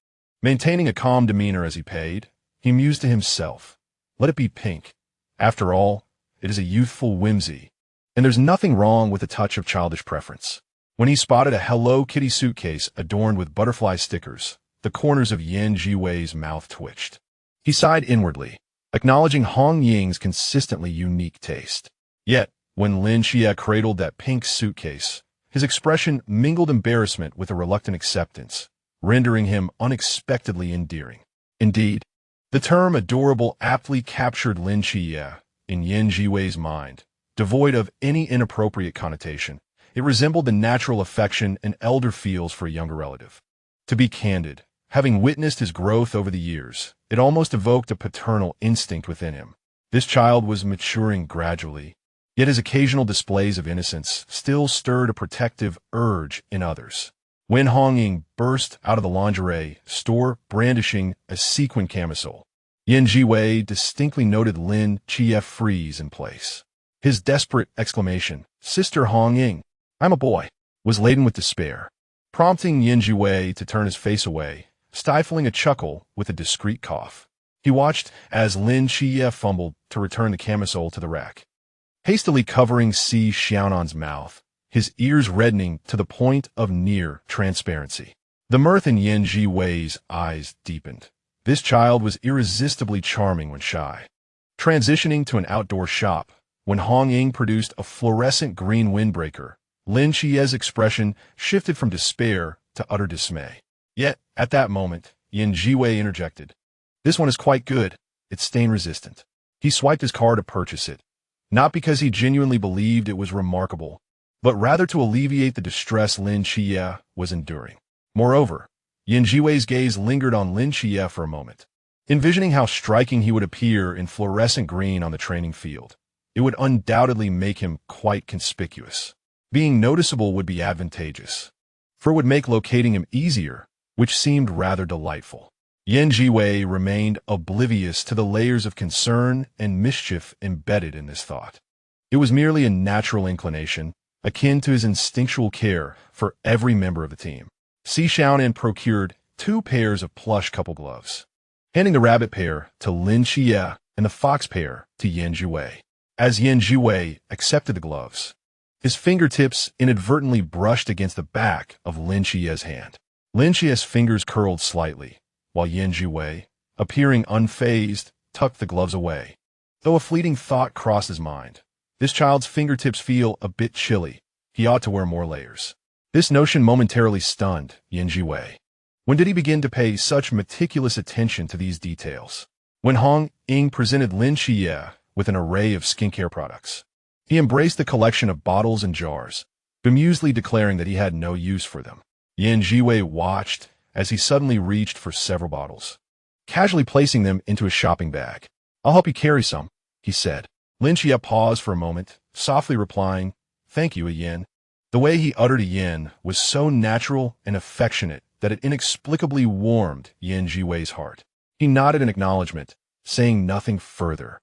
Maintaining a calm demeanor as he paid, he mused to himself, let it be pink. After all, it is a youthful whimsy, and there's nothing wrong with a touch of childish preference. When he spotted a Hello Kitty suitcase adorned with butterfly stickers, the corners of Yan Zhiwei's mouth twitched. He sighed inwardly, acknowledging Hong Ying's consistently unique taste. Yet, when Lin Qiye cradled that pink suitcase, his expression mingled embarrassment with a reluctant acceptance, rendering him unexpectedly endearing. Indeed, the term adorable aptly captured Lin Qiye in Yan Zhiwei's mind. Devoid of any inappropriate connotation, it resembled the natural affection an elder feels for a younger relative. To be candid, having witnessed his growth over the years, it almost evoked a paternal instinct within him. This child was maturing gradually, yet his occasional displays of innocence still stirred a protective urge in others. When Hong Ying burst out of the lingerie store brandishing a sequin camisole, Yan Zhiwei distinctly noted Lin Qiye freeze in place. His desperate exclamation, "Sister Hong Ying, I'm a boy," was laden with despair, prompting Yan Zhiwei to turn his face away, stifling a chuckle with a discreet cough. He watched as Lin Qiye fumbled to return the camisole to the rack, hastily covering Si Xiaonan's mouth, his ears reddening to the point of near transparency. The mirth in Yan Zhiwei's eyes deepened. This child was irresistibly charming when shy. Transitioning to an outdoor shop, when Hong Ying produced a fluorescent green windbreaker, Lin Qiye's expression shifted from despair to utter dismay. Yet, at that moment, Yan Zhiwei interjected. "This one is quite good. It's stain-resistant." He swiped his card to purchase it, not because he genuinely believed it was remarkable, but rather to alleviate the distress Lin Qiye was enduring. Moreover, Yan Zhiwei's gaze lingered on Lin Qiye for a moment, envisioning how striking he would appear in fluorescent green on the training field. It would undoubtedly make him quite conspicuous. Being noticeable would be advantageous. for it would make locating him easier, which seemed rather delightful. Zhiwei remained oblivious to the layers of concern and mischief embedded in this thought. It was merely a natural inclination, akin to his instinctual care for every member of the team. Xiaonan procured 2 pairs of plush couple gloves, handing the rabbit pair to Lin Xie and the fox pair to Zhiwei. As Zhiwei accepted the gloves, his fingertips inadvertently brushed against the back of Lin Xie's hand. Lin Xie's fingers curled slightly, while Zhiwei, appearing unfazed, tucked the gloves away. Though a fleeting thought crossed his mind, this child's fingertips feel a bit chilly. He ought to wear more layers. This notion momentarily stunned Zhiwei. When did he begin to pay such meticulous attention to these details? When Hong Ying presented Lin Xie with an array of skincare products, he embraced the collection of bottles and jars, bemusedly declaring that he had no use for them. Zhiwei watched as he suddenly reached for several bottles, casually placing them into his shopping bag. "I'll help you carry some," he said. Lin Xie paused for a moment, softly replying, "Thank you, Yan." The way he uttered Yan was so natural and affectionate that it inexplicably warmed Zhiwei's heart. He nodded in acknowledgement, saying nothing further,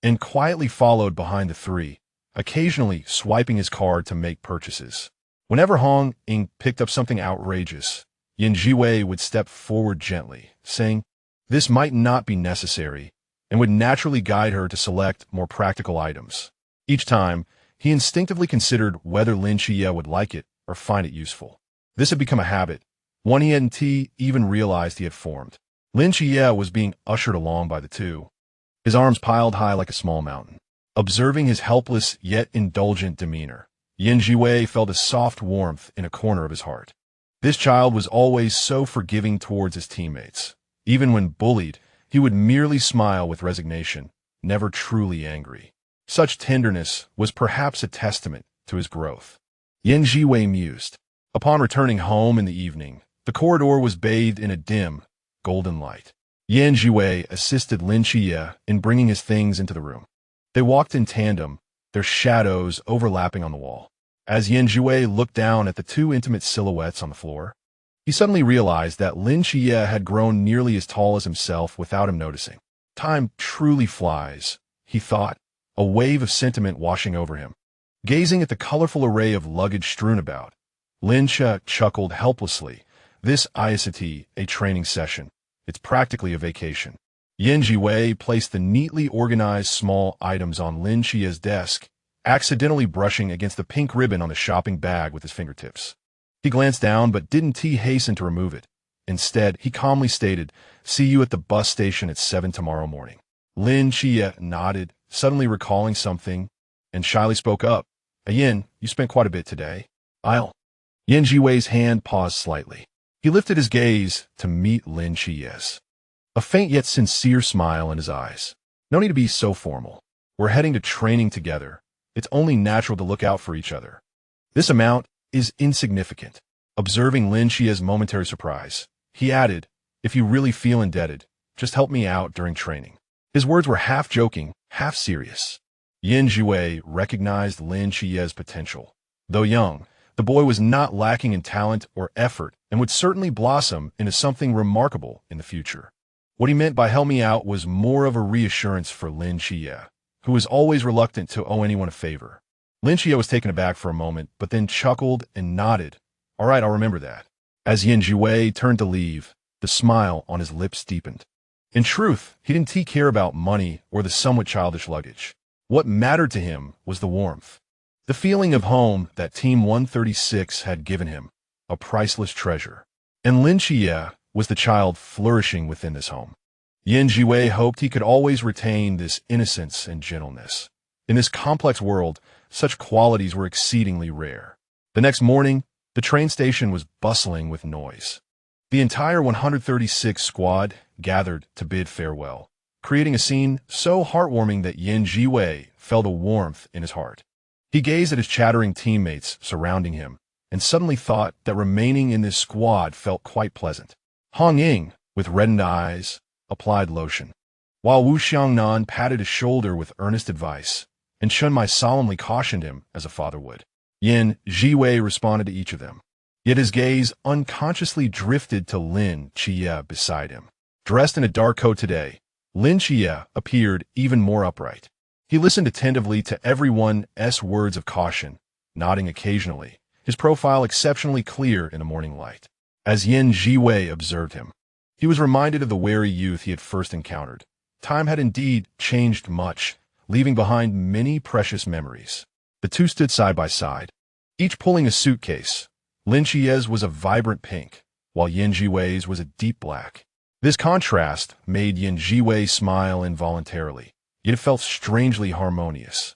and quietly followed behind the 3, occasionally swiping his card to make purchases. Whenever Hong Ying picked up something outrageous, Zhiwei would step forward gently, saying, "This might not be necessary," and would naturally guide her to select more practical items. Each time, he instinctively considered whether Lin Xie would like it or find it useful. This had become a habit, one he hadn't even realized he had formed. Lin Xie was being ushered along by the 2, his arms piled high like a small mountain. Observing his helpless yet indulgent demeanor, Zhiwei felt a soft warmth in a corner of his heart. This child was always so forgiving towards his teammates. Even when bullied, he would merely smile with resignation, never truly angry. Such tenderness was perhaps a testament to his growth. Zhiwei mused. Upon returning home in the evening, the corridor was bathed in a dim, golden light. Zhiwei assisted Lin Xie in bringing his things into the room. They walked in tandem, their shadows overlapping on the wall. As Zhiwei looked down at the 2 intimate silhouettes on the floor, he suddenly realized that Lin Xie had grown nearly as tall as himself without him noticing. Time truly flies, he thought, a wave of sentiment washing over him. Gazing at the colorful array of luggage strewn about, Lin Xie chuckled helplessly. "This isn't a training session. It's practically a vacation." Zhiwei placed the neatly organized small items on Lin Xie's desk, accidentally brushing against the pink ribbon on the shopping bag with his fingertips. He glanced down but didn't hasten to remove it. Instead, he calmly stated, "See you at the bus station at 7 tomorrow morning." Lin Xie nodded, suddenly recalling something, and shyly spoke up. "Yan, you spent quite a bit today. I'll—" Zhiwei's hand paused slightly. He lifted his gaze to meet Lin Xie's, a faint yet sincere smile in his eyes. "No need to be so formal. We're heading to training together. It's only natural to look out for each other. This amount is insignificant." Observing Lin Xie's momentary surprise, he added, "If you really feel indebted, just help me out during training." His words were half joking, half serious. Zhiwei recognized Lin Xie's potential. Though young, the boy was not lacking in talent or effort and would certainly blossom into something remarkable in the future. What he meant by "help me out" was more of a reassurance for Lin Xie, who was always reluctant to owe anyone a favor. Lin Xie was taken aback for a moment, but then chuckled and nodded. "All right, I'll remember that." As Zhiwei turned to leave, the smile on his lips deepened. In truth, he didn't care about money or the somewhat childish luggage. What mattered to him was the warmth, the feeling of home that Team 136 had given him, a priceless treasure. And Lin Xie was the child flourishing within this home. Zhiwei hoped he could always retain this innocence and gentleness. In this complex world, such qualities were exceedingly rare. The next morning, the train station was bustling with noise. The entire 136 squad gathered to bid farewell, creating a scene so heartwarming that Zhiwei felt a warmth in his heart. He gazed at his chattering teammates surrounding him, and suddenly thought that remaining in this squad felt quite pleasant. Hong Ying, with reddened eyes, applied lotion, while Wu Xiangnan patted his shoulder with earnest advice, and Shun Mai solemnly cautioned him as a father would. Zhiwei responded to each of them. Yet his gaze unconsciously drifted to Lin Chia beside him. Dressed in a dark coat today, Lin Chia appeared even more upright. He listened attentively to everyone's words of caution, nodding occasionally, his profile exceptionally clear in the morning light. As Yin Zhiwei observed him, he was reminded of the wary youth he had first encountered. Time had indeed changed much, leaving behind many precious memories. The two stood side by side, each pulling a suitcase. Lin Chia's was a vibrant pink, while Yin Zhiwei's was a deep black. This contrast made Yin Zhiwei smile involuntarily, yet it felt strangely harmonious.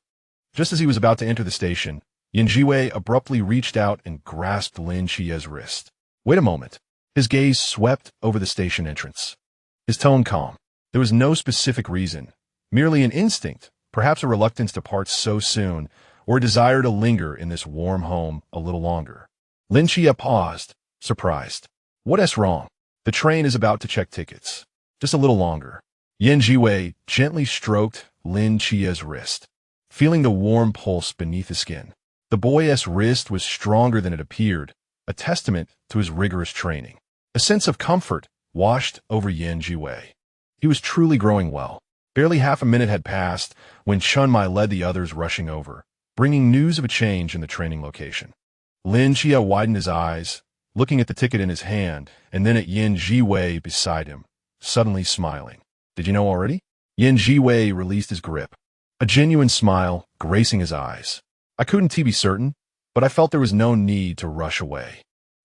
Just as he was about to enter the station, Yin Zhiwei abruptly reached out and grasped Lin Chia's wrist. Wait a moment. His gaze swept over the station entrance. His tone calm. There was no specific reason, merely an instinct, perhaps a reluctance to part so soon, or a desire to linger in this warm home a little longer. Lin Chia paused, surprised. What's wrong? The train is about to check tickets. Just a little longer. Yin Zhiwei gently stroked Lin Chia's wrist, feeling the warm pulse beneath his skin. The boy's wrist was stronger than it appeared, a testament to his rigorous training. A sense of comfort washed over Yin Zhiwei. He was truly growing well. Barely half a minute had passed when Chun Mai led the others rushing over, bringing news of a change in the training location. Lin Chia widened his eyes, looking at the ticket in his hand, and then at Yin Zhiwei beside him, suddenly smiling. Did you know already? Yin Zhiwei released his grip, a genuine smile gracing his eyes. I couldn't be certain, but I felt there was no need to rush away.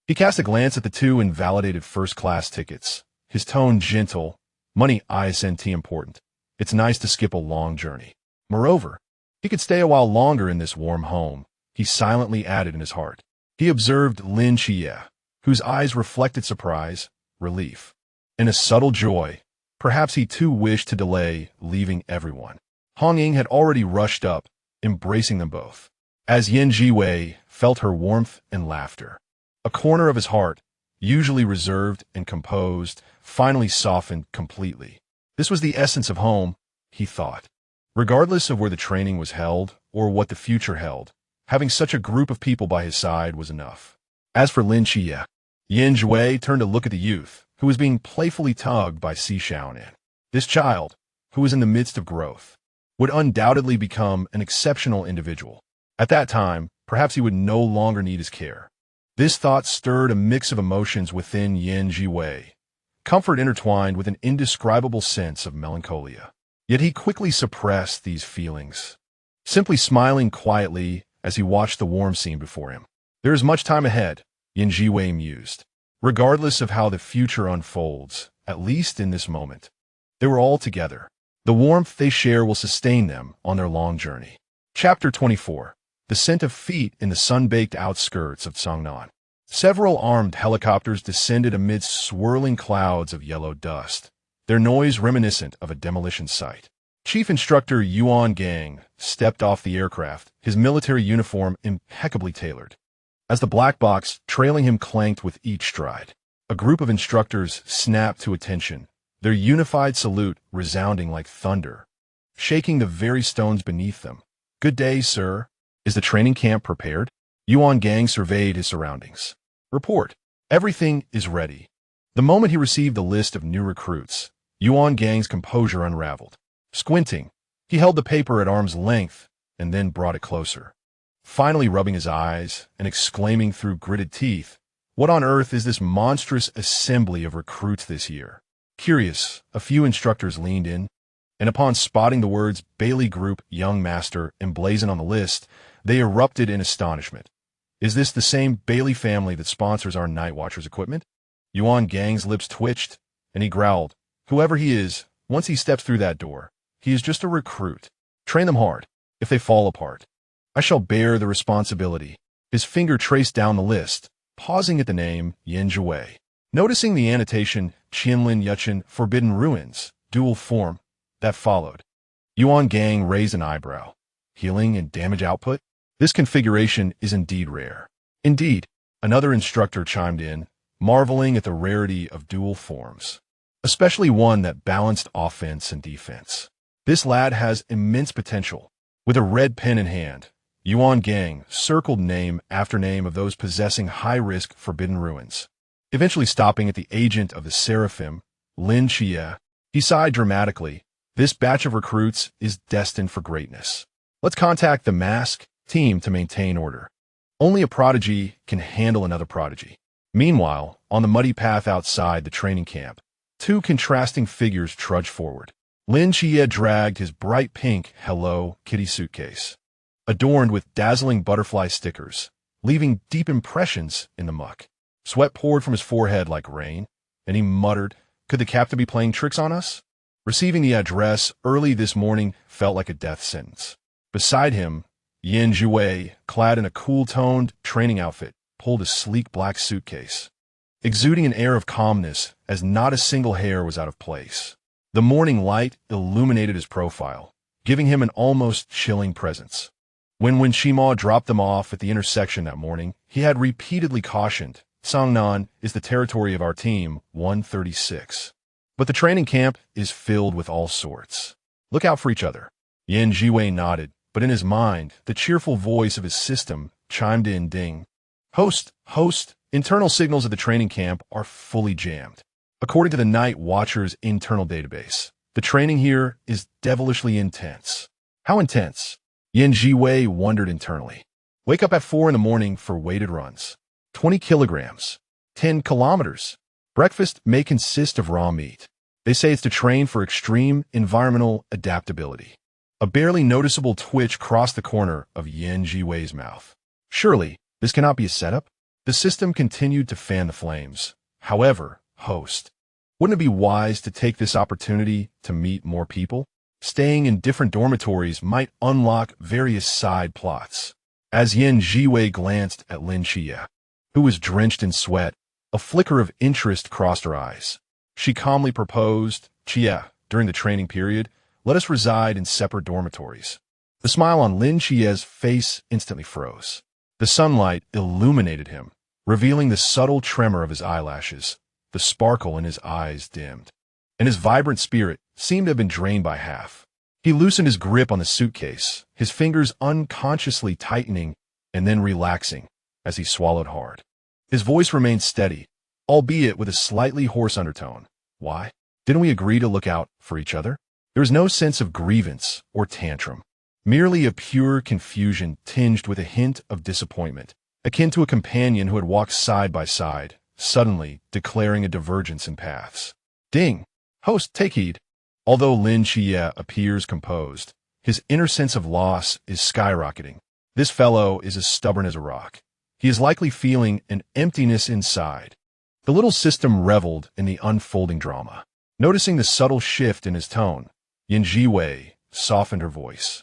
He cast a glance at the two invalidated first-class tickets, his tone gentle. Money isn't important. It's nice to skip a long journey. Moreover, he could stay a while longer in this warm home, he silently added in his heart. He observed Lin Chia, whose eyes reflected surprise, relief, and a subtle joy. Perhaps he too wished to delay leaving everyone. Hong Ying had already rushed up, embracing them both. As Yin Zhiwei felt her warmth and laughter, a corner of his heart, usually reserved and composed, finally softened completely. This was the essence of home, he thought. Regardless of where the training was held or what the future held, having such a group of people by his side was enough. As for Lin Chia, Yin Zhiwei turned to look at the youth, who was being playfully tugged by Si Xiaonan. This child, who was in the midst of growth, would undoubtedly become an exceptional individual. At that time, perhaps he would no longer need his care. This thought stirred a mix of emotions within Yin Zhiwei, comfort intertwined with an indescribable sense of melancholia. Yet he quickly suppressed these feelings, simply smiling quietly as he watched the warm scene before him. There is much time ahead, Yin Zhiwei mused. Regardless of how the future unfolds, at least in this moment, they were all together. The warmth they share will sustain them on their long journey. Chapter 24. The scent of feet in the sun-baked outskirts of Songnan. Several armed helicopters descended amidst swirling clouds of yellow dust, their noise reminiscent of a demolition site. Chief Instructor Yuan Gang stepped off the aircraft, his military uniform impeccably tailored. As the black box trailing him clanked with each stride, a group of instructors snapped to attention, their unified salute resounding like thunder, shaking the very stones beneath them. Good day, sir. Is the training camp prepared? Yuan Gang surveyed his surroundings. Report. Everything is ready. The moment he received the list of new recruits, Yuan Gang's composure unraveled. Squinting, he held the paper at arm's length and then brought it closer, finally rubbing his eyes and exclaiming through gritted teeth, "What on earth is this monstrous assembly of recruits this year?" Curious, a few instructors leaned in, and upon spotting the words Bailey Group Young Master emblazoned on the list, they erupted in astonishment. Is this the same Bailey family that sponsors our Night Watchers equipment? Yuan Gang's lips twitched, and he growled, "Whoever he is, once he steps through that door, he is just a recruit. Train them hard. If they fall apart, I shall bear the responsibility." His finger traced down the list, pausing at the name Yin Zhiwei. Noticing the annotation Qianlin Yuchen Forbidden Ruins, dual form, that followed, Yuan Gang raised an eyebrow. Healing and damage output? This configuration is indeed rare. Indeed, another instructor chimed in, marveling at the rarity of dual forms, especially one that balanced offense and defense. This lad has immense potential. With a red pen in hand, Yuan Gang circled name after name of those possessing high-risk forbidden ruins. Eventually stopping at the agent of the Seraphim, Lin Xie, he sighed dramatically. This batch of recruits is destined for greatness. Let's contact the mask team to maintain order. Only a prodigy can handle another prodigy. Meanwhile, on the muddy path outside the training camp, two contrasting figures trudged forward. Lin Xie dragged his bright pink Hello Kitty suitcase, adorned with dazzling butterfly stickers, leaving deep impressions in the muck. Sweat poured from his forehead like rain, and he muttered, "Could the captain be playing tricks on us?" Receiving the address early this morning felt like a death sentence. Beside him, Zhiwei, clad in a cool-toned training outfit, pulled a sleek black suitcase, exuding an air of calmness as not a single hair was out of place. The morning light illuminated his profile, giving him an almost chilling presence. When Shima dropped them off at the intersection that morning, he had repeatedly cautioned, "Sangnan is the territory of our team, 136. But the training camp is filled with all sorts. Look out for each other." Zhiwei nodded, but in his mind, the cheerful voice of his system chimed in, "Ding. Host, internal signals of the training camp are fully jammed. According to the Night Watcher's internal database, the training here is devilishly intense." How intense? Zhiwei wondered internally. Wake up at 4 in the morning for weighted runs. 20 kilograms. 10 kilometers. Breakfast may consist of raw meat. They say it's to train for extreme environmental adaptability. A barely noticeable twitch crossed the corner of Zhiwei's mouth. Surely, this cannot be a setup? The system continued to fan the flames. However, host, wouldn't it be wise to take this opportunity to meet more people? Staying in different dormitories might unlock various side plots. As Zhiwei glanced at Lin Xie, who was drenched in sweat, a flicker of interest crossed her eyes. She calmly proposed, "Xie, during the training period, let us reside in separate dormitories." The smile on Lin Xie's face instantly froze. The sunlight illuminated him, revealing the subtle tremor of his eyelashes. The sparkle in his eyes dimmed, and his vibrant spirit seemed to have been drained by half. He loosened his grip on the suitcase, his fingers unconsciously tightening and then relaxing as he swallowed hard. His voice remained steady, albeit with a slightly hoarse undertone. "Why? Didn't we agree to look out for each other?" There was no sense of grievance or tantrum, merely a pure confusion tinged with a hint of disappointment, akin to a companion who had walked side by side, suddenly declaring a divergence in paths. "Ding! Host, take heed." Although Lin Xie appears composed, his inner sense of loss is skyrocketing. This fellow is as stubborn as a rock. He is likely feeling an emptiness inside. The little system reveled in the unfolding drama. Noticing the subtle shift in his tone, Zhiwei softened her voice,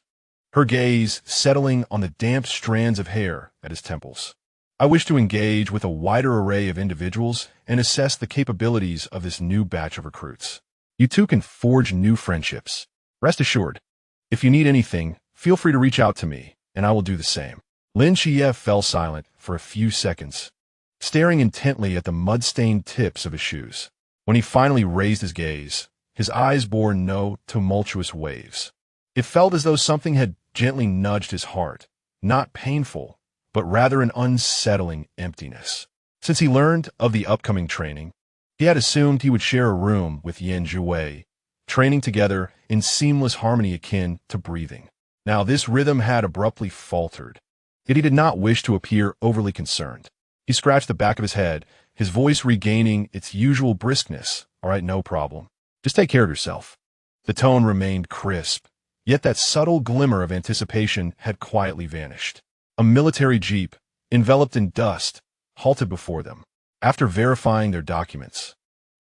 her gaze settling on the damp strands of hair at his temples. "I wish to engage with a wider array of individuals and assess the capabilities of this new batch of recruits. You two can forge new friendships. Rest assured, if you need anything, feel free to reach out to me, and I will do the same." Lin Xie fell silent for a few seconds, staring intently at the mud-stained tips of his shoes. When he finally raised his gaze, his eyes bore no tumultuous waves. It felt as though something had gently nudged his heart, not painful, but rather an unsettling emptiness. Since he learned of the upcoming training, he had assumed he would share a room with Zhiwei, training together in seamless harmony akin to breathing. Now this rhythm had abruptly faltered, yet he did not wish to appear overly concerned. He scratched the back of his head, his voice regaining its usual briskness. "All right, no problem. Just take care of yourself." The tone remained crisp, yet that subtle glimmer of anticipation had quietly vanished. A military jeep, enveloped in dust, halted before them. After verifying their documents,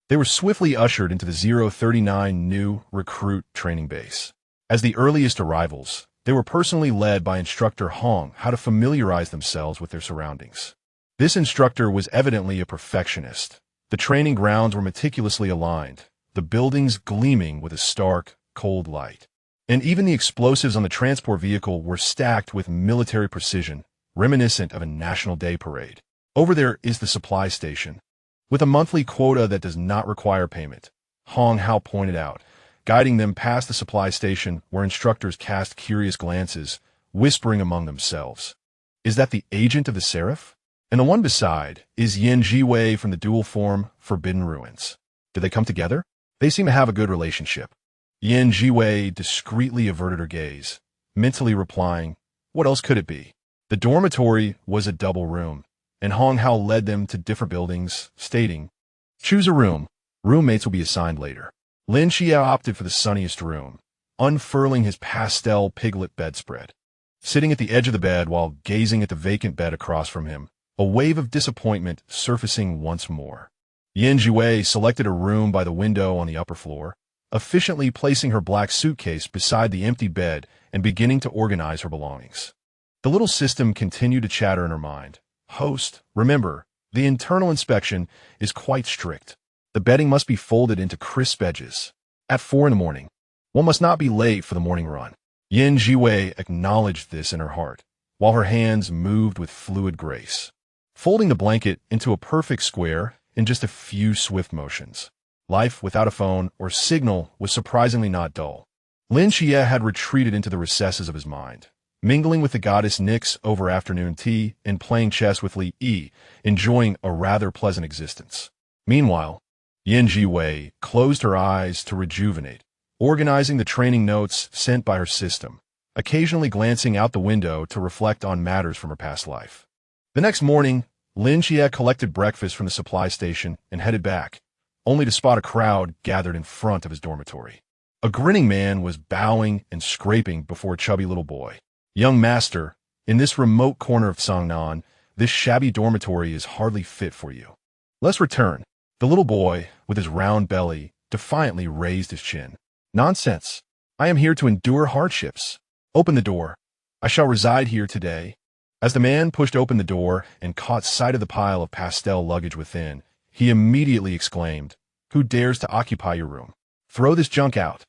they were swiftly ushered into the 039 new recruit training base. As the earliest arrivals, they were personally led by instructor Hong how to familiarize themselves with their surroundings. This instructor was evidently a perfectionist. The training grounds were meticulously aligned, the buildings gleaming with a stark, cold light. And even the explosives on the transport vehicle were stacked with military precision, reminiscent of a National Day parade. Over there is the supply station, with a monthly quota that does not require payment, Hong Hao pointed out, guiding them past the supply station where instructors cast curious glances, whispering among themselves. Is that the agent of the Seraph? And the one beside is Yin Zhiwei from the dual form Forbidden Ruins. Do they come together? They seem to have a good relationship. Yin Zhiwei discreetly averted her gaze, mentally replying, what else could it be? The dormitory was a double room, and Hong Hao led them to different buildings, stating, choose a room. Roommates will be assigned later. Lin Xia opted for the sunniest room, unfurling his pastel piglet bedspread. Sitting at the edge of the bed while gazing at the vacant bed across from him, a wave of disappointment surfacing once more. Yin Zhiwei selected a room by the window on the upper floor, efficiently placing her black suitcase beside the empty bed and beginning to organize her belongings. The little system continued to chatter in her mind. Host, remember, the internal inspection is quite strict. The bedding must be folded into crisp edges. At 4 in the morning, one must not be late for the morning run. Yin Zhiwei acknowledged this in her heart, while her hands moved with fluid grace, folding the blanket into a perfect square in just a few swift motions. Life without a phone or signal was surprisingly not dull. Lin Xia had retreated into the recesses of his mind, mingling with the goddess Nyx over afternoon tea and playing chess with Li Yi, enjoying a rather pleasant existence. Meanwhile, Yin Zhiwei closed her eyes to rejuvenate, organizing the training notes sent by her system, occasionally glancing out the window to reflect on matters from her past life. The next morning, Lin Xia collected breakfast from the supply station and headed back, only to spot a crowd gathered in front of his dormitory. A grinning man was bowing and scraping before a chubby little boy. Young master, in this remote corner of Sangnan, this shabby dormitory is hardly fit for you. Let's return. The little boy, with his round belly, defiantly raised his chin. Nonsense. I am here to endure hardships. Open the door. I shall reside here today. As the man pushed open the door and caught sight of the pile of pastel luggage within, he immediately exclaimed, who dares to occupy your room? Throw this junk out.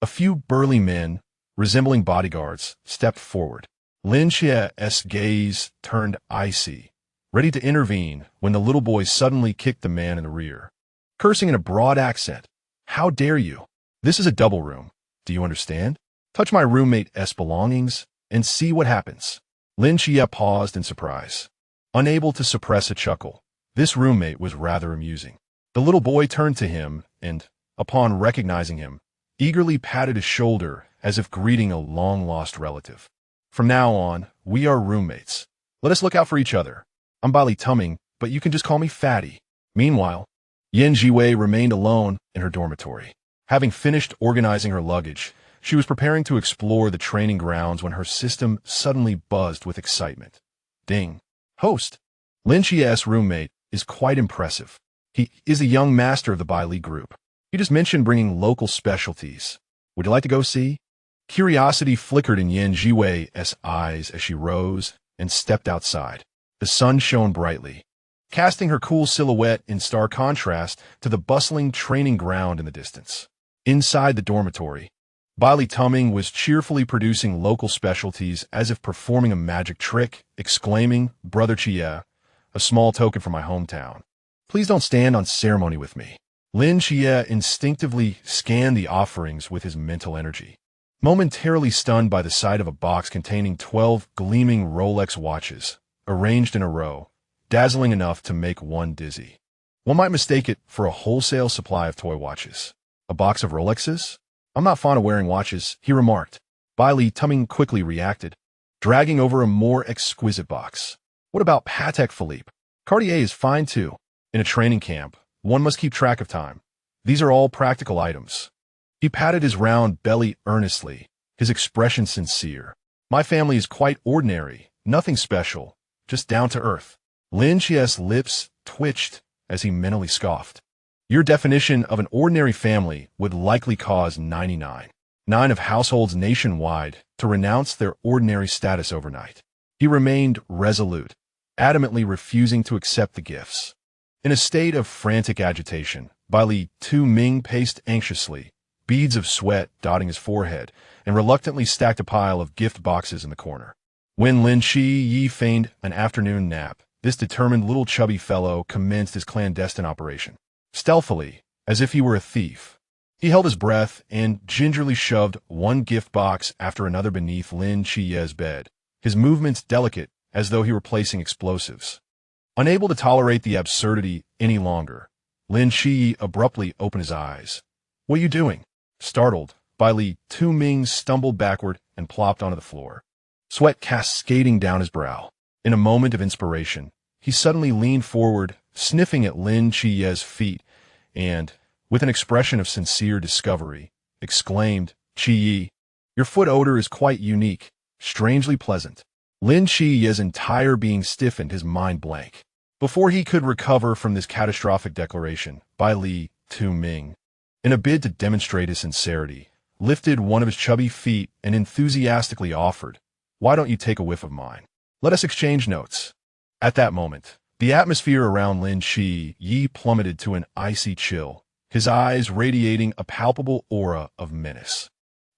A few burly men, resembling bodyguards, stepped forward. Lin Xia's gaze turned icy, ready to intervene when the little boy suddenly kicked the man in the rear, cursing in a broad accent. How dare you? This is a double room. Do you understand? Touch my roommate's belongings and see what happens. Lin Xia paused in surprise, unable to suppress a chuckle. This roommate was rather amusing. The little boy turned to him and, upon recognizing him, eagerly patted his shoulder as if greeting a long-lost relative. From now on, we are roommates. Let us look out for each other. I'm Bali Tumming, but you can just call me Fatty. Meanwhile, Yin Zhiwei remained alone in her dormitory. Having finished organizing her luggage, she was preparing to explore the training grounds when her system suddenly buzzed with excitement. Ding. Host. Lin Xia's roommate is quite impressive. He is a young master of the Beleaguered group. You just mentioned bringing local specialties. Would you like to go see? Curiosity flickered in Yin Zhiwei's eyes as she rose and stepped outside. The sun shone brightly, casting her cool silhouette in stark contrast to the bustling training ground in the distance. Inside the dormitory, Bali Tumming was cheerfully producing local specialties as if performing a magic trick, exclaiming, Brother Chia, a small token from my hometown. Please don't stand on ceremony with me. Lin Xia instinctively scanned the offerings with his mental energy, momentarily stunned by the sight of a box containing 12 gleaming Rolex watches, arranged in a row, dazzling enough to make one dizzy. One might mistake it for a wholesale supply of toy watches. A box of Rolexes? I'm not fond of wearing watches, he remarked. Bali Tumming quickly reacted, dragging over a more exquisite box. What about Patek Philippe? Cartier is fine too. In a training camp, one must keep track of time. These are all practical items. He patted his round belly earnestly, his expression sincere. My family is quite ordinary, nothing special, just down to earth. Lin Xia's lips twitched as he mentally scoffed. Your definition of an ordinary family would likely cause 99 of households nationwide to renounce their ordinary status overnight. He remained resolute, adamantly refusing to accept the gifts. In a state of frantic agitation, Bali Tumming paced anxiously, beads of sweat dotting his forehead, and reluctantly stacked a pile of gift boxes in the corner. When Lin Yi feigned an afternoon nap, this determined little chubby fellow commenced his clandestine operation. Stealthily, as if he were a thief, He held his breath and gingerly shoved one gift box after another beneath Lin Chiye's bed, his movements delicate as though he were placing explosives. Unable to tolerate the absurdity any longer, Lin Chiye abruptly opened his eyes. "What are you doing?" Startled, Bai Li Tu-Ming stumbled backward and plopped onto the floor, sweat cascading down his brow. In a moment of inspiration, he suddenly leaned forward, sniffing at Lin Chiye's feet, and, with an expression of sincere discovery, exclaimed, "Chiye, your foot odor is quite unique, strangely pleasant." Lin Chiye's entire being stiffened, his mind blank. Before he could recover from this catastrophic declaration, Bai Li Tu-Ming, in a bid to demonstrate his sincerity, lifted one of his chubby feet and enthusiastically offered, "Why don't you take a whiff of mine? Let us exchange notes." At that moment, the atmosphere around Lin Chiye plummeted to an icy chill, his eyes radiating a palpable aura of menace.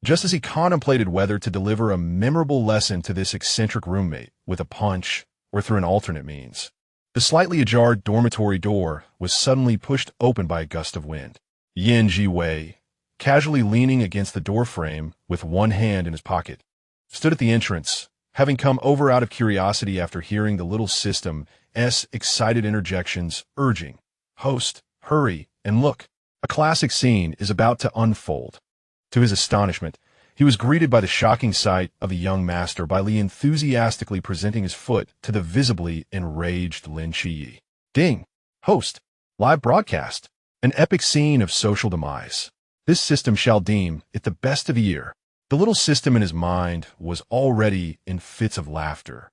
Just as he contemplated whether to deliver a memorable lesson to this eccentric roommate with a punch or through an alternate means, the slightly ajar dormitory door was suddenly pushed open by a gust of wind. Yan Zhiwei, casually leaning against the doorframe with one hand in his pocket, stood at the entrance, having come over out of curiosity after hearing the little system's excited interjections urging, "Host, hurry and look. A classic scene is about to unfold." To his astonishment, he was greeted by the shocking sight of the young master Bai Li enthusiastically presenting his foot to the visibly enraged Lin Chiye. "Ding! Host! Live broadcast! An epic scene of social demise. This system shall deem it the best of the year." The little system in his mind was already in fits of laughter.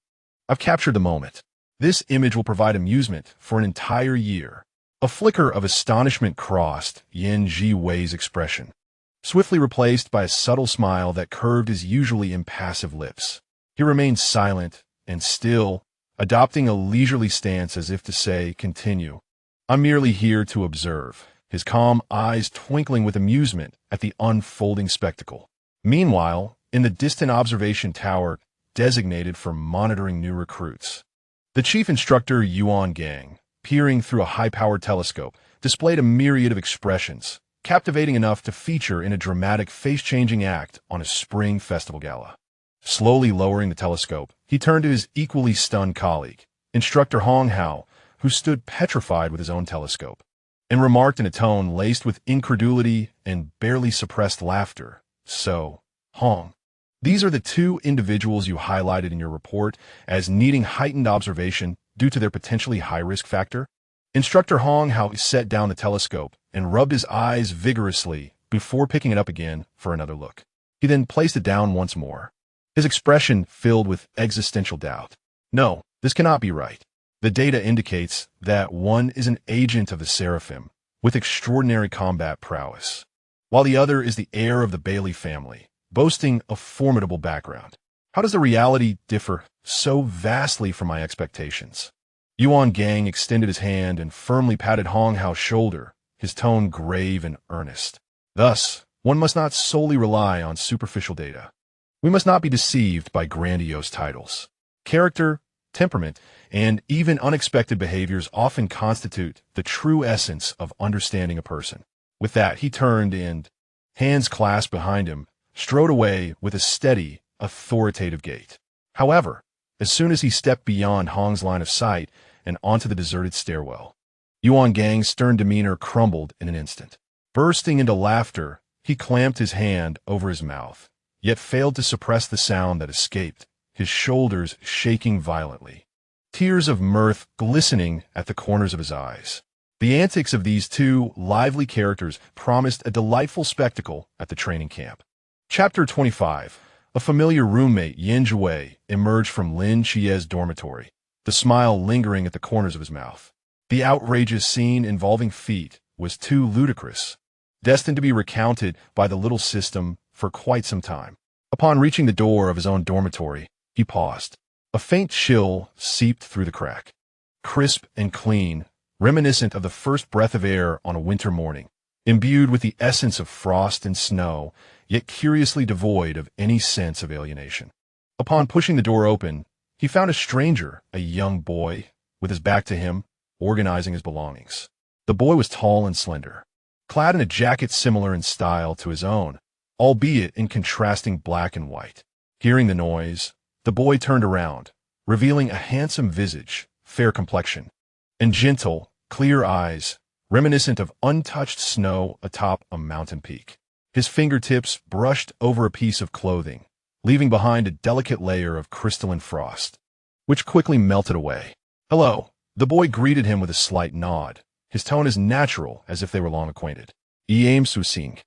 "I've captured the moment. This image will provide amusement for an entire year." A flicker of astonishment crossed Yan Zhiwei's expression, swiftly replaced by a subtle smile that curved his usually impassive lips. He remained silent and still, adopting a leisurely stance as if to say, "Continue. I'm merely here to observe," his calm eyes twinkling with amusement at the unfolding spectacle. Meanwhile, in the distant observation tower designated for monitoring new recruits, the chief instructor Yuan Gang, peering through a high-powered telescope, displayed a myriad of expressions, captivating enough to feature in a dramatic face-changing act on a spring festival gala. Slowly lowering the telescope, he turned to his equally stunned colleague, Instructor Hong Hao, who stood petrified with his own telescope, and remarked in a tone laced with incredulity and barely suppressed laughter, "So, Hong, these are the two individuals you highlighted in your report as needing heightened observation due to their potentially high-risk factor?" Instructor Hong Hao set down the telescope and rubbed his eyes vigorously before picking it up again for another look. He then placed it down once more, his expression filled with existential doubt. "No, this cannot be right. The data indicates that one is an agent of the Seraphim with extraordinary combat prowess, while the other is the heir of the Bailey family, boasting a formidable background. How does the reality differ so vastly from my expectations?" Yuan Gang extended his hand and firmly patted Hong Hao's shoulder, his tone grave and earnest. "Thus, one must not solely rely on superficial data. We must not be deceived by grandiose titles. Character, temperament, and even unexpected behaviors often constitute the true essence of understanding a person." With that, he turned and, hands clasped behind him, strode away with a steady, authoritative gait. However, as soon as he stepped beyond Hong's line of sight and onto the deserted stairwell, Yuan Gang's stern demeanor crumbled in an instant. Bursting into laughter, he clamped his hand over his mouth, yet failed to suppress the sound that escaped, his shoulders shaking violently, tears of mirth glistening at the corners of his eyes. The antics of these two lively characters promised a delightful spectacle at the training camp. Chapter 25. A familiar roommate, Yan Zhiwei, emerged from Lin Chiye's dormitory, the smile lingering at the corners of his mouth. The outrageous scene involving feet was too ludicrous, destined to be recounted by the little system for quite some time. Upon reaching the door of his own dormitory, he paused. A faint chill seeped through the crack, crisp and clean, reminiscent of the first breath of air on a winter morning, imbued with the essence of frost and snow, yet curiously devoid of any sense of alienation. Upon pushing the door open, he found a stranger, a young boy, with his back to him, organizing his belongings. The boy was tall and slender, clad in a jacket similar in style to his own, albeit in contrasting black and white. Hearing the noise, the boy turned around, revealing a handsome visage, fair complexion, and gentle, clear eyes, reminiscent of untouched snow atop a mountain peak. His fingertips brushed over a piece of clothing, leaving behind a delicate layer of crystalline frost, which quickly melted away. "Hello." The boy greeted him with a slight nod, his tone as natural as if they were long acquainted. "Yam Susing.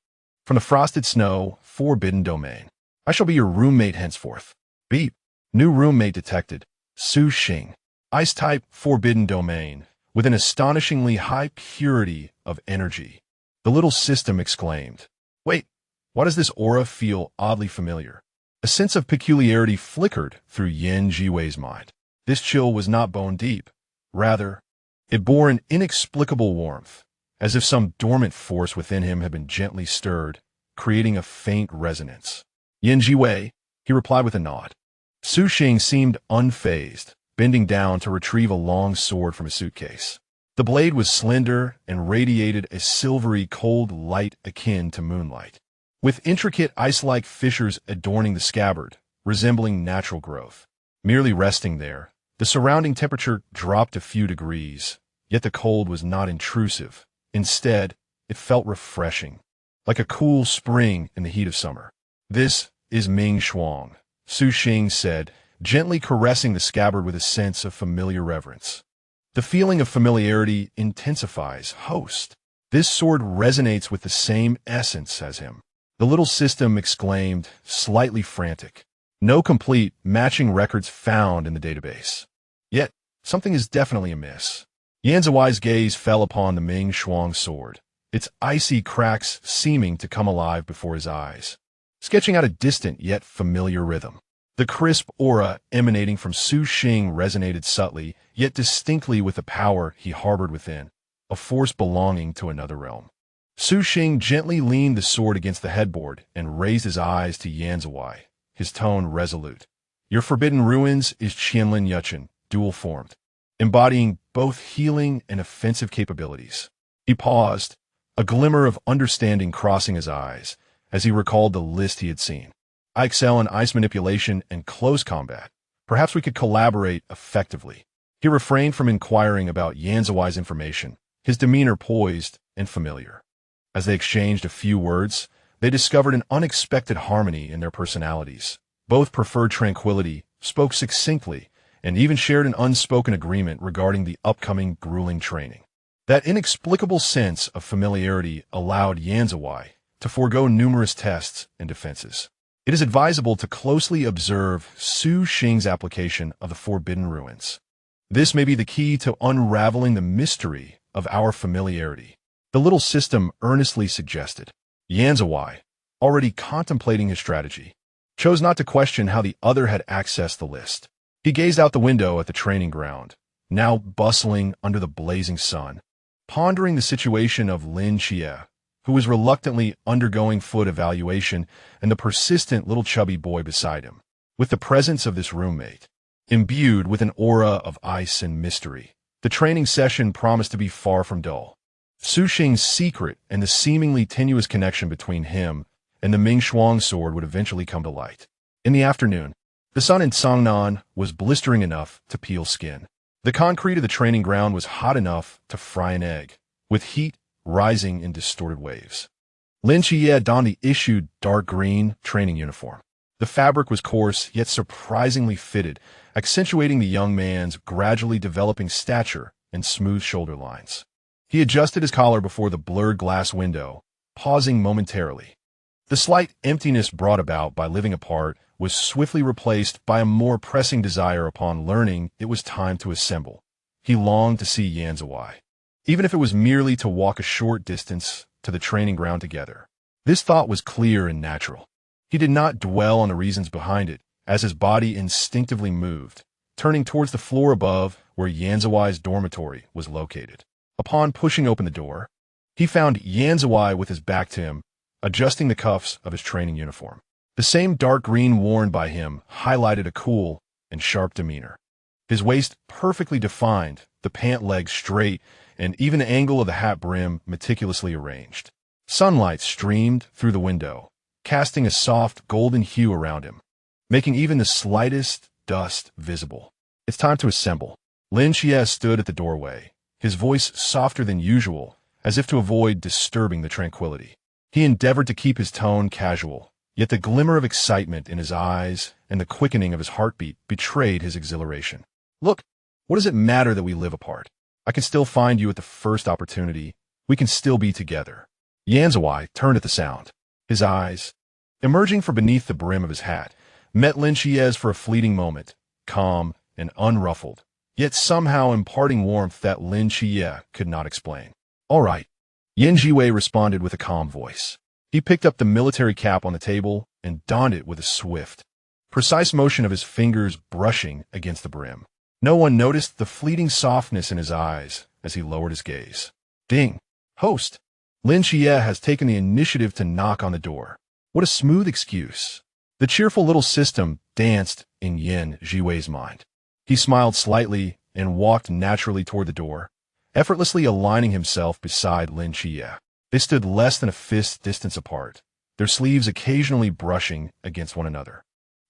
From the frosted snow, forbidden domain. I shall be your roommate henceforth." Beep. New roommate detected. Su Xing. Ice type, forbidden domain, with an astonishingly high purity of energy. The little system exclaimed. Wait, why does this aura feel oddly familiar? A sense of peculiarity flickered through Zhiwei's mind. This chill was not bone deep. Rather, it bore an inexplicable warmth, as if some dormant force within him had been gently stirred, creating a faint resonance. "Zhiwei," he replied with a nod. Su Xing seemed unfazed, bending down to retrieve a long sword from a suitcase. The blade was slender and radiated a silvery cold light akin to moonlight, with intricate ice-like fissures adorning the scabbard, resembling natural growth. Merely resting there, the surrounding temperature dropped a few degrees, yet the cold was not intrusive. Instead, it felt refreshing, like a cool spring in the heat of summer. "This is Ming Shuang," Su Xing said, gently caressing the scabbard with a sense of familiar reverence. The feeling of familiarity intensifies. "Host. This sword resonates with the same essence as him." The little system exclaimed, slightly frantic. No complete, matching records found in the database. Yet, something is definitely amiss. Yanzuai's gaze fell upon the Ming Shuang sword, its icy cracks seeming to come alive before his eyes, sketching out a distant yet familiar rhythm. The crisp aura emanating from Su Xing resonated subtly, yet distinctly with the power he harbored within, a force belonging to another realm. Su Xing gently leaned the sword against the headboard and raised his eyes to Yanzuai, his tone resolute. "Your forbidden ruins is Qianlin Yuchen, dual-formed, embodying both healing and offensive capabilities." He paused, a glimmer of understanding crossing his eyes, as he recalled the list he had seen. "I excel in ice manipulation and close combat. Perhaps we could collaborate effectively." He refrained from inquiring about Yanzuai's information, his demeanor poised and familiar. As they exchanged a few words, they discovered an unexpected harmony in their personalities. Both preferred tranquility, spoke succinctly, and even shared an unspoken agreement regarding the upcoming grueling training. That inexplicable sense of familiarity allowed Yanzuai to forego numerous tests and defenses. It is advisable to closely observe Su Xing's application of the Forbidden Ruins. This may be the key to unraveling the mystery of our familiarity, the little system earnestly suggested. Yanzuai, already contemplating his strategy, chose not to question how the other had accessed the list. He gazed out the window at the training ground, now bustling under the blazing sun, pondering the situation of Lin Xie, who was reluctantly undergoing foot evaluation, and the persistent little chubby boy beside him. With the presence of this roommate, imbued with an aura of ice and mystery, the training session promised to be far from dull. Su Xing's secret and the seemingly tenuous connection between him and the Ming Shuang sword would eventually come to light. In the afternoon, the sun in Songnan was blistering enough to peel skin. The concrete of the training ground was hot enough to fry an egg, with heat rising in distorted waves. Lin Xie donned the issued dark green training uniform. The fabric was coarse yet surprisingly fitted, accentuating the young man's gradually developing stature and smooth shoulder lines. He adjusted his collar before the blurred glass window, pausing momentarily. The slight emptiness brought about by living apart was swiftly replaced by a more pressing desire upon learning it was time to assemble. He longed to see Yanzuai, even if it was merely to walk a short distance to the training ground together. This thought was clear and natural. He did not dwell on the reasons behind it, as his body instinctively moved, turning towards the floor above where Yanzuai's dormitory was located. Upon pushing open the door, he found Yanzuai with his back to him, adjusting the cuffs of his training uniform. The same dark green worn by him highlighted a cool and sharp demeanor. His waist perfectly defined, the pant leg straight, and even the angle of the hat brim meticulously arranged. Sunlight streamed through the window, casting a soft golden hue around him, making even the slightest dust visible. It's time to assemble. Lin Xie stood at the doorway, his voice softer than usual, as if to avoid disturbing the tranquility. He endeavored to keep his tone casual, yet the glimmer of excitement in his eyes and the quickening of his heartbeat betrayed his exhilaration. Look, what does it matter that we live apart? I can still find you at the first opportunity. We can still be together. Zhiwei turned at the sound. His eyes, emerging from beneath the brim of his hat, met Lin Xie's for a fleeting moment, calm and unruffled, yet somehow imparting warmth that Lin Xie could not explain. All right, Zhiwei responded with a calm voice. He picked up the military cap on the table and donned it with a swift, precise motion of his fingers brushing against the brim. No one noticed the fleeting softness in his eyes as he lowered his gaze. Ding! Host! Lin Xie has taken the initiative to knock on the door. What a smooth excuse. The cheerful little system danced in Zhiwei's mind. He smiled slightly and walked naturally toward the door, effortlessly aligning himself beside Lin Xie. They stood less than a fist's distance apart, their sleeves occasionally brushing against one another.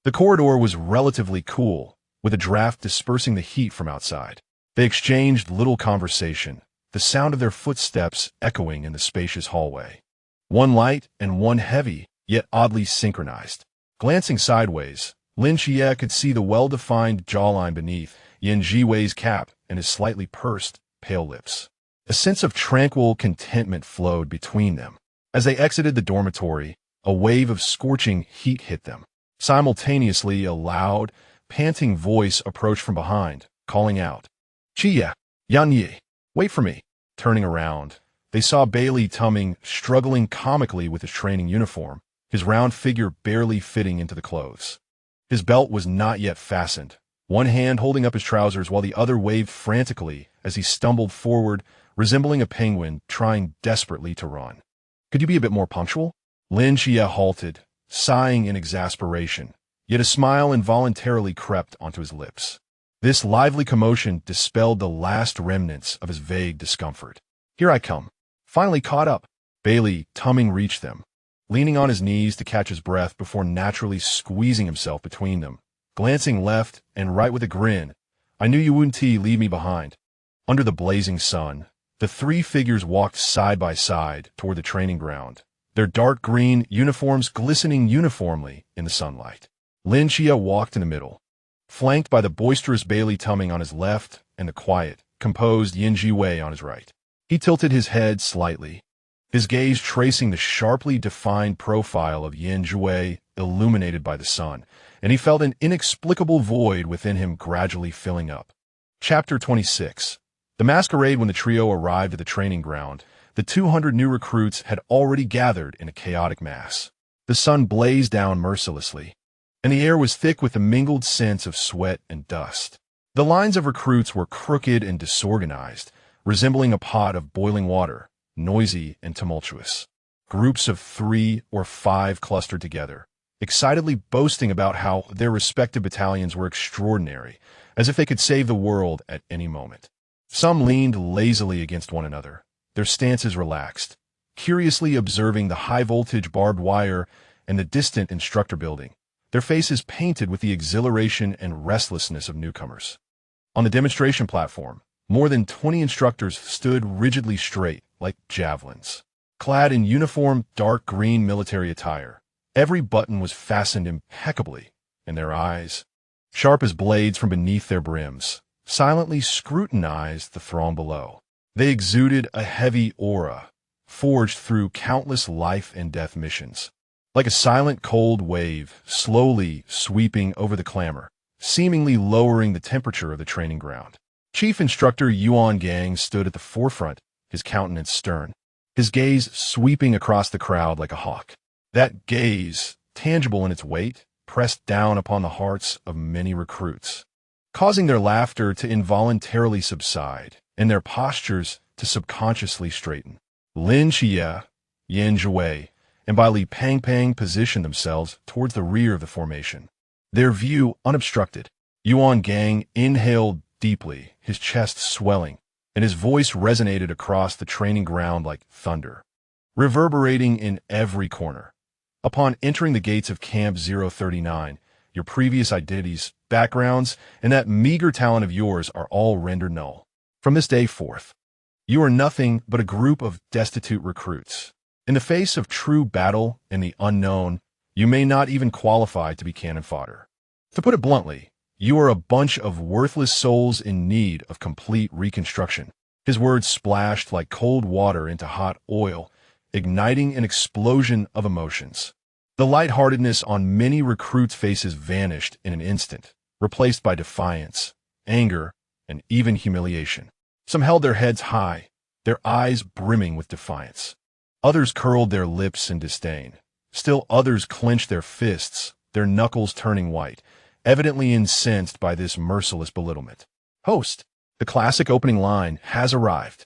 The corridor was relatively cool, with a draft dispersing the heat from outside. They exchanged little conversation, the sound of their footsteps echoing in the spacious hallway. One light and one heavy, yet oddly synchronized. Glancing sideways, Lin Xie could see the well-defined jawline beneath Zhiwei's cap and his slightly pursed, pale lips. A sense of tranquil contentment flowed between them. As they exited the dormitory, a wave of scorching heat hit them. Simultaneously, a loud, panting voice approached from behind, calling out, "Xie, Yan, wait for me." Turning around, they saw Bailey Tumming struggling comically with his training uniform, his round figure barely fitting into the clothes. His belt was not yet fastened, one hand holding up his trousers while the other waved frantically as he stumbled forward, resembling a penguin trying desperately to run. "Could you be a bit more punctual?" Lin Xie halted, sighing in exasperation, yet a smile involuntarily crept onto his lips. This lively commotion dispelled the last remnants of his vague discomfort. "Here I come." Finally caught up, Bailey Tumming reached them, leaning on his knees to catch his breath before naturally squeezing himself between them, glancing left and right with a grin. "I knew you wouldn't leave me behind." Under the blazing sun, the three figures walked side by side toward the training ground, their dark green uniforms glistening uniformly in the sunlight. Lin Xie walked in the middle, flanked by the boisterous Bailey Tumming on his left and the quiet, composed Zhiwei on his right. He tilted his head slightly, his gaze tracing the sharply defined profile of Zhiwei illuminated by the sun, and he felt an inexplicable void within him gradually filling up. Chapter 26. The masquerade. When the trio arrived at the training ground, the 200 new recruits had already gathered in a chaotic mass. The sun blazed down mercilessly, and the air was thick with a mingled sense of sweat and dust. The lines of recruits were crooked and disorganized, resembling a pot of boiling water, noisy and tumultuous. Groups of 3 or 5 clustered together, excitedly boasting about how their respective battalions were extraordinary, as if they could save the world at any moment. Some leaned lazily against one another, their stances relaxed, curiously observing the high-voltage barbed wire and the distant instructor building, their faces painted with the exhilaration and restlessness of newcomers. On the demonstration platform, more than 20 instructors stood rigidly straight, like javelins. Clad in uniform dark green military attire, every button was fastened impeccably, and their eyes, sharp as blades from beneath their brims, silently scrutinized the throng below. They exuded a heavy aura, forged through countless life and death missions. Like a silent cold wave, slowly sweeping over the clamor, seemingly lowering the temperature of the training ground. Chief Instructor Yuan Gang stood at the forefront, his countenance stern, his gaze sweeping across the crowd like a hawk. That gaze, tangible in its weight, pressed down upon the hearts of many recruits, causing their laughter to involuntarily subside and their postures to subconsciously straighten. Lin Xie, Zhiwei, and Bai Li Pang positioned themselves towards the rear of the formation, their view unobstructed. Yuan Gang inhaled deeply, his chest swelling, and his voice resonated across the training ground like thunder, reverberating in every corner. Upon entering the gates of Camp 039, your previous identities, backgrounds, and that meager talent of yours are all rendered null. From this day forth, you are nothing but a group of destitute recruits. In the face of true battle and the unknown, you may not even qualify to be cannon fodder. To put it bluntly, you are a bunch of worthless souls in need of complete reconstruction. His words splashed like cold water into hot oil, igniting an explosion of emotions. The lightheartedness on many recruits' faces vanished in an instant, replaced by defiance, anger, and even humiliation. Some held their heads high, their eyes brimming with defiance. Others curled their lips in disdain. Still others clenched their fists, their knuckles turning white, evidently incensed by this merciless belittlement. Host, the classic opening line has arrived.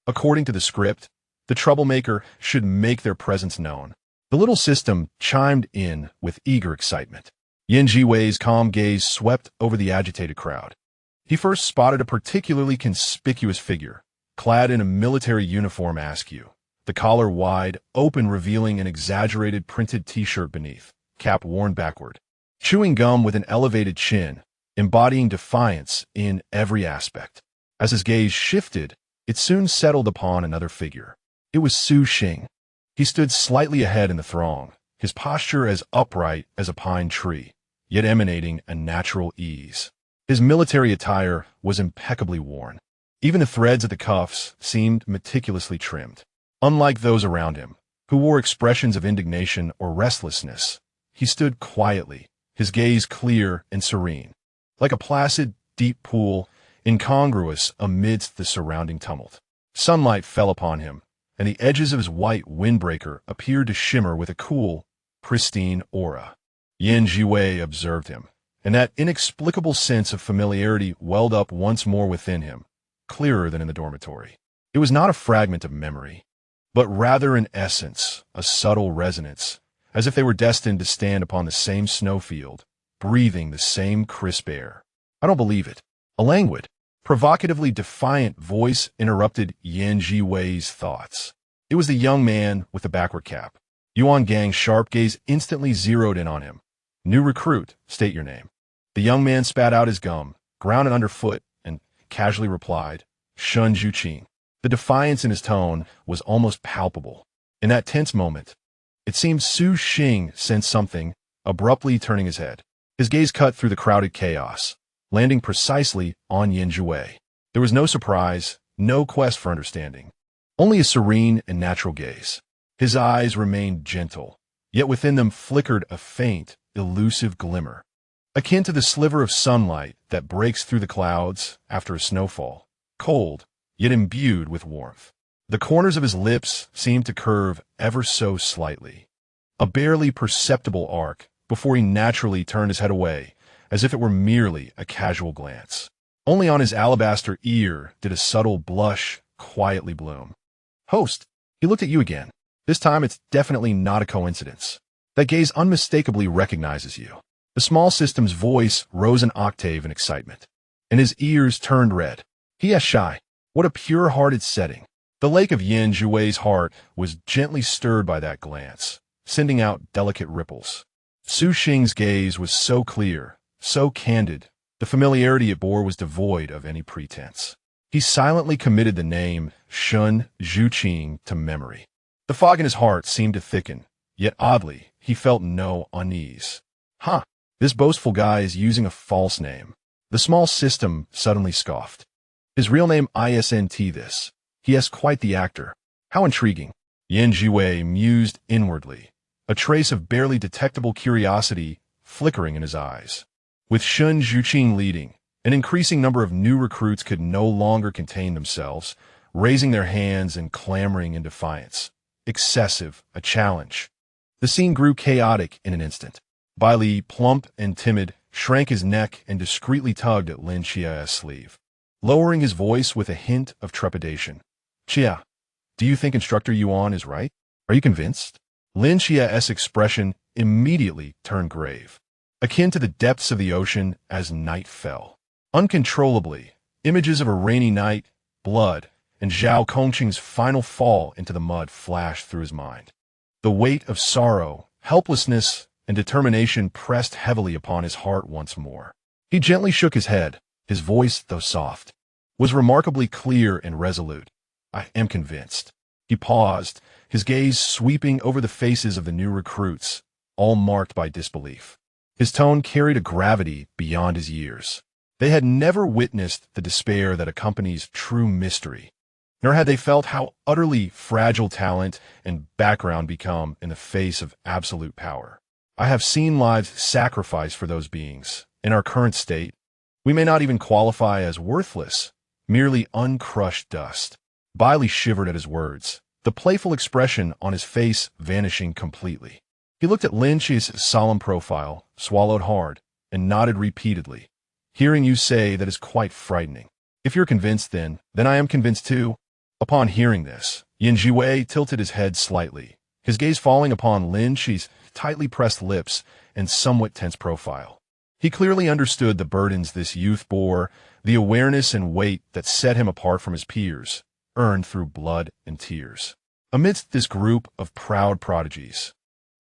According to the script, the troublemaker should make their presence known. The little system chimed in with eager excitement. Zhiwei's calm gaze swept over the agitated crowd. He first spotted a particularly conspicuous figure, clad in a military uniform askew, the collar wide, open, revealing an exaggerated printed t-shirt beneath, cap worn backward. Chewing gum with an elevated chin, embodying defiance in every aspect. As his gaze shifted, it soon settled upon another figure. It was Su Xing. He stood slightly ahead in the throng, his posture as upright as a pine tree, yet emanating a natural ease. His military attire was impeccably worn. Even the threads at the cuffs seemed meticulously trimmed. Unlike those around him, who wore expressions of indignation or restlessness, he stood quietly, his gaze clear and serene, like a placid, deep pool, incongruous amidst the surrounding tumult. Sunlight fell upon him, and the edges of his white windbreaker appeared to shimmer with a cool, pristine aura. Zhiwei observed him, and that inexplicable sense of familiarity welled up once more within him, clearer than in the dormitory. It was not a fragment of memory, but rather an essence, a subtle resonance, as if they were destined to stand upon the same snowfield, breathing the same crisp air. I don't believe it. A languid, provocatively defiant voice interrupted Zhiwei's thoughts. It was the young man with the backward cap. Yuan Gang's sharp gaze instantly zeroed in on him. New recruit, state your name. The young man spat out his gum, ground it underfoot, and casually replied, Shun Zhuqing. The defiance in his tone was almost palpable. In that tense moment, it seemed Su Xing sensed something, abruptly turning his head. His gaze cut through the crowded chaos, landing precisely on Zhiwei. There was no surprise, no quest for understanding, only a serene and natural gaze. His eyes remained gentle, yet within them flickered a faint, elusive glimmer, akin to the sliver of sunlight that breaks through the clouds after a snowfall, cold, yet imbued with warmth. The corners of his lips seemed to curve ever so slightly, a barely perceptible arc, before he naturally turned his head away, as if it were merely a casual glance. Only on his alabaster ear did a subtle blush quietly bloom. Host, he looked at you again. This time it's definitely not a coincidence. That gaze unmistakably recognizes you. The small system's voice rose an octave in excitement, and his ears turned red. He asked shy, what a pure-hearted setting. The lake of Zhiwei's heart was gently stirred by that glance, sending out delicate ripples. Su Xing's gaze was so clear, so candid, the familiarity it bore was devoid of any pretense. He silently committed the name Shun Zhuqing to memory. The fog in his heart seemed to thicken, yet oddly, he felt no unease. This boastful guy is using a false name. The small system suddenly scoffed. His real name isn't this. He has quite the actor. How intriguing. Zhiwei mused inwardly, a trace of barely detectable curiosity flickering in his eyes. With Shun Zhuqing leading, an increasing number of new recruits could no longer contain themselves, raising their hands and clamoring in defiance. Excessive, a challenge. The scene grew chaotic in an instant. Bai Li, plump and timid, shrank his neck and discreetly tugged at Lin Qia's sleeve, lowering his voice with a hint of trepidation. Qia, do you think Instructor Yuan is right? Are you convinced? Lin Qia's expression immediately turned grave, akin to the depths of the ocean as night fell. Uncontrollably, images of a rainy night, blood, and Zhao Kongqing's final fall into the mud flashed through his mind. The weight of sorrow, helplessness, and determination pressed heavily upon his heart once more. He gently shook his head. His voice, though soft, was remarkably clear and resolute. "I am convinced." He paused, his gaze sweeping over the faces of the new recruits, all marked by disbelief. His tone carried a gravity beyond his years. They had never witnessed the despair that accompanies true mystery, nor had they felt how utterly fragile talent and background become in the face of absolute power. "I have seen lives sacrificed for those beings. In our current state, we may not even qualify as worthless, merely uncrushed dust." Bailey shivered at his words, the playful expression on his face vanishing completely. He looked at Lin Chi's solemn profile, swallowed hard, and nodded repeatedly. "Hearing you say that is quite frightening. If you're convinced, then I am convinced too." Upon hearing this, Zhiwei tilted his head slightly, his gaze falling upon Lin Chi's tightly pressed lips and somewhat tense profile. He clearly understood the burdens this youth bore, the awareness and weight that set him apart from his peers, earned through blood and tears. Amidst this group of proud prodigies,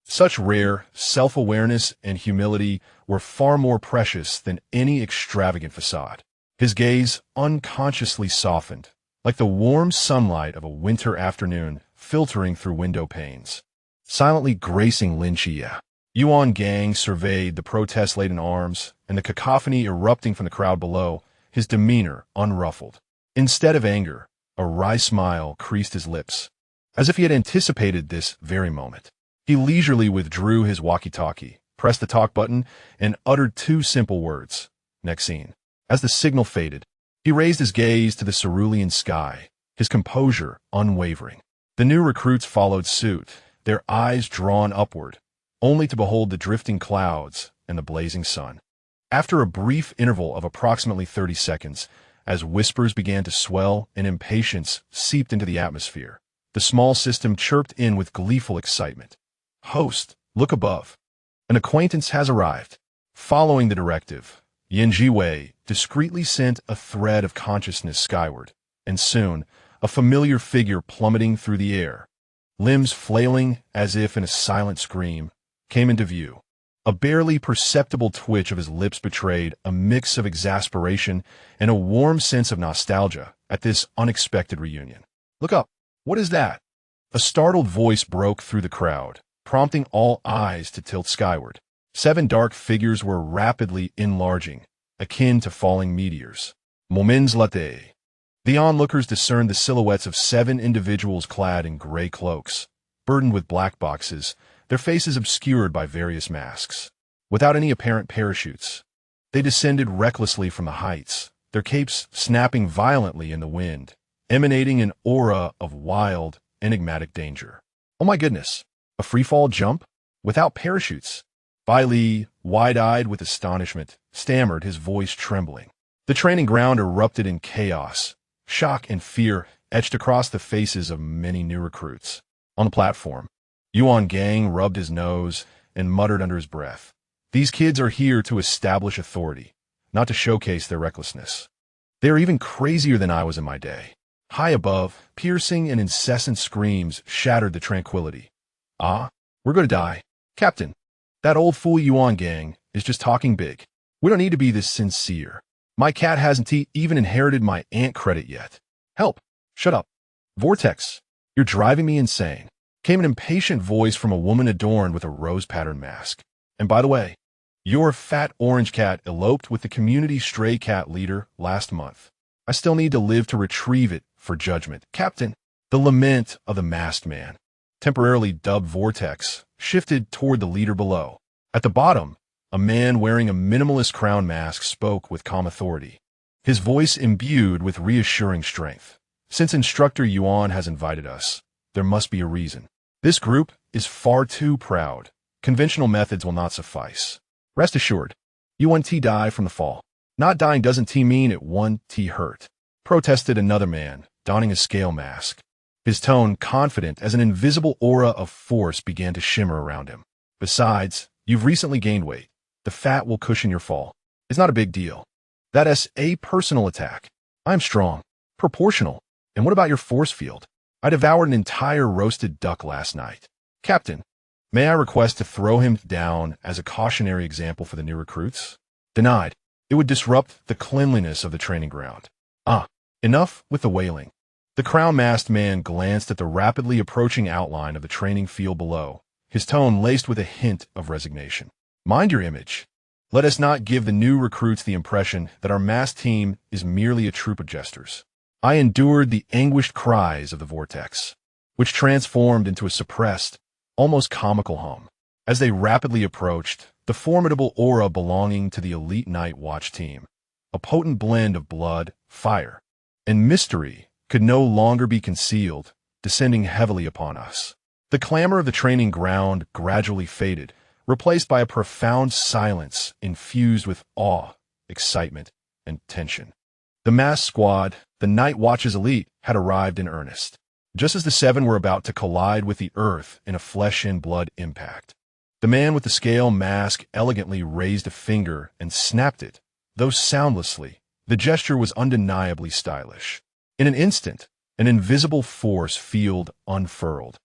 such rare self-awareness and humility were far more precious than any extravagant facade. His gaze unconsciously softened, like the warm sunlight of a winter afternoon filtering through window panes, silently gracing Lin Chia. Yuan Gang surveyed the protest-laden arms and the cacophony erupting from the crowd below, his demeanor unruffled. Instead of anger, a wry smile creased his lips, as if he had anticipated this very moment. He leisurely withdrew his walkie-talkie, pressed the talk button, and uttered two simple words. "Next scene." As the signal faded, he raised his gaze to the cerulean sky, his composure unwavering. The new recruits followed suit, their eyes drawn upward, only to behold the drifting clouds and the blazing sun. After a brief interval of approximately 30 seconds, as whispers began to swell and impatience seeped into the atmosphere, the small system chirped in with gleeful excitement. "Host, look above. An acquaintance has arrived." Following the directive, Zhiwei discreetly sent a thread of consciousness skyward, and soon, a familiar figure plummeting through the air, limbs flailing as if in a silent scream, came into view. A barely perceptible twitch of his lips betrayed a mix of exasperation and a warm sense of nostalgia at this unexpected reunion. "Look up. What is that?" A startled voice broke through the crowd, prompting all eyes to tilt skyward. 7 dark figures were rapidly enlarging, akin to falling meteors. Moments later, the onlookers discerned the silhouettes of 7 individuals clad in gray cloaks, burdened with black boxes, their faces obscured by various masks. Without any apparent parachutes, they descended recklessly from the heights, their capes snapping violently in the wind, emanating an aura of wild, enigmatic danger. "Oh my goodness, a free-fall jump? Without parachutes?" Bailey, wide-eyed with astonishment, stammered, his voice trembling. The training ground erupted in chaos. Shock and fear etched across the faces of many new recruits. On the platform, Yuan Gang rubbed his nose and muttered under his breath. "These kids are here to establish authority, not to showcase their recklessness. They are even crazier than I was in my day." High above, piercing and incessant screams shattered the tranquility. "Ah, we're going to die. Captain, that old fool Yuan Gang is just talking big. We don't need to be this sincere. My cat hasn't even inherited my ant credit yet. Help! Shut up. Vortex, you're driving me insane," came an impatient voice from a woman adorned with a rose-patterned mask. "And by the way, your fat orange cat eloped with the community stray cat leader last month. I still need to live to retrieve it for judgment." Captain, the lament of the masked man, temporarily dubbed Vortex, shifted toward the leader below. At the bottom, a man wearing a minimalist crown mask spoke with calm authority, his voice imbued with reassuring strength. "Since Instructor Yuan has invited us, there must be a reason. This group is far too proud. Conventional methods will not suffice. Rest assured, you 1T die from the fall. Not dying doesn't mean it 1T hurt," protested another man, donning a scale mask, his tone confident as an invisible aura of force began to shimmer around him. "Besides, you've recently gained weight. The fat will cushion your fall. It's not a big deal. That's a personal attack. I'm strong. proportional. And what about your force field? I devoured an entire roasted duck last night. Captain, may I request to throw him down as a cautionary example for the new recruits? Denied. It would disrupt the cleanliness of the training ground. Enough with the wailing. The crown-masked man glanced at the rapidly approaching outline of the training field below, his tone laced with a hint of resignation. Mind your image. Let us not give the new recruits the impression that our masked team is merely a troop of jesters. I endured the anguished cries of the vortex, which transformed into a suppressed, almost comical hum. As they rapidly approached, the formidable aura belonging to the elite night watch team, a potent blend of blood, fire, and mystery, could no longer be concealed, descending heavily upon us. The clamor of the training ground gradually faded, replaced by a profound silence infused with awe, excitement, and tension. The masked squad, the Night Watch's elite, had arrived in earnest. Just as the seven were about to collide with the earth in a flesh-and-blood impact, the man with the scale mask elegantly raised a finger and snapped it, though soundlessly. The gesture was undeniably stylish. In an instant, an invisible force field unfurled,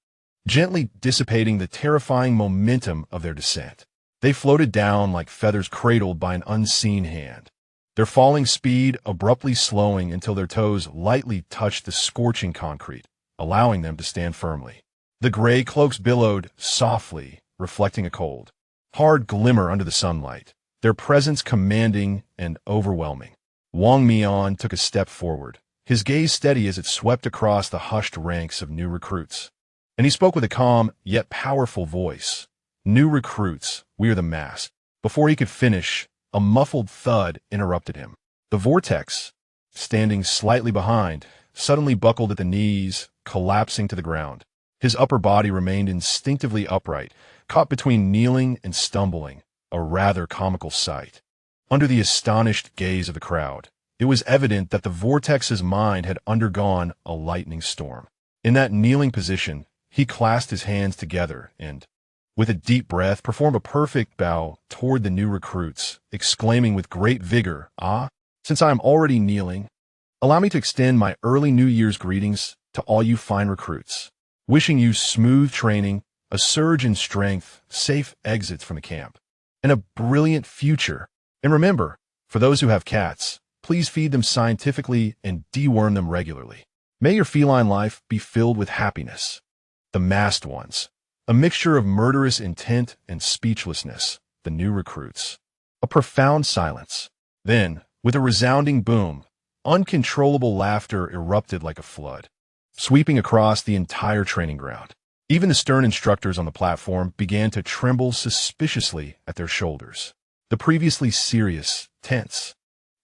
gently dissipating the terrifying momentum of their descent. They floated down like feathers cradled by an unseen hand, their falling speed abruptly slowing until their toes lightly touched the scorching concrete, allowing them to stand firmly. The gray cloaks billowed softly, reflecting a cold, hard glimmer under the sunlight, their presence commanding and overwhelming. Wang Mian took a step forward, his gaze steady as it swept across the hushed ranks of new recruits. And he spoke with a calm, yet powerful voice. New recruits, we are the mask. Before he could finish, a muffled thud interrupted him. The vortex, standing slightly behind, suddenly buckled at the knees, collapsing to the ground. His upper body remained instinctively upright, caught between kneeling and stumbling, a rather comical sight. Under the astonished gaze of the crowd, it was evident that the vortex's mind had undergone a lightning storm. In that kneeling position, he clasped his hands together and, with a deep breath, performed a perfect bow toward the new recruits, exclaiming with great vigor, since I am already kneeling, allow me to extend my early New Year's greetings to all you fine recruits, wishing you smooth training, a surge in strength, safe exits from the camp, and a brilliant future. And remember, for those who have cats, please feed them scientifically and deworm them regularly. May your feline life be filled with happiness. The masked ones, a mixture of murderous intent and speechlessness, the new recruits. A profound silence. Then, with a resounding boom, uncontrollable laughter erupted like a flood, sweeping across the entire training ground. Even the stern instructors on the platform began to tremble suspiciously at their shoulders. The previously serious, tense,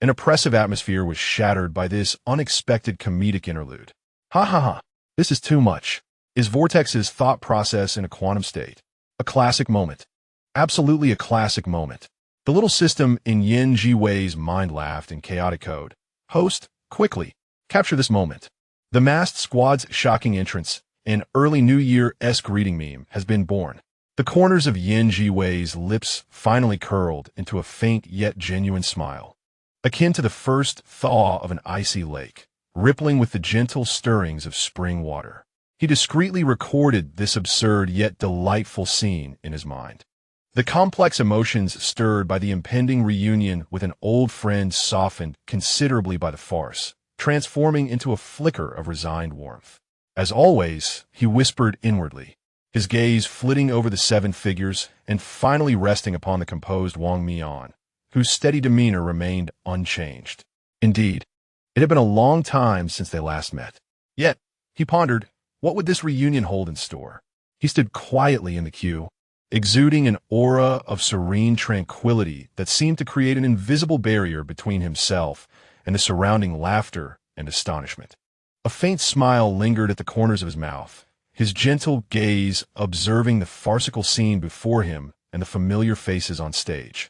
and oppressive atmosphere was shattered by this unexpected comedic interlude. Ha ha ha, this is too much. Is Vortex's thought process in a quantum state? A classic moment. Absolutely a classic moment. The little system in Yin Zhiwei's mind laughed in chaotic code. Host, quickly, capture this moment. The masked squad's shocking entrance, an early New Year-esque greeting meme, has been born. The corners of Yin Zhiwei's lips finally curled into a faint yet genuine smile, akin to the first thaw of an icy lake, rippling with the gentle stirrings of spring water. He discreetly recorded this absurd yet delightful scene in his mind. The complex emotions stirred by the impending reunion with an old friend softened considerably by the farce, transforming into a flicker of resigned warmth. As always, he whispered inwardly, his gaze flitting over the seven figures and finally resting upon the composed Wang Mian, whose steady demeanor remained unchanged. Indeed, it had been a long time since they last met. Yet, he pondered, what would this reunion hold in store? He stood quietly in the queue, exuding an aura of serene tranquility that seemed to create an invisible barrier between himself and the surrounding laughter and astonishment. A faint smile lingered at the corners of his mouth, his gentle gaze observing the farcical scene before him and the familiar faces on stage,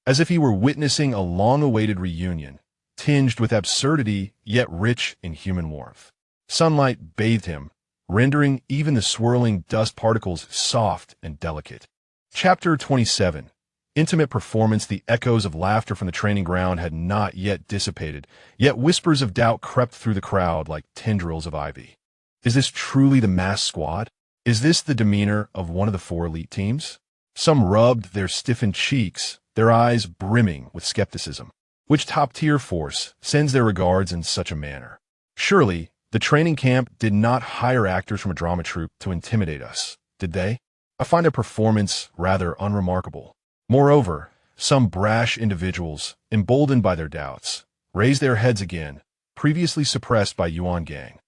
as if he were witnessing a long-awaited reunion, tinged with absurdity yet rich in human warmth. Sunlight bathed him, rendering even the swirling dust particles soft and delicate. Chapter 27. intimate performance. The echoes of laughter from the training ground had not yet dissipated, yet whispers of doubt crept through the crowd like tendrils of ivy. Is this truly the masked squad? Is this the demeanor of one of the 4 elite teams? Some rubbed their stiffened cheeks, their eyes brimming with skepticism. Which top-tier force sends their regards in such a manner? Surely, the training camp did not hire actors from a drama troupe to intimidate us, did they? I find their performance rather unremarkable. Moreover, some brash individuals, emboldened by their doubts, raised their heads again, previously suppressed by Yuan Gang,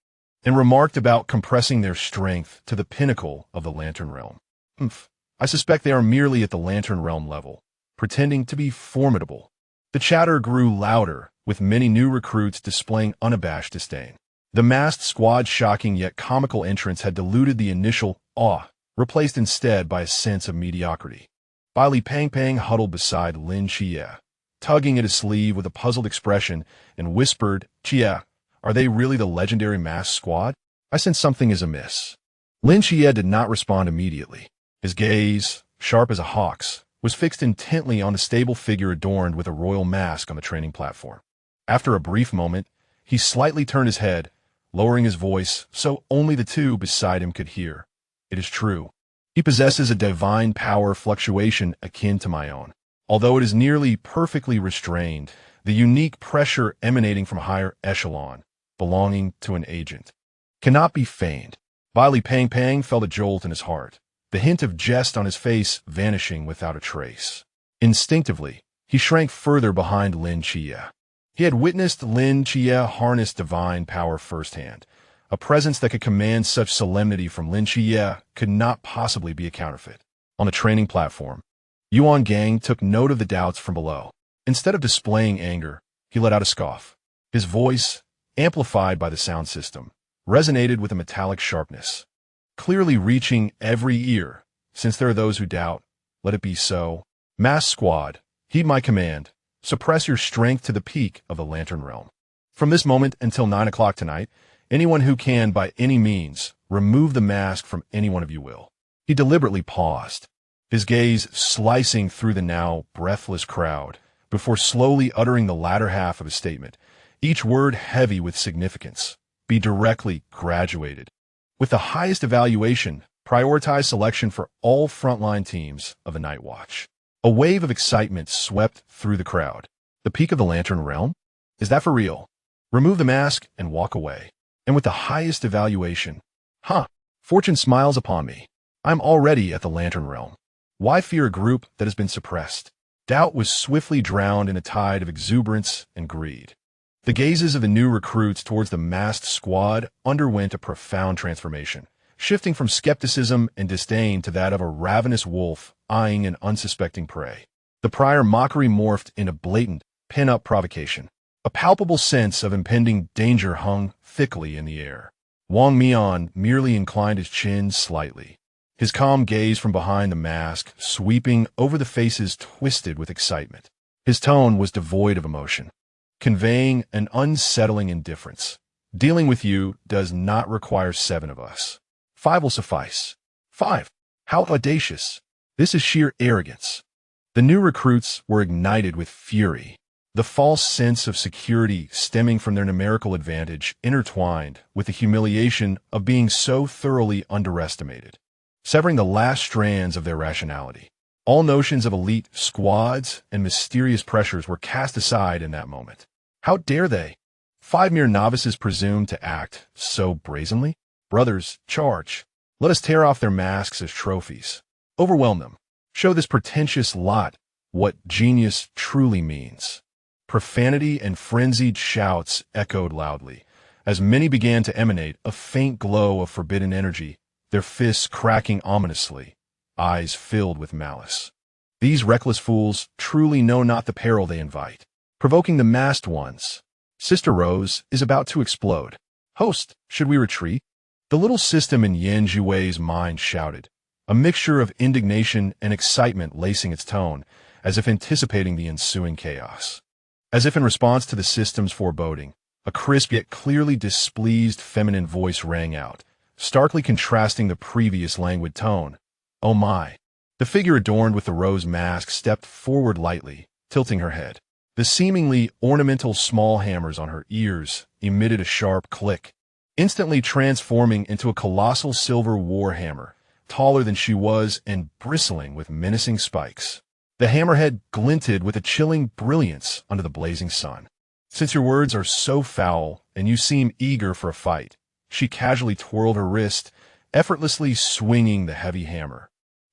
and remarked about compressing their strength to the pinnacle of the Lantern Realm. I suspect they are merely at the Lantern Realm level, pretending to be formidable. The chatter grew louder, with many new recruits displaying unabashed disdain. The masked squad's shocking yet comical entrance had diluted the initial awe, replaced instead by a sense of mediocrity. Li Pang huddled beside Lin Chia, tugging at his sleeve with a puzzled expression, and whispered, "Chia, are they really the legendary masked squad? I sense something is amiss." Lin Chia did not respond immediately. His gaze, sharp as a hawk's, was fixed intently on the stable figure adorned with a royal mask on the training platform. After a brief moment, he slightly turned his head, lowering his voice so only the 2 beside him could hear. "It is true. He possesses a divine power fluctuation akin to my own. Although it is nearly perfectly restrained, the unique pressure emanating from a higher echelon, belonging to an agent, cannot be feigned." Li Pang felt a jolt in his heart, the hint of jest on his face vanishing without a trace. Instinctively, he shrank further behind Lin Chia. He had witnessed Lin Chia harness divine power firsthand. A presence that could command such solemnity from Lin Chia could not possibly be a counterfeit. On the training platform, Yuan Gang took note of the doubts from below. Instead of displaying anger, he let out a scoff. His voice, amplified by the sound system, resonated with a metallic sharpness, clearly reaching every ear. "Since there are those who doubt, let it be so. Masked Squad, heed my command. Suppress your strength to the peak of the Lantern Realm. From this moment until 9 o'clock tonight, anyone who can by any means remove the mask from any one of you will." He deliberately paused, his gaze slicing through the now breathless crowd, before slowly uttering the latter half of his statement, each word heavy with significance. "Be directly graduated. With the highest evaluation, prioritize selection for all frontline teams of the Night Watch." A wave of excitement swept through the crowd. The peak of the Lantern Realm? Is that for real? Remove the mask and walk away. And with the highest evaluation. Fortune smiles upon me. I'm already at the Lantern Realm. Why fear a group that has been suppressed? Doubt was swiftly drowned in a tide of exuberance and greed. The gazes of the new recruits towards the masked squad underwent a profound transformation, shifting from skepticism and disdain to that of a ravenous wolf eyeing an unsuspecting prey. The prior mockery morphed into blatant, pin-up provocation. A palpable sense of impending danger hung thickly in the air. Wang Mian merely inclined his chin slightly, his calm gaze from behind the mask sweeping over the faces twisted with excitement. His tone was devoid of emotion, conveying an unsettling indifference. "Dealing with you does not require 7 of us. 5 will suffice." 5? How audacious! This is sheer arrogance. The new recruits were ignited with fury. The false sense of security stemming from their numerical advantage intertwined with the humiliation of being so thoroughly underestimated, severing the last strands of their rationality. All notions of elite squads and mysterious pressures were cast aside in that moment. How dare they? 5 mere novices presume to act so brazenly? Brothers, charge. Let us tear off their masks as trophies. Overwhelm them. Show this pretentious lot what genius truly means. Profanity and frenzied shouts echoed loudly, as many began to emanate a faint glow of forbidden energy, their fists cracking ominously, eyes filled with malice. These reckless fools truly know not the peril they invite, provoking the masked ones. Sister Rose is about to explode. "Host, should we retreat?" The little system in Yan Zhiwei's mind shouted, a mixture of indignation and excitement lacing its tone, as if anticipating the ensuing chaos. As if in response to the system's foreboding, a crisp yet clearly displeased feminine voice rang out, starkly contrasting the previous languid tone. "Oh my!" The figure adorned with the rose mask stepped forward lightly, tilting her head. The seemingly ornamental small hammers on her ears emitted a sharp click, instantly transforming into a colossal silver war hammer, taller than she was and bristling with menacing spikes. The hammerhead glinted with a chilling brilliance under the blazing sun. "Since your words are so foul and you seem eager for a fight," she casually twirled her wrist, effortlessly swinging the heavy hammer,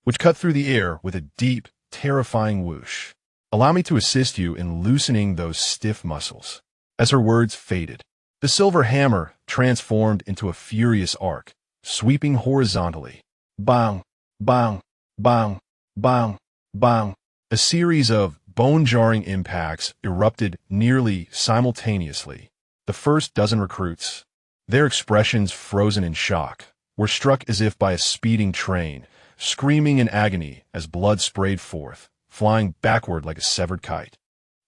which cut through the air with a deep, terrifying whoosh. "Allow me to assist you in loosening those stiff muscles." As her words faded, the silver hammer transformed into a furious arc, sweeping horizontally. Bang, bang, bang, bang, bang. A series of bone-jarring impacts erupted nearly simultaneously. The first dozen recruits, their expressions frozen in shock, were struck as if by a speeding train, screaming in agony as blood sprayed forth, flying backward like a severed kite,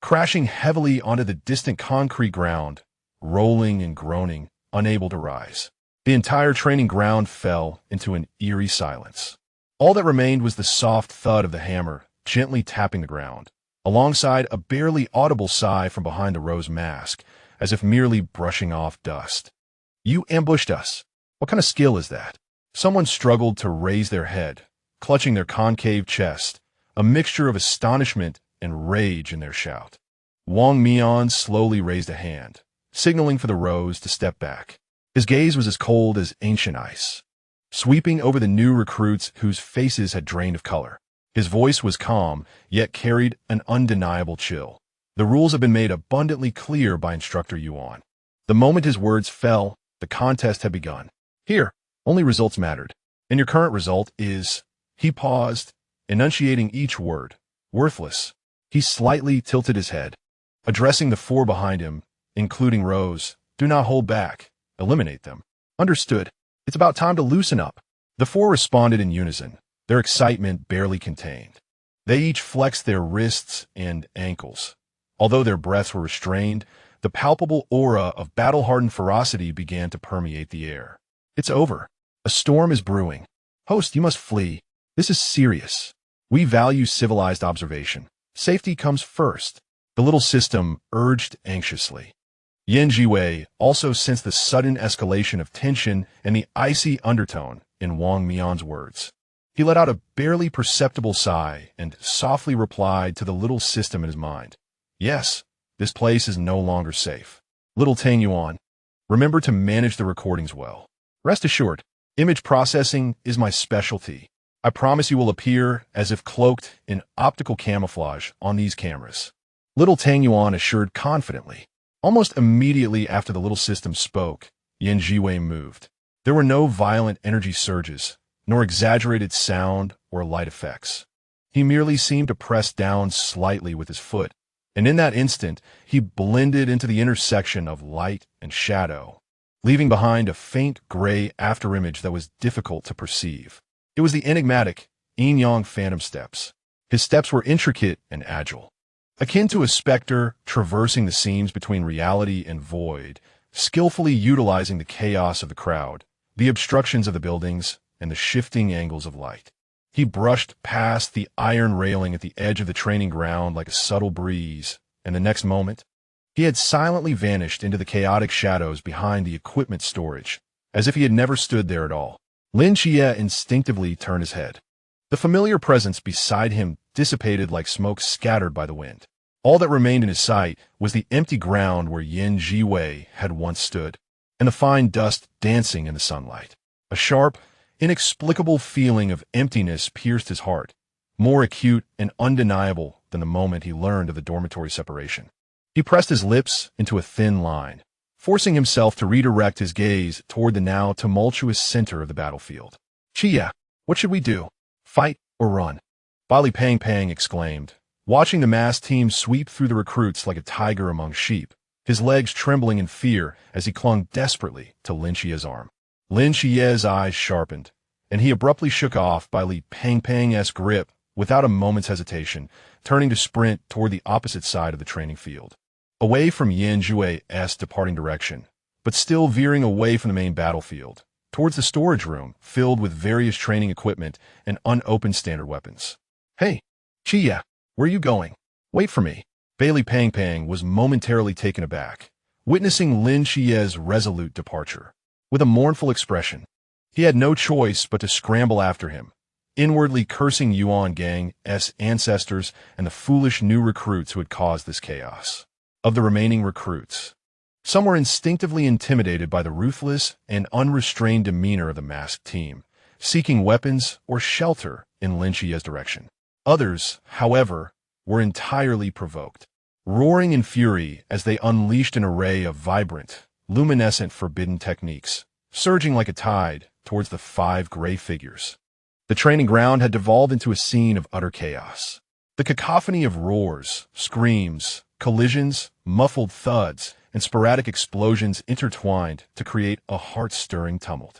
crashing heavily onto the distant concrete ground, rolling and groaning, unable to rise. The entire training ground fell into an eerie silence. All that remained was the soft thud of the hammer gently tapping the ground, alongside a barely audible sigh from behind the rose mask, as if merely brushing off dust. "You ambushed us. What kind of skill is that?" Someone struggled to raise their head, clutching their concave chest, a mixture of astonishment and rage in their shout. Wang Mian slowly raised a hand, signaling for the rose to step back. His gaze was as cold as ancient ice, sweeping over the new recruits whose faces had drained of color. His voice was calm, yet carried an undeniable chill. "The rules have been made abundantly clear by Instructor Yuan." The moment his words fell, the contest had begun. "Here, only results mattered. And your current result is—" He paused, enunciating each word. "Worthless." He slightly tilted his head, addressing the four behind him, including Rose. "Do not hold back. Eliminate them." "Understood. It's about time to loosen up." The four responded in unison, their excitement barely contained. They each flexed their wrists and ankles. Although their breaths were restrained, the palpable aura of battle-hardened ferocity began to permeate the air. "It's over. A storm is brewing. Host, you must flee. This is serious. We value civilized observation. Safety comes first," the little system urged anxiously. Zhiwei also sensed the sudden escalation of tension and the icy undertone in Wang Mian's words. He let out a barely perceptible sigh and softly replied to the little system in his mind. "Yes, this place is no longer safe. Little Tang Yuan, remember to manage the recordings well. Rest assured, image processing is my specialty. I promise you will appear as if cloaked in optical camouflage on these cameras." Little Tang Yuan assured confidently. Almost immediately after the little system spoke, Zhiwei moved. There were no violent energy surges, nor exaggerated sound or light effects. He merely seemed to press down slightly with his foot, and in that instant he blended into the intersection of light and shadow, leaving behind a faint gray afterimage that was difficult to perceive. It was the enigmatic yin-yang phantom steps. His steps were intricate and agile, akin to a specter traversing the seams between reality and void, skillfully utilizing the chaos of the crowd, the obstructions of the buildings, and the shifting angles of light. He brushed past the iron railing at the edge of the training ground like a subtle breeze, and the next moment, he had silently vanished into the chaotic shadows behind the equipment storage, as if he had never stood there at all. Lin Xie instinctively turned his head. The familiar presence beside him dissipated like smoke scattered by the wind. All that remained in his sight was the empty ground where Zhiwei had once stood, and the fine dust dancing in the sunlight. A sharp, inexplicable feeling of emptiness pierced his heart, more acute and undeniable than the moment he learned of the dormitory separation. He pressed his lips into a thin line, forcing himself to redirect his gaze toward the now tumultuous center of the battlefield. "Chia, what should we do? Fight or run?" Bali Pang Pang exclaimed, watching the massed team sweep through the recruits like a tiger among sheep, his legs trembling in fear as he clung desperately to Lin Xie's arm. Lin Xie's eyes sharpened, and he abruptly shook off Bali Pang Pang's grip without a moment's hesitation, turning to sprint toward the opposite side of the training field, away from Zhiwei's departing direction, but still veering away from the main battlefield. towards the storage room filled with various training equipment and unopened standard weapons. "Hey, Chia, where are you going? Wait for me." Bailey Pang Pang was momentarily taken aback, witnessing Lin Chia's resolute departure. With a mournful expression, he had no choice but to scramble after him, inwardly cursing Yuan Gang's ancestors and the foolish new recruits who had caused this chaos. Of the remaining recruits, some were instinctively intimidated by the ruthless and unrestrained demeanor of the masked team, seeking weapons or shelter in Lin Chia's direction. Others, however, were entirely provoked, roaring in fury as they unleashed an array of vibrant, luminescent forbidden techniques, surging like a tide towards the 5 gray figures. The training ground had devolved into a scene of utter chaos. The cacophony of roars, screams, collisions, muffled thuds, and sporadic explosions intertwined to create a heart-stirring tumult.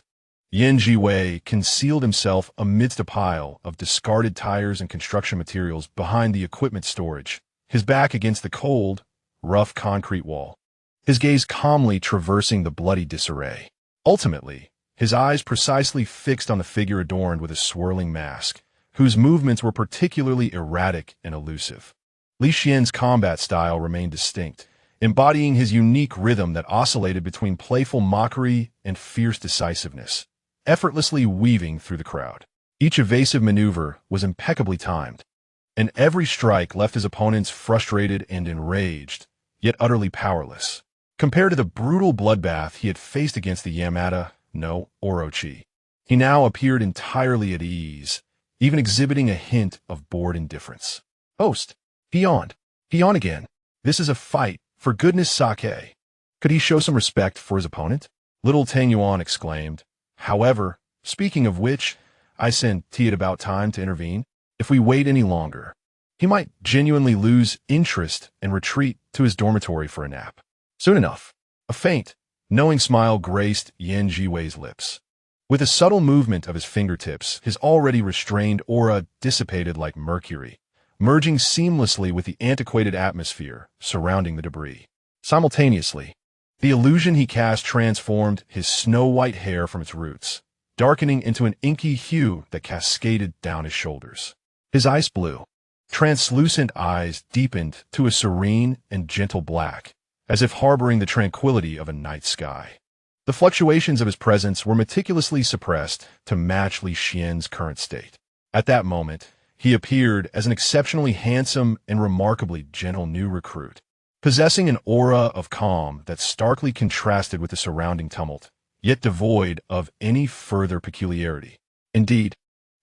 Zhiwei concealed himself amidst a pile of discarded tires and construction materials behind the equipment storage, his back against the cold, rough concrete wall, his gaze calmly traversing the bloody disarray. Ultimately, his eyes precisely fixed on the figure adorned with a swirling mask, whose movements were particularly erratic and elusive. Li Xian's combat style remained distinct, embodying his unique rhythm that oscillated between playful mockery and fierce decisiveness, effortlessly weaving through the crowd. Each evasive maneuver was impeccably timed, and every strike left his opponents frustrated and enraged, yet utterly powerless. Compared to the brutal bloodbath he had faced against the Yamada no Orochi, he now appeared entirely at ease, even exhibiting a hint of bored indifference. "Host, he yawned. He yawned again. This is a fight, for goodness sake." Could he show some respect for his opponent? Little Tang Yuan exclaimed. "However, speaking of which, I sent it about time to intervene. If we wait any longer, he might genuinely lose interest and retreat to his dormitory for a nap." Soon enough, a faint, knowing smile graced Zhiwei's lips. With a subtle movement of his fingertips, his already restrained aura dissipated like mercury, merging seamlessly with the antiquated atmosphere surrounding the debris. Simultaneously, the illusion he cast transformed his snow-white hair from its roots, darkening into an inky hue that cascaded down his shoulders. His ice blue, translucent eyes deepened to a serene and gentle black, as if harboring the tranquility of a night sky. The fluctuations of his presence were meticulously suppressed to match Li Xian's current state. At that moment, he appeared as an exceptionally handsome and remarkably gentle new recruit, possessing an aura of calm that starkly contrasted with the surrounding tumult, yet devoid of any further peculiarity. Indeed,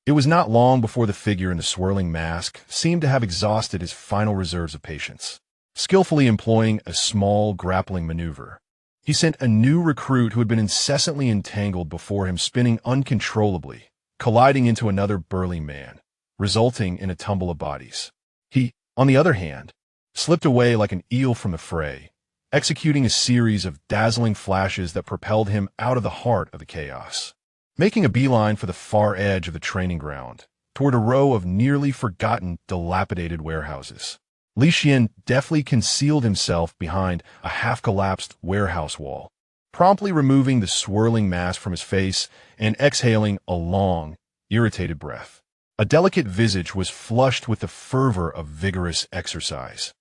it was not long before the figure in the swirling mask seemed to have exhausted his final reserves of patience. Skillfully employing a small grappling maneuver, he sent a new recruit who had been incessantly entangled before him spinning uncontrollably, colliding into another burly man, resulting in a tumble of bodies. He, on the other hand, slipped away like an eel from the fray, executing a series of dazzling flashes that propelled him out of the heart of the chaos. Making a beeline for the far edge of the training ground, toward a row of nearly forgotten, dilapidated warehouses, Li Xian deftly concealed himself behind a half-collapsed warehouse wall, promptly removing the swirling mask from his face and exhaling a long, irritated breath. A delicate visage was flushed with the fervor of vigorous exercise,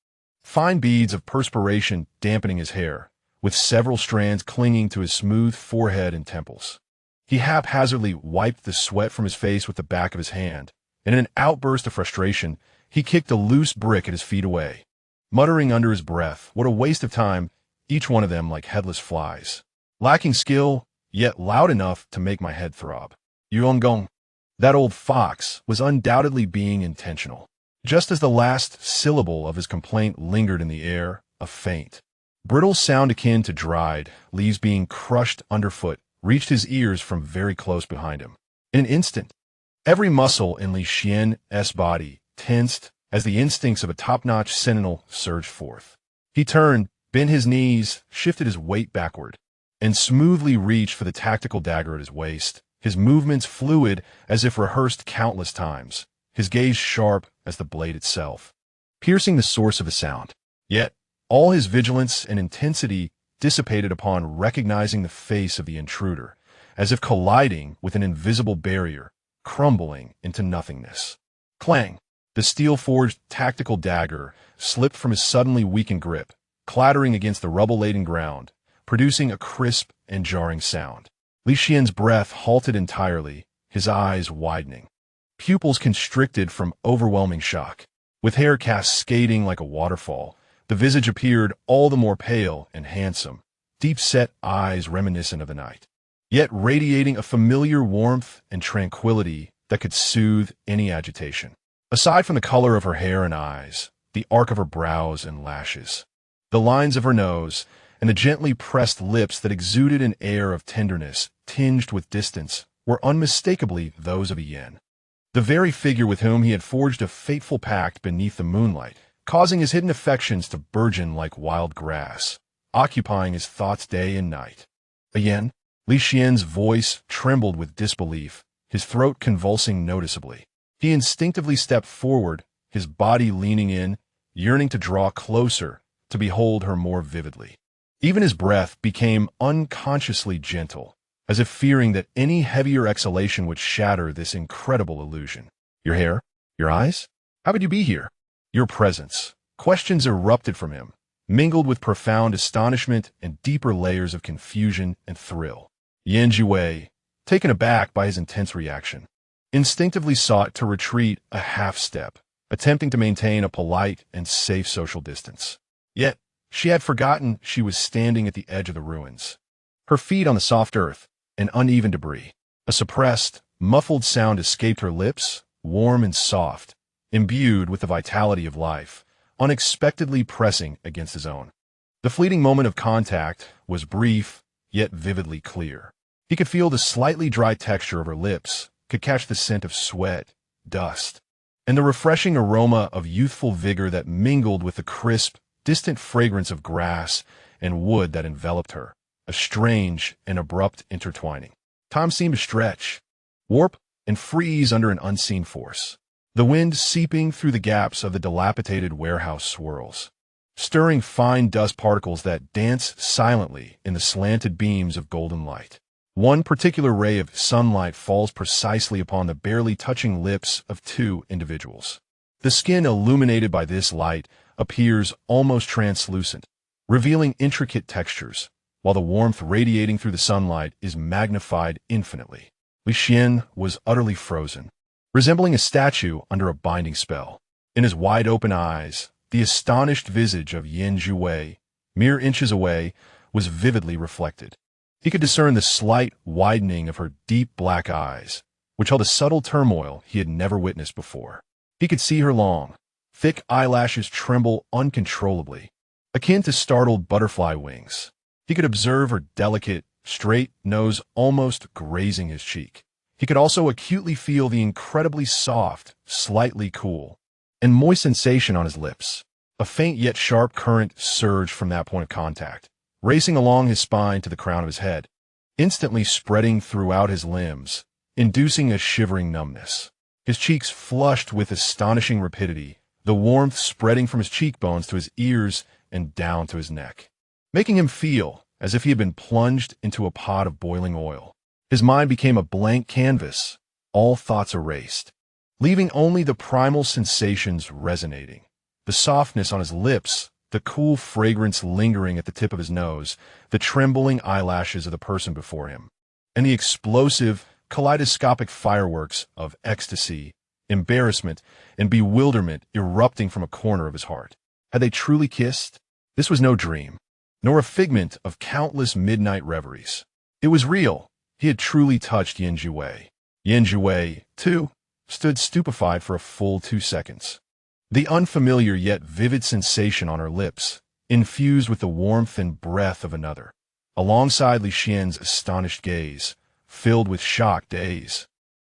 fine beads of perspiration dampening his hair, with several strands clinging to his smooth forehead and temples. He haphazardly wiped the sweat from his face with the back of his hand, and in an outburst of frustration, he kicked a loose brick at his feet away, muttering under his breath, "What a waste of time, each one of them like headless flies. Lacking skill, yet loud enough to make my head throb." Yuongong. That old fox was undoubtedly being intentional. Just as the last syllable of his complaint lingered in the air, a faint, brittle sound akin to dried leaves being crushed underfoot reached his ears from very close behind him. In an instant, every muscle in Li Xian's body tensed as the instincts of a top-notch sentinel surged forth. He turned, bent his knees, shifted his weight backward, and smoothly reached for the tactical dagger at his waist, his movements fluid as if rehearsed countless times, his gaze sharp as the blade itself, piercing the source of the sound. Yet, all his vigilance and intensity dissipated upon recognizing the face of the intruder, as if colliding with an invisible barrier, crumbling into nothingness. Clang! The steel-forged tactical dagger slipped from his suddenly weakened grip, clattering against the rubble-laden ground, producing a crisp and jarring sound. Li Xian's breath halted entirely, his eyes widening. Pupils constricted from overwhelming shock. With hair cascading like a waterfall, the visage appeared all the more pale and handsome, deep-set eyes reminiscent of the night, yet radiating a familiar warmth and tranquility that could soothe any agitation. Aside from the color of her hair and eyes, the arc of her brows and lashes, the lines of her nose, and the gently pressed lips that exuded an air of tenderness tinged with distance were unmistakably those of a Yan. The very figure with whom he had forged a fateful pact beneath the moonlight, causing his hidden affections to burgeon like wild grass, occupying his thoughts day and night. A Yan? Li Xian's voice trembled with disbelief, his throat convulsing noticeably. He instinctively stepped forward, his body leaning in, yearning to draw closer, to behold her more vividly. Even his breath became unconsciously gentle, as if fearing that any heavier exhalation would shatter this incredible illusion. Your hair? Your eyes? How could you be here? Your presence. Questions erupted from him, mingled with profound astonishment and deeper layers of confusion and thrill. Zhiwei, taken aback by his intense reaction, instinctively sought to retreat a half-step, attempting to maintain a polite and safe social distance. Yet, she had forgotten she was standing at the edge of the ruins. Her feet on the soft earth, and uneven debris. A suppressed, muffled sound escaped her lips, warm and soft, imbued with the vitality of life, unexpectedly pressing against his own. The fleeting moment of contact was brief, yet vividly clear. He could feel the slightly dry texture of her lips, could catch the scent of sweat, dust, and the refreshing aroma of youthful vigor that mingled with the crisp, distant fragrance of grass and wood that enveloped her, a strange and abrupt intertwining. Time seemed to stretch, warp, and freeze under an unseen force. The wind seeping through the gaps of the dilapidated warehouse swirls, stirring fine dust particles that dance silently in the slanted beams of golden light. One particular ray of sunlight falls precisely upon the barely touching lips of two individuals. The skin illuminated by this light appears almost translucent, revealing intricate textures, while the warmth radiating through the sunlight is magnified infinitely. Li Xian was utterly frozen, resembling a statue under a binding spell. In his wide-open eyes, the astonished visage of Zhiwei, mere inches away, was vividly reflected. He could discern the slight widening of her deep black eyes, which held a subtle turmoil he had never witnessed before. He could see her long, thick eyelashes tremble uncontrollably, akin to startled butterfly wings. He could observe her delicate, straight nose almost grazing his cheek. He could also acutely feel the incredibly soft, slightly cool, and moist sensation on his lips. A faint yet sharp current surged from that point of contact, racing along his spine to the crown of his head, instantly spreading throughout his limbs, inducing a shivering numbness. His cheeks flushed with astonishing rapidity, the warmth spreading from his cheekbones to his ears and down to his neck, making him feel as if he had been plunged into a pot of boiling oil. His mind became a blank canvas, all thoughts erased, leaving only the primal sensations resonating. The softness on his lips, the cool fragrance lingering at the tip of his nose, the trembling eyelashes of the person before him, and the explosive, kaleidoscopic fireworks of ecstasy, embarrassment, and bewilderment erupting from a corner of his heart. Had they truly kissed? This was no dream, nor a figment of countless midnight reveries. It was real. He had truly touched Zhiwei. Zhiwei, too, stood stupefied for a full 2 seconds. The unfamiliar yet vivid sensation on her lips, infused with the warmth and breath of another, alongside Li Xian's astonished gaze, filled with shocked daze.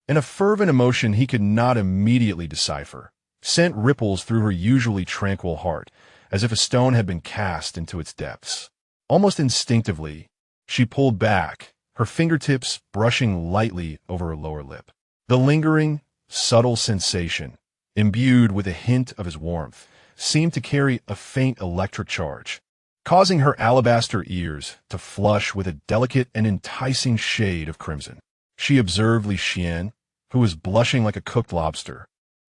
And a fervent emotion he could not immediately decipher sent ripples through her usually tranquil heart, as if a stone had been cast into its depths. Almost instinctively, she pulled back, her fingertips brushing lightly over her lower lip. The lingering, subtle sensation, imbued with a hint of his warmth, seemed to carry a faint electric charge, causing her alabaster ears to flush with a delicate and enticing shade of crimson. She observed Li Xian, who was blushing like a cooked lobster,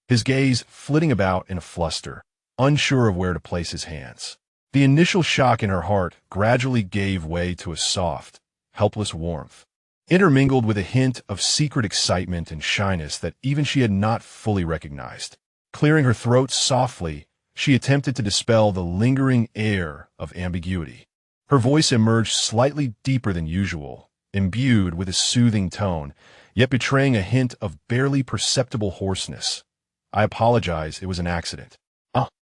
his gaze flitting about in a fluster, unsure of where to place his hands. The initial shock in her heart gradually gave way to a soft, helpless warmth, intermingled with a hint of secret excitement and shyness that even she had not fully recognized. Clearing her throat softly, she attempted to dispel the lingering air of ambiguity. Her voice emerged slightly deeper than usual, imbued with a soothing tone, yet betraying a hint of barely perceptible hoarseness. "I apologize, it was an accident."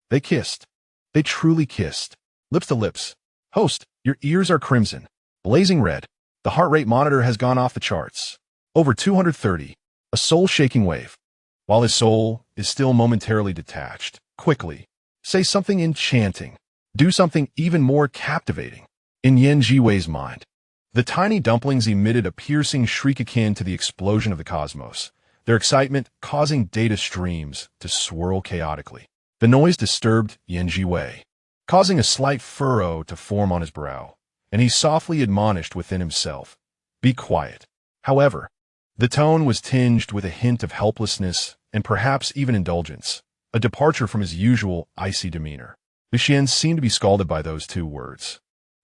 They kissed. They truly kissed. Lips to lips. "Host, your ears are crimson. Blazing red. The heart rate monitor has gone off the charts. Over 230. A soul-shaking wave." While his soul is still momentarily detached. Quickly. Say something enchanting. Do something even more captivating. In Zhiwei's mind, the tiny dumplings emitted a piercing shriek akin to the explosion of the cosmos, their excitement causing data streams to swirl chaotically. The noise disturbed Zhiwei, causing a slight furrow to form on his brow, and he softly admonished within himself, "Be quiet." However, the tone was tinged with a hint of helplessness and perhaps even indulgence, a departure from his usual icy demeanor. Li Xian seemed to be scalded by those two words.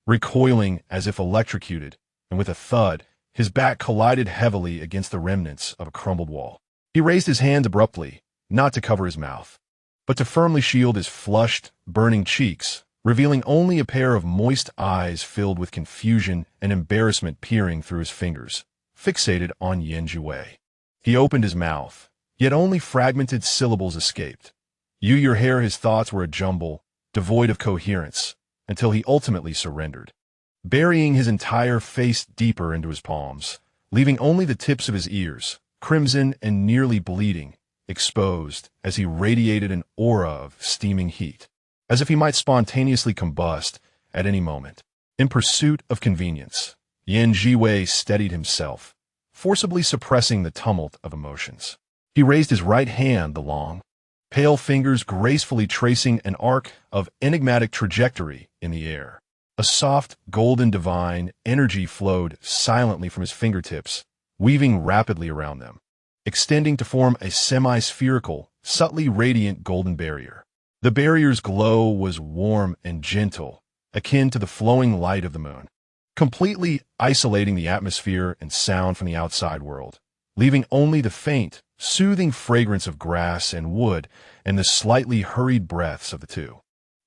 Recoiling as if electrocuted, and with a thud, his back collided heavily against the remnants of a crumbled wall. He raised his hand abruptly, not to cover his mouth, but to firmly shield his flushed, burning cheeks, revealing only a pair of moist eyes filled with confusion and embarrassment peering through his fingers, fixated on Zhiwei. He opened his mouth, yet only fragmented syllables escaped. Your hair, his thoughts were a jumble, devoid of coherence, until he ultimately surrendered, burying his entire face deeper into his palms, leaving only the tips of his ears, crimson and nearly bleeding, exposed as he radiated an aura of steaming heat, as if he might spontaneously combust at any moment. In pursuit of convenience, Zhiwei steadied himself, forcibly suppressing the tumult of emotions. He raised his right hand, the long, pale fingers gracefully tracing an arc of enigmatic trajectory in the air. A soft, golden divine energy flowed silently from his fingertips, weaving rapidly around them, extending to form a semi-spherical, subtly radiant golden barrier. The barrier's glow was warm and gentle, akin to the flowing light of the moon, completely isolating the atmosphere and sound from the outside world, leaving only the faint, soothing fragrance of grass and wood and the slightly hurried breaths of the two.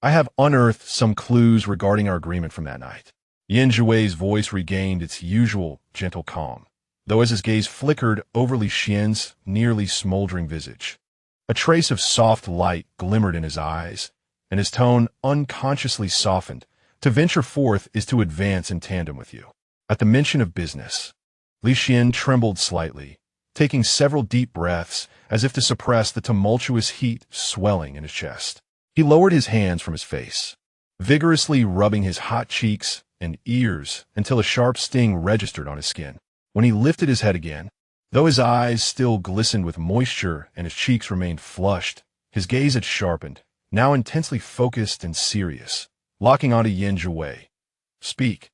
"I have unearthed some clues regarding our agreement from that night." Zhiwei's voice regained its usual gentle calm, though as his gaze flickered over Li Xian's nearly smoldering visage, a trace of soft light glimmered in his eyes, and his tone unconsciously softened. "To venture forth is to advance in tandem with you." At the mention of business, Li Xian trembled slightly, taking several deep breaths as if to suppress the tumultuous heat swelling in his chest. He lowered his hands from his face, vigorously rubbing his hot cheeks and ears until a sharp sting registered on his skin. When he lifted his head again, though his eyes still glistened with moisture and his cheeks remained flushed, his gaze had sharpened, now intensely focused and serious, locking onto Zhiwei. "Speak.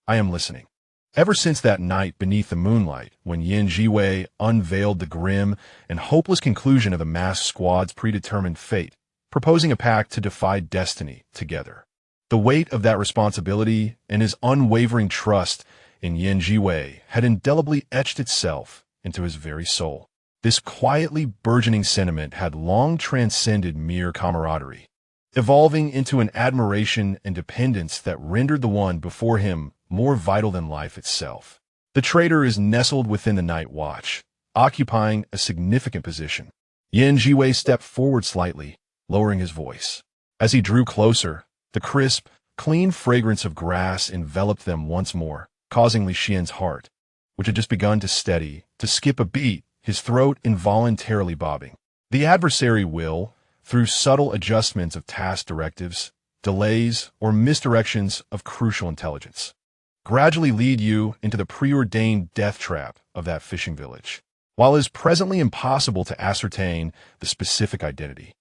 I am listening." Ever since that night beneath the moonlight, when Zhiwei unveiled the grim and hopeless conclusion of the masked squad's predetermined fate, proposing a pact to defy destiny together, the weight of that responsibility and his unwavering trust in Zhiwei had indelibly etched itself into his very soul. This quietly burgeoning sentiment had long transcended mere camaraderie, evolving into an admiration and dependence that rendered the one before him more vital than life itself. The traitor is nestled within the night watch, occupying a significant position. Zhiwei stepped forward slightly, lowering his voice. As he drew closer, the crisp, clean fragrance of grass enveloped them once more, causing Li Xian's heart, which had just begun to steady, to skip a beat, his throat involuntarily bobbing. The adversary will, through subtle adjustments of task directives, delays, or misdirections of crucial intelligence, gradually lead you into the preordained death trap of that fishing village. While it is presently impossible to ascertain the specific identity,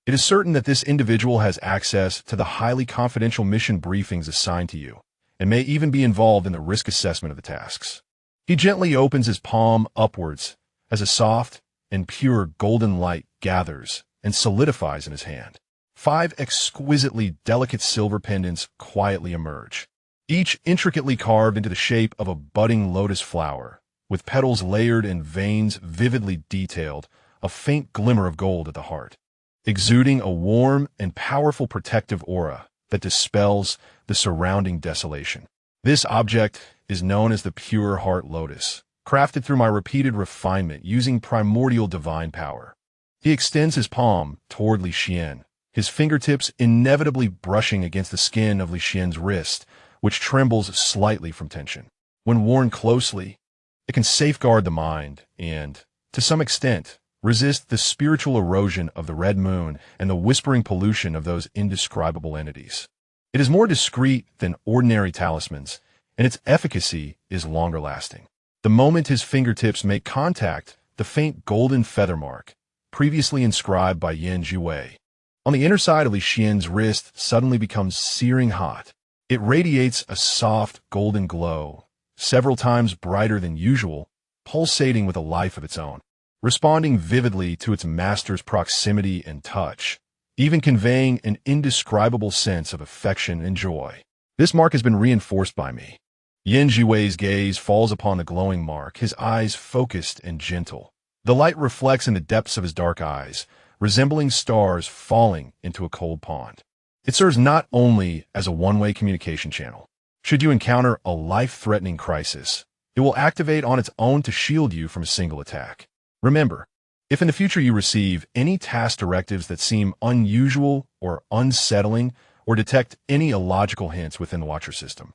It is certain that this individual has access to the highly confidential mission briefings assigned to you, and may even be involved in the risk assessment of the tasks. He gently opens his palm upwards as a soft and pure golden light gathers and solidifies in his hand. 5 exquisitely delicate silver pendants quietly emerge, each intricately carved into the shape of a budding lotus flower, with petals layered and veins vividly detailed, a faint glimmer of gold at the heart, exuding a warm and powerful protective aura that dispels the surrounding desolation. This object is known as the Pure Heart Lotus, crafted through my repeated refinement using primordial divine power. He extends his palm toward Li Xian, his fingertips inevitably brushing against the skin of Li Xian's wrist, which trembles slightly from tension. When worn closely, it can safeguard the mind and, to some extent, resist the spiritual erosion of the red moon and the whispering pollution of those indescribable entities. It is more discreet than ordinary talismans, and its efficacy is longer lasting. The moment his fingertips make contact, the faint golden feather mark, previously inscribed by Zhiwei, on the inner side of Li Xian's wrist suddenly becomes searing hot. It radiates a soft golden glow, several times brighter than usual, pulsating with a life of its own, responding vividly to its master's proximity and touch, even conveying an indescribable sense of affection and joy. This mark has been reinforced by me. Zhiwei's gaze falls upon the glowing mark, his eyes focused and gentle. The light reflects in the depths of his dark eyes, resembling stars falling into a cold pond. It serves not only as a one-way communication channel. Should you encounter a life-threatening crisis, it will activate on its own to shield you from a single attack. Remember, if in the future you receive any task directives that seem unusual or unsettling, or detect any illogical hints within the Watcher system,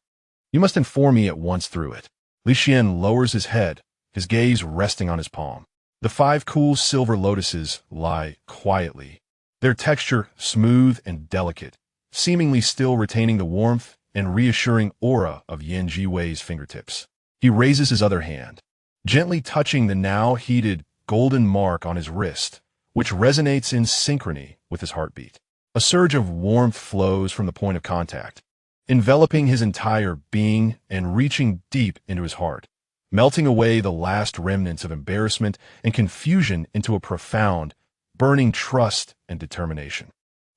you must inform me at once through it. Li Xian lowers his head, his gaze resting on his palm. The 5 cool silver lotuses lie quietly, their texture smooth and delicate, seemingly still retaining the warmth and reassuring aura of Zhiwei's fingertips. He raises his other hand, gently touching the now heated golden mark on his wrist, which resonates in synchrony with his heartbeat. A surge of warmth flows from the point of contact, enveloping his entire being and reaching deep into his heart, melting away the last remnants of embarrassment and confusion into a profound, burning trust and determination.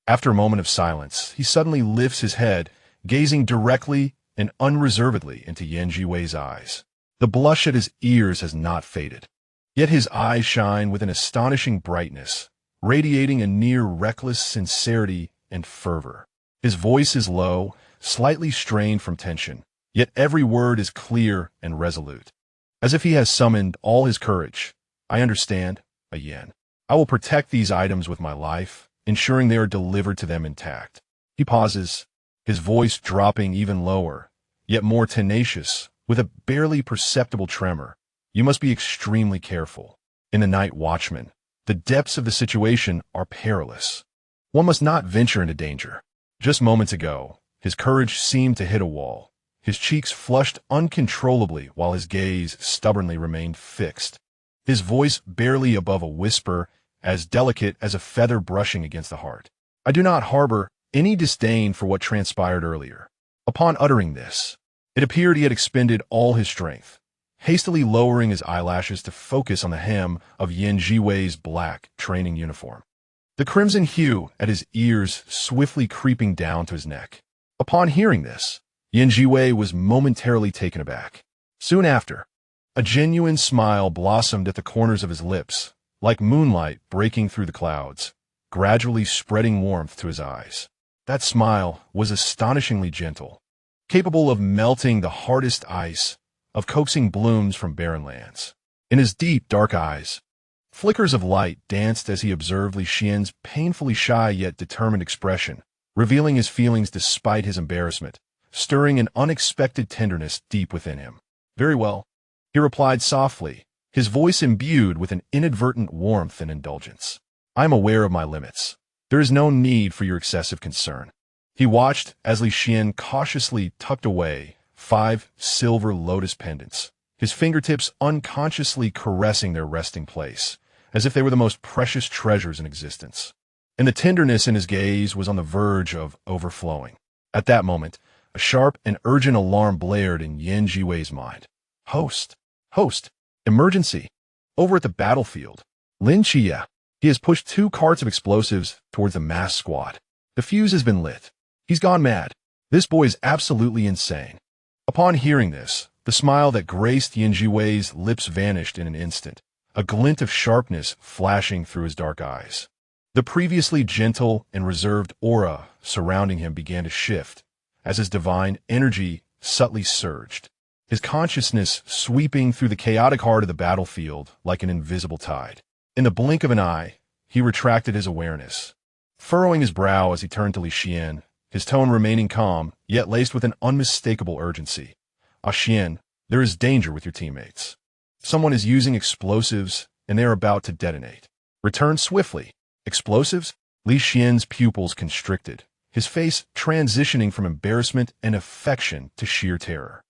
After a moment of silence, he suddenly lifts his head, gazing directly and unreservedly into Zhiwei's eyes. The blush at his ears has not faded, yet his eyes shine with an astonishing brightness, radiating a near reckless sincerity and fervor. His voice is low, slightly strained from tension, yet every word is clear and resolute, as if he has summoned all his courage. I understand, Yan. I will protect these items with my life, ensuring they are delivered to them intact. He pauses, his voice dropping even lower, yet more tenacious, with a barely perceptible tremor. You must be extremely careful. In the night watchman, the depths of the situation are perilous. One must not venture into danger. Just moments ago, his courage seemed to hit a wall. His cheeks flushed uncontrollably while his gaze stubbornly remained fixed. His voice barely above a whisper, as delicate as a feather brushing against the heart. I do not harbor any disdain for what transpired earlier. Upon uttering this, it appeared he had expended all his strength, hastily lowering his eyelashes to focus on the hem of Zhiwei's black training uniform, the crimson hue at his ears swiftly creeping down to his neck. Upon hearing this, Zhiwei was momentarily taken aback. Soon after, a genuine smile blossomed at the corners of his lips, like moonlight breaking through the clouds, gradually spreading warmth to his eyes. That smile was astonishingly gentle, capable of melting the hardest ice, of coaxing blooms from barren lands. In his deep, dark eyes, flickers of light danced as he observed Li Xian's painfully shy yet determined expression, revealing his feelings despite his embarrassment, stirring an unexpected tenderness deep within him. Very well, he replied softly, his voice imbued with an inadvertent warmth and indulgence. I am aware of my limits. There is no need for your excessive concern. He watched as Li Xian cautiously tucked away 5 silver lotus pendants, his fingertips unconsciously caressing their resting place, as if they were the most precious treasures in existence. and the tenderness in his gaze was on the verge of overflowing. At that moment, a sharp and urgent alarm blared in Yan Zhiwei's mind. Host! Host! Emergency! Over at the battlefield. Lin Chia. He has pushed 2 carts of explosives towards the mass squad. The fuse has been lit. He's gone mad. This boy is absolutely insane. Upon hearing this, the smile that graced Yan Zhiwei's lips vanished in an instant, a glint of sharpness flashing through his dark eyes. The previously gentle and reserved aura surrounding him began to shift as his divine energy subtly surged, his consciousness sweeping through the chaotic heart of the battlefield like an invisible tide. In the blink of an eye, he retracted his awareness, furrowing his brow as he turned to Li Xian, his tone remaining calm, yet laced with an unmistakable urgency. Xian, there is danger with your teammates. Someone is using explosives, and they are about to detonate. Return swiftly. Explosives? Li Xian's pupils constricted, his face transitioning from embarrassment and affection to sheer terror.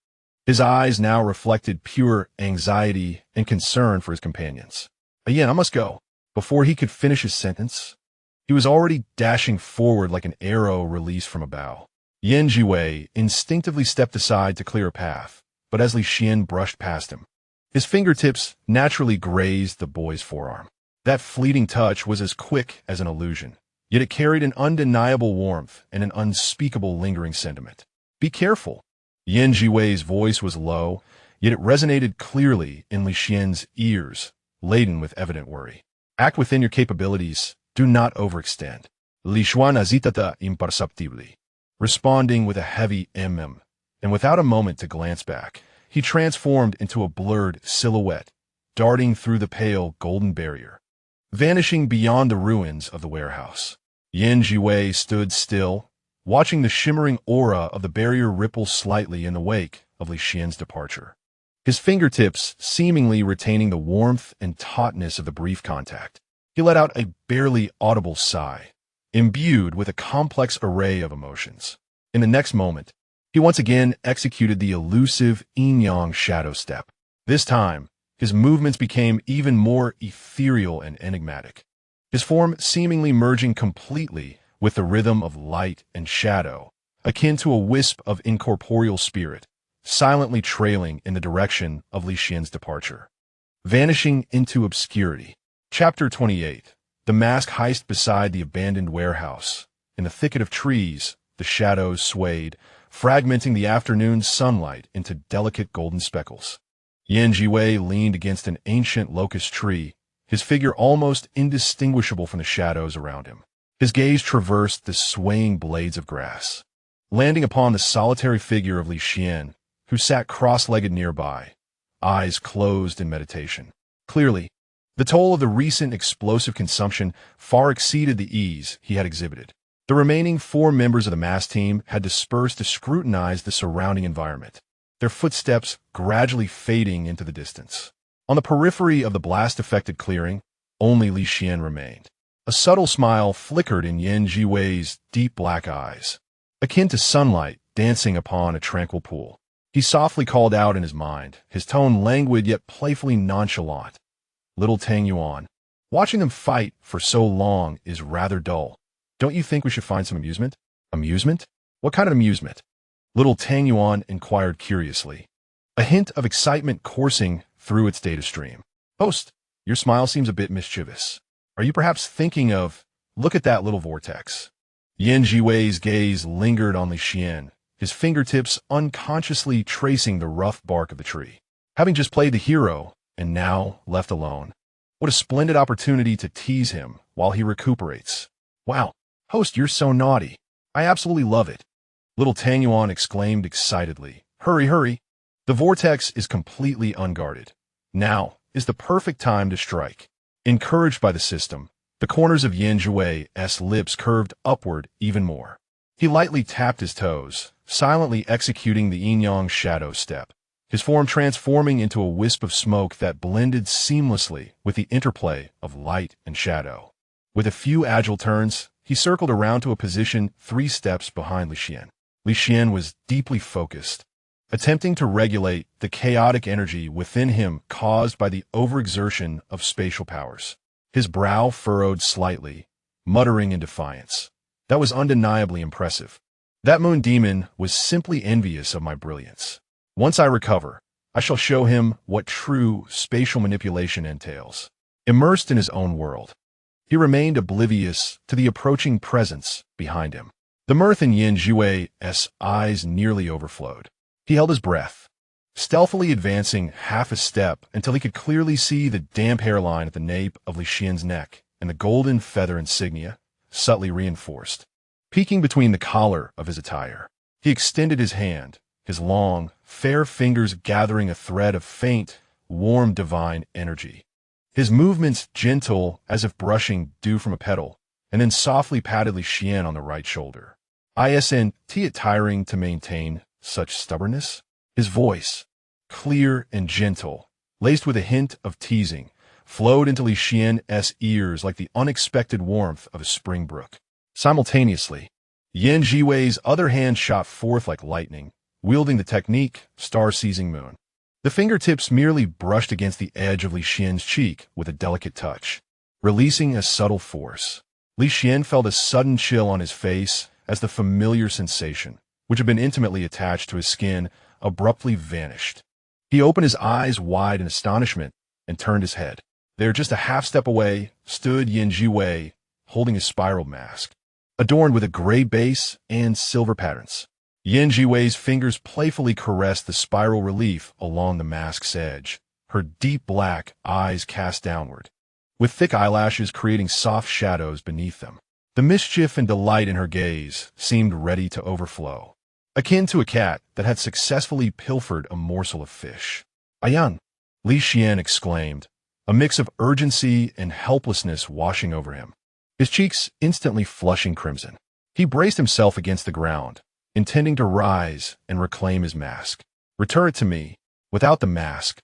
His eyes now reflected pure anxiety and concern for his companions. Yan, I must go. Before he could finish his sentence, he was already dashing forward like an arrow released from a bow. Yan Zhiwei instinctively stepped aside to clear a path, but as Li Xian brushed past him, his fingertips naturally grazed the boy's forearm. That fleeting touch was as quick as an illusion, yet it carried an undeniable warmth and an unspeakable lingering sentiment. Be careful. Yan Zhiwei's voice was low, yet it resonated clearly in Li Xian's ears, laden with evident worry. Act within your capabilities. Do not overextend. Li Xuan azitata imperceptibly. Responding with a heavy mm, and without a moment to glance back, he transformed into a blurred silhouette, darting through the pale golden barrier, vanishing beyond the ruins of the warehouse. Yan Zhiwei stood still, watching the shimmering aura of the barrier ripple slightly in the wake of Li Xian's departure, his fingertips seemingly retaining the warmth and tautness of the brief contact. He let out a barely audible sigh, imbued with a complex array of emotions. In the next moment, he once again executed the elusive yin-yang shadow step. This time, his movements became even more ethereal and enigmatic, his form seemingly merging completely with the rhythm of light and shadow, akin to a wisp of incorporeal spirit, silently trailing in the direction of Li Xian's departure. Vanishing into obscurity. Chapter 28. The mask heist beside the abandoned warehouse. In the thicket of trees, the shadows swayed, fragmenting the afternoon sunlight into delicate golden speckles. Yan Zhiwei leaned against an ancient locust tree, his figure almost indistinguishable from the shadows around him. His gaze traversed the swaying blades of grass, landing upon the solitary figure of Li Xian, who sat cross-legged nearby, eyes closed in meditation. Clearly, the toll of the recent explosive consumption far exceeded the ease he had exhibited. The remaining 4 members of the mass team had dispersed to scrutinize the surrounding environment, their footsteps gradually fading into the distance. On the periphery of the blast-affected clearing, only Li Xian remained. A subtle smile flickered in Yan Zhiwei's deep black eyes, akin to sunlight dancing upon a tranquil pool. He softly called out in his mind, his tone languid yet playfully nonchalant. Little Tang Yuan, watching them fight for so long is rather dull. Don't you think we should find some amusement? Amusement? What kind of amusement? Little Tang Yuan inquired curiously, a hint of excitement coursing through its data stream. Host, your smile seems a bit mischievous. Are you perhaps thinking of, look at that little vortex? Yan Zhiwei's gaze lingered on Li Xian, his fingertips unconsciously tracing the rough bark of the tree. Having just played the hero, and now left alone. What a splendid opportunity to tease him while he recuperates. Wow, host, you're so naughty. I absolutely love it. Little Tang Yuan exclaimed excitedly. Hurry, hurry. The vortex is completely unguarded. Now is the perfect time to strike. Encouraged by the system, the corners of Yan Zhiwei's lips curved upward even more. He lightly tapped his toes, silently executing the yin-yang shadow step, his form transforming into a wisp of smoke that blended seamlessly with the interplay of light and shadow. With a few agile turns, he circled around to a position 3 steps behind Li Xian. Li Xian was deeply focused, attempting to regulate the chaotic energy within him caused by the overexertion of spatial powers. His brow furrowed slightly, muttering in defiance. That was undeniably impressive. That moon demon was simply envious of my brilliance. Once I recover, I shall show him what true spatial manipulation entails. Immersed in his own world, he remained oblivious to the approaching presence behind him. The mirth in Zhiwei's eyes nearly overflowed. He held his breath, stealthily advancing half a step until he could clearly see the damp hairline at the nape of Li Xian's neck and the golden feather insignia, subtly reinforced, peeking between the collar of his attire. He extended his hand, his long, fair fingers gathering a thread of faint, warm divine energy. His movements gentle as if brushing dew from a petal, and then softly patted Li Xian on the right shoulder. Isn't it tiring to maintain such stubbornness? His voice, clear and gentle, laced with a hint of teasing, flowed into Li Xian's ears like the unexpected warmth of a spring brook. Simultaneously, Zhiwei's other hand shot forth like lightning, wielding the technique star-seizing moon. The fingertips merely brushed against the edge of Li Xian's cheek with a delicate touch, releasing a subtle force. Li Xian felt a sudden chill on his face as the familiar sensation, which had been intimately attached to his skin, abruptly vanished. He opened his eyes wide in astonishment and turned his head. There, just a half step away, stood Zhiwei, holding his spiral mask, adorned with a gray base and silver patterns. Zhiwei's fingers playfully caressed the spiral relief along the mask's edge, her deep black eyes cast downward, with thick eyelashes creating soft shadows beneath them. The mischief and delight in her gaze seemed ready to overflow, akin to a cat that had successfully pilfered a morsel of fish. "Yan!" Li Xian exclaimed, a mix of urgency and helplessness washing over him, his cheeks instantly flushing crimson. He braced himself against the ground, intending to rise and reclaim his mask. "Return it to me. Without the mask,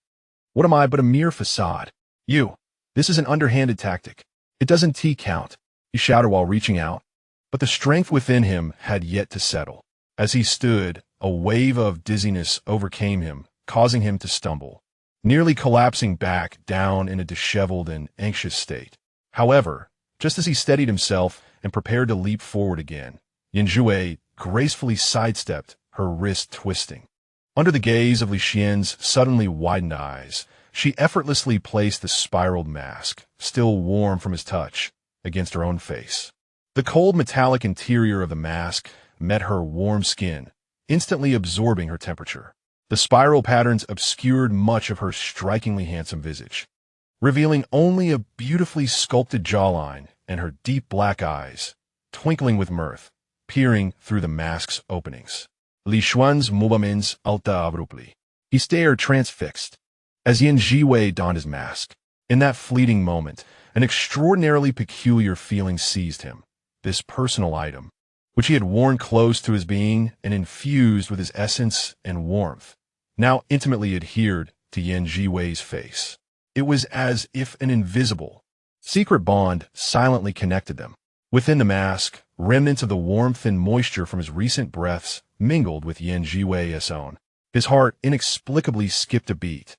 what am I but a mere facade? This is an underhanded tactic. It doesn't count," he shouted while reaching out. But the strength within him had yet to settle. As he stood, a wave of dizziness overcame him, causing him to stumble, nearly collapsing back down in a disheveled and anxious state. However, just as he steadied himself and prepared to leap forward again, Zhiwei gracefully sidestepped, her wrist twisting. Under the gaze of Li Xian's suddenly widened eyes, she effortlessly placed the spiraled mask, still warm from his touch, against her own face. The cold metallic interior of the mask met her warm skin, instantly absorbing her temperature. The spiral patterns obscured much of her strikingly handsome visage, revealing only a beautifully sculpted jawline and her deep black eyes, twinkling with mirth, peering through the mask's openings. Li Xian's movements alta abruptly. He stared transfixed as Zhiwei donned his mask. In that fleeting moment, an extraordinarily peculiar feeling seized him. This personal item, which he had worn close to his being and infused with his essence and warmth, now intimately adhered to Zhiwei's face. It was as if an invisible, secret bond silently connected them. Within the mask, remnants of the warmth and moisture from his recent breaths mingled with Zhiwei's own. His heart inexplicably skipped a beat,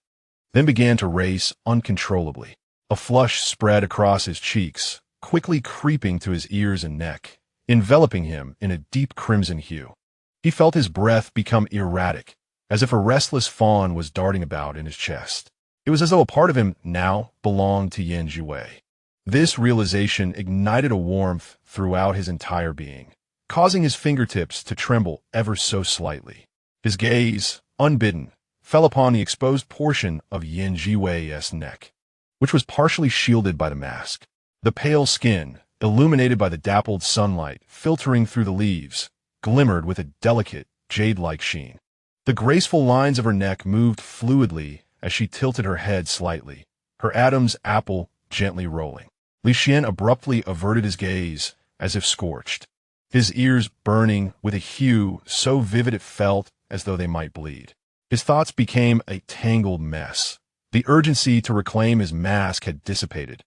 then began to race uncontrollably. A flush spread across his cheeks, quickly creeping to his ears and neck, enveloping him in a deep crimson hue. He felt his breath become erratic, as if a restless fawn was darting about in his chest. It was as though a part of him now belonged to Zhiwei. This realization ignited a warmth throughout his entire being, causing his fingertips to tremble ever so slightly. His gaze, unbidden, fell upon the exposed portion of Zhiwei's neck, which was partially shielded by the mask. The pale skin, illuminated by the dappled sunlight filtering through the leaves, glimmered with a delicate, jade-like sheen. The graceful lines of her neck moved fluidly as she tilted her head slightly, her Adam's apple gently rolling. Li Xian abruptly averted his gaze, as if scorched, his ears burning with a hue so vivid it felt as though they might bleed. His thoughts became a tangled mess. The urgency to reclaim his mask had dissipated,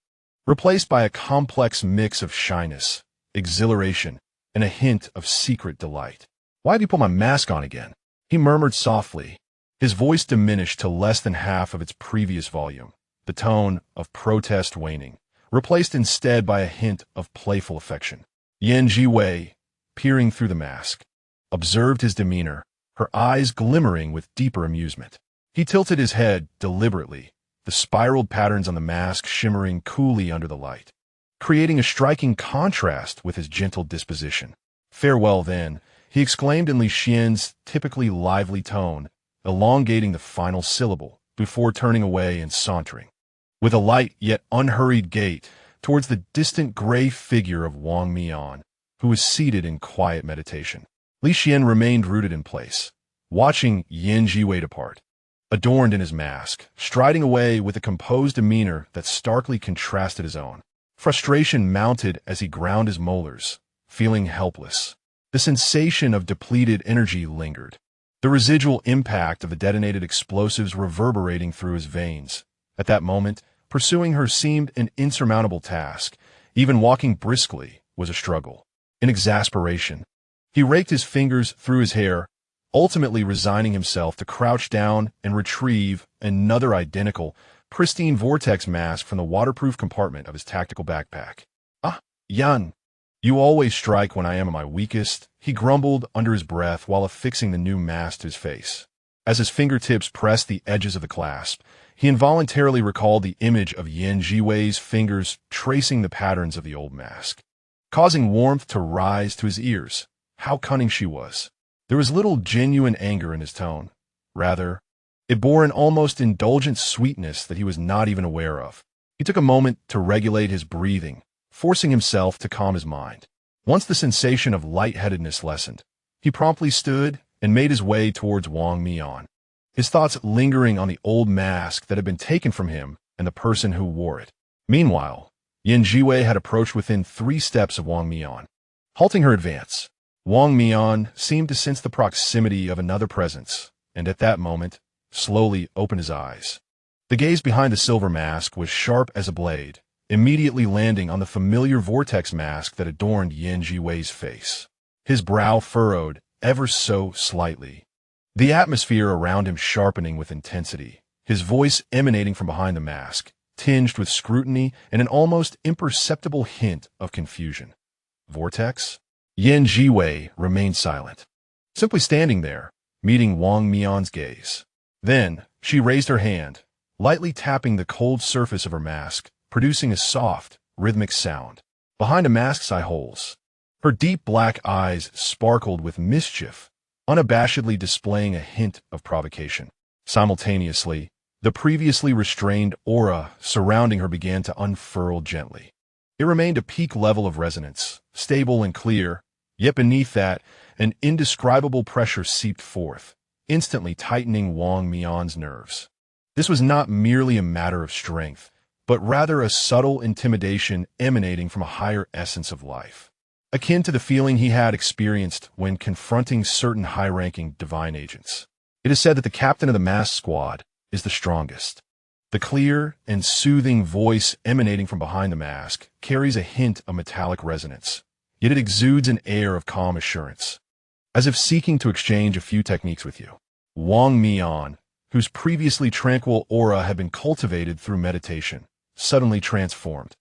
replaced by a complex mix of shyness, exhilaration, and a hint of secret delight. "Why have you put my mask on again?" he murmured softly, his voice diminished to less than half of its previous volume, the tone of protest waning, replaced instead by a hint of playful affection. Zhiwei, peering through the mask, observed his demeanor, her eyes glimmering with deeper amusement. He tilted his head deliberately, the spiraled patterns on the mask shimmering coolly under the light, creating a striking contrast with his gentle disposition. "Farewell, then," he exclaimed in Li Xian's typically lively tone, elongating the final syllable before turning away and sauntering, with a light yet unhurried gait, towards the distant gray figure of Wang Mian, who was seated in quiet meditation. Li Xian remained rooted in place, watching Zhiwei depart, adorned in his mask, striding away with a composed demeanor that starkly contrasted his own. Frustration mounted as he ground his molars, feeling helpless. The sensation of depleted energy lingered, the residual impact of the detonated explosives reverberating through his veins. At that moment, pursuing her seemed an insurmountable task. Even walking briskly was a struggle. In exasperation, he raked his fingers through his hair, ultimately resigning himself to crouch down and retrieve another identical, pristine vortex mask from the waterproof compartment of his tactical backpack. "Ah, Yan, you always strike when I am at my weakest," he grumbled under his breath while affixing the new mask to his face. As his fingertips pressed the edges of the clasp, he involuntarily recalled the image of Zhiwei's fingers tracing the patterns of the old mask, causing warmth to rise to his ears. How cunning she was. There was little genuine anger in his tone. Rather, it bore an almost indulgent sweetness that he was not even aware of. He took a moment to regulate his breathing, forcing himself to calm his mind. Once the sensation of lightheadedness lessened, he promptly stood and made his way towards Wang Mian, his thoughts lingering on the old mask that had been taken from him and the person who wore it. Meanwhile, Zhiwei had approached within 3 steps of Wang Mian. Halting her advance, Wang Mian seemed to sense the proximity of another presence, and at that moment, slowly opened his eyes. The gaze behind the silver mask was sharp as a blade, immediately landing on the familiar vortex mask that adorned Zhiwei's face. His brow furrowed ever so slightly, the atmosphere around him sharpening with intensity, his voice emanating from behind the mask, tinged with scrutiny and an almost imperceptible hint of confusion. "Vortex?" Zhiwei remained silent, simply standing there, meeting Wang Mian's gaze. Then, she raised her hand, lightly tapping the cold surface of her mask, producing a soft, rhythmic sound. Behind the mask's eye holes, her deep black eyes sparkled with mischief, unabashedly displaying a hint of provocation. Simultaneously, the previously restrained aura surrounding her began to unfurl gently. It remained a peak level of resonance, stable and clear, yet beneath that, an indescribable pressure seeped forth, instantly tightening Wang Mian's nerves. This was not merely a matter of strength, but rather a subtle intimidation emanating from a higher essence of life, akin to the feeling he had experienced when confronting certain high-ranking divine agents. It is said that the captain of the masked squad is the strongest. The clear and soothing voice emanating from behind the mask carries a hint of metallic resonance, yet it exudes an air of calm assurance, as if seeking to exchange a few techniques with you. Wang Mian, whose previously tranquil aura had been cultivated through meditation, suddenly transformed,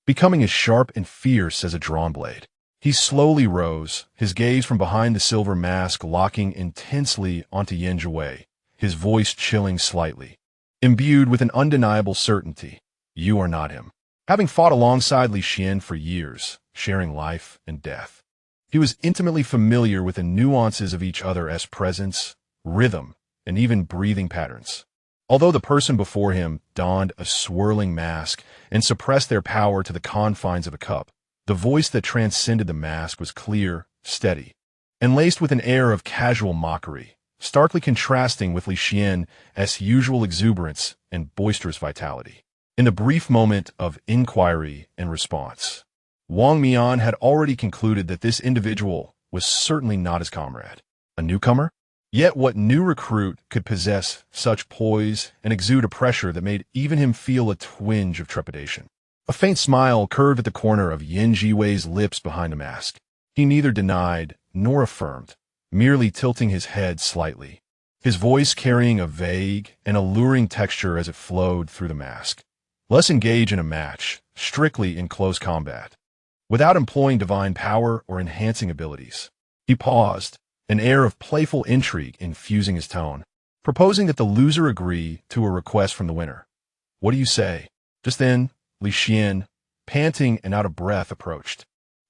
becoming as sharp and fierce as a drawn blade. He slowly rose, his gaze from behind the silver mask locking intensely onto Zhiwei, his voice chilling slightly, imbued with an undeniable certainty. "You are not him." Having fought alongside Li Xian for years, sharing life and death, he was intimately familiar with the nuances of each other's presence, rhythm, and even breathing patterns. Although the person before him donned a swirling mask and suppressed their power to the confines of a cup, the voice that transcended the mask was clear, steady, and laced with an air of casual mockery, starkly contrasting with Li Xian's usual exuberance and boisterous vitality. In the brief moment of inquiry and response, Wang Mian had already concluded that this individual was certainly not his comrade. A newcomer? Yet what new recruit could possess such poise and exude a pressure that made even him feel a twinge of trepidation? A faint smile curved at the corner of Zhiwei's lips behind the mask. He neither denied nor affirmed, merely tilting his head slightly, his voice carrying a vague and alluring texture as it flowed through the mask. "Let's engage in a match," strictly in close combat, without employing divine power or enhancing abilities. He paused, an air of playful intrigue infusing his tone, proposing that the loser agree to a request from the winner. "What do you say?" Just then, Li Xian, panting and out of breath, approached.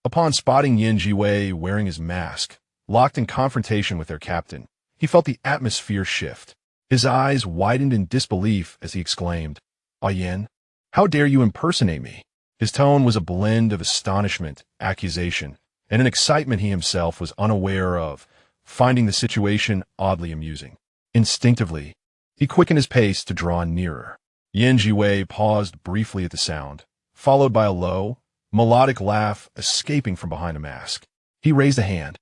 Upon spotting Zhiwei wearing his mask, locked in confrontation with their captain, he felt the atmosphere shift. His eyes widened in disbelief as he exclaimed, "Ah, Yan, how dare you impersonate me?" His tone was a blend of astonishment, accusation, and an excitement he himself was unaware of, finding the situation oddly amusing. Instinctively, he quickened his pace to draw nearer. Zhiwei paused briefly at the sound, followed by a low, melodic laugh escaping from behind the mask. He raised a hand,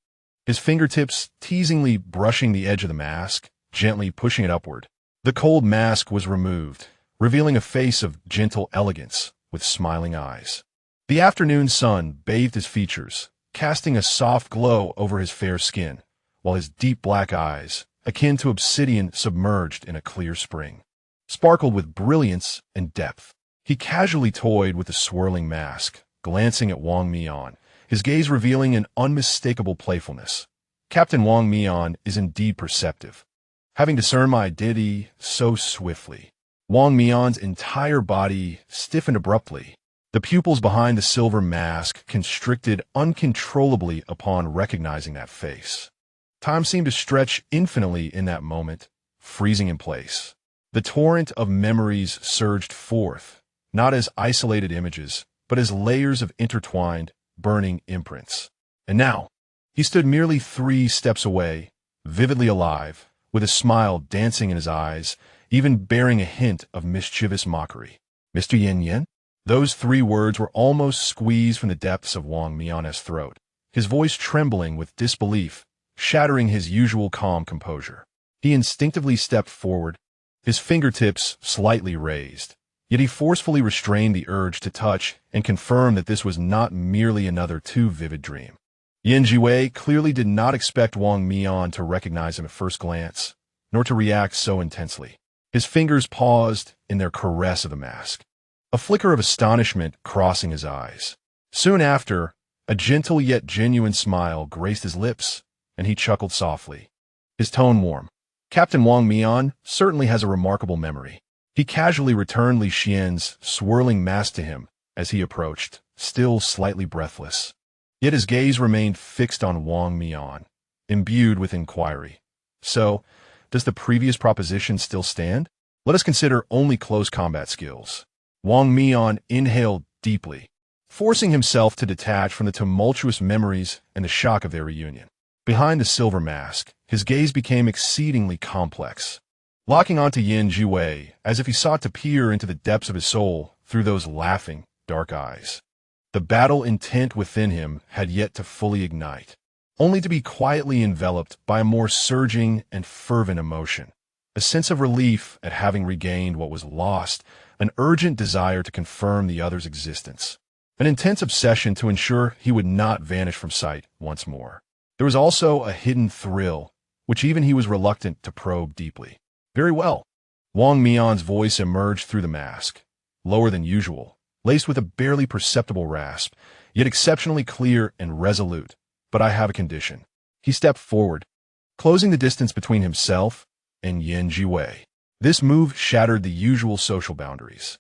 his fingertips teasingly brushing the edge of the mask, gently pushing it upward. The cold mask was removed, revealing a face of gentle elegance with smiling eyes. The afternoon sun bathed his features, casting a soft glow over his fair skin, while his deep black eyes, akin to obsidian submerged in a clear spring, sparkled with brilliance and depth. He casually toyed with the swirling mask, glancing at Wang Mian, his gaze revealing an unmistakable playfulness. Captain Wang Mian is indeed perceptive, having discerned my identity so swiftly. Wang Mian's entire body stiffened abruptly, the pupils behind the silver mask constricted uncontrollably upon recognizing that face. Time seemed to stretch infinitely in that moment, freezing in place. The torrent of memories surged forth, not as isolated images, but as layers of intertwined, burning imprints. And now, he stood merely 3 steps away, vividly alive, with a smile dancing in his eyes, even bearing a hint of mischievous mockery. "Mr. Yan?" Those 3 words were almost squeezed from the depths of Wang Mian's throat, his voice trembling with disbelief, shattering his usual calm composure. He instinctively stepped forward, his fingertips slightly raised, yet he forcefully restrained the urge to touch and confirm that this was not merely another too vivid dream. Zhiwei clearly did not expect Wang Mian to recognize him at first glance, nor to react so intensely. His fingers paused in their caress of the mask, a flicker of astonishment crossing his eyes. Soon after, a gentle yet genuine smile graced his lips, and he chuckled softly, his tone warm. Captain Wang Mian certainly has a remarkable memory. He casually returned Li Xian's swirling mask to him as he approached, still slightly breathless. Yet his gaze remained fixed on Wang Mian, imbued with inquiry. "So, does the previous proposition still stand? Let us consider only close combat skills." Wang Mian inhaled deeply, forcing himself to detach from the tumultuous memories and the shock of their reunion. Behind the silver mask, his gaze became exceedingly complex, locking onto Zhiwei as if he sought to peer into the depths of his soul through those laughing, dark eyes. The battle intent within him had yet to fully ignite, only to be quietly enveloped by a more surging and fervent emotion, a sense of relief at having regained what was lost, an urgent desire to confirm the other's existence, an intense obsession to ensure he would not vanish from sight once more. There was also a hidden thrill, which even he was reluctant to probe deeply. "Very well." Wang Mian's voice emerged through the mask, lower than usual, laced with a barely perceptible rasp, yet exceptionally clear and resolute. "But I have a condition." He stepped forward, closing the distance between himself and Zhiwei. This move shattered the usual social boundaries.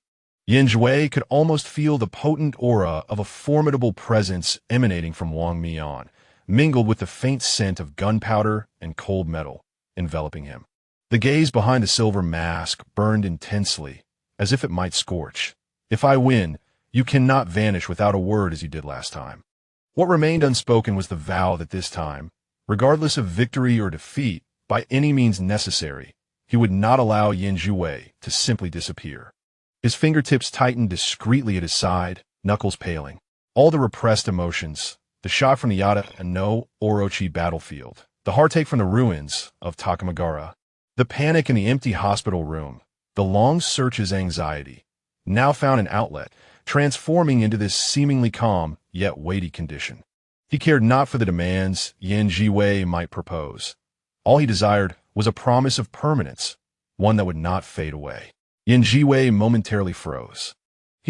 Zhiwei could almost feel the potent aura of a formidable presence emanating from Wang Mian, mingled with the faint scent of gunpowder and cold metal enveloping him. The gaze behind the silver mask burned intensely, as if it might scorch. "If I win, you cannot vanish without a word as you did last time." What remained unspoken was the vow that this time, regardless of victory or defeat, by any means necessary, he would not allow Zhiwei to simply disappear. His fingertips tightened discreetly at his side, knuckles paling. All the repressed emotions, the shock from the Yada and No Orochi battlefield, the heartache from the ruins of Takamagara, the panic in the empty hospital room, the long search's anxiety, now found an outlet, transforming into this seemingly calm yet weighty condition. He cared not for the demands Zhiwei might propose. All he desired was a promise of permanence, one that would not fade away. Zhiwei momentarily froze.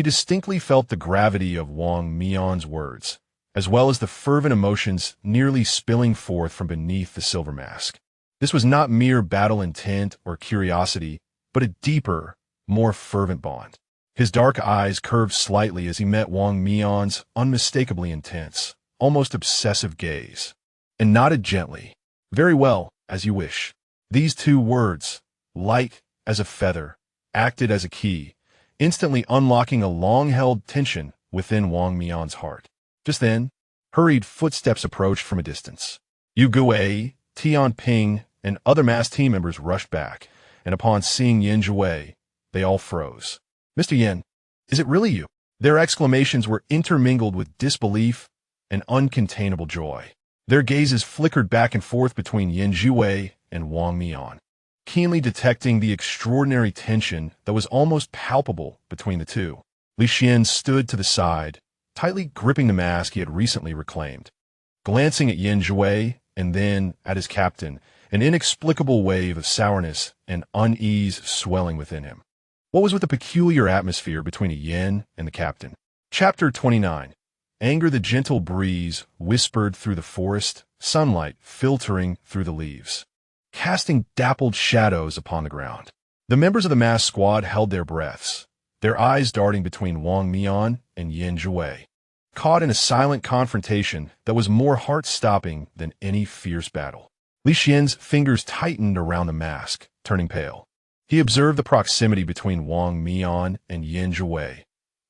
He distinctly felt the gravity of Wang Mian's words, as well as the fervent emotions nearly spilling forth from beneath the silver mask. This was not mere battle intent or curiosity, but a deeper, more fervent bond. His dark eyes curved slightly as he met Wang Mian's unmistakably intense, almost obsessive gaze, and nodded gently. "Very well, as you wish." These two words, light as a feather, acted as a key, instantly unlocking a long-held tension within Wang Mian's heart. Just then, hurried footsteps approached from a distance. Zhiwei, Tian Ping, and other masked team members rushed back, and upon seeing Zhiwei, they all froze. "Mr. Yan, is it really you?" Their exclamations were intermingled with disbelief and uncontainable joy. Their gazes flickered back and forth between Zhiwei and Wang Mian, keenly detecting the extraordinary tension that was almost palpable between the two. Li Xian stood to the side, tightly gripping the mask he had recently reclaimed. Glancing at Zhiwei and then at his captain, an inexplicable wave of sourness and unease swelling within him. What was with the peculiar atmosphere between a Yan and the captain? Chapter 29. Anger. The gentle breeze whispered through the forest, sunlight filtering through the leaves, casting dappled shadows upon the ground. The members of the masked squad held their breaths, their eyes darting between Wang Mian and Zhiwei, caught in a silent confrontation that was more heart-stopping than any fierce battle. Li Xian's fingers tightened around the mask, turning pale. He observed the proximity between Wang Mian and Zhiwei,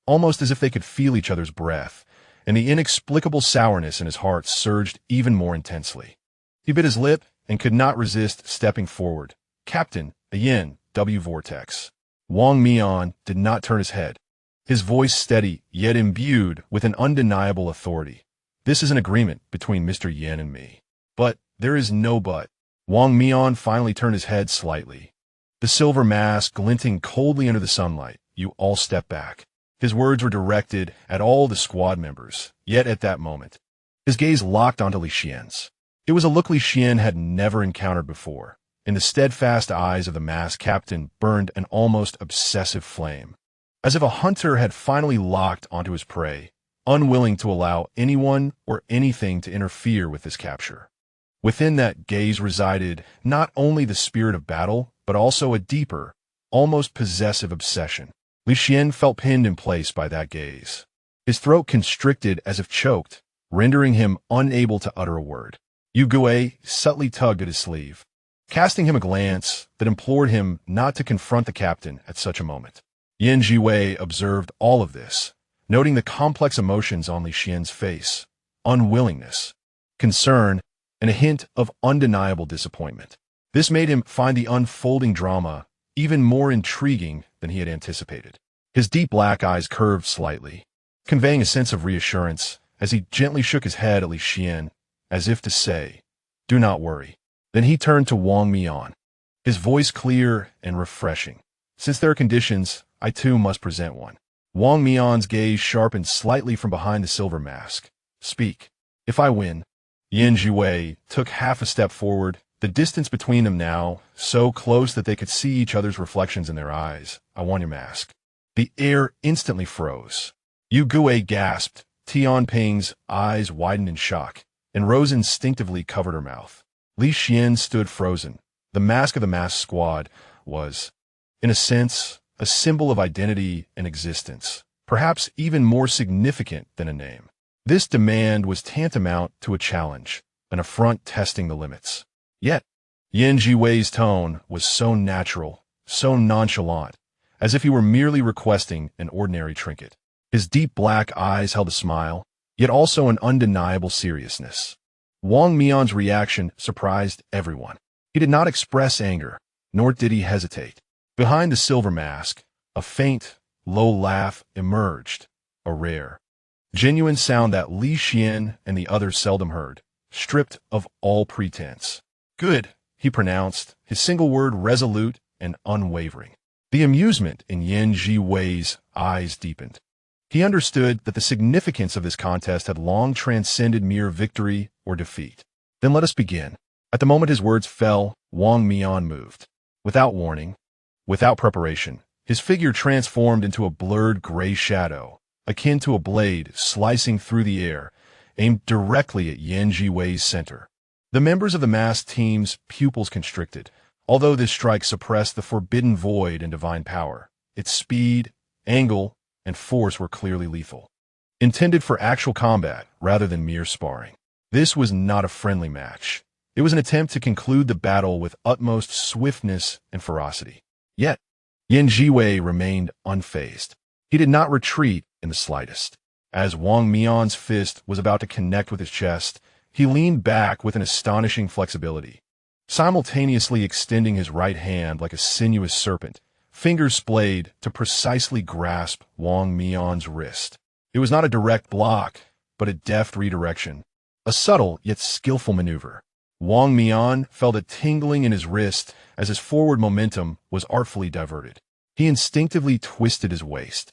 almost as if they could feel each other's breath, and the inexplicable sourness in his heart surged even more intensely. He bit his lip and could not resist stepping forward. "Captain, a Yan, W Vortex." Wang Mian did not turn his head, his voice steady yet imbued with an undeniable authority. "This is an agreement between Mr. Yan and me." "But there is no but." Wang Mian finally turned his head slightly, the silver mask glinting coldly under the sunlight. "You all step back." His words were directed at all the squad members, yet at that moment, his gaze locked onto Li Xian's. It was a look Li Xian had never encountered before. In the steadfast eyes of the masked captain burned an almost obsessive flame, as if a hunter had finally locked onto his prey, unwilling to allow anyone or anything to interfere with this capture. Within that gaze resided not only the spirit of battle, but also a deeper, almost possessive obsession. Li Xian felt pinned in place by that gaze. His throat constricted as if choked, rendering him unable to utter a word. Zhiwei subtly tugged at his sleeve, casting him a glance that implored him not to confront the captain at such a moment. Zhiwei observed all of this, noting the complex emotions on Li Xian's face, unwillingness, concern, and a hint of undeniable disappointment. This made him find the unfolding drama even more intriguing than he had anticipated. His deep black eyes curved slightly, conveying a sense of reassurance as he gently shook his head at Li Xian, as if to say, "Do not worry." Then he turned to Wang Mian, his voice clear and refreshing. "Since there are conditions, I too must present one." Wang Mian's gaze sharpened slightly from behind the silver mask. "Speak." "If I win." Zhiwei took half a step forward, the distance between them now so close that they could see each other's reflections in their eyes. "I want your mask." The air instantly froze. Zhiwei gasped. Tian Ping's eyes widened in shock, and Rose instinctively covered her mouth. Li Xian stood frozen. The mask of the masked squad was, in a sense, a symbol of identity and existence, perhaps even more significant than a name. This demand was tantamount to a challenge, an affront testing the limits. Yet, Zhiwei's tone was so natural, so nonchalant, as if he were merely requesting an ordinary trinket. His deep black eyes held a smile, yet also an undeniable seriousness. Wang Mian's reaction surprised everyone. He did not express anger, nor did he hesitate. Behind the silver mask, a faint, low laugh emerged, a rare, genuine sound that Li Xian and the others seldom heard, stripped of all pretense. "Good," he pronounced, his single word resolute and unwavering. The amusement in Zhiwei's eyes deepened. He understood that the significance of this contest had long transcended mere victory or defeat. "Then let us begin." At the moment his words fell, Wang Mian moved. Without warning, without preparation, His figure transformed into a blurred gray shadow, akin to a blade slicing through the air, aimed directly at Zhiwei's center. The members of the masked team's pupils constricted, although this strike suppressed the forbidden void and divine power. Its speed, angle, and force were clearly lethal. Intended for actual combat rather than mere sparring. This was not a friendly match. It was an attempt to conclude the battle with utmost swiftness and ferocity. Yet, Zhiwei remained unfazed. He did not retreat in the slightest. As Wang Mian's fist was about to connect with his chest, he leaned back with an astonishing flexibility, simultaneously extending his right hand like a sinuous serpent, fingers splayed to precisely grasp Wang Mian's wrist. It was not a direct block, but a deft redirection, a subtle yet skillful maneuver. Wang Mian felt a tingling in his wrist as his forward momentum was artfully diverted. He instinctively twisted his waist,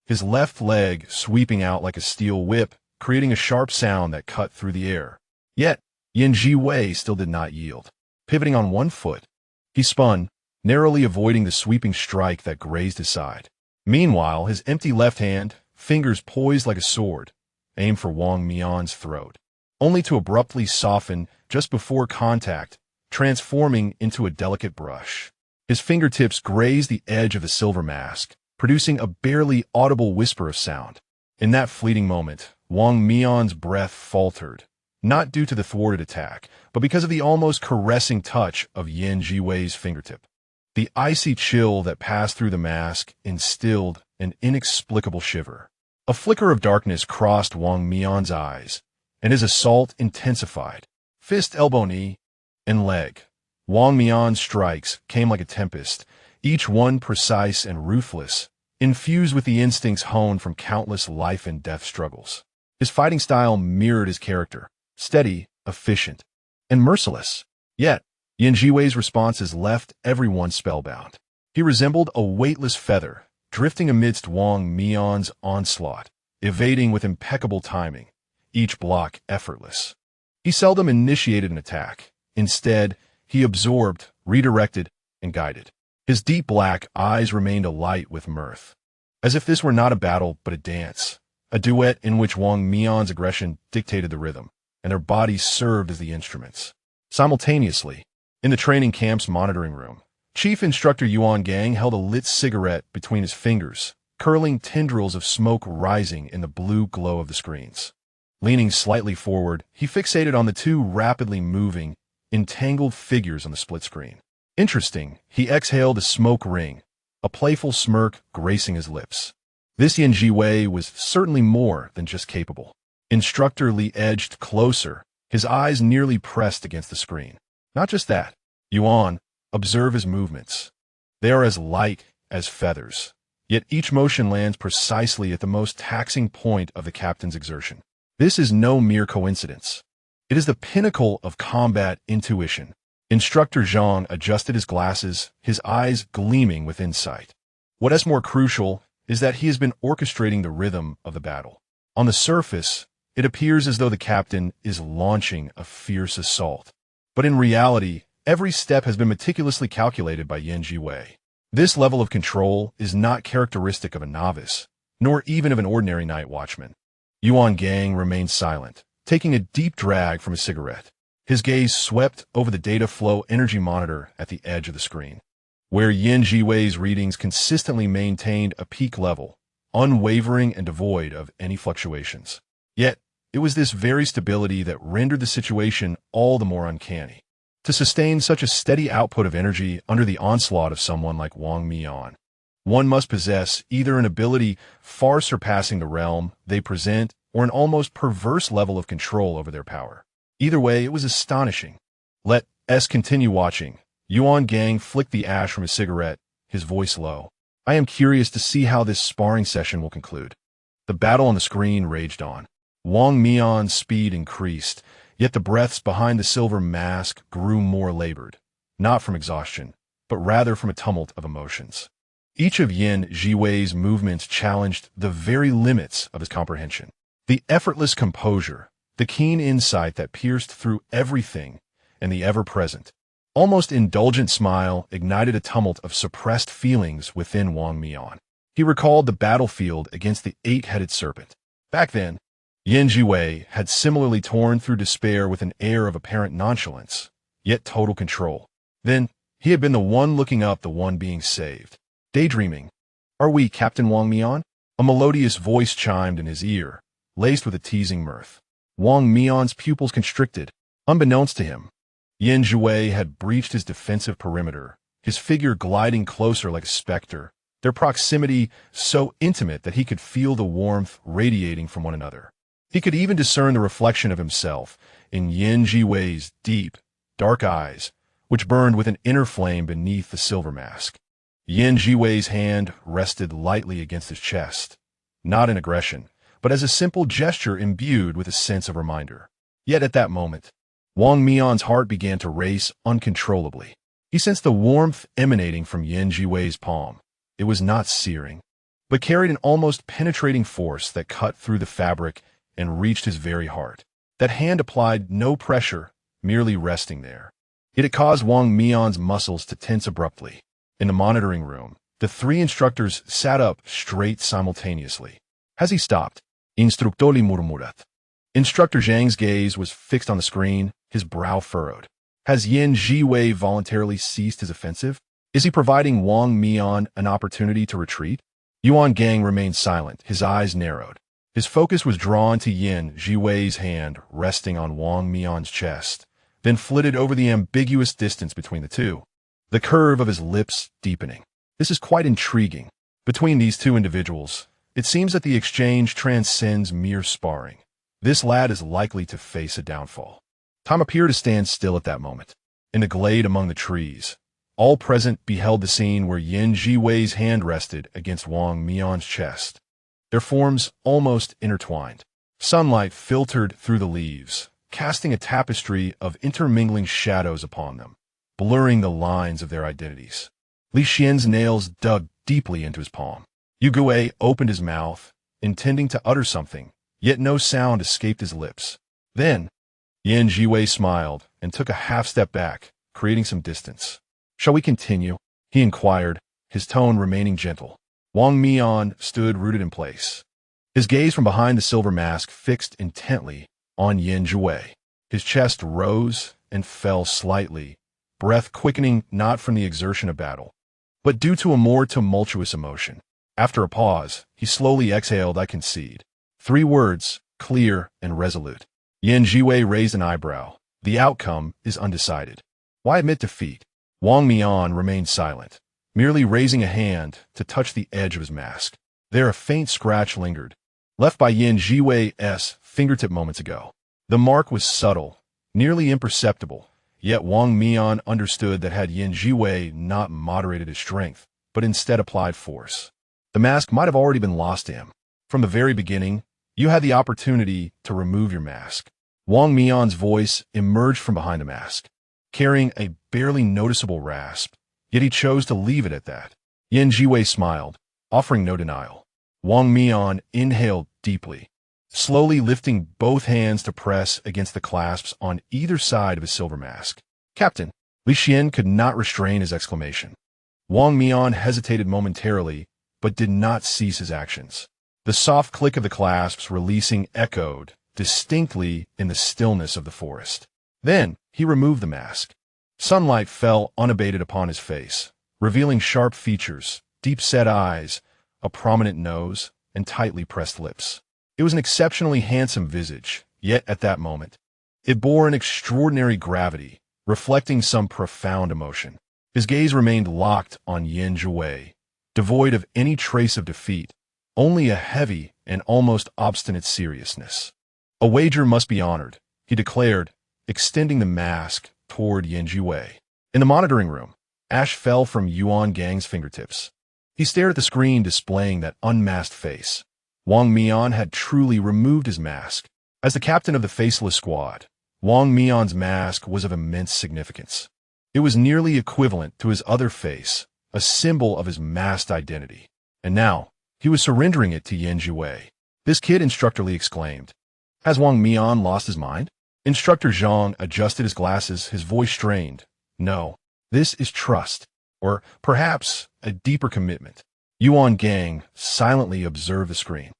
his left leg sweeping out like a steel whip, creating a sharp sound that cut through the air. Yet, Zhiwei still did not yield. Pivoting on one foot, he spun, narrowly avoiding the sweeping strike that grazed his side. Meanwhile, his empty left hand, fingers poised like a sword, aimed for Wang Mian's throat, only to abruptly soften just before contact, transforming into a delicate brush. His fingertips grazed the edge of the silver mask, producing a barely audible whisper of sound. In that fleeting moment, Wang Mian's breath faltered, not due to the thwarted attack, but because of the almost caressing touch of Zhiwei's fingertip. The icy chill that passed through the mask instilled an inexplicable shiver. A flicker of darkness crossed Wang Mian's eyes, and his assault intensified. Fist, elbow, knee, and leg. Wang Mian's strikes came like a tempest, each one precise and ruthless, infused with the instincts honed from countless life and death struggles. His fighting style mirrored his character, steady, efficient, and merciless. Yet, Zhiwei's responses left everyone spellbound. He resembled a weightless feather, drifting amidst Wang Mian's onslaught, evading with impeccable timing, each block effortless. He seldom initiated an attack. Instead, he absorbed, redirected, and guided. His deep black eyes remained alight with mirth, as if this were not a battle but a dance, a duet in which Wang Mian's aggression dictated the rhythm, and their bodies served as the instruments. Simultaneously, in the training camp's monitoring room, Chief Instructor Yuan Gang held a lit cigarette between his fingers, curling tendrils of smoke rising in the blue glow of the screens. Leaning slightly forward, he fixated on the two rapidly moving, entangled figures on the split screen. Interesting, he exhaled a smoke ring, a playful smirk gracing his lips. This Zhiwei was certainly more than just capable. Instructor Li edged closer, his eyes nearly pressed against the screen. Not just that. Yuan, observe his movements. They are as light as feathers, yet each motion lands precisely at the most taxing point of the captain's exertion. This is no mere coincidence. It is the pinnacle of combat intuition. Instructor Zhang adjusted his glasses, his eyes gleaming with insight. What is more crucial is that he has been orchestrating the rhythm of the battle. On the surface, it appears as though the captain is launching a fierce assault. But in reality, every step has been meticulously calculated by Zhiwei. This level of control is not characteristic of a novice, nor even of an ordinary night watchman. Yuan Gang remained silent, taking a deep drag from his cigarette. His gaze swept over the data flow energy monitor at the edge of the screen, where Zhiwei's readings consistently maintained a peak level, unwavering and devoid of any fluctuations. Yet, it was this very stability that rendered the situation all the more uncanny. To sustain such a steady output of energy under the onslaught of someone like Wang Mian, one must possess either an ability far surpassing the realm they present or an almost perverse level of control over their power. Either way, it was astonishing. Let us continue watching. Yuan Gang flicked the ash from his cigarette, his voice low. I am curious to see how this sparring session will conclude. The battle on the screen raged on. Wang Mian's speed increased, yet the breaths behind the silver mask grew more labored, not from exhaustion, but rather from a tumult of emotions. Each of Zhiwei's movements challenged the very limits of his comprehension. The effortless composure, the keen insight that pierced through everything, and the ever-present, almost indulgent smile ignited a tumult of suppressed feelings within Wang Mian. He recalled the battlefield against the eight-headed serpent. Back then, Zhiwei had similarly torn through despair with an air of apparent nonchalance, yet total control. Then, he had been the one looking up, the one being saved. Daydreaming. "Are we, Captain Wang Mian?" A melodious voice chimed in his ear, laced with a teasing mirth. Wang Mian's pupils constricted. Unbeknownst to him, Zhiwei had breached his defensive perimeter, his figure gliding closer like a specter, their proximity so intimate that he could feel the warmth radiating from one another. He could even discern the reflection of himself in Zhiwei's deep, dark eyes, which burned with an inner flame beneath the silver mask. Zhiwei's hand rested lightly against his chest, not in aggression, but as a simple gesture imbued with a sense of reminder. Yet at that moment, Wang Mian's heart began to race uncontrollably. He sensed the warmth emanating from Zhiwei's palm. It was not searing, but carried an almost penetrating force that cut through the fabric and reached his very heart. That hand applied no pressure, merely resting there. Yet it caused Wang Mian's muscles to tense abruptly. In the monitoring room, the three instructors sat up straight simultaneously. Has he stopped? Instructor li murmurat. Instructor Zhang's gaze was fixed on the screen, his brow furrowed. Has Zhiwei voluntarily ceased his offensive? Is he providing Wang Mian an opportunity to retreat? Yuan Gang remained silent, his eyes narrowed. His focus was drawn to Zhiwei's hand resting on Wang Mian's chest, then flitted over the ambiguous distance between the two, the curve of his lips deepening. This is quite intriguing. Between these two individuals, it seems that the exchange transcends mere sparring. This lad is likely to face a downfall. Time appeared to stand still at that moment. In the glade among the trees, all present beheld the scene where Zhiwei's hand rested against Wang Mian's chest, their forms almost intertwined. Sunlight filtered through the leaves, casting a tapestry of intermingling shadows upon them, blurring the lines of their identities. Li Xian's nails dug deeply into his palm. Zhiwei opened his mouth, intending to utter something, yet no sound escaped his lips. Then, Zhiwei smiled and took a half-step back, creating some distance. "Shall we continue?" he inquired, his tone remaining gentle. Wang Mian stood rooted in place, his gaze from behind the silver mask fixed intently on Zhiwei. His chest rose and fell slightly, breath quickening not from the exertion of battle, but due to a more tumultuous emotion. After a pause, he slowly exhaled, "I concede." 3 words, clear and resolute. Zhiwei raised an eyebrow. The outcome is undecided. Why admit defeat? Wang Mian remained silent, merely raising a hand to touch the edge of his mask. There a faint scratch lingered, left by Zhiwei's fingertip moments ago. The mark was subtle, nearly imperceptible, yet Wang Mian understood that had Zhiwei not moderated his strength, but instead applied force, the mask might have already been lost to him. From the very beginning, you had the opportunity to remove your mask. Wang Mian's voice emerged from behind the mask, carrying a barely noticeable rasp, yet he chose to leave it at that. Zhiwei smiled, offering no denial. Wang Mian inhaled deeply, slowly lifting both hands to press against the clasps on either side of his silver mask. "Captain!" Li Xian could not restrain his exclamation. Wang Mian hesitated momentarily, but did not cease his actions. The soft click of the clasps releasing echoed distinctly in the stillness of the forest. Then he removed the mask. Sunlight fell unabated upon his face, revealing sharp features, deep-set eyes, a prominent nose, and tightly pressed lips. It was an exceptionally handsome visage, yet at that moment, it bore an extraordinary gravity, reflecting some profound emotion. His gaze remained locked on Zhiwei, devoid of any trace of defeat, only a heavy and almost obstinate seriousness. "A wager must be honored," he declared, extending the mask toward Zhiwei. In the monitoring room, ash fell from Yuan Gang's fingertips. He stared at the screen displaying that unmasked face. Wang Mian had truly removed his mask. As the captain of the Faceless Squad, Wang Mian's mask was of immense significance. It was nearly equivalent to his other face, a symbol of his masked identity. And now, he was surrendering it to Zhiwei. "This kid," Instructor Li exclaimed. "Has Wang Mian lost his mind?" Instructor Zhang adjusted his glasses, his voice strained. No, this is trust, or perhaps a deeper commitment. Yuan Gang silently observed the screen.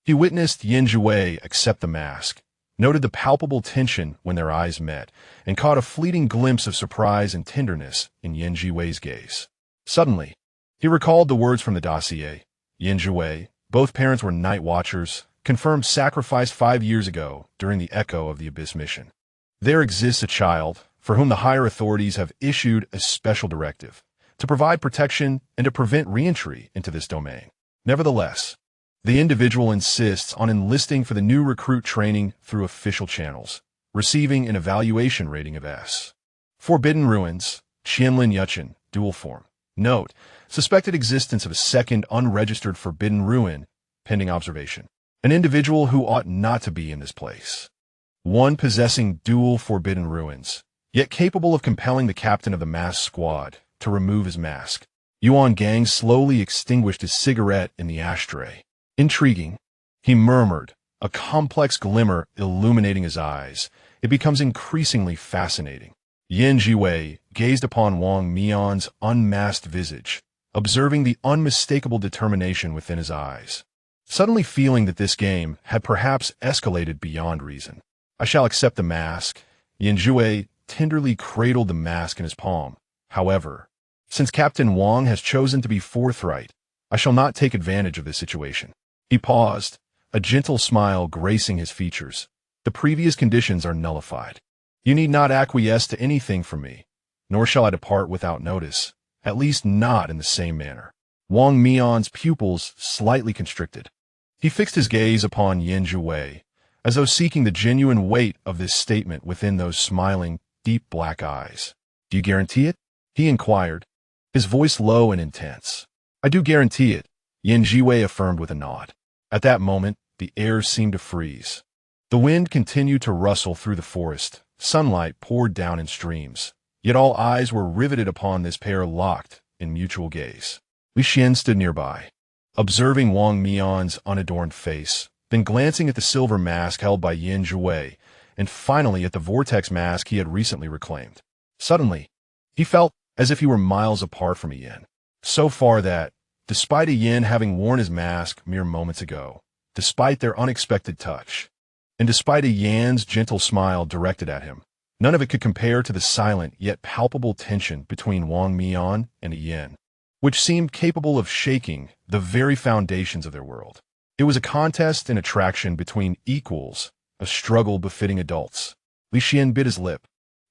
He witnessed Zhiwei accept the mask, noted the palpable tension when their eyes met, and caught a fleeting glimpse of surprise and tenderness in Zhiwei's gaze. Suddenly, he recalled the words from the dossier. Zhiwei, both parents were night watchers, confirmed sacrificed 5 years ago during the Echo of the Abyss mission. There exists a child for whom the higher authorities have issued a special directive to provide protection and to prevent re-entry into this domain. Nevertheless, the individual insists on enlisting for the new recruit training through official channels, receiving an evaluation rating of S. Forbidden Ruins, Qianlin Yuchen, dual form. Note, suspected existence of a second unregistered forbidden ruin, pending observation. An individual who ought not to be in this place. One possessing dual forbidden ruins, yet capable of compelling the captain of the masked squad to remove his mask. Yuan Gang slowly extinguished his cigarette in the ashtray. Intriguing, he murmured, a complex glimmer illuminating his eyes. It becomes increasingly fascinating. Zhiwei gazed upon Wang Mian's unmasked visage, observing the unmistakable determination within his eyes. Suddenly feeling that this game had perhaps escalated beyond reason. I shall accept the mask. Zhiwei tenderly cradled the mask in his palm. However, since Captain Wang has chosen to be forthright, I shall not take advantage of this situation. He paused, a gentle smile gracing his features. The previous conditions are nullified. You need not acquiesce to anything from me, nor shall I depart without notice, at least not in the same manner. Wang Mian's pupils slightly constricted. He fixed his gaze upon Zhiwei, as though seeking the genuine weight of this statement within those smiling, deep black eyes. Do you guarantee it? He inquired, his voice low and intense. I do guarantee it, Zhiwei affirmed with a nod. At that moment, the air seemed to freeze. The wind continued to rustle through the forest. Sunlight poured down in streams, yet all eyes were riveted upon this pair locked in mutual gaze. Li Xian stood nearby, observing Wang Mian's unadorned face, then glancing at the silver mask held by Zhiwei, and finally at the vortex mask he had recently reclaimed. Suddenly, he felt as if he were miles apart from Yan. So far that, despite Yan having worn his mask mere moments ago, despite their unexpected touch, and despite Yan's gentle smile directed at him, none of it could compare to the silent yet palpable tension between Wang Mian and Yan, which seemed capable of shaking the very foundations of their world. It was a contest in attraction between equals, a struggle befitting adults. Li Xian bit his lip,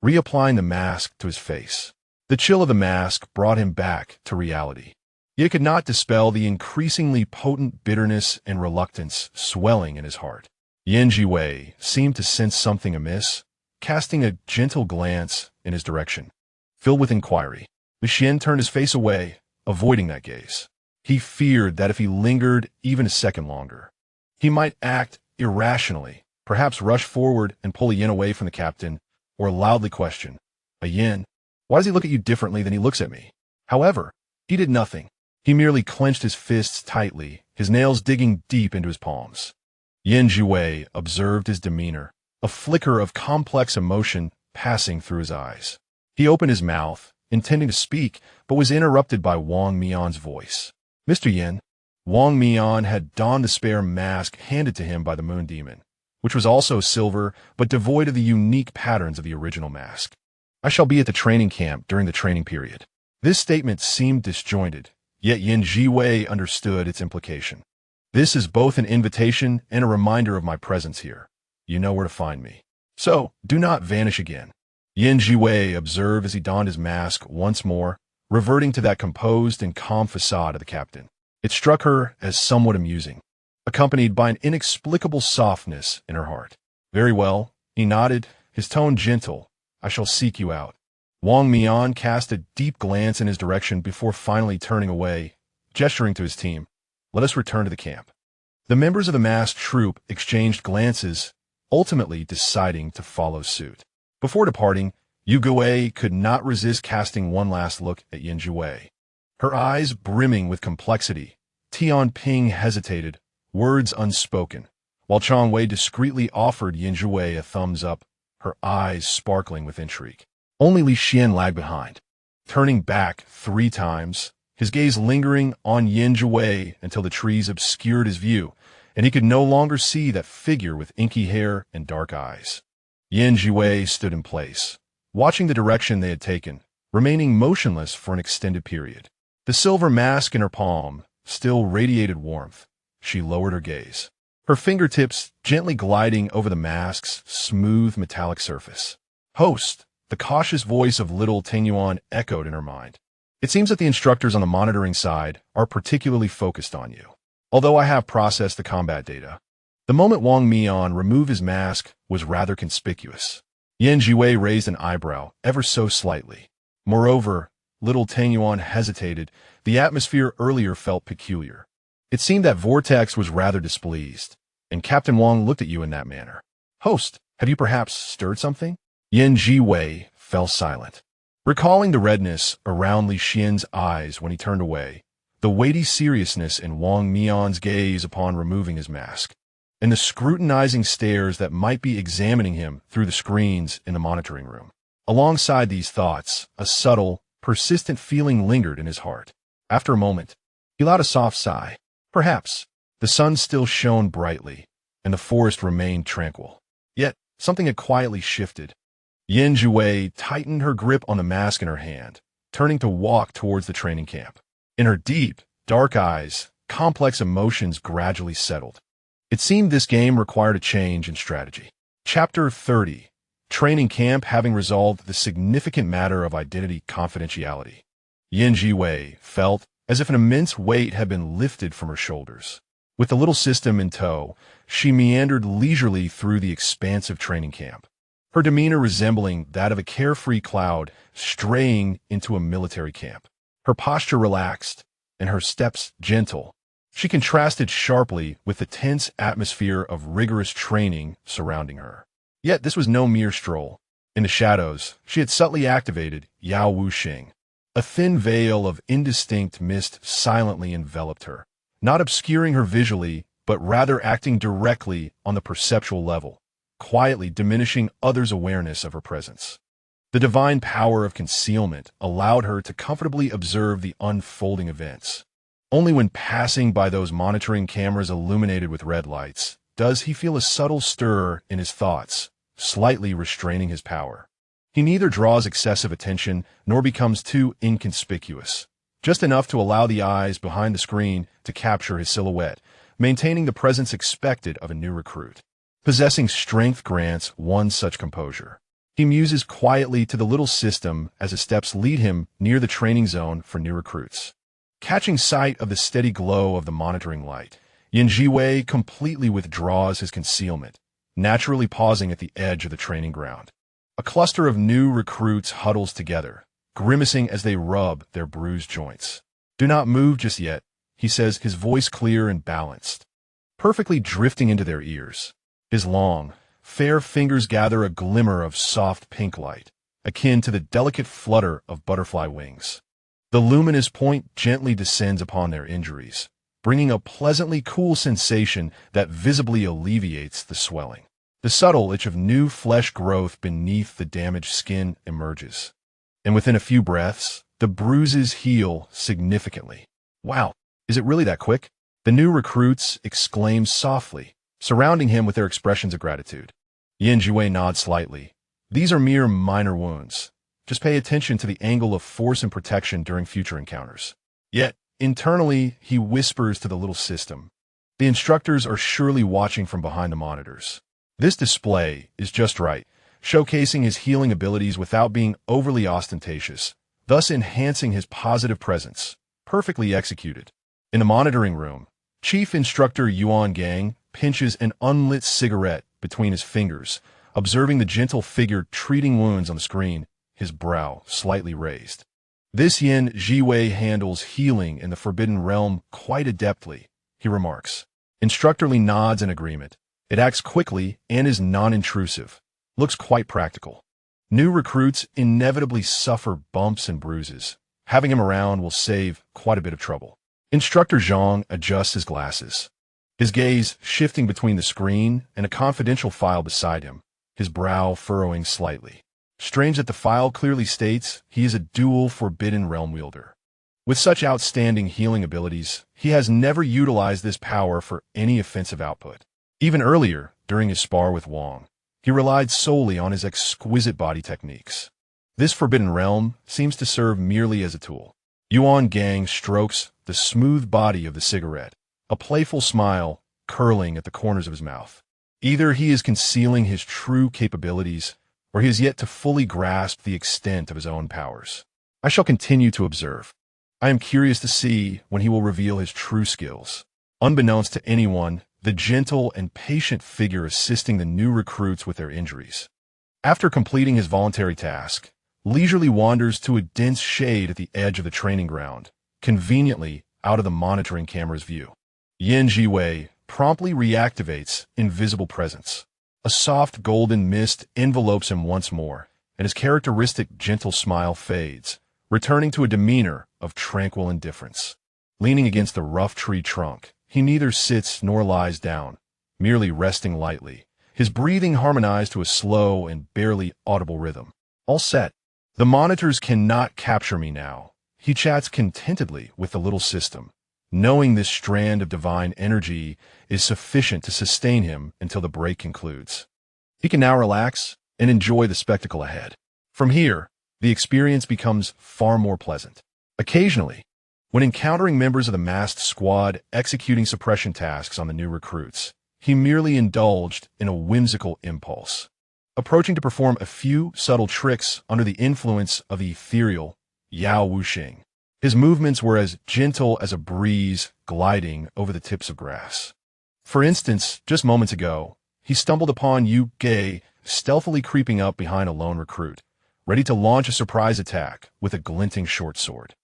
reapplying the mask to his face. The chill of the mask brought him back to reality. Yet it could not dispel the increasingly potent bitterness and reluctance swelling in his heart. Zhiwei seemed to sense something amiss, casting a gentle glance in his direction. Filled with inquiry, Li Xian turned his face away, avoiding that gaze. He feared that if he lingered even a second longer, he might act irrationally, perhaps rush forward and pull Yan away from the captain, or loudly question, Yan, why does he look at you differently than he looks at me? However, he did nothing. He merely clenched his fists tightly, his nails digging deep into his palms. Zhiwei observed his demeanor, a flicker of complex emotion passing through his eyes. He opened his mouth, intending to speak, but was interrupted by Wang Mian's voice. Mr. Yan. Wang Mian had donned the spare mask handed to him by the Moon Demon, which was also silver but devoid of the unique patterns of the original mask. I shall be at the training camp during the training period. This statement seemed disjointed, yet Zhiwei understood its implication. This is both an invitation and a reminder of my presence here. You know where to find me. So, do not vanish again. Zhiwei observed as he donned his mask once more, reverting to that composed and calm facade of the captain. It struck her as somewhat amusing, accompanied by an inexplicable softness in her heart. Very well, he nodded, his tone gentle. I shall seek you out. Wang Mian cast a deep glance in his direction before finally turning away, gesturing to his team. Let us return to the camp. The members of the masked troop exchanged glances, ultimately deciding to follow suit. Before departing, Zhiwei could not resist casting one last look at Zhiwei. Her eyes brimming with complexity, Tian Ping hesitated, words unspoken, while Chang Wei discreetly offered Zhiwei a thumbs up, her eyes sparkling with intrigue. Only Li Xian lagged behind, turning back 3 times, his gaze lingering on Zhiwei until the trees obscured his view, and he could no longer see that figure with inky hair and dark eyes. Zhiwei stood in place, watching the direction they had taken, remaining motionless for an extended period. The silver mask in her palm still radiated warmth. She lowered her gaze, her fingertips gently gliding over the mask's smooth metallic surface. "Host," the cautious voice of little Tangyuan echoed in her mind. "It seems that the instructors on the monitoring side are particularly focused on you. Although I have processed the combat data." The moment Wang Mian removed his mask was rather conspicuous. Zhiwei raised an eyebrow, ever so slightly. Moreover, little Tangyuan hesitated. The atmosphere earlier felt peculiar. It seemed that Vortex was rather displeased, and Captain Wang looked at you in that manner. "Host, have you perhaps stirred something?" Zhiwei fell silent, recalling the redness around Li Xian's eyes when he turned away, the weighty seriousness in Wang Mian's gaze upon removing his mask, and the scrutinizing stares that might be examining him through the screens in the monitoring room. Alongside these thoughts, a subtle, persistent feeling lingered in his heart. After a moment, he let out a soft sigh. Perhaps. The sun still shone brightly, and the forest remained tranquil. Yet, something had quietly shifted. Zhiwei tightened her grip on the mask in her hand, turning to walk towards the training camp. In her deep, dark eyes, complex emotions gradually settled. It seemed this game required a change in strategy. Chapter 30. Training Camp. Having resolved the significant matter of identity confidentiality, Zhiwei felt as if an immense weight had been lifted from her shoulders. With the little system in tow, she meandered leisurely through the expansive training camp, her demeanor resembling that of a carefree cloud straying into a military camp. Her posture relaxed, and her steps gentle. She contrasted sharply with the tense atmosphere of rigorous training surrounding her. Yet this was no mere stroll. In the shadows, she had subtly activated Yao Wuxing. A thin veil of indistinct mist silently enveloped her, not obscuring her visually, but rather acting directly on the perceptual level, quietly diminishing others' awareness of her presence. The divine power of concealment allowed her to comfortably observe the unfolding events. Only when passing by those monitoring cameras illuminated with red lights does he feel a subtle stir in his thoughts, slightly restraining his power. He neither draws excessive attention nor becomes too inconspicuous, just enough to allow the eyes behind the screen to capture his silhouette, maintaining the presence expected of a new recruit. Possessing strength grants one such composure. He muses quietly to the little system as his steps lead him near the training zone for new recruits. Catching sight of the steady glow of the monitoring light, Zhiwei completely withdraws his concealment, naturally pausing at the edge of the training ground. A cluster of new recruits huddles together, grimacing as they rub their bruised joints. "Do not move just yet," he says, his voice clear and balanced, perfectly drifting into their ears. His long, fair fingers gather a glimmer of soft pink light, akin to the delicate flutter of butterfly wings. The luminous point gently descends upon their injuries, bringing a pleasantly cool sensation that visibly alleviates the swelling. The subtle itch of new flesh growth beneath the damaged skin emerges, and within a few breaths, the bruises heal significantly. "Wow, is it really that quick?" the new recruits exclaim softly, surrounding him with their expressions of gratitude. Zhiwei nods slightly. "These are mere minor wounds. Just pay attention to the angle of force and protection during future encounters." Yet, internally, he whispers to the little system. The instructors are surely watching from behind the monitors. This display is just right, showcasing his healing abilities without being overly ostentatious, thus enhancing his positive presence. Perfectly executed. In the monitoring room, Chief Instructor Yuan Gang pinches an unlit cigarette between his fingers, observing the gentle figure treating wounds on the screen, his brow slightly raised. "This Zhiwei handles healing in the Forbidden Realm quite adeptly," he remarks. Instructor Li nods in agreement. "It acts quickly and is non-intrusive. Looks quite practical." New recruits inevitably suffer bumps and bruises. Having him around will save quite a bit of trouble. Instructor Zhang adjusts his glasses, his gaze shifting between the screen and a confidential file beside him, his brow furrowing slightly. Strange that the file clearly states he is a dual Forbidden Realm wielder. With such outstanding healing abilities, he has never utilized this power for any offensive output. Even earlier, during his spar with Wong, he relied solely on his exquisite body techniques. This Forbidden Realm seems to serve merely as a tool. Yuan Gang strokes the smooth body of the cigarette, a playful smile curling at the corners of his mouth. Either he is concealing his true capabilities, or he has yet to fully grasp the extent of his own powers. I shall continue to observe. I am curious to see when he will reveal his true skills. Unbeknownst to anyone, the gentle and patient figure assisting the new recruits with their injuries. After completing his voluntary task, leisurely wanders to a dense shade at the edge of the training ground, conveniently out of the monitoring camera's view. Zhiwei promptly reactivates invisible presence. A soft golden mist envelopes him once more, and his characteristic gentle smile fades, returning to a demeanor of tranquil indifference. Leaning against the rough tree trunk, he neither sits nor lies down, merely resting lightly, his breathing harmonized to a slow and barely audible rhythm. All set. The monitors cannot capture me now. He chats contentedly with the little system, knowing this strand of divine energy is sufficient to sustain him until the break concludes. He can now relax and enjoy the spectacle ahead. From here, the experience becomes far more pleasant. Occasionally, when encountering members of the masked squad executing suppression tasks on the new recruits, he merely indulged in a whimsical impulse, approaching to perform a few subtle tricks under the influence of the ethereal Yao Wuxing. His movements were as gentle as a breeze gliding over the tips of grass. For instance, just moments ago, he stumbled upon Yu Gei stealthily creeping up behind a lone recruit, ready to launch a surprise attack with a glinting short sword.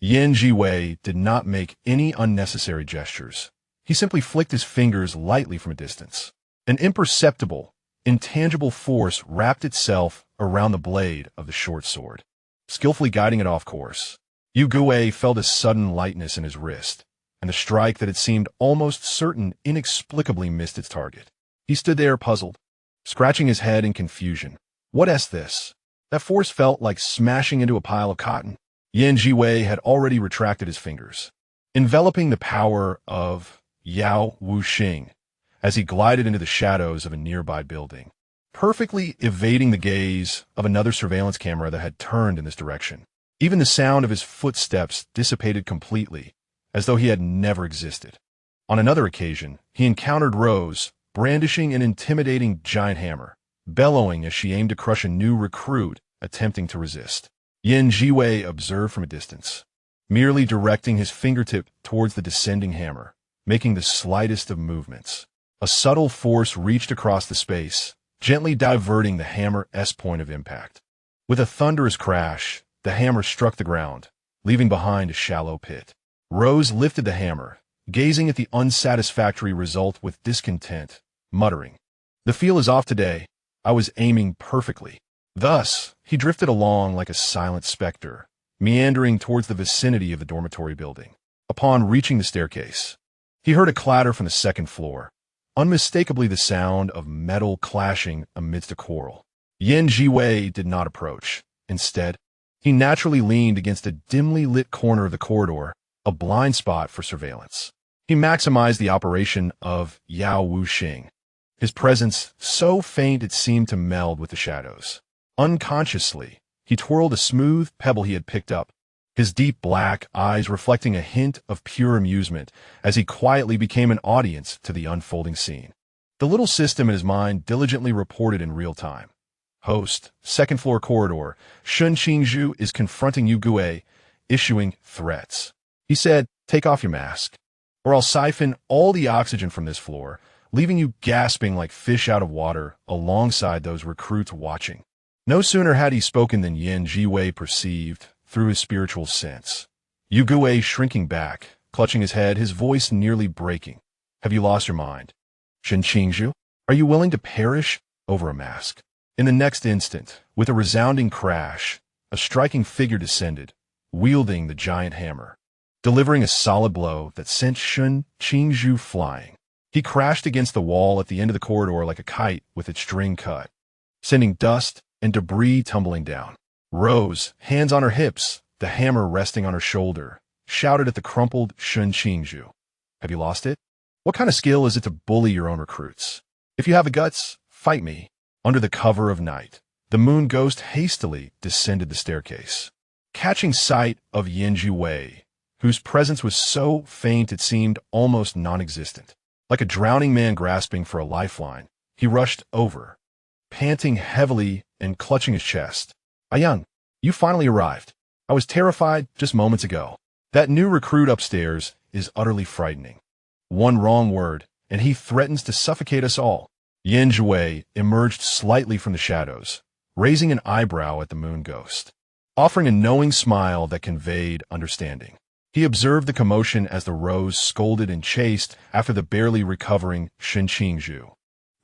Zhiwei did not make any unnecessary gestures. He simply flicked his fingers lightly from a distance. An imperceptible, intangible force wrapped itself around the blade of the short sword, skillfully guiding it off course. Yu Gei felt a sudden lightness in his wrist, and the strike that had seemed almost certain inexplicably missed its target. He stood there puzzled, scratching his head in confusion. What this? That force felt like smashing into a pile of cotton. Zhiwei had already retracted his fingers, enveloping the power of Yao Wuxing as he glided into the shadows of a nearby building, perfectly evading the gaze of another surveillance camera that had turned in this direction. Even the sound of his footsteps dissipated completely, as though he had never existed. On another occasion, he encountered Rose, brandishing an intimidating giant hammer, bellowing as she aimed to crush a new recruit attempting to resist. Zhiwei observed from a distance, merely directing his fingertip towards the descending hammer, making the slightest of movements. A subtle force reached across the space, gently diverting the hammer's point of impact. With a thunderous crash, the hammer struck the ground, leaving behind a shallow pit. Rose lifted the hammer, gazing at the unsatisfactory result with discontent, muttering, "The feel is off today. I was aiming perfectly." Thus, he drifted along like a silent specter, meandering towards the vicinity of the dormitory building. Upon reaching the staircase, he heard a clatter from the second floor, unmistakably the sound of metal clashing amidst a quarrel. Zhiwei did not approach. Instead, he naturally leaned against a dimly lit corner of the corridor, a blind spot for surveillance. He maximized the operation of Yao Wuxing, his presence so faint it seemed to meld with the shadows. Unconsciously, he twirled a smooth pebble he had picked up, his deep black eyes reflecting a hint of pure amusement as he quietly became an audience to the unfolding scene. The little system in his mind diligently reported in real time. Host, second floor corridor, Shun Qingzhu is confronting Yu Gei, issuing threats. He said, "Take off your mask, or I'll siphon all the oxygen from this floor, leaving you gasping like fish out of water alongside those recruits watching." No sooner had he spoken than Zhiwei perceived, through his spiritual sense, Yu Gei shrinking back, clutching his head, his voice nearly breaking. "Have you lost your mind? Shun Qingzhu, are you willing to perish over a mask?" In the next instant, with a resounding crash, a striking figure descended, wielding the giant hammer, delivering a solid blow that sent Shun Qingzhu flying. He crashed against the wall at the end of the corridor like a kite with its string cut, sending dust and debris tumbling down. Rose, hands on her hips, the hammer resting on her shoulder, shouted at the crumpled Shun Qingzhu. Have you lost it? What kind of skill is it to bully your own recruits? If you have the guts, fight me. Under the cover of night, the moon ghost hastily descended the staircase. Catching sight of Zhiwei, whose presence was so faint it seemed almost non-existent. Like a drowning man grasping for a lifeline, he rushed over, panting heavily and clutching his chest. Yan, you finally arrived. I was terrified just moments ago. That new recruit upstairs is utterly frightening. One wrong word, and he threatens to suffocate us all. Zhiwei emerged slightly from the shadows, raising an eyebrow at the moon ghost, offering a knowing smile that conveyed understanding. He observed the commotion as the Rose scolded and chased after the barely recovering Shun Qingzhu,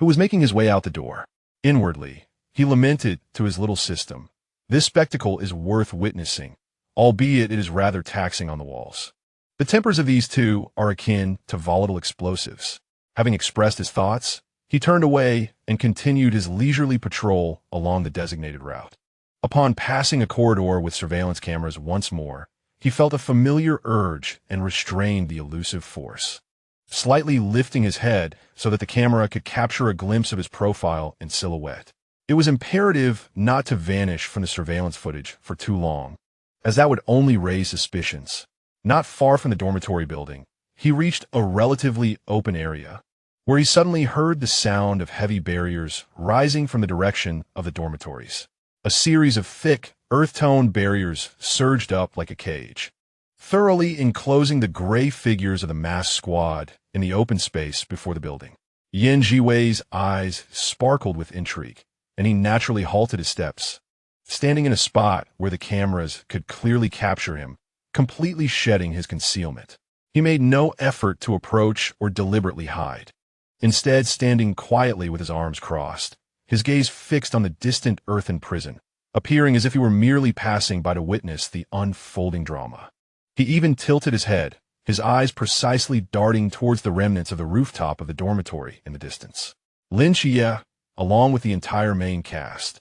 who was making his way out the door. Inwardly, he lamented to his little system, "This spectacle is worth witnessing, albeit it is rather taxing on the walls." The tempers of these two are akin to volatile explosives. Having expressed his thoughts, he turned away and continued his leisurely patrol along the designated route. Upon passing a corridor with surveillance cameras once more, he felt a familiar urge and restrained the elusive force, slightly lifting his head so that the camera could capture a glimpse of his profile in silhouette. It was imperative not to vanish from the surveillance footage for too long, as that would only raise suspicions. Not far from the dormitory building, he reached a relatively open area, where he suddenly heard the sound of heavy barriers rising from the direction of the dormitories. A series of thick, earth-toned barriers surged up like a cage, thoroughly enclosing the gray figures of the masked squad in the open space before the building. Zhiwei's eyes sparkled with intrigue, and he naturally halted his steps, standing in a spot where the cameras could clearly capture him, completely shedding his concealment. He made no effort to approach or deliberately hide. Instead, standing quietly with his arms crossed, his gaze fixed on the distant earthen prison, appearing as if he were merely passing by to witness the unfolding drama. He even tilted his head, his eyes precisely darting towards the remnants of the rooftop of the dormitory in the distance. Lin Xie, along with the entire main cast,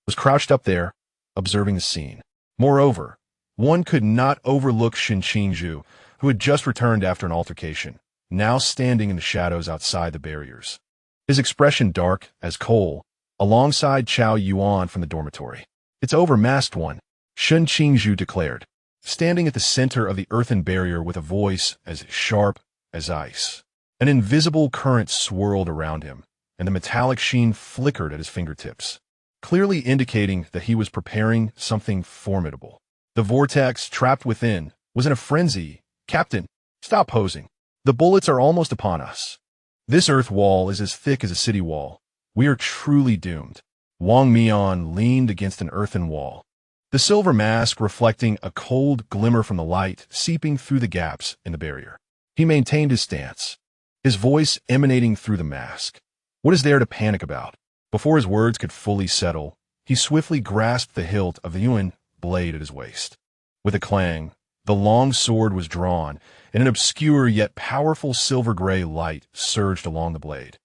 was crouched up there, observing the scene. Moreover, one could not overlook Shun Qingzhu, who had just returned after an altercation, now standing in the shadows outside the barriers, his expression dark as coal, alongside Chao Yuan from the dormitory. "It's over, masked one," Shun Qingzhu declared, standing at the center of the earthen barrier with a voice as sharp as ice. An invisible current swirled around him, and the metallic sheen flickered at his fingertips, clearly indicating that he was preparing something formidable. The vortex trapped within was in a frenzy. "Captain, stop posing. The bullets are almost upon us. This earth wall is as thick as a city wall. We are truly doomed." Wang Mian leaned against an earthen wall, the silver mask reflecting a cold glimmer from the light seeping through the gaps in the barrier. He maintained his stance, his voice emanating through the mask. "What is there to panic about?" Before his words could fully settle, he swiftly grasped the hilt of the Yuan blade at his waist. With a clang, the long sword was drawn, and an obscure yet powerful silver-gray light surged along the blade,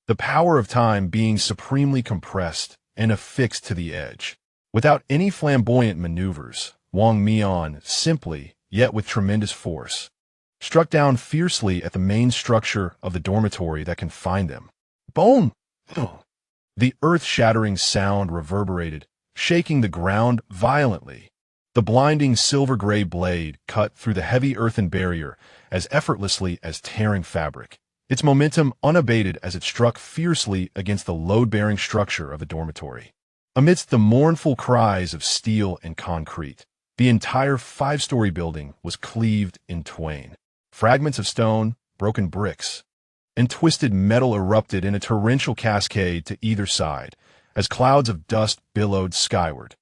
the power of time being supremely compressed and affixed to the edge. Without any flamboyant maneuvers, Wang Mian simply, yet with tremendous force, struck down fiercely at the main structure of the dormitory that confined them. Bone! The earth-shattering sound reverberated, shaking the ground violently. The blinding silver-gray blade cut through the heavy earthen barrier as effortlessly as tearing fabric, its momentum unabated as it struck fiercely against the load-bearing structure of the dormitory. Amidst the mournful cries of steel and concrete, the entire five-story building was cleaved in twain. Fragments of stone, broken bricks, and twisted metal erupted in a torrential cascade to either side, as clouds of dust billowed skyward.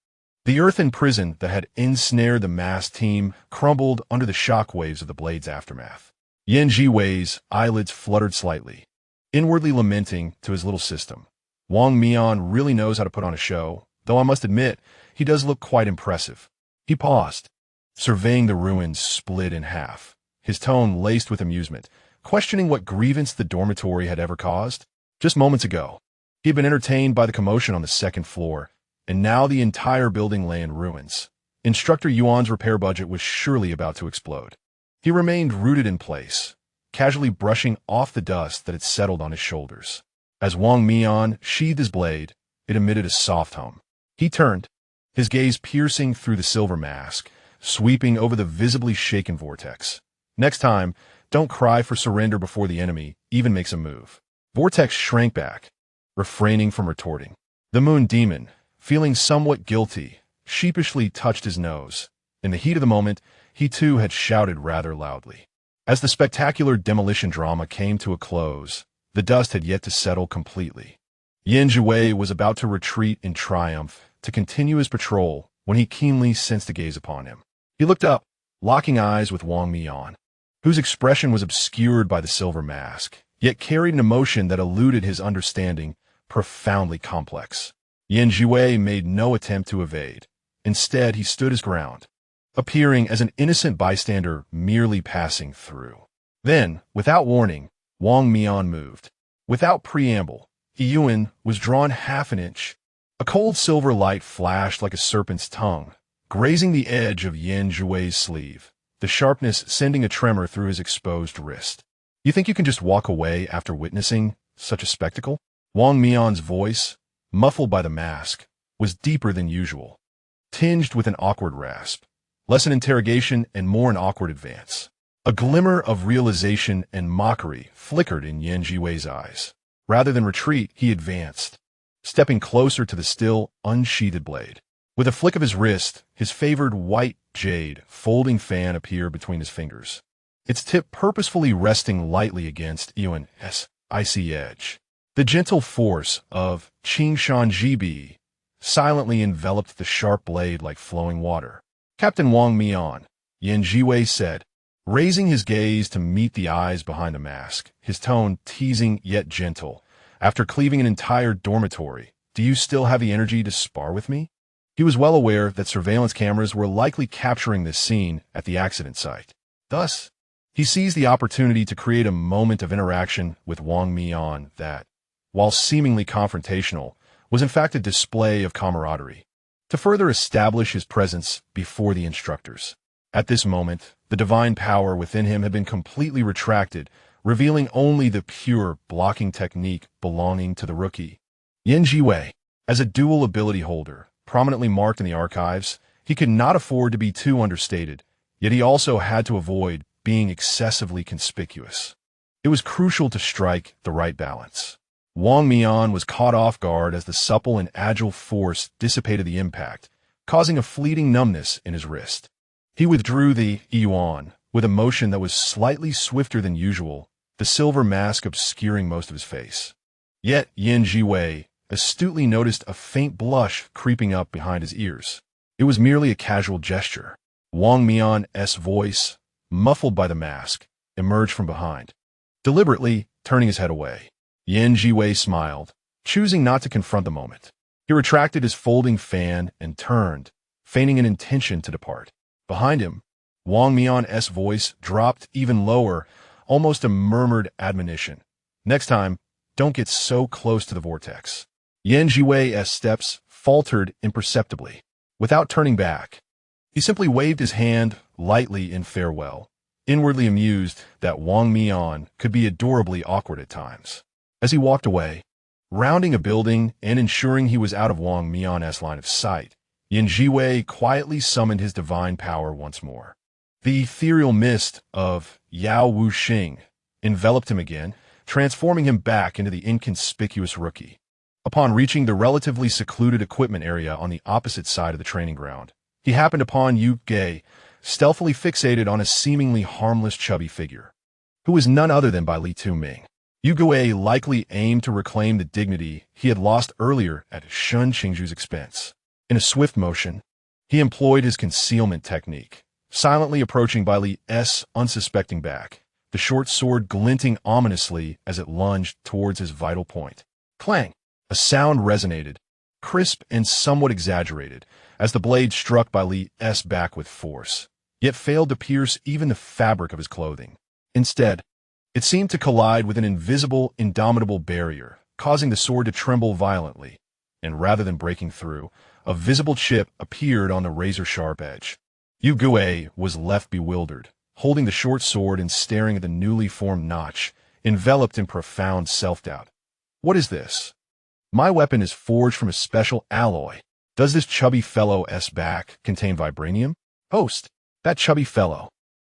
The earthen prison that had ensnared the masked team crumbled under the shockwaves of the blade's aftermath. Zhiwei's eyelids fluttered slightly, inwardly lamenting to his little system. Wang Mian really knows how to put on a show, though I must admit, he does look quite impressive. He paused, surveying the ruins split in half, his tone laced with amusement, questioning what grievance the dormitory had ever caused. Just moments ago, he had been entertained by the commotion on the second floor, and now the entire building lay in ruins. Instructor Yuan's repair budget was surely about to explode. He remained rooted in place, casually brushing off the dust that had settled on his shoulders. As Wang Mian sheathed his blade, it emitted a soft hum. He turned, his gaze piercing through the silver mask, sweeping over the visibly shaken vortex. Next time, don't cry for surrender before the enemy even makes a move. Vortex shrank back, refraining from retorting. The moon demon, feeling somewhat guilty, sheepishly touched his nose. In the heat of the moment, he too had shouted rather loudly. As the spectacular demolition drama came to a close, the dust had yet to settle completely. Zhiwei was about to retreat in triumph to continue his patrol when he keenly sensed a gaze upon him. He looked up, locking eyes with Wang Mian, whose expression was obscured by the silver mask, yet carried an emotion that eluded his understanding, profoundly complex. Zhiwei made no attempt to evade. Instead, he stood his ground, appearing as an innocent bystander merely passing through. Then, without warning, Wang Mian moved. Without preamble, Yuan was drawn half an inch. A cold silver light flashed like a serpent's tongue, grazing the edge of Zhiwei's sleeve, the sharpness sending a tremor through his exposed wrist. You think you can just walk away after witnessing such a spectacle? Wang Mian's voice, muffled by the mask, was deeper than usual, tinged with an awkward rasp, less an interrogation and more an awkward advance. A glimmer of realization and mockery flickered in Zhiwei's eyes. Rather than retreat, he advanced, stepping closer to the still, unsheathed blade. With a flick of his wrist, his favored white jade folding fan appeared between his fingers, its tip purposefully resting lightly against Yuan's icy edge. The gentle force of Qingshan Jibi silently enveloped the sharp blade like flowing water. Captain Wang Mian, Zhiwei said, raising his gaze to meet the eyes behind the mask, his tone teasing yet gentle. After cleaving an entire dormitory, do you still have the energy to spar with me? He was well aware that surveillance cameras were likely capturing this scene at the accident site. Thus, he seized the opportunity to create a moment of interaction with Wang Mian that, while seemingly confrontational, was in fact a display of camaraderie, to further establish his presence before the instructors. At this moment, the divine power within him had been completely retracted, revealing only the pure blocking technique belonging to the rookie. Zhiwei, as a dual ability holder, prominently marked in the archives, he could not afford to be too understated, yet he also had to avoid being excessively conspicuous. It was crucial to strike the right balance. Wang Mian was caught off guard as the supple and agile force dissipated the impact, causing a fleeting numbness in his wrist. He withdrew the Yuan with a motion that was slightly swifter than usual, the silver mask obscuring most of his face. Yet Zhiwei astutely noticed a faint blush creeping up behind his ears. It was merely a casual gesture. Wang Mian's voice, muffled by the mask, emerged from behind, deliberately turning his head away. Zhiwei smiled, choosing not to confront the moment. He retracted his folding fan and turned, feigning an intention to depart. Behind him, Wang Mian's voice dropped even lower, almost a murmured admonition. Next time, don't get so close to the vortex. Zhiwei's steps faltered imperceptibly. Without turning back, he simply waved his hand lightly in farewell, inwardly amused that Wang Mian could be adorably awkward at times. As he walked away, rounding a building and ensuring he was out of Wang Mian's line of sight, Zhiwei quietly summoned his divine power once more. The ethereal mist of Yao Wuxing enveloped him again, transforming him back into the inconspicuous rookie. Upon reaching the relatively secluded equipment area on the opposite side of the training ground, he happened upon Yu Ge, stealthily fixated on a seemingly harmless chubby figure, who was none other than Bai Li Tu-Ming. Yu Ge likely aimed to reclaim the dignity he had lost earlier at Shun Qingzhu's expense. In a swift motion, he employed his concealment technique, silently approaching Bai Li's unsuspecting back, the short sword glinting ominously as it lunged towards his vital point. Clang! A sound resonated, crisp and somewhat exaggerated, as the blade struck Bai Li's back with force, yet failed to pierce even the fabric of his clothing. Instead, it seemed to collide with an invisible, indomitable barrier, causing the sword to tremble violently, and rather than breaking through, a visible chip appeared on the razor-sharp edge. Zhiwei was left bewildered, holding the short sword and staring at the newly formed notch, enveloped in profound self-doubt. What is this? My weapon is forged from a special alloy. Does this chubby fellow's back contain vibranium? Host, that chubby fellow.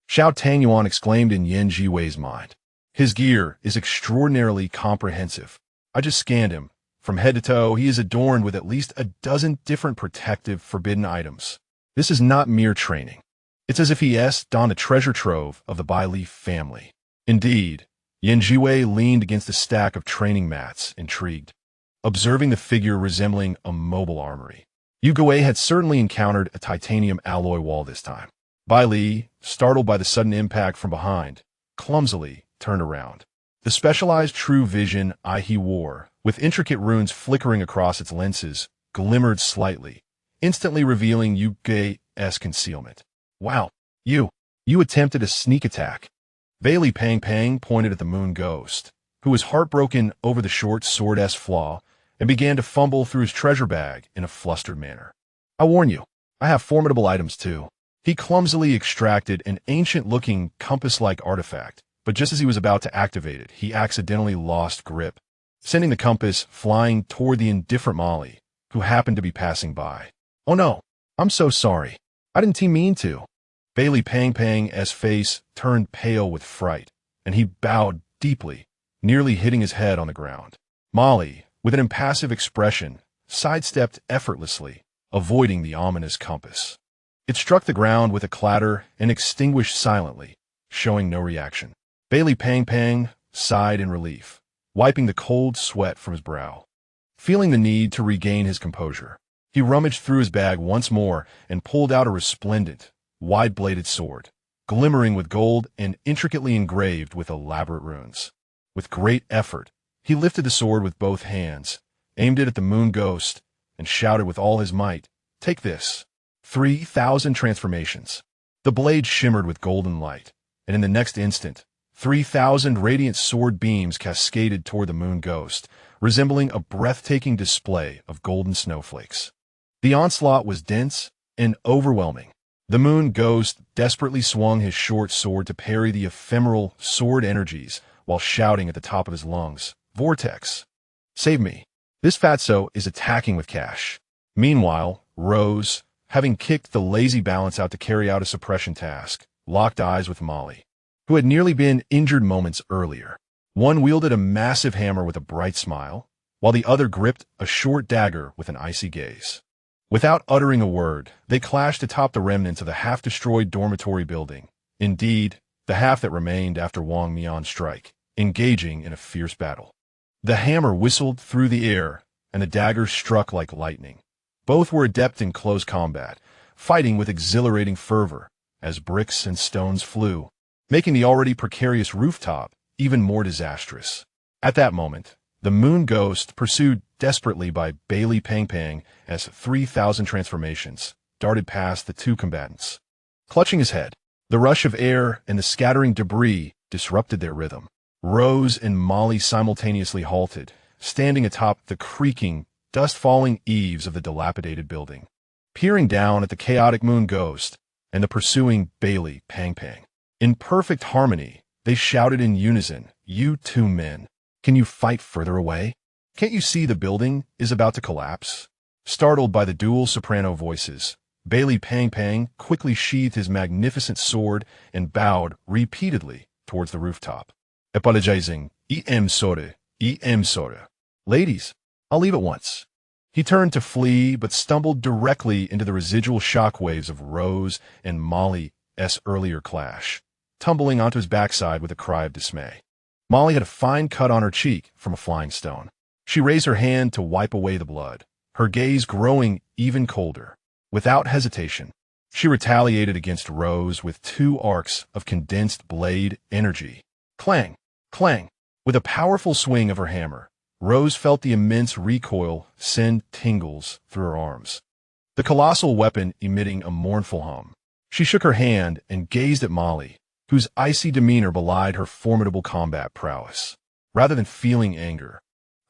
Xiao Tangyuan exclaimed in Yan Zhiwei's mind. His gear is extraordinarily comprehensive. I just scanned him. From head to toe, he is adorned with at least a dozen different protective, forbidden items. This is not mere training. It's as if he donned a treasure trove of the Bai family. Indeed, Yan Zhiwei leaned against a stack of training mats, intrigued, observing the figure resembling a mobile armory. Zhiwei had certainly encountered a titanium alloy wall this time. Bai, startled by the sudden impact from behind, clumsily turned around. The specialized true vision eye he wore, with intricate runes flickering across its lenses, glimmered slightly, instantly revealing Zhiwei's concealment. Wow, you attempted a sneak attack. Bailey Pang Pang pointed at the moon ghost, who was heartbroken over the short sword's flaw, and began to fumble through his treasure bag in a flustered manner. I warn you, I have formidable items too. He clumsily extracted an ancient-looking compass-like artifact, but just as he was about to activate it, he accidentally lost grip, sending the compass flying toward the indifferent Molly, who happened to be passing by. Oh no, I'm so sorry. I didn't mean to. Bailey Pang Pang's face turned pale with fright, and he bowed deeply, nearly hitting his head on the ground. Molly, with an impassive expression, sidestepped effortlessly, avoiding the ominous compass. It struck the ground with a clatter and extinguished silently, showing no reaction. Bailey Pang Pang sighed in relief, wiping the cold sweat from his brow. Feeling the need to regain his composure, he rummaged through his bag once more and pulled out a resplendent, wide-bladed sword, glimmering with gold and intricately engraved with elaborate runes. With great effort, he lifted the sword with both hands, aimed it at the moon ghost, and shouted with all his might, "Take this." 3,000 transformations. The blade shimmered with golden light, and in the next instant, 3,000 radiant sword beams cascaded toward the moon ghost, resembling a breathtaking display of golden snowflakes. The onslaught was dense and overwhelming. The moon ghost desperately swung his short sword to parry the ephemeral sword energies while shouting at the top of his lungs, "Vortex! Save me! This fatso is attacking with cash." Meanwhile, Rose, having kicked the lazy balance out to carry out a suppression task, locked eyes with Molly, who had nearly been injured moments earlier. One wielded a massive hammer with a bright smile, while the other gripped a short dagger with an icy gaze. Without uttering a word, they clashed atop the remnants of the half-destroyed dormitory building, indeed, the half that remained after Wang Mian's strike, engaging in a fierce battle. The hammer whistled through the air, and the dagger struck like lightning. Both were adept in close combat, fighting with exhilarating fervor, as bricks and stones flew, making the already precarious rooftop even more disastrous. At that moment, the moon ghost, pursued desperately by Bailey Pang Pang as 3,000 transformations, darted past the two combatants. Clutching his head, the rush of air and the scattering debris disrupted their rhythm. Rose and Molly simultaneously halted, standing atop the creaking, dust-falling eaves of the dilapidated building, peering down at the chaotic moon ghost and the pursuing Bailey Pang Pang. In perfect harmony, they shouted in unison, "You two men, can you fight further away? Can't you see the building is about to collapse?" Startled by the dual soprano voices, Bailey Pang Pang quickly sheathed his magnificent sword and bowed repeatedly towards the rooftop. Apologizing, em sorry. Ladies, I'll leave at once. He turned to flee, but stumbled directly into the residual shockwaves of Rose and Molly's earlier clash, tumbling onto his backside with a cry of dismay. Molly had a fine cut on her cheek from a flying stone. She raised her hand to wipe away the blood, her gaze growing even colder. Without hesitation, she retaliated against Rose with 2 arcs of condensed blade energy. Clang! Clang! With a powerful swing of her hammer, Rose felt the immense recoil send tingles through her arms, the colossal weapon emitting a mournful hum. She shook her hand and gazed at Molly, whose icy demeanor belied her formidable combat prowess. Rather than feeling anger,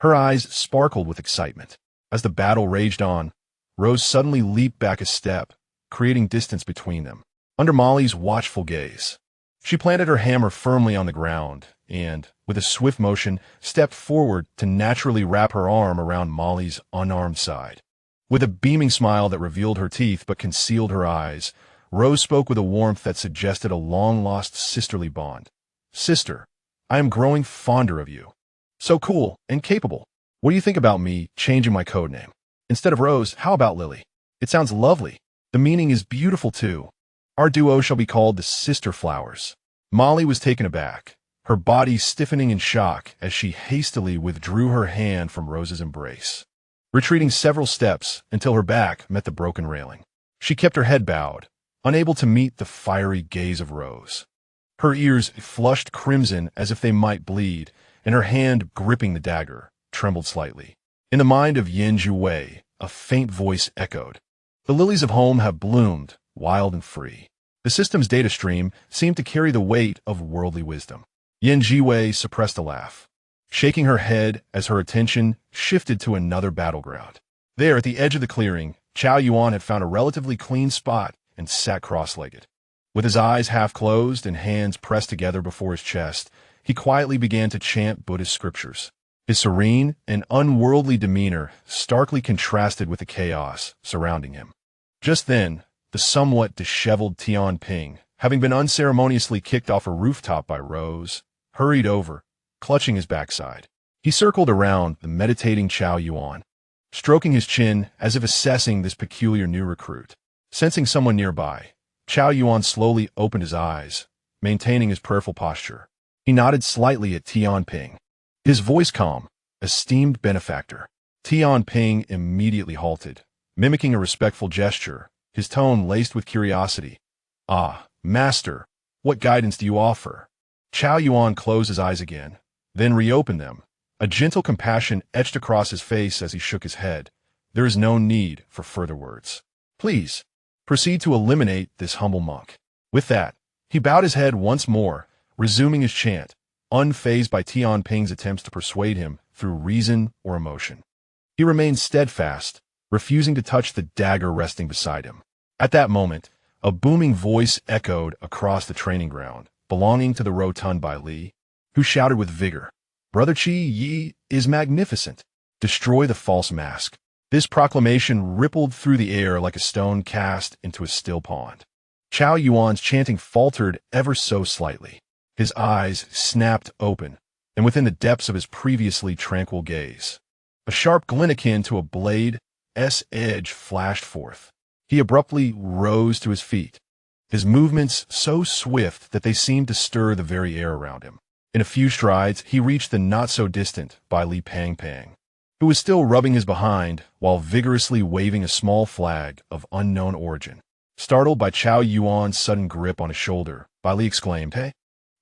her eyes sparkled with excitement. As the battle raged on, Rose suddenly leaped back a step, creating distance between them. Under Molly's watchful gaze, she planted her hammer firmly on the ground and, with a swift motion, stepped forward to naturally wrap her arm around Molly's unarmed side. With a beaming smile that revealed her teeth but concealed her eyes, Rose spoke with a warmth that suggested a long-lost sisterly bond. "Sister, I am growing fonder of you. So cool and capable. What do you think about me changing my code name? Instead of Rose, how about Lily? It sounds lovely. The meaning is beautiful too. Our duo shall be called the Sister Flowers." Molly was taken aback, her body stiffening in shock as she hastily withdrew her hand from Rose's embrace, retreating several steps until her back met the broken railing. She kept her head bowed, unable to meet the fiery gaze of Rose. Her ears flushed crimson as if they might bleed, and her hand gripping the dagger trembled slightly. In the mind of Zhiwei, a faint voice echoed. "The lilies of home have bloomed, wild and free." The system's data stream seemed to carry the weight of worldly wisdom. Zhiwei suppressed a laugh, shaking her head as her attention shifted to another battleground. There, at the edge of the clearing, Chao Yuan had found a relatively clean spot and sat cross-legged. With his eyes half closed and hands pressed together before his chest, he quietly began to chant Buddhist scriptures. His serene and unworldly demeanor starkly contrasted with the chaos surrounding him. Just then, the somewhat disheveled Tian Ping, having been unceremoniously kicked off a rooftop by Rose, hurried over, clutching his backside. He circled around the meditating Chao Yuan, stroking his chin as if assessing this peculiar new recruit. Sensing someone nearby, Chao Yuan slowly opened his eyes, maintaining his prayerful posture. He nodded slightly at Tian Ping, his voice calm. "Esteemed benefactor." Tian Ping immediately halted, mimicking a respectful gesture, his tone laced with curiosity. "Ah, master, what guidance do you offer?" Chao Yuan closed his eyes again, then reopened them. A gentle compassion etched across his face as he shook his head. "There is no need for further words. Please, proceed to eliminate this humble monk." With that, he bowed his head once more, resuming his chant, unfazed by Tian Ping's attempts to persuade him through reason or emotion. He remained steadfast, refusing to touch the dagger resting beside him. At that moment, a booming voice echoed across the training ground, belonging to the rotund Bai Li, who shouted with vigor, "Brother Qi Yi is magnificent. Destroy the false mask." This proclamation rippled through the air like a stone cast into a still pond. Chao Yuan's chanting faltered ever so slightly. His eyes snapped open, and within the depths of his previously tranquil gaze, a sharp glint akin to a blade's edge flashed forth. He abruptly rose to his feet, his movements so swift that they seemed to stir the very air around him. In a few strides, he reached the not-so-distant Bai Li Pang Pang, who was still rubbing his behind while vigorously waving a small flag of unknown origin. Startled by Chao Yuan's sudden grip on his shoulder, Bai Li exclaimed, "Hey,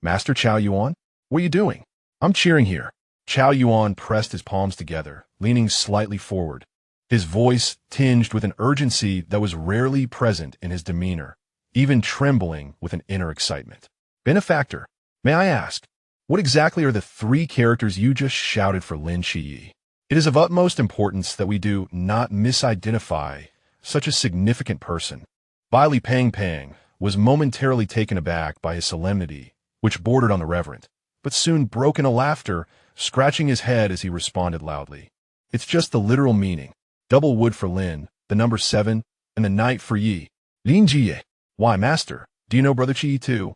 Master Chao Yuan, what are you doing?" "I'm cheering here." Chao Yuan pressed his palms together, leaning slightly forward, his voice tinged with an urgency that was rarely present in his demeanor, even trembling with an inner excitement. "Benefactor, may I ask, what exactly are the three characters you just shouted for Lin Qiyi? It is of utmost importance that we do not misidentify such a significant person." Bai Li Pang Pang was momentarily taken aback by his solemnity, which bordered on the reverent, but soon broke into laughter, scratching his head as he responded loudly. "It's just the literal meaning. Double wood for Lin, the number 7, and the knight for Yi. Lin Jie. Why, master, do you know Brother Qi too?"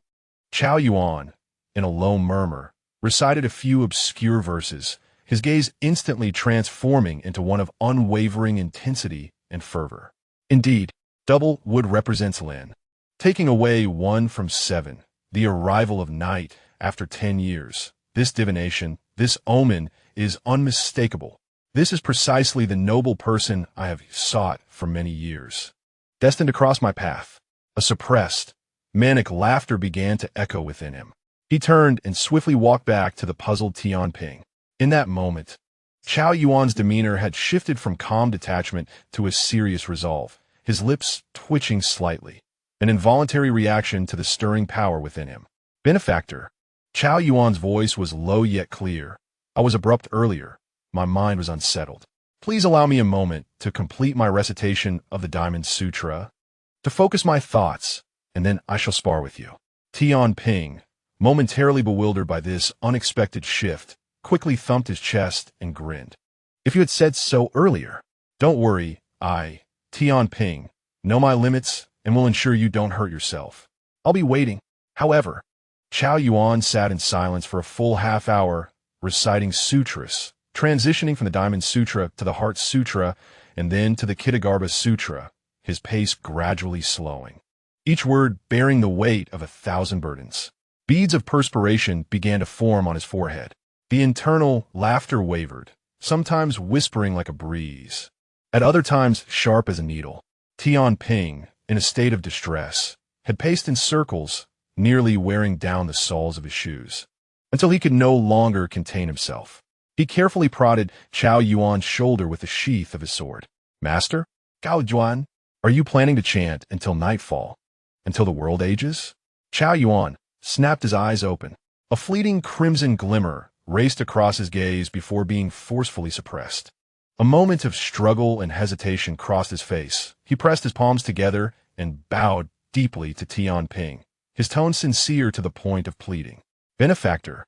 Chao Yuan, in a low murmur, recited a few obscure verses, his gaze instantly transforming into one of unwavering intensity and fervor. Indeed, double wood represents Lin, taking away 1 from 7, the arrival of night after 10 years. This divination, this omen, is unmistakable. This is precisely the noble person I have sought for many years, destined to cross my path. A suppressed, manic laughter began to echo within him. He turned and swiftly walked back to the puzzled Tian Ping. In that moment, Chao Yuan's demeanor had shifted from calm detachment to a serious resolve, his lips twitching slightly, an involuntary reaction to the stirring power within him. "Benefactor." Chao Yuan's voice was low yet clear. "I was abrupt earlier. My mind was unsettled. Please allow me a moment to complete my recitation of the Diamond Sutra, to focus my thoughts, and then I shall spar with you. Tian Ping, momentarily bewildered by this unexpected shift, quickly thumped his chest and grinned. If you had said so earlier. Don't worry, Tian Ping, know my limits and will ensure you don't hurt yourself. I'll be waiting. However, Chao Yuan sat in silence for a full half hour, reciting sutras, transitioning from the Diamond Sutra to the Heart Sutra and then to the Kitagarbha Sutra, his pace gradually slowing, each word bearing the weight of 1,000 burdens. Beads of perspiration began to form on his forehead. The internal laughter wavered, sometimes whispering like a breeze, at other times sharp as a needle. Tian Ping, in a state of distress, had paced in circles, nearly wearing down the soles of his shoes, until he could no longer contain himself. He carefully prodded Chao Yuan's shoulder with the sheath of his sword. Master, Gao Juan, are you planning to chant until nightfall? Until the world ages? Chao Yuan snapped his eyes open. A fleeting crimson glimmer raced across his gaze before being forcefully suppressed. A moment of struggle and hesitation crossed his face. He pressed his palms together and bowed deeply to Tian Ping, his tone sincere to the point of pleading. Benefactor,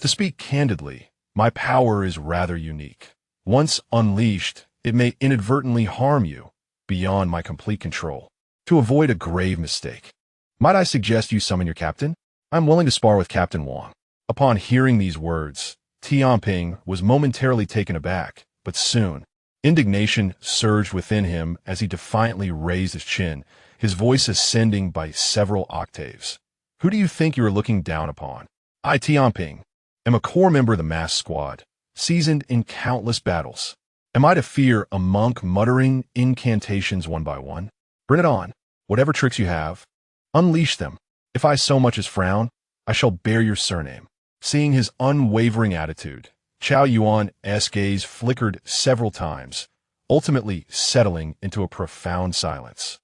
to speak candidly, my power is rather unique. Once unleashed, it may inadvertently harm you, beyond my complete control. To avoid a grave mistake, might I suggest you summon your captain? I'm willing to spar with Captain Wang. Upon hearing these words, Tian Ping was momentarily taken aback, but soon, indignation surged within him as he defiantly raised his chin, his voice ascending by several octaves. Who do you think you are looking down upon? I, Tian Ping, am a core member of the mass squad, seasoned in countless battles. Am I to fear a monk muttering incantations one by one? Bring it on. Whatever tricks you have, unleash them. If I so much as frown, I shall bear your surname. Seeing his unwavering attitude, Chao Yuan's gaze flickered several times, ultimately settling into a profound silence.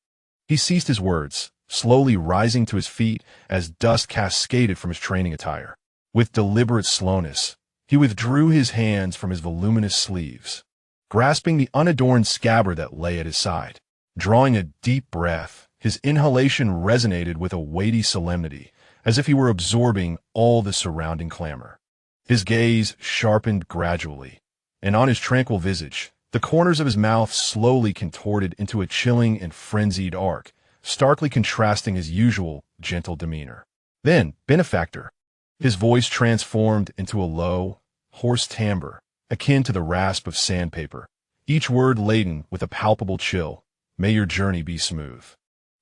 He ceased his words, slowly rising to his feet as dust cascaded from his training attire. With deliberate slowness, he withdrew his hands from his voluminous sleeves, grasping the unadorned scabbard that lay at his side. Drawing a deep breath, his inhalation resonated with a weighty solemnity, as if he were absorbing all the surrounding clamor. His gaze sharpened gradually, and on his tranquil visage, the corners of his mouth slowly contorted into a chilling and frenzied arc, starkly contrasting his usual gentle demeanor. Then, benefactor, his voice transformed into a low, hoarse timbre, akin to the rasp of sandpaper, each word laden with a palpable chill. May your journey be smooth.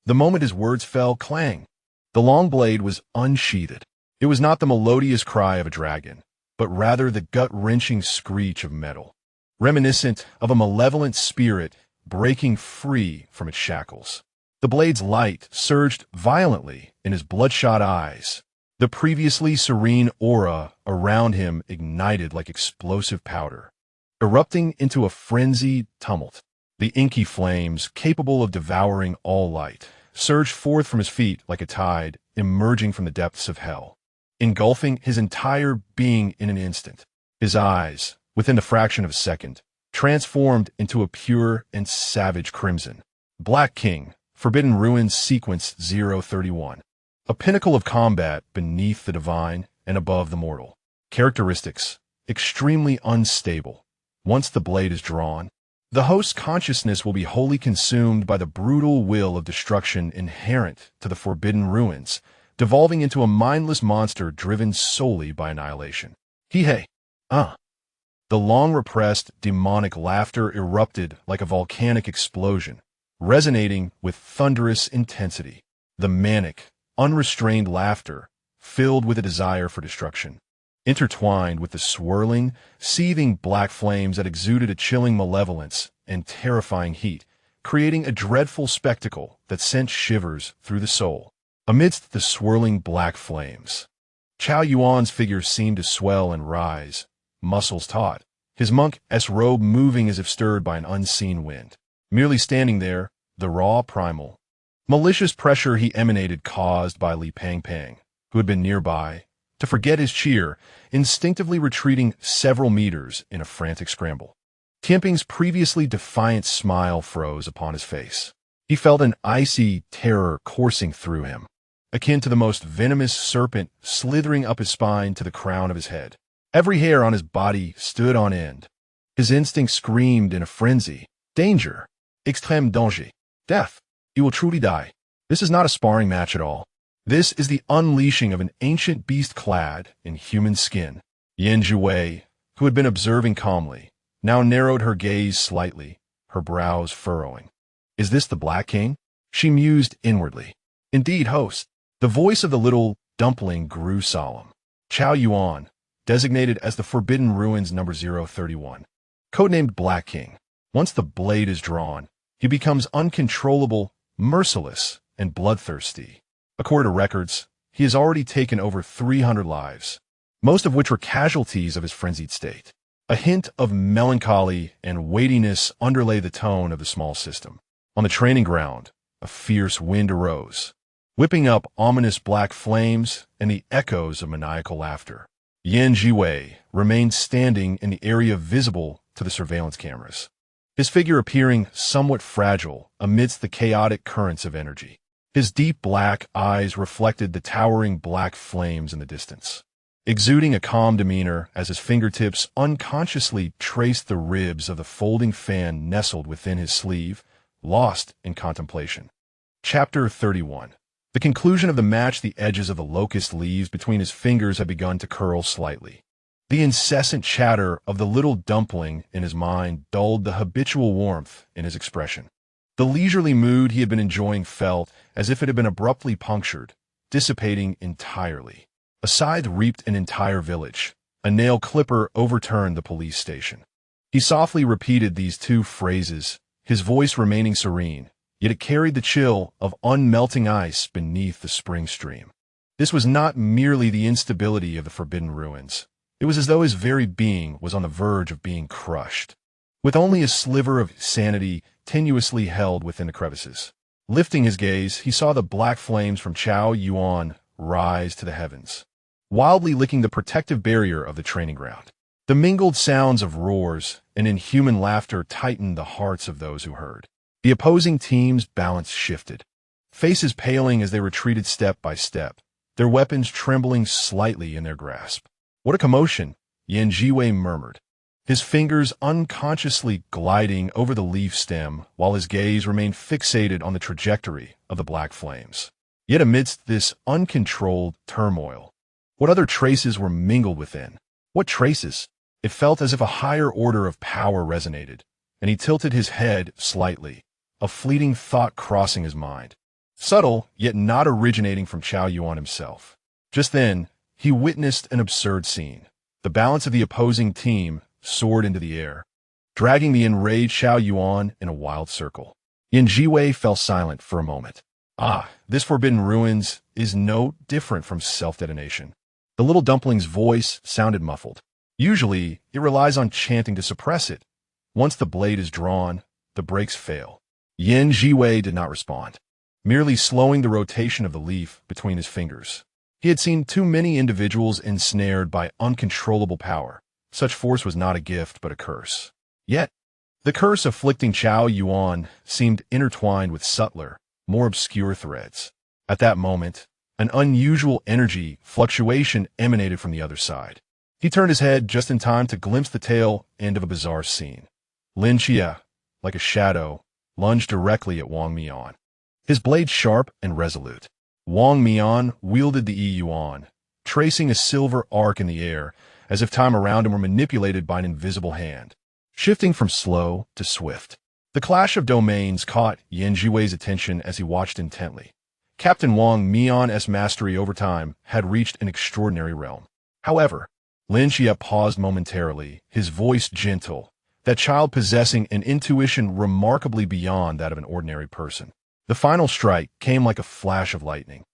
The moment his words fell, clang. The long blade was unsheathed. It was not the melodious cry of a dragon, but rather the gut-wrenching screech of metal, reminiscent of a malevolent spirit breaking free from its shackles. The blade's light surged violently in his bloodshot eyes. The previously serene aura around him ignited like explosive powder, erupting into a frenzied tumult. The inky flames, capable of devouring all light, surged forth from his feet like a tide emerging from the depths of hell, engulfing his entire being in an instant. His eyes, within the fraction of a second, transformed into a pure and savage crimson. Black King, Forbidden Ruins Sequence 031. A pinnacle of combat beneath the divine and above the mortal. Characteristics: extremely unstable. Once the blade is drawn, the host's consciousness will be wholly consumed by the brutal will of destruction inherent to the Forbidden Ruins, devolving into a mindless monster driven solely by annihilation. The long-repressed, demonic laughter erupted like a volcanic explosion, resonating with thunderous intensity. The manic, unrestrained laughter, filled with a desire for destruction, intertwined with the swirling, seething black flames that exuded a chilling malevolence and terrifying heat, creating a dreadful spectacle that sent shivers through the soul. Amidst the swirling black flames, Chao Yuan's figure seemed to swell and rise, muscles taut, his monk's robe moving as if stirred by an unseen wind. Merely standing there, the raw primal, malicious pressure he emanated caused by Li Pangpang, who had been nearby, to forget his cheer, instinctively retreating several meters in a frantic scramble. Tianping's previously defiant smile froze upon his face. He felt an icy terror coursing through him, akin to the most venomous serpent slithering up his spine to the crown of his head. Every hair on his body stood on end. His instinct screamed in a frenzy. Danger! Extrême danger! Death! You will truly die. This is not a sparring match at all. This is the unleashing of an ancient beast clad in human skin. Zhiwei, who had been observing calmly, now narrowed her gaze slightly, her brows furrowing. Is this the Black King? She mused inwardly. Indeed, host. The voice of the little dumpling grew solemn. Chao Yuan, designated as the Forbidden Ruins number 031. Codenamed Black King. Once the blade is drawn, he becomes uncontrollable, merciless, and bloodthirsty. According to records, he has already taken over 300 lives, most of which were casualties of his frenzied state. A hint of melancholy and weightiness underlay the tone of the small system. On the training ground, a fierce wind arose, whipping up ominous black flames and the echoes of maniacal laughter. Zhiwei remained standing in the area visible to the surveillance cameras, his figure appearing somewhat fragile amidst the chaotic currents of energy. His deep black eyes reflected the towering black flames in the distance, exuding a calm demeanor as his fingertips unconsciously traced the ribs of the folding fan nestled within his sleeve, lost in contemplation. Chapter 31. The conclusion of the match. The edges of the locust leaves between his fingers had begun to curl slightly. The incessant chatter of the little dumpling in his mind dulled the habitual warmth in his expression. The leisurely mood he had been enjoying felt as if it had been abruptly punctured, dissipating entirely. A scythe reaped an entire village. A nail clipper overturned the police station. He softly repeated these two phrases, his voice remaining serene, yet it carried the chill of unmelting ice beneath the spring stream. This was not merely the instability of the Forbidden Ruins. It was as though his very being was on the verge of being crushed, with only a sliver of sanity tenuously held within the crevices. Lifting his gaze, he saw the black flames from Chao Yuan rise to the heavens, wildly licking the protective barrier of the training ground. The mingled sounds of roars and inhuman laughter tightened the hearts of those who heard. The opposing team's balance shifted, faces paling as they retreated step by step, their weapons trembling slightly in their grasp. What a commotion, Zhiwei murmured, his fingers unconsciously gliding over the leaf stem while his gaze remained fixated on the trajectory of the black flames. Yet amidst this uncontrolled turmoil, what other traces were mingled within? What traces? It felt as if a higher order of power resonated, and he tilted his head slightly, a fleeting thought crossing his mind. Subtle, yet not originating from Chao Yuan himself. Just then, he witnessed an absurd scene. The balance of the opposing team soared into the air, dragging the enraged Chao Yuan in a wild circle. Zhiwei fell silent for a moment. This Forbidden Ruins is no different from self-detonation. The little dumpling's voice sounded muffled. Usually, it relies on chanting to suppress it. Once the blade is drawn, the brakes fail. Zhiwei did not respond, merely slowing the rotation of the leaf between his fingers. He had seen too many individuals ensnared by uncontrollable power. Such force was not a gift, but a curse. Yet, the curse afflicting Chao Yuan seemed intertwined with subtler, more obscure threads. At that moment, an unusual energy fluctuation emanated from the other side. He turned his head just in time to glimpse the tail end of a bizarre scene. Lin Chia, like a shadow, lunged directly at Wang Mian, his blade sharp and resolute. Wang Mian wielded the yuan, tracing a silver arc in the air, as if time around him were manipulated by an invisible hand, shifting from slow to swift. The clash of domains caught Zhiwei's attention as he watched intently. Captain Wang Mian's mastery over time had reached an extraordinary realm. However, Lin Chia paused momentarily, his voice gentle, that child possessing an intuition remarkably beyond that of an ordinary person. The final strike came like a flash of lightning,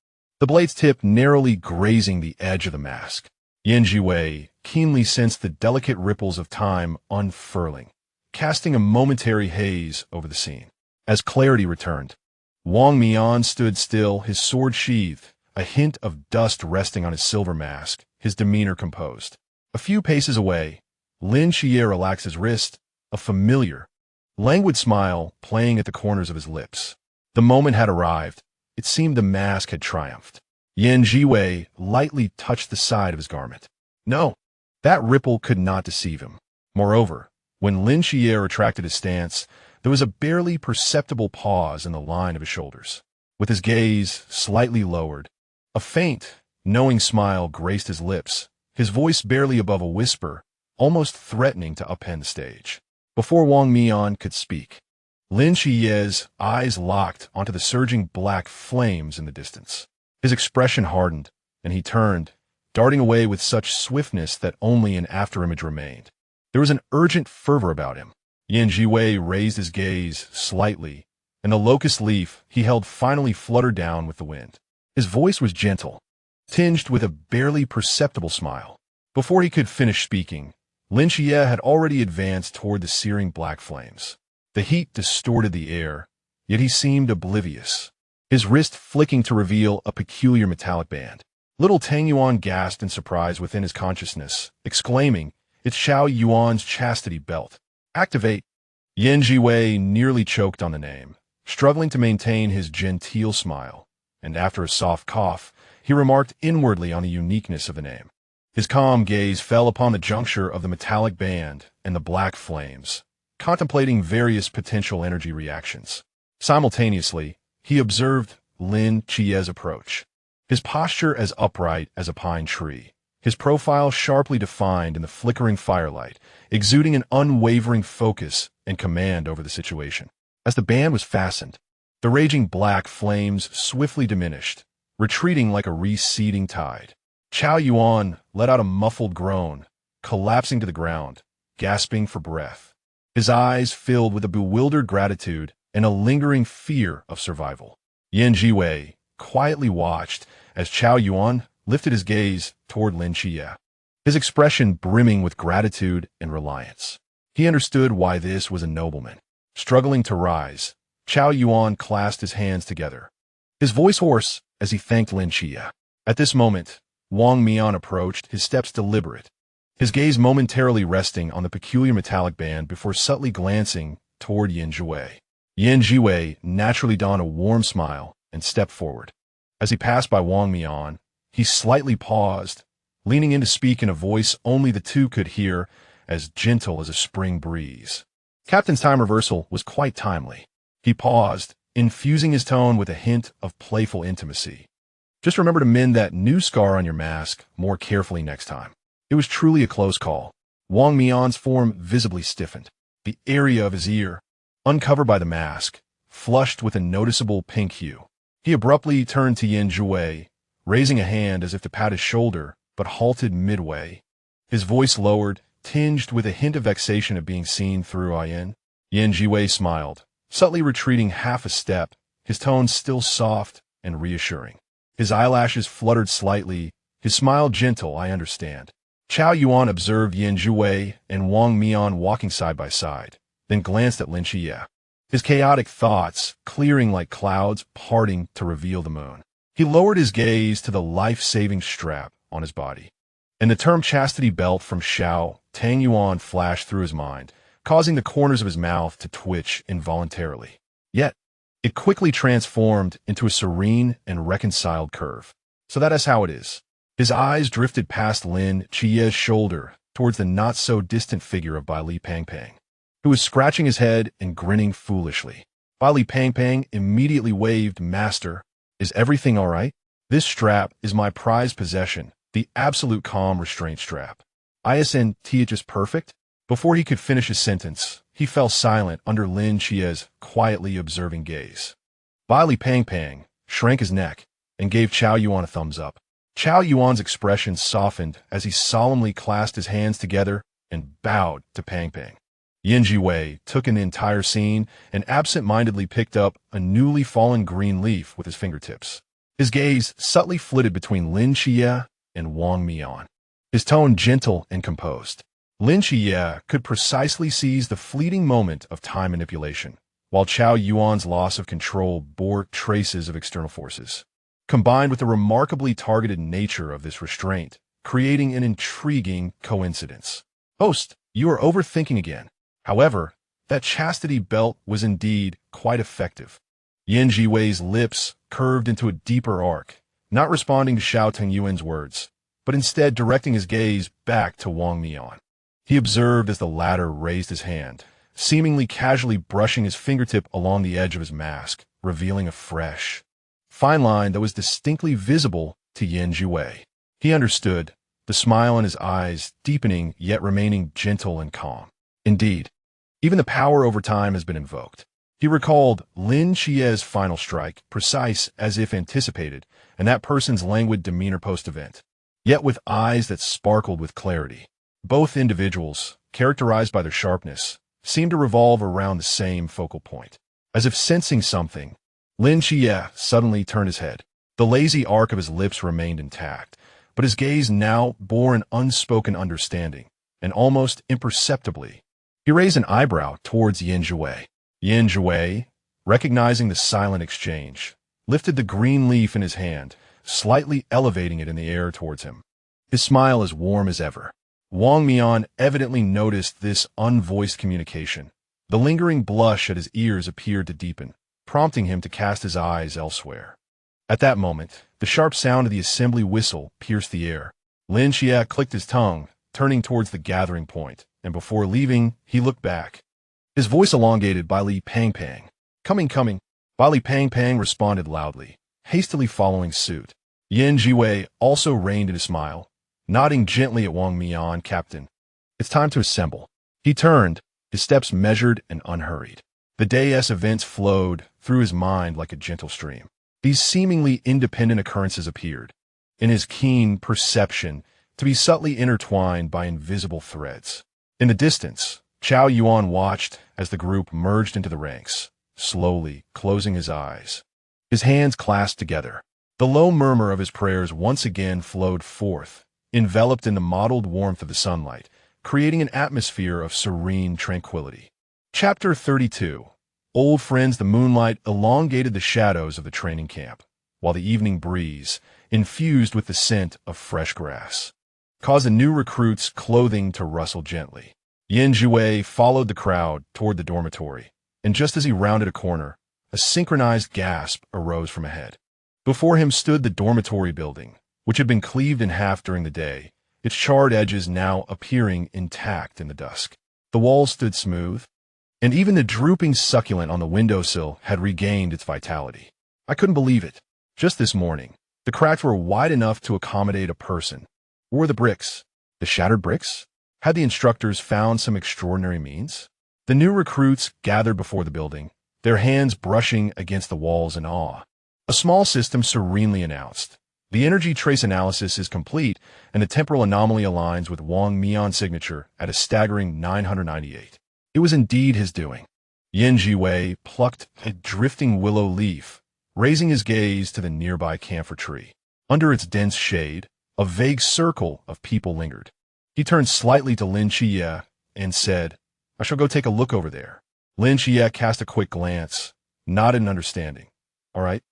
the blade's tip narrowly grazing the edge of the mask. Zhiwei keenly sensed the delicate ripples of time unfurling, casting a momentary haze over the scene. As clarity returned, Wang Mian stood still, his sword sheathed, a hint of dust resting on his silver mask, his demeanor composed. A few paces away, Lin Chia relaxed his wrist, a familiar, languid smile playing at the corners of his lips. The moment had arrived. It seemed the mask had triumphed. Zhiwei lightly touched the side of his garment. No, that ripple could not deceive him. Moreover, when Lin Xie retracted his stance, there was a barely perceptible pause in the line of his shoulders. With his gaze slightly lowered, a faint, knowing smile graced his lips, his voice barely above a whisper, almost threatening to upend the stage. Before Wang Mian could speak, Lin Xie's eyes locked onto the surging black flames in the distance. His expression hardened, and he turned, darting away with such swiftness that only an afterimage remained. There was an urgent fervor about him. Zhiwei raised his gaze slightly, and the locust leaf he held finally fluttered down with the wind. His voice was gentle, tinged with a barely perceptible smile. Before he could finish speaking, Lin Xie had already advanced toward the searing black flames. The heat distorted the air, yet he seemed oblivious, his wrist flicking to reveal a peculiar metallic band. Little Tang Yuan gasped in surprise within his consciousness, exclaiming, "It's Xiao Yuan's chastity belt. Activate!" Zhiwei nearly choked on the name, struggling to maintain his genteel smile, and after a soft cough, he remarked inwardly on the uniqueness of the name. His calm gaze fell upon the juncture of the metallic band and the black flames, contemplating various potential energy reactions. Simultaneously, he observed Lin Xie's approach, his posture as upright as a pine tree, his profile sharply defined in the flickering firelight, exuding an unwavering focus and command over the situation. As the band was fastened, the raging black flames swiftly diminished, retreating like a receding tide. Xiao Yuan let out a muffled groan, collapsing to the ground, gasping for breath. His eyes filled with a bewildered gratitude and a lingering fear of survival. Zhiwei quietly watched as Xiao Yuan lifted his gaze toward Lin Xie, his expression brimming with gratitude and reliance. He understood why this was a nobleman. Struggling to rise, Xiao Yuan clasped his hands together, his voice hoarse as he thanked Lin Xie. At this moment, Wang Mian approached, his steps deliberate, his gaze momentarily resting on the peculiar metallic band before subtly glancing toward Zhiwei. Zhiwei naturally donned a warm smile and stepped forward. As he passed by Wang Mian, he slightly paused, leaning in to speak in a voice only the two could hear, as gentle as a spring breeze. Captain's time reversal was quite timely. He paused, infusing his tone with a hint of playful intimacy. Just remember to mend that new scar on your mask more carefully next time. It was truly a close call. Wang Mian's form visibly stiffened. The area of his ear, uncovered by the mask, flushed with a noticeable pink hue. He abruptly turned to Zhiwei, raising a hand as if to pat his shoulder, but halted midway. His voice lowered, tinged with a hint of vexation at being seen through Yan. Zhiwei smiled, subtly retreating half a step, his tone still soft and reassuring. His eyelashes fluttered slightly, his smile gentle, "I understand." Xiao Yuan observed Zhiwei and Wang Mian walking side by side, then glanced at Lin Xie, his chaotic thoughts clearing like clouds parting to reveal the moon. He lowered his gaze to the life-saving strap on his body, and the term chastity belt from Xiao Tang Yuan flashed through his mind, causing the corners of his mouth to twitch involuntarily. Yet, it quickly transformed into a serene and reconciled curve. So that is how it is. His eyes drifted past Lin Xie's shoulder towards the not-so-distant figure of Bai Li Pangpang, who was scratching his head and grinning foolishly. Bai Li Pangpang immediately waved, "Master, is everything all right? This strap is my prized possession, the absolute calm restraint strap. Isn't it just perfect?" Before he could finish his sentence, he fell silent under Lin Xie's quietly observing gaze. Bai Li Pangpang shrank his neck and gave Xiao Yuan a thumbs up. Xiao Yuan's expression softened as he solemnly clasped his hands together and bowed to Pangpang. Zhiwei took in the entire scene and absent-mindedly picked up a newly fallen green leaf with his fingertips. His gaze subtly flitted between Lin Xie and Wang Mian, his tone gentle and composed. Lin Xie could precisely seize the fleeting moment of time manipulation, while Xiao Yuan's loss of control bore traces of external forces, combined with the remarkably targeted nature of this restraint, creating an intriguing coincidence. "Host, you are overthinking again. However, that chastity belt was indeed quite effective. Zhiwei's lips curved into a deeper arc, not responding to Xiao Tingyuan's words, but instead directing his gaze back to Wang Mian. He observed as the latter raised his hand, seemingly casually brushing his fingertip along the edge of his mask, revealing a fresh, fine line that was distinctly visible to Zhiwei. He understood, the smile in his eyes deepening yet remaining gentle and calm. Indeed, even the power over time has been invoked. He recalled Lin Chie's final strike, precise as if anticipated, and that person's languid demeanor post-event, yet with eyes that sparkled with clarity. Both individuals, characterized by their sharpness, seemed to revolve around the same focal point. As if sensing something, Lin Chie suddenly turned his head. The lazy arc of his lips remained intact, but his gaze now bore an unspoken understanding, and almost imperceptibly, he raised an eyebrow towards Zhiwei. Zhiwei, recognizing the silent exchange, lifted the green leaf in his hand, slightly elevating it in the air towards him. His smile as warm as ever. Wang Mian evidently noticed this unvoiced communication. The lingering blush at his ears appeared to deepen, prompting him to cast his eyes elsewhere. At that moment, the sharp sound of the assembly whistle pierced the air. Lin Chie clicked his tongue, turning towards the gathering point, and before leaving, he looked back. His voice elongated by Li Pangpang. Coming. Li Pangpang responded loudly, hastily following suit. Zhiwei also reined in a smile, nodding gently at Wang Mian. Captain, it's time to assemble. He turned, his steps measured and unhurried. The day's events flowed through his mind like a gentle stream. These seemingly independent occurrences appeared, in his keen perception, to be subtly intertwined by invisible threads. In the distance, Chao Yuan watched as the group merged into the ranks, slowly closing his eyes. His hands clasped together. The low murmur of his prayers once again flowed forth, enveloped in the mottled warmth of the sunlight, creating an atmosphere of serene tranquility. Chapter 32. Old friends. The moonlight elongated the shadows of the training camp, while the evening breeze, infused with the scent of fresh grass, caused the new recruits' clothing to rustle gently. Zhiwei followed the crowd toward the dormitory, and just as he rounded a corner, a synchronized gasp arose from ahead. Before him stood the dormitory building, which had been cleaved in half during the day, its charred edges now appearing intact in the dusk. The walls stood smooth, and even the drooping succulent on the windowsill had regained its vitality. I couldn't believe it. Just this morning, the cracks were wide enough to accommodate a person. Where were the bricks? The shattered bricks? Had the instructors found some extraordinary means? The new recruits gathered before the building, their hands brushing against the walls in awe. A small system serenely announced, "The energy trace analysis is complete, and the temporal anomaly aligns with Wang Mian's signature at a staggering 998. It was indeed his doing. Zhiwei plucked a drifting willow leaf, raising his gaze to the nearby camphor tree. Under its dense shade, a vague circle of people lingered. He turned slightly to Lin Chie and said, "I shall go take a look over there." Lin Chie cast a quick glance, nodded in understanding. "All right.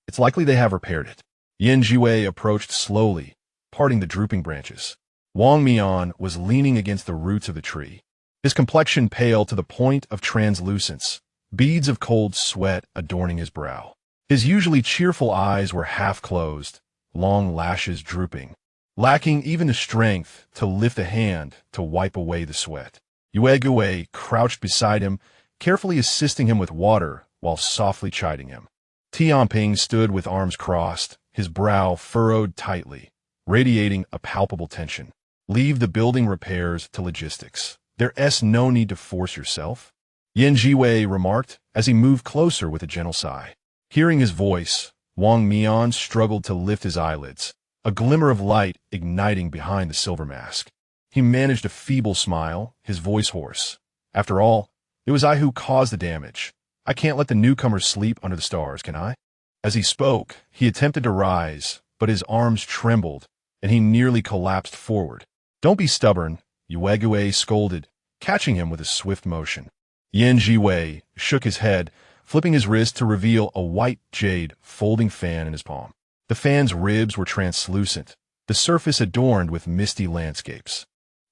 It's likely they have repaired it." Zhiwei approached slowly, parting the drooping branches. Wang Mian was leaning against the roots of the tree, his complexion pale to the point of translucence, beads of cold sweat adorning his brow. His usually cheerful eyes were half closed, long lashes drooping, lacking even the strength to lift a hand to wipe away the sweat. Zhiwei crouched beside him, carefully assisting him with water while softly chiding him. Tianping stood with arms crossed, his brow furrowed tightly, radiating a palpable tension. "Leave the building repairs to logistics. There's no need to force yourself," Zhiwei remarked as he moved closer with a gentle sigh. Hearing his voice, Wang Mian struggled to lift his eyelids, a glimmer of light igniting behind the silver mask. He managed a feeble smile, his voice hoarse. "After all, it was I who caused the damage. I can't let the newcomers sleep under the stars, can I?" As he spoke, he attempted to rise, but his arms trembled, and he nearly collapsed forward. "Don't be stubborn," Zhiwei scolded, catching him with a swift motion. Zhiwei shook his head, flipping his wrist to reveal a white jade folding fan in his palm. The fan's ribs were translucent, the surface adorned with misty landscapes.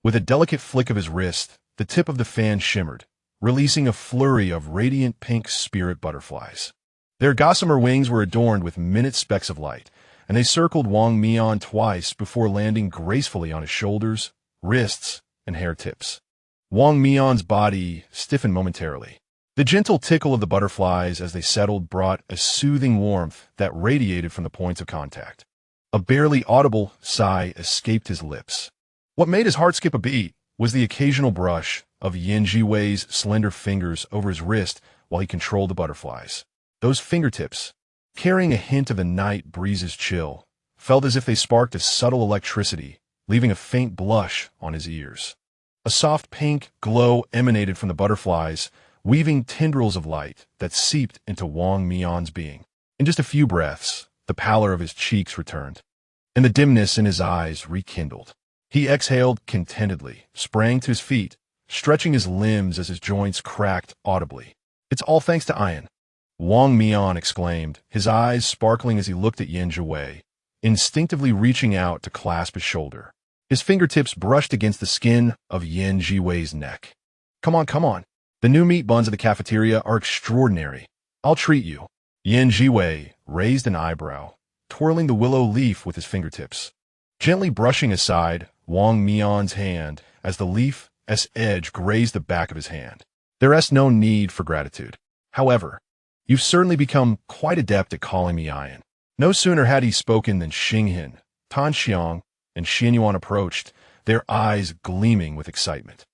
With a delicate flick of his wrist, the tip of the fan shimmered, releasing a flurry of radiant pink spirit butterflies. Their gossamer wings were adorned with minute specks of light, and they circled Wang Mian twice before landing gracefully on his shoulders, wrists, and hair tips. Wang Mian's body stiffened momentarily. The gentle tickle of the butterflies as they settled brought a soothing warmth that radiated from the points of contact. A barely audible sigh escaped his lips. What made his heart skip a beat was the occasional brush of Zhiwei's slender fingers over his wrist while he controlled the butterflies. Those fingertips, carrying a hint of the night breeze's chill, felt as if they sparked a subtle electricity, leaving a faint blush on his ears. A soft pink glow emanated from the butterflies, weaving tendrils of light that seeped into Wang Mian's being. In just a few breaths, the pallor of his cheeks returned, and the dimness in his eyes rekindled. He exhaled contentedly, sprang to his feet, stretching his limbs as his joints cracked audibly. "It's all thanks to Ian," Wang Mian exclaimed, his eyes sparkling as he looked at Zhiwei, instinctively reaching out to clasp his shoulder. His fingertips brushed against the skin of Zhiwei's neck. Come on. The new meat buns at the cafeteria are extraordinary. I'll treat you." Zhiwei raised an eyebrow, twirling the willow leaf with his fingertips, gently brushing aside Wang Mian's hand as the leaf's edge grazed the back of his hand. "There's no need for gratitude. However, you've certainly become quite adept at calling me Ian." No sooner had he spoken than Xinghan, Tan Xiang, and Xianyuan approached, their eyes gleaming with excitement.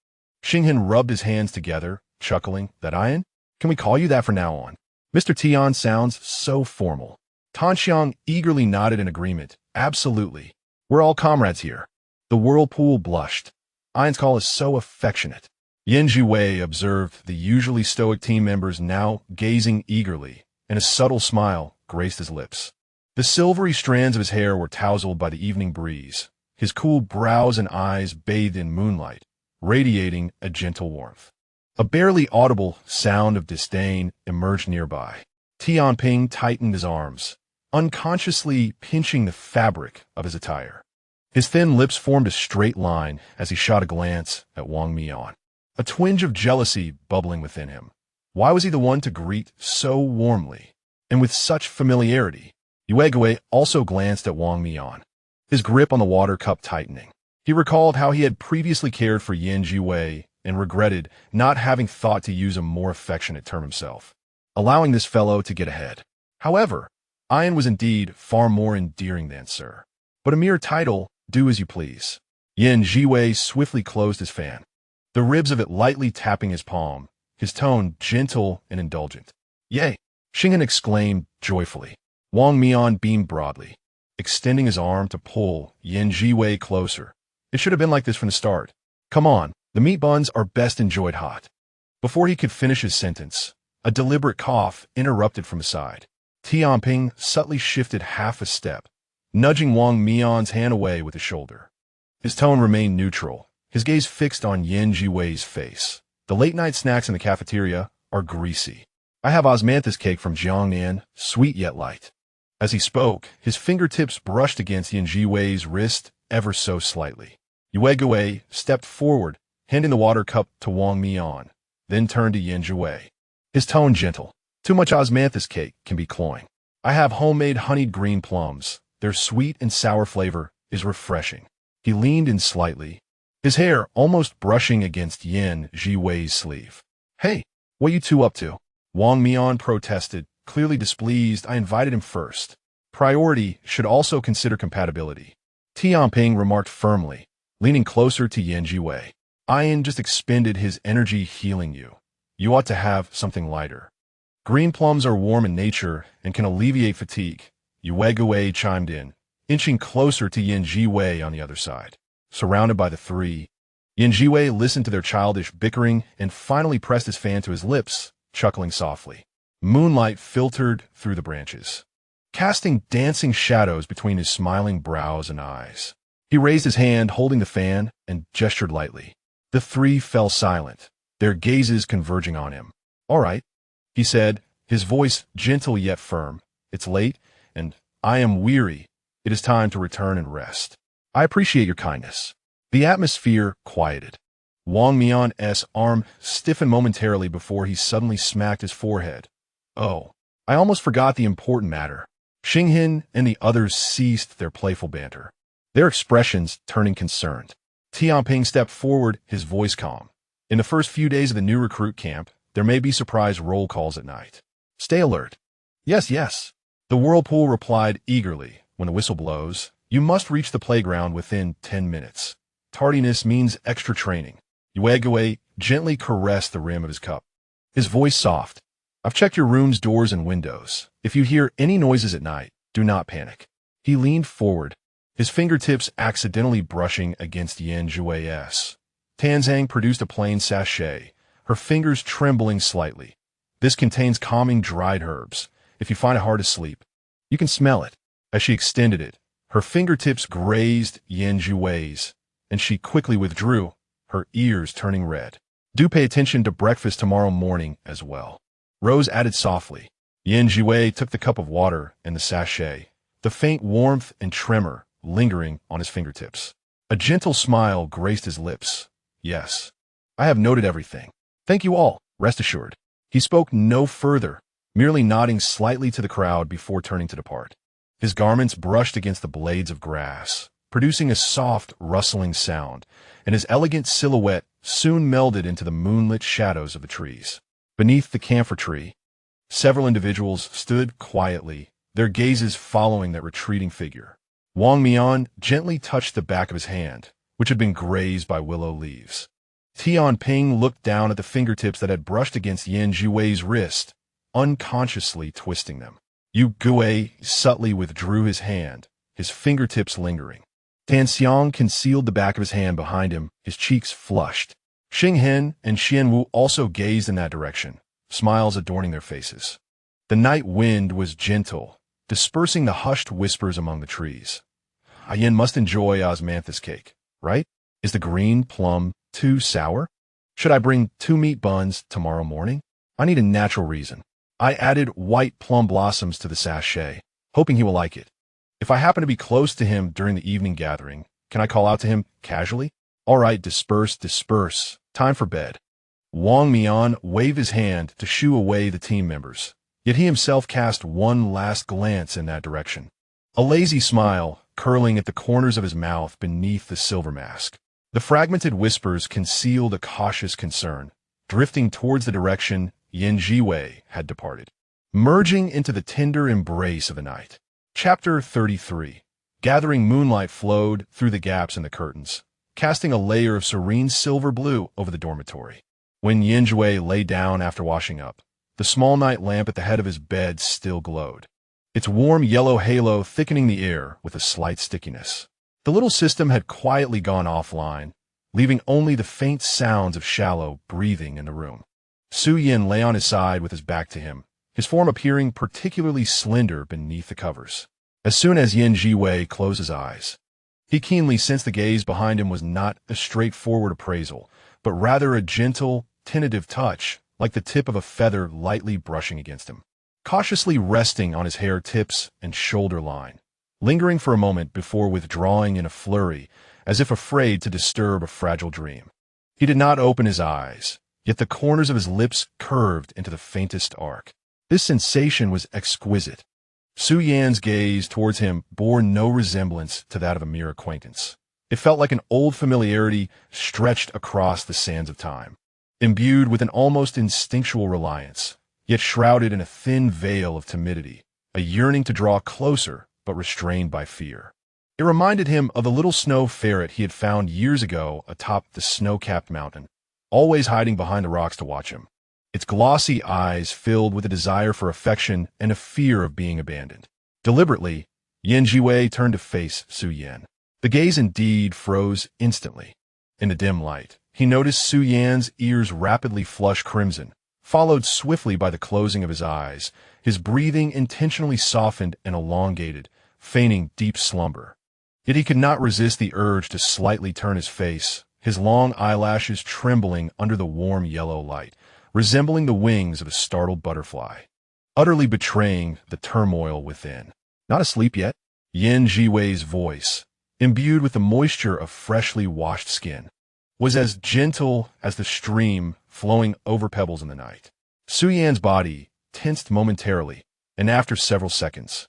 Xinghan rubbed his hands together, chuckling. "That Ian? Can we call you that from now on? Mr. Tian sounds so formal." Tan Xiang eagerly nodded in agreement. "Absolutely. We're all comrades here." The whirlpool blushed. "Ian's call is so affectionate." Zhiwei observed the usually stoic team members now gazing eagerly, and a subtle smile graced his lips. The silvery strands of his hair were tousled by the evening breeze, his cool brows and eyes bathed in moonlight, radiating a gentle warmth. A barely audible sound of disdain emerged nearby. Tianping tightened his arms, unconsciously pinching the fabric of his attire. His thin lips formed a straight line as he shot a glance at Wang Mian, a twinge of jealousy bubbling within him. Why was he the one to greet so warmly and with such familiarity? Zhiwei also glanced at Wang Mian, his grip on the water cup tightening. He recalled how he had previously cared for Zhiwei and regretted not having thought to use a more affectionate term himself, allowing this fellow to get ahead. However, Ian was indeed far more endearing than sir. But a mere title, do as you please. Zhiwei swiftly closed his fan, the ribs of it lightly tapping his palm, his tone gentle and indulgent. "Yay!" Xinghan exclaimed joyfully. Wang Mian beamed broadly, extending his arm to pull Zhiwei closer. "It should have been like this from the start. Come on, the meat buns are best enjoyed hot." Before he could finish his sentence, a deliberate cough interrupted from his side. Tianping subtly shifted half a step, nudging Wang Mian's hand away with his shoulder. His tone remained neutral, his gaze fixed on Zhiwei's face. "The late-night snacks in the cafeteria are greasy. I have osmanthus cake from Jiangnan, sweet yet light." As he spoke, his fingertips brushed against Zhiwei's wrist ever so slightly. Zhiwei stepped forward, handing the water cup to Wang Mian, then turned to Zhiwei. His tone gentle. "Too much osmanthus cake can be cloying. I have homemade honeyed green plums. Their sweet and sour flavor is refreshing." He leaned in slightly, his hair almost brushing against Zhiwei's sleeve. "Hey, what you two up to?" Wang Mian protested, clearly displeased. "I invited him first. Priority should also consider compatibility." Tianping remarked firmly, leaning closer to Zhiwei. "Ian just expended his energy healing you. You ought to have something lighter." "Green plums are warm in nature and can alleviate fatigue," Zhiwei chimed in, inching closer to Zhiwei on the other side. Surrounded by the three, Zhiwei listened to their childish bickering and finally pressed his fan to his lips, chuckling softly. Moonlight filtered through the branches, casting dancing shadows between his smiling brows and eyes. He raised his hand, holding the fan, and gestured lightly. The three fell silent, their gazes converging on him. "All right," he said, his voice gentle yet firm. "It's late, and I am weary. It is time to return and rest. I appreciate your kindness." The atmosphere quieted. Wang Mian's arm stiffened momentarily before he suddenly smacked his forehead. Oh, I almost forgot the important matter. Xinghin and the others ceased their playful banter, their expressions turning concerned. Tianping stepped forward, his voice calm. In the first few days of the new recruit camp, there may be surprise roll calls at night. Stay alert. Yes, yes. The whirlpool replied eagerly. When the whistle blows, you must reach the playground within 10 minutes. Tardiness means extra training. Zhiwei gently caressed the rim of his cup, his voice soft. I've checked your room's doors and windows. If you hear any noises at night, do not panic. He leaned forward, his fingertips accidentally brushing against Zhiwei's. Tanzang produced a plain sachet, her fingers trembling slightly. This contains calming dried herbs. If you find it hard to sleep, you can smell it. As she extended it, her fingertips grazed Zhiwei's, and she quickly withdrew, her ears turning red. Do pay attention to breakfast tomorrow morning as well. Rose added softly. Zhiwei took the cup of water and the sachet, the faint warmth and tremor lingering on his fingertips. A gentle smile graced his lips. Yes, I have noted everything. Thank you all, rest assured. He spoke no further, merely nodding slightly to the crowd before turning to depart. His garments brushed against the blades of grass, producing a soft, rustling sound, and his elegant silhouette soon melded into the moonlit shadows of the trees. Beneath the camphor tree, several individuals stood quietly, their gazes following that retreating figure. Wang Mian gently touched the back of his hand, which had been grazed by willow leaves. Tianping looked down at the fingertips that had brushed against Zhiwei's wrist, unconsciously twisting them. Zhiwei subtly withdrew his hand, his fingertips lingering. Tanxiang concealed the back of his hand behind him, his cheeks flushed. Xinghin and Xianwu also gazed in that direction, smiles adorning their faces. The night wind was gentle, dispersing the hushed whispers among the trees. Yan must enjoy osmanthus cake, right? Is the green plum too sour? Should I bring 2 meat buns tomorrow morning? I need a natural reason. I added white plum blossoms to the sachet, hoping he will like it. If I happen to be close to him during the evening gathering, can I call out to him casually? All right, disperse, disperse. Time for bed. Wang Mian waved his hand to shoo away the team members, yet he himself cast one last glance in that direction. A lazy smile curling at the corners of his mouth beneath the silver mask. The fragmented whispers concealed a cautious concern, drifting towards the direction Zhiwei had departed, merging into the tender embrace of the night. Chapter 33. Gathering moonlight flowed through the gaps in the curtains, casting a layer of serene silver blue over the dormitory. When Zhiwei lay down after washing up, the small night lamp at the head of his bed still glowed, its warm yellow halo thickening the air with a slight stickiness. The little system had quietly gone offline, leaving only the faint sounds of shallow breathing in the room. Su Yin lay on his side with his back to him, his form appearing particularly slender beneath the covers. As soon as Zhiwei closed his eyes, he keenly sensed the gaze behind him was not a straightforward appraisal, but rather a gentle, tentative touch, like the tip of a feather lightly brushing against him, cautiously resting on his hair tips and shoulder line, lingering for a moment before withdrawing in a flurry, as if afraid to disturb a fragile dream. He did not open his eyes, yet the corners of his lips curved into the faintest arc. This sensation was exquisite. Su Yan's gaze towards him bore no resemblance to that of a mere acquaintance. It felt like an old familiarity stretched across the sands of time, imbued with an almost instinctual reliance, yet shrouded in a thin veil of timidity, a yearning to draw closer but restrained by fear. It reminded him of the little snow ferret he had found years ago atop the snow-capped mountain, always hiding behind the rocks to watch him, its glossy eyes filled with a desire for affection and a fear of being abandoned. Deliberately, Zhiwei turned to face Su Yan. The gaze indeed froze instantly. In the dim light, he noticed Su Yan's ears rapidly flush crimson, followed swiftly by the closing of his eyes, his breathing intentionally softened and elongated, feigning deep slumber. Yet he could not resist the urge to slightly turn his face, his long eyelashes trembling under the warm yellow light, resembling the wings of a startled butterfly, utterly betraying the turmoil within. Not asleep yet? Zhiwei's voice, imbued with the moisture of freshly washed skin. was as gentle as the stream flowing over pebbles in the night. Su Yan's body tensed momentarily, and after several seconds,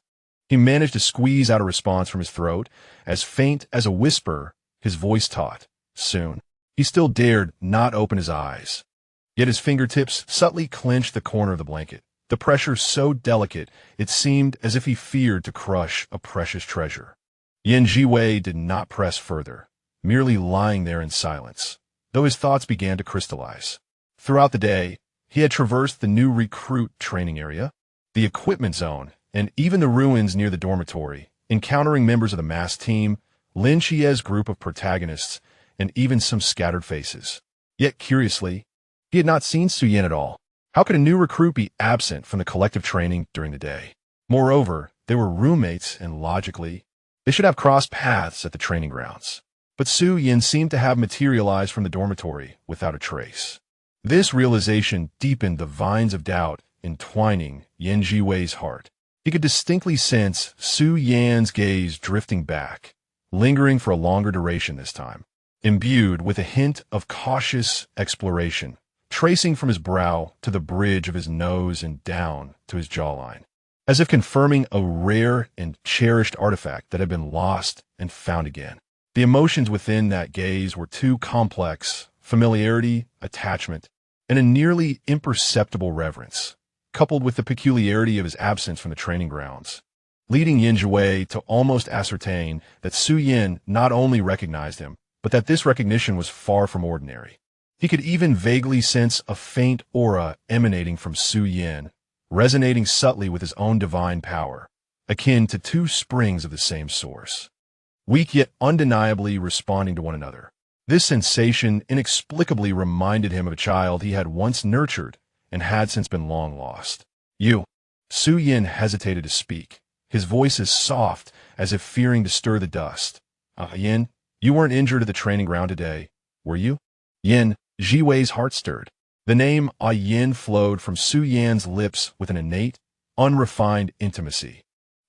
he managed to squeeze out a response from his throat, as faint as a whisper. His voice taut. Soon, he still dared not open his eyes. Yet his fingertips subtly clenched the corner of the blanket, the pressure so delicate it seemed as if he feared to crush a precious treasure. Zhiwei did not press further, merely lying there in silence, though his thoughts began to crystallize. Throughout the day, he had traversed the new recruit training area, the equipment zone, and even the ruins near the dormitory, encountering members of the mass team, Lin Xie's group of protagonists, and even some scattered faces. Yet curiously, he had not seen Su Yan at all. How could a new recruit be absent from the collective training during the day? Moreover, they were roommates, and logically, they should have crossed paths at the training grounds. But Su Yan seemed to have materialized from the dormitory without a trace. This realization deepened the vines of doubt entwining Zhiwei's heart. He could distinctly sense Su Yan's gaze drifting back, lingering for a longer duration this time, imbued with a hint of cautious exploration, tracing from his brow to the bridge of his nose and down to his jawline, as if confirming a rare and cherished artifact that had been lost and found again. The emotions within that gaze were too complex: familiarity, attachment, and a nearly imperceptible reverence, coupled with the peculiarity of his absence from the training grounds, leading Zhiwei to almost ascertain that Su Yan not only recognized him, but that this recognition was far from ordinary. He could even vaguely sense a faint aura emanating from Su Yan, resonating subtly with his own divine power, akin to two springs of the same source, weak yet undeniably responding to one another. This sensation inexplicably reminded him of a child he had once nurtured and had since been long lost. You. Su Yan hesitated to speak, his voice as soft as if fearing to stir the dust. Yin, you weren't injured at the training ground today, were you? Yin, Zhiwei's heart stirred. The name Yin flowed from Su Yan's lips with an innate, unrefined intimacy,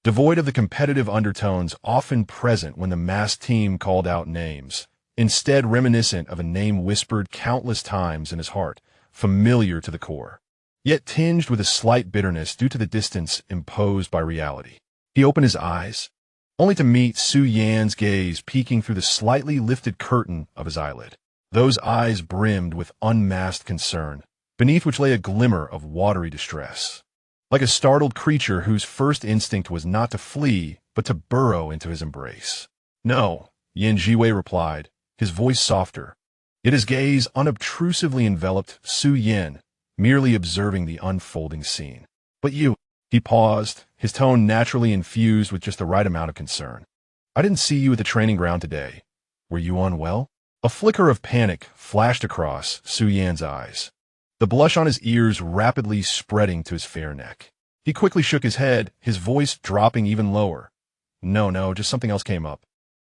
devoid of the competitive undertones often present when the mass team called out names, instead reminiscent of a name whispered countless times in his heart, familiar to the core, yet tinged with a slight bitterness due to the distance imposed by reality. He opened his eyes, only to meet Su Yan's gaze peeking through the slightly lifted curtain of his eyelid. Those eyes brimmed with unmasked concern, beneath which lay a glimmer of watery distress, like a startled creature whose first instinct was not to flee, but to burrow into his embrace. No, Zhiwei replied, his voice softer, yet his gaze unobtrusively enveloped Su Yan, merely observing the unfolding scene. But you. He paused, his tone naturally infused with just the right amount of concern. I didn't see you at the training ground today. Were you unwell? A flicker of panic flashed across Su Yan's eyes, the blush on his ears rapidly spreading to his fair neck. He quickly shook his head, his voice dropping even lower. No, just something else came up.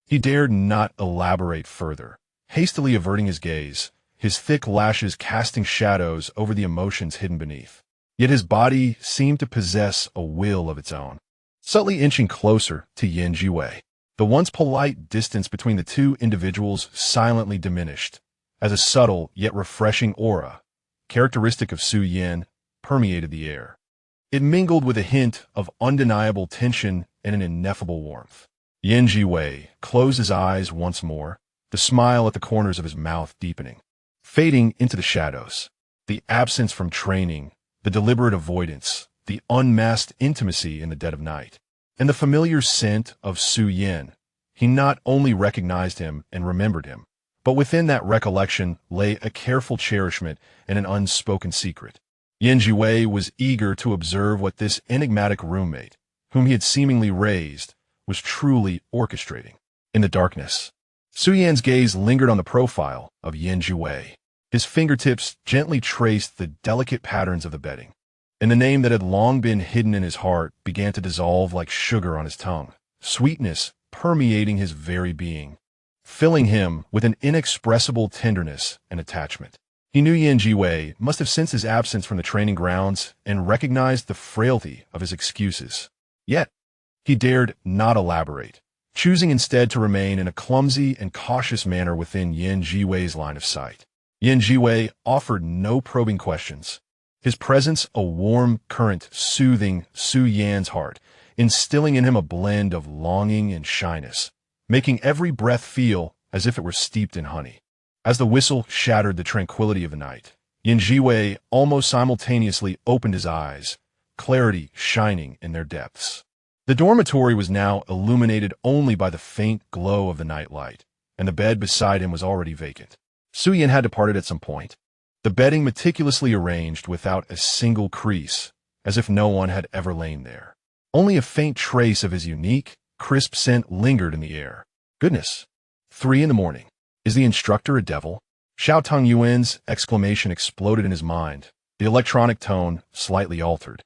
He dared not elaborate further, hastily averting his gaze, his thick lashes casting shadows over the emotions hidden beneath. Yet his body seemed to possess a will of its own, subtly inching closer to Zhiwei. The once polite distance between the two individuals silently diminished, as a subtle yet refreshing aura, characteristic of Su Yan, permeated the air. It mingled with a hint of undeniable tension and an ineffable warmth. Zhiwei closed his eyes once more, the smile at the corners of his mouth deepening, fading into the shadows. The absence from training, the deliberate avoidance, the unmasked intimacy in the dead of night, and the familiar scent of Su Yan. He not only recognized him and remembered him, but within that recollection lay a careful cherishment and an unspoken secret. Zhiwei was eager to observe what this enigmatic roommate, whom he had seemingly raised, was truly orchestrating. In the darkness, Su Yan's gaze lingered on the profile of Zhiwei. His fingertips gently traced the delicate patterns of the bedding, and the name that had long been hidden in his heart began to dissolve like sugar on his tongue, sweetness permeating his very being, filling him with an inexpressible tenderness and attachment. He knew Zhiwei must have sensed his absence from the training grounds and recognized the frailty of his excuses. Yet, he dared not elaborate, choosing instead to remain in a clumsy and cautious manner within Yan Zhiwei's line of sight. Yan Zhiwei offered no probing questions. His presence a warm current soothing Su Yan's heart, instilling in him a blend of longing and shyness, making every breath feel as if it were steeped in honey. As the whistle shattered the tranquility of the night, Yan Zhiwei almost simultaneously opened his eyes, clarity shining in their depths. The dormitory was now illuminated only by the faint glow of the night light, and the bed beside him was already vacant. Su Yan had departed at some point, the bedding meticulously arranged without a single crease, as if no one had ever lain there. Only a faint trace of his unique, crisp scent lingered in the air. Goodness! 3 a.m. Is the instructor a devil? Xiao Tongyuan's exclamation exploded in his mind, the electronic tone slightly altered.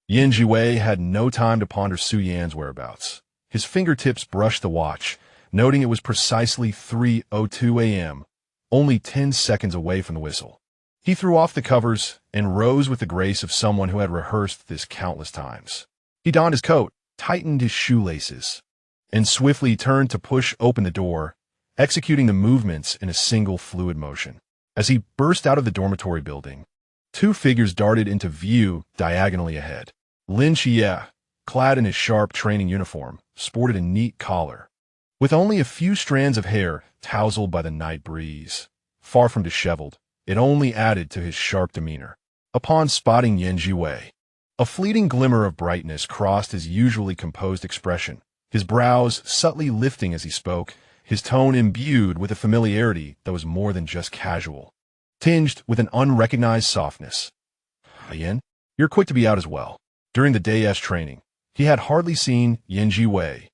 Yan Zhiwei had no time to ponder Su Yan's whereabouts. His fingertips brushed the watch, noting it was precisely 3:02 a.m., only 10 seconds away from the whistle. He threw off the covers and rose with the grace of someone who had rehearsed this countless times. He donned his coat, tightened his shoelaces, and swiftly turned to push open the door, executing the movements in a single fluid motion. As he burst out of the dormitory building, 2 figures darted into view diagonally ahead. Lin Xie, clad in his sharp training uniform, sported a neat collar. With only a few strands of hair tousled by the night breeze, far from disheveled, it only added to his sharp demeanor. Upon spotting Yan Zhiwei, a fleeting glimmer of brightness crossed his usually composed expression, his brows subtly lifting as he spoke, his tone imbued with a familiarity that was more than just casual, tinged with an unrecognized softness. Yan, you're quick to be out as well. During the day's training, he had hardly seen Yan Zhiwei,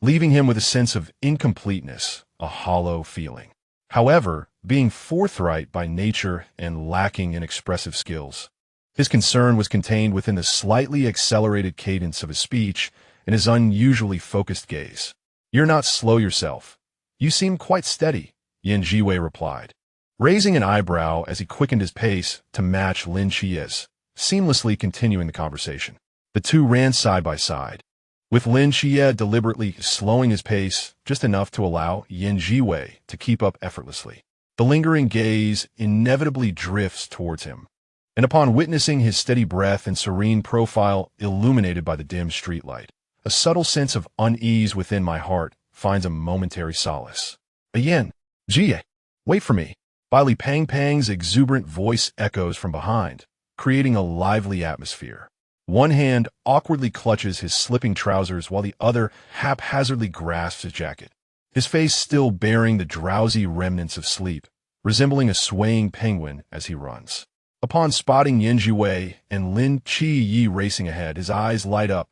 leaving him with a sense of incompleteness, a hollow feeling. However, being forthright by nature and lacking in expressive skills, his concern was contained within the slightly accelerated cadence of his speech and his unusually focused gaze. You're not slow yourself. You seem quite steady, Yan Zhiwei replied, raising an eyebrow as he quickened his pace to match Lin Xie's, seamlessly continuing the conversation. The two ran side by side, with Lin Xie deliberately slowing his pace just enough to allow Yan Zhiwei to keep up effortlessly. The lingering gaze inevitably drifts towards him, and upon witnessing his steady breath and serene profile illuminated by the dim streetlight, a subtle sense of unease within my heart finds a momentary solace. Yan Zhiwei, wait for me. Li Pang's exuberant voice echoes from behind, creating a lively atmosphere. One hand awkwardly clutches his slipping trousers while the other haphazardly grasps his jacket, his face still bearing the drowsy remnants of sleep, resembling a swaying penguin as he runs. Upon spotting Yan Zhiwei and Lin Qiyi racing ahead, his eyes light up,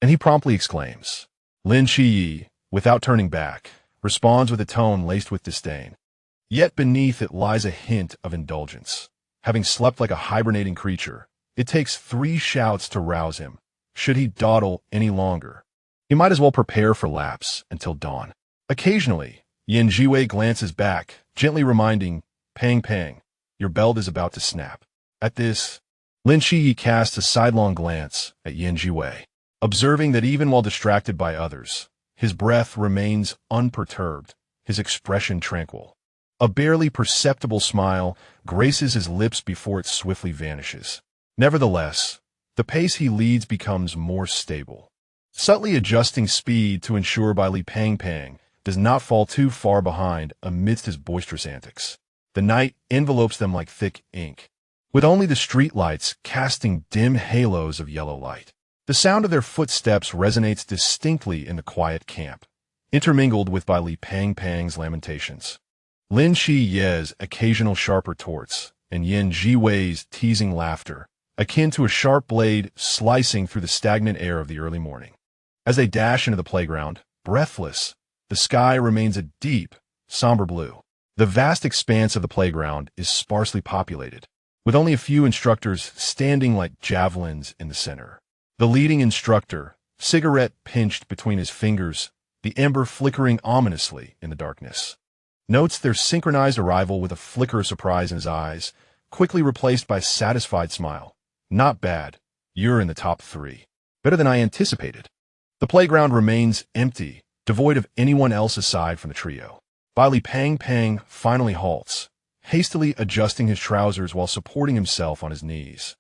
and he promptly exclaims. Lin Qiyi, without turning back, responds with a tone laced with disdain. Yet beneath it lies a hint of indulgence. Having slept like a hibernating creature, it takes 3 shouts to rouse him. Should he dawdle any longer, he might as well prepare for lapse until dawn. Occasionally, Yan Zhiwei glances back, gently reminding Pang, your belt is about to snap. At this, Lin Qiyi casts a sidelong glance at Yan Zhiwei, observing that even while distracted by others, his breath remains unperturbed, his expression tranquil. A barely perceptible smile graces his lips before it swiftly vanishes. Nevertheless, the pace he leads becomes more stable, subtly adjusting speed to ensure Li Pang does not fall too far behind amidst his boisterous antics. The night envelopes them like thick ink, with only the streetlights casting dim halos of yellow light. The sound of their footsteps resonates distinctly in the quiet camp, intermingled with Li Pang's lamentations. Lin Qiyi's occasional sharp retorts, and Yan Zhiwei's teasing laughter, akin to a sharp blade slicing through the stagnant air of the early morning. As they dash into the playground, breathless, the sky remains a deep, somber blue. The vast expanse of the playground is sparsely populated, with only a few instructors standing like javelins in the center. The leading instructor, cigarette pinched between his fingers, the ember flickering ominously in the darkness, notes their synchronized arrival with a flicker of surprise in his eyes, quickly replaced by a satisfied smile. Not bad. You're in the top 3. Better than I anticipated. The playground remains empty, devoid of anyone else aside from the trio. Li Pang finally halts, hastily adjusting his trousers while supporting himself on his knees.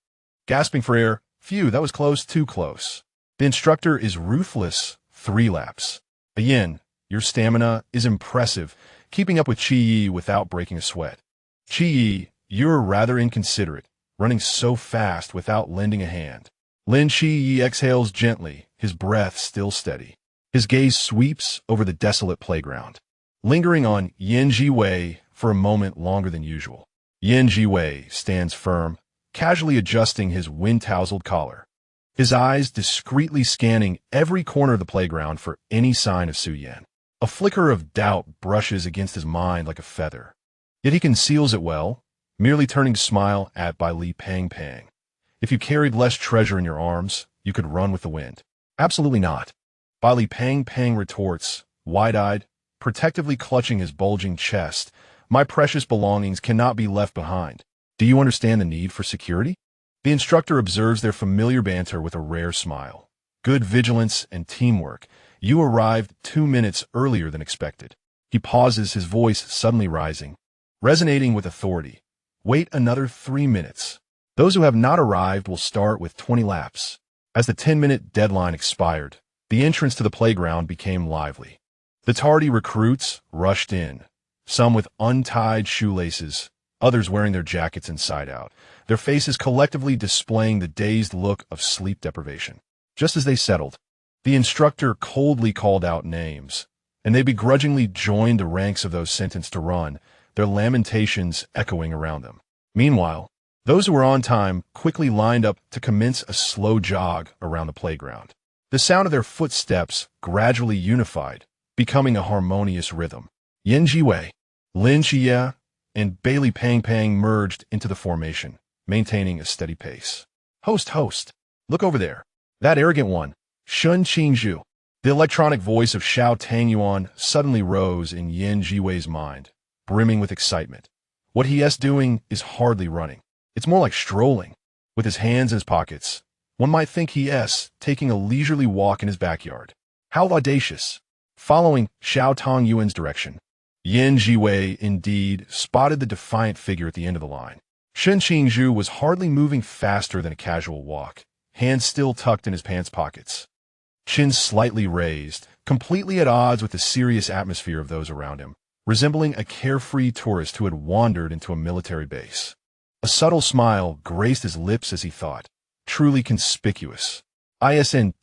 Gasping for air, phew, that was close, too close. The instructor is ruthless, 3 laps. Yan, your stamina is impressive, keeping up with Qi without breaking a sweat. Qi, you're rather inconsiderate, running so fast without lending a hand. Lin Qi exhales gently, his breath still steady. His gaze sweeps over the desolate playground, lingering on Yan Zhiwei for a moment longer than usual. Yan Zhiwei stands firm, casually adjusting his wind-tousled collar, his eyes discreetly scanning every corner of the playground for any sign of Su Yan. A flicker of doubt brushes against his mind like a feather, yet he conceals it well, merely turning to smile at Li Pang. If you carried less treasure in your arms, you could run with the wind. Absolutely not. Li Pang retorts, wide-eyed, protectively clutching his bulging chest. My precious belongings cannot be left behind. Do you understand the need for security? The instructor observes their familiar banter with a rare smile. Good vigilance and teamwork. You arrived 2 minutes earlier than expected. He pauses, his voice suddenly rising, resonating with authority. Wait another 3 minutes. Those who have not arrived will start with 20 laps. As the 10-minute deadline expired, the entrance to the playground became lively. The tardy recruits rushed in, some with untied shoelaces, others wearing their jackets inside out, their faces collectively displaying the dazed look of sleep deprivation. Just as they settled, the instructor coldly called out names, and they begrudgingly joined the ranks of those sentenced to run, their lamentations echoing around them. Meanwhile, those who were on time quickly lined up to commence a slow jog around the playground. The sound of their footsteps gradually unified, becoming a harmonious rhythm. Yan Zhiwei, Lin Qi, and Li Pang merged into the formation, maintaining a steady pace. Host, look over there. That arrogant one, Shun Qingzhu. The electronic voice of Xiao Tangyuan suddenly rose in Yan Zhiwei's mind, brimming with excitement. What he is doing is hardly running. It's more like strolling. With his hands in his pockets, one might think he is taking a leisurely walk in his backyard. How audacious! Following Xiao Tangyuan's direction, Yan Zhiwei indeed spotted the defiant figure at the end of the line. Shun Qingzhu was hardly moving faster than a casual walk, hands still tucked in his pants pockets, chin slightly raised, completely at odds with the serious atmosphere of those around him, resembling a carefree tourist who had wandered into a military base. A subtle smile graced his lips as he thought, truly conspicuous. Isn't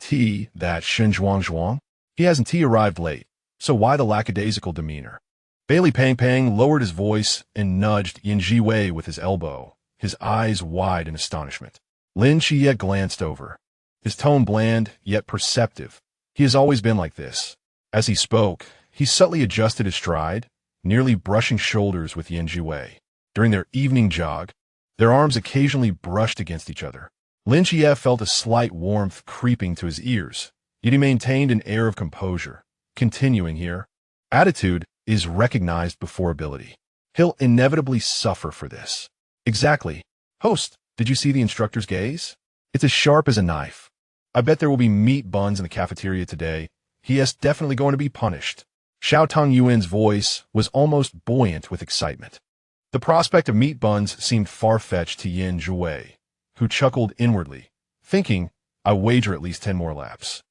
that Shun Zhuang? He hasn't arrived late, so why the lackadaisical demeanor? Li Pang lowered his voice and nudged Yan Zhiwei with his elbow, his eyes wide in astonishment. Lin Qi glanced over, his tone bland yet perceptive. He has always been like this. As he spoke, he subtly adjusted his stride, nearly brushing shoulders with Yan Zhiwei. During their evening jog, their arms occasionally brushed against each other. Lin Qi felt a slight warmth creeping to his ears, yet he maintained an air of composure, continuing here. Attitude is recognized before ability. He'll inevitably suffer for this. Exactly. Host, did you see the instructor's gaze? It's as sharp as a knife. I bet there will be meat buns in the cafeteria today. He is definitely going to be punished. Xiao Tangyuan's voice was almost buoyant with excitement. The prospect of meat buns seemed far-fetched to Yan Zhiwei, who chuckled inwardly, thinking, I wager at least 10 more laps.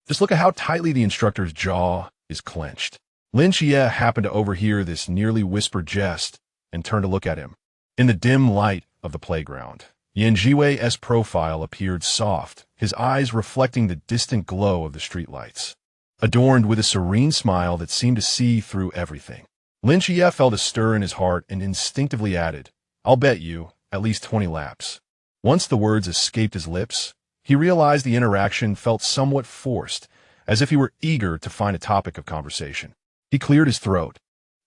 Just look at how tightly the instructor's jaw is clenched. Lin Qi happened to overhear this nearly whispered jest and turned to look at him. In the dim light of the playground, Yan Zhiwei's profile appeared soft, his eyes reflecting the distant glow of the streetlights, adorned with a serene smile that seemed to see through everything. Lin Qi felt a stir in his heart and instinctively added, I'll bet you at least 20 laps. Once the words escaped his lips, he realized the interaction felt somewhat forced, as if he were eager to find a topic of conversation. He cleared his throat,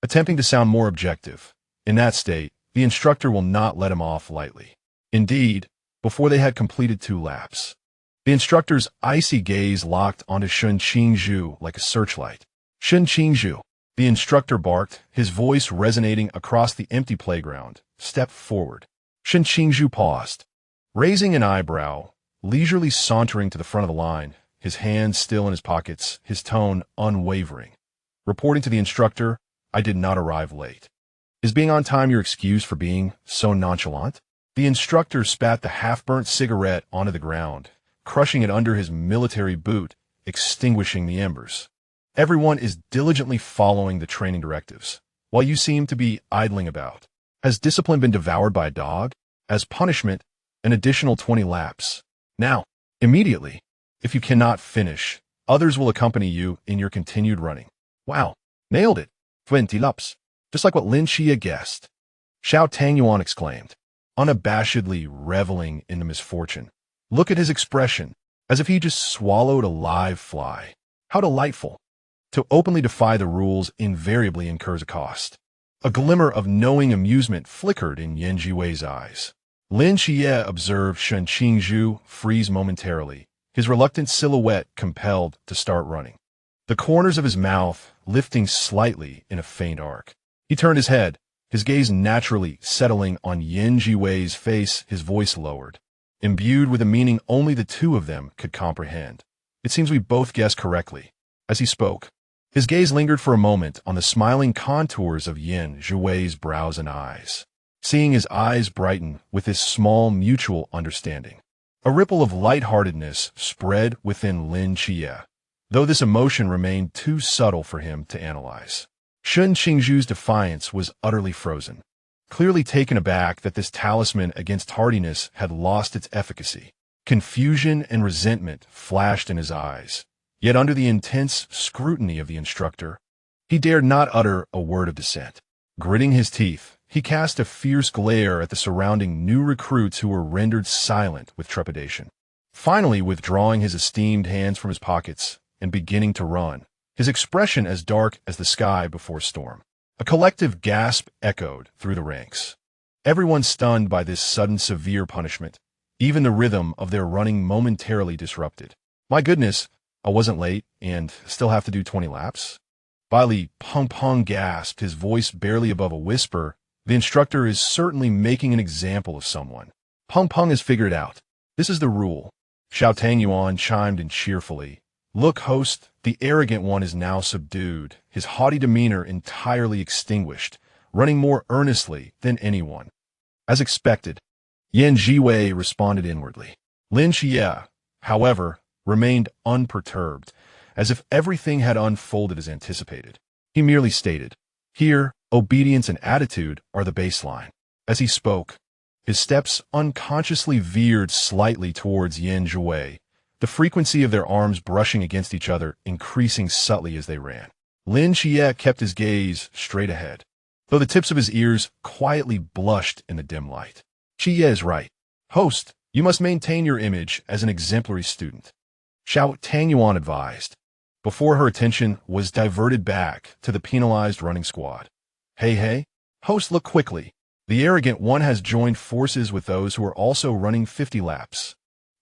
attempting to sound more objective. In that state, the instructor will not let him off lightly. Indeed, before they had completed 2 laps, the instructor's icy gaze locked onto Shun Qingzhu like a searchlight. Shun Qingzhu, the instructor barked, his voice resonating across the empty playground, stepped forward. Shun Qingzhu paused, raising an eyebrow, leisurely sauntering to the front of the line, his hands still in his pockets, his tone unwavering. Reporting to the instructor, I did not arrive late. Is being on time your excuse for being so nonchalant? The instructor spat the half-burnt cigarette onto the ground, crushing it under his military boot, extinguishing the embers. Everyone is diligently following the training directives, while you seem to be idling about. Has discipline been devoured by a dog? As punishment, an additional 20 laps. Now, immediately. If you cannot finish, others will accompany you in your continued running. Wow, nailed it. 20 laps. Just like what Lin Xie guessed. Xiao Tangyuan exclaimed, unabashedly reveling in the misfortune. Look at his expression, as if he just swallowed a live fly. How delightful. To openly defy the rules invariably incurs a cost. A glimmer of knowing amusement flickered in Yan Zhiwei's eyes. Lin Xie observed Shen Qingzhu freeze momentarily, his reluctant silhouette compelled to start running. The corners of his mouth lifting slightly in a faint arc. He turned his head, his gaze naturally settling on Yan Zhiwei's face, his voice lowered, imbued with a meaning only the two of them could comprehend. It seems we both guessed correctly. As he spoke, his gaze lingered for a moment on the smiling contours of Yan Zhiwei's brows and eyes, seeing his eyes brighten with this small mutual understanding. A ripple of lightheartedness spread within Lin Xie, though this emotion remained too subtle for him to analyze. Shen Qingzhu's defiance was utterly frozen, clearly taken aback that this talisman against tardiness had lost its efficacy. Confusion and resentment flashed in his eyes, yet under the intense scrutiny of the instructor, he dared not utter a word of dissent. Gritting his teeth, he cast a fierce glare at the surrounding new recruits who were rendered silent with trepidation. Finally, withdrawing his esteemed hands from his pockets and beginning to run, his expression as dark as the sky before storm. A collective gasp echoed through the ranks. Everyone stunned by this sudden severe punishment, even the rhythm of their running momentarily disrupted. My goodness, I wasn't late and still have to do 20 laps? Baili Peng Peng gasped, his voice barely above a whisper. The instructor is certainly making an example of someone. Peng Peng has figured it out. This is the rule. Xiao Tangyuan chimed in cheerfully. Look, host, the arrogant one is now subdued, his haughty demeanor entirely extinguished, running more earnestly than anyone. As expected, Yan Zhiwei responded inwardly. Lin Xie, however, remained unperturbed, as if everything had unfolded as anticipated. He merely stated, here, obedience and attitude are the baseline. As he spoke, his steps unconsciously veered slightly towards Yan Zhiwei, the frequency of their arms brushing against each other increasing subtly as they ran. Lin Xie kept his gaze straight ahead, though the tips of his ears quietly blushed in the dim light. Xie is right. Host, you must maintain your image as an exemplary student, Xiao Tangyuan advised, before her attention was diverted back to the penalized running squad. Hey, host, look quickly. The arrogant one has joined forces with those who are also running 50 laps.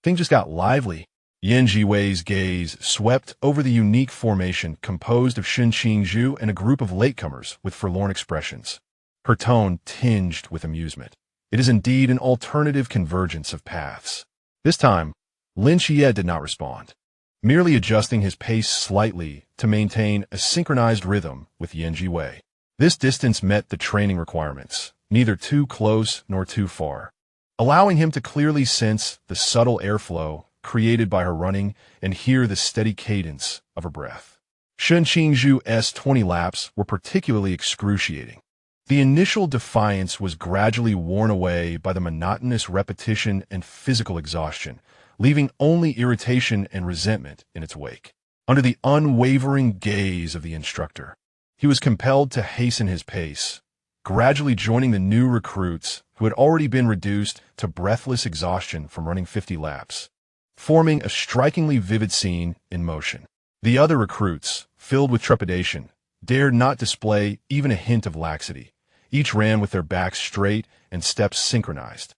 Things just got lively. Yan Zhiwei's gaze swept over the unique formation composed of Shen Qingzhu and a group of latecomers with forlorn expressions. Her tone tinged with amusement. It is indeed an alternative convergence of paths. This time, Lin Xie did not respond, merely adjusting his pace slightly to maintain a synchronized rhythm with Yan Zhiwei. This distance met the training requirements, neither too close nor too far, allowing him to clearly sense the subtle airflow created by her running and hear the steady cadence of her breath. Shen Qingzhu's 20 laps were particularly excruciating. The initial defiance was gradually worn away by the monotonous repetition and physical exhaustion, leaving only irritation and resentment in its wake. Under the unwavering gaze of the instructor, he was compelled to hasten his pace, gradually joining the new recruits who had already been reduced to breathless exhaustion from running 50 laps, forming a strikingly vivid scene in motion. The other recruits, filled with trepidation, dared not display even a hint of laxity. Each ran with their backs straight and steps synchronized,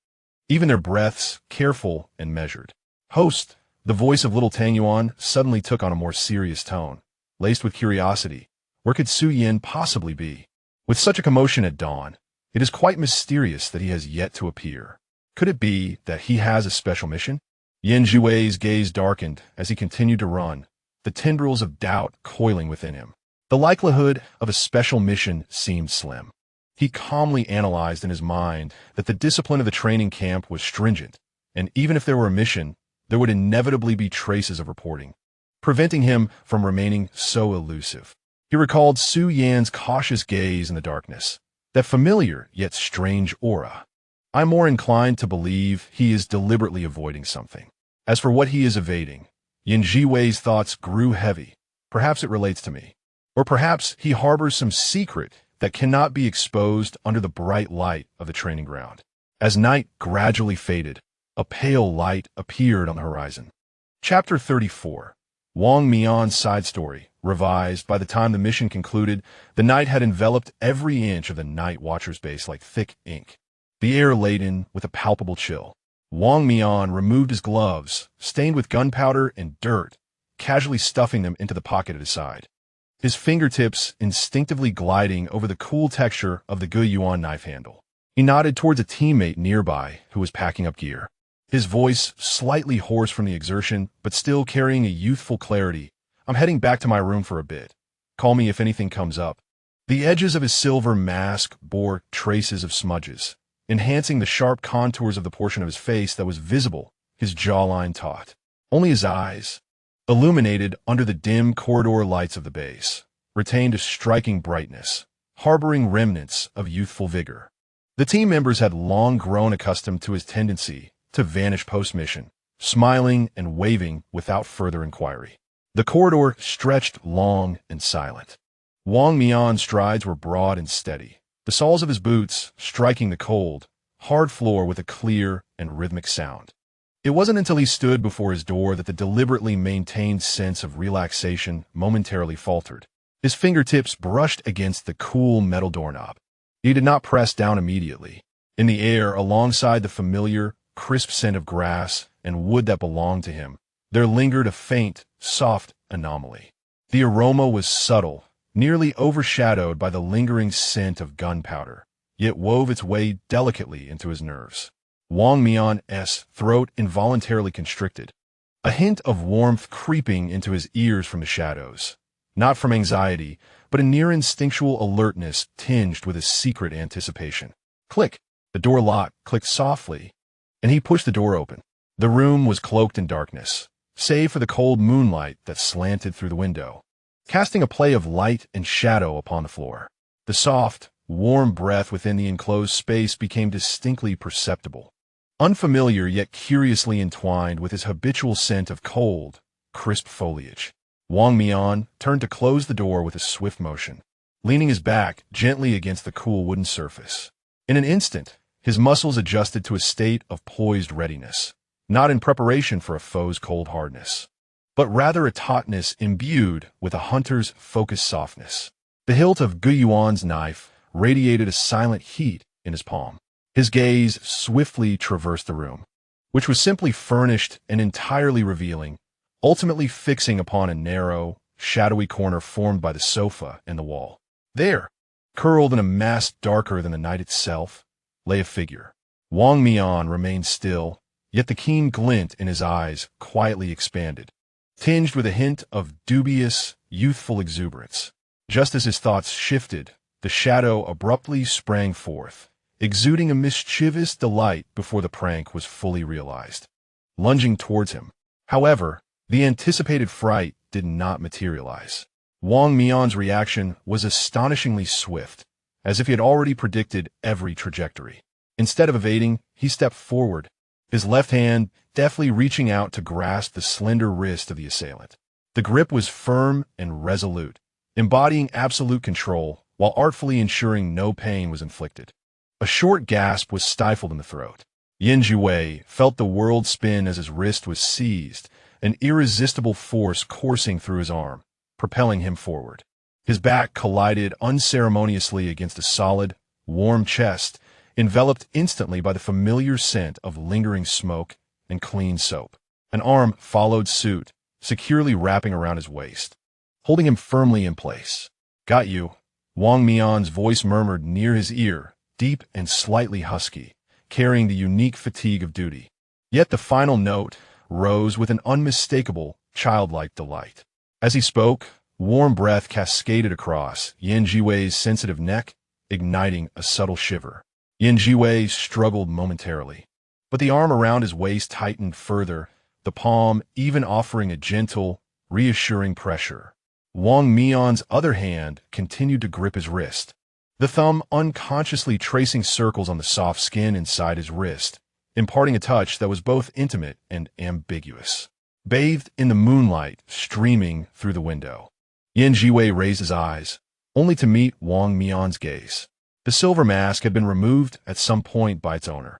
even their breaths careful and measured. Host, the voice of little Tangyuan suddenly took on a more serious tone, laced with curiosity. Where could Su Yin possibly be? With such a commotion at dawn, it is quite mysterious that he has yet to appear. Could it be that he has a special mission? Zhiwei's gaze darkened as he continued to run, the tendrils of doubt coiling within him. The likelihood of a special mission seemed slim. He calmly analyzed in his mind that the discipline of the training camp was stringent, and even if there were a mission, there would inevitably be traces of reporting, preventing him from remaining so elusive. He recalled Su Yan's cautious gaze in the darkness, that familiar yet strange aura. I'm more inclined to believe he is deliberately avoiding something. As for what he is evading, Zhiwei's thoughts grew heavy. Perhaps it relates to me. Or perhaps he harbors some secret that cannot be exposed under the bright light of the training ground. As night gradually faded, a pale light appeared on the horizon. Chapter 34. Wang Mian's Side Story. Revised. By the time the mission concluded, the night had enveloped every inch of the Night Watcher's base like thick ink, the air laden with a palpable chill. Wang Mian removed his gloves, stained with gunpowder and dirt, casually stuffing them into the pocket at his side, his fingertips instinctively gliding over the cool texture of the Guiyuan knife handle. He nodded towards a teammate nearby who was packing up gear, his voice slightly hoarse from the exertion, but still carrying a youthful clarity. I'm heading back to my room for a bit. Call me if anything comes up. The edges of his silver mask bore traces of smudges, enhancing the sharp contours of the portion of his face that was visible, his jawline taut. Only his eyes, illuminated under the dim corridor lights of the base, retained a striking brightness, harboring remnants of youthful vigor. The team members had long grown accustomed to his tendency to vanish post-mission, smiling and waving without further inquiry. The corridor stretched long and silent. Wang Mian's strides were broad and steady, the soles of his boots striking the cold, hard floor with a clear and rhythmic sound. It wasn't until he stood before his door that the deliberately maintained sense of relaxation momentarily faltered. His fingertips brushed against the cool metal doorknob. He did not press down immediately. In the air, alongside the familiar, crisp scent of grass and wood that belonged to him, there lingered a faint, soft anomaly. The aroma was subtle, nearly overshadowed by the lingering scent of gunpowder, yet wove its way delicately into his nerves. Wang Mian's throat involuntarily constricted, a hint of warmth creeping into his ears from the shadows, not from anxiety, but a near instinctual alertness tinged with a secret anticipation. Click! The door lock clicked softly, and he pushed the door open. The room was cloaked in darkness, save for the cold moonlight that slanted through the window, casting a play of light and shadow upon the floor. The soft, warm breath within the enclosed space became distinctly perceptible, unfamiliar yet curiously entwined with his habitual scent of cold, crisp foliage. Wang Mian turned to close the door with a swift motion, leaning his back gently against the cool wooden surface. In an instant, his muscles adjusted to a state of poised readiness, not in preparation for a foe's cold hardness, but rather a tautness imbued with a hunter's focused softness. The hilt of Guiyuan's knife radiated a silent heat in his palm. His gaze swiftly traversed the room, which was simply furnished and entirely revealing, ultimately fixing upon a narrow, shadowy corner formed by the sofa and the wall. There, curled in a mass darker than the night itself, lay a figure. Wang Mian remained still, yet the keen glint in his eyes quietly expanded, tinged with a hint of dubious, youthful exuberance. Just as his thoughts shifted, the shadow abruptly sprang forth, exuding a mischievous delight before the prank was fully realized. Lunging towards him, however, the anticipated fright did not materialize. Wang Mian's reaction was astonishingly swift, as if he had already predicted every trajectory. Instead of evading, he stepped forward, his left hand deftly reaching out to grasp the slender wrist of the assailant. The grip was firm and resolute, embodying absolute control while artfully ensuring no pain was inflicted. A short gasp was stifled in the throat. Zhiwei felt the world spin as his wrist was seized, an irresistible force coursing through his arm, propelling him forward. His back collided unceremoniously against a solid, warm chest, enveloped instantly by the familiar scent of lingering smoke and clean soap. An arm followed suit, securely wrapping around his waist, holding him firmly in place. Got you, Wang Mian's voice murmured near his ear, deep and slightly husky, carrying the unique fatigue of duty. Yet the final note, rose with an unmistakable, childlike delight. As he spoke, warm breath cascaded across Zhiwei's sensitive neck, igniting a subtle shiver. Zhiwei struggled momentarily, but the arm around his waist tightened further, the palm even offering a gentle, reassuring pressure. Wang Mian's other hand continued to grip his wrist, the thumb unconsciously tracing circles on the soft skin inside his wrist, imparting a touch that was both intimate and ambiguous. Bathed in the moonlight streaming through the window, Zhiwei raised his eyes, only to meet Wang Mian's gaze. The silver mask had been removed at some point by its owner,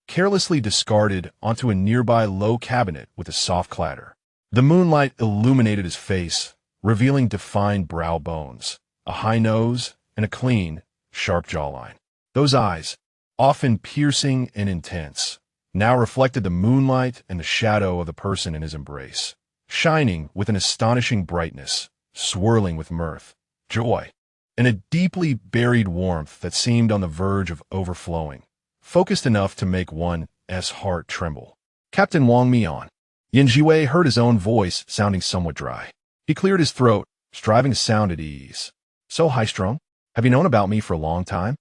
carelessly discarded onto a nearby low cabinet with a soft clatter. The moonlight illuminated his face, revealing defined brow bones, a high nose, and a clean, sharp jawline. Those eyes, often piercing and intense, now reflected the moonlight and the shadow of the person in his embrace, shining with an astonishing brightness, swirling with mirth, joy, and a deeply buried warmth that seemed on the verge of overflowing, focused enough to make one's heart tremble. Captain Wang Mian. Zhiwei heard his own voice sounding somewhat dry. He cleared his throat, striving to sound at ease. So high-strung? Have you known about me for a long time?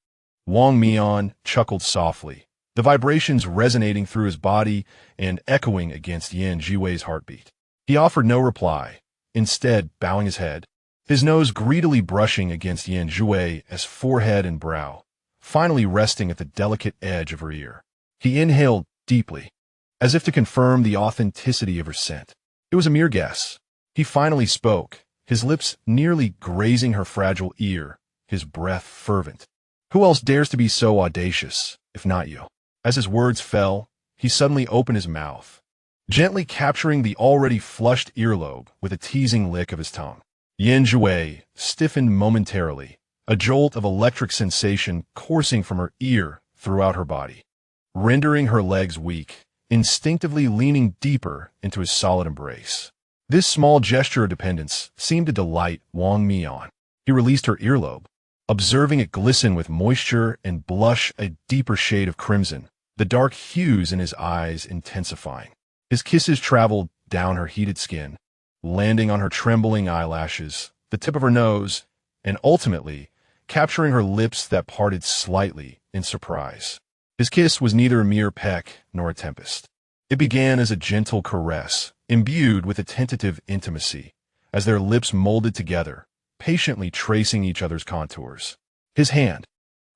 Wang Mian chuckled softly, the vibrations resonating through his body and echoing against Zhiwei's heartbeat. He offered no reply, instead bowing his head, his nose greedily brushing against Zhiwei's forehead and brow, finally resting at the delicate edge of her ear. He inhaled deeply, as if to confirm the authenticity of her scent. It was a mere guess. He finally spoke, his lips nearly grazing her fragile ear, his breath fervent. Who else dares to be so audacious, if not you? As his words fell, he suddenly opened his mouth, gently capturing the already flushed earlobe with a teasing lick of his tongue. Zhiwei stiffened momentarily, a jolt of electric sensation coursing from her ear throughout her body, rendering her legs weak, instinctively leaning deeper into his solid embrace. This small gesture of dependence seemed to delight Wang Mian. He released her earlobe, observing it glisten with moisture and blush a deeper shade of crimson, the dark hues in his eyes intensifying. His kisses traveled down her heated skin, landing on her trembling eyelashes, the tip of her nose, and ultimately capturing her lips that parted slightly in surprise. His kiss was neither a mere peck nor a tempest. It began as a gentle caress, imbued with a tentative intimacy, as their lips molded together, patiently tracing each other's contours. His hand,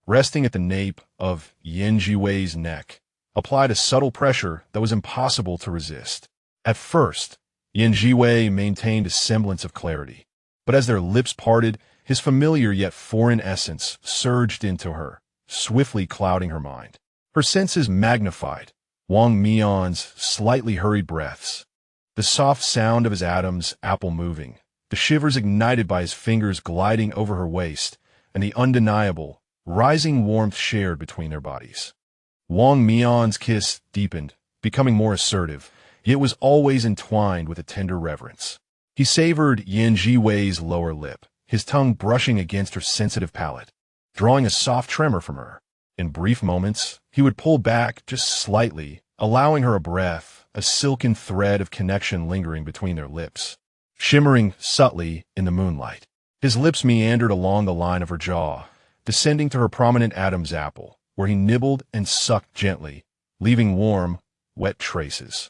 resting at the nape of Zhiwei's neck, applied a subtle pressure that was impossible to resist. At first, Zhiwei maintained a semblance of clarity, but as their lips parted, his familiar yet foreign essence surged into her, swiftly clouding her mind. Her senses magnified Wang Mian's slightly hurried breaths, the soft sound of his atoms apple moving, the shivers ignited by his fingers gliding over her waist, and the undeniable, rising warmth shared between their bodies. Wang Mian's kiss deepened, becoming more assertive, yet was always entwined with a tender reverence. He savored Zhiwei's lower lip, his tongue brushing against her sensitive palate, drawing a soft tremor from her. In brief moments, he would pull back just slightly, allowing her a breath, a silken thread of connection lingering between their lips, shimmering subtly in the moonlight. His lips meandered along the line of her jaw, descending to her prominent Adam's apple, where he nibbled and sucked gently, leaving warm, wet traces.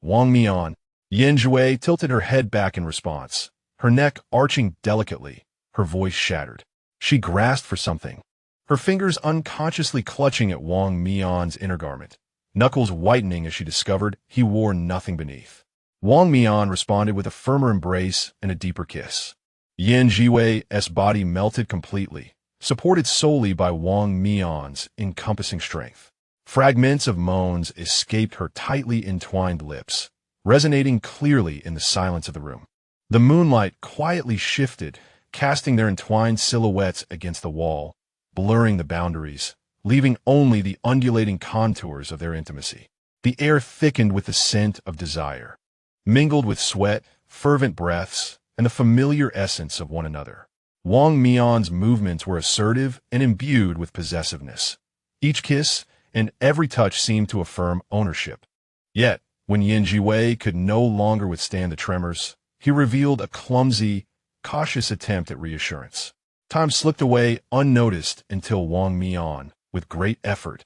Wang Mian. Zhiwei tilted her head back in response, her neck arching delicately, her voice shattered. She grasped for something, her fingers unconsciously clutching at Wang Mian's inner garment, knuckles whitening as she discovered he wore nothing beneath. Wang Mian responded with a firmer embrace and a deeper kiss. Zhiwei's body melted completely, supported solely by Wang Mian's encompassing strength. Fragments of moans escaped her tightly entwined lips, resonating clearly in the silence of the room. The moonlight quietly shifted, casting their entwined silhouettes against the wall, blurring the boundaries, leaving only the undulating contours of their intimacy. The air thickened with the scent of desire, mingled with sweat, fervent breaths, and the familiar essence of one another. Wang Mian's movements were assertive and imbued with possessiveness. Each kiss and every touch seemed to affirm ownership. Yet, When Zhiwei could no longer withstand the tremors, he revealed a clumsy, cautious attempt at reassurance. Time slipped away unnoticed until Wang Mian, with great effort,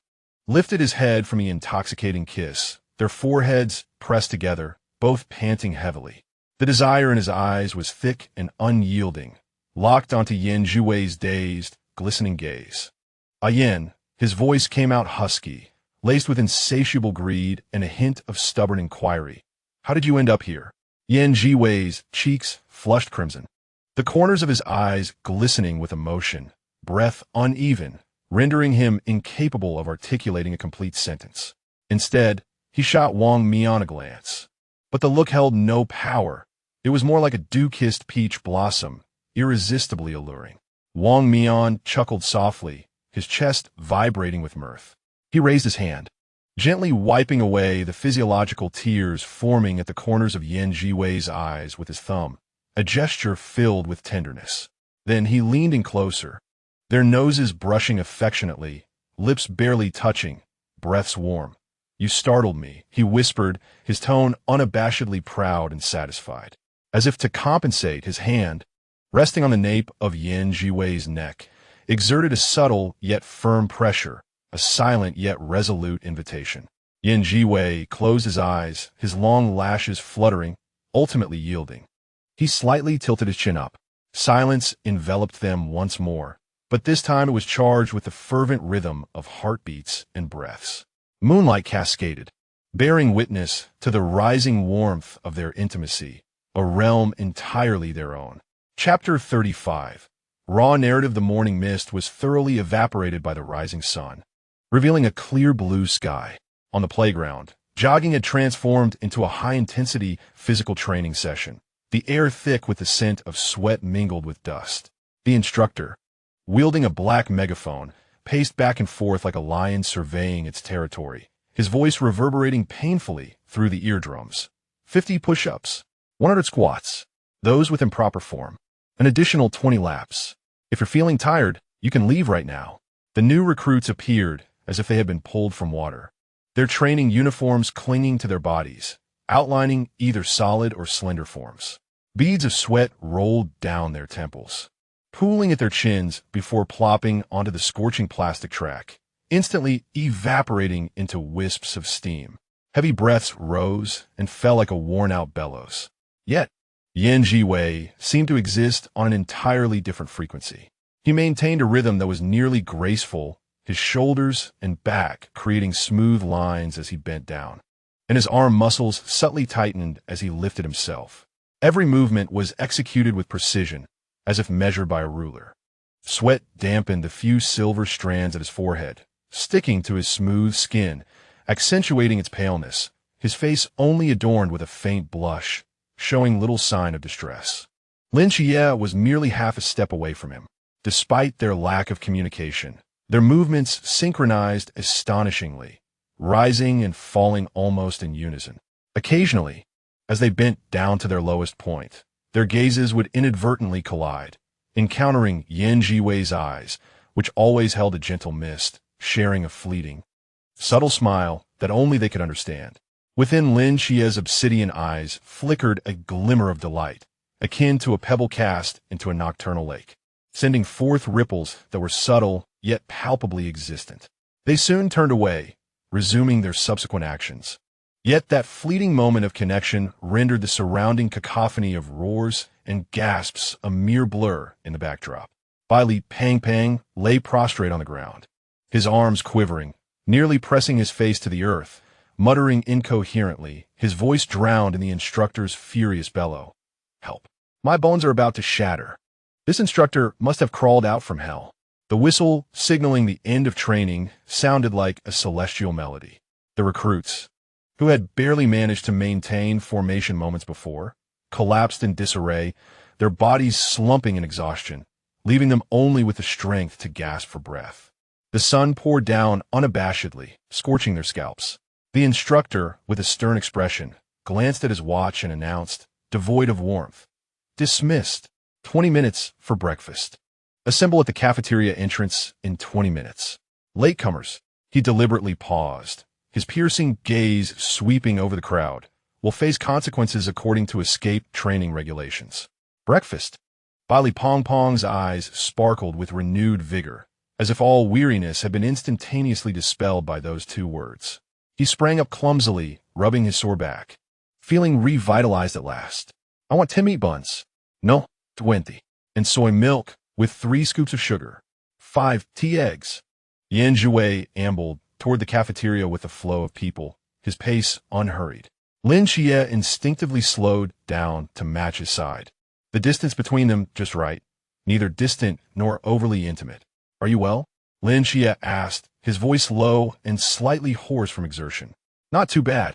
lifted his head from the intoxicating kiss, their foreheads pressed together, both panting heavily. The desire in his eyes was thick and unyielding, locked onto Zhiwei's dazed, glistening gaze. Yan, his voice came out husky, laced with insatiable greed and a hint of stubborn inquiry. How did you end up here? Zhiwei's cheeks flushed crimson, the corners of his eyes glistening with emotion, breath uneven, rendering him incapable of articulating a complete sentence. Instead, he shot Wang Mian a glance. But the look held no power. It was more like a dew-kissed peach blossom, irresistibly alluring. Wang Mian chuckled softly, his chest vibrating with mirth. He raised his hand, gently wiping away the physiological tears forming at the corners of Zhiwei's eyes with his thumb, a gesture filled with tenderness. Then he leaned in closer, their noses brushing affectionately, lips barely touching, breaths warm. You startled me, he whispered, his tone unabashedly proud and satisfied. As if to compensate, his hand, resting on the nape of Zhiwei's neck, exerted a subtle yet firm pressure, a silent yet resolute invitation. Zhiwei closed his eyes, his long lashes fluttering, ultimately yielding. He slightly tilted his chin up. Silence enveloped them once more, but this time it was charged with the fervent rhythm of heartbeats and breaths. Moonlight cascaded, bearing witness to the rising warmth of their intimacy, a realm entirely their own. Chapter 35. Raw narrative. The morning mist was thoroughly evaporated by the rising sun, revealing a clear blue sky. On the playground, jogging had transformed into a high-intensity physical training session, the air thick with the scent of sweat mingled with dust. The instructor, wielding a black megaphone, paced back and forth like a lion surveying its territory, his voice reverberating painfully through the eardrums. 50 push-ups, 100 squats, those with improper form, an additional 20 laps. If you're feeling tired, you can leave right now. The new recruits appeared as if they had been pulled from water, their training uniforms clinging to their bodies, outlining either solid or slender forms. Beads of sweat rolled down their temples, pooling at their chins before plopping onto the scorching plastic track, instantly evaporating into wisps of steam. Heavy breaths rose and fell like a worn-out bellows. Yet, Zhiwei seemed to exist on an entirely different frequency. He maintained a rhythm that was nearly graceful, his shoulders and back creating smooth lines as he bent down, and his arm muscles subtly tightened as he lifted himself. Every movement was executed with precision, as if measured by a ruler. Sweat dampened the few silver strands at his forehead, sticking to his smooth skin, accentuating its paleness, his face only adorned with a faint blush, showing little sign of distress. Lin Xie was merely half a step away from him. Despite their lack of communication, their movements synchronized astonishingly, rising and falling almost in unison. Occasionally, as they bent down to their lowest point, their gazes would inadvertently collide, encountering Zhiwei's eyes, which always held a gentle mist, sharing a fleeting, subtle smile that only they could understand. Within Lin Xie's obsidian eyes flickered a glimmer of delight, akin to a pebble cast into a nocturnal lake, sending forth ripples that were subtle yet palpably existent. They soon turned away, resuming their subsequent actions. Yet that fleeting moment of connection rendered the surrounding cacophony of roars and gasps a mere blur in the backdrop. Finally, Pang Pang lay prostrate on the ground, his arms quivering, nearly pressing his face to the earth, muttering incoherently, his voice drowned in the instructor's furious bellow. Help. My bones are about to shatter. This instructor must have crawled out from hell. The whistle, signaling the end of training, sounded like a celestial melody. The recruits, who had barely managed to maintain formation moments before, collapsed in disarray, their bodies slumping in exhaustion, leaving them only with the strength to gasp for breath. The sun poured down unabashedly, scorching their scalps. The instructor, with a stern expression, glanced at his watch and announced, devoid of warmth, "Dismissed. 20 minutes for breakfast. Assemble at the cafeteria entrance in 20 minutes. Latecomers." He deliberately paused, his piercing gaze sweeping over the crowd, will face consequences according to escape training regulations. Breakfast. Bali Pong Pong's eyes sparkled with renewed vigor, as if all weariness had been instantaneously dispelled by those two words. He sprang up clumsily, rubbing his sore back, feeling revitalized at last. I want 10 meat buns. No, 20. And soy milk with 3 scoops of sugar. 5 tea eggs. Yan Zhiwei ambled toward the cafeteria with a flow of people, his pace unhurried. Lin Xie instinctively slowed down to match his side. The distance between them just right, neither distant nor overly intimate. Are you well? Lin Xie asked, his voice low and slightly hoarse from exertion. Not too bad.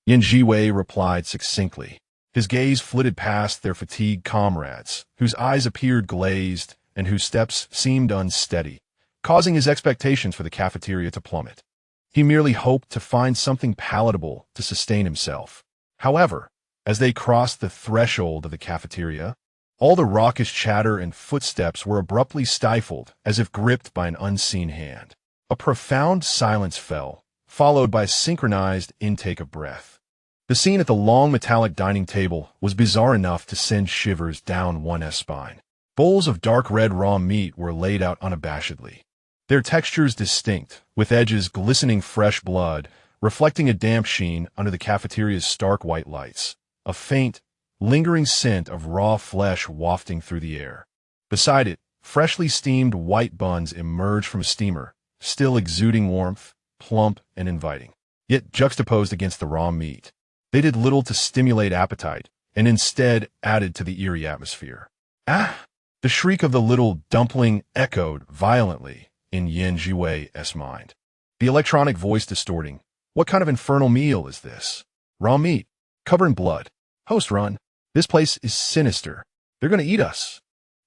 Yan Zhiwei replied succinctly. His gaze flitted past their fatigued comrades, whose eyes appeared glazed and whose steps seemed unsteady, causing his expectations for the cafeteria to plummet. He merely hoped to find something palatable to sustain himself. However, as they crossed the threshold of the cafeteria, all the raucous chatter and footsteps were abruptly stifled as if gripped by an unseen hand. A profound silence fell, followed by a synchronized intake of breath. The scene at the long metallic dining table was bizarre enough to send shivers down one's spine. Bowls of dark red raw meat were laid out unabashedly, their textures distinct, with edges glistening fresh blood, reflecting a damp sheen under the cafeteria's stark white lights, a faint, lingering scent of raw flesh wafting through the air. Beside it, freshly steamed white buns emerged from a steamer, still exuding warmth, plump and inviting, yet juxtaposed against the raw meat. They did little to stimulate appetite, and instead added to the eerie atmosphere. Ah! The shriek of the little dumpling echoed violently in Yan Zhiwei's mind, the electronic voice distorting. What kind of infernal meal is this? Raw meat, covered in blood. Host run. This place is sinister. They're going to eat us.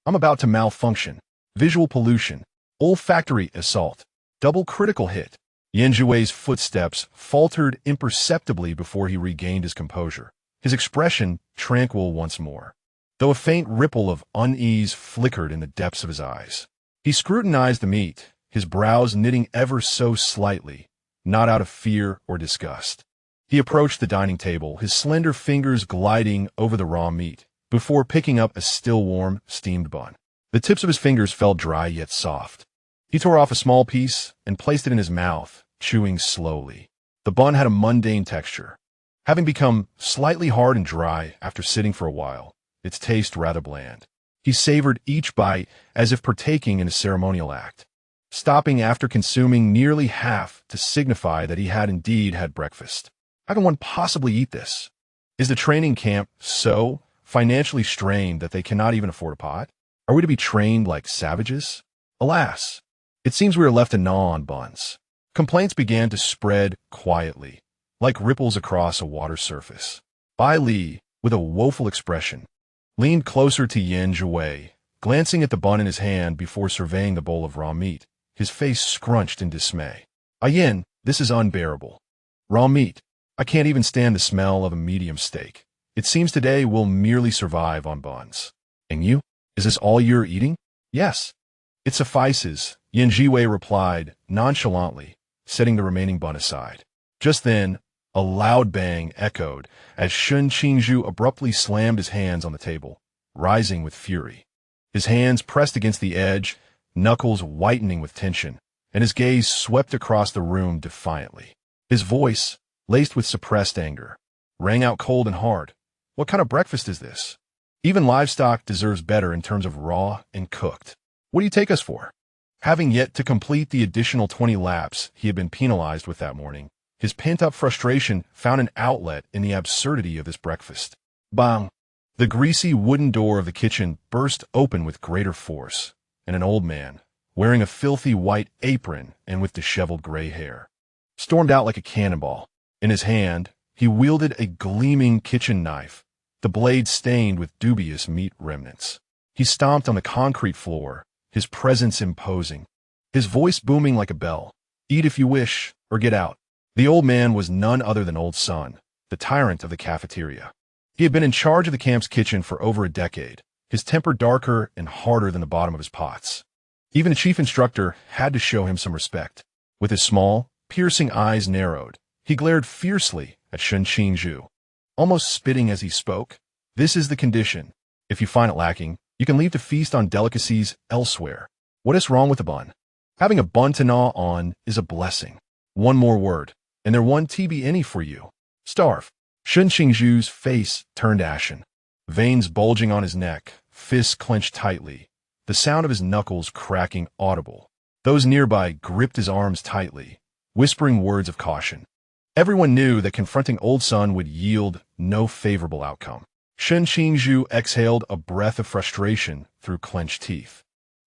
I'm about to malfunction. Visual pollution. Olfactory assault. Double critical hit. Yan Zhiwei's footsteps faltered imperceptibly before he regained his composure, his expression tranquil once more, though a faint ripple of unease flickered in the depths of his eyes. He scrutinized the meat, his brows knitting ever so slightly, not out of fear or disgust. He approached the dining table, his slender fingers gliding over the raw meat, before picking up a still-warm, steamed bun. The tips of his fingers felt dry yet soft. He tore off a small piece and placed it in his mouth, chewing slowly. The bun had a mundane texture, having become slightly hard and dry after sitting for a while, its taste rather bland. He savored each bite as if partaking in a ceremonial act, stopping after consuming nearly half to signify that he had indeed had breakfast. How can one possibly eat this? Is the training camp so financially strained that they cannot even afford a pot? Are we to be trained like savages? Alas, it seems we are left to gnaw on buns. Complaints began to spread quietly, like ripples across a water surface. Bai Li, with a woeful expression, leaned closer to Yan Zhiwei, glancing at the bun in his hand before surveying the bowl of raw meat, his face scrunched in dismay. Yan, this is unbearable. Raw meat. I can't even stand the smell of a medium steak. It seems today we'll merely survive on buns. And you? Is this all you're eating? Yes. It suffices, Yan Zhiwei replied nonchalantly, setting the remaining bun aside. Just then, a loud bang echoed as Shun Qingzhu abruptly slammed his hands on the table, rising with fury. His hands pressed against the edge, knuckles whitening with tension, and his gaze swept across the room defiantly. His voice, laced with suppressed anger, rang out cold and hard. What kind of breakfast is this? Even livestock deserves better in terms of raw and cooked. What do you take us for? Having yet to complete the additional 20 laps he had been penalized with that morning, his pent-up frustration found an outlet in the absurdity of this breakfast. Bang! The greasy wooden door of the kitchen burst open with greater force, and an old man, wearing a filthy white apron and with disheveled gray hair, stormed out like a cannonball. In his hand, he wielded a gleaming kitchen knife, the blade stained with dubious meat remnants. He stomped on the concrete floor, his presence imposing, his voice booming like a bell. Eat if you wish, or get out. The old man was none other than Old Sun, the tyrant of the cafeteria. He had been in charge of the camp's kitchen for over a decade, his temper darker and harder than the bottom of his pots. Even the chief instructor had to show him some respect. With his small, piercing eyes narrowed, He glared fiercely at Shen Qingzhu, almost spitting as he spoke. This is the condition. If you find it lacking, you can leave to feast on delicacies elsewhere. What is wrong with a bun? Having a bun to gnaw on is a blessing. One more word, and there won't be any for you. Starve. Shen Qingzhu's face turned ashen, veins bulging on his neck, fists clenched tightly, the sound of his knuckles cracking audible. Those nearby gripped his arms tightly, whispering words of caution. Everyone knew that confronting Old Sun would yield no favorable outcome. Shen Qingzhu exhaled a breath of frustration through clenched teeth,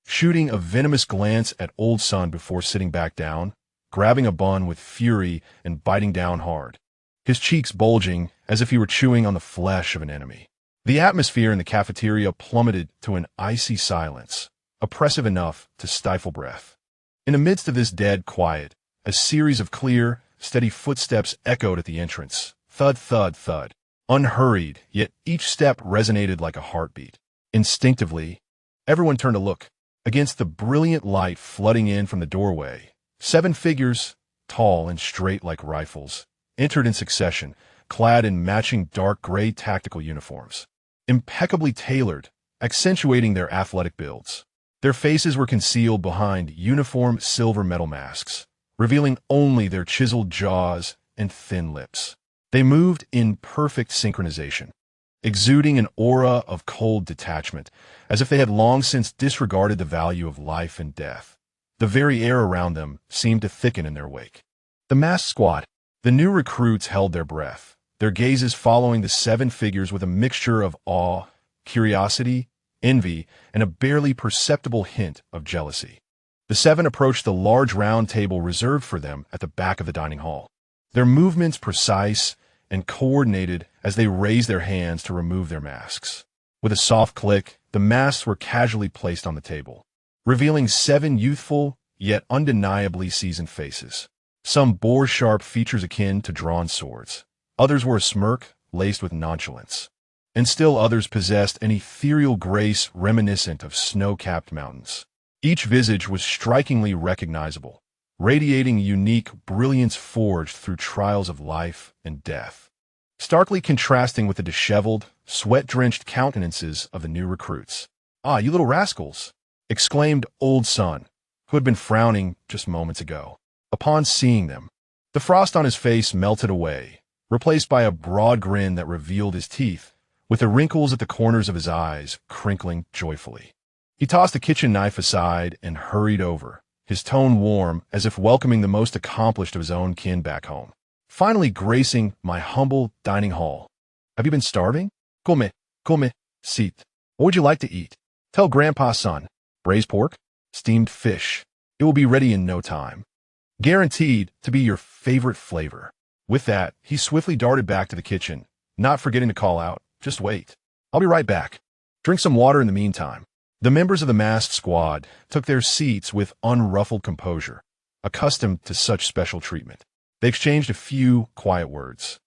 shooting a venomous glance at Old Sun before sitting back down, grabbing a bun with fury and biting down hard, his cheeks bulging as if he were chewing on the flesh of an enemy. The atmosphere in the cafeteria plummeted to an icy silence, oppressive enough to stifle breath. In the midst of this dead quiet, a series of clear, steady footsteps echoed at the entrance. Thud, thud, thud. Unhurried, yet each step resonated like a heartbeat. Instinctively, everyone turned to look. Against the brilliant light flooding in from the doorway, 7 figures, tall and straight like rifles, entered in succession, clad in matching dark gray tactical uniforms, impeccably tailored, accentuating their athletic builds. Their faces were concealed behind uniform silver metal masks, revealing only their chiseled jaws and thin lips. They moved in perfect synchronization, exuding an aura of cold detachment, as if they had long since disregarded the value of life and death. The very air around them seemed to thicken in their wake. The masked squad, the new recruits held their breath, their gazes following the 7 figures with a mixture of awe, curiosity, envy, and a barely perceptible hint of jealousy. The 7 approached the large round table reserved for them at the back of the dining hall, their movements precise and coordinated as they raised their hands to remove their masks. With a soft click, the masks were casually placed on the table, revealing 7 youthful, yet undeniably seasoned faces. Some bore sharp features akin to drawn swords. Others wore a smirk laced with nonchalance. And still others possessed an ethereal grace reminiscent of snow-capped mountains. Each visage was strikingly recognizable, radiating unique brilliance forged through trials of life and death, starkly contrasting with the disheveled, sweat-drenched countenances of the new recruits. "Ah, you little rascals!" exclaimed Old Sun, who had been frowning just moments ago. Upon seeing them, the frost on his face melted away, replaced by a broad grin that revealed his teeth, with the wrinkles at the corners of his eyes crinkling joyfully. He tossed the kitchen knife aside and hurried over, his tone warm as if welcoming the most accomplished of his own kin back home. "Finally gracing my humble dining hall. Have you been starving? Come, sit. What would you like to eat? Tell Grandpa Son. Braised pork? Steamed fish. It will be ready in no time. Guaranteed to be your favorite flavor." With that, he swiftly darted back to the kitchen, not forgetting to call out, "Just wait. I'll be right back. Drink some water in the meantime." The members of the masked squad took their seats with unruffled composure, accustomed to such special treatment. They exchanged a few quiet words.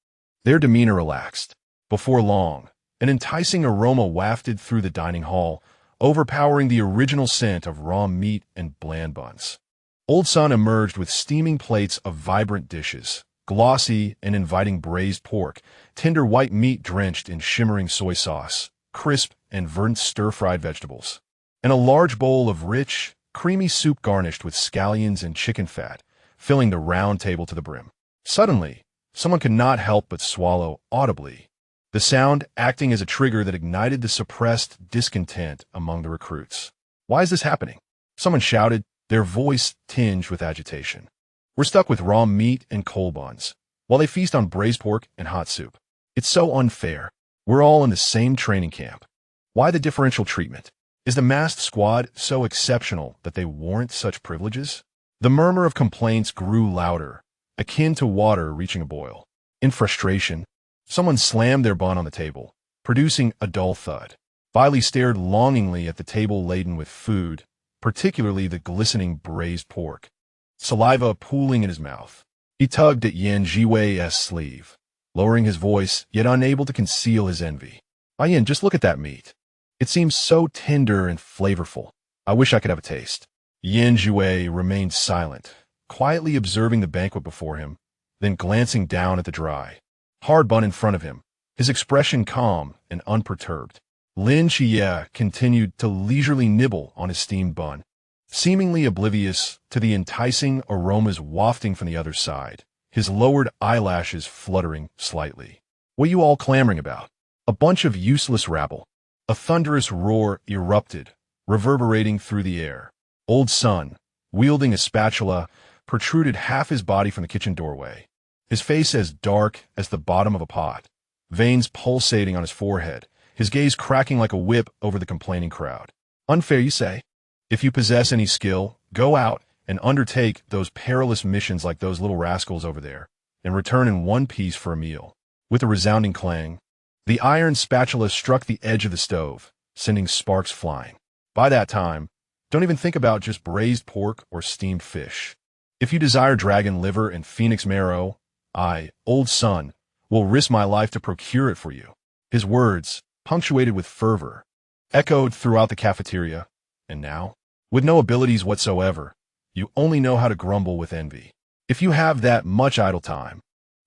Their demeanor relaxed. Before long, an enticing aroma wafted through the dining hall, overpowering the original scent of raw meat and bland buns. Old Sun emerged with steaming plates of vibrant dishes, glossy and inviting braised pork, tender white meat drenched in shimmering soy sauce, crisp and verdant stir-fried vegetables, and a large bowl of rich, creamy soup garnished with scallions and chicken fat, filling the round table to the brim. Suddenly, someone could not help but swallow audibly, the sound acting as a trigger that ignited the suppressed discontent among the recruits. "Why is this happening?" someone shouted, their voice tinged with agitation. "We're stuck with raw meat and coal buns, while they feast on braised pork and hot soup. It's so unfair. We're all in the same training camp. Why the differential treatment? Is the masked squad so exceptional that they warrant such privileges?" The murmur of complaints grew louder, akin to water reaching a boil. In frustration, someone slammed their bun on the table, producing a dull thud. Bailey stared longingly at the table laden with food, particularly the glistening braised pork, saliva pooling in his mouth. He tugged at Yan Zhiwei's sleeve, lowering his voice, yet unable to conceal his envy. "Yan, just look at that meat. It seems so tender and flavorful. I wish I could have a taste." Yan Zhiwei remained silent, quietly observing the banquet before him, then glancing down at the dry, hard bun in front of him, his expression calm and unperturbed. Lin Zhiwei continued to leisurely nibble on his steamed bun, seemingly oblivious to the enticing aromas wafting from the other side, his lowered eyelashes fluttering slightly. What you all clamoring about? A bunch of useless rabble. A thunderous roar erupted, reverberating through the air. Old Sun, wielding a spatula, protruded half his body from the kitchen doorway, his face as dark as the bottom of a pot, veins pulsating on his forehead, his gaze cracking like a whip over the complaining crowd. Unfair, you say? If you possess any skill, go out and undertake those perilous missions like those little rascals over there, and return in one piece for a meal. With a resounding clang, the iron spatula struck the edge of the stove, sending sparks flying. By that time, don't even think about just braised pork or steamed fish. If you desire dragon liver and phoenix marrow, I, Old Sun, will risk my life to procure it for you. His words, punctuated with fervor, echoed throughout the cafeteria, and now, with no abilities whatsoever, you only know how to grumble with envy. If you have that much idle time,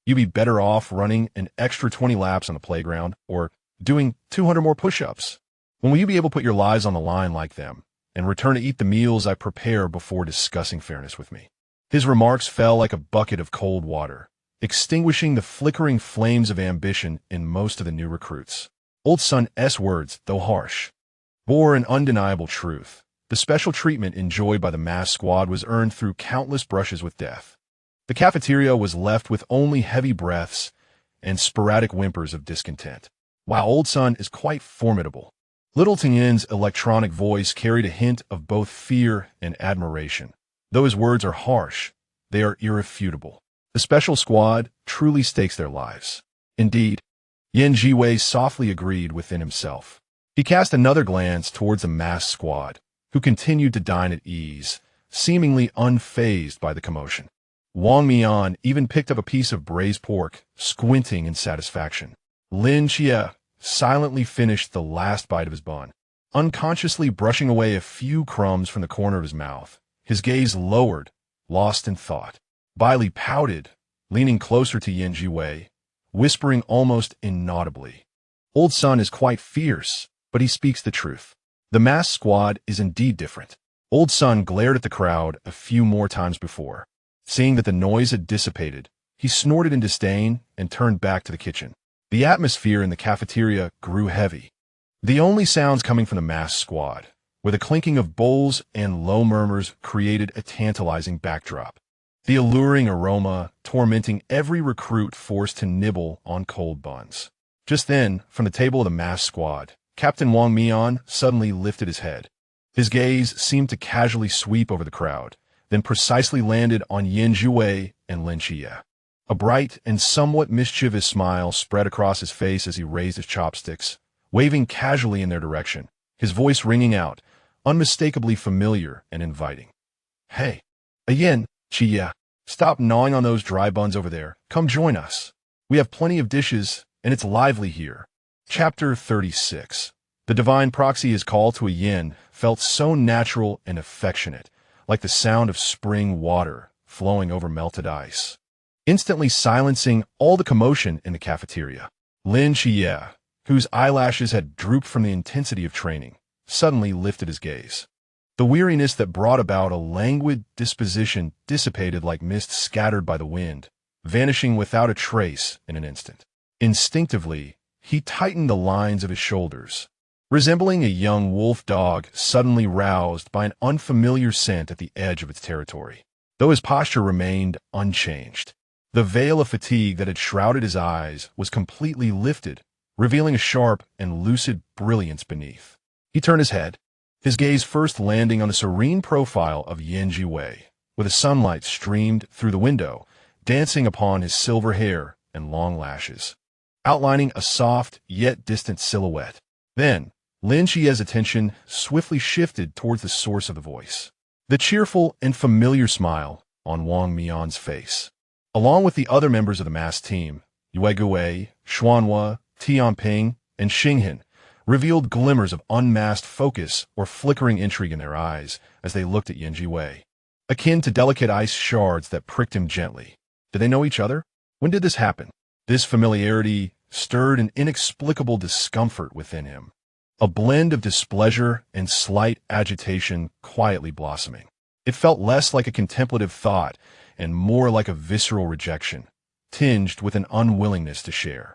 you'd be better off running an extra 20 laps on the playground or doing 200 more push-ups. When will you be able to put your lives on the line like them and return to eat the meals I prepare before discussing fairness with me? His remarks fell like a bucket of cold water, extinguishing the flickering flames of ambition in most of the new recruits. Old Sun's words, though harsh, bore an undeniable truth. The special treatment enjoyed by the masked squad was earned through countless brushes with death. The cafeteria was left with only heavy breaths and sporadic whimpers of discontent. While Old Sun is quite formidable, Little Tian's electronic voice carried a hint of both fear and admiration. Though his words are harsh, they are irrefutable. The special squad truly stakes their lives. Indeed, Yan Zhiwei softly agreed within himself. He cast another glance towards the masked squad, who continued to dine at ease, seemingly unfazed by the commotion. Wang Mian even picked up a piece of braised pork, squinting in satisfaction. Lin Zhiwei silently finished the last bite of his bun, unconsciously brushing away a few crumbs from the corner of his mouth, his gaze lowered, lost in thought. Bailey pouted, leaning closer to Yan Zhiwei, whispering almost inaudibly. Old Sun is quite fierce, but he speaks the truth. The masked squad is indeed different. Old Sun glared at the crowd a few more times before. Seeing that the noise had dissipated, he snorted in disdain and turned back to the kitchen. The atmosphere in the cafeteria grew heavy. The only sounds coming from the masked squad were the clinking of bowls and low murmurs created a tantalizing backdrop. The alluring aroma tormenting every recruit forced to nibble on cold buns. Just then, from the table of the masked squad, Captain Wang Mian suddenly lifted his head. His gaze seemed to casually sweep over the crowd, then precisely landed on Yan Zhiwei and Lin Zhiwei. A bright and somewhat mischievous smile spread across his face as he raised his chopsticks, waving casually in their direction, his voice ringing out, unmistakably familiar and inviting. Hey, Yan Zhiwei, stop gnawing on those dry buns over there. Come join us. We have plenty of dishes, and it's lively here. Chapter 36. The divine proxy is called to a yin felt so natural and affectionate, like the sound of spring water flowing over melted ice, instantly silencing all the commotion in the cafeteria. Lin Zhiwei, whose eyelashes had drooped from the intensity of training, suddenly lifted his gaze. The weariness that brought about a languid disposition dissipated like mist scattered by the wind, vanishing without a trace in an instant. Instinctively, he tightened the lines of his shoulders, resembling a young wolf dog suddenly roused by an unfamiliar scent at the edge of its territory. Though his posture remained unchanged, the veil of fatigue that had shrouded his eyes was completely lifted, revealing a sharp and lucid brilliance beneath. He turned his head, his gaze first landing on the serene profile of Yan Zhiwei, where the sunlight streamed through the window, dancing upon his silver hair and long lashes, outlining a soft yet distant silhouette. Then, Lin Zhiwei's attention swiftly shifted towards the source of the voice, the cheerful and familiar smile on Wang Mian's face. Along with the other members of the masked team, Yue Gui, Xuanhua, Tianping, and Xinghan revealed glimmers of unmasked focus or flickering intrigue in their eyes as they looked at Yan Zhiwei, akin to delicate ice shards that pricked him gently. Did they know each other? When did this happen? This familiarity stirred an inexplicable discomfort within him, a blend of displeasure and slight agitation quietly blossoming. It felt less like a contemplative thought and more like a visceral rejection, tinged with an unwillingness to share.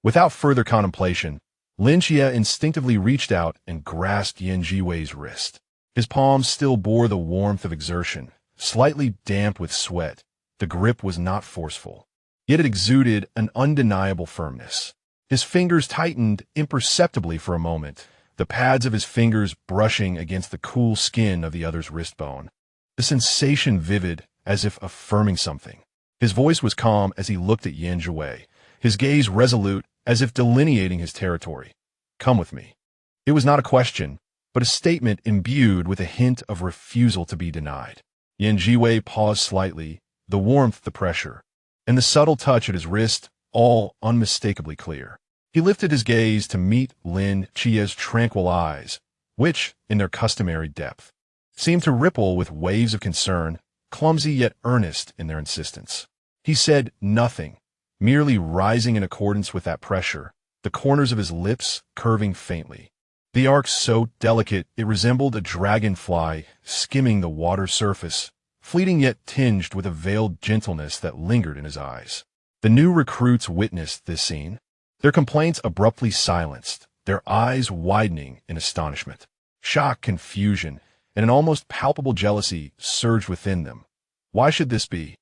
Without further contemplation, Lin Xie instinctively reached out and grasped Yan Zhiwei's wrist. His palms still bore the warmth of exertion, slightly damp with sweat. The grip was not forceful, yet it exuded an undeniable firmness. His fingers tightened imperceptibly for a moment, the pads of his fingers brushing against the cool skin of the other's wrist bone. The sensation vivid, as if affirming something. His voice was calm as he looked at Yan Zhiwei, his gaze resolute as if delineating his territory. Come with me. It was not a question, but a statement imbued with a hint of refusal to be denied. Yan Zhiwei paused slightly, the warmth, the pressure, and the subtle touch at his wrist, all unmistakably clear. He lifted his gaze to meet Lin Xie's tranquil eyes, which, in their customary depth, seemed to ripple with waves of concern, clumsy yet earnest in their insistence. He said nothing, merely rising in accordance with that pressure, the corners of his lips curving faintly. The arc so delicate it resembled a dragonfly skimming the water surface, fleeting yet tinged with a veiled gentleness that lingered in his eyes. The new recruits witnessed this scene, their complaints abruptly silenced, their eyes widening in astonishment. Shock, confusion, and an almost palpable jealousy surged within them. Why should this be?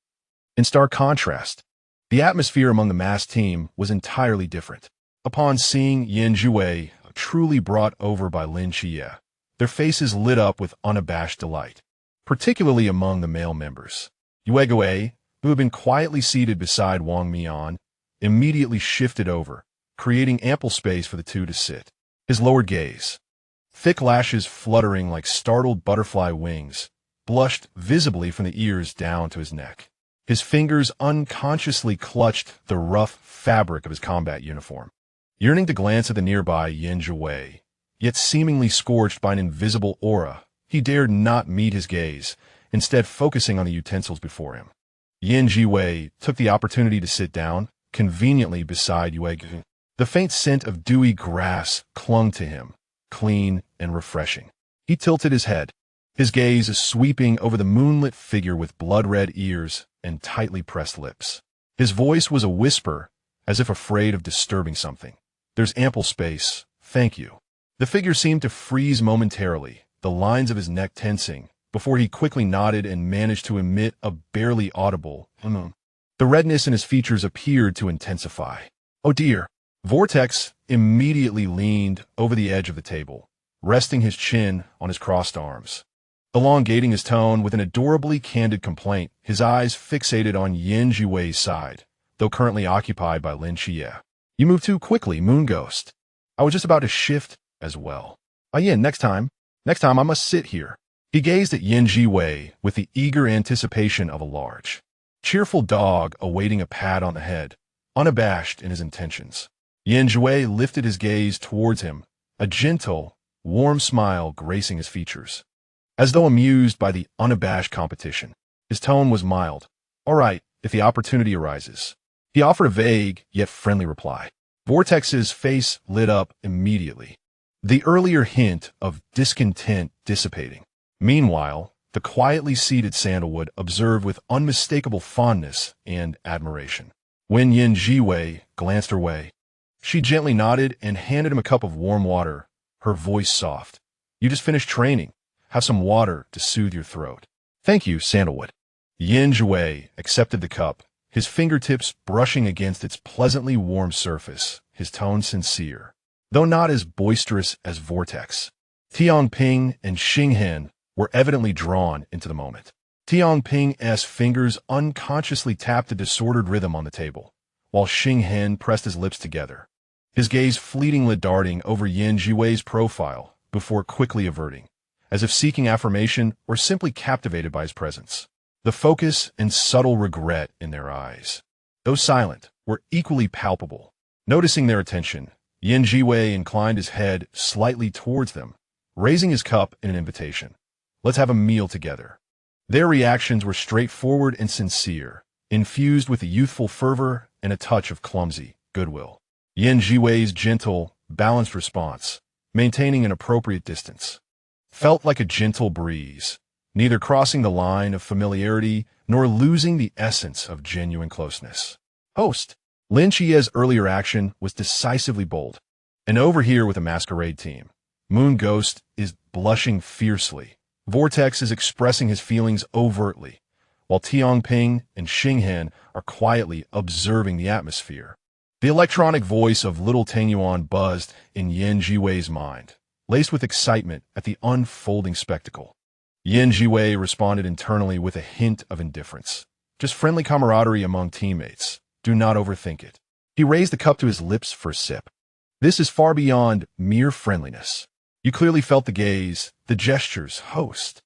In stark contrast, the atmosphere among the masked team was entirely different. Upon seeing Yan Zhiwei, truly brought over by Lin Xie, their faces lit up with unabashed delight, particularly among the male members. Yue, who had been quietly seated beside Wang Mian, immediately shifted over, creating ample space for the two to sit. His lowered gaze, thick lashes fluttering like startled butterfly wings, blushed visibly from the ears down to his neck. His fingers unconsciously clutched the rough fabric of his combat uniform. Yearning to glance at the nearby Yan Zhiwei, yet seemingly scorched by an invisible aura, he dared not meet his gaze, instead focusing on the utensils before him. Yan Zhiwei took the opportunity to sit down, conveniently beside Yue. The faint scent of dewy grass clung to him, clean and refreshing. He tilted his head, his gaze sweeping over the moonlit figure with blood-red ears and tightly pressed lips. His voice was a whisper, as if afraid of disturbing something. There's ample space, thank you. The figure seemed to freeze momentarily, the lines of his neck tensing, before he quickly nodded and managed to emit a barely audible The redness in his features appeared to intensify. Oh dear. Vortex immediately leaned over the edge of the table, resting his chin on his crossed arms. Elongating his tone with an adorably candid complaint, his eyes fixated on Yan Zhiwei's side, though currently occupied by Lin Xie. You move too quickly, Moon Ghost. I was just about to shift as well. Yan, next time I must sit here. He gazed at Yan Zhiwei with the eager anticipation of a large, cheerful dog awaiting a pat on the head, unabashed in his intentions. Yan Zhiwei lifted his gaze towards him, a gentle, warm smile gracing his features. As though amused by the unabashed competition, his tone was mild. All right, if the opportunity arises. He offered a vague, yet friendly reply. Vortex's face lit up immediately, the earlier hint of discontent dissipating. Meanwhile, the quietly seated Sandalwood observed with unmistakable fondness and admiration. When Yan Zhiwei glanced her way, she gently nodded and handed him a cup of warm water, her voice soft. You just finished training. Have some water to soothe your throat. Thank you, Sandalwood. Yan Zhiwei accepted the cup, his fingertips brushing against its pleasantly warm surface, his tone sincere, though not as boisterous as Vortex. Tianping and Xinghen were evidently drawn into the moment. Tianping's fingers unconsciously tapped the disordered rhythm on the table, while Xinghen pressed his lips together, his gaze fleetingly darting over Yan Zhiwei's profile before quickly averting, as if seeking affirmation or simply captivated by his presence. The focus and subtle regret in their eyes, though silent, were equally palpable. Noticing their attention, Yan Zhiwei inclined his head slightly towards them, raising his cup in an invitation. Let's have a meal together. Their reactions were straightforward and sincere, infused with a youthful fervor and a touch of clumsy goodwill. Zhiwei's gentle, balanced response, maintaining an appropriate distance, felt like a gentle breeze, neither crossing the line of familiarity nor losing the essence of genuine closeness. Host. Lin Chie's earlier action was decisively bold. And over here with a masquerade team, Moon Ghost is blushing fiercely. Vortex is expressing his feelings overtly, while Tiangping and Xinghen are quietly observing the atmosphere. The electronic voice of little Tangyuan buzzed in Zhiwei's mind, laced with excitement at the unfolding spectacle. Zhiwei responded internally with a hint of indifference. Just friendly camaraderie among teammates. Do not overthink it. He raised the cup to his lips for a sip. This is far beyond mere friendliness. You clearly felt the gaze, the gestures, host.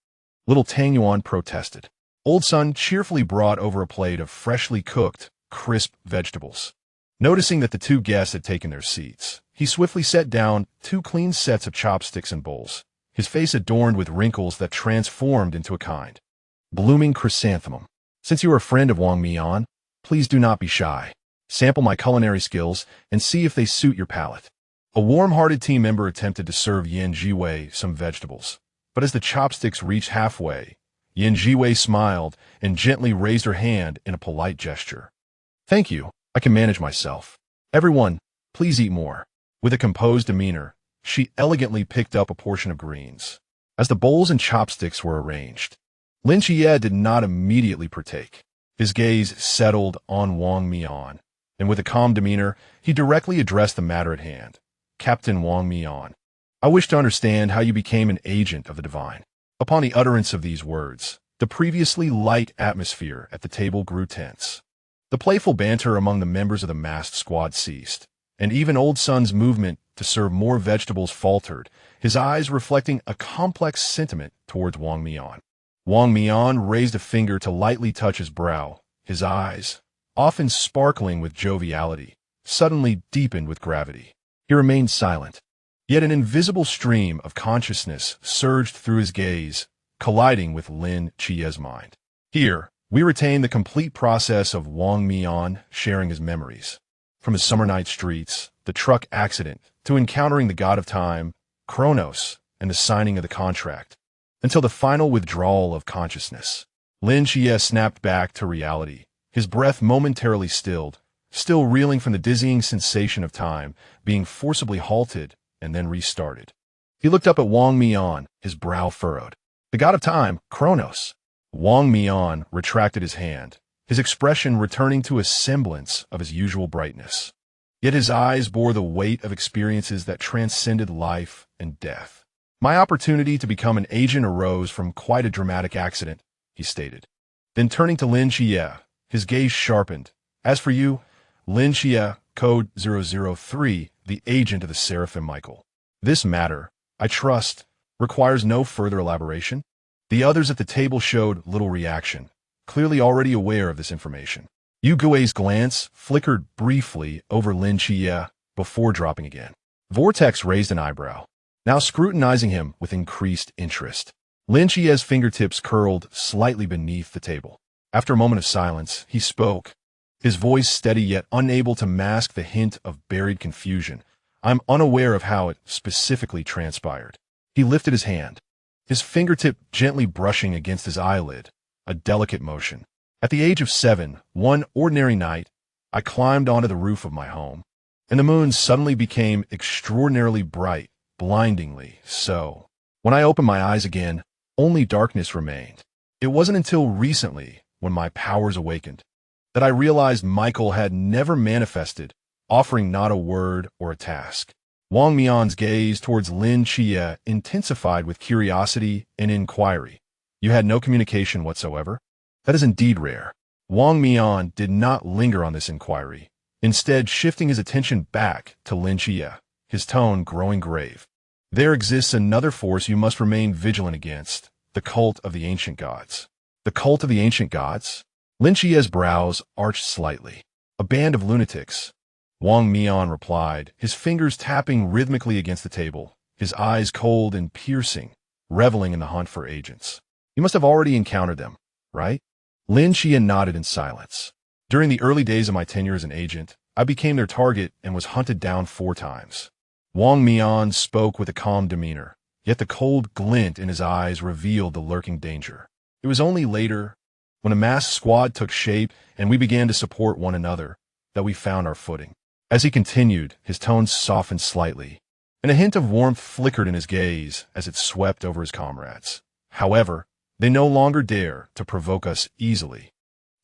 Little Tangyuan protested. Old Sun cheerfully brought over a plate of freshly cooked, crisp vegetables. Noticing that the two guests had taken their seats, he swiftly set down 2 clean sets of chopsticks and bowls, his face adorned with wrinkles that transformed into a kind blooming chrysanthemum. Since you are a friend of Wang Mian, please do not be shy. Sample my culinary skills and see if they suit your palate. A warm-hearted team member attempted to serve Zhiwei some vegetables, but as the chopsticks reached halfway, Zhiwei smiled and gently raised her hand in a polite gesture. Thank you. I can manage myself. Everyone, please eat more. With a composed demeanor, she elegantly picked up a portion of greens. As the bowls and chopsticks were arranged, Lin Chie did not immediately partake. His gaze settled on Wang Mian, and with a calm demeanor, he directly addressed the matter at hand. Captain Wang Mian, I wish to understand how you became an agent of the divine. Upon the utterance of these words, the previously light atmosphere at the table grew tense. The playful banter among the members of the masked squad ceased, and even Old Sun's movement to serve more vegetables faltered, his eyes reflecting a complex sentiment towards Wang Mian. Wang Mian raised a finger to lightly touch his brow. His eyes, often sparkling with joviality, suddenly deepened with gravity. He remained silent. Yet an invisible stream of consciousness surged through his gaze, colliding with Lin Chie's mind. Here, we retain the complete process of Wang Mian sharing his memories. From his summer night streets, the truck accident, to encountering the god of time, Kronos, and the signing of the contract, until the final withdrawal of consciousness. Lin Chie snapped back to reality, his breath momentarily stilled, still reeling from the dizzying sensation of time being forcibly halted and then restarted. He looked up at Wang Mian, his brow furrowed. The god of time, Kronos. Wang Mian retracted his hand, his expression returning to a semblance of his usual brightness. Yet his eyes bore the weight of experiences that transcended life and death. My opportunity to become an agent arose from quite a dramatic accident, he stated. Then turning to Lin Chie, his gaze sharpened. As for you, Lin Chie, code 003, the agent of the Seraphim Michael. This matter, I trust, requires no further elaboration. The others at the table showed little reaction, clearly already aware of this information. Yu Gui's glance flickered briefly over Lin Chie before dropping again. Vortex raised an eyebrow, now scrutinizing him with increased interest. Lin Chie's fingertips curled slightly beneath the table. After a moment of silence, he spoke, his voice steady yet unable to mask the hint of buried confusion. I'm unaware of how it specifically transpired. He lifted his hand, his fingertip gently brushing against his eyelid, a delicate motion. At the age of 7, one ordinary night, I climbed onto the roof of my home, and the moon suddenly became extraordinarily bright, blindingly so. When I opened my eyes again, only darkness remained. It wasn't until recently, when my powers awakened, that I realized Michael had never manifested, offering not a word or a task. Wang Mian's gaze towards Lin Chie intensified with curiosity and inquiry. You had no communication whatsoever? That is indeed rare. Wang Mian did not linger on this inquiry, instead shifting his attention back to Lin Chie, his tone growing grave. There exists another force you must remain vigilant against, the cult of the ancient gods. The cult of the ancient gods? Lin Chie's brows arched slightly. A band of lunatics. Wang Mian replied, his fingers tapping rhythmically against the table, his eyes cold and piercing, reveling in the hunt for agents. You must have already encountered them, right? Lin Chie nodded in silence. During the early days of my tenure as an agent, I became their target and was hunted down 4 times. Wang Mian spoke with a calm demeanor, yet the cold glint in his eyes revealed the lurking danger. It was only later, when a mass squad took shape and we began to support one another, that we found our footing. As he continued, his tone softened slightly, and a hint of warmth flickered in his gaze as it swept over his comrades. However, they no longer dare to provoke us easily,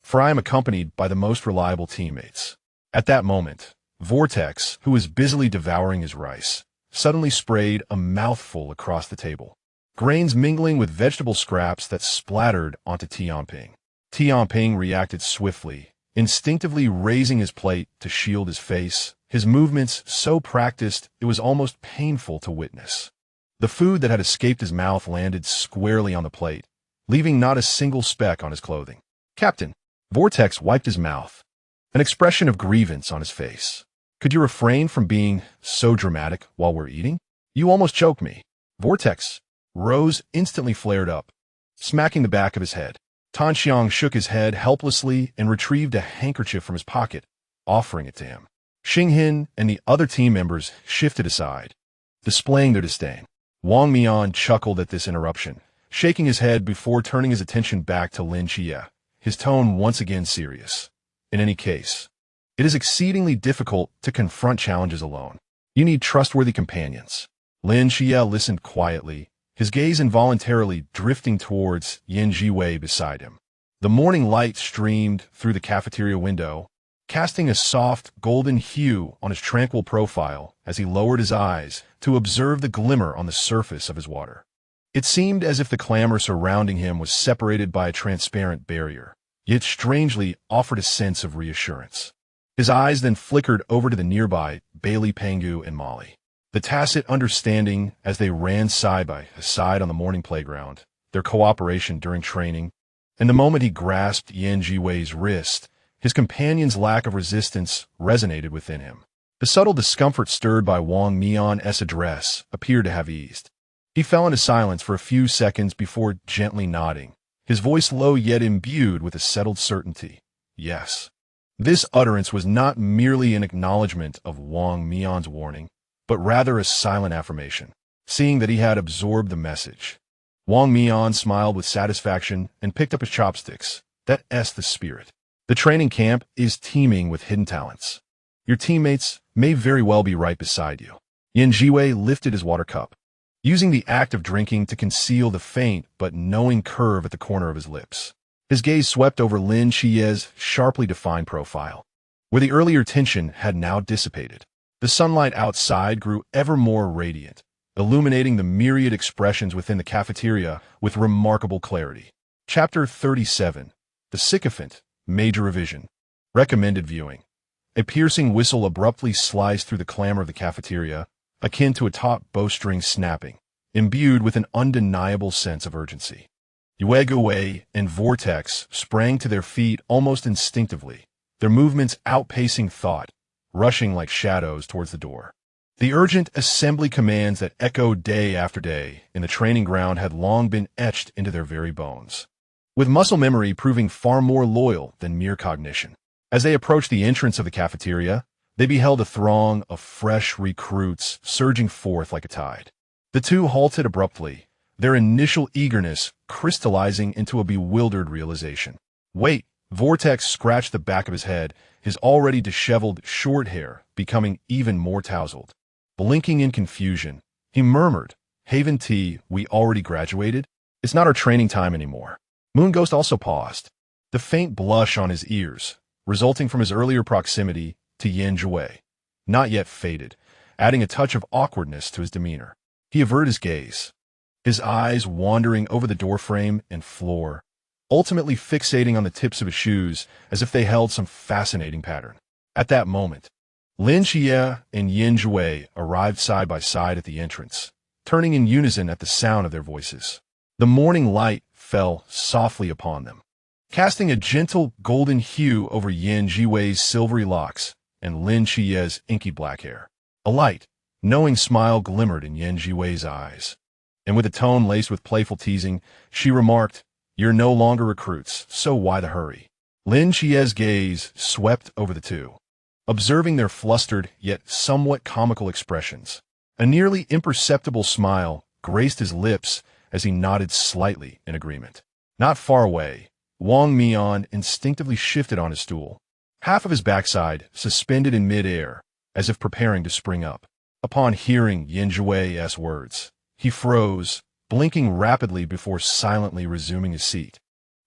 for I am accompanied by the most reliable teammates. At that moment, Vortex, who was busily devouring his rice, suddenly sprayed a mouthful across the table, grains mingling with vegetable scraps that splattered onto Tianping. Tianping reacted swiftly, instinctively raising his plate to shield his face, his movements so practiced it was almost painful to witness. The food that had escaped his mouth landed squarely on the plate, leaving not a single speck on his clothing. "Captain," Vortex wiped his mouth, an expression of grievance on his face. "Could you refrain from being so dramatic while we're eating? You almost choked me." Vortex Rose instantly flared up, smacking the back of his head. Tan Xiang shook his head helplessly and retrieved a handkerchief from his pocket, offering it to him. Xinghin and the other team members shifted aside, displaying their disdain. Wang Mian chuckled at this interruption, shaking his head before turning his attention back to Lin Xie, his tone once again serious. "In any case, it is exceedingly difficult to confront challenges alone. You need trustworthy companions." Lin Xie listened quietly, his gaze involuntarily drifting towards Yan Zhiwei beside him. The morning light streamed through the cafeteria window, casting a soft, golden hue on his tranquil profile as he lowered his eyes to observe the glimmer on the surface of his water. It seemed as if the clamor surrounding him was separated by a transparent barrier, yet strangely offered a sense of reassurance. His eyes then flickered over to the nearby Bailey Pangu and Molly. The tacit understanding as they ran side by side on the morning playground, their cooperation during training, and the moment he grasped Yan Zhiwei's wrist, his companion's lack of resistance resonated within him. The subtle discomfort stirred by Wang Mian's address appeared to have eased. He fell into silence for a few seconds before gently nodding, his voice low yet imbued with a settled certainty. Yes. This utterance was not merely an acknowledgement of Wang Mian's warning, but rather a silent affirmation, seeing that he had absorbed the message. Wang Mian smiled with satisfaction and picked up his chopsticks. That's the spirit. The training camp is teeming with hidden talents. Your teammates may very well be right beside you. Yan Zhiwei lifted his water cup, using the act of drinking to conceal the faint but knowing curve at the corner of his lips. His gaze swept over Lin Xie's sharply defined profile, where the earlier tension had now dissipated. The sunlight outside grew ever more radiant, illuminating the myriad expressions within the cafeteria with remarkable clarity. Chapter 37. The Sycophant, Major Revision. Recommended viewing. A piercing whistle abruptly sliced through the clamor of the cafeteria, akin to a taut bowstring snapping, imbued with an undeniable sense of urgency. Zhiwei and Vortex sprang to their feet almost instinctively, their movements outpacing thought, rushing like shadows towards the door. The urgent assembly commands that echoed day after day in the training ground had long been etched into their very bones, with muscle memory proving far more loyal than mere cognition. As they approached the entrance of the cafeteria, they beheld a throng of fresh recruits surging forth like a tide. The two halted abruptly, their initial eagerness crystallizing into a bewildered realization. "Wait!" Vortex scratched the back of his head, his already disheveled short hair becoming even more tousled. Blinking in confusion, he murmured, "Haven T, we already graduated? It's not our training time anymore." Moonghost also paused, the faint blush on his ears, resulting from his earlier proximity to Yan Zhiwei, not yet faded, adding a touch of awkwardness to his demeanor. He averted his gaze, his eyes wandering over the doorframe and floor, ultimately fixating on the tips of his shoes as if they held some fascinating pattern. At that moment, Lin Xie and Yan Zhiwei arrived side by side at the entrance, turning in unison at the sound of their voices. The morning light fell softly upon them, casting a gentle golden hue over Yan Zhiwei's silvery locks and Lin Xie's inky black hair. A light, knowing smile glimmered in Yan Zhiwei's eyes, and with a tone laced with playful teasing, she remarked, "You're no longer recruits, so why the hurry? Lin Chie's gaze swept over the two, observing their flustered yet somewhat comical expressions. A nearly imperceptible smile graced his lips as he nodded slightly in agreement. Not far away, Wang Mian instinctively shifted on his stool, half of his backside suspended in mid-air, as if preparing to spring up. Upon hearing Zhiwei's words, he froze, blinking rapidly before silently resuming his seat,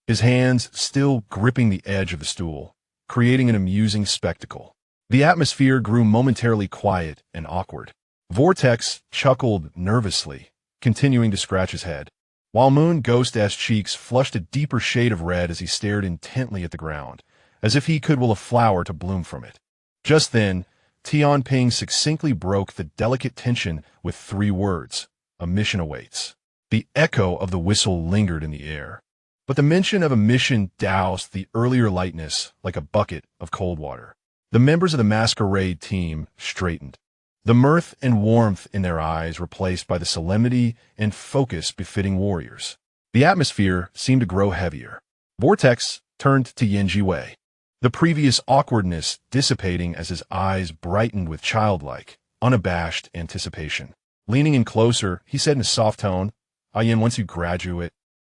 his hands still gripping the edge of the stool, creating an amusing spectacle. The atmosphere grew momentarily quiet and awkward. Vortex chuckled nervously, continuing to scratch his head, while Moon Ghost's cheeks flushed a deeper shade of red as he stared intently at the ground, as if he could will a flower to bloom from it. Just then, Tianping succinctly broke the delicate tension with 3 words: "A mission awaits." The echo of the whistle lingered in the air, but the mention of a mission doused the earlier lightness like a bucket of cold water. The members of the masquerade team straightened, the mirth and warmth in their eyes replaced by the solemnity and focus befitting warriors. The atmosphere seemed to grow heavier. Vortex turned to Zhiwei, the previous awkwardness dissipating as his eyes brightened with childlike, unabashed anticipation. Leaning in closer, he said in a soft tone, "Yan, once you graduate,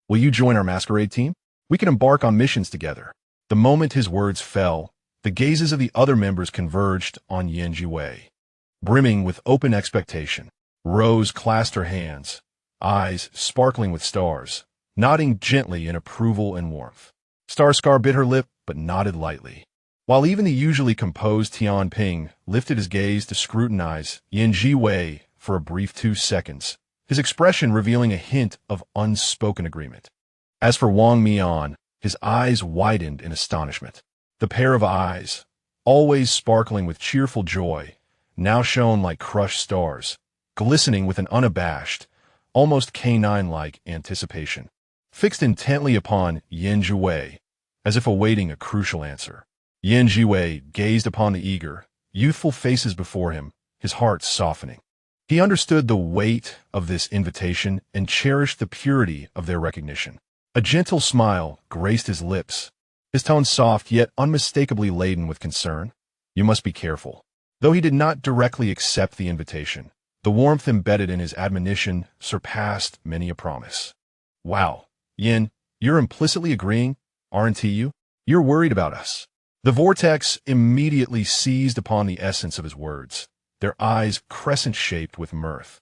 will you join our masquerade team? We can embark on missions together." The moment his words fell, the gazes of the other members converged on Zhiwei. Brimming with open expectation, Rose clasped her hands, eyes sparkling with stars, nodding gently in approval and warmth. Starscar bit her lip but nodded lightly, while even the usually composed Tianping lifted his gaze to scrutinize Zhiwei for a brief 2 seconds, his expression revealing a hint of unspoken agreement. As for Wang Mian, his eyes widened in astonishment. The pair of eyes, always sparkling with cheerful joy, now shone like crushed stars, glistening with an unabashed, almost canine-like anticipation, fixed intently upon Zhiwei, as if awaiting a crucial answer. Zhiwei gazed upon the eager, youthful faces before him, his heart softening. He understood the weight of this invitation and cherished the purity of their recognition. A gentle smile graced his lips, his tone soft yet unmistakably laden with concern. "You must be careful." Though he did not directly accept the invitation, the warmth embedded in his admonition surpassed many a promise. "Wow, Yin, you're implicitly agreeing, aren't you? You're worried about us." The Vortex immediately seized upon the essence of his words, their eyes crescent-shaped with mirth.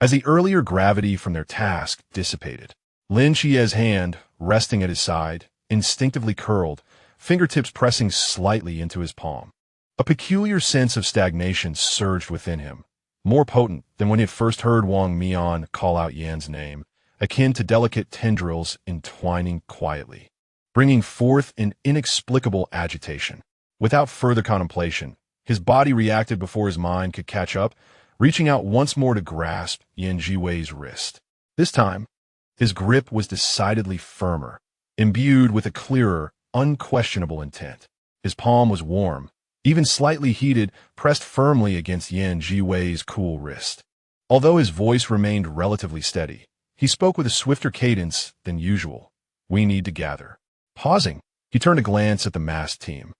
As the earlier gravity from their task dissipated, Lin Chie's hand, resting at his side, instinctively curled, fingertips pressing slightly into his palm. A peculiar sense of stagnation surged within him, more potent than when he had first heard Wang Mian call out Yan's name, akin to delicate tendrils entwining quietly, bringing forth an inexplicable agitation. Without further contemplation, his body reacted before his mind could catch up, reaching out once more to grasp Zhiwei's wrist. This time, his grip was decidedly firmer, imbued with a clearer, unquestionable intent. His palm was warm, even slightly heated, pressed firmly against Zhiwei's cool wrist. Although his voice remained relatively steady, he spoke with a swifter cadence than usual. "We need to gather." Pausing, he turned a glance at the masked team,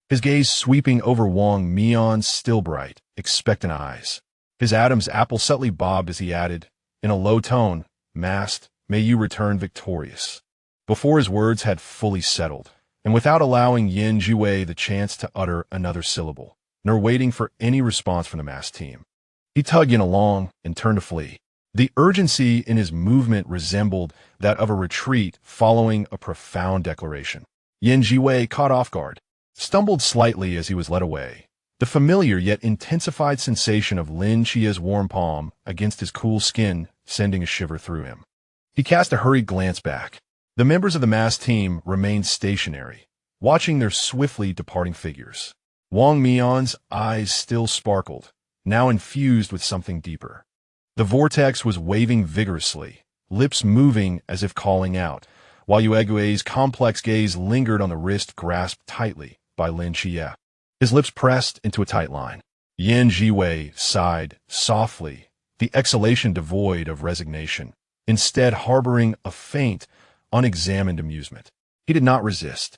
his gaze sweeping over Wang Mian's still bright, expectant eyes. His Adam's apple subtly bobbed as he added, in a low tone, "Masked, may you return victorious." Before his words had fully settled, and without allowing Zhiwei the chance to utter another syllable, nor waiting for any response from the masked team, he tugged Yin along and turned to flee. The urgency in his movement resembled that of a retreat following a profound declaration. Zhiwei, caught off guard, stumbled slightly as he was led away, the familiar yet intensified sensation of Lin Chie's warm palm against his cool skin sending a shiver through him. He cast a hurried glance back. The members of the masked team remained stationary, watching their swiftly departing figures. Wang Mian's eyes still sparkled, now infused with something deeper. The vortex was waving vigorously, lips moving as if calling out, while Zhiwei's complex gaze lingered on the wrist grasped tightly by Lin Chie. His lips pressed into a tight line. Zhiwei sighed softly, the exhalation devoid of resignation, instead harboring a faint, unexamined amusement. He did not resist.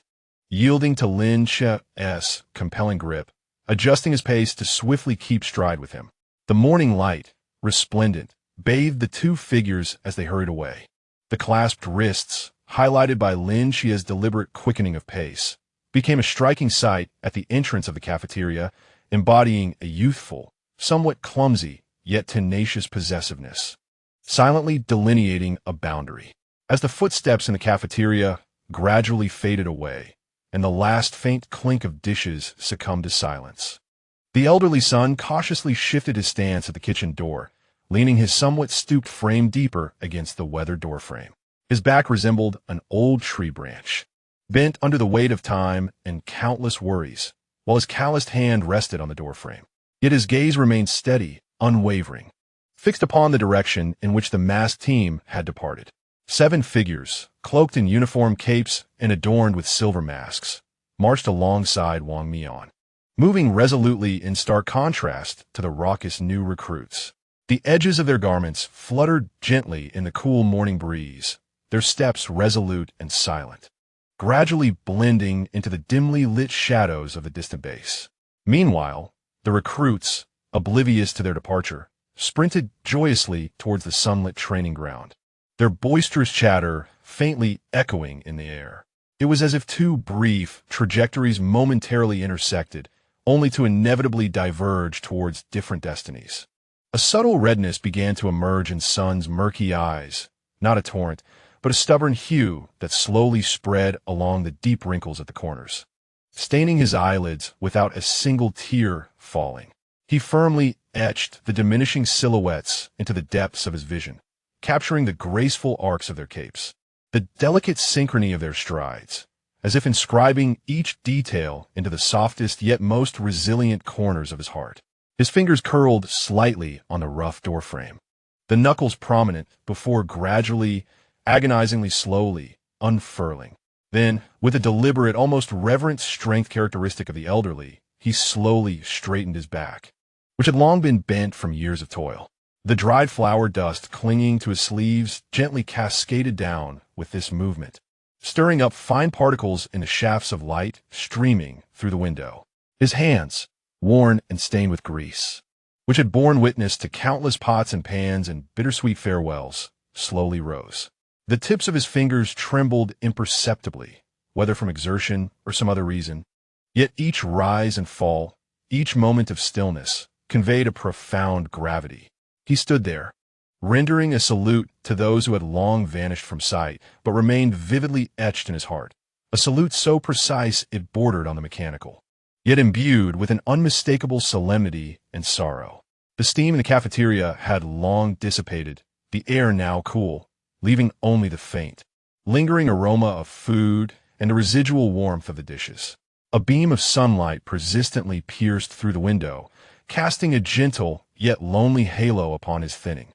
yielding to Lin Che's compelling grip, adjusting his pace to swiftly keep stride with him. The morning light, resplendent, bathed the two figures as they hurried away. The clasped wrists, highlighted by Lin Che's deliberate quickening of pace, became a striking sight at the entrance of the cafeteria, embodying a youthful, somewhat clumsy, yet tenacious possessiveness, silently delineating a boundary. As the footsteps in the cafeteria gradually faded away, and the last faint clink of dishes succumbed to silence, the elderly son cautiously shifted his stance at the kitchen door, leaning his somewhat stooped frame deeper against the weathered doorframe. His back resembled an old tree branch, bent under the weight of time and countless worries, while his calloused hand rested on the doorframe. Yet his gaze remained steady, unwavering, fixed upon the direction in which the masked team had departed. 7 figures, cloaked in uniform capes and adorned with silver masks, marched alongside Wang Mian, moving resolutely in stark contrast to the raucous new recruits. The edges of their garments fluttered gently in the cool morning breeze, their steps resolute and silent, gradually blending into the dimly lit shadows of the distant base. Meanwhile, the recruits, oblivious to their departure, sprinted joyously towards the sunlit training ground, their boisterous chatter faintly echoing in the air. It was as if two brief trajectories momentarily intersected, only to inevitably diverge towards different destinies. A subtle redness began to emerge in Sun's murky eyes, not a torrent, but a stubborn hue that slowly spread along the deep wrinkles at the corners, staining his eyelids without a single tear falling. He firmly etched the diminishing silhouettes into the depths of his vision, capturing the graceful arcs of their capes, the delicate synchrony of their strides, as if inscribing each detail into the softest yet most resilient corners of his heart. His fingers curled slightly on the rough doorframe, the knuckles prominent before gradually, agonizingly slowly, unfurling. Then, with a deliberate, almost reverent strength characteristic of the elderly, he slowly straightened his back, which had long been bent from years of toil. The dried flower dust clinging to his sleeves gently cascaded down with this movement, stirring up fine particles in the shafts of light streaming through the window. His hands, worn and stained with grease, which had borne witness to countless pots and pans and bittersweet farewells, slowly rose. The tips of his fingers trembled imperceptibly, whether from exertion or some other reason. Yet each rise and fall, each moment of stillness, conveyed a profound gravity. He stood there, rendering a salute to those who had long vanished from sight, but remained vividly etched in his heart. A salute so precise it bordered on the mechanical, yet imbued with an unmistakable solemnity and sorrow. The steam in the cafeteria had long dissipated, the air now cool, leaving only the faint, lingering aroma of food and the residual warmth of the dishes. A beam of sunlight persistently pierced through the window, casting a gentle yet lonely halo upon his thinning,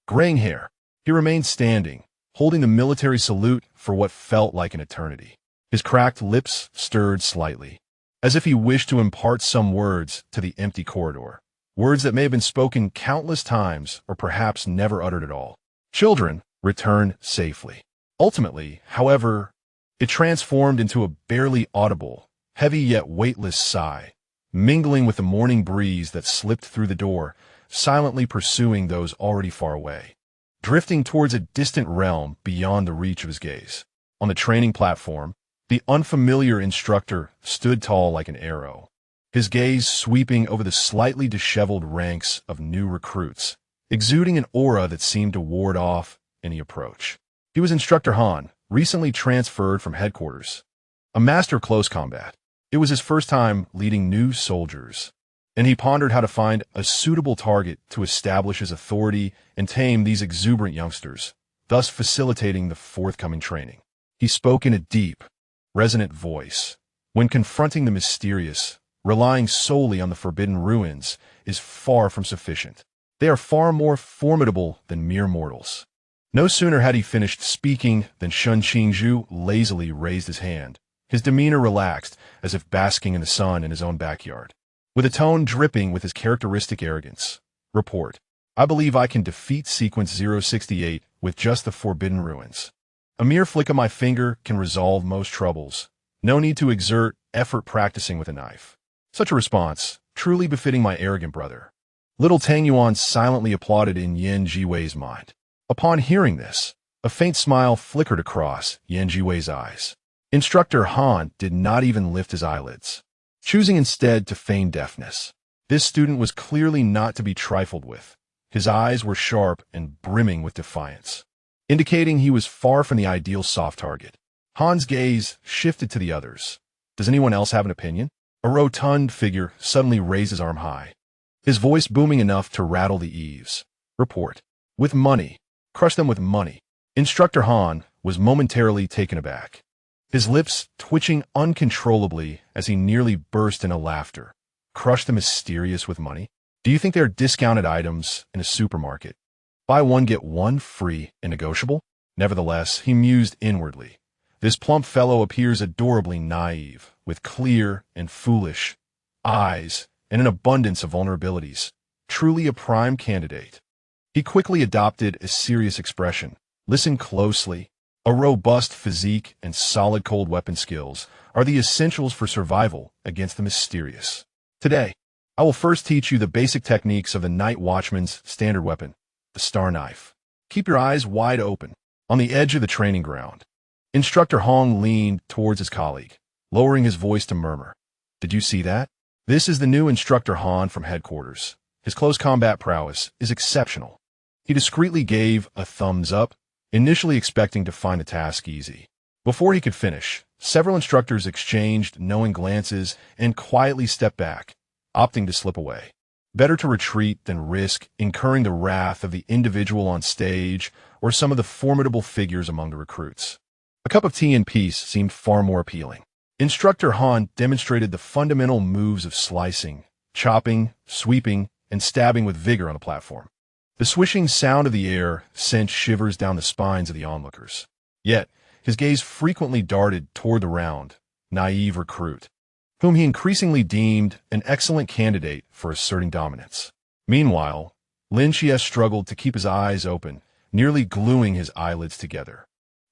graying hair. He remained standing, holding the military salute for what felt like an eternity. His cracked lips stirred slightly, as if he wished to impart some words to the empty corridor, words that may have been spoken countless times or perhaps never uttered at all. Children, return safely. Ultimately, however, it transformed into a barely audible, heavy yet weightless sigh, mingling with the morning breeze that slipped through the door, silently pursuing those already far away, drifting towards a distant realm beyond the reach of his gaze. On the training platform, the unfamiliar instructor stood tall like an arrow, his gaze sweeping over the slightly disheveled ranks of new recruits, exuding an aura that seemed to ward off any approach. He was Instructor Han, recently transferred from headquarters, a master of close combat. It was his first time leading new soldiers, and he pondered how to find a suitable target to establish his authority and tame these exuberant youngsters, thus facilitating the forthcoming training. He spoke in a deep, resonant voice. When confronting the mysterious, relying solely on the forbidden ruins is far from sufficient. They are far more formidable than mere mortals. No sooner had he finished speaking than Shun Qingzhu lazily raised his hand, his demeanor relaxed as if basking in the sun in his own backyard. With a tone dripping with his characteristic arrogance, report, I believe I can defeat Sequence 068 with just the forbidden ruins. A mere flick of my finger can resolve most troubles, No need to exert effort practicing with a knife. Such a response, truly befitting my arrogant brother. Little Tang Yuan silently applauded in Yan Zhiwei's mind. Upon hearing this, a faint smile flickered across Yan Zhiwei's eyes. Instructor Han did not even lift his eyelids, choosing instead to feign deafness. This student was clearly not to be trifled with. His eyes were sharp and brimming with defiance, indicating he was far from the ideal soft target. Han's gaze shifted to the others. Does anyone else have an opinion? A rotund figure suddenly raised his arm high, his voice booming enough to rattle the eaves. Report. With money. Crush them with money. Instructor Han was momentarily taken aback, his lips twitching uncontrollably as he nearly burst into laughter. Crush the mysterious with money? Do you think they're discounted items in a supermarket? Buy one, get one free and negotiable? Nevertheless, he mused inwardly. This plump fellow appears adorably naive, with clear and foolish eyes and an abundance of vulnerabilities. Truly a prime candidate. He quickly adopted a serious expression. Listen closely. A robust physique and solid cold weapon skills are the essentials for survival against the mysterious. Today, I will first teach you the basic techniques of the Night Watchman's standard weapon, the Star Knife. Keep your eyes wide open. On the edge of the training ground, Instructor Hong leaned towards his colleague, lowering his voice to murmur. Did you see that? This is the new Instructor Han from headquarters. His close combat prowess is exceptional. He discreetly gave a thumbs up, initially expecting to find the task easy. Before he could finish, several instructors exchanged knowing glances and quietly stepped back, opting to slip away. Better to retreat than risk incurring the wrath of the individual on stage or some of the formidable figures among the recruits. A cup of tea in peace seemed far more appealing. Instructor Han demonstrated the fundamental moves of slicing, chopping, sweeping, and stabbing with vigor on the platform. The swishing sound of the air sent shivers down the spines of the onlookers. Yet, his gaze frequently darted toward the round, naive recruit, whom he increasingly deemed an excellent candidate for asserting dominance. Meanwhile, Lin Xie struggled to keep his eyes open, nearly gluing his eyelids together.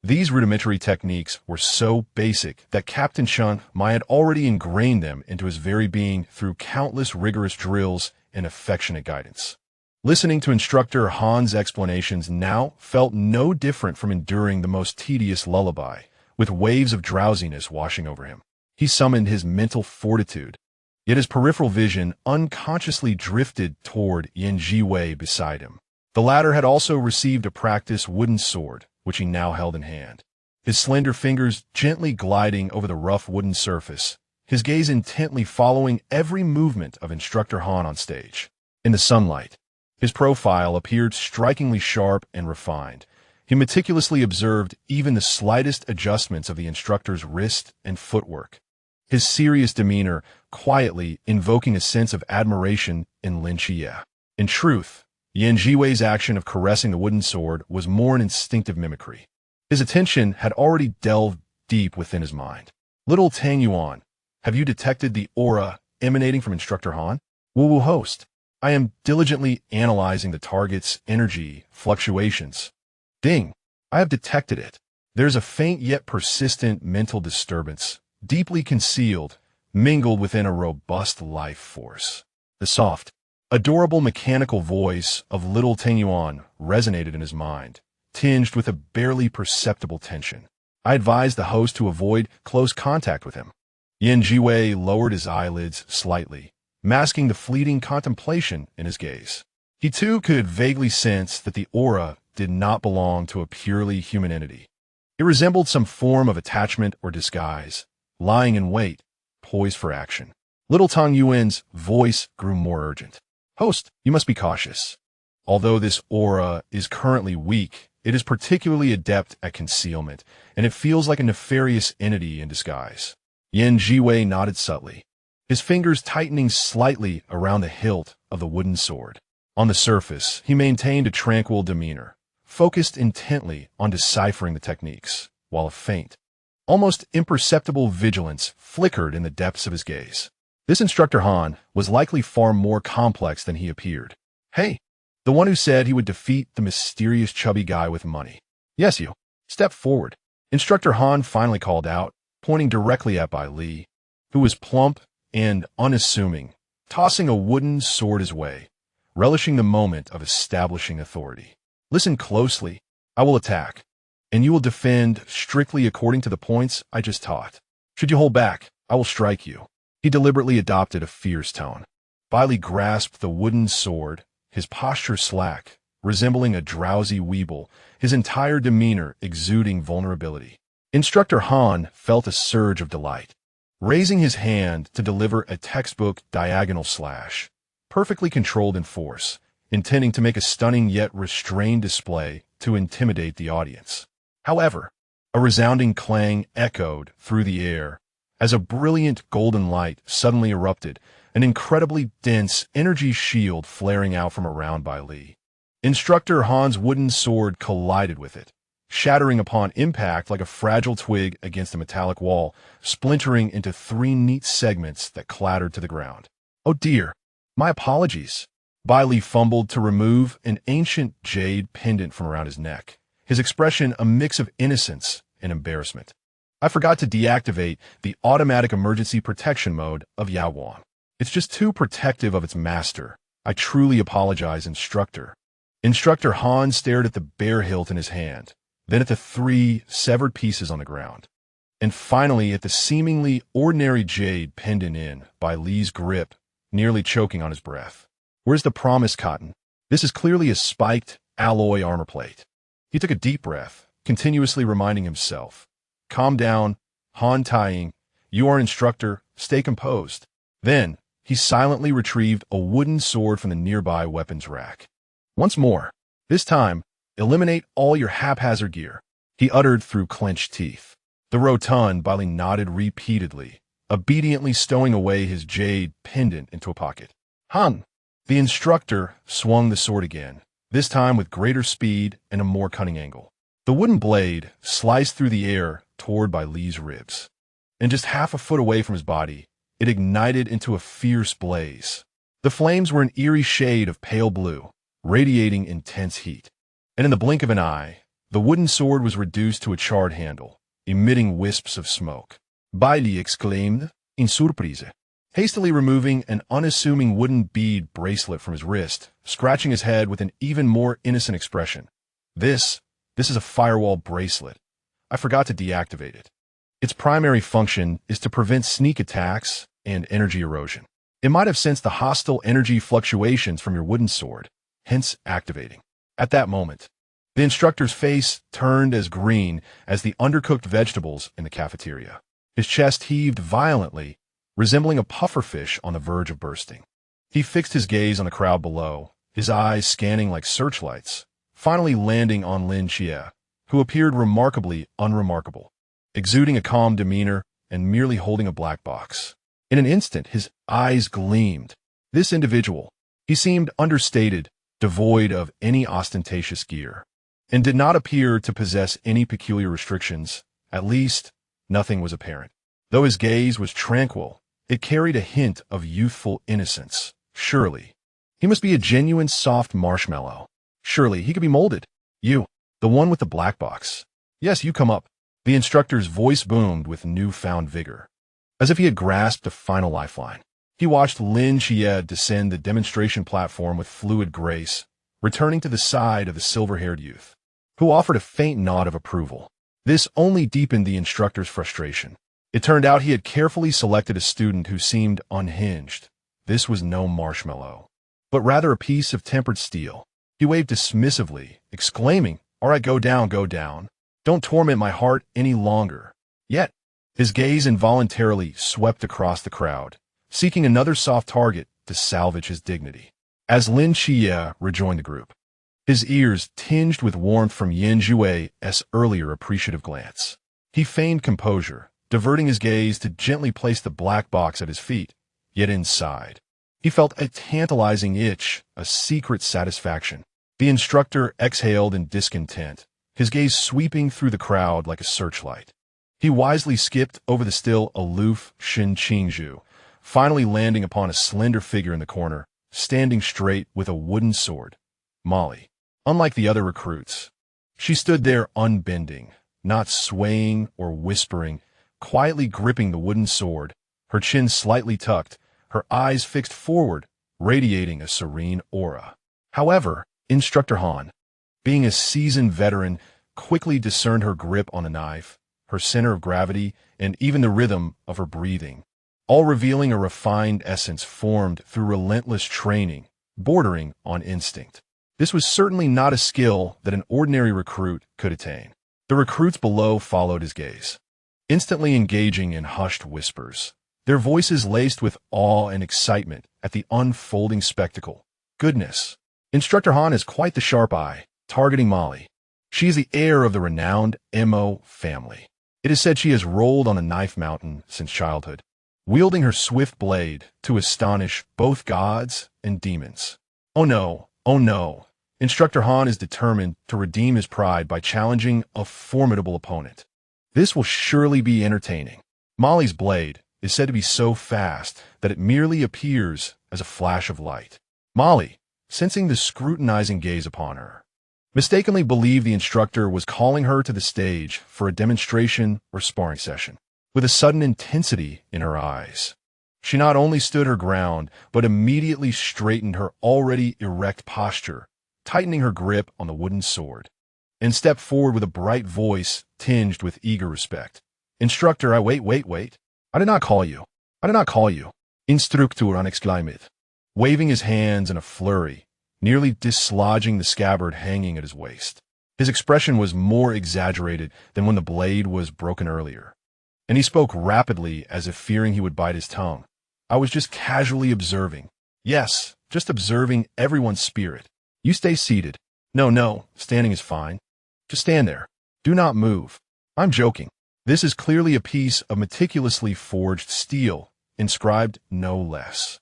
These rudimentary techniques were so basic that Captain Chun Mai had already ingrained them into his very being through countless rigorous drills and affectionate guidance. Listening to Instructor Han's explanations now felt no different from enduring the most tedious lullaby, with waves of drowsiness washing over him. He summoned his mental fortitude, yet his peripheral vision unconsciously drifted toward Yan Zhiwei beside him. The latter had also received a practice wooden sword, which he now held in hand. His slender fingers gently gliding over the rough wooden surface, his gaze intently following every movement of Instructor Han on stage. In the sunlight, his profile appeared strikingly sharp and refined. He meticulously observed even the slightest adjustments of the instructor's wrist and footwork, his serious demeanor quietly invoking a sense of admiration in Lin Xie. In truth, Yan Zhiwei's action of caressing the wooden sword was more an instinctive mimicry. His attention had already delved deep within his mind. Little Tang Yuan, have you detected the aura emanating from Instructor Han? Wu host, I am diligently analyzing the target's energy fluctuations. Ding, I have detected it. There's a faint yet persistent mental disturbance, deeply concealed, mingled within a robust life force. The soft, adorable mechanical voice of little Tang Yuan resonated in his mind, tinged with a barely perceptible tension. I advised the host to avoid close contact with him. Yan Zhiwei lowered his eyelids slightly, masking the fleeting contemplation in his gaze. He too could vaguely sense that the aura did not belong to a purely human entity. It resembled some form of attachment or disguise, lying in wait, poised for action. Little Tang Yuan's voice grew more urgent. Host, you must be cautious. Although this aura is currently weak, it is particularly adept at concealment, and it feels like a nefarious entity in disguise. Yan Zhiwei nodded subtly, his fingers tightening slightly around the hilt of the wooden sword. On the surface, he maintained a tranquil demeanor, focused intently on deciphering the techniques, while a faint, almost imperceptible vigilance flickered in the depths of his gaze. This Instructor Han was likely far more complex than he appeared. Hey, the one who said he would defeat the mysterious chubby guy with money. Yes, you. Step forward. Instructor Han finally called out, pointing directly at Bai Li, who was plump and unassuming, tossing a wooden sword his way, relishing the moment of establishing authority. Listen closely. I will attack, and you will defend strictly according to the points I just taught. Should you hold back, I will strike you. He deliberately adopted a fierce tone. Bai Li grasped the wooden sword, his posture slack, resembling a drowsy weeble, his entire demeanor exuding vulnerability. Instructor Han felt a surge of delight, raising his hand to deliver a textbook diagonal slash, perfectly controlled in force, intending to make a stunning yet restrained display to intimidate the audience. However, a resounding clang echoed through the air as a brilliant golden light suddenly erupted, an incredibly dense energy shield flaring out from around Bai Li. Instructor Han's wooden sword collided with it, shattering upon impact like a fragile twig against a metallic wall, splintering into 3 neat segments that clattered to the ground. Oh dear, my apologies. Bai Li fumbled to remove an ancient jade pendant from around his neck, his expression a mix of innocence and embarrassment. I forgot to deactivate the automatic emergency protection mode of Yawan. It's just too protective of its master. I truly apologize, Instructor. Instructor Han stared at the bare hilt in his hand, then at the 3 severed pieces on the ground, and finally at the seemingly ordinary jade pendant in Bai Li's grip, nearly choking on his breath. Where's the promised cotton? This is clearly a spiked alloy armor plate. He took a deep breath, continuously reminding himself, calm down, Han Taiying, you are Instructor, stay composed. Then, he silently retrieved a wooden sword from the nearby weapons rack. Once more, this time, eliminate all your haphazard gear, he uttered through clenched teeth. The rotund Bai Li nodded repeatedly, obediently stowing away his jade pendant into a pocket. Han! The Instructor swung the sword again, this time with greater speed and a more cunning angle. The wooden blade sliced through the air toward Bai Li's ribs, and just half a foot away from his body, it ignited into a fierce blaze. The flames were an eerie shade of pale blue, radiating intense heat. And in the blink of an eye, the wooden sword was reduced to a charred handle, emitting wisps of smoke. Bai Li exclaimed, in surprise, hastily removing an unassuming wooden bead bracelet from his wrist, scratching his head with an even more innocent expression. This is a firewall bracelet. I forgot to deactivate it. Its primary function is to prevent sneak attacks and energy erosion. It might have sensed the hostile energy fluctuations from your wooden sword, hence activating. At that moment, the Instructor's face turned as green as the undercooked vegetables in the cafeteria. His chest heaved violently, resembling a pufferfish on the verge of bursting. He fixed his gaze on the crowd below, his eyes scanning like searchlights, finally landing on Lin Xie, who appeared remarkably unremarkable, exuding a calm demeanor and merely holding a black box. In an instant, his eyes gleamed. This individual, he seemed understated, devoid of any ostentatious gear, and did not appear to possess any peculiar restrictions. At least, nothing was apparent. Though his gaze was tranquil, it carried a hint of youthful innocence. Surely, he must be a genuine soft marshmallow. Surely, he could be molded. You, the one with the black box. Yes, you come up. The Instructor's voice boomed with newfound vigor, as if he had grasped a final lifeline. He watched Lin Xie descend the demonstration platform with fluid grace, returning to the side of the silver-haired youth, who offered a faint nod of approval. This only deepened the Instructor's frustration. It turned out he had carefully selected a student who seemed unhinged. This was no marshmallow, but rather a piece of tempered steel. He waved dismissively, exclaiming, "All right, go down, go down. Don't torment my heart any longer." Yet, his gaze involuntarily swept across the crowd, seeking another soft target to salvage his dignity. As Lin Xie rejoined the group, his ears tinged with warmth from Zhiwei's earlier appreciative glance. He feigned composure, diverting his gaze to gently place the black box at his feet, yet inside, he felt a tantalizing itch, a secret satisfaction. The Instructor exhaled in discontent, his gaze sweeping through the crowd like a searchlight. He wisely skipped over the still aloof Shin Qingzhu, finally landing upon a slender figure in the corner, standing straight with a wooden sword. Molly. Unlike the other recruits, she stood there unbending, not swaying or whispering, quietly gripping the wooden sword, her chin slightly tucked, her eyes fixed forward, radiating a serene aura. However, Instructor Han, being a seasoned veteran, quickly discerned her grip on the knife, her center of gravity, and even the rhythm of her breathing, all revealing a refined essence formed through relentless training, bordering on instinct. This was certainly not a skill that an ordinary recruit could attain. The recruits below followed his gaze, instantly engaging in hushed whispers, their voices laced with awe and excitement at the unfolding spectacle. Goodness! Instructor Han has quite the sharp eye, targeting Molly. She is the heir of the renowned Mo family. It is said she has rolled on a knife mountain since childhood, wielding her swift blade to astonish both gods and demons. Oh no, oh no. Instructor Han is determined to redeem his pride by challenging a formidable opponent. This will surely be entertaining. Molly's blade is said to be so fast that it merely appears as a flash of light. Molly, sensing the scrutinizing gaze upon her, mistakenly believed the instructor was calling her to the stage for a demonstration or sparring session. With a sudden intensity in her eyes, she not only stood her ground, but immediately straightened her already erect posture, tightening her grip on the wooden sword, and stepped forward with a bright voice tinged with eager respect. Instructor, wait. I did not call you. Instructor exclaimed, waving his hands in a flurry, nearly dislodging the scabbard hanging at his waist. His expression was more exaggerated than when the blade was broken earlier, and he spoke rapidly as if fearing he would bite his tongue. I was just casually observing. Yes, just observing everyone's spirit. You stay seated. No, standing is fine. Just stand there. Do not move. I'm joking. This is clearly a piece of meticulously forged steel, inscribed no less.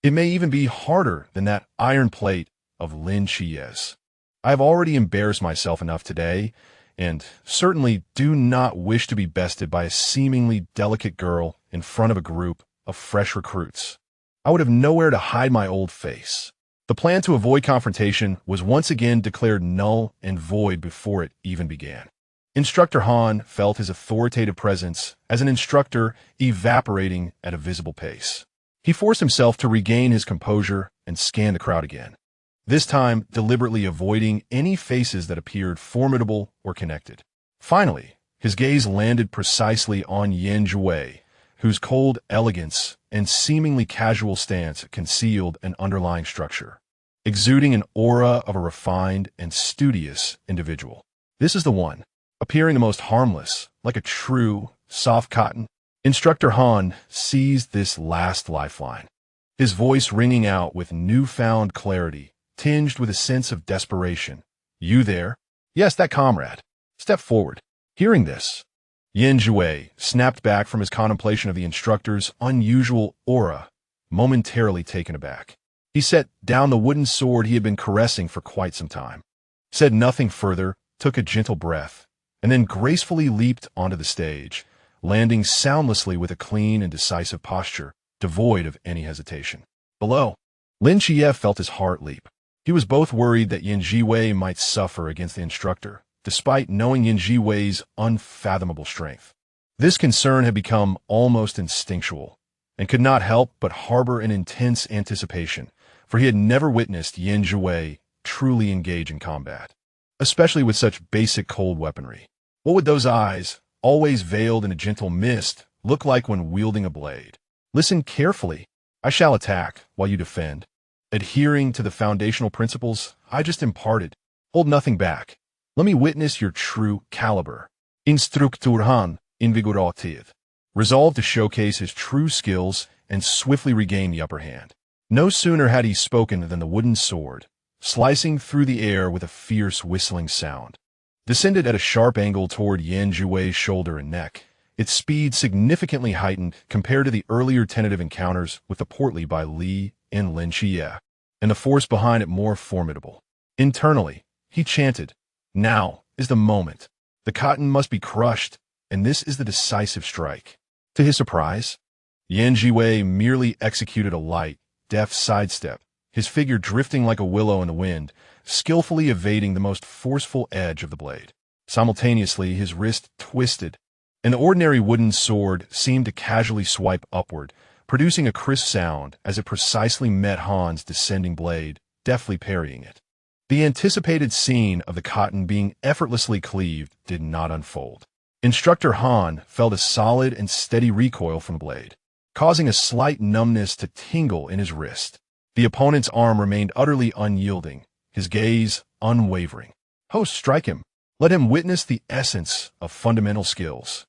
It may even be harder than that iron plate of Lin Chiez. I have already embarrassed myself enough today, and certainly do not wish to be bested by a seemingly delicate girl in front of a group of fresh recruits. I would have nowhere to hide my old face. The plan to avoid confrontation was once again declared null and void before it even began. Instructor Han felt his authoritative presence as an instructor evaporating at a visible pace. He forced himself to regain his composure and scan the crowd again, this time deliberately avoiding any faces that appeared formidable or connected. Finally, his gaze landed precisely on Zhiwei, whose cold elegance and seemingly casual stance concealed an underlying structure, exuding an aura of a refined and studious individual. This is the one, appearing the most harmless, like a true, soft cotton. Instructor Han seized this last lifeline, his voice ringing out with newfound clarity, tinged with a sense of desperation. You there? Yes, that comrade. Step forward. Hearing this, Zhiwei snapped back from his contemplation of the instructor's unusual aura, momentarily taken aback. He set down the wooden sword he had been caressing for quite some time, said nothing further, took a gentle breath, and then gracefully leaped onto the stage, landing soundlessly with a clean and decisive posture, devoid of any hesitation. Below, Lin Chief felt his heart leap. He was both worried that Zhiwei might suffer against the instructor, despite knowing Zhiwei's unfathomable strength. This concern had become almost instinctual, and could not help but harbor an intense anticipation, for he had never witnessed Zhiwei truly engage in combat, especially with such basic cold weaponry. What would those eyes, always veiled in a gentle mist, look like when wielding a blade? Listen carefully. I shall attack while you defend, adhering to the foundational principles I just imparted. Hold nothing back. Let me witness your true caliber. Instructor Han invigorated, resolved to showcase his true skills and swiftly regain the upper hand. No sooner had he spoken than the wooden sword, slicing through the air with a fierce whistling sound, descended at a sharp angle toward Zhiwei's shoulder and neck, its speed significantly heightened compared to the earlier tentative encounters with the portly by Li and Lin Xie, and the force behind it more formidable. Internally, he chanted, "Now is the moment. The cotton must be crushed, and this is the decisive strike." To his surprise, Zhiwei merely executed a light, deft sidestep, his figure drifting like a willow in the wind, skillfully evading the most forceful edge of the blade. Simultaneously, his wrist twisted, and the ordinary wooden sword seemed to casually swipe upward, producing a crisp sound as it precisely met Han's descending blade, deftly parrying it. The anticipated scene of the cotton being effortlessly cleaved did not unfold. Instructor Han felt a solid and steady recoil from the blade, causing a slight numbness to tingle in his wrist. The opponent's arm remained utterly unyielding, his gaze unwavering. Host, strike him. Let him witness the essence of fundamental skills.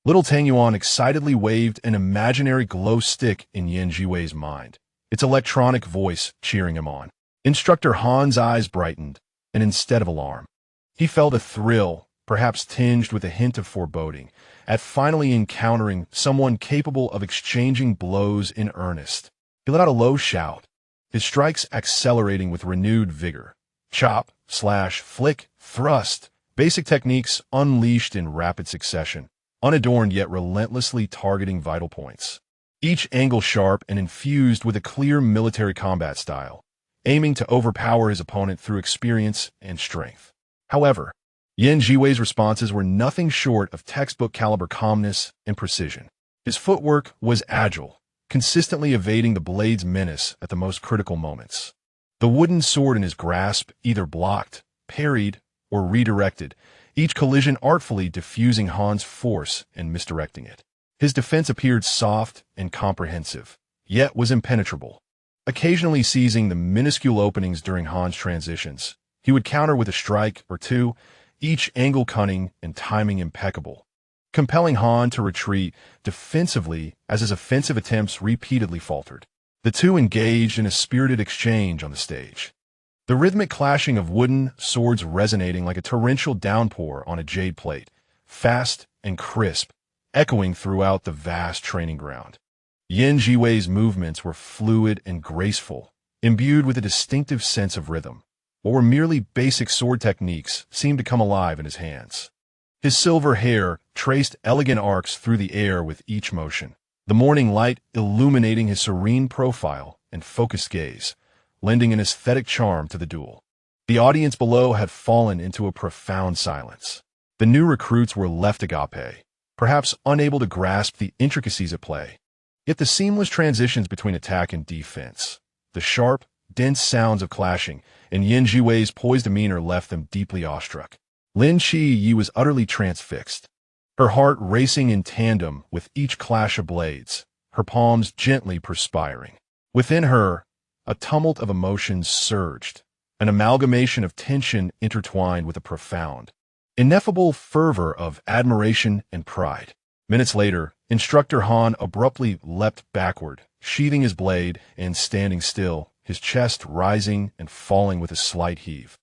Little Tang Yuan excitedly waved an imaginary glow stick in Yan Zhiwei's mind, its electronic voice cheering him on. Instructor Han's eyes brightened, and instead of alarm, he felt a thrill, perhaps tinged with a hint of foreboding, at finally encountering someone capable of exchanging blows in earnest. He let out a low shout, his strikes accelerating with renewed vigor. Chop, slash, flick, thrust, basic techniques unleashed in rapid succession, unadorned yet relentlessly targeting vital points. Each angle sharp and infused with a clear military combat style, aiming to overpower his opponent through experience and strength. However, Yan Zhiwei's responses were nothing short of textbook-caliber calmness and precision. His footwork was agile, consistently evading the blade's menace at the most critical moments. The wooden sword in his grasp either blocked, parried, or redirected, each collision artfully diffusing Han's force and misdirecting it. His defense appeared soft and comprehensive, yet was impenetrable. Occasionally seizing the minuscule openings during Han's transitions, he would counter with a strike or two, each angle cunning and timing impeccable, compelling Han to retreat defensively as his offensive attempts repeatedly faltered. The two engaged in a spirited exchange on the stage, the rhythmic clashing of wooden swords resonating like a torrential downpour on a jade plate, fast and crisp, echoing throughout the vast training ground. Yan Zhiwei's movements were fluid and graceful, imbued with a distinctive sense of rhythm. What were merely basic sword techniques seemed to come alive in his hands. His silver hair traced elegant arcs through the air with each motion, the morning light illuminating his serene profile and focused gaze, lending an aesthetic charm to the duel. The audience below had fallen into a profound silence. The new recruits were left agape, perhaps unable to grasp the intricacies at play. Yet the seamless transitions between attack and defense, the sharp, dense sounds of clashing, and Yan Zhiwei's poised demeanor left them deeply awestruck. Lin Qi was utterly transfixed, her heart racing in tandem with each clash of blades, her palms gently perspiring. Within her, a tumult of emotions surged, an amalgamation of tension intertwined with a profound, ineffable fervor of admiration and pride. Minutes later, Instructor Han abruptly leapt backward, sheathing his blade and standing still, his chest rising and falling with a slight heave.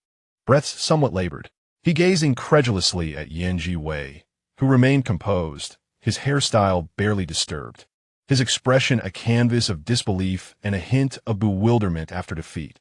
Breaths somewhat labored. He gazed incredulously at Yan Zhiwei, who remained composed, his hairstyle barely disturbed, his expression a canvas of disbelief and a hint of bewilderment after defeat.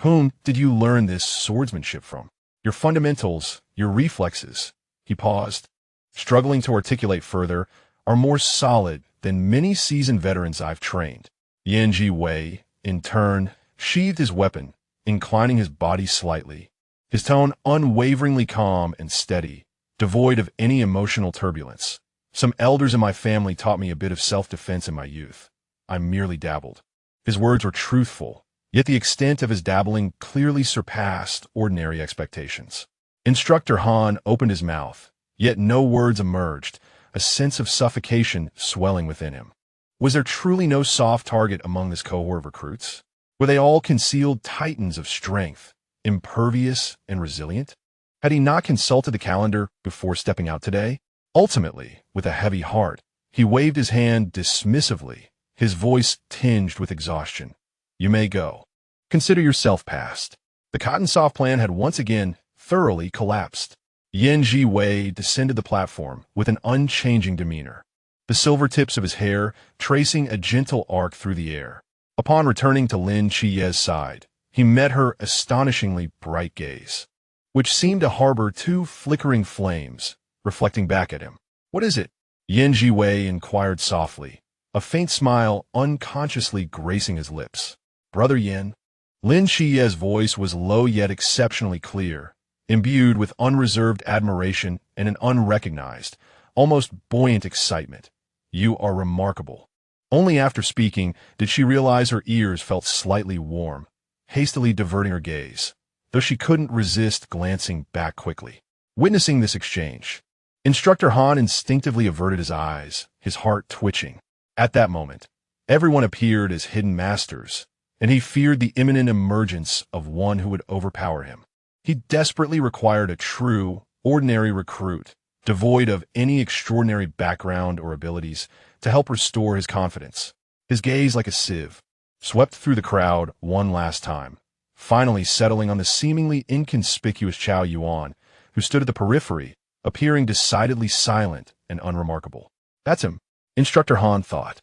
Whom did you learn this swordsmanship from? Your fundamentals, your reflexes. He paused, struggling to articulate further, are more solid than many seasoned veterans I've trained. Yan Zhiwei, in turn, sheathed his weapon, inclining his body slightly, his tone unwaveringly calm and steady, devoid of any emotional turbulence. Some elders in my family taught me a bit of self-defense in my youth. I merely dabbled. His words were truthful, yet the extent of his dabbling clearly surpassed ordinary expectations. Instructor Han opened his mouth, yet no words emerged, a sense of suffocation swelling within him. Was there truly no soft target among this cohort of recruits? Were they all concealed titans of strength, impervious and resilient? Had he not consulted the calendar before stepping out today? Ultimately, with a heavy heart, he waved his hand dismissively, his voice tinged with exhaustion. You may go. Consider yourself passed. The cotton soft plan had once again thoroughly collapsed. Yan Zhiwei descended the platform with an unchanging demeanor, the silver tips of his hair tracing a gentle arc through the air. Upon returning to Lin Qi's side, he met her astonishingly bright gaze, which seemed to harbor two flickering flames, reflecting back at him. What is it? Yan Zhiwei inquired softly, a faint smile unconsciously gracing his lips. Brother Yan. Lin Qi's voice was low yet exceptionally clear, imbued with unreserved admiration and an unrecognized, almost buoyant excitement. "You are remarkable." Only after speaking did she realize her ears felt slightly warm, hastily diverting her gaze, though she couldn't resist glancing back quickly. Witnessing this exchange, Instructor Han instinctively averted his eyes, his heart twitching. At that moment, everyone appeared as hidden masters, and he feared the imminent emergence of one who would overpower him. He desperately required a true, ordinary recruit, devoid of any extraordinary background or abilities, to help restore his confidence. His gaze, like a sieve, swept through the crowd one last time, finally settling on the seemingly inconspicuous Chao Yuan, who stood at the periphery, appearing decidedly silent and unremarkable. "That's him," Instructor Han thought,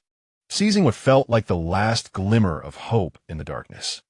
seizing what felt like the last glimmer of hope in the darkness.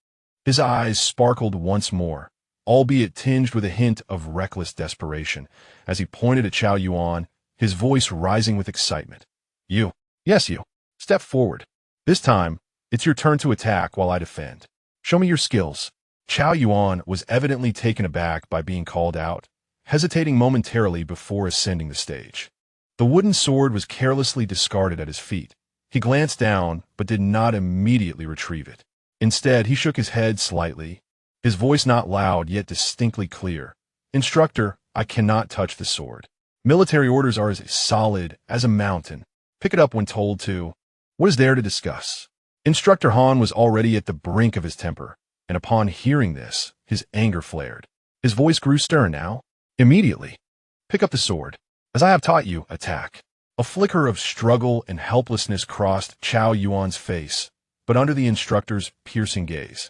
His eyes sparkled once more, albeit tinged with a hint of reckless desperation, as he pointed at Chao Yuan, his voice rising with excitement. "You. Yes, you. Step forward. This time, it's your turn to attack while I defend. Show me your skills." Chao Yuan was evidently taken aback by being called out, hesitating momentarily before ascending the stage. The wooden sword was carelessly discarded at his feet. He glanced down, but did not immediately retrieve it. Instead, he shook his head slightly, his voice not loud yet distinctly clear. "Instructor, I cannot touch the sword. Military orders are as solid as a mountain. Pick it up when told to." "What is there to discuss?" Instructor Han was already at the brink of his temper, and upon hearing this, his anger flared. His voice grew stern now. "Immediately. Pick up the sword. As I have taught you, attack." A flicker of struggle and helplessness crossed Chao Yuan's face, but under the instructor's piercing gaze,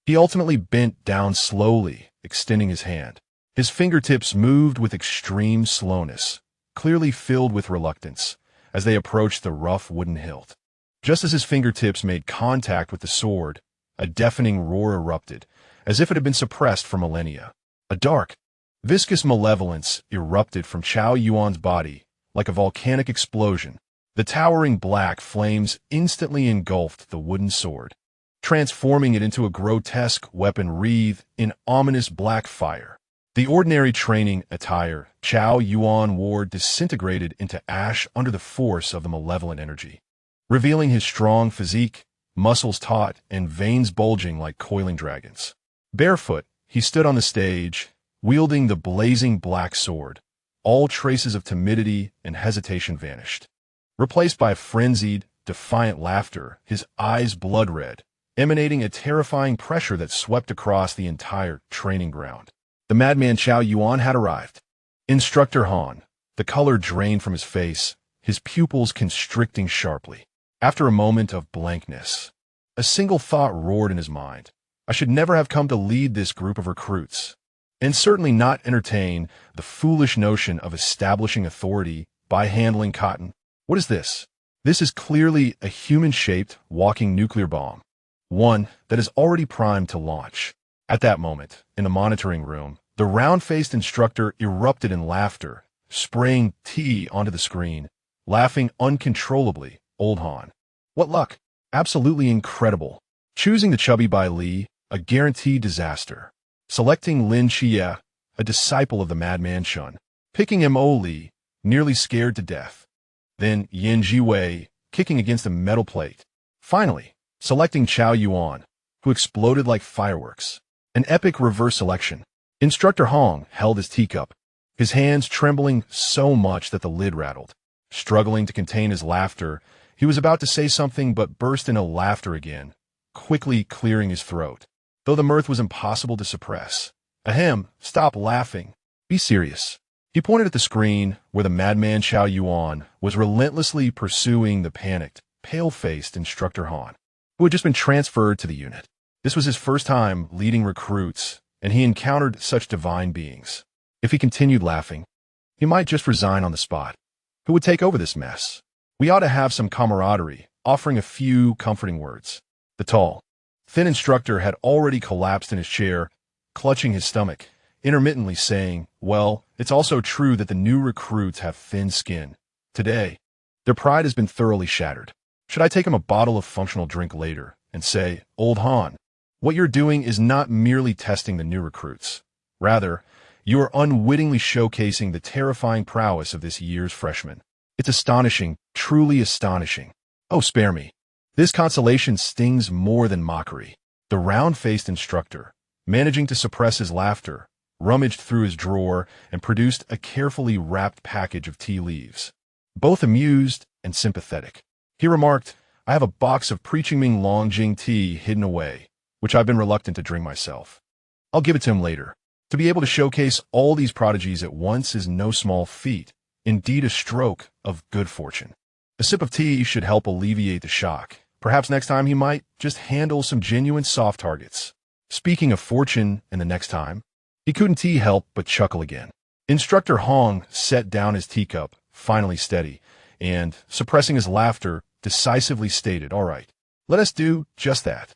he ultimately bent down slowly, extending his hand. His fingertips moved with extreme slowness, clearly filled with reluctance, as they approached the rough wooden hilt. Just as his fingertips made contact with the sword, a deafening roar erupted, as if it had been suppressed for millennia. A dark, viscous malevolence erupted from Chao Yuan's body like a volcanic explosion. The towering black flames instantly engulfed the wooden sword, transforming it into a grotesque weapon wreathed in ominous black fire. The ordinary training attire Chao Yuan wore disintegrated into ash under the force of the malevolent energy, revealing his strong physique, muscles taut, and veins bulging like coiling dragons. Barefoot, he stood on the stage, wielding the blazing black sword. All traces of timidity and hesitation vanished, replaced by a frenzied, defiant laughter, his eyes blood red, emanating a terrifying pressure that swept across the entire training ground. The madman Chao Yuan had arrived. Instructor Han, the color drained from his face, his pupils constricting sharply. After a moment of blankness, a single thought roared in his mind. I should never have come to lead this group of recruits, and certainly not entertain the foolish notion of establishing authority by handling cotton. What is this? This is clearly a human-shaped walking nuclear bomb, one that is already primed to launch. At that moment, in the monitoring room, the round-faced instructor erupted in laughter, spraying tea onto the screen, laughing uncontrollably. Old Han. What luck! Absolutely incredible. Choosing the chubby Bai Li, a guaranteed disaster. Selecting Lin Xie, a disciple of the madman Shun. Picking Mo Li, nearly scared to death. Then Yin Zhiwei, kicking against a metal plate. Finally, selecting Chao Yuan, who exploded like fireworks. An epic reverse selection. Instructor Hong held his teacup, his hands trembling so much that the lid rattled. Struggling to contain his laughter, he was about to say something but burst into laughter again, quickly clearing his throat, though the mirth was impossible to suppress. Ahem, stop laughing. Be serious. He pointed at the screen where the madman Chao Yuan was relentlessly pursuing the panicked, pale-faced Instructor Han, who had just been transferred to the unit. This was his first time leading recruits, and he encountered such divine beings. If he continued laughing, he might just resign on the spot. Who would take over this mess? We ought to have some camaraderie, offering a few comforting words. The tall, thin instructor had already collapsed in his chair, clutching his stomach, intermittently saying, "Well, it's also true that the new recruits have thin skin. Today, their pride has been thoroughly shattered. Should I take him a bottle of functional drink later and say, 'Old Han, what you're doing is not merely testing the new recruits. Rather, You are unwittingly showcasing the terrifying prowess of this year's freshman. It's astonishing, truly astonishing. Oh, spare me. This consolation stings more than mockery. The round-faced instructor, managing to suppress his laughter, rummaged through his drawer and produced a carefully wrapped package of tea leaves. Both amused and sympathetic. He remarked, "I have a box of Preaching Ming Longjing tea hidden away, which I've been reluctant to drink myself. I'll give it to him later." To be able to showcase all these prodigies at once is no small feat, indeed a stroke of good fortune. A sip of tea should help alleviate the shock. Perhaps next time he might just handle some genuine soft targets. Speaking of fortune and the next time, he couldn't help but chuckle again. Instructor Hong set down his teacup, finally steady, and, suppressing his laughter, decisively stated, "All right, let us do just that.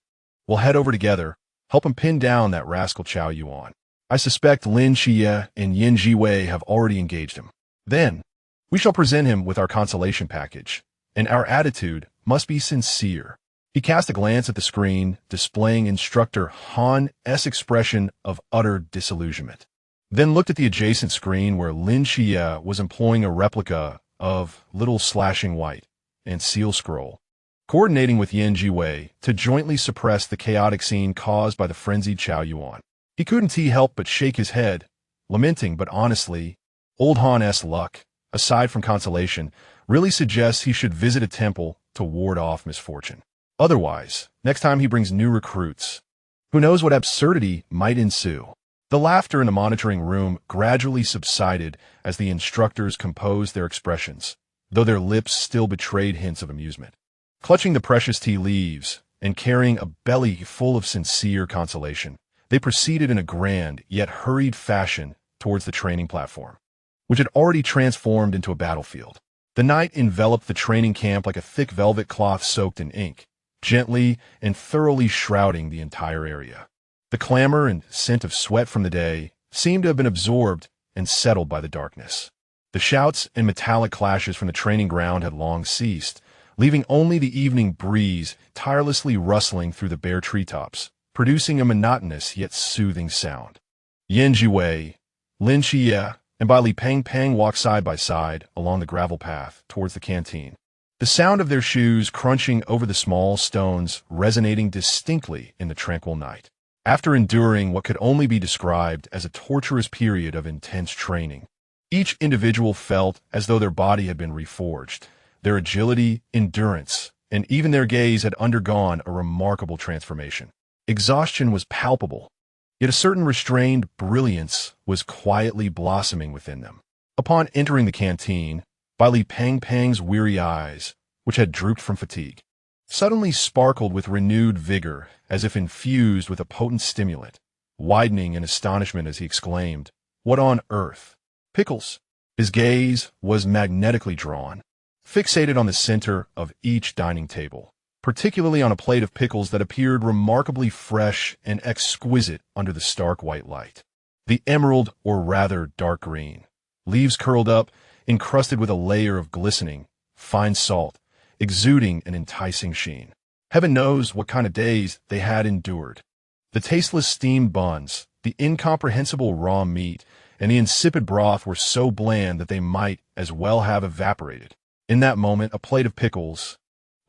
We'll head over together, help him pin down that rascal Chow Yuan. I suspect Lin Xie and Yin Zhiwei have already engaged him. Then, we shall present him with our consolation package, and our attitude must be sincere." He cast a glance at the screen, displaying Instructor Han's expression of utter disillusionment. Then looked at the adjacent screen where Lin Xie was employing a replica of Little Slashing White and Seal Scroll, coordinating with Yin Zhiwei to jointly suppress the chaotic scene caused by the frenzied Chow Yuan. He couldn't help but shake his head, lamenting, but honestly, old Han's luck, aside from consolation, really suggests he should visit a temple to ward off misfortune. Otherwise, next time he brings new recruits, who knows what absurdity might ensue. The laughter in the monitoring room gradually subsided as the instructors composed their expressions, though their lips still betrayed hints of amusement. Clutching the precious tea leaves and carrying a belly full of sincere consolation, they proceeded in a grand yet hurried fashion towards the training platform, which had already transformed into a battlefield. The night enveloped the training camp like a thick velvet cloth soaked in ink, gently and thoroughly shrouding the entire area. The clamor and scent of sweat from the day seemed to have been absorbed and settled by the darkness. The shouts and metallic clashes from the training ground had long ceased, leaving only the evening breeze tirelessly rustling through the bare treetops, producing a monotonous yet soothing sound. Yin Zhiwei, Lin Xie, and Bai Li Peng Peng walked side by side along the gravel path towards the canteen. The sound of their shoes crunching over the small stones resonating distinctly in the tranquil night. After enduring what could only be described as a torturous period of intense training, each individual felt as though their body had been reforged. Their agility, endurance, and even their gaze had undergone a remarkable transformation. Exhaustion was palpable, yet a certain restrained brilliance was quietly blossoming within them. Upon entering the canteen, Bai Li Peng Peng's weary eyes, which had drooped from fatigue, suddenly sparkled with renewed vigor as if infused with a potent stimulant, widening in astonishment as he exclaimed, "What on earth? Pickles!" His gaze was magnetically drawn, fixated on the center of each dining table, particularly on a plate of pickles that appeared remarkably fresh and exquisite under the stark white light. The emerald, or rather dark green, leaves curled up, encrusted with a layer of glistening, fine salt, exuding an enticing sheen. Heaven knows what kind of days they had endured. The tasteless steamed buns, the incomprehensible raw meat, and the insipid broth were so bland that they might as well have evaporated. In that moment, a plate of pickles,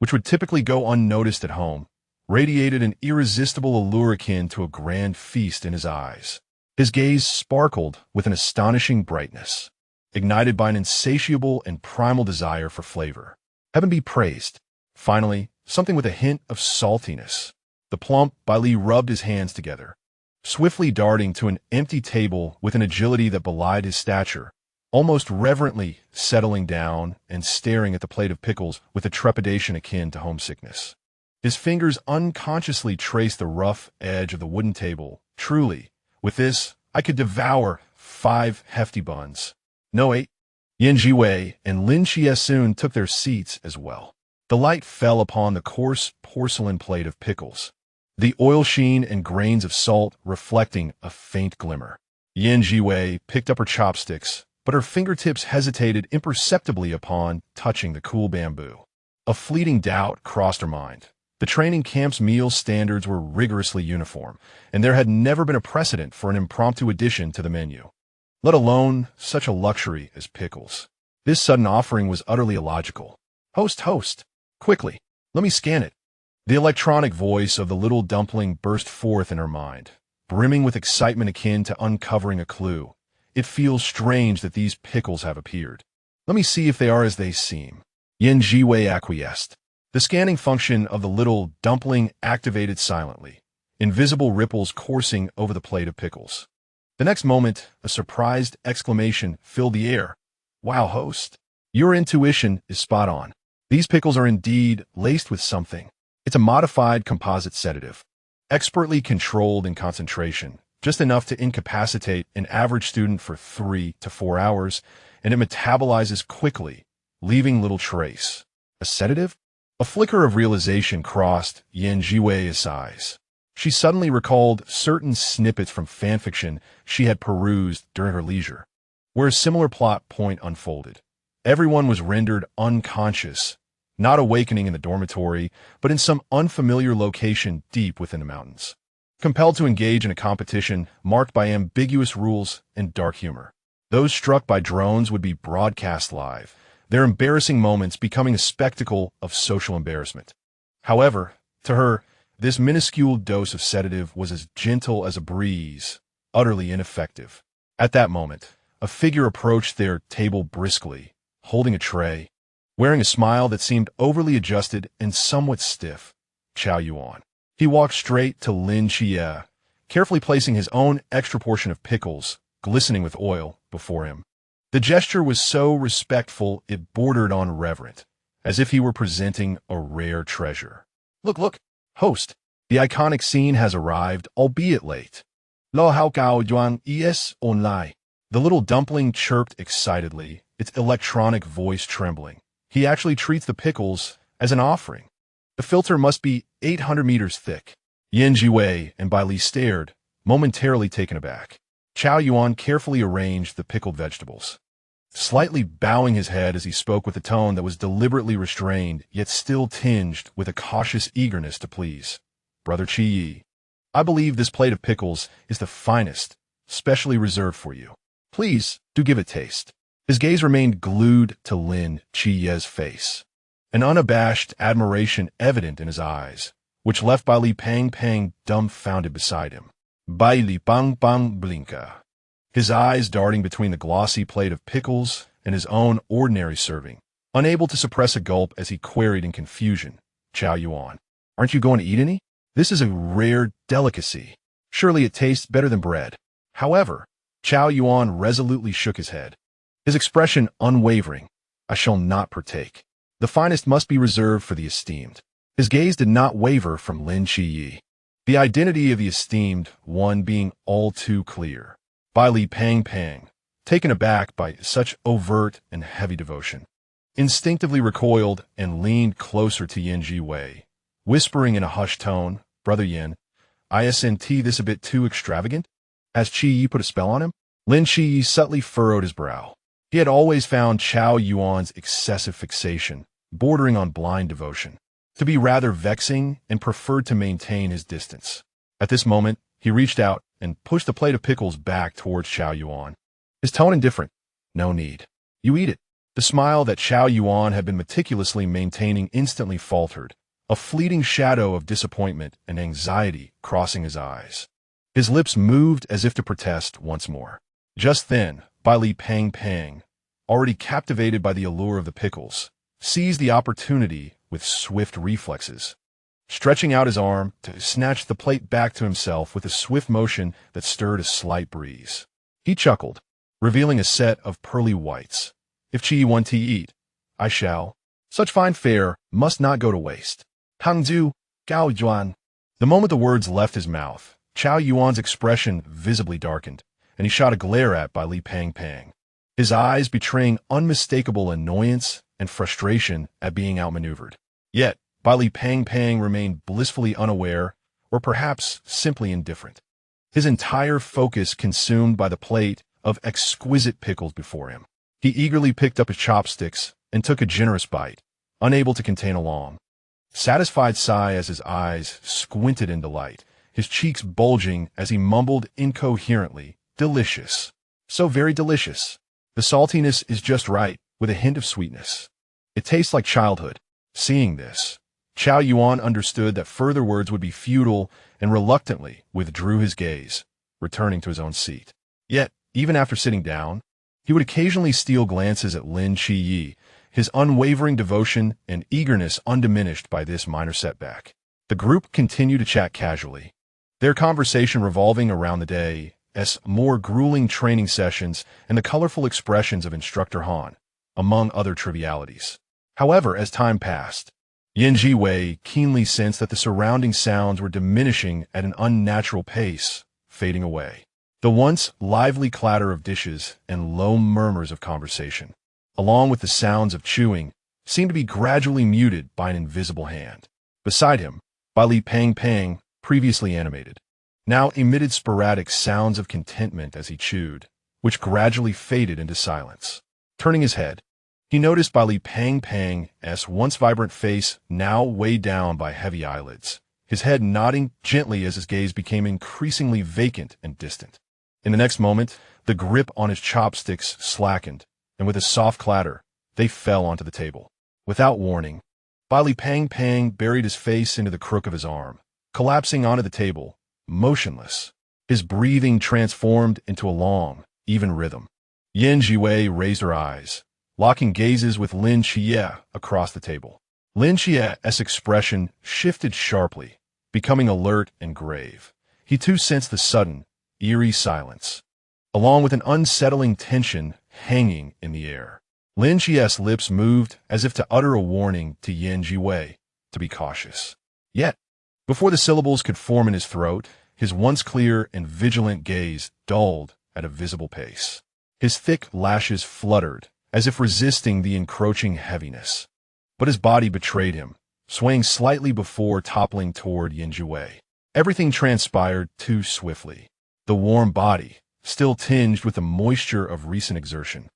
which would typically go unnoticed at home, radiated an irresistible allure akin to a grand feast in his eyes. His gaze sparkled with an astonishing brightness, ignited by an insatiable and primal desire for flavor. Heaven be praised. Finally, something with a hint of saltiness. The plump Bai Li rubbed his hands together, swiftly darting to an empty table with an agility that belied his stature, almost reverently settling down and staring at the plate of pickles with a trepidation akin to homesickness. His fingers unconsciously traced the rough edge of the wooden table. Truly, with this, I could devour 5 hefty buns. No, 8. Yin Zhiwei and Lin Xie soon took their seats as well. The light fell upon the coarse porcelain plate of pickles, the oil sheen and grains of salt reflecting a faint glimmer. Yin Zhiwei picked up her chopsticks, but her fingertips hesitated imperceptibly upon touching the cool bamboo. A fleeting doubt crossed her mind. The training camp's meal standards were rigorously uniform, and there had never been a precedent for an impromptu addition to the menu. let alone such a luxury as pickles. This sudden offering was utterly illogical. Host, quickly, let me scan it. The electronic voice of the little dumpling burst forth in her mind, brimming with excitement akin to uncovering a clue. It feels strange that these pickles have appeared. Let me see if they are as they seem. Yan Zhiwei acquiesced. The scanning function of the little dumpling activated silently, invisible ripples coursing over the plate of pickles. The next moment, a surprised exclamation filled the air. Wow, host. Your intuition is spot on. These pickles are indeed laced with something. It's a modified composite sedative, expertly controlled in concentration, just enough to incapacitate an average student for 3 to 4 hours, and it metabolizes quickly, leaving little trace. A sedative? A flicker of realization crossed Yan Zhiwei's eyes. She suddenly recalled certain snippets from fanfiction she had perused during her leisure, where a similar plot point unfolded. Everyone was rendered unconscious, not awakening in the dormitory, but in some unfamiliar location deep within the mountains, compelled to engage in a competition marked by ambiguous rules and dark humor. Those struck by drones would be broadcast live, their embarrassing moments becoming a spectacle of social embarrassment. However, to her, this minuscule dose of sedative was as gentle as a breeze, utterly ineffective. At that moment, a figure approached their table briskly, holding a tray, wearing a smile that seemed overly adjusted and somewhat stiff. Chao Yuan. He walked straight to Lin Qie, carefully placing his own extra portion of pickles, glistening with oil, before him. The gesture was so respectful it bordered on reverent, as if he were presenting a rare treasure. Look, host. The iconic scene has arrived, albeit late. Lo hao gao yuan es online. The little dumpling chirped excitedly, its electronic voice trembling. He actually treats the pickles as an offering. The filter must be 800 meters thick. Yan Zhiwei and Bai Li stared, momentarily taken aback. Chao Yuan carefully arranged the pickled vegetables, slightly bowing his head as he spoke with a tone that was deliberately restrained, yet still tinged with a cautious eagerness to please. Brother Qi Yi, I believe this plate of pickles is the finest, specially reserved for you. Please, do give it taste. His gaze remained glued to Lin Qiye's face, an unabashed admiration evident in his eyes, which left Bai Li Pang dumbfounded beside him. Bai Li Bang blinka, his eyes darting between the glossy plate of pickles and his own ordinary serving, unable to suppress a gulp as he queried in confusion. Chao Yuan, aren't you going to eat any? This is a rare delicacy. Surely it tastes better than bread. However, Chao Yuan resolutely shook his head, his expression unwavering. I shall not partake. The finest must be reserved for the esteemed. His gaze did not waver from Lin Qiyi, the identity of the esteemed one being all too clear. Bai Li Pang, taken aback by such overt and heavy devotion, instinctively recoiled and leaned closer to Yan Zhiwei, whispering in a hushed tone, Brother Yan, isn't this a bit too extravagant? Has Qi Yi put a spell on him? Lin Qiyi subtly furrowed his brow. He had always found Chao Yuan's excessive fixation, bordering on blind devotion, to be rather vexing and preferred to maintain his distance. At this moment, he reached out and pushed the plate of pickles back towards Chao Yuan. His tone indifferent. No need. You eat it. The smile that Chao Yuan had been meticulously maintaining instantly faltered, a fleeting shadow of disappointment and anxiety crossing his eyes. His lips moved as if to protest once more. Just then, Bai Li Pang, already captivated by the allure of the pickles, seized the opportunity with swift reflexes, stretching out his arm to snatch the plate back to himself with a swift motion that stirred a slight breeze. He chuckled, revealing a set of pearly whites. If Qi want to eat, I shall. Such fine fare must not go to waste. Hangzhu, Gao Yuan. The moment the words left his mouth, Chao Yuan's expression visibly darkened, and he shot a glare at Bai Li Pang, his eyes betraying unmistakable annoyance and frustration at being outmaneuvered. Yet, Bai Li Pang remained blissfully unaware, or perhaps simply indifferent, his entire focus consumed by the plate of exquisite pickles before him. He eagerly picked up his chopsticks and took a generous bite, unable to contain a long, satisfied sigh as his eyes squinted in delight, his cheeks bulging as he mumbled incoherently, delicious. So very delicious. The saltiness is just right, with a hint of sweetness. It tastes like childhood. Seeing this, Qiao Yuan understood that further words would be futile and reluctantly withdrew his gaze, returning to his own seat. Yet, even after sitting down, he would occasionally steal glances at Lin Qiyi, his unwavering devotion and eagerness undiminished by this minor setback. The group continued to chat casually, their conversation revolving around the day's more grueling training sessions and the colorful expressions of Instructor Han, among other trivialities. However, as time passed, Zhiwei keenly sensed that the surrounding sounds were diminishing at an unnatural pace, fading away. The once lively clatter of dishes and low murmurs of conversation, along with the sounds of chewing, seemed to be gradually muted by an invisible hand. Beside him, Li Pang, previously animated, now emitted sporadic sounds of contentment as he chewed, which gradually faded into silence. Turning his head, he noticed Li Pang's once vibrant face now weighed down by heavy eyelids, his head nodding gently as his gaze became increasingly vacant and distant. In the next moment, the grip on his chopsticks slackened, and with a soft clatter, they fell onto the table. Without warning, Li Pang buried his face into the crook of his arm, collapsing onto the table, motionless. His breathing transformed into a long, even rhythm. Zhiwei raised her eyes, locking gazes with Lin Qiyi across the table. Lin Qiyi's expression shifted sharply, becoming alert and grave. He too sensed the sudden, eerie silence, along with an unsettling tension hanging in the air. Lin Qiyi's lips moved as if to utter a warning to Zhiwei to be cautious. Yet, before the syllables could form in his throat, his once clear and vigilant gaze dulled at a visible pace. His thick lashes fluttered, as if resisting the encroaching heaviness. But his body betrayed him, swaying slightly before toppling toward Zhiwei. Everything transpired too swiftly. The warm body, still tinged with the moisture of recent exertion,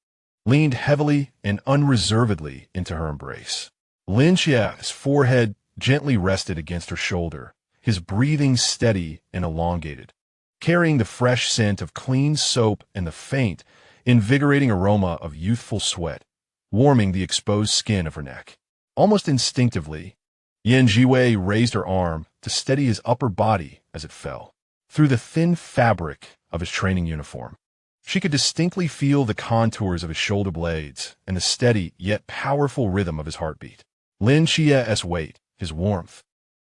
leaned heavily and unreservedly into her embrace. Lin Qiyi's forehead gently rested against her shoulder, his breathing steady and elongated, carrying the fresh scent of clean soap and the faint, invigorating aroma of youthful sweat, warming the exposed skin of her neck. Almost instinctively, Zhiwei raised her arm to steady his upper body as it fell. Through the thin fabric of his training uniform, she could distinctly feel the contours of his shoulder blades and the steady yet powerful rhythm of his heartbeat. Lin Qiyi's weight, his warmth,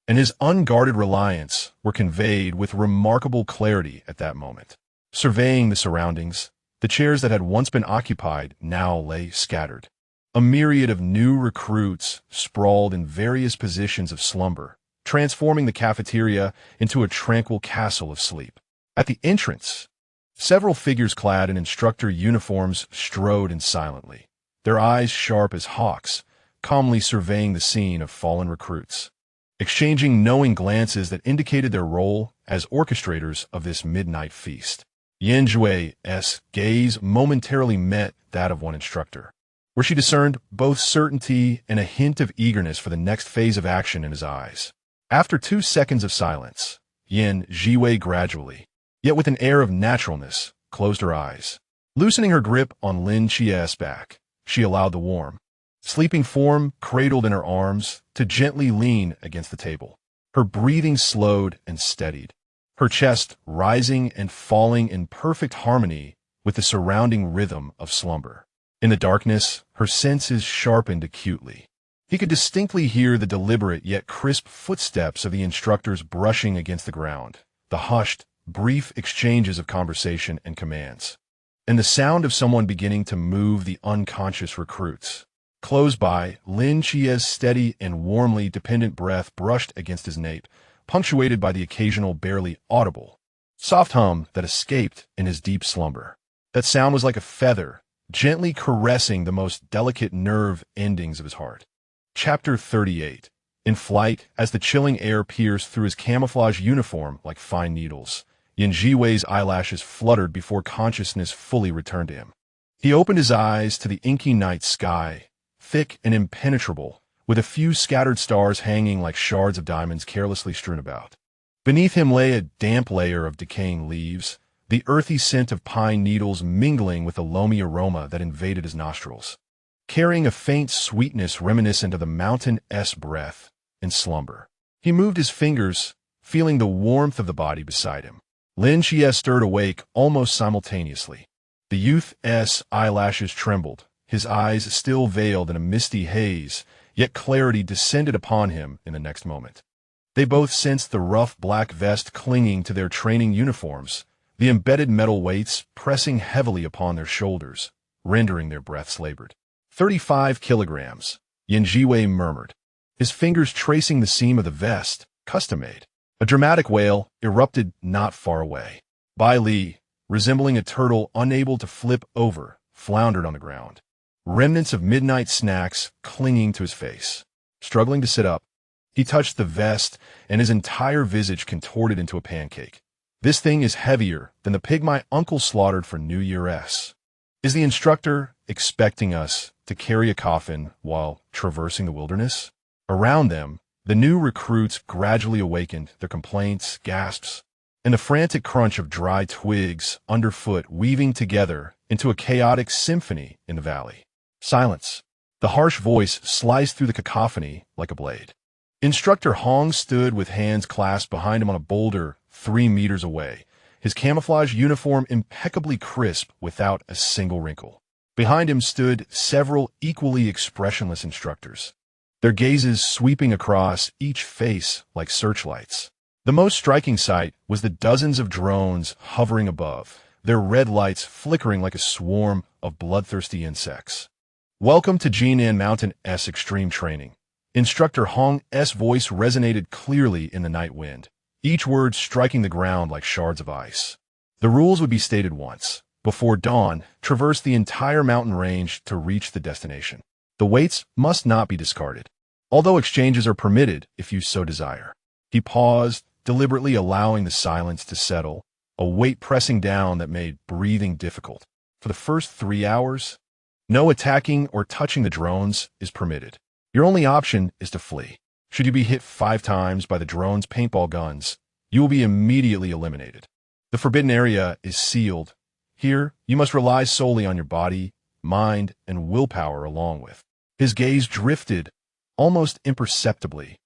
and his unguarded reliance were conveyed with remarkable clarity at that moment. Surveying the surroundings, the chairs that had once been occupied now lay scattered. A myriad of new recruits sprawled in various positions of slumber, transforming the cafeteria into a tranquil castle of sleep. At the entrance, several figures clad in instructor uniforms strode in silently, their eyes sharp as hawks, calmly surveying the scene of fallen recruits, exchanging knowing glances that indicated their role as orchestrators of this midnight feast. Zhiwei's gaze momentarily met that of one instructor, where she discerned both certainty and a hint of eagerness for the next phase of action in his eyes. After 2 seconds of silence, Zhiwei gradually, yet with an air of naturalness, closed her eyes. Loosening her grip on Lin Qiyi's back, she allowed the warm, sleeping form cradled in her arms to gently lean against the table. Her breathing slowed and steadied, her chest rising and falling in perfect harmony with the surrounding rhythm of slumber. In the darkness, her senses sharpened acutely. He could distinctly hear the deliberate yet crisp footsteps of the instructors brushing against the ground, the hushed, brief exchanges of conversation and commands, and the sound of someone beginning to move the unconscious recruits. Close by, Lin Qiyi's steady and warmly dependent breath brushed against his nape, punctuated by the occasional barely audible, soft hum that escaped in his deep slumber. That sound was like a feather, gently caressing the most delicate nerve endings of his heart. Chapter 38. In flight, as the chilling air pierced through his camouflage uniform like fine needles, Zhiwei's eyelashes fluttered before consciousness fully returned to him. He opened his eyes to the inky night sky, thick and impenetrable, with a few scattered stars hanging like shards of diamonds carelessly strewn about. Beneath him lay a damp layer of decaying leaves, the earthy scent of pine needles mingling with the loamy aroma that invaded his nostrils, carrying a faint sweetness reminiscent of the mountain-s breath in slumber. He moved his fingers, feeling the warmth of the body beside him. Lin Xie stirred awake almost simultaneously. The youth's eyelashes trembled, his eyes still veiled in a misty haze, yet clarity descended upon him in the next moment. They both sensed the rough black vest clinging to their training uniforms, the embedded metal weights pressing heavily upon their shoulders, rendering their breaths labored. 35 kilograms, Zhiwei murmured, his fingers tracing the seam of the vest, custom-made. A dramatic wail erupted not far away. Bai Li, resembling a turtle unable to flip over, floundered on the ground, remnants of midnight snacks clinging to his face. Struggling to sit up, he touched the vest, and his entire visage contorted into a pancake. This thing is heavier than the pig my uncle slaughtered for New Year's. Is the instructor expecting us to carry a coffin while traversing the wilderness? Around them, the new recruits gradually awakened, their complaints, gasps, and the frantic crunch of dry twigs underfoot weaving together into a chaotic symphony in the valley. Silence. The harsh voice sliced through the cacophony like a blade. Instructor Hong stood with hands clasped behind him on a boulder 3 meters away, his camouflage uniform impeccably crisp without a single wrinkle. Behind him stood several equally expressionless instructors, their gazes sweeping across each face like searchlights. The most striking sight was the dozens of drones hovering above, their red lights flickering like a swarm of bloodthirsty insects. Welcome to Jinan Mountain-s extreme training. Instructor Hong's voice resonated clearly in the night wind, each word striking the ground like shards of ice. The rules would be stated once. Before dawn, traverse the entire mountain range to reach the destination. The weights must not be discarded, although exchanges are permitted if you so desire. He paused, deliberately allowing the silence to settle, a weight pressing down that made breathing difficult. For the first 3 hours, no attacking or touching the drones is permitted. Your only option is to flee. Should you be hit 5 times by the drone's paintball guns, you will be immediately eliminated. The forbidden area is sealed. Here, you must rely solely on your body, mind, and willpower along with. His gaze drifted, almost imperceptibly,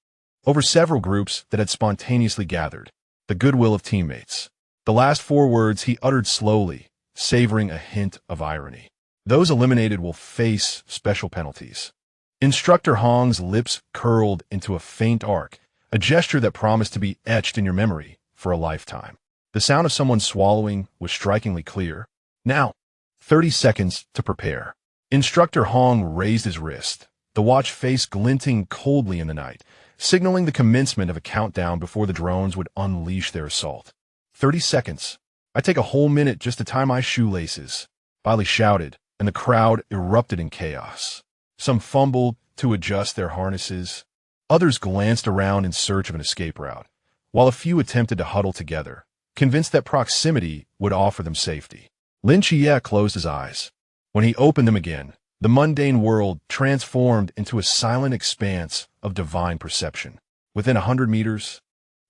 over several groups that had spontaneously gathered, the goodwill of teammates. The last 4 words he uttered slowly, savoring a hint of irony. Those eliminated will face special penalties. Instructor Hong's lips curled into a faint arc, a gesture that promised to be etched in your memory for a lifetime. The sound of someone swallowing was strikingly clear. Now, 30 seconds to prepare. Instructor Hong raised his wrist, the watch face glinting coldly in the night, signaling the commencement of a countdown before the drones would unleash their assault. 30 seconds. I take a whole minute just to tie my shoelaces, Billy shouted, and the crowd erupted in chaos. Some fumbled to adjust their harnesses. Others glanced around in search of an escape route, while a few attempted to huddle together, convinced that proximity would offer them safety. Lin Xie closed his eyes. When he opened them again, the mundane world transformed into a silent expanse of divine perception. Within 100 meters,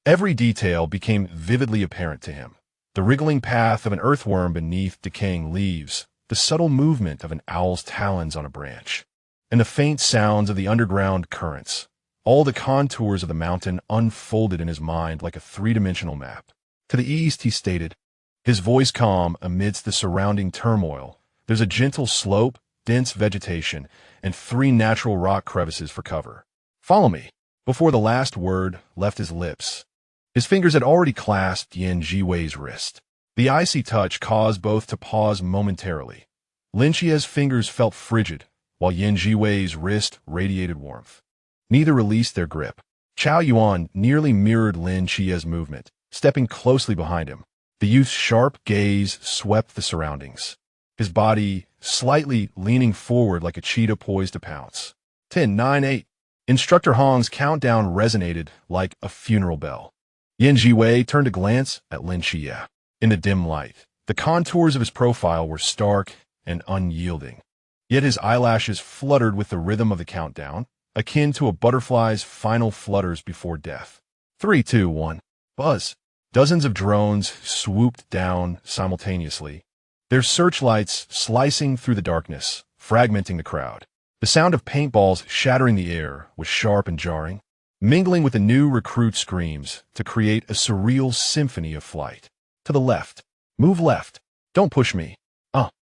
every detail became vividly apparent to him. The wriggling path of an earthworm beneath decaying leaves, the subtle movement of an owl's talons on a branch, and the faint sounds of the underground currents. All the contours of the mountain unfolded in his mind like a 3-dimensional map. To the east, he stated, his voice calm amidst the surrounding turmoil, there's a gentle slope, dense vegetation, and 3 natural rock crevices for cover. Follow me. Before the last word left his lips, his fingers had already clasped Yan Zhiwei's wrist. The icy touch caused both to pause momentarily. Lin Xie's fingers felt frigid, while Yan Zhiwei's wrist radiated warmth. Neither released their grip. Chao Yuan nearly mirrored Lin Xie's movement, stepping closely behind him. The youth's sharp gaze swept the surroundings, his body slightly leaning forward like a cheetah poised to pounce. 10, 9, 8. Instructor Hong's countdown resonated like a funeral bell. Yan Zhiwei turned to glance at Lin Xie. In the dim light, the contours of his profile were stark and unyielding. Yet his eyelashes fluttered with the rhythm of the countdown, akin to a butterfly's final flutters before death. 3, 2, 1. Buzz. Dozens of drones swooped down simultaneously, their searchlights slicing through the darkness, fragmenting the crowd. The sound of paintballs shattering the air was sharp and jarring, mingling with the new recruit screams to create a surreal symphony of flight. To the left. Move left. Don't push me.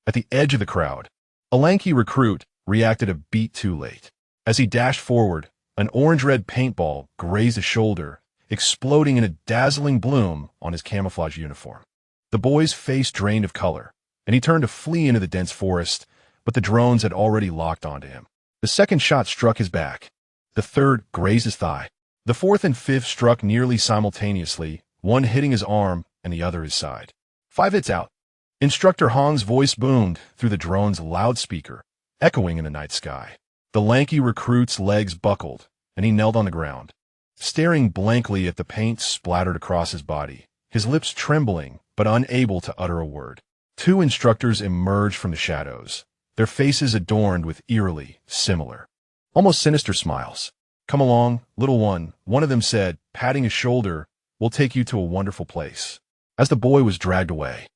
At the edge of the crowd, a lanky recruit reacted a beat too late. As he dashed forward, an orange-red paintball grazed his shoulder, exploding in a dazzling bloom on his camouflage uniform. The boy's face drained of color, and he turned to flee into the dense forest, but the drones had already locked onto him. The second shot struck his back. The third grazed his thigh. The fourth and fifth struck nearly simultaneously, one hitting his arm and the other his side. 5 hits out. Instructor Hong's voice boomed through the drone's loudspeaker, echoing in the night sky. The lanky recruit's legs buckled, and he knelt on the ground, staring blankly at the paint splattered across his body, his lips trembling but unable to utter a word. 2 instructors emerged from the shadows, their faces adorned with eerily similar, almost sinister smiles. "Come along, little one," one of them said, patting his shoulder. "We'll take you to a wonderful place." As the boy was dragged away,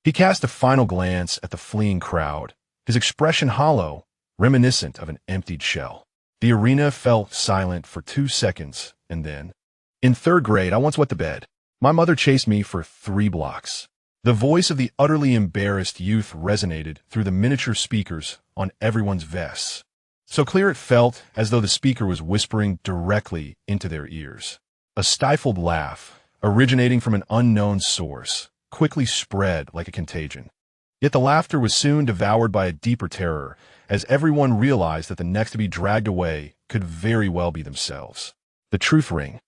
he cast a final glance at the fleeing crowd, his expression hollow, reminiscent of an emptied shell. The arena fell silent for 2 seconds, and then, "In 3rd grade, I once wet the bed. My mother chased me for 3 blocks. The voice of the utterly embarrassed youth resonated through the miniature speakers on everyone's vests. So clear it felt as though the speaker was whispering directly into their ears. A stifled laugh, originating from an unknown source, quickly spread like a contagion. Yet the laughter was soon devoured by a deeper terror, as everyone realized that the next to be dragged away could very well be themselves. "The truth ring,"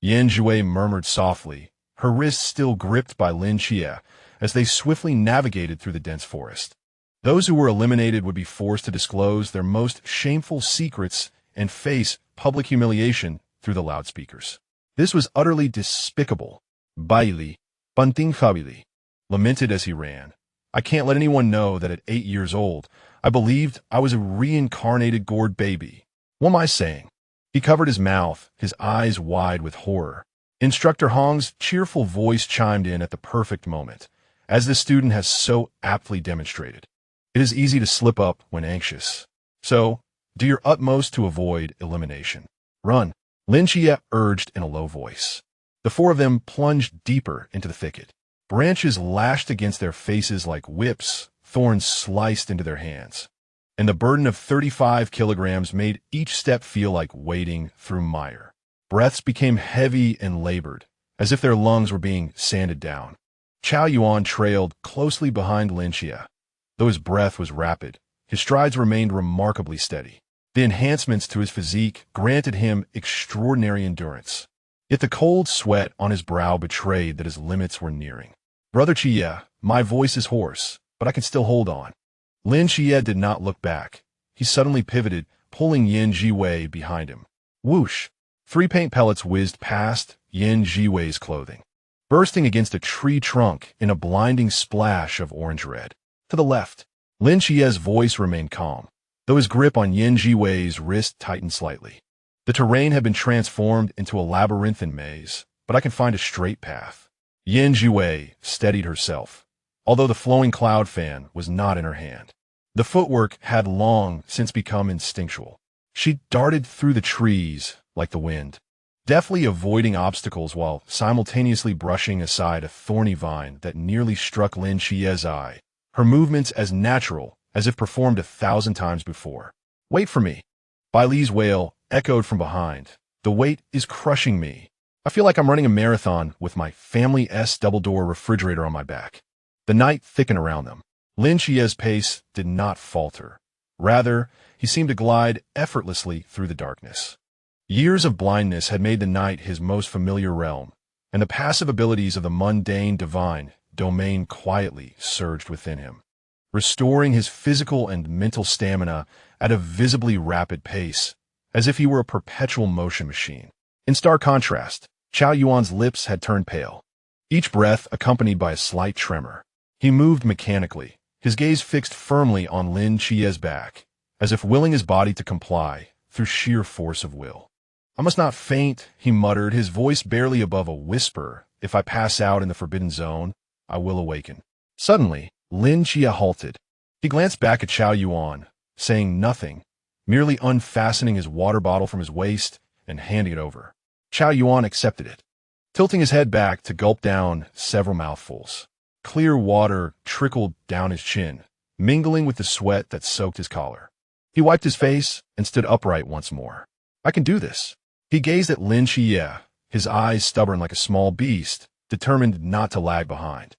Zhiwei murmured softly, her wrists still gripped by Lin Xie, as they swiftly navigated through the dense forest. Those who were eliminated would be forced to disclose their most shameful secrets and face public humiliation through the loudspeakers. This was utterly despicable. Bailey, Bunting Fabili, lamented as he ran. "I can't let anyone know that at 8 years old, I believed I was a reincarnated gourd baby. What am I saying?" He covered his mouth, his eyes wide with horror. Instructor Hong's cheerful voice chimed in at the perfect moment, as the student has so aptly demonstrated. It is easy to slip up when anxious. So, do your utmost to avoid elimination. Run, Lin Xie urged in a low voice. The 4 of them plunged deeper into the thicket. Branches lashed against their faces like whips, thorns sliced into their hands. And the burden of 35 kilograms made each step feel like wading through mire. Breaths became heavy and labored, as if their lungs were being sanded down. Chao Yuan trailed closely behind Lin Xie. Though his breath was rapid, his strides remained remarkably steady. The enhancements to his physique granted him extraordinary endurance. Yet the cold sweat on his brow betrayed that his limits were nearing. "Brother Xie, my voice is hoarse, but I can still hold on." Lin Xie did not look back. He suddenly pivoted, pulling Zhiwei behind him. Whoosh! 3 paint pellets whizzed past Zhiwei's clothing, bursting against a tree trunk in a blinding splash of orange-red. To the left, Lin Xie's voice remained calm, though his grip on Zhiwei's wrist tightened slightly. "The terrain had been transformed into a labyrinthine maze, but I can find a straight path." Zhiwei steadied herself, although the flowing cloud fan was not in her hand. The footwork had long since become instinctual. She darted through the trees like the wind, deftly avoiding obstacles while simultaneously brushing aside a thorny vine that nearly struck Lin Xie's eye, her movements as natural as if performed 1,000 times before. "Wait for me." Bai Li's wail echoed from behind. "The weight is crushing me. I feel like I'm running a marathon with my family's double-door refrigerator on my back." The night thickened around them. Lin Xie's pace did not falter. Rather, he seemed to glide effortlessly through the darkness. Years of blindness had made the night his most familiar realm, and the passive abilities of the mundane divine domain quietly surged within him, restoring his physical and mental stamina at a visibly rapid pace, as if he were a perpetual motion machine. In stark contrast, Chao Yuan's lips had turned pale, each breath accompanied by a slight tremor. He moved mechanically, his gaze fixed firmly on Lin Xie's back, as if willing his body to comply through sheer force of will. "I must not faint," he muttered, his voice barely above a whisper, if I pass out in the forbidden zone, I will awaken. Suddenly, Lin Chia halted. He glanced back at Chao Yuan, saying nothing, merely unfastening his water bottle from his waist and handing it over. Chao Yuan accepted it, tilting his head back to gulp down several mouthfuls. Clear water trickled down his chin, mingling with the sweat that soaked his collar. He wiped his face and stood upright once more. I can do this. He gazed at Lin Chia, his eyes stubborn like a small beast, determined not to lag behind.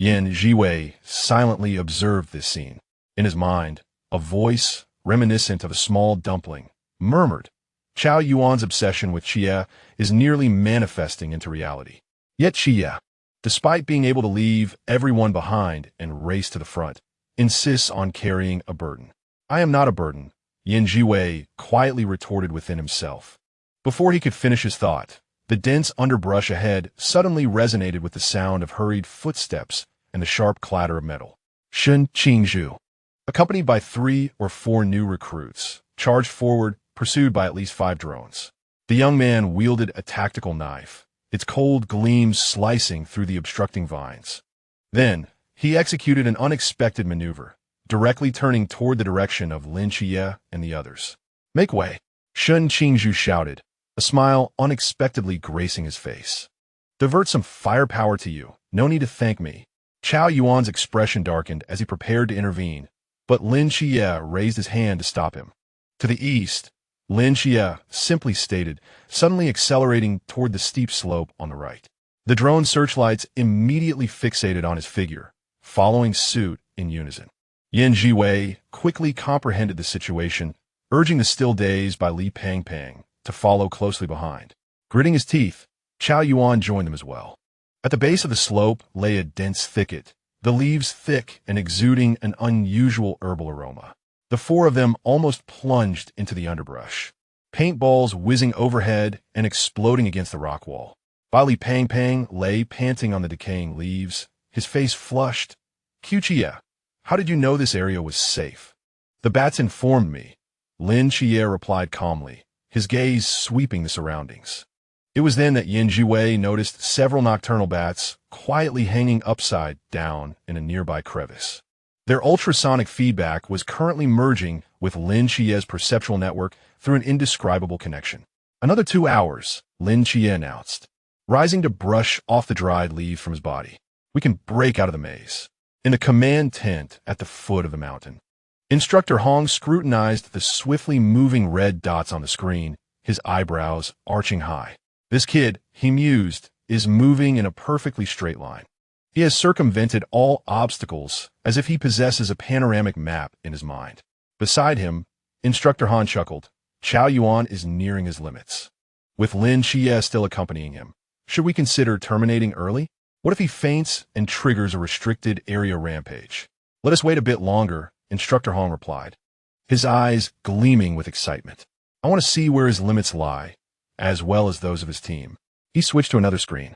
Zhiwei silently observed this scene. In his mind, a voice, reminiscent of a small dumpling, murmured, Chao Yuan's obsession with Chia is nearly manifesting into reality. Yet Chia, despite being able to leave everyone behind and race to the front, insists on carrying a burden. I am not a burden, Zhiwei quietly retorted within himself. Before he could finish his thought, the dense underbrush ahead suddenly resonated with the sound of hurried footsteps and the sharp clatter of metal. Shen Qingzhu, accompanied by 3 or 4 new recruits, charged forward, pursued by at least 5 drones. The young man wielded a tactical knife, its cold gleams slicing through the obstructing vines. Then, he executed an unexpected maneuver, directly turning toward the direction of Lin Chia and the others. Make way, Shen Qingzhu shouted, a smile unexpectedly gracing his face. Divert some firepower to you, no need to thank me. Chao Yuan's expression darkened as he prepared to intervene, but Lin Chia raised his hand to stop him. To the east, Lin Chia simply stated, suddenly accelerating toward the steep slope on the right. The drone searchlights immediately fixated on his figure, following suit in unison. Zhiwei quickly comprehended the situation, urging the still dazed by Li Pangpang to follow closely behind. Gritting his teeth, Chao Yuan joined them as well. At the base of the slope lay a dense thicket, the leaves thick and exuding an unusual herbal aroma. The 4 of them almost plunged into the underbrush, paintballs whizzing overhead and exploding against the rock wall. While Li Pangpang lay panting on the decaying leaves, his face flushed. Chia, how did you know this area was safe? The bats informed me, Lin Chia replied calmly, his gaze sweeping the surroundings. It was then that Zhiwei noticed several nocturnal bats quietly hanging upside down in a nearby crevice. Their ultrasonic feedback was currently merging with Lin Chia's perceptual network through an indescribable connection. Another 2 hours, Lin Chia announced, rising to brush off the dried leaves from his body. We can break out of the maze. In the command tent at the foot of the mountain, Instructor Hong scrutinized the swiftly moving red dots on the screen, his eyebrows arching high. This kid, he mused, is moving in a perfectly straight line. He has circumvented all obstacles as if he possesses a panoramic map in his mind. Beside him, Instructor Han chuckled. Chao Yuan is nearing his limits. With Lin Chia still accompanying him, should we consider terminating early? What if he faints and triggers a restricted area rampage? Let us wait a bit longer, Instructor Hong replied, his eyes gleaming with excitement. I want to see where his limits lie, as well as those of his team. He switched to another screen.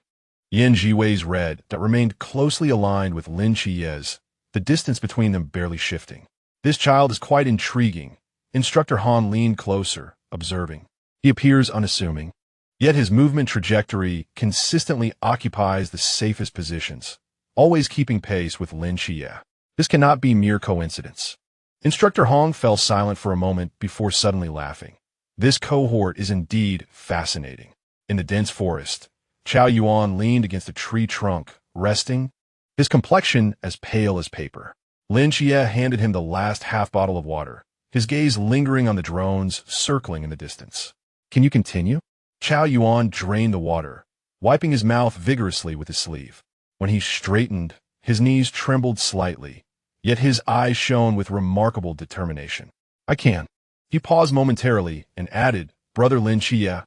Zhiwei's red that remained closely aligned with Lin Chia's, the distance between them barely shifting. This child is quite intriguing. Instructor Han leaned closer, observing. He appears unassuming, yet his movement trajectory consistently occupies the safest positions, always keeping pace with Lin Chia. This cannot be mere coincidence. Instructor Hong fell silent for a moment before suddenly laughing. This cohort is indeed fascinating. In the dense forest, Chao Yuan leaned against a tree trunk, resting, his complexion as pale as paper. Lin Chia handed him the last half bottle of water, his gaze lingering on the drones circling in the distance. Can you continue? Chao Yuan drained the water, wiping his mouth vigorously with his sleeve. When he straightened, his knees trembled slightly, yet his eyes shone with remarkable determination. I can. He paused momentarily and added, Brother Lin Chia,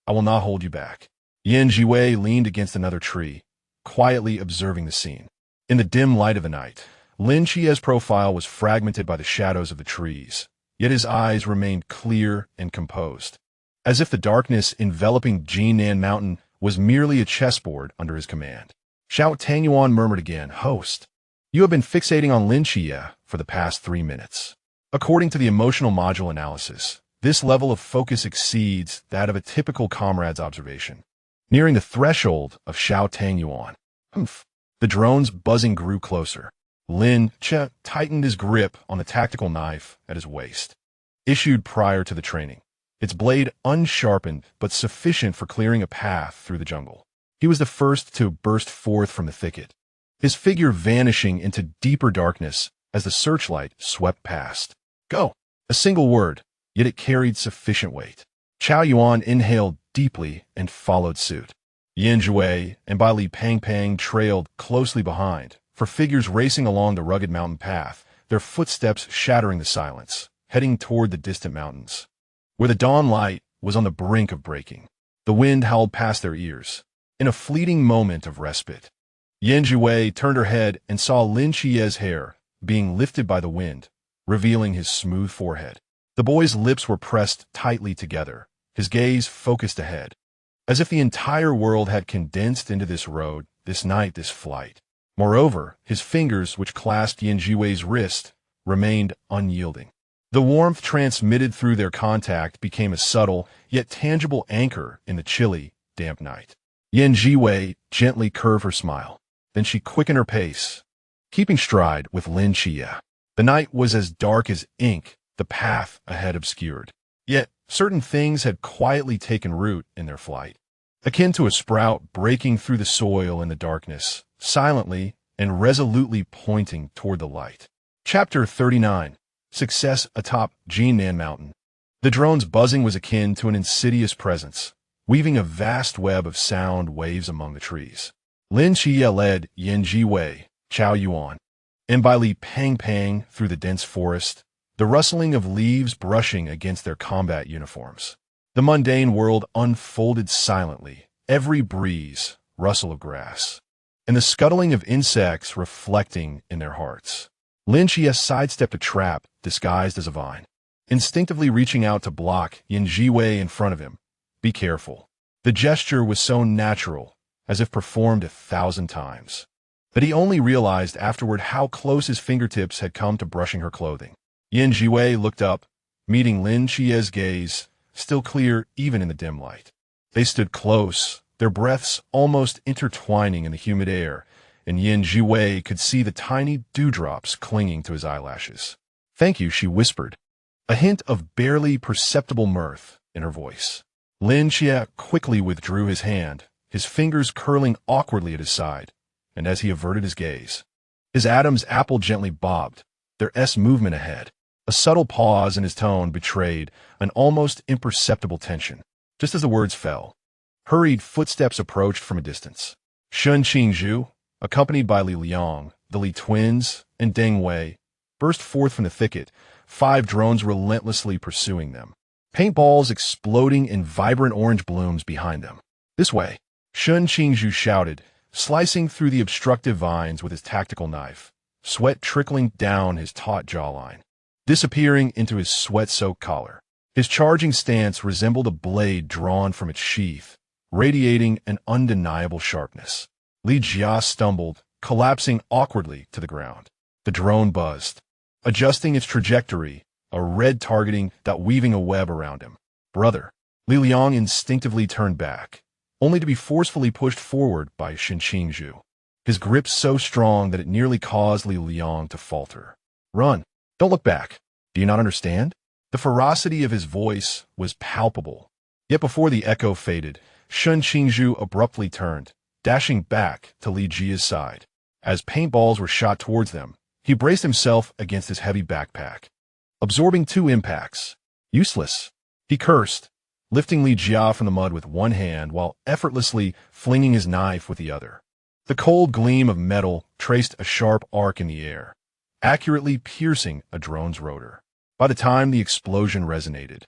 I will not hold you back. Zhiwei leaned against another tree, quietly observing the scene. In the dim light of the night, Lin Chia's profile was fragmented by the shadows of the trees, yet his eyes remained clear and composed, as if the darkness enveloping Jinan Mountain was merely a chessboard under his command. Xiao Tangyuan murmured again, Host, you have been fixating on Lin Chia for the past 3 minutes. According to the emotional module analysis, this level of focus exceeds that of a typical comrade's observation. nearing the threshold of Xiao-Tang-Yuan. Humph. The drone's buzzing grew closer. Lin Che tightened his grip on the tactical knife at his waist. Issued prior to the training, its blade unsharpened but sufficient for clearing a path through the jungle. He was the first to burst forth from the thicket, his figure vanishing into deeper darkness as the searchlight swept past. Go! A single word, yet it carried sufficient weight. Chao Yuan inhaled deeply and followed suit. Yan Zhiwei and Bai Li Pang trailed closely behind, for figures racing along the rugged mountain path, their footsteps shattering the silence, heading toward the distant mountains, where the dawn light was on the brink of breaking. The wind howled past their ears. In a fleeting moment of respite, Yan Zhiwei turned her head and saw Lin Chie's hair being lifted by the wind, revealing his smooth forehead. The boy's lips were pressed tightly together, his gaze focused ahead, as if the entire world had condensed into this road, this night, this flight. Moreover, his fingers, which clasped Yan Zhiwei's wrist, remained unyielding. The warmth transmitted through their contact became a subtle, yet tangible anchor in the chilly, damp night. Yan Zhiwei gently curved her smile. Then she quickened her pace, keeping stride with Lin Chia. The night was as dark as ink, the path ahead obscured. Yet, certain things had quietly taken root in their flight, akin to a sprout breaking through the soil in the darkness, silently and resolutely pointing toward the light. Chapter 39. Success Atop Jinan Mountain. The drone's buzzing was akin to an insidious presence, weaving a vast web of sound waves among the trees. Lin Chia led Yan Zhiwei, Chao Yuan, and Bai Li Pang through the dense forest, the rustling of leaves brushing against their combat uniforms. The mundane world unfolded silently, every breeze, rustle of grass, and the scuttling of insects reflecting in their hearts. Lin Chia sidestepped a trap disguised as a vine, instinctively reaching out to block Yan Zhiwei in front of him. Be careful. The gesture was so natural, as if performed 1,000 times, that he only realized afterward how close his fingertips had come to brushing her clothing. Yan Zhiwei looked up, meeting Lin Chia's gaze, still clear even in the dim light. They stood close, their breaths almost intertwining in the humid air, and Yan Zhiwei could see the tiny dewdrops clinging to his eyelashes. "Thank you," she whispered, a hint of barely perceptible mirth in her voice. Lin Chia quickly withdrew his hand, his fingers curling awkwardly at his side, and as he averted his gaze, his Adam's apple gently bobbed, their S movement ahead. A subtle pause in his tone betrayed an almost imperceptible tension. Just as the words fell, hurried footsteps approached from a distance. Shun Qingzhu, accompanied by Li Liang, the Li twins, and Deng Wei, burst forth from the thicket, 5 drones relentlessly pursuing them, paintballs exploding in vibrant orange blooms behind them. "This way!" Shun Qingzhu shouted, slicing through the obstructive vines with his tactical knife, sweat trickling down his taut jawline, disappearing into his sweat-soaked collar. His charging stance resembled a blade drawn from its sheath, radiating an undeniable sharpness. Li Jia stumbled, collapsing awkwardly to the ground. The drone buzzed, adjusting its trajectory, a red targeting that weaving a web around him. "Brother!" Li Liang instinctively turned back, only to be forcefully pushed forward by Shun Qingzhu, his grip so strong that it nearly caused Li Liang to falter. "Run! Don't look back! Do you not understand?" The ferocity of his voice was palpable. Yet before the echo faded, Shun Qingzhu abruptly turned, dashing back to Li Jia's side. As paintballs were shot towards them, he braced himself against his heavy backpack, absorbing 2 impacts. Useless, he cursed, lifting Li Jia from the mud with one hand while effortlessly flinging his knife with the other. The cold gleam of metal traced a sharp arc in the air, accurately piercing a drone's rotor. By the time the explosion resonated,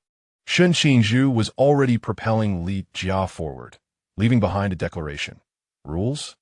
Shun Qingzhu was already propelling Li Jia forward, leaving behind a declaration. "Rules?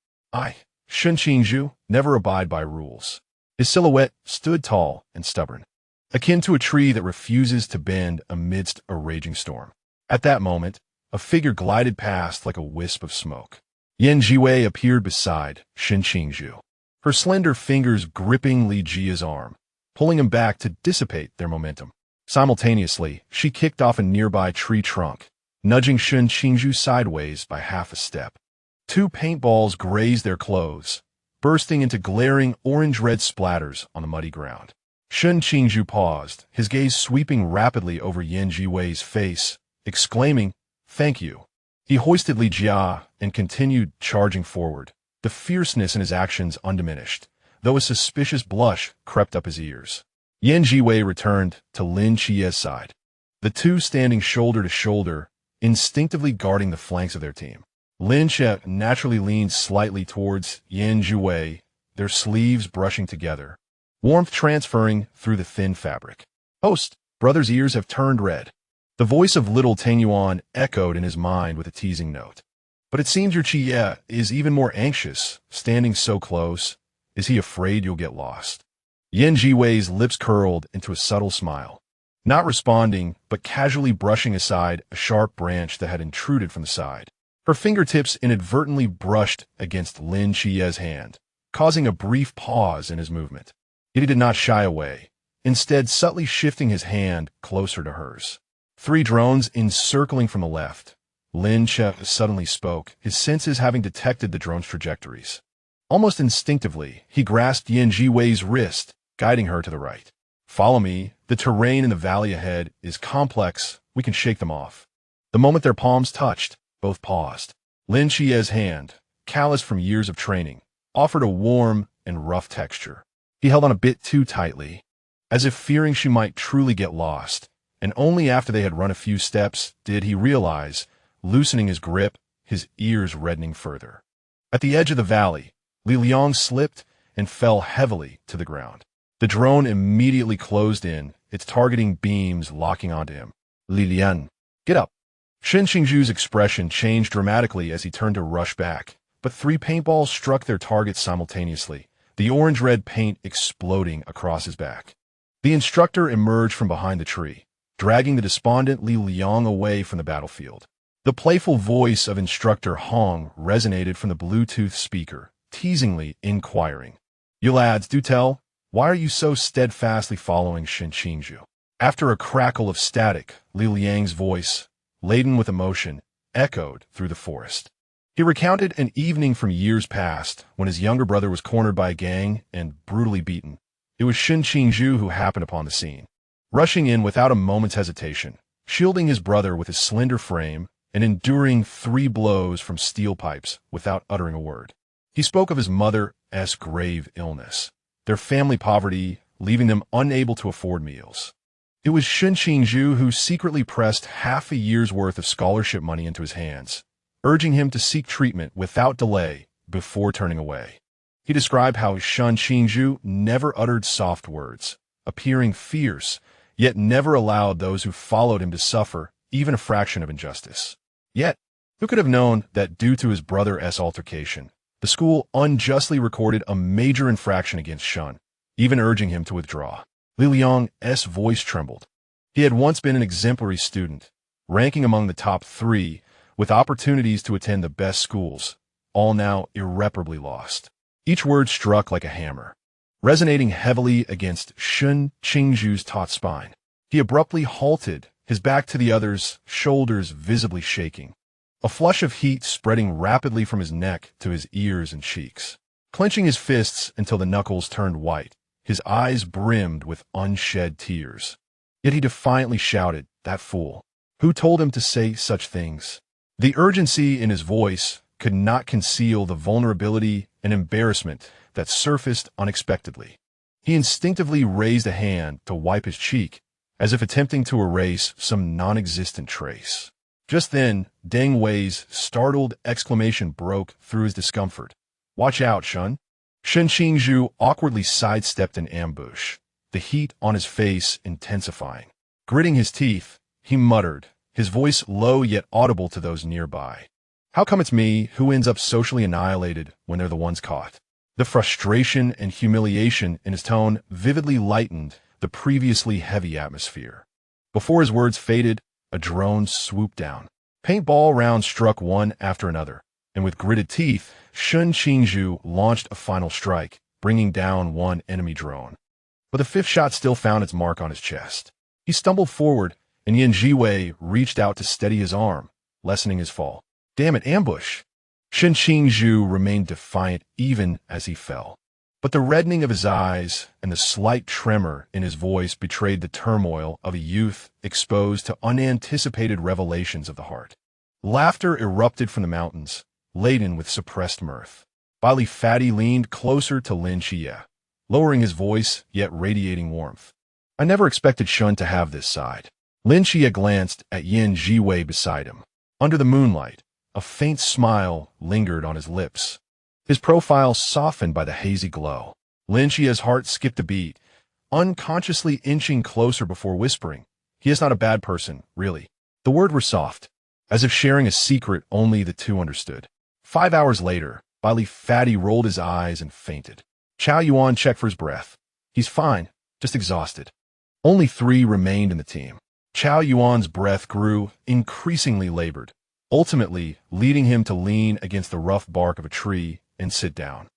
Shun Qingzhu never abide by rules." His silhouette stood tall and stubborn, akin to a tree that refuses to bend amidst a raging storm. At that moment, a figure glided past like a wisp of smoke. Yan Zhiwei appeared beside Shun Qingzhu, her slender fingers gripping Li Jia's arm, pulling him back to dissipate their momentum. Simultaneously, she kicked off a nearby tree trunk, nudging Shen Qingzhu sideways by half a step. Two paintballs grazed their clothes, bursting into glaring orange-red splatters on the muddy ground. Shen Qingzhu paused, his gaze sweeping rapidly over Yan Zhiwei's face, exclaiming, "Thank you." He hoisted Li Jia and continued charging forward, the fierceness in his actions undiminished, though a suspicious blush crept up his ears. Yan Zhiwei returned to Lin Chie's side, the two standing shoulder to shoulder, instinctively guarding the flanks of their team. Lin Chie naturally leaned slightly towards Yan Zhiwei, their sleeves brushing together, warmth transferring through the thin fabric. "Host, brother's ears have turned red." The voice of little Tang Yuan echoed in his mind with a teasing note. "But it seems your Chie is even more anxious, standing so close. Is he afraid you'll get lost?" Yan Zhiwei's lips curled into a subtle smile, not responding, but casually brushing aside a sharp branch that had intruded from the side. Her fingertips inadvertently brushed against Lin Chie's hand, causing a brief pause in his movement. Yet he did not shy away, instead subtly shifting his hand closer to hers. Three drones encircling from the left. Lin Chie suddenly spoke, his senses having detected the drone's trajectories. Almost instinctively, he grasped Yan Zhiwei's wrist, guiding her to the right. "Follow me. The terrain in the valley ahead is complex. We can shake them off." The moment their palms touched, both paused. Lin Chie's hand, calloused from years of training, offered a warm and rough texture. He held on a bit too tightly, as if fearing she might truly get lost, and only after they had run a few steps did he realize, loosening his grip, his ears reddening further. At the edge of the valley, Li Liang slipped and fell heavily to the ground. The drone immediately closed in, its targeting beams locking onto him. "Li Liang, get up." Shen Qingzhu's expression changed dramatically as he turned to rush back, but three paintballs struck their targets simultaneously, the orange-red paint exploding across his back. The instructor emerged from behind the tree, dragging the despondent Li Liang away from the battlefield. The playful voice of Instructor Hong resonated from the Bluetooth speaker, teasingly inquiring, "You lads, do tell, why are you so steadfastly following Shen Qingzhu?" After a crackle of static, Li Liang's voice, laden with emotion, echoed through the forest. He recounted an evening from years past when his younger brother was cornered by a gang and brutally beaten. It was Shen Qingzhu who happened upon the scene, rushing in without a moment's hesitation, shielding his brother with his slender frame and enduring 3 blows from steel pipes without uttering a word. He spoke of his mother's grave illness, their family poverty leaving them unable to afford meals. It was Shen Qingzhu who secretly pressed half a year's worth of scholarship money into his hands, urging him to seek treatment without delay before turning away. He described how Shen Qingzhu never uttered soft words, appearing fierce, yet never allowed those who followed him to suffer even a fraction of injustice. Yet, who could have known that due to his brother's altercation, the school unjustly recorded a major infraction against Shen, even urging him to withdraw. Li Liang's voice trembled. He had once been an exemplary student, ranking among the top 3, with opportunities to attend the best schools, all now irreparably lost. Each word struck like a hammer, resonating heavily against Shen Qingzhu's taut spine. He abruptly halted, his back to the others, shoulders visibly shaking, a flush of heat spreading rapidly from his neck to his ears and cheeks. Clenching his fists until the knuckles turned white, his eyes brimmed with unshed tears. Yet he defiantly shouted, "That fool! Who told him to say such things?" The urgency in his voice could not conceal the vulnerability and embarrassment that surfaced unexpectedly. He instinctively raised a hand to wipe his cheek, as if attempting to erase some non-existent trace. Just then, Deng Wei's startled exclamation broke through his discomfort. "Watch out, Shen!" Shen Qingzhu awkwardly sidestepped an ambush, the heat on his face intensifying. Gritting his teeth, he muttered, his voice low yet audible to those nearby. "How come it's me who ends up socially annihilated when they're the ones caught?" The frustration and humiliation in his tone vividly lightened the previously heavy atmosphere. Before his words faded, a drone swooped down. Paintball rounds struck one after another, and with gritted teeth, Shen Qingzhu launched a final strike, bringing down one enemy drone. But the 5th shot still found its mark on his chest. He stumbled forward and Zhiwei reached out to steady his arm, lessening his fall. Damn it, ambush! Shen Qingzhu remained defiant even as he fell. But the reddening of his eyes and the slight tremor in his voice betrayed the turmoil of a youth exposed to unanticipated revelations of the heart. Laughter erupted from the mountains, laden with suppressed mirth. Bali Fatty leaned closer to Lin Xie, lowering his voice yet radiating warmth. I never expected Shun to have this side. Lin Xie glanced at Zhiwei beside him. Under the moonlight, a faint smile lingered on his lips. His profile softened by the hazy glow. Lin Xie's heart skipped a beat, unconsciously inching closer before whispering, "He is not a bad person, really." The words were soft, as if sharing a secret only the two understood. 5 hours later, Bali Fatty rolled his eyes and fainted. Chao Yuan checked for his breath. He's fine, just exhausted. Only 3 remained in the team. Chao Yuan's breath grew, increasingly labored, ultimately leading him to lean against the rough bark of a tree and sit down.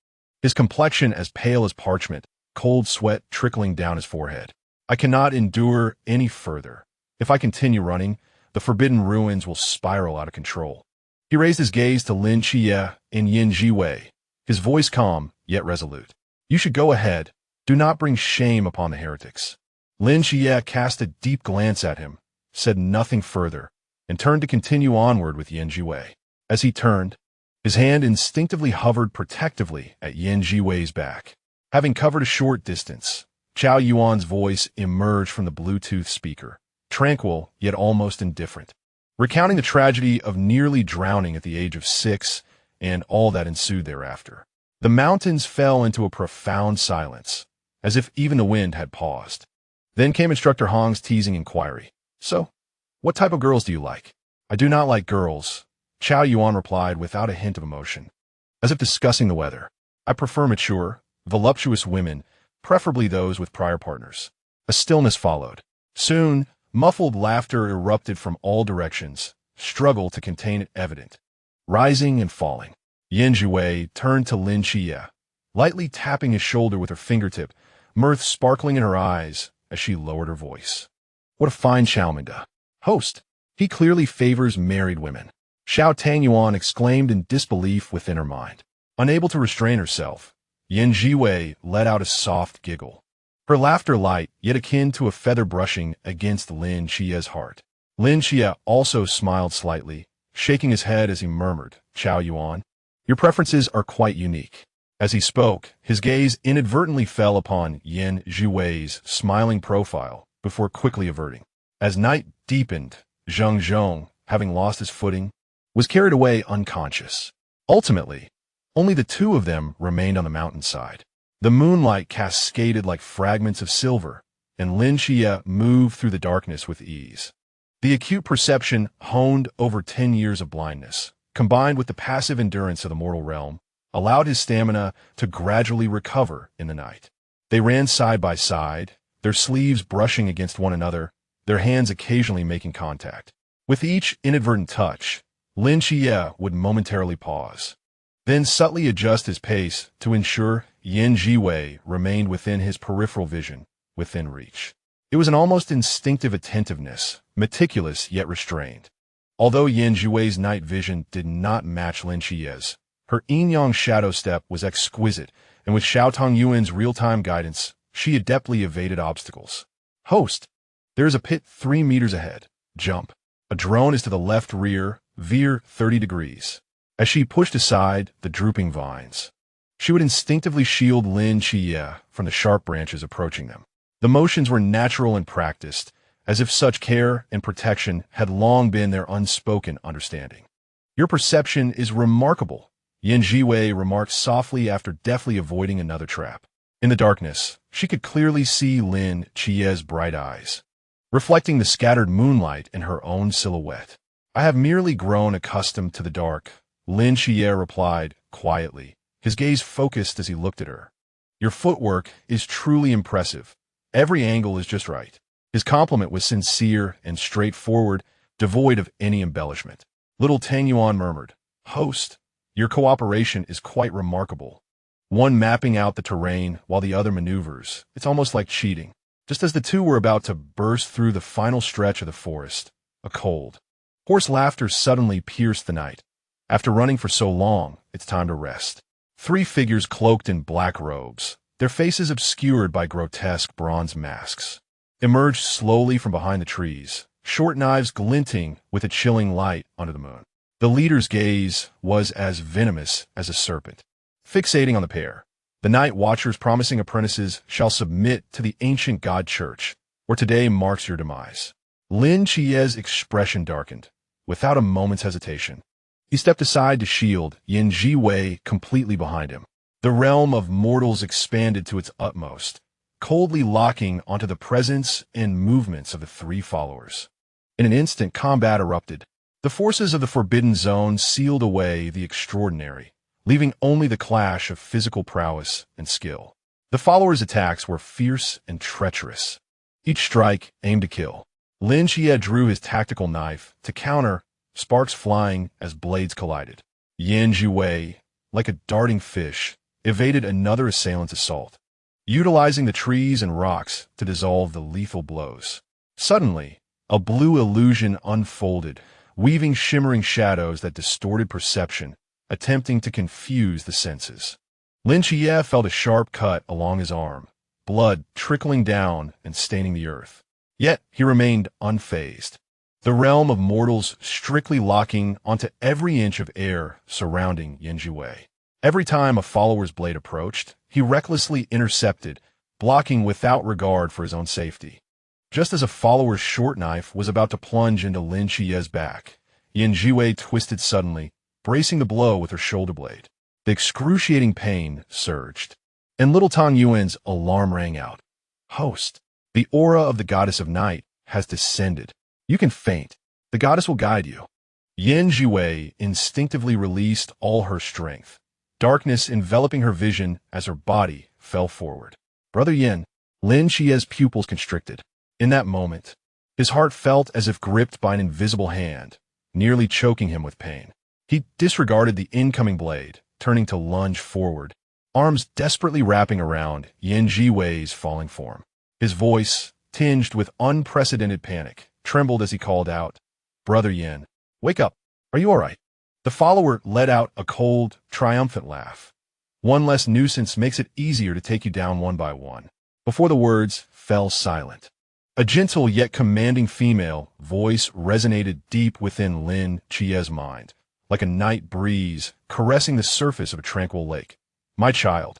His complexion as pale as parchment, cold sweat trickling down his forehead. I cannot endure any further. If I continue running, the forbidden ruins will spiral out of control. He raised his gaze to Lin Xie and Zhiwei, his voice calm yet resolute. You should go ahead. Do not bring shame upon the heretics. Lin Xie cast a deep glance at him, said nothing further, and turned to continue onward with Zhiwei. As he turned, his hand instinctively hovered protectively at Zhiwei's back. Having covered a short distance, Chao Yuan's voice emerged from the Bluetooth speaker, tranquil yet almost indifferent, recounting the tragedy of nearly drowning at the age of 6 and all that ensued thereafter. The mountains fell into a profound silence, as if even the wind had paused. Then came Instructor Hong's teasing inquiry. So, what type of girls do you like? I do not like girls, Chao Yuan replied without a hint of emotion, as if discussing the weather. I prefer mature, voluptuous women, preferably those with prior partners. A stillness followed. Soon, muffled laughter erupted from all directions, struggle to contain it evident, rising and falling. Zhiwei turned to Lin Xie, lightly tapping his shoulder with her fingertip, mirth sparkling in her eyes as she lowered her voice. What a fine Xiaominda. Host, he clearly favors married women. Xiao Tangyuan exclaimed in disbelief within her mind. Unable to restrain herself, Zhiwei let out a soft giggle. Her laughter light, yet akin to a feather brushing against Lin Xie's heart. Lin Xie also smiled slightly, shaking his head as he murmured, Chao Yuan, your preferences are quite unique. As he spoke, his gaze inadvertently fell upon Zhiwei's smiling profile before quickly averting. As night deepened, Zheng Zhong, having lost his footing, was carried away unconscious. Ultimately, only the 2 of them remained on the mountainside. The moonlight cascaded like fragments of silver, and Lin Xie moved through the darkness with ease. The acute perception honed over 10 years of blindness, combined with the passive endurance of the mortal realm, allowed his stamina to gradually recover in the night. They ran side by side, their sleeves brushing against one another, their hands occasionally making contact. With each inadvertent touch, Lin Xie would momentarily pause, then subtly adjust his pace to ensure Zhiwei remained within his peripheral vision, within reach. It was an almost instinctive attentiveness, meticulous yet restrained. Although Zhiwei's night vision did not match Lin Xie's, her yin-yang shadow step was exquisite, and with Xiao Tongyuan's real-time guidance, she adeptly evaded obstacles. Host, there is a pit 3 meters ahead. Jump. A drone is to the left rear, veer 30 degrees. As she pushed aside the drooping vines, she would instinctively shield Lin Xie from the sharp branches approaching them. The motions were natural and practiced, as if such care and protection had long been their unspoken understanding. Your perception is remarkable, Zhiwei remarked softly after deftly avoiding another trap. In the darkness, she could clearly see Lin Xie's bright eyes, reflecting the scattered moonlight in her own silhouette. I have merely grown accustomed to the dark, Lin Xie replied quietly, his gaze focused as he looked at her. Your footwork is truly impressive. Every angle is just right. His compliment was sincere and straightforward, devoid of any embellishment. Little Tangyuan murmured, Host, your cooperation is quite remarkable. One mapping out the terrain while the other maneuvers. It's almost like cheating. Just as the two were about to burst through the final stretch of the forest, a cold, hoarse laughter suddenly pierced the night. After running for so long, it's time to rest. Three figures cloaked in black robes, their faces obscured by grotesque bronze masks, emerged slowly from behind the trees, short knives glinting with a chilling light under the moon. The leader's gaze was as venomous as a serpent, fixating on the pair. The night watchers promising apprentices shall submit to the ancient god church, where today marks your demise. Lin Chie's expression darkened, without a moment's hesitation. He stepped aside to shield Zhiwei completely behind him. The realm of mortals expanded to its utmost, coldly locking onto the presence and movements of the three followers. In an instant, combat erupted. The forces of the Forbidden Zone sealed away the extraordinary, leaving only the clash of physical prowess and skill. The followers' attacks were fierce and treacherous, each strike aimed to kill. Lin Chie drew his tactical knife to counter, sparks flying as blades collided. Zhiwei, like a darting fish, evaded another assailant's assault, utilizing the trees and rocks to dissolve the lethal blows. Suddenly, a blue illusion unfolded, weaving shimmering shadows that distorted perception, attempting to confuse the senses. Lin Chie felt a sharp cut along his arm, blood trickling down and staining the earth. Yet he remained unfazed, the realm of mortals strictly locking onto every inch of air surrounding Zhiwei. Every time a follower's blade approached, he recklessly intercepted, blocking without regard for his own safety. Just as a follower's short knife was about to plunge into Lin Chie's back, Zhiwei twisted suddenly, bracing the blow with her shoulder blade. The excruciating pain surged, and little Tang Yuan's alarm rang out. "Host, the aura of the goddess of night has descended. You can faint. The goddess will guide you." Zhiwei instinctively released all her strength, darkness enveloping her vision as her body fell forward. "Brother Yan," Lin Chie's pupils constricted. In that moment, his heart felt as if gripped by an invisible hand, nearly choking him with pain. He disregarded the incoming blade, turning to lunge forward, arms desperately wrapping around Zhiwei's falling form. His voice, tinged with unprecedented panic, trembled as he called out, "Brother Yan, wake up. Are you all right?" The follower let out a cold, triumphant laugh. "One less nuisance makes it easier to take you down one by one." Before the words fell silent, a gentle yet commanding female voice resonated deep within Lin Chie's mind, like a night breeze caressing the surface of a tranquil lake. "My child,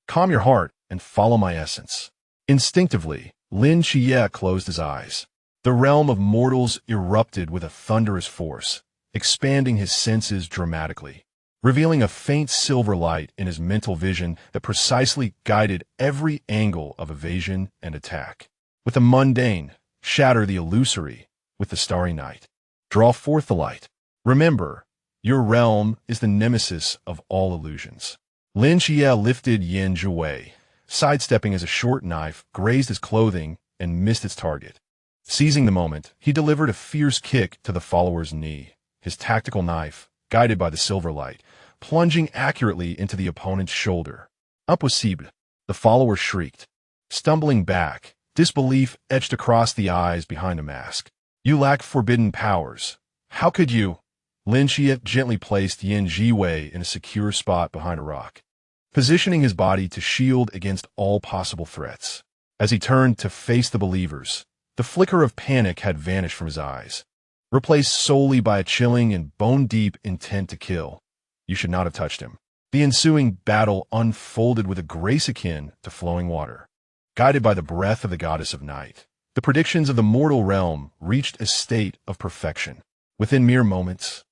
calm your heart and follow my essence." Instinctively, Lin Chie closed his eyes. The realm of mortals erupted with a thunderous force, expanding his senses dramatically, revealing a faint silver light in his mental vision that precisely guided every angle of evasion and attack. With the mundane, shatter the illusory with the starry night. Draw forth the light. Remember, your realm is the nemesis of all illusions. Lin Chie lifted Zhiwei, sidestepping as a short knife grazed his clothing and missed its target. Seizing the moment, he delivered a fierce kick to the follower's knee, his tactical knife, guided by the silver light, plunging accurately into the opponent's shoulder. "Impossible!" The follower shrieked. Stumbling back, disbelief etched across the eyes behind a mask. "You lack forbidden powers. How could you?" Lin Chie gently placed Zhiwei in a secure spot behind a rock, positioning his body to shield against all possible threats. As he turned to face the believers, the flicker of panic had vanished from his eyes, replaced solely by a chilling and bone-deep intent to kill. You should not have touched him. The ensuing battle unfolded with a grace akin to flowing water. Guided by the breath of the goddess of night, the predictions of the mortal realm reached a state of perfection. Within mere moments,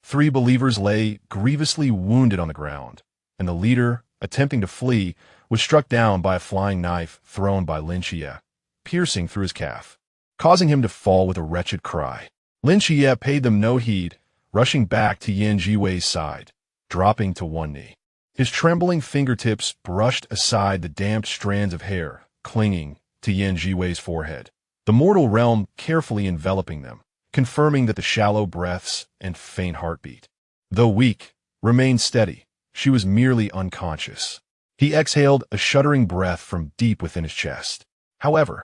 3 believers lay grievously wounded on the ground, and the leader, attempting to flee, was struck down by a flying knife thrown by Lin Chie, piercing through his calf, causing him to fall with a wretched cry. Lin Chie paid them no heed, rushing back to Zhiwei's side, dropping to one knee. His trembling fingertips brushed aside the damp strands of hair clinging to Zhiwei's forehead, the mortal realm carefully enveloping them, confirming that the shallow breaths and faint heartbeat, though weak, remained steady. She was merely unconscious. He exhaled a shuddering breath from deep within his chest. However,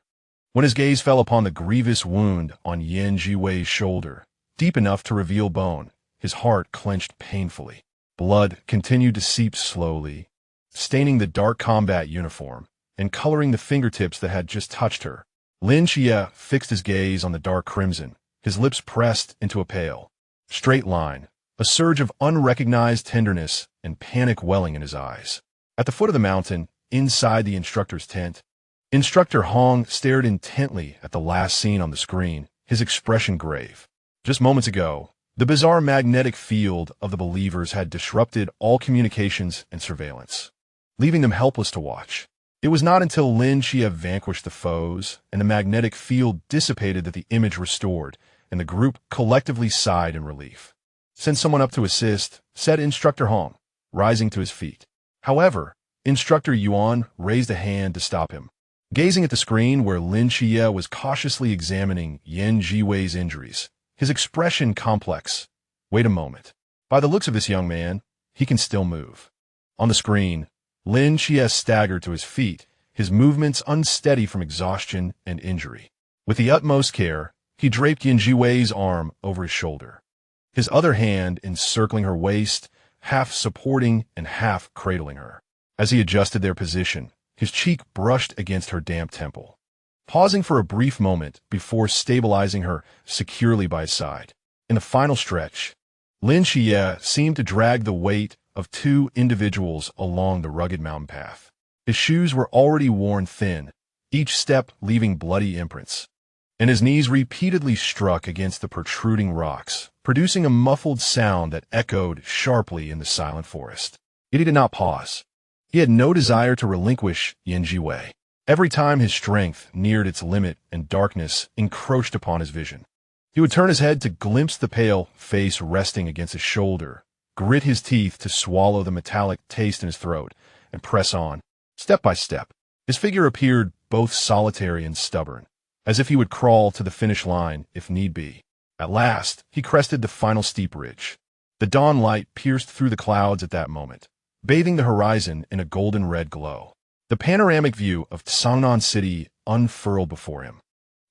When his gaze fell upon the grievous wound on Zhiwei's shoulder, deep enough to reveal bone, his heart clenched painfully. Blood continued to seep slowly, staining the dark combat uniform and coloring the fingertips that had just touched her. Lin Xie fixed his gaze on the dark crimson, his lips pressed into a pale, straight line, a surge of unrecognized tenderness and panic welling in his eyes. At the foot of the mountain, inside the instructor's tent, Instructor Hong stared intently at the last scene on the screen, his expression grave. Just moments ago, the bizarre magnetic field of the believers had disrupted all communications and surveillance, leaving them helpless to watch. It was not until Lin Xie vanquished the foes and the magnetic field dissipated that the image restored, and the group collectively sighed in relief. "Send someone up to assist," said Instructor Hong, rising to his feet. However, Instructor Yuan raised a hand to stop him. Gazing at the screen where Lin Xie was cautiously examining Zhiwei's injuries, his expression complex. "Wait a moment. By the looks of this young man, he can still move." On the screen, Lin Xie staggered to his feet, his movements unsteady from exhaustion and injury. With the utmost care, he draped Zhiwei's arm over his shoulder, his other hand encircling her waist, half supporting and half cradling her. As he adjusted their position, his cheek brushed against her damp temple, pausing for a brief moment before stabilizing her securely by his side. In the final stretch, Lin Xie seemed to drag the weight of two individuals along the rugged mountain path. His shoes were already worn thin, each step leaving bloody imprints, and his knees repeatedly struck against the protruding rocks, producing a muffled sound that echoed sharply in the silent forest. Yet he did not pause. He had no desire to relinquish Zhiwei. Every time his strength neared its limit and darkness encroached upon his vision, he would turn his head to glimpse the pale face resting against his shoulder, grit his teeth to swallow the metallic taste in his throat, and press on. Step by step, his figure appeared both solitary and stubborn, as if he would crawl to the finish line if need be. At last, he crested the final steep ridge. The dawn light pierced through the clouds at that moment, bathing the horizon in a golden-red glow. The panoramic view of Tsangnan City unfurled before him.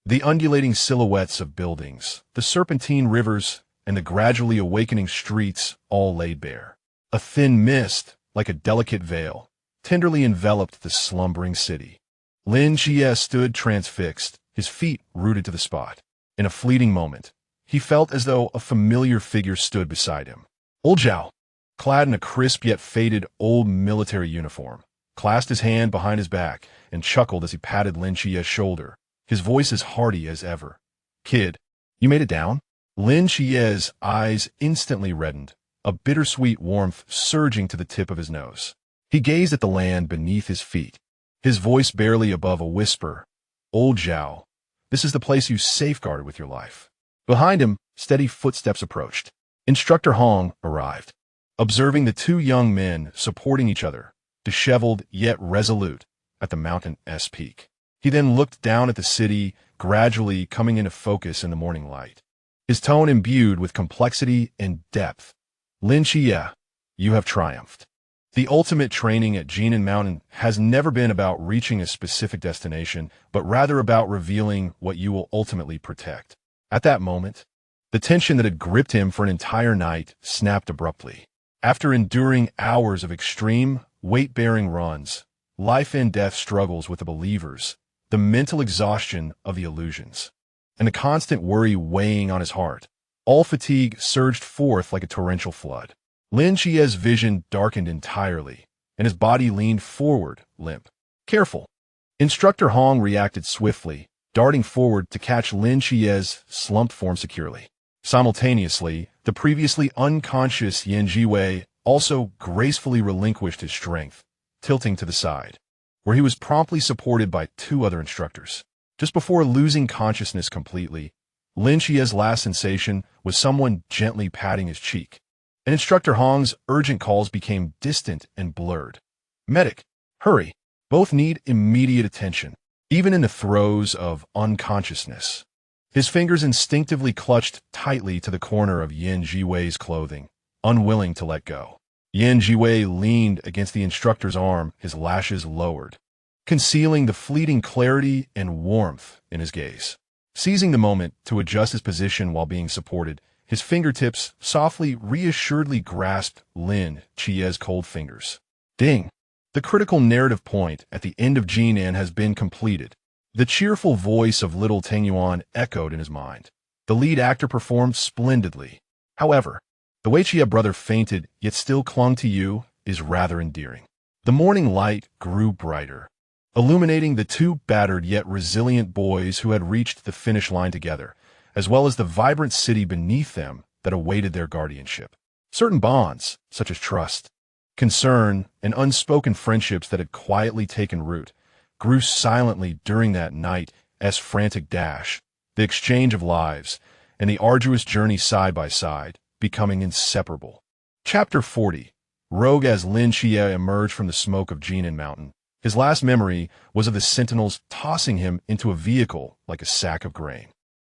The undulating silhouettes of buildings, the serpentine rivers, and the gradually awakening streets all laid bare. A thin mist, like a delicate veil, tenderly enveloped the slumbering city. Lin Xie stood transfixed, his feet rooted to the spot. In a fleeting moment, he felt as though a familiar figure stood beside him. Old Zhao, clad in a crisp yet faded old military uniform, clasped his hand behind his back and chuckled as he patted Lin Xie's shoulder, his voice as hearty as ever. "Kid, you made it down?" Lin Xie's eyes instantly reddened, a bittersweet warmth surging to the tip of his nose. He gazed at the land beneath his feet, his voice barely above a whisper. "Old Zhao, this is the place you safeguarded with your life." Behind him, steady footsteps approached. Instructor Hong arrived. Observing the two young men supporting each other, disheveled yet resolute, at the mountain's peak. He then looked down at the city, gradually coming into focus in the morning light, his tone imbued with complexity and depth. "Lin Xie, you have triumphed. The ultimate training at Jinan Mountain has never been about reaching a specific destination, but rather about revealing what you will ultimately protect." At that moment, the tension that had gripped him for an entire night snapped abruptly. After enduring hours of extreme, weight-bearing runs, life-and-death struggles with the believers, the mental exhaustion of the illusions, and the constant worry weighing on his heart, all fatigue surged forth like a torrential flood. Lin Xie's vision darkened entirely, and his body leaned forward, limp. "Careful!" Instructor Hong reacted swiftly, darting forward to catch Lin Xie's slumped form securely. Simultaneously, the previously unconscious Zhiwei also gracefully relinquished his strength, tilting to the side, where he was promptly supported by two other instructors. Just before losing consciousness completely, Lin Xie's last sensation was someone gently patting his cheek, and Instructor Hong's urgent calls became distant and blurred. "Medic, hurry! Both need immediate attention," even in the throes of unconsciousness. His fingers instinctively clutched tightly to the corner of Zhiwei's clothing, unwilling to let go. Zhiwei leaned against the instructor's arm, his lashes lowered. concealing the fleeting clarity and warmth in his gaze. Seizing the moment to adjust his position while being supported, his fingertips softly, reassuredly grasped Lin Chie's cold fingers. Ding! The critical narrative point at the end of Jinan has been completed. The cheerful voice of little Tangyuan echoed in his mind. The lead actor performed splendidly. However, the way Chia brother fainted yet still clung to you is rather endearing. The morning light grew brighter, illuminating the two battered yet resilient boys who had reached the finish line together, as well as the vibrant city beneath them that awaited their guardianship. Certain bonds, such as trust, concern, and unspoken friendships that had quietly taken root, grew silently during that night's frantic dash, the exchange of lives, and the arduous journey side by side, becoming inseparable. Chapter 40. Rogue. As Lin Xie emerged from the smoke of Jinan Mountain, his last memory was of the sentinels tossing him into a vehicle like a sack of grain.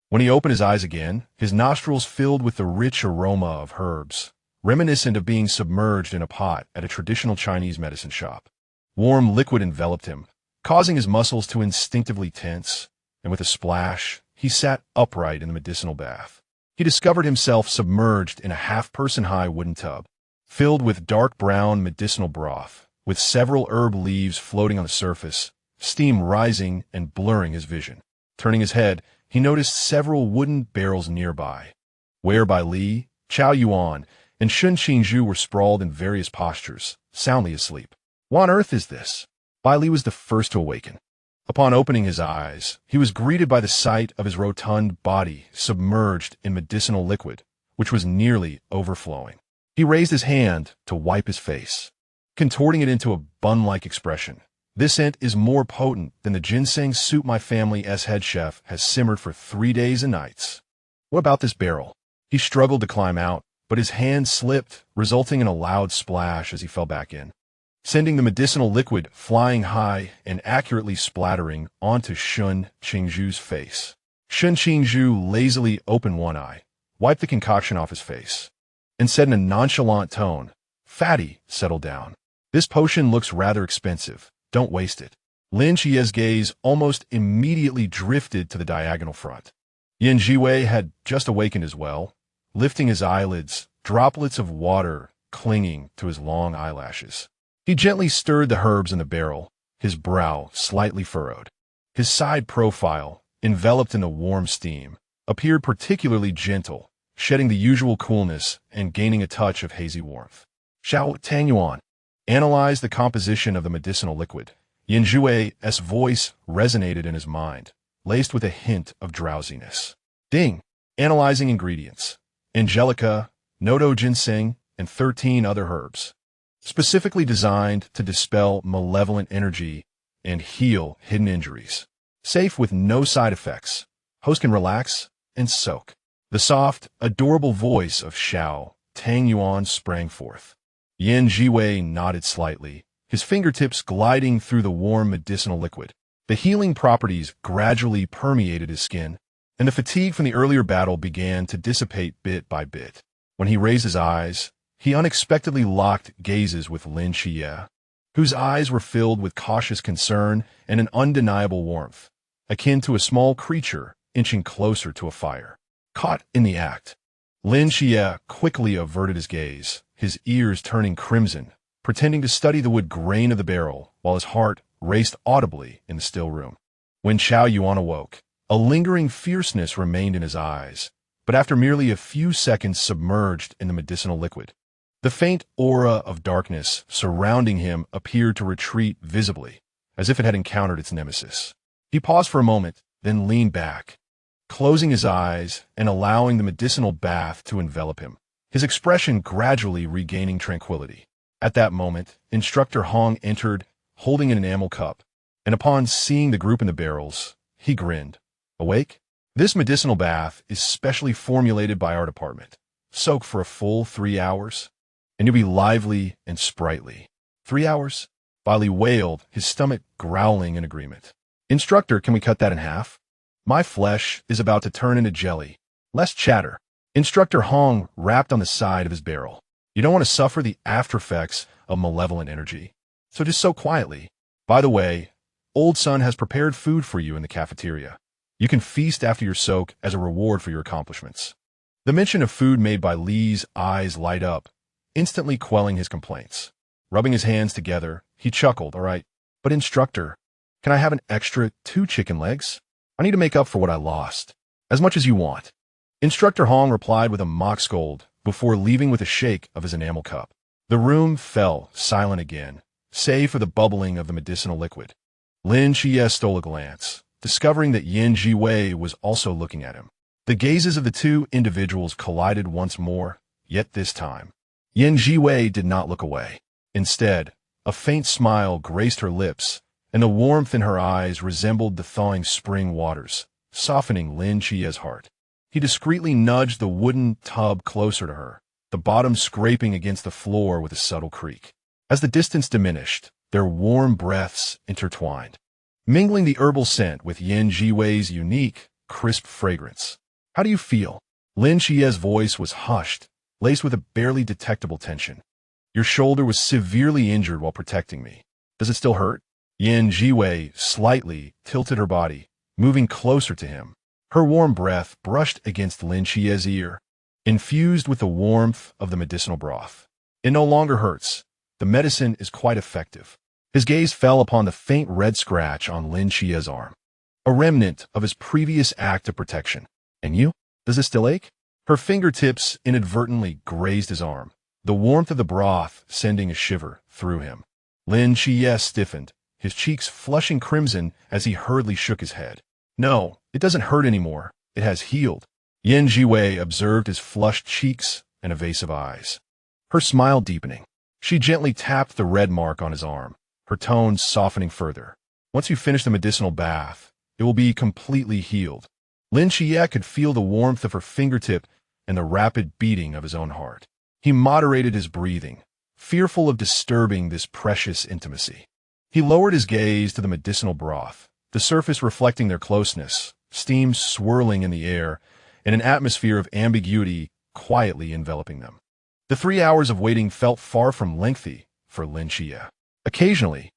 When he opened his eyes again, his nostrils filled with the rich aroma of herbs, reminiscent of being submerged in a pot at a traditional Chinese medicine shop. Warm liquid enveloped him, causing his muscles to instinctively tense, and with a splash, he sat upright in the medicinal bath. He discovered himself submerged in a half-person-high wooden tub, filled with dark brown medicinal broth, with several herb leaves floating on the surface, steam rising and blurring his vision. Turning his head, he noticed several wooden barrels nearby, whereby Li, Chao Yuan, and Shun Qingzhu were sprawled in various postures, soundly asleep. What on earth is this? Bai Li was the first to awaken. Upon opening his eyes, he was greeted by the sight of his rotund body submerged in medicinal liquid, which was nearly overflowing. He raised his hand to wipe his face, contorting it into a bun-like expression. This scent is more potent than the ginseng soup my family's head chef has simmered for 3 days and nights. What about this barrel? He struggled to climb out, but his hand slipped, resulting in a loud splash as he fell back in, sending the medicinal liquid flying high and accurately splattering onto Shun Qingzhu's face. Shun Qingzhu lazily opened one eye, wiped the concoction off his face, and said in a nonchalant tone, "Fatty, settle down. This potion looks rather expensive. Don't waste it." Lin Chie's gaze almost immediately drifted to the diagonal front. Yin Zhiwei had just awakened as well, lifting his eyelids, droplets of water clinging to his long eyelashes. He gently stirred the herbs in the barrel, his brow slightly furrowed. His side profile, enveloped in the warm steam, appeared particularly gentle, shedding the usual coolness and gaining a touch of hazy warmth. Xiao Tangyuan analyzed the composition of the medicinal liquid. Yin Zhiwei's voice resonated in his mind, laced with a hint of drowsiness. Ding! Analyzing ingredients. Angelica, Nodo ginseng, and 13 other herbs, specifically designed to dispel malevolent energy and heal hidden injuries. Safe with no side effects. Host can relax and soak. The soft, adorable voice of Xiao Tangyuan sprang forth. Yin Zhiwei nodded slightly, his fingertips gliding through the warm medicinal liquid. The healing properties gradually permeated his skin, and the fatigue from the earlier battle began to dissipate bit by bit. When he raised his eyes, he unexpectedly locked gazes with Lin Xie, whose eyes were filled with cautious concern and an undeniable warmth, akin to a small creature inching closer to a fire. Caught in the act, Lin Xie quickly averted his gaze, his ears turning crimson, pretending to study the wood grain of the barrel while his heart raced audibly in the still room. When Chao Yuan awoke, a lingering fierceness remained in his eyes, but after merely a few seconds submerged in the medicinal liquid, the faint aura of darkness surrounding him appeared to retreat visibly, as if it had encountered its nemesis. He paused for a moment, then leaned back, closing his eyes and allowing the medicinal bath to envelop him, his expression gradually regaining tranquility. At that moment, Instructor Hong entered, holding an enamel cup, and upon seeing the group in the barrels, he grinned. Awake? This medicinal bath is specially formulated by our department. Soak for a full 3 hours, and you'll be lively and sprightly. 3 hours? Bali wailed, his stomach growling in agreement. Instructor, can we cut that in half? My flesh is about to turn into jelly. Less chatter. Instructor Hong rapped on the side of his barrel. You don't want to suffer the after effects of malevolent energy, so just soak quietly. By the way, Old Sun has prepared food for you in the cafeteria. You can feast after your soak as a reward for your accomplishments. The mention of food made by Li's eyes light up, instantly quelling his complaints. Rubbing his hands together, he chuckled, "All right, but instructor, can I have an extra 2 chicken legs? I need to make up for what I lost. As much as you want." Instructor Hong replied with a mock scold before leaving with a shake of his enamel cup. The room fell silent again, save for the bubbling of the medicinal liquid. Lin Xie stole a glance, discovering that Yin Zhiwei was also looking at him. The gazes of the two individuals collided once more, yet this time, Yin Zhiwei did not look away. Instead, a faint smile graced her lips, and the warmth in her eyes resembled the thawing spring waters, softening Lin Xie's heart. He discreetly nudged the wooden tub closer to her, the bottom scraping against the floor with a subtle creak. As the distance diminished, their warm breaths intertwined, mingling the herbal scent with Yin Zhiwei's unique, crisp fragrance. "How do you feel?" Lin Xie's voice was hushed, laced with a barely detectable tension. "Your shoulder was severely injured while protecting me. Does it still hurt?" Yin Zhiwei slightly tilted her body, moving closer to him. Her warm breath brushed against Lin Xie's ear, infused with the warmth of the medicinal broth. "It no longer hurts. The medicine is quite effective." His gaze fell upon the faint red scratch on Lin Xie's arm, a remnant of his previous act of protection. "And you? Does it still ache?" Her fingertips inadvertently grazed his arm, the warmth of the broth sending a shiver through him. Lin Xie stiffened, his cheeks flushing crimson as he hurriedly shook his head. "No, it doesn't hurt anymore. It has healed." Yin Zhiwei observed his flushed cheeks and evasive eyes, her smile deepening. She gently tapped the red mark on his arm, her tone softening further. "Once you finish the medicinal bath, it will be completely healed." Lin Xie could feel the warmth of her fingertip and the rapid beating of his own heart. He moderated his breathing, fearful of disturbing this precious intimacy. He lowered his gaze to the medicinal broth, the surface reflecting their closeness, steam swirling in the air, and an atmosphere of ambiguity quietly enveloping them. The 3 hours of waiting felt far from lengthy for Lin Xie. Occasionally,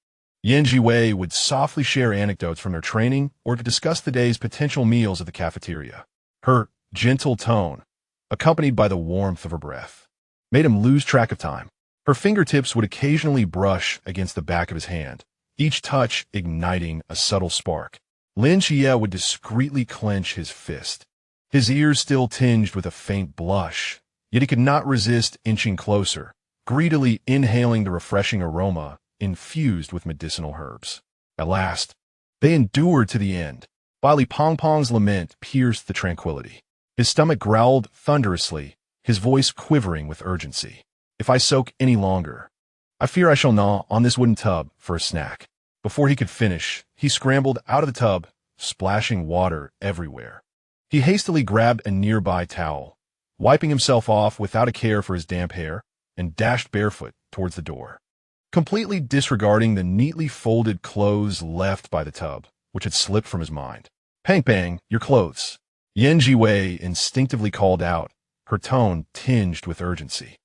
Yin Zhiwei would softly share anecdotes from their training or to discuss the day's potential meals at the cafeteria. Her gentle tone, accompanied by the warmth of her breath, made him lose track of time. Her fingertips would occasionally brush against the back of his hand, each touch igniting a subtle spark. Lin Xie would discreetly clench his fist, his ears still tinged with a faint blush, yet he could not resist inching closer, greedily inhaling the refreshing aroma infused with medicinal herbs. At last, they endured to the end. Bili Pongpong's lament pierced the tranquility. His stomach growled thunderously, his voice quivering with urgency. "If I soak any longer, I fear I shall gnaw on this wooden tub for a snack." Before he could finish, he scrambled out of the tub, splashing water everywhere. He hastily grabbed a nearby towel, wiping himself off without a care for his damp hair, and dashed barefoot towards the door, completely disregarding the neatly folded clothes left by the tub, which had slipped from his mind. "Pang Pang, your clothes." Yin Zhiwei instinctively called out, her tone tinged with urgency.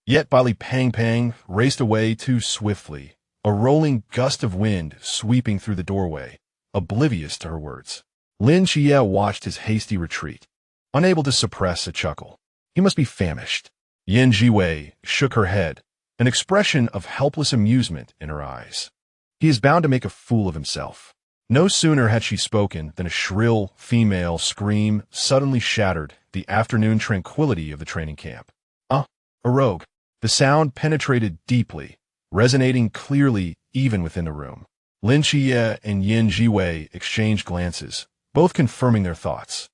Yet Bili Pang Pang raced away too swiftly, a rolling gust of wind sweeping through the doorway, oblivious to her words. Lin Xie watched his hasty retreat, unable to suppress a chuckle. He must be famished. Yin Zhiwei shook her head, an expression of helpless amusement in her eyes. He is bound to make a fool of himself. No sooner had she spoken than a shrill female scream suddenly shattered the afternoon tranquility of the training camp. A rogue. The sound penetrated deeply, resonating clearly even within the room. Lin Xie and Yin Zhiwei exchanged glances, both confirming their thoughts.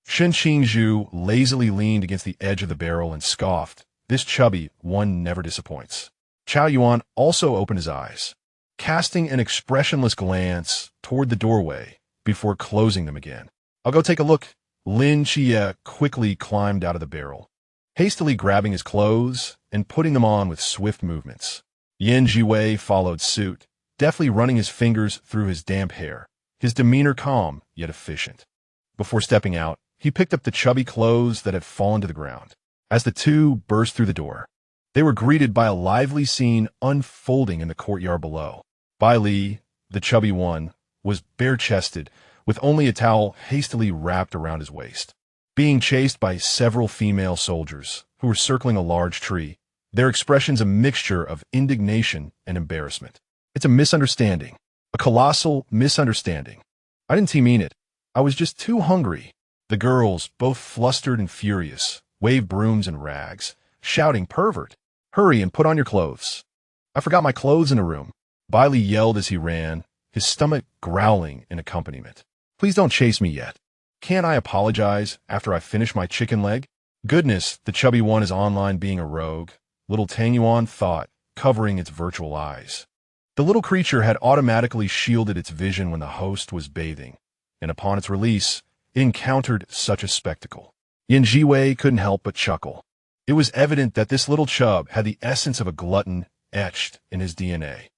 Shen Qingzhu lazily leaned against the edge of the barrel and scoffed. This chubby one never disappoints. Chao Yuan also opened his eyes, casting an expressionless glance toward the doorway before closing them again. "I'll go take a look." Lin Xie quickly climbed out of the barrel, hastily grabbing his clothes and putting them on with swift movements. Yin Zhiwei followed suit, deftly running his fingers through his damp hair, his demeanor calm yet efficient. Before stepping out, he picked up the chubby clothes that had fallen to the ground. As the two burst through the door, they were greeted by a lively scene unfolding in the courtyard below. Bai Li, the chubby one, was bare-chested, with only a towel hastily wrapped around his waist. Being chased by several female soldiers who were circling a large tree, their expressions a mixture of indignation and embarrassment. It's a misunderstanding. A colossal misunderstanding. I didn't mean it. I was just too hungry. The girls, both flustered and furious, waved brooms and rags, shouting, "Pervert! Hurry and put on your clothes." "I forgot my clothes in a room," Bailey yelled as he ran, his stomach growling in accompaniment. "Please don't chase me yet. Can't I apologize after I finish my chicken leg?" Goodness, the chubby one is online being a rogue, little Tangyuan thought, covering its virtual eyes. The little creature had automatically shielded its vision when the host was bathing, and upon its release, it encountered such a spectacle. Zhiwei couldn't help but chuckle. It was evident that this little chub had the essence of a glutton etched in his DNA.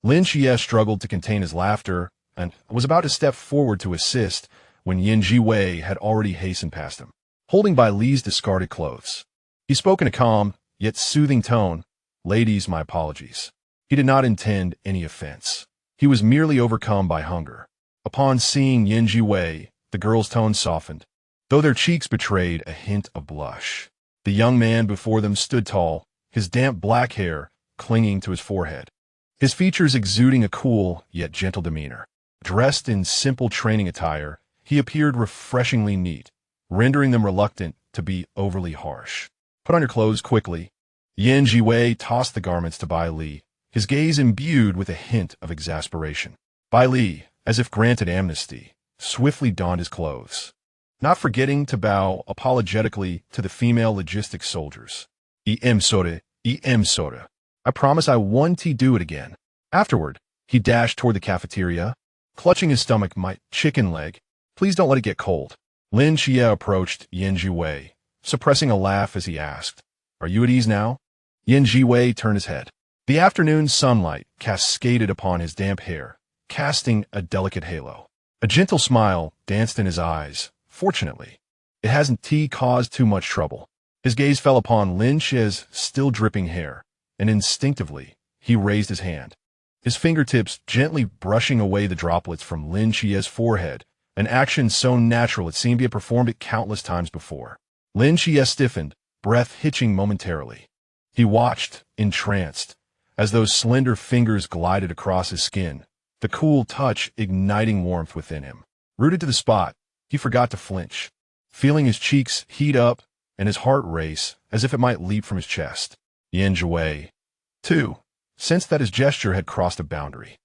Lin Xie struggled to contain his laughter and was about to step forward to assist when Zhiwei had already hastened past him, holding Bai Li's discarded clothes. He spoke in a calm, yet soothing tone. "Ladies, my apologies." He did not intend any offense. He was merely overcome by hunger. Upon seeing Zhiwei, the girl's tone softened, though their cheeks betrayed a hint of blush. The young man before them stood tall, his damp black hair clinging to his forehead, his features exuding a cool yet gentle demeanor. Dressed in simple training attire, he appeared refreshingly neat, rendering them reluctant to be overly harsh. "Put on your clothes quickly." Zhiwei tossed the garments to Bai Li, his gaze imbued with a hint of exasperation. Bai Li, as if granted amnesty, swiftly donned his clothes, not forgetting to bow apologetically to the female logistics soldiers. Sorry. I promise I won't do it again." Afterward, he dashed toward the cafeteria, clutching his stomach. "My chicken leg. Please don't let it get cold." Lin Xie approached Zhiwei, suppressing a laugh as he asked, "Are you at ease now?" Zhiwei turned his head. The afternoon sunlight cascaded upon his damp hair, casting a delicate halo. A gentle smile danced in his eyes. Fortunately, it hasn't caused too much trouble. His gaze fell upon Lin Xie's still dripping hair, and instinctively, he raised his hand, his fingertips gently brushing away the droplets from Lin Xie's forehead, an action so natural it seemed he had performed it countless times before. Lin Xie stiffened, breath hitching momentarily. He watched, entranced, as those slender fingers glided across his skin, the cool touch igniting warmth within him. Rooted to the spot, he forgot to flinch, feeling his cheeks heat up and his heart race as if it might leap from his chest. Zhiwei, too, sensed that his gesture had crossed a boundary.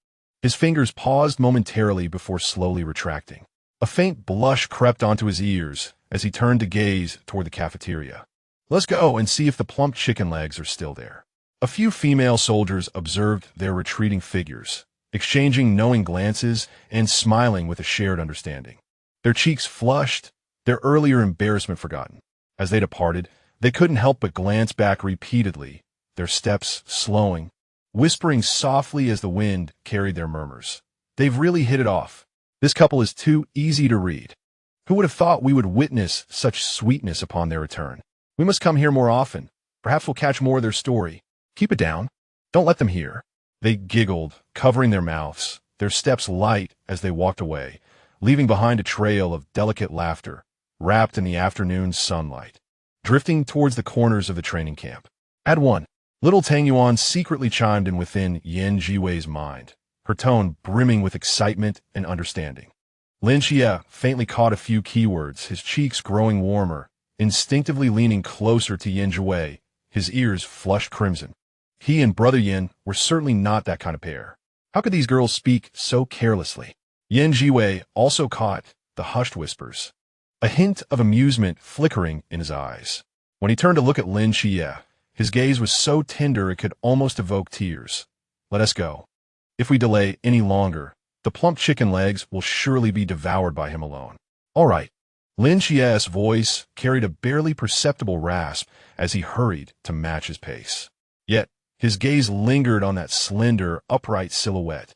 His fingers paused momentarily before slowly retracting. A faint blush crept onto his ears as he turned to gaze toward the cafeteria. "Let's go and see if the plump chicken legs are still there." A few female soldiers observed their retreating figures, exchanging knowing glances and smiling with a shared understanding. Their cheeks flushed, their earlier embarrassment forgotten. As they departed, they couldn't help but glance back repeatedly, their steps slowing, whispering softly as the wind carried their murmurs. "They've really hit it off. This couple is too easy to read. Who would have thought we would witness such sweetness upon their return? We must come here more often. Perhaps we'll catch more of their story. Keep it down. Don't let them hear." They giggled, covering their mouths, their steps light as they walked away, leaving behind a trail of delicate laughter, wrapped in the afternoon sunlight, drifting towards the corners of the training camp. At one, little Tangyuan secretly chimed in within Zhiwei's mind, her tone brimming with excitement and understanding. Lin Xie faintly caught a few keywords, his cheeks growing warmer, instinctively leaning closer to Zhiwei, his ears flushed crimson. He and Brother Yin were certainly not that kind of pair. How could these girls speak so carelessly? Zhiwei also caught the hushed whispers, a hint of amusement flickering in his eyes. When he turned to look at Lin Xie, his gaze was so tender it could almost evoke tears. "Let us go. If we delay any longer, the plump chicken legs will surely be devoured by him alone." "All right." Lin Xie's voice carried a barely perceptible rasp as he hurried to match his pace. Yet, his gaze lingered on that slender, upright silhouette,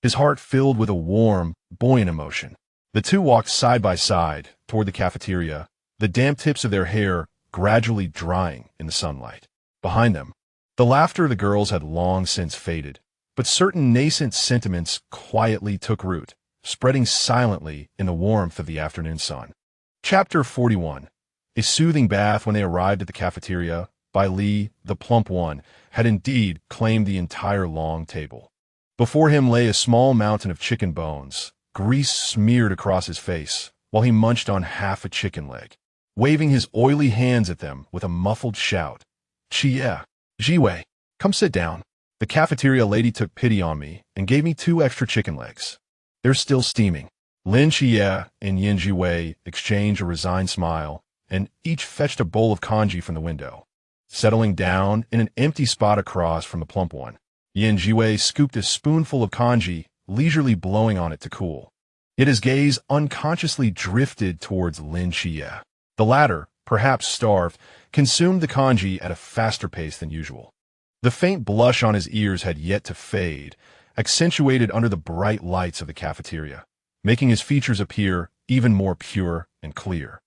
his heart filled with a warm, buoyant emotion. The two walked side by side toward the cafeteria, the damp tips of their hair gradually drying in the sunlight. Behind them, the laughter of the girls had long since faded, but certain nascent sentiments quietly took root, spreading silently in the warmth of the afternoon sun. Chapter 41. A soothing bath. When they arrived at the cafeteria, Bai Li, the plump one, had indeed claimed the entire long table. Before him lay a small mountain of chicken bones, grease smeared across his face, while he munched on half a chicken leg, waving his oily hands at them with a muffled shout. "Chie, Zhiwei, come sit down." The cafeteria lady took pity on me and gave me 2 extra chicken legs. They're still steaming. Lin Chie and Yin Zhiwei exchanged a resigned smile, and each fetched a bowl of congee from the window. Settling down in an empty spot across from the plump one, Yin Zhiwei scooped a spoonful of congee, leisurely blowing on it to cool. Yet his gaze unconsciously drifted towards Lin Chie. The latter, perhaps starved, consumed the congee at a faster pace than usual. The faint blush on his ears had yet to fade, accentuated under the bright lights of the cafeteria, making his features appear even more pure and clear.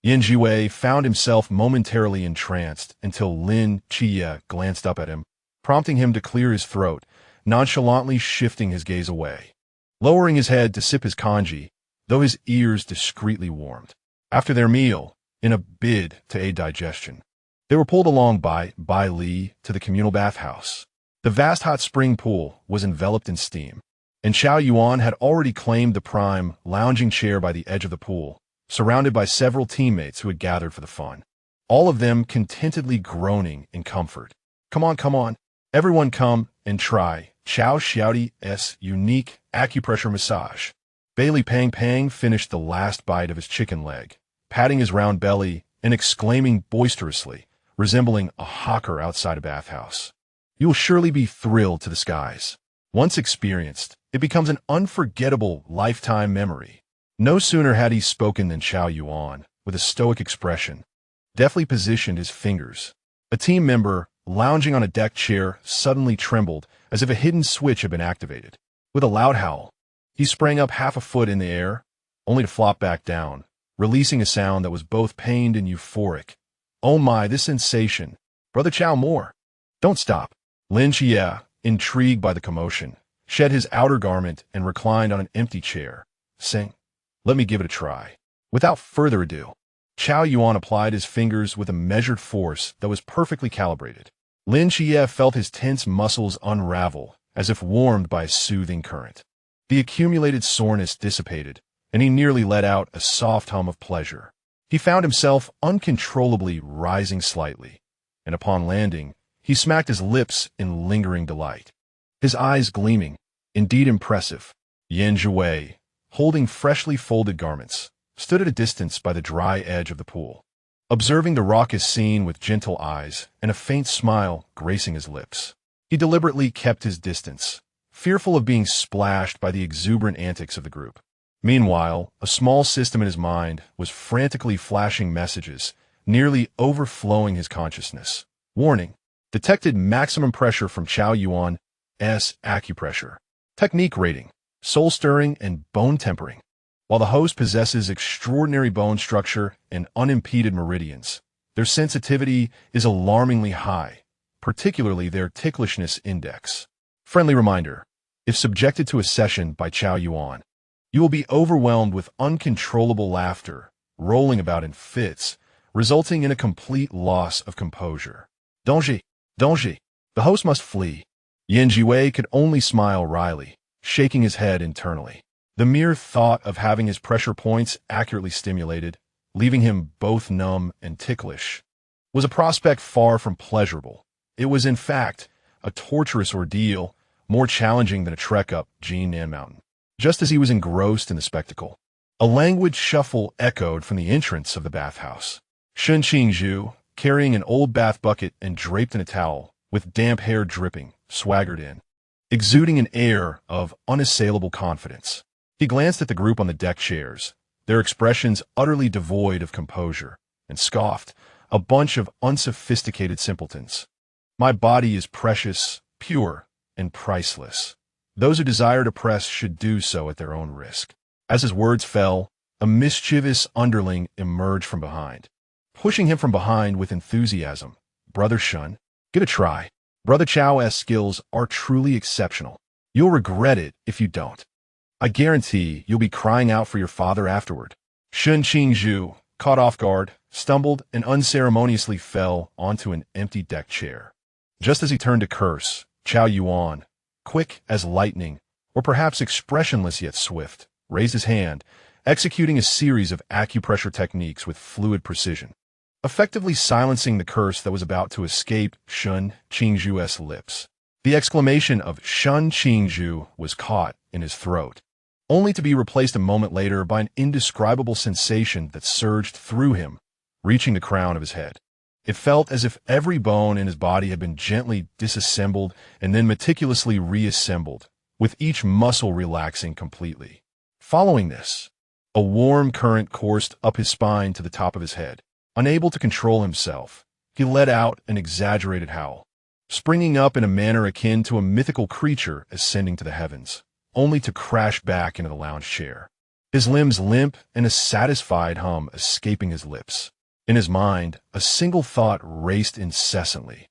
Yin Zhiwei found himself momentarily entranced until Lin Chie glanced up at him, prompting him to clear his throat, nonchalantly shifting his gaze away. Lowering his head to sip his congee, though his ears discreetly warmed. After their meal, in a bid to aid digestion, they were pulled along by Bai Li to the communal bathhouse. The vast hot spring pool was enveloped in steam, and Xiao Yuan had already claimed the prime lounging chair by the edge of the pool, surrounded by several teammates who had gathered for the fun, all of them contentedly groaning in comfort. Come on, everyone come and try Xiao Xiaoti's unique acupressure massage." Bailey Pang finished the last bite of his chicken leg, patting his round belly and exclaiming boisterously, resembling a hawker outside a bathhouse. "You will surely be thrilled to the skies. Once experienced, it becomes an unforgettable lifetime memory." No sooner had he spoken than Xiao Yuan, with a stoic expression, deftly positioned his fingers. A team member, lounging on a deck chair, suddenly trembled as if a hidden switch had been activated. With a loud howl, he sprang up half a foot in the air, only to flop back down, releasing a sound that was both pained and euphoric. "Oh my, this sensation! Brother Chow, more! Don't stop!" Lin Chie, intrigued by the commotion, shed his outer garment and reclined on an empty chair, saying, "Let me give it a try." Without further ado, Xiao Yuan applied his fingers with a measured force that was perfectly calibrated. Lin Chie felt his tense muscles unravel as if warmed by a soothing current. The accumulated soreness dissipated, and he nearly let out a soft hum of pleasure. He found himself uncontrollably rising slightly, and upon landing, he smacked his lips in lingering delight. His eyes gleaming, indeed impressive. Yin Zhiwei, holding freshly folded garments, stood at a distance by the dry edge of the pool, observing the raucous scene with gentle eyes and a faint smile gracing his lips. He deliberately kept his distance, fearful of being splashed by the exuberant antics of the group. Meanwhile, a small system in his mind was frantically flashing messages, nearly overflowing his consciousness. Warning: detected maximum pressure from Xiao Yuan's acupressure. Technique rating: soul stirring and bone tempering. While the host possesses extraordinary bone structure and unimpeded meridians, their sensitivity is alarmingly high, particularly their ticklishness index. Friendly reminder: if subjected to a session by Xiao Yuan, you will be overwhelmed with uncontrollable laughter, rolling about in fits, resulting in a complete loss of composure. Donji, the host must flee. Yin Zhiwei could only smile wryly, shaking his head internally. The mere thought of having his pressure points accurately stimulated, leaving him both numb and ticklish, was a prospect far from pleasurable. It was, in fact, a torturous ordeal, more challenging than a trek up Jinan Mountain. Just as he was engrossed in the spectacle, a languid shuffle echoed from the entrance of the bathhouse. Shun Qingzhu, carrying an old bath bucket and draped in a towel, with damp hair dripping, swaggered in, exuding an air of unassailable confidence. He glanced at the group on the deck chairs, their expressions utterly devoid of composure, and scoffed, "A bunch of unsophisticated simpletons. My body is precious, pure, and priceless. Those who desire to press should do so at their own risk." As his words fell, a mischievous underling emerged from behind, pushing him from behind with enthusiasm. "Brother Shun, give it a try. Brother Chow's skills are truly exceptional. You'll regret it if you don't." I guarantee you'll be crying out for your father afterward. Shun Qingzhu, caught off guard, stumbled and unceremoniously fell onto an empty deck chair. Just as he turned to curse, Chao Yuan, quick as lightning, or perhaps expressionless yet swift, raised his hand, executing a series of acupressure techniques with fluid precision, effectively silencing the curse that was about to escape Shun Qingzhu's lips. The exclamation of Shun Qingzhu was caught in his throat, only to be replaced a moment later by an indescribable sensation that surged through him, reaching the crown of his head. It felt as if every bone in his body had been gently disassembled and then meticulously reassembled, with each muscle relaxing completely. Following this, a warm current coursed up his spine to the top of his head. Unable to control himself, he let out an exaggerated howl, springing up in a manner akin to a mythical creature ascending to the heavens, only to crash back into the lounge chair, his limbs limp and a satisfied hum escaping his lips. In his mind, a single thought raced incessantly.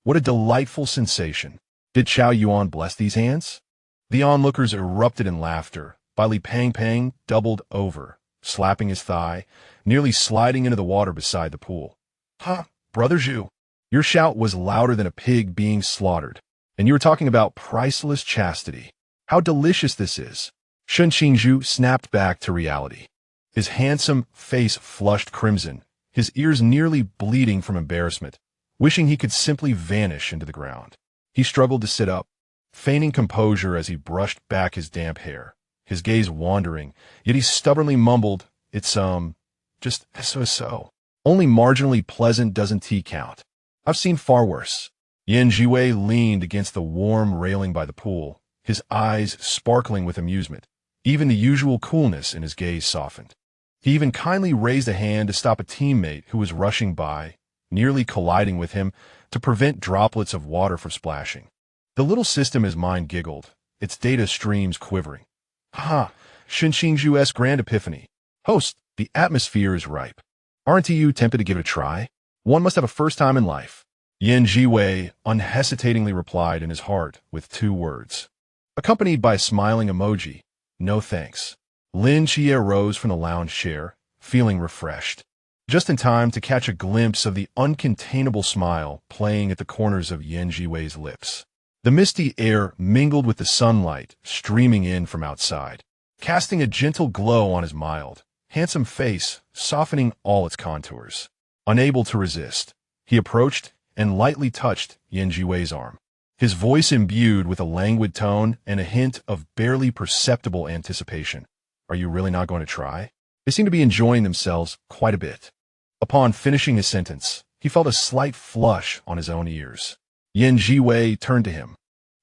What a delightful sensation. Did Chao Yuan bless these hands? The onlookers erupted in laughter. Li Pang doubled over, slapping his thigh, nearly sliding into the water beside the pool. "Ha, Brother Zhu, your shout was louder than a pig being slaughtered, and you were talking about priceless chastity. How delicious this is." Shun Qingzhu snapped back to reality, his handsome face flushed crimson, his ears nearly bleeding from embarrassment, wishing he could simply vanish into the ground. He struggled to sit up, feigning composure as he brushed back his damp hair, his gaze wandering, yet he stubbornly mumbled, "It's, just so. Only marginally pleasant doesn't tea count. I've seen far worse." Zhiwei leaned against the warm railing by the pool, his eyes sparkling with amusement. Even the usual coolness in his gaze softened. He even kindly raised a hand to stop a teammate who was rushing by, nearly colliding with him, to prevent droplets of water from splashing. The little system in his mind giggled, its data streams quivering. "Ha! Shun Qingzhu's grand epiphany. Host, the atmosphere is ripe. Aren't you tempted to give it a try? One must have a first time in life." Zhiwei unhesitatingly replied in his heart with 2 words, accompanied by a smiling emoji, "No thanks." Lin Xie rose from the lounge chair, feeling refreshed, just in time to catch a glimpse of the uncontainable smile playing at the corners of Zhiwei's lips. The misty air mingled with the sunlight streaming in from outside, casting a gentle glow on his mild, handsome face, softening all its contours. Unable to resist, he approached and lightly touched Zhiwei's arm, his voice imbued with a languid tone and a hint of barely perceptible anticipation. "Are you really not going to try?" They seemed to be enjoying themselves quite a bit. Upon finishing his sentence, he felt a slight flush on his own ears. Zhiwei turned to him.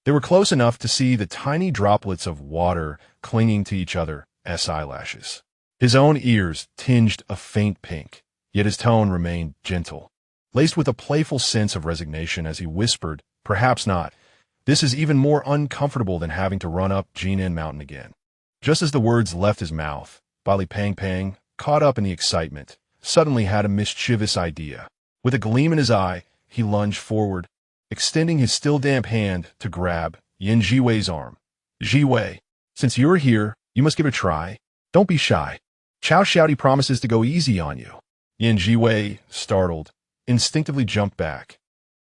They were close enough to see the tiny droplets of water clinging to each other's eyelashes. His own ears tinged a faint pink, yet his tone remained gentle, laced with a playful sense of resignation as he whispered, "Perhaps not. This is even more uncomfortable than having to run up Jinan Mountain again." Just as the words left his mouth, Li Pang, caught up in the excitement, suddenly had a mischievous idea. With a gleam in his eye, he lunged forward, extending his still damp hand to grab Zhiwei's arm. "Zhiwei, since you're here, you must give it a try. Don't be shy. Chao Shouty promises to go easy on you." Zhiwei, startled, instinctively jumped back,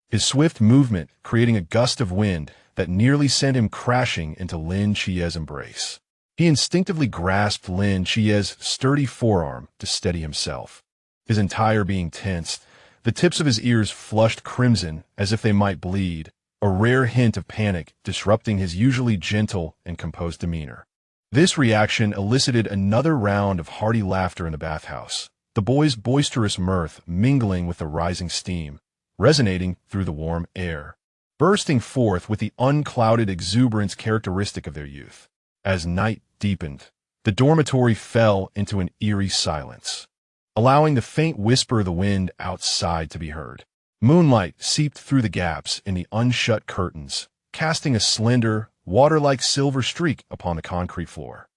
his swift movement creating a gust of wind that nearly sent him crashing into Lin Xie's embrace. He instinctively grasped Lin Xie's sturdy forearm to steady himself, his entire being tensed, the tips of his ears flushed crimson as if they might bleed, a rare hint of panic disrupting his usually gentle and composed demeanor. This reaction elicited another round of hearty laughter in the bathhouse, the boys' boisterous mirth mingling with the rising steam, resonating through the warm air, bursting forth with the unclouded exuberance characteristic of their youth. As night deepened, the dormitory fell into an eerie silence, allowing the faint whisper of the wind outside to be heard. Moonlight seeped through the gaps in the unshut curtains, casting a slender, water-like silver streak upon the concrete floor.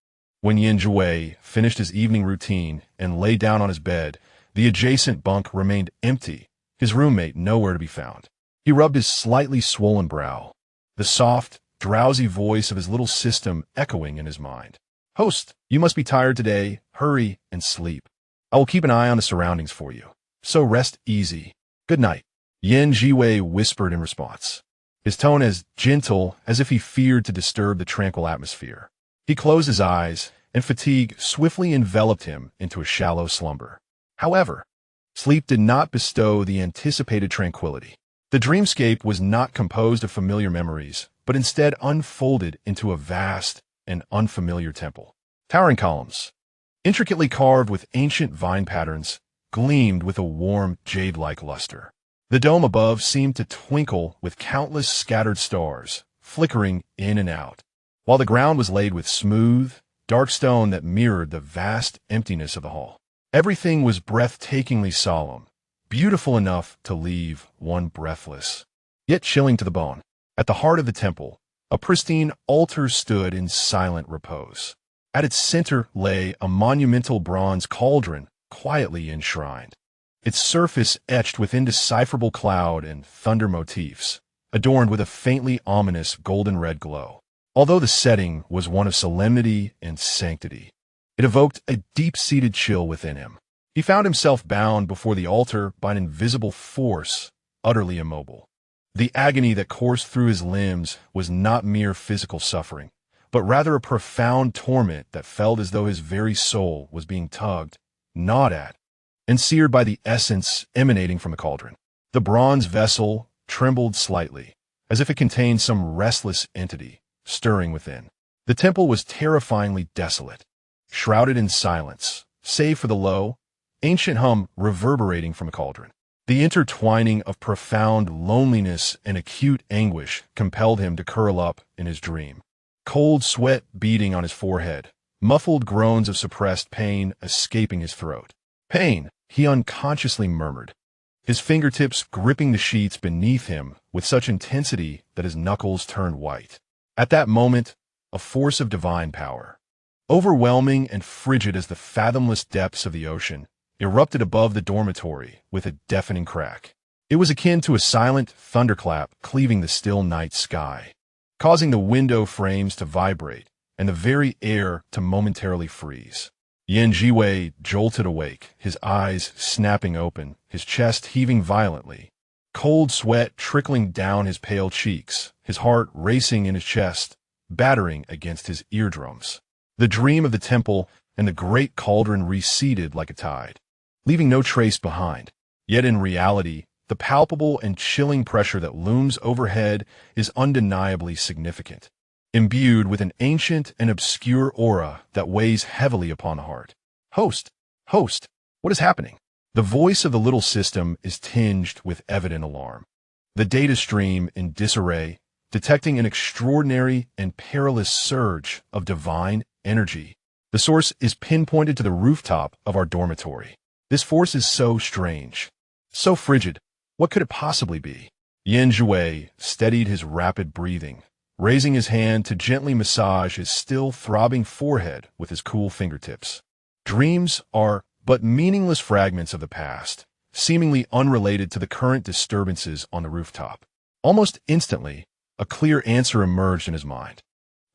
When Zhiwei finished his evening routine and lay down on his bed, the adjacent bunk remained empty, his roommate nowhere to be found. He rubbed his slightly swollen brow, the soft, drowsy voice of his little system echoing in his mind. Host, you must be tired today. Hurry and sleep. I will keep an eye on the surroundings for you. So rest easy. Good night. Zhiwei whispered in response, his tone as gentle as if he feared to disturb the tranquil atmosphere. He closed his eyes, and fatigue swiftly enveloped him into a shallow slumber. However, sleep did not bestow the anticipated tranquility. The dreamscape was not composed of familiar memories, but instead unfolded into a vast and unfamiliar temple. Towering columns, intricately carved with ancient vine patterns, gleamed with a warm, jade-like luster. The dome above seemed to twinkle with countless scattered stars, flickering in and out, while the ground was laid with smooth, dark stone that mirrored the vast emptiness of the hall. Everything was breathtakingly solemn, beautiful enough to leave one breathless, yet chilling to the bone. At the heart of the temple, a pristine altar stood in silent repose. At its center lay a monumental bronze cauldron, quietly enshrined, its surface etched with indecipherable cloud and thunder motifs, adorned with a faintly ominous golden-red glow. Although the setting was one of solemnity and sanctity, it evoked a deep-seated chill within him. He found himself bound before the altar by an invisible force, utterly immobile. The agony that coursed through his limbs was not mere physical suffering, but rather a profound torment that felt as though his very soul was being tugged, gnawed at, and seared by the essence emanating from the cauldron. The bronze vessel trembled slightly, as if it contained some restless entity stirring within. The temple was terrifyingly desolate, shrouded in silence, save for the low, ancient hum reverberating from the cauldron. The intertwining of profound loneliness and acute anguish compelled him to curl up in his dream. Cold sweat beading on his forehead, muffled groans of suppressed pain escaping his throat. Pain, he unconsciously murmured, his fingertips gripping the sheets beneath him with such intensity that his knuckles turned white. At that moment, a force of divine power, overwhelming and frigid as the fathomless depths of the ocean, erupted above the dormitory with a deafening crack. It was akin to a silent thunderclap cleaving the still night sky, causing the window frames to vibrate and the very air to momentarily freeze. Zhiwei jolted awake, his eyes snapping open, his chest heaving violently, cold sweat trickling down his pale cheeks, his heart racing in his chest, battering against his eardrums. The dream of the temple and the great cauldron receded like a tide, leaving no trace behind. Yet in reality, the palpable and chilling pressure that looms overhead is undeniably significant, imbued with an ancient and obscure aura that weighs heavily upon the heart. Host, what is happening? The voice of the little system is tinged with evident alarm. The data stream in disarray, detecting an extraordinary and perilous surge of divine energy. The source is pinpointed to the rooftop of our dormitory. This force is so strange, so frigid. What could it possibly be? Zhiwei steadied his rapid breathing, raising his hand to gently massage his still throbbing forehead with his cool fingertips. Dreams are but meaningless fragments of the past, seemingly unrelated to the current disturbances on the rooftop. Almost instantly, a clear answer emerged in his mind.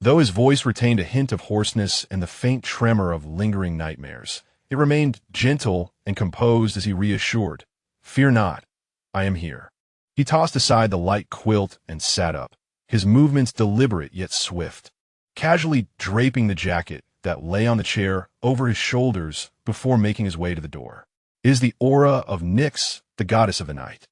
Though his voice retained a hint of hoarseness and the faint tremor of lingering nightmares, it remained gentle and composed as he reassured, "Fear not, I am here." He tossed aside the light quilt and sat up, his movements deliberate yet swift, casually draping the jacket that lay on the chair over his shoulders before making his way to the door. It is the aura of Nyx, the goddess of the night.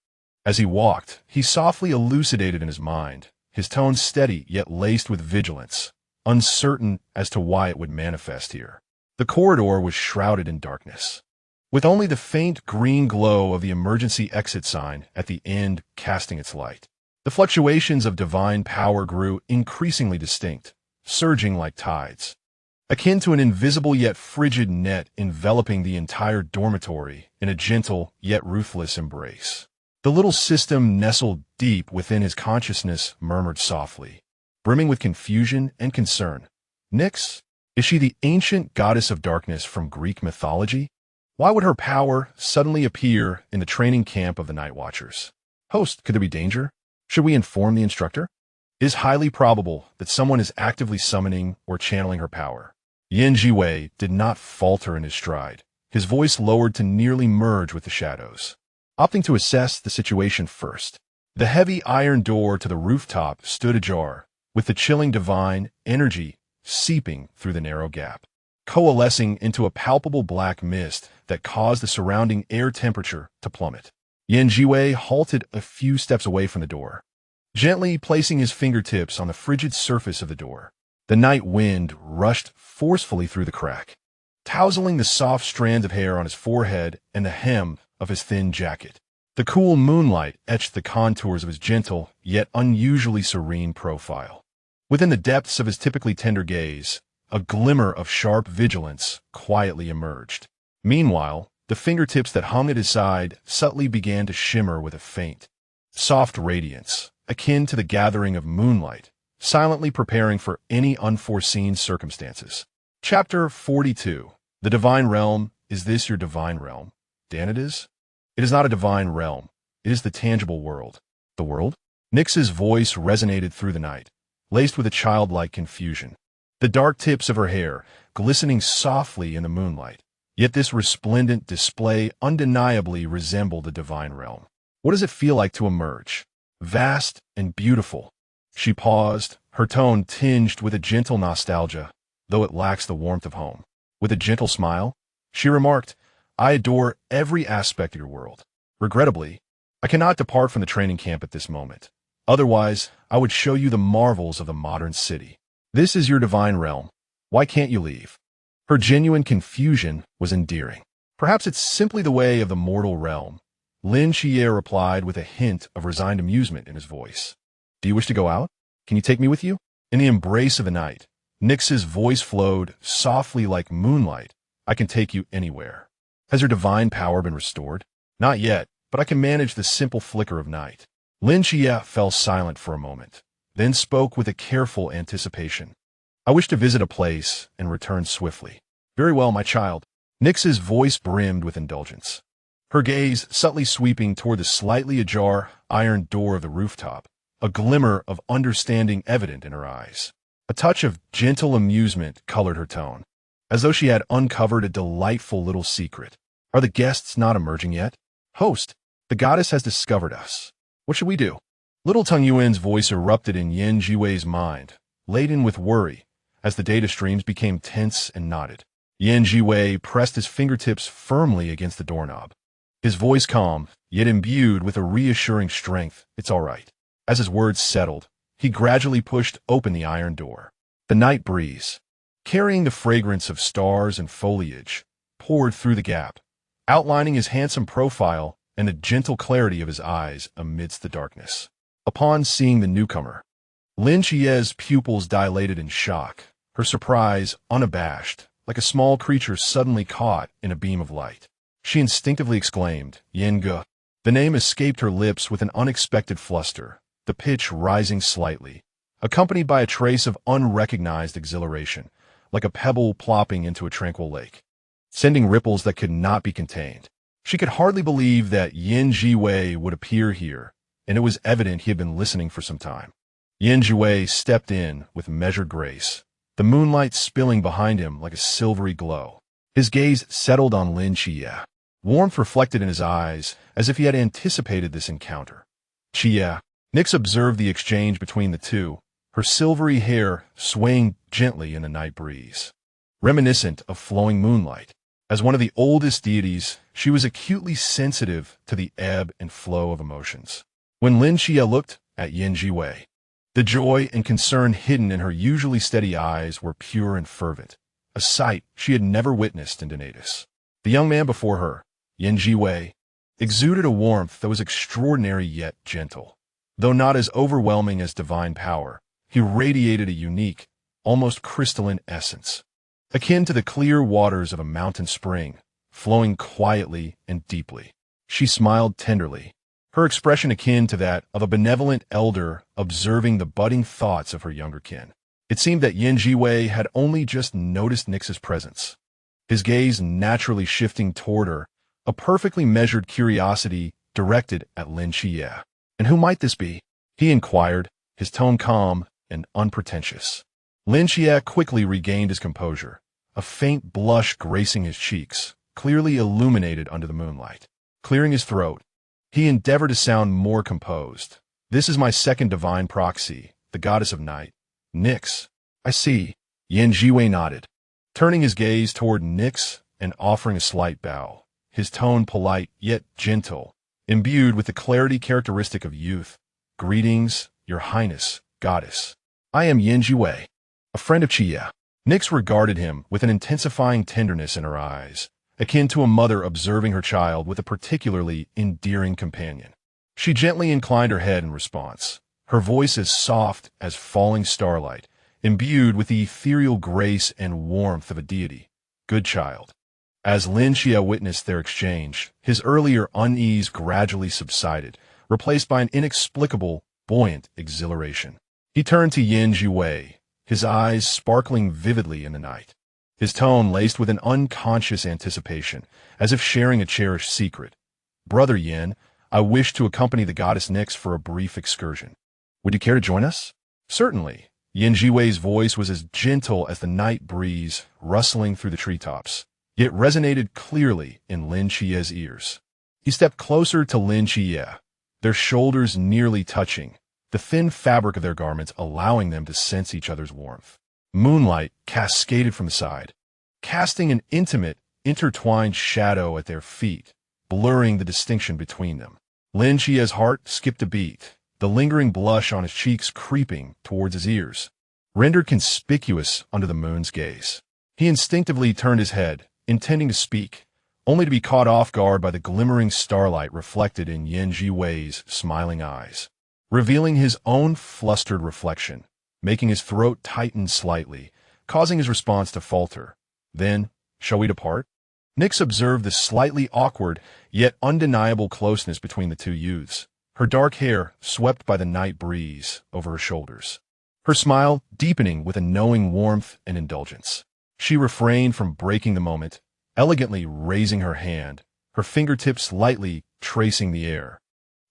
As he walked, he softly elucidated in his mind, his tone steady yet laced with vigilance, uncertain as to why it would manifest here. The corridor was shrouded in darkness, with only the faint green glow of the emergency exit sign at the end casting its light. The fluctuations of divine power grew increasingly distinct, surging like tides, akin to an invisible yet frigid net enveloping the entire dormitory in a gentle yet ruthless embrace. The little system nestled deep within his consciousness murmured softly, brimming with confusion and concern. Nyx? Is she the ancient goddess of darkness from Greek mythology? Why would her power suddenly appear in the training camp of the Night Watchers? Host, could there be danger? Should we inform the instructor? It is highly probable that someone is actively summoning or channeling her power. Zhiwei did not falter in his stride. His voice lowered to nearly merge with the shadows, opting to assess the situation first. The heavy iron door to the rooftop stood ajar, with the chilling divine energy seeping through the narrow gap, coalescing into a palpable black mist that caused the surrounding air temperature to plummet. Zhiwei halted a few steps away from the door, gently placing his fingertips on the frigid surface of the door. The night wind rushed forcefully through the crack, tousling the soft strands of hair on his forehead and the hem of his thin jacket. The cool moonlight etched the contours of his gentle, yet unusually serene profile. Within the depths of his typically tender gaze, a glimmer of sharp vigilance quietly emerged. Meanwhile, the fingertips that hung at his side subtly began to shimmer with a faint, soft radiance, akin to the gathering of moonlight, silently preparing for any unforeseen circumstances. Chapter 42. The Divine Realm. Is this your divine realm? Dan, it is. It is not a divine realm. It is the tangible world. The world? Nyx's voice resonated through the night, laced with a childlike confusion. The dark tips of her hair glistening softly in the moonlight. Yet this resplendent display undeniably resembled the divine realm. What does it feel like to emerge? Vast and beautiful. She paused, her tone tinged with a gentle nostalgia, though it lacks the warmth of home. With a gentle smile, she remarked, I adore every aspect of your world. Regrettably, I cannot depart from the training camp at this moment. Otherwise, I would show you the marvels of the modern city. This is your divine realm. Why can't you leave? Her genuine confusion was endearing. Perhaps it's simply the way of the mortal realm. Lin Xie replied with a hint of resigned amusement in his voice. Do you wish to go out? Can you take me with you? In the embrace of the night, Nyx's voice flowed softly like moonlight. I can take you anywhere. Has your divine power been restored? Not yet, but I can manage the simple flicker of night. Lin Xie fell silent for a moment, then spoke with a careful anticipation. I wish to visit a place and return swiftly. Very well, my child. Nyx's voice brimmed with indulgence, her gaze subtly sweeping toward the slightly ajar iron door of the rooftop, a glimmer of understanding evident in her eyes. A touch of gentle amusement colored her tone, as though she had uncovered a delightful little secret. Are the guests not emerging yet? Host, the goddess has discovered us. What should we do? Little Tung Yuan's voice erupted in Zhiwei's mind, laden with worry, as the data streams became tense and knotted. Zhiwei pressed his fingertips firmly against the doorknob. His voice calm, yet imbued with a reassuring strength. It's all right. As his words settled, he gradually pushed open the iron door. The night breeze, carrying the fragrance of stars and foliage, poured through the gap, outlining his handsome profile and the gentle clarity of his eyes amidst the darkness. Upon seeing the newcomer, Lin Xie's pupils dilated in shock, her surprise unabashed, like a small creature suddenly caught in a beam of light. She instinctively exclaimed, Yan Ge. The name escaped her lips with an unexpected fluster, the pitch rising slightly, accompanied by a trace of unrecognized exhilaration, like a pebble plopping into a tranquil lake, sending ripples that could not be contained. She could hardly believe that Zhiwei would appear here, and it was evident he had been listening for some time. Zhiwei stepped in with measured grace, the moonlight spilling behind him like a silvery glow. His gaze settled on Lin Xie. Warmth reflected in his eyes, as if he had anticipated this encounter. Xie. Nyx observed the exchange between the two, her silvery hair swaying gently in the night breeze, reminiscent of flowing moonlight. As one of the oldest deities, she was acutely sensitive to the ebb and flow of emotions. When Lin Xie looked at Zhiwei, the joy and concern hidden in her usually steady eyes were pure and fervent, a sight she had never witnessed in Donatus. The young man before her, Zhiwei, exuded a warmth that was extraordinary yet gentle. Though not as overwhelming as divine power, he radiated a unique, almost crystalline essence, akin to the clear waters of a mountain spring, flowing quietly and deeply. She smiled tenderly, her expression akin to that of a benevolent elder observing the budding thoughts of her younger kin. It seemed that Zhiwei had only just noticed Nyx's presence, his gaze naturally shifting toward her, a perfectly measured curiosity directed at Lin Xie. And who might this be? He inquired, his tone calm and unpretentious. Lin Xie quickly regained his composure, a faint blush gracing his cheeks, clearly illuminated under the moonlight. Clearing his throat, he endeavored to sound more composed. "This is my second divine proxy, the goddess of night. Nyx." "I see." Zhiwei nodded, turning his gaze toward Nyx and offering a slight bow, his tone polite yet gentle, imbued with the clarity characteristic of youth. "Greetings, your highness, goddess. I am Zhiwei, a friend of Qia." Nyx regarded him with an intensifying tenderness in her eyes, akin to a mother observing her child with a particularly endearing companion. She gently inclined her head in response, her voice as soft as falling starlight, imbued with the ethereal grace and warmth of a deity. "Good child." As Lin Xia witnessed their exchange, his earlier unease gradually subsided, replaced by an inexplicable, buoyant exhilaration. He turned to Zhiwei, his eyes sparkling vividly in the night, his tone laced with an unconscious anticipation, as if sharing a cherished secret. "Brother Yin, I wish to accompany the goddess Nyx for a brief excursion. Would you care to join us?" "Certainly." Zhiwei's voice was as gentle as the night breeze rustling through the treetops, yet resonated clearly in Lin Qia's ears. He stepped closer to Lin Qia, their shoulders nearly touching, the thin fabric of their garments allowing them to sense each other's warmth. Moonlight cascaded from the side, casting an intimate, intertwined shadow at their feet, blurring the distinction between them. Lin Qia's heart skipped a beat, the lingering blush on his cheeks creeping towards his ears, rendered conspicuous under the moon's gaze. He instinctively turned his head, intending to speak, only to be caught off guard by the glimmering starlight reflected in Zhiwei's smiling eyes, revealing his own flustered reflection, making his throat tighten slightly, causing his response to falter. "Then, shall we depart?" Nyx observed the slightly awkward, yet undeniable closeness between the two youths, her dark hair swept by the night breeze over her shoulders, her smile deepening with a knowing warmth and indulgence. She refrained from breaking the moment, elegantly raising her hand, her fingertips lightly tracing the air.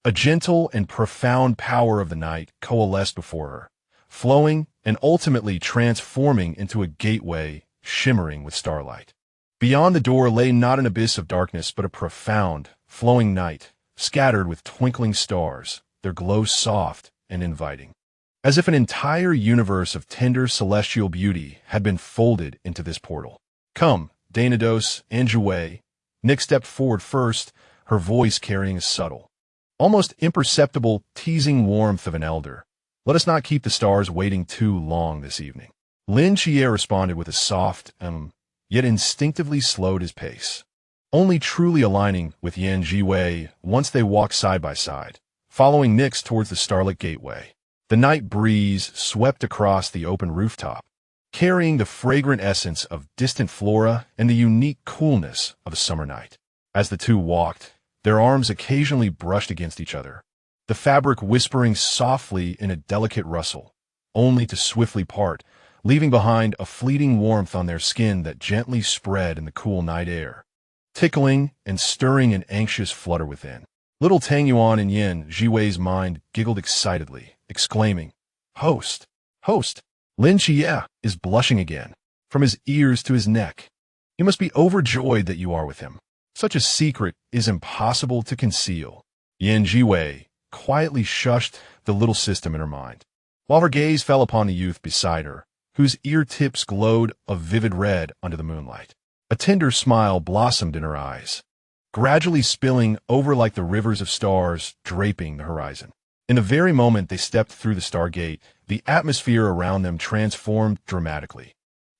A gentle and profound power of the night coalesced before her, flowing and ultimately transforming into a gateway shimmering with starlight. Beyond the door lay not an abyss of darkness, but a profound, flowing night, scattered with twinkling stars, their glow soft and inviting, as if an entire universe of tender celestial beauty had been folded into this portal. "Come, Dainados and Zhiwei." Nyx stepped forward first, her voice carrying a subtle, almost imperceptible, teasing warmth of an elder. "Let us not keep the stars waiting too long this evening." Lin Xia responded with a soft, yet instinctively slowed his pace, only truly aligning with Zhiwei once they walked side by side, following Nyx towards the starlit gateway. The night breeze swept across the open rooftop, carrying the fragrant essence of distant flora and the unique coolness of a summer night. As the two walked, their arms occasionally brushed against each other, the fabric whispering softly in a delicate rustle, only to swiftly part, leaving behind a fleeting warmth on their skin that gently spread in the cool night air, tickling and stirring an anxious flutter within. Little Tangyuan and Zhiwei's mind giggled excitedly, exclaiming, "Host! Host! Lin Xia is blushing again, from his ears to his neck. You must be overjoyed that you are with him. Such a secret is impossible to conceal." Zhiwei quietly shushed the little system in her mind, while her gaze fell upon the youth beside her, whose ear tips glowed a vivid red under the moonlight. A tender smile blossomed in her eyes, gradually spilling over like the rivers of stars draping the horizon. In the very moment they stepped through the stargate, the atmosphere around them transformed dramatically.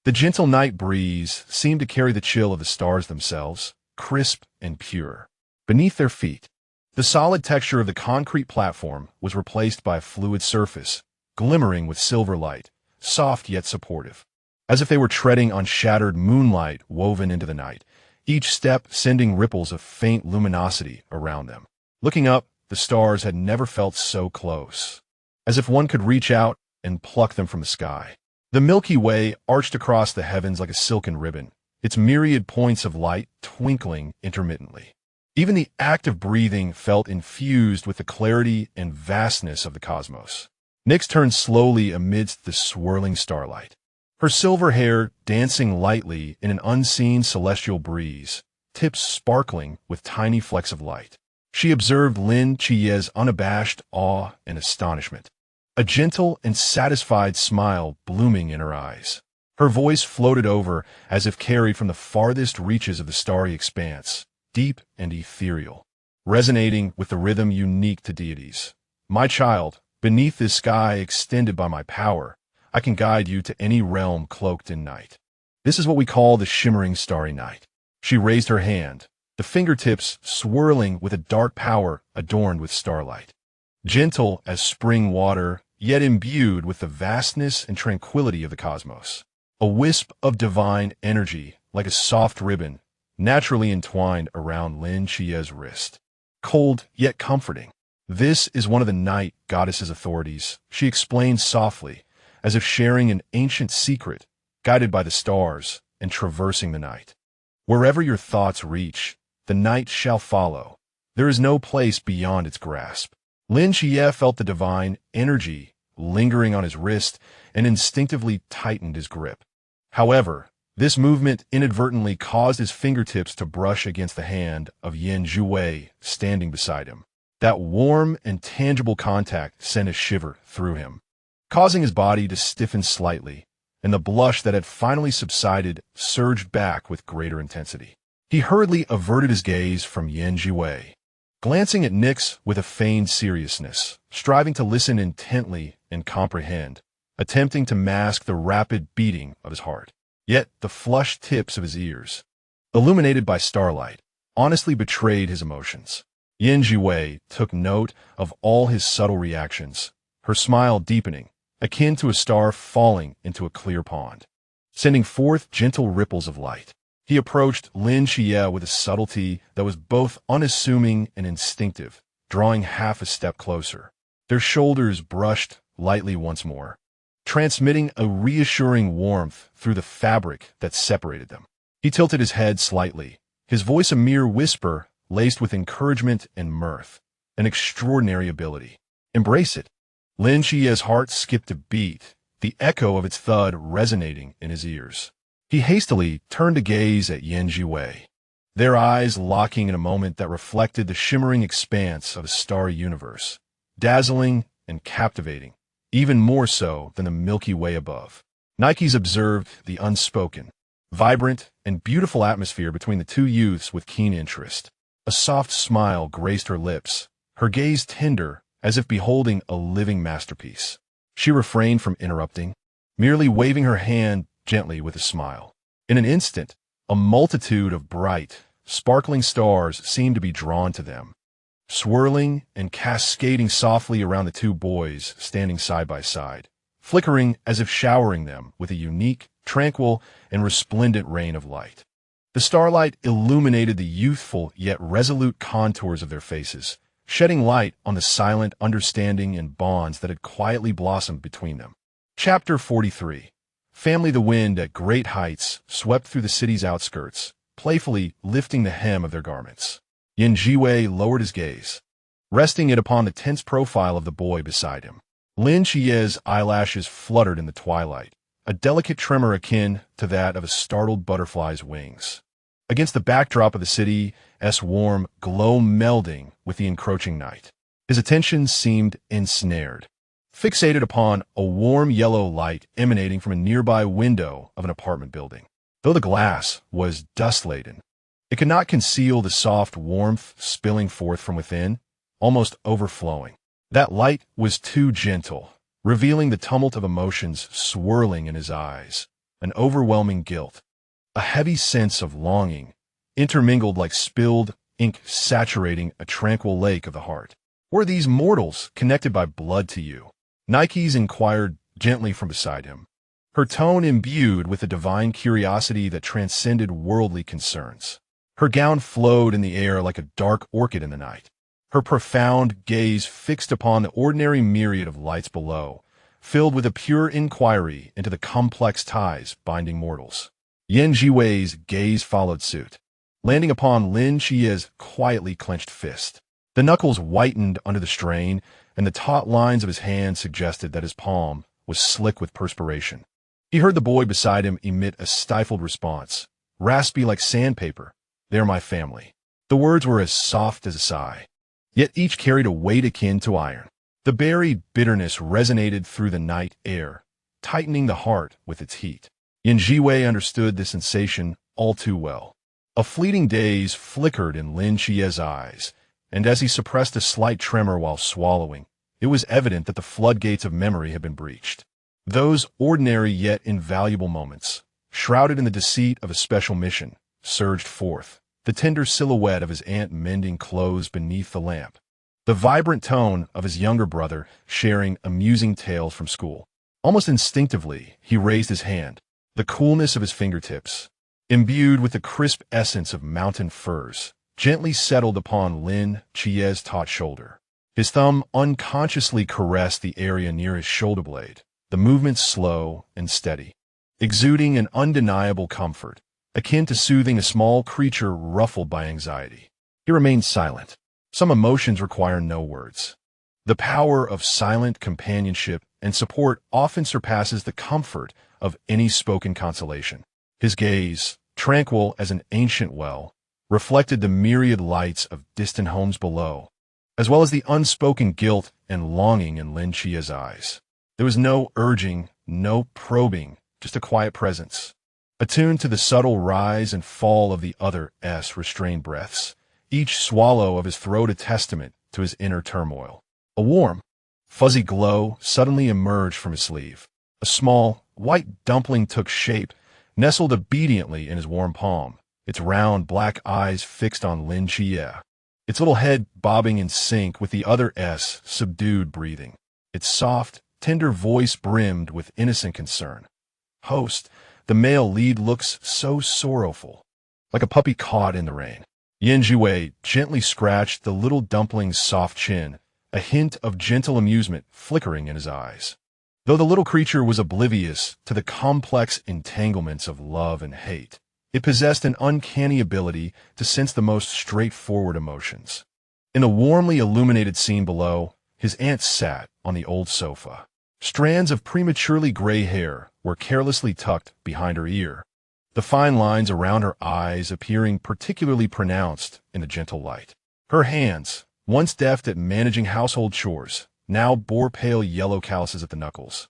The gentle night breeze seemed to carry the chill of the stars themselves, crisp and pure. Beneath their feet, the solid texture of the concrete platform was replaced by a fluid surface, glimmering with silver light, soft yet supportive, as if they were treading on shattered moonlight woven into the night, each step sending ripples of faint luminosity around them. Looking up, the stars had never felt so close, as if one could reach out and pluck them from the sky. The Milky Way arched across the heavens like a silken ribbon, its myriad points of light twinkling intermittently. Even the act of breathing felt infused with the clarity and vastness of the cosmos. Nyx turned slowly amidst the swirling starlight, her silver hair dancing lightly in an unseen celestial breeze, tips sparkling with tiny flecks of light. She observed Lin Qiye's unabashed awe and astonishment, a gentle and satisfied smile blooming in her eyes. Her voice floated over as if carried from the farthest reaches of the starry expanse, deep and ethereal, resonating with the rhythm unique to deities. My child, beneath this sky extended by my power, I can guide you to any realm cloaked in night. This is what we call the shimmering starry night. She raised her hand, the fingertips swirling with a dark power adorned with starlight. Gentle as spring water, yet imbued with the vastness and tranquility of the cosmos. A wisp of divine energy, like a soft ribbon, naturally entwined around Lin Qiye's wrist. Cold, yet comforting. This is one of the night goddess's authorities, she explained softly, as if sharing an ancient secret, guided by the stars and traversing the night. Wherever your thoughts reach, the night shall follow. There is no place beyond its grasp. Lin Qiye felt the divine energy lingering on his wrist and instinctively tightened his grip. However, this movement inadvertently caused his fingertips to brush against the hand of Zhiwei standing beside him. That warm and tangible contact sent a shiver through him, causing his body to stiffen slightly, and the blush that had finally subsided surged back with greater intensity. He hurriedly averted his gaze from Zhiwei, glancing at Nix with a feigned seriousness, striving to listen intently and comprehend, attempting to mask the rapid beating of his heart. Yet the flushed tips of his ears, illuminated by starlight, honestly betrayed his emotions. Zhiwei took note of all his subtle reactions, her smile deepening, akin to a star falling into a clear pond, sending forth gentle ripples of light. He approached Lin Qiye with a subtlety that was both unassuming and instinctive, drawing half a step closer. Their shoulders brushed lightly once more, transmitting a reassuring warmth through the fabric that separated them. He tilted his head slightly, his voice a mere whisper laced with encouragement and mirth, an extraordinary ability. Embrace it. Lin Qiye's heart skipped a beat, the echo of its thud resonating in his ears. He hastily turned to gaze at Zhiwei, their eyes locking in a moment that reflected the shimmering expanse of a starry universe, dazzling and captivating, even more so than the Milky Way above. Nikes observed the unspoken, vibrant, and beautiful atmosphere between the two youths with keen interest. A soft smile graced her lips, her gaze tender as if beholding a living masterpiece. She refrained from interrupting, merely waving her hand gently with a smile. In an instant, a multitude of bright, sparkling stars seemed to be drawn to them, swirling and cascading softly around the two boys standing side by side, flickering as if showering them with a unique, tranquil, and resplendent rain of light. The starlight illuminated the youthful yet resolute contours of their faces, shedding light on the silent understanding and bonds that had quietly blossomed between them. Chapter 43. Family. The wind at great heights swept through the city's outskirts, playfully lifting the hem of their garments. Zhiwei lowered his gaze, resting it upon the tense profile of the boy beside him. Lin Qiye's eyelashes fluttered in the twilight, a delicate tremor akin to that of a startled butterfly's wings. Against the backdrop of the city's warm glow melding with the encroaching night, his attention seemed ensnared, fixated upon a warm yellow light emanating from a nearby window of an apartment building. Though the glass was dust-laden, it could not conceal the soft warmth spilling forth from within, almost overflowing. That light was too gentle, revealing the tumult of emotions swirling in his eyes, an overwhelming guilt, a heavy sense of longing, intermingled like spilled ink saturating a tranquil lake of the heart. Were these mortals connected by blood to you? Nikes inquired gently from beside him, her tone imbued with a divine curiosity that transcended worldly concerns. Her gown flowed in the air like a dark orchid in the night, her profound gaze fixed upon the ordinary myriad of lights below, filled with a pure inquiry into the complex ties binding mortals. Zhiwei's gaze followed suit, landing upon Lin Qiye's quietly clenched fist. The knuckles whitened under the strain, and the taut lines of his hand suggested that his palm was slick with perspiration. He heard the boy beside him emit a stifled response, raspy like sandpaper. "They're my family." The words were as soft as a sigh, yet each carried a weight akin to iron. The buried bitterness resonated through the night air, tightening the heart with its heat. Zhiwei understood the sensation all too well. A fleeting daze flickered in Lin Chie's eyes, and as he suppressed a slight tremor while swallowing, it was evident that the floodgates of memory had been breached. Those ordinary yet invaluable moments, shrouded in the deceit of a special mission, surged forth, the tender silhouette of his aunt mending clothes beneath the lamp, the vibrant tone of his younger brother sharing amusing tales from school. Almost instinctively, he raised his hand, the coolness of his fingertips, imbued with the crisp essence of mountain firs, gently settled upon Lin Chie's taut shoulder. His thumb unconsciously caressed the area near his shoulder blade, the movement slow and steady, exuding an undeniable comfort, akin to soothing a small creature ruffled by anxiety. He remained silent. Some emotions require no words. The power of silent companionship and support often surpasses the comfort of any spoken consolation. His gaze, tranquil as an ancient well, reflected the myriad lights of distant homes below, as well as the unspoken guilt and longing in Lin Chie's eyes. There was no urging, no probing, just a quiet presence, attuned to the subtle rise and fall of the other's restrained breaths, each swallow of his throat a testament to his inner turmoil. A warm, fuzzy glow suddenly emerged from his sleeve. A small, white dumpling took shape, nestled obediently in his warm palm, its round black eyes fixed on Lin Chie, its little head bobbing in sync with the other's subdued breathing. Its soft, tender voice brimmed with innocent concern. "Host, the male lead looks so sorrowful, like a puppy caught in the rain." Zhiwei gently scratched the little dumpling's soft chin, a hint of gentle amusement flickering in his eyes. Though the little creature was oblivious to the complex entanglements of love and hate, it possessed an uncanny ability to sense the most straightforward emotions. In a warmly illuminated scene below, his aunt sat on the old sofa. Strands of prematurely gray hair were carelessly tucked behind her ear, the fine lines around her eyes appearing particularly pronounced in the gentle light. Her hands, once deft at managing household chores, now bore pale yellow calluses at the knuckles.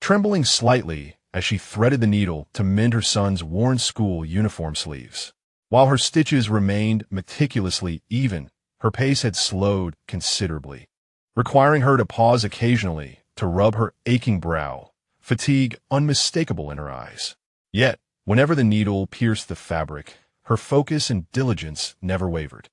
Trembling slightly as she threaded the needle to mend her son's worn school uniform sleeves. While her stitches remained meticulously even, her pace had slowed considerably, requiring her to pause occasionally to rub her aching brow, fatigue unmistakable in her eyes. Yet, whenever the needle pierced the fabric, her focus and diligence never wavered.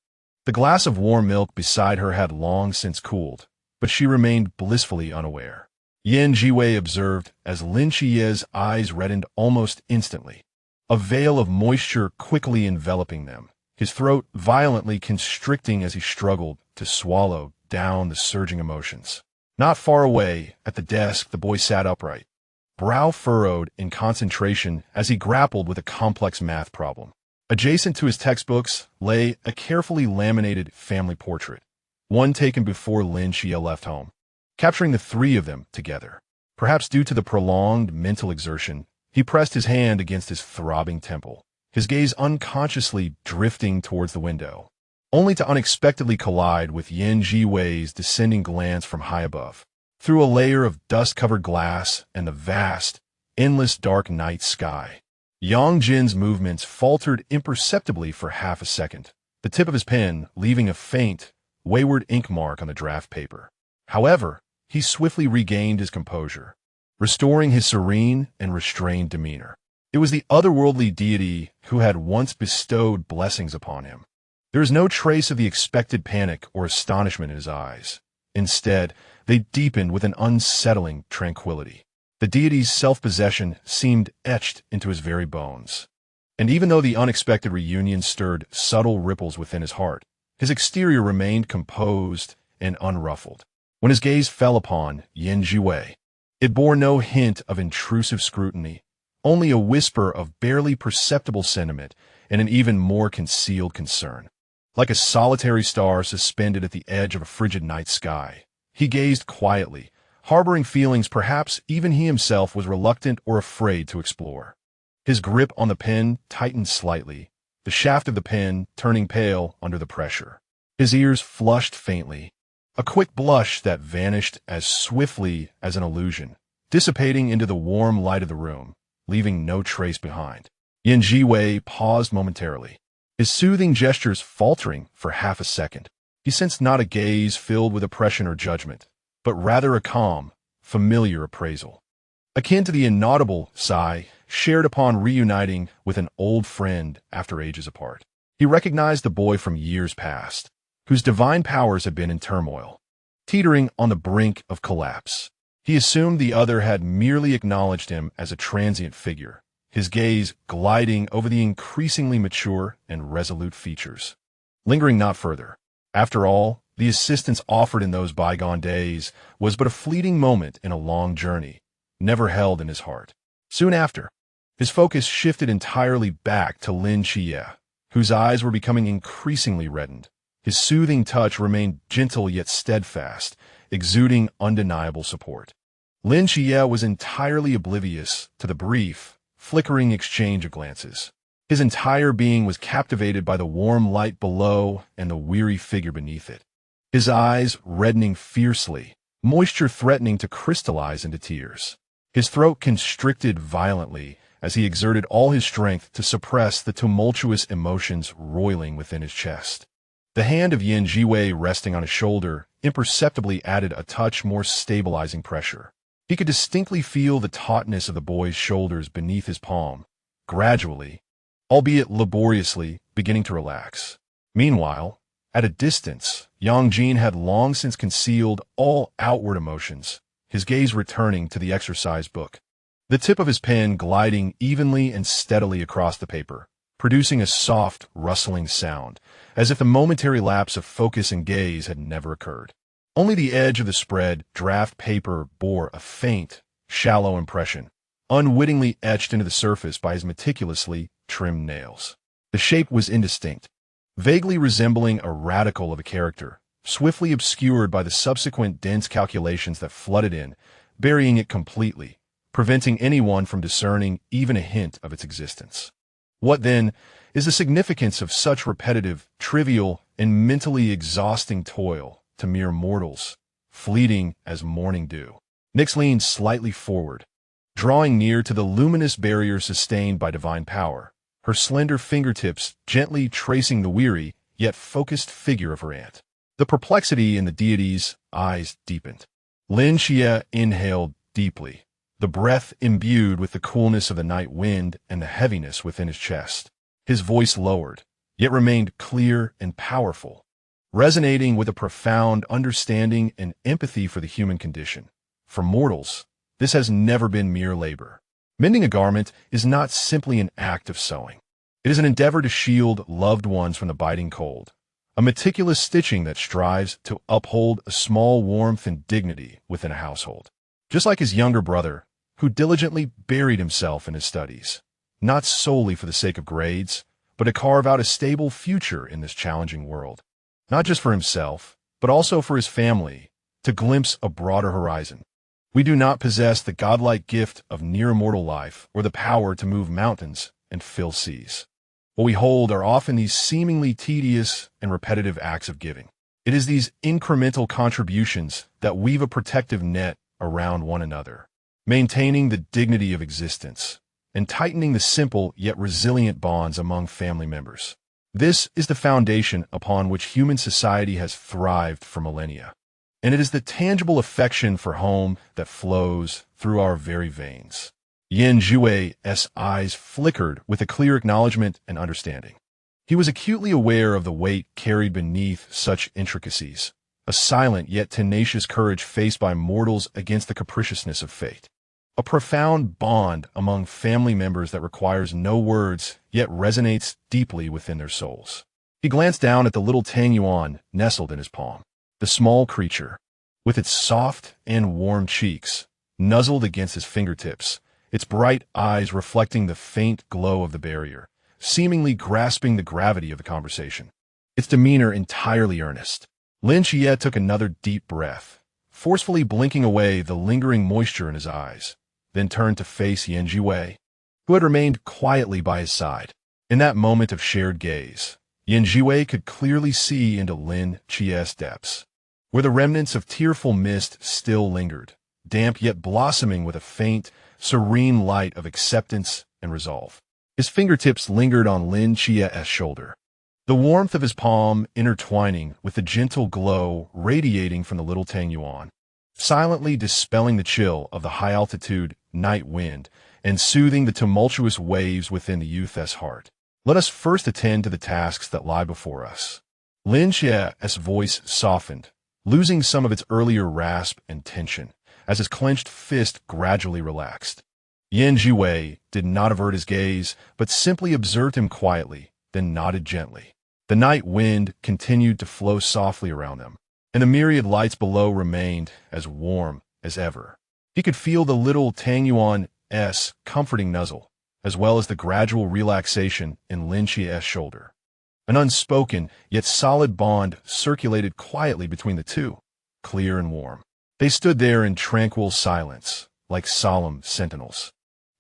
The glass of warm milk beside her had long since cooled, but she remained blissfully unaware. Zhiwei observed as Lin Chie's eyes reddened almost instantly, a veil of moisture quickly enveloping them, his throat violently constricting as he struggled to swallow down the surging emotions. Not far away, at the desk, the boy sat upright, brow furrowed in concentration as he grappled with a complex math problem. Adjacent to his textbooks lay a carefully laminated family portrait, one taken before Lin Chie left home, capturing the three of them together. Perhaps due to the prolonged mental exertion, he pressed his hand against his throbbing temple, his gaze unconsciously drifting towards the window, only to unexpectedly collide with Zhiwei's descending glance from high above, through a layer of dust-covered glass and the vast, endless dark night sky. Yang Jin's movements faltered imperceptibly for half a second, the tip of his pen leaving a faint, wayward ink mark on the draft paper. However, he swiftly regained his composure, restoring his serene and restrained demeanor. It was the otherworldly deity who had once bestowed blessings upon him. There was no trace of the expected panic or astonishment in his eyes. Instead, they deepened with an unsettling tranquility. The deity's self-possession seemed etched into his very bones. And even though the unexpected reunion stirred subtle ripples within his heart, his exterior remained composed and unruffled. When his gaze fell upon Zhiwei, it bore no hint of intrusive scrutiny, only a whisper of barely perceptible sentiment and an even more concealed concern. Like a solitary star suspended at the edge of a frigid night sky, he gazed quietly, harboring feelings perhaps even he himself was reluctant or afraid to explore. His grip on the pen tightened slightly, the shaft of the pen turning pale under the pressure. His ears flushed faintly, a quick blush that vanished as swiftly as an illusion, dissipating into the warm light of the room, leaving no trace behind. Zhiwei paused momentarily, his soothing gestures faltering for half a second. He sensed not a gaze filled with oppression or judgment, but rather a calm, familiar appraisal, akin to the inaudible sigh shared upon reuniting with an old friend after ages apart. He recognized the boy from years past, whose divine powers had been in turmoil, teetering on the brink of collapse. He assumed the other had merely acknowledged him as a transient figure, his gaze gliding over the increasingly mature and resolute features, lingering not further. After all, the assistance offered in those bygone days was but a fleeting moment in a long journey, never held in his heart. Soon after, his focus shifted entirely back to Lin Xie, whose eyes were becoming increasingly reddened. His soothing touch remained gentle yet steadfast, exuding undeniable support. Lin Xie was entirely oblivious to the brief, flickering exchange of glances. His entire being was captivated by the warm light below and the weary figure beneath it. His eyes reddening fiercely, moisture threatening to crystallize into tears. His throat constricted violently as he exerted all his strength to suppress the tumultuous emotions roiling within his chest. The hand of Zhiwei resting on his shoulder imperceptibly added a touch more stabilizing pressure. He could distinctly feel the tautness of the boy's shoulders beneath his palm, gradually, albeit laboriously, beginning to relax. Meanwhile, at a distance, Yang Jin had long since concealed all outward emotions, his gaze returning to the exercise book, the tip of his pen gliding evenly and steadily across the paper, producing a soft, rustling sound, as if the momentary lapse of focus and gaze had never occurred. Only the edge of the spread draft paper bore a faint, shallow impression, unwittingly etched into the surface by his meticulously trimmed nails. The shape was indistinct, vaguely resembling a radical of a character, swiftly obscured by the subsequent dense calculations that flooded in, burying it completely, preventing anyone from discerning even a hint of its existence. What, then, is the significance of such repetitive, trivial, and mentally exhausting toil to mere mortals, fleeting as morning dew? Nyx leaned slightly forward, drawing near to the luminous barrier sustained by divine power, her slender fingertips gently tracing the weary, yet focused figure of her aunt. The perplexity in the deity's eyes deepened. Lin Xie inhaled deeply, the breath imbued with the coolness of the night wind and the heaviness within his chest. His voice lowered, yet remained clear and powerful, resonating with a profound understanding and empathy for the human condition. For mortals, this has never been mere labor. Mending a garment is not simply an act of sewing. It is an endeavor to shield loved ones from the biting cold, a meticulous stitching that strives to uphold a small warmth and dignity within a household. Just like his younger brother, who diligently buried himself in his studies, not solely for the sake of grades, but to carve out a stable future in this challenging world. Not just for himself, but also for his family, to glimpse a broader horizon. We do not possess the godlike gift of near-immortal life or the power to move mountains and fill seas. What we hold are often these seemingly tedious and repetitive acts of giving. It is these incremental contributions that weave a protective net around one another, maintaining the dignity of existence and tightening the simple yet resilient bonds among family members. This is the foundation upon which human society has thrived for millennia, and it is the tangible affection for home that flows through our very veins. Zhiwei's eyes flickered with a clear acknowledgement and understanding. He was acutely aware of the weight carried beneath such intricacies, a silent yet tenacious courage faced by mortals against the capriciousness of fate. A profound bond among family members that requires no words, yet resonates deeply within their souls. He glanced down at the little Tangyuan nestled in his palm. The small creature, with its soft and warm cheeks, nuzzled against his fingertips, its bright eyes reflecting the faint glow of the barrier, seemingly grasping the gravity of the conversation. Its demeanor entirely earnest. Lin Xie took another deep breath, forcefully blinking away the lingering moisture in his eyes, then turned to face Zhiwei, who had remained quietly by his side. In that moment of shared gaze, Zhiwei could clearly see into Lin Qi's depths, where the remnants of tearful mist still lingered, damp yet blossoming with a faint, serene light of acceptance and resolve. His fingertips lingered on Lin Qi's shoulder, the warmth of his palm intertwining with the gentle glow radiating from the little Tangyuan, silently dispelling the chill of the high-altitude night wind and soothing the tumultuous waves within the youth's heart. Let us first attend to the tasks that lie before us. Lin Qi's voice softened, losing some of its earlier rasp and tension, as his clenched fist gradually relaxed. Zhiwei did not avert his gaze, but simply observed him quietly, then nodded gently. The night wind continued to flow softly around them, and the myriad lights below remained as warm as ever. He could feel the little Tangyuan's comforting nuzzle, as well as the gradual relaxation in Lin Qi's shoulder. An unspoken, yet solid bond circulated quietly between the two, clear and warm. They stood there in tranquil silence, like solemn sentinels,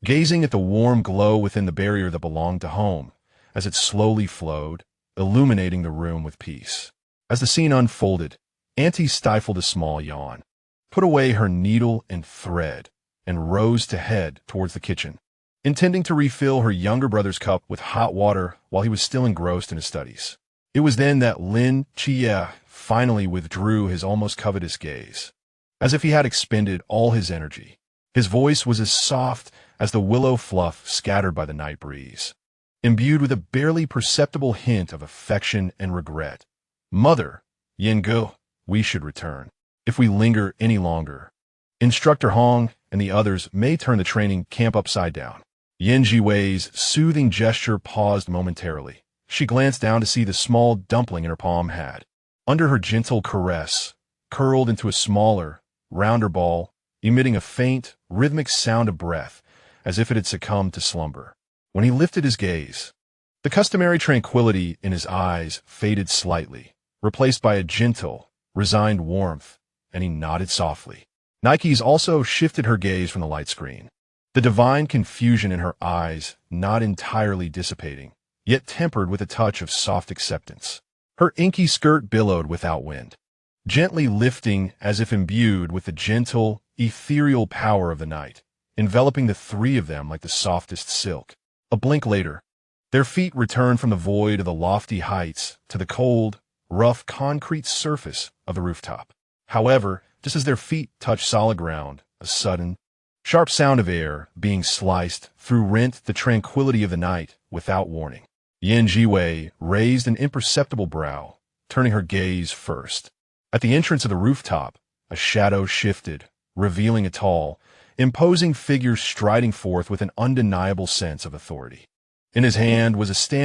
gazing at the warm glow within the barrier that belonged to home, as it slowly flowed, illuminating the room with peace. As the scene unfolded, Auntie stifled a small yawn, put away her needle and thread, and rose to head towards the kitchen, intending to refill her younger brother's cup with hot water while he was still engrossed in his studies. It was then that Lin Qi finally withdrew his almost covetous gaze, as if he had expended all his energy. His voice was as soft as the willow fluff scattered by the night breeze, imbued with a barely perceptible hint of affection and regret. "Mother, Yengo, we should return. If we linger any longer, Instructor Hong and the others may turn the training camp upside down." Zhiwei's soothing gesture paused momentarily. She glanced down to see the small dumpling in her palm had, under her gentle caress, curled into a smaller, rounder ball, emitting a faint, rhythmic sound of breath, as if it had succumbed to slumber. When he lifted his gaze, the customary tranquility in his eyes faded slightly, replaced by a gentle, resigned warmth, and he nodded softly. Nike's also shifted her gaze from the light screen, the divine confusion in her eyes not entirely dissipating, yet tempered with a touch of soft acceptance. Her inky skirt billowed without wind, gently lifting as if imbued with the gentle, ethereal power of the night, enveloping the three of them like the softest silk. A blink later, their feet returned from the void of the lofty heights to the cold, rough concrete surface of the rooftop. However, just as their feet touched solid ground, a sudden, sharp sound of air being sliced through rent the tranquility of the night without warning. Zhiwei raised an imperceptible brow, turning her gaze first. At the entrance of the rooftop, a shadow shifted, revealing a tall, imposing figure striding forth with an undeniable sense of authority. In his hand was a standard